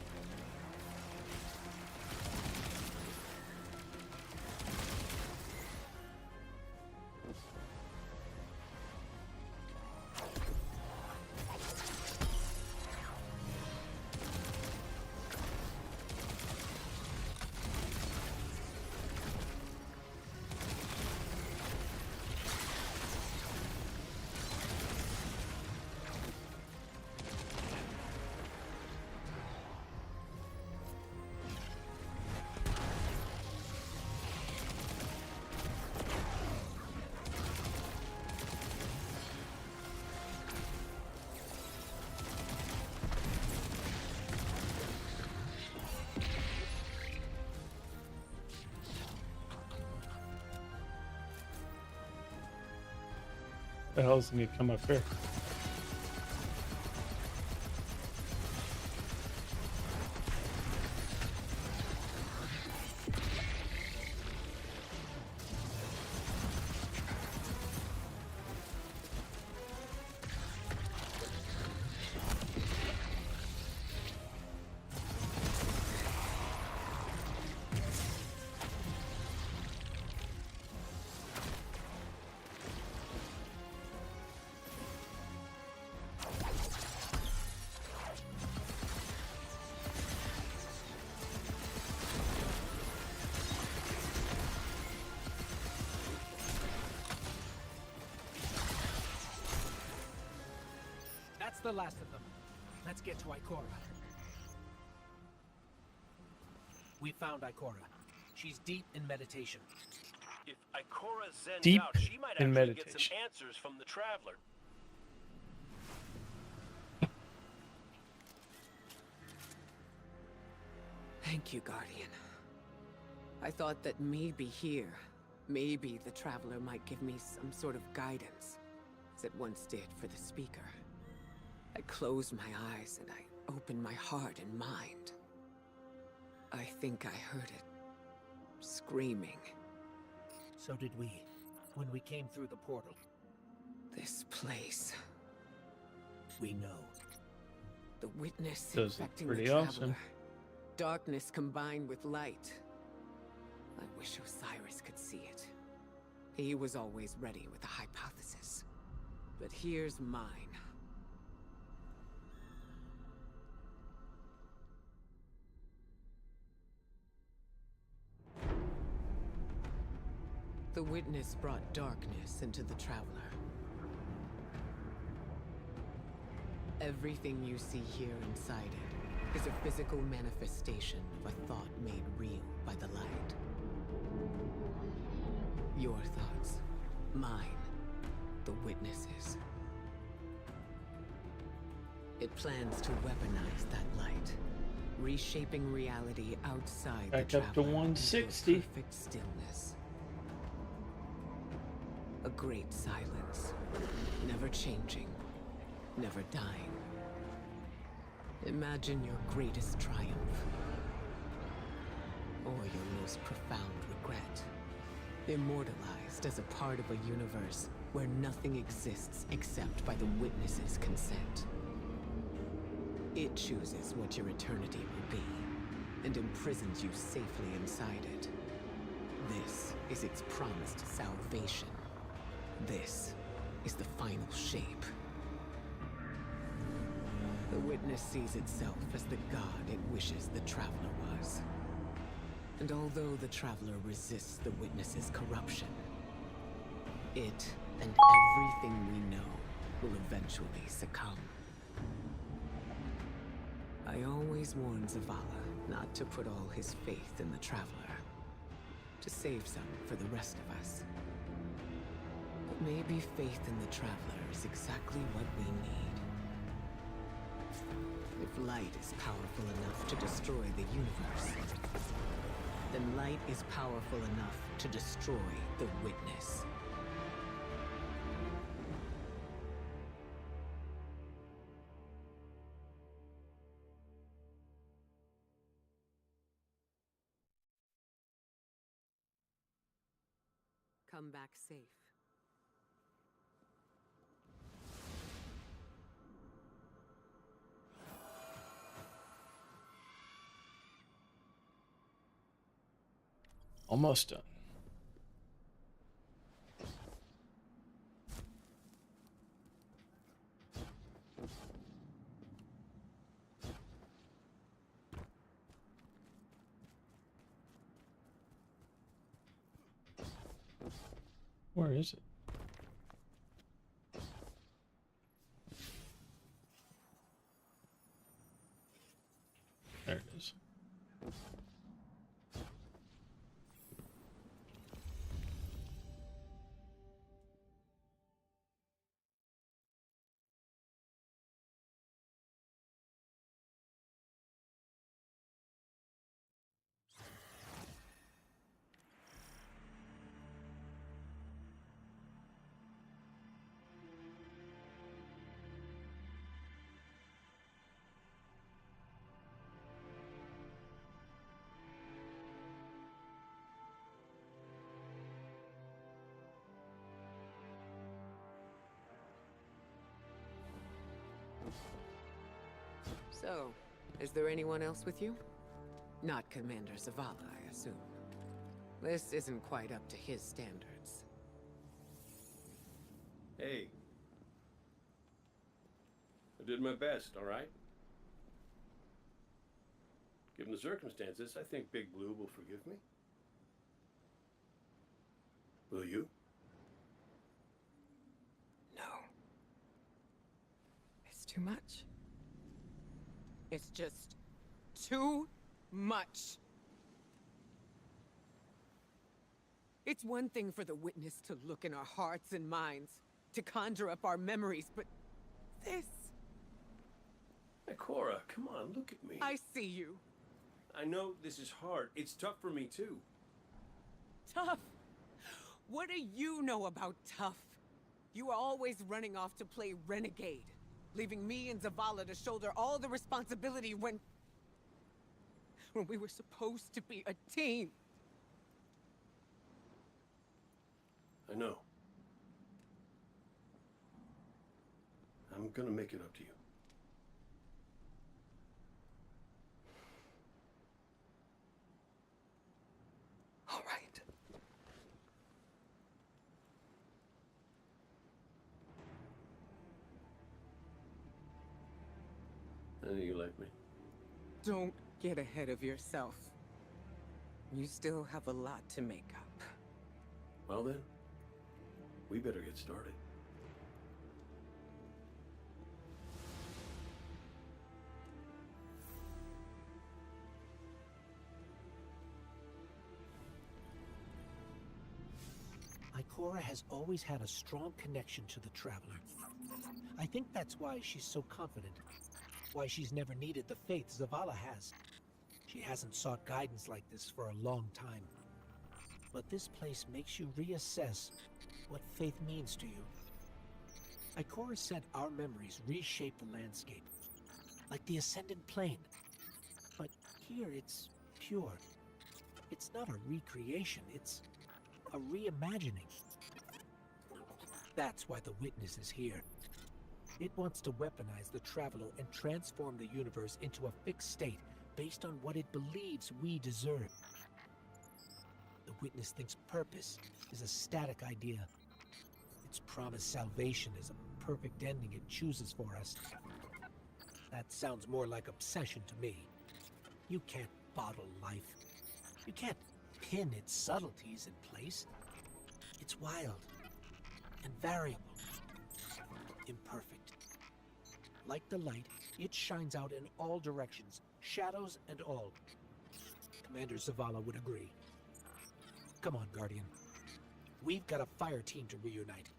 The hell's gonna come up here? That's the last of them. Let's get to Ikora. We found Ikora. She's deep in meditation. If Ikora zens Deep out, she might in actually get some meditation. answers from the Traveler. Thank you, Guardian. I thought that maybe here, maybe the Traveler might give me some sort of guidance, as it once did for the Speaker. I closed my eyes and I opened my heart and mind. I think I heard it screaming. So did we, when we came through the portal. This place. We know. The witness Does look infecting pretty the traveler. awesome. Darkness combined with light. I wish Osiris could see it. He was always ready with a hypothesis. But here's mine. The witness brought darkness into the traveler. Everything you see here inside it is a physical manifestation of a thought made real by the light. Your thoughts, mine, the witnesses. It plans to weaponize that light, reshaping reality outside Back the up to traveler into 160. perfect stillness. A great silence, never changing, never dying. Imagine your greatest triumph, or your most profound regret. Immortalized as a part of a universe where nothing exists except by the witness's consent. It chooses what your eternity will be, and imprisons you safely inside it. This is its promised salvation. This is the final shape. The witness sees itself as the god it wishes the traveler was. And although the traveler resists the witness's corruption, it and everything we know will eventually succumb. I always warn Zavala not to put all his faith in the traveler, to save some for the rest of us. But maybe faith in the traveler is exactly what we need. If light is powerful enough to destroy the universe, then light is powerful enough to destroy the witness. Come back safe. Almost done. Where is it? There it is. So, is there anyone else with you? Not Commander Zavala, I assume. This isn't quite up to his standards. Hey. I did my best, all right? Given the circumstances, I think Big Blue will forgive me. Will you? No. It's too much. It's just too much. It's one thing for the witness to look in our hearts and minds, to conjure up our memories, but this... Hey, Cora, come on, look at me. I see you. I know this is hard. It's tough for me, too. Tough? What do you know about tough? You were always running off to play renegade, leaving me and Zavala to shoulder all the responsibility when we were supposed to be a team. I know. I'm gonna make it up to you. All right. I know you like me. Don't get ahead of yourself. You still have a lot to make up. Well then, we better get started. Ikora has always had a strong connection to the Traveler. I think that's why she's so confident. Why she's never needed the faith Zavala has. She hasn't sought guidance like this for a long time. But this place makes you reassess what faith means to you. Ikora said our memories reshape the landscape, like the Ascendant Plane. But here it's pure. It's not a recreation, it's a reimagining. That's why the Witness is here. It wants to weaponize the Traveler and transform the universe into a fixed state based on what it believes we deserve. The Witness thinks purpose is a static idea. Its promised salvation is a perfect ending it chooses for us. That sounds more like obsession to me. You can't bottle life. You can't pin its subtleties in place. It's wild and variable, imperfect. Like the light, it shines out in all directions, shadows and all. Commander Zavala would agree. Come on, Guardian. We've got a fire team to reunite.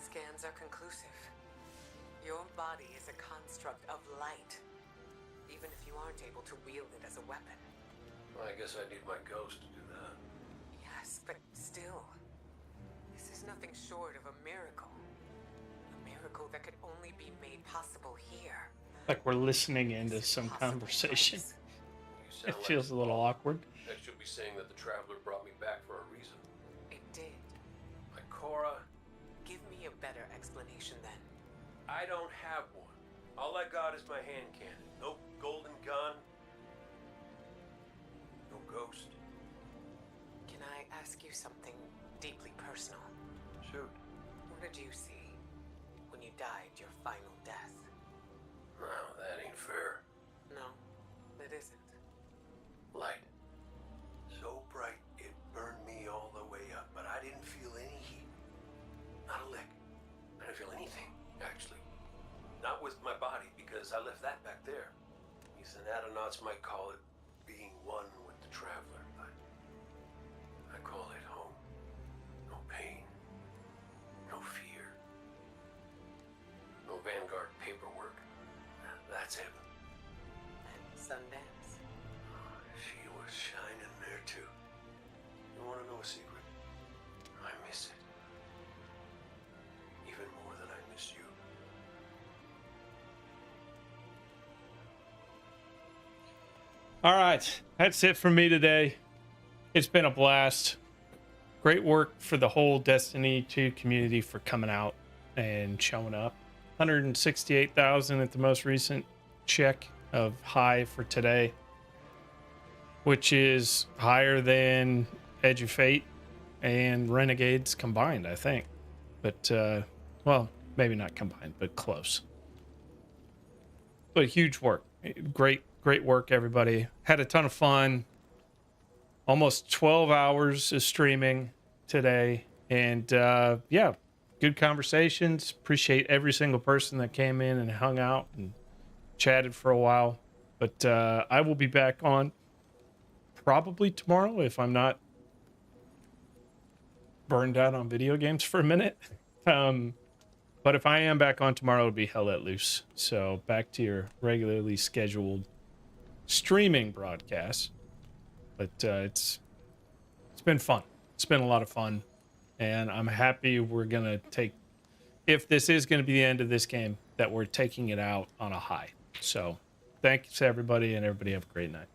Scans are conclusive. Your body is a construct of light, even if you aren't able to wield it as a weapon. Well, I guess I need my ghost to do that. Yes, but still, this is nothing short of a miracle. A miracle that could only be made possible here. Like we're listening into some conversation. It feels a little awkward. I should be saying that the Traveler brought me back for a reason. It did. Ikora, Give me a better explanation then. I don't have one. All I got is my hand cannon. No golden gun. No ghost. Can I ask you something deeply personal? Shoot. What did you see when you died your final death? Well, that ain't fair. No, it isn't. Light. So bright it burned me all the way up, but I didn't feel any heat. Not a lick. I didn't feel anything, actually. Not with my body, because I left that back there. These anatonautes might call it being one with the Traveler, but I call it home. No pain. No fear. No Vanguard paperwork. That's heaven. And Sundance? She was shining there too. You want to know a secret? I miss it. Even more than I miss you. All right, that's it from me today. It's been a blast. Great work for the whole Destiny 2 community for coming out and showing up. 168,000 at the most recent check of high for today, which is higher than Edge of Fate and Renegades combined, I think. But, well, maybe not combined, but close. But huge work. Great work, everybody. Had a ton of fun. Almost 12 hours of streaming today. And, yeah, good conversations. Appreciate every single person that came in and hung out and chatted for a while. But I will be back on probably tomorrow if I'm not burned out on video games for a minute. But if I am back on tomorrow, it'll be Hell Let Loose. So back to your regularly scheduled streaming broadcast. But it's been fun. It's been a lot of fun. And I'm happy we're going to take, if this is going to be the end of this game, that we're taking it out on a high. So thanks everybody, and everybody have a great night.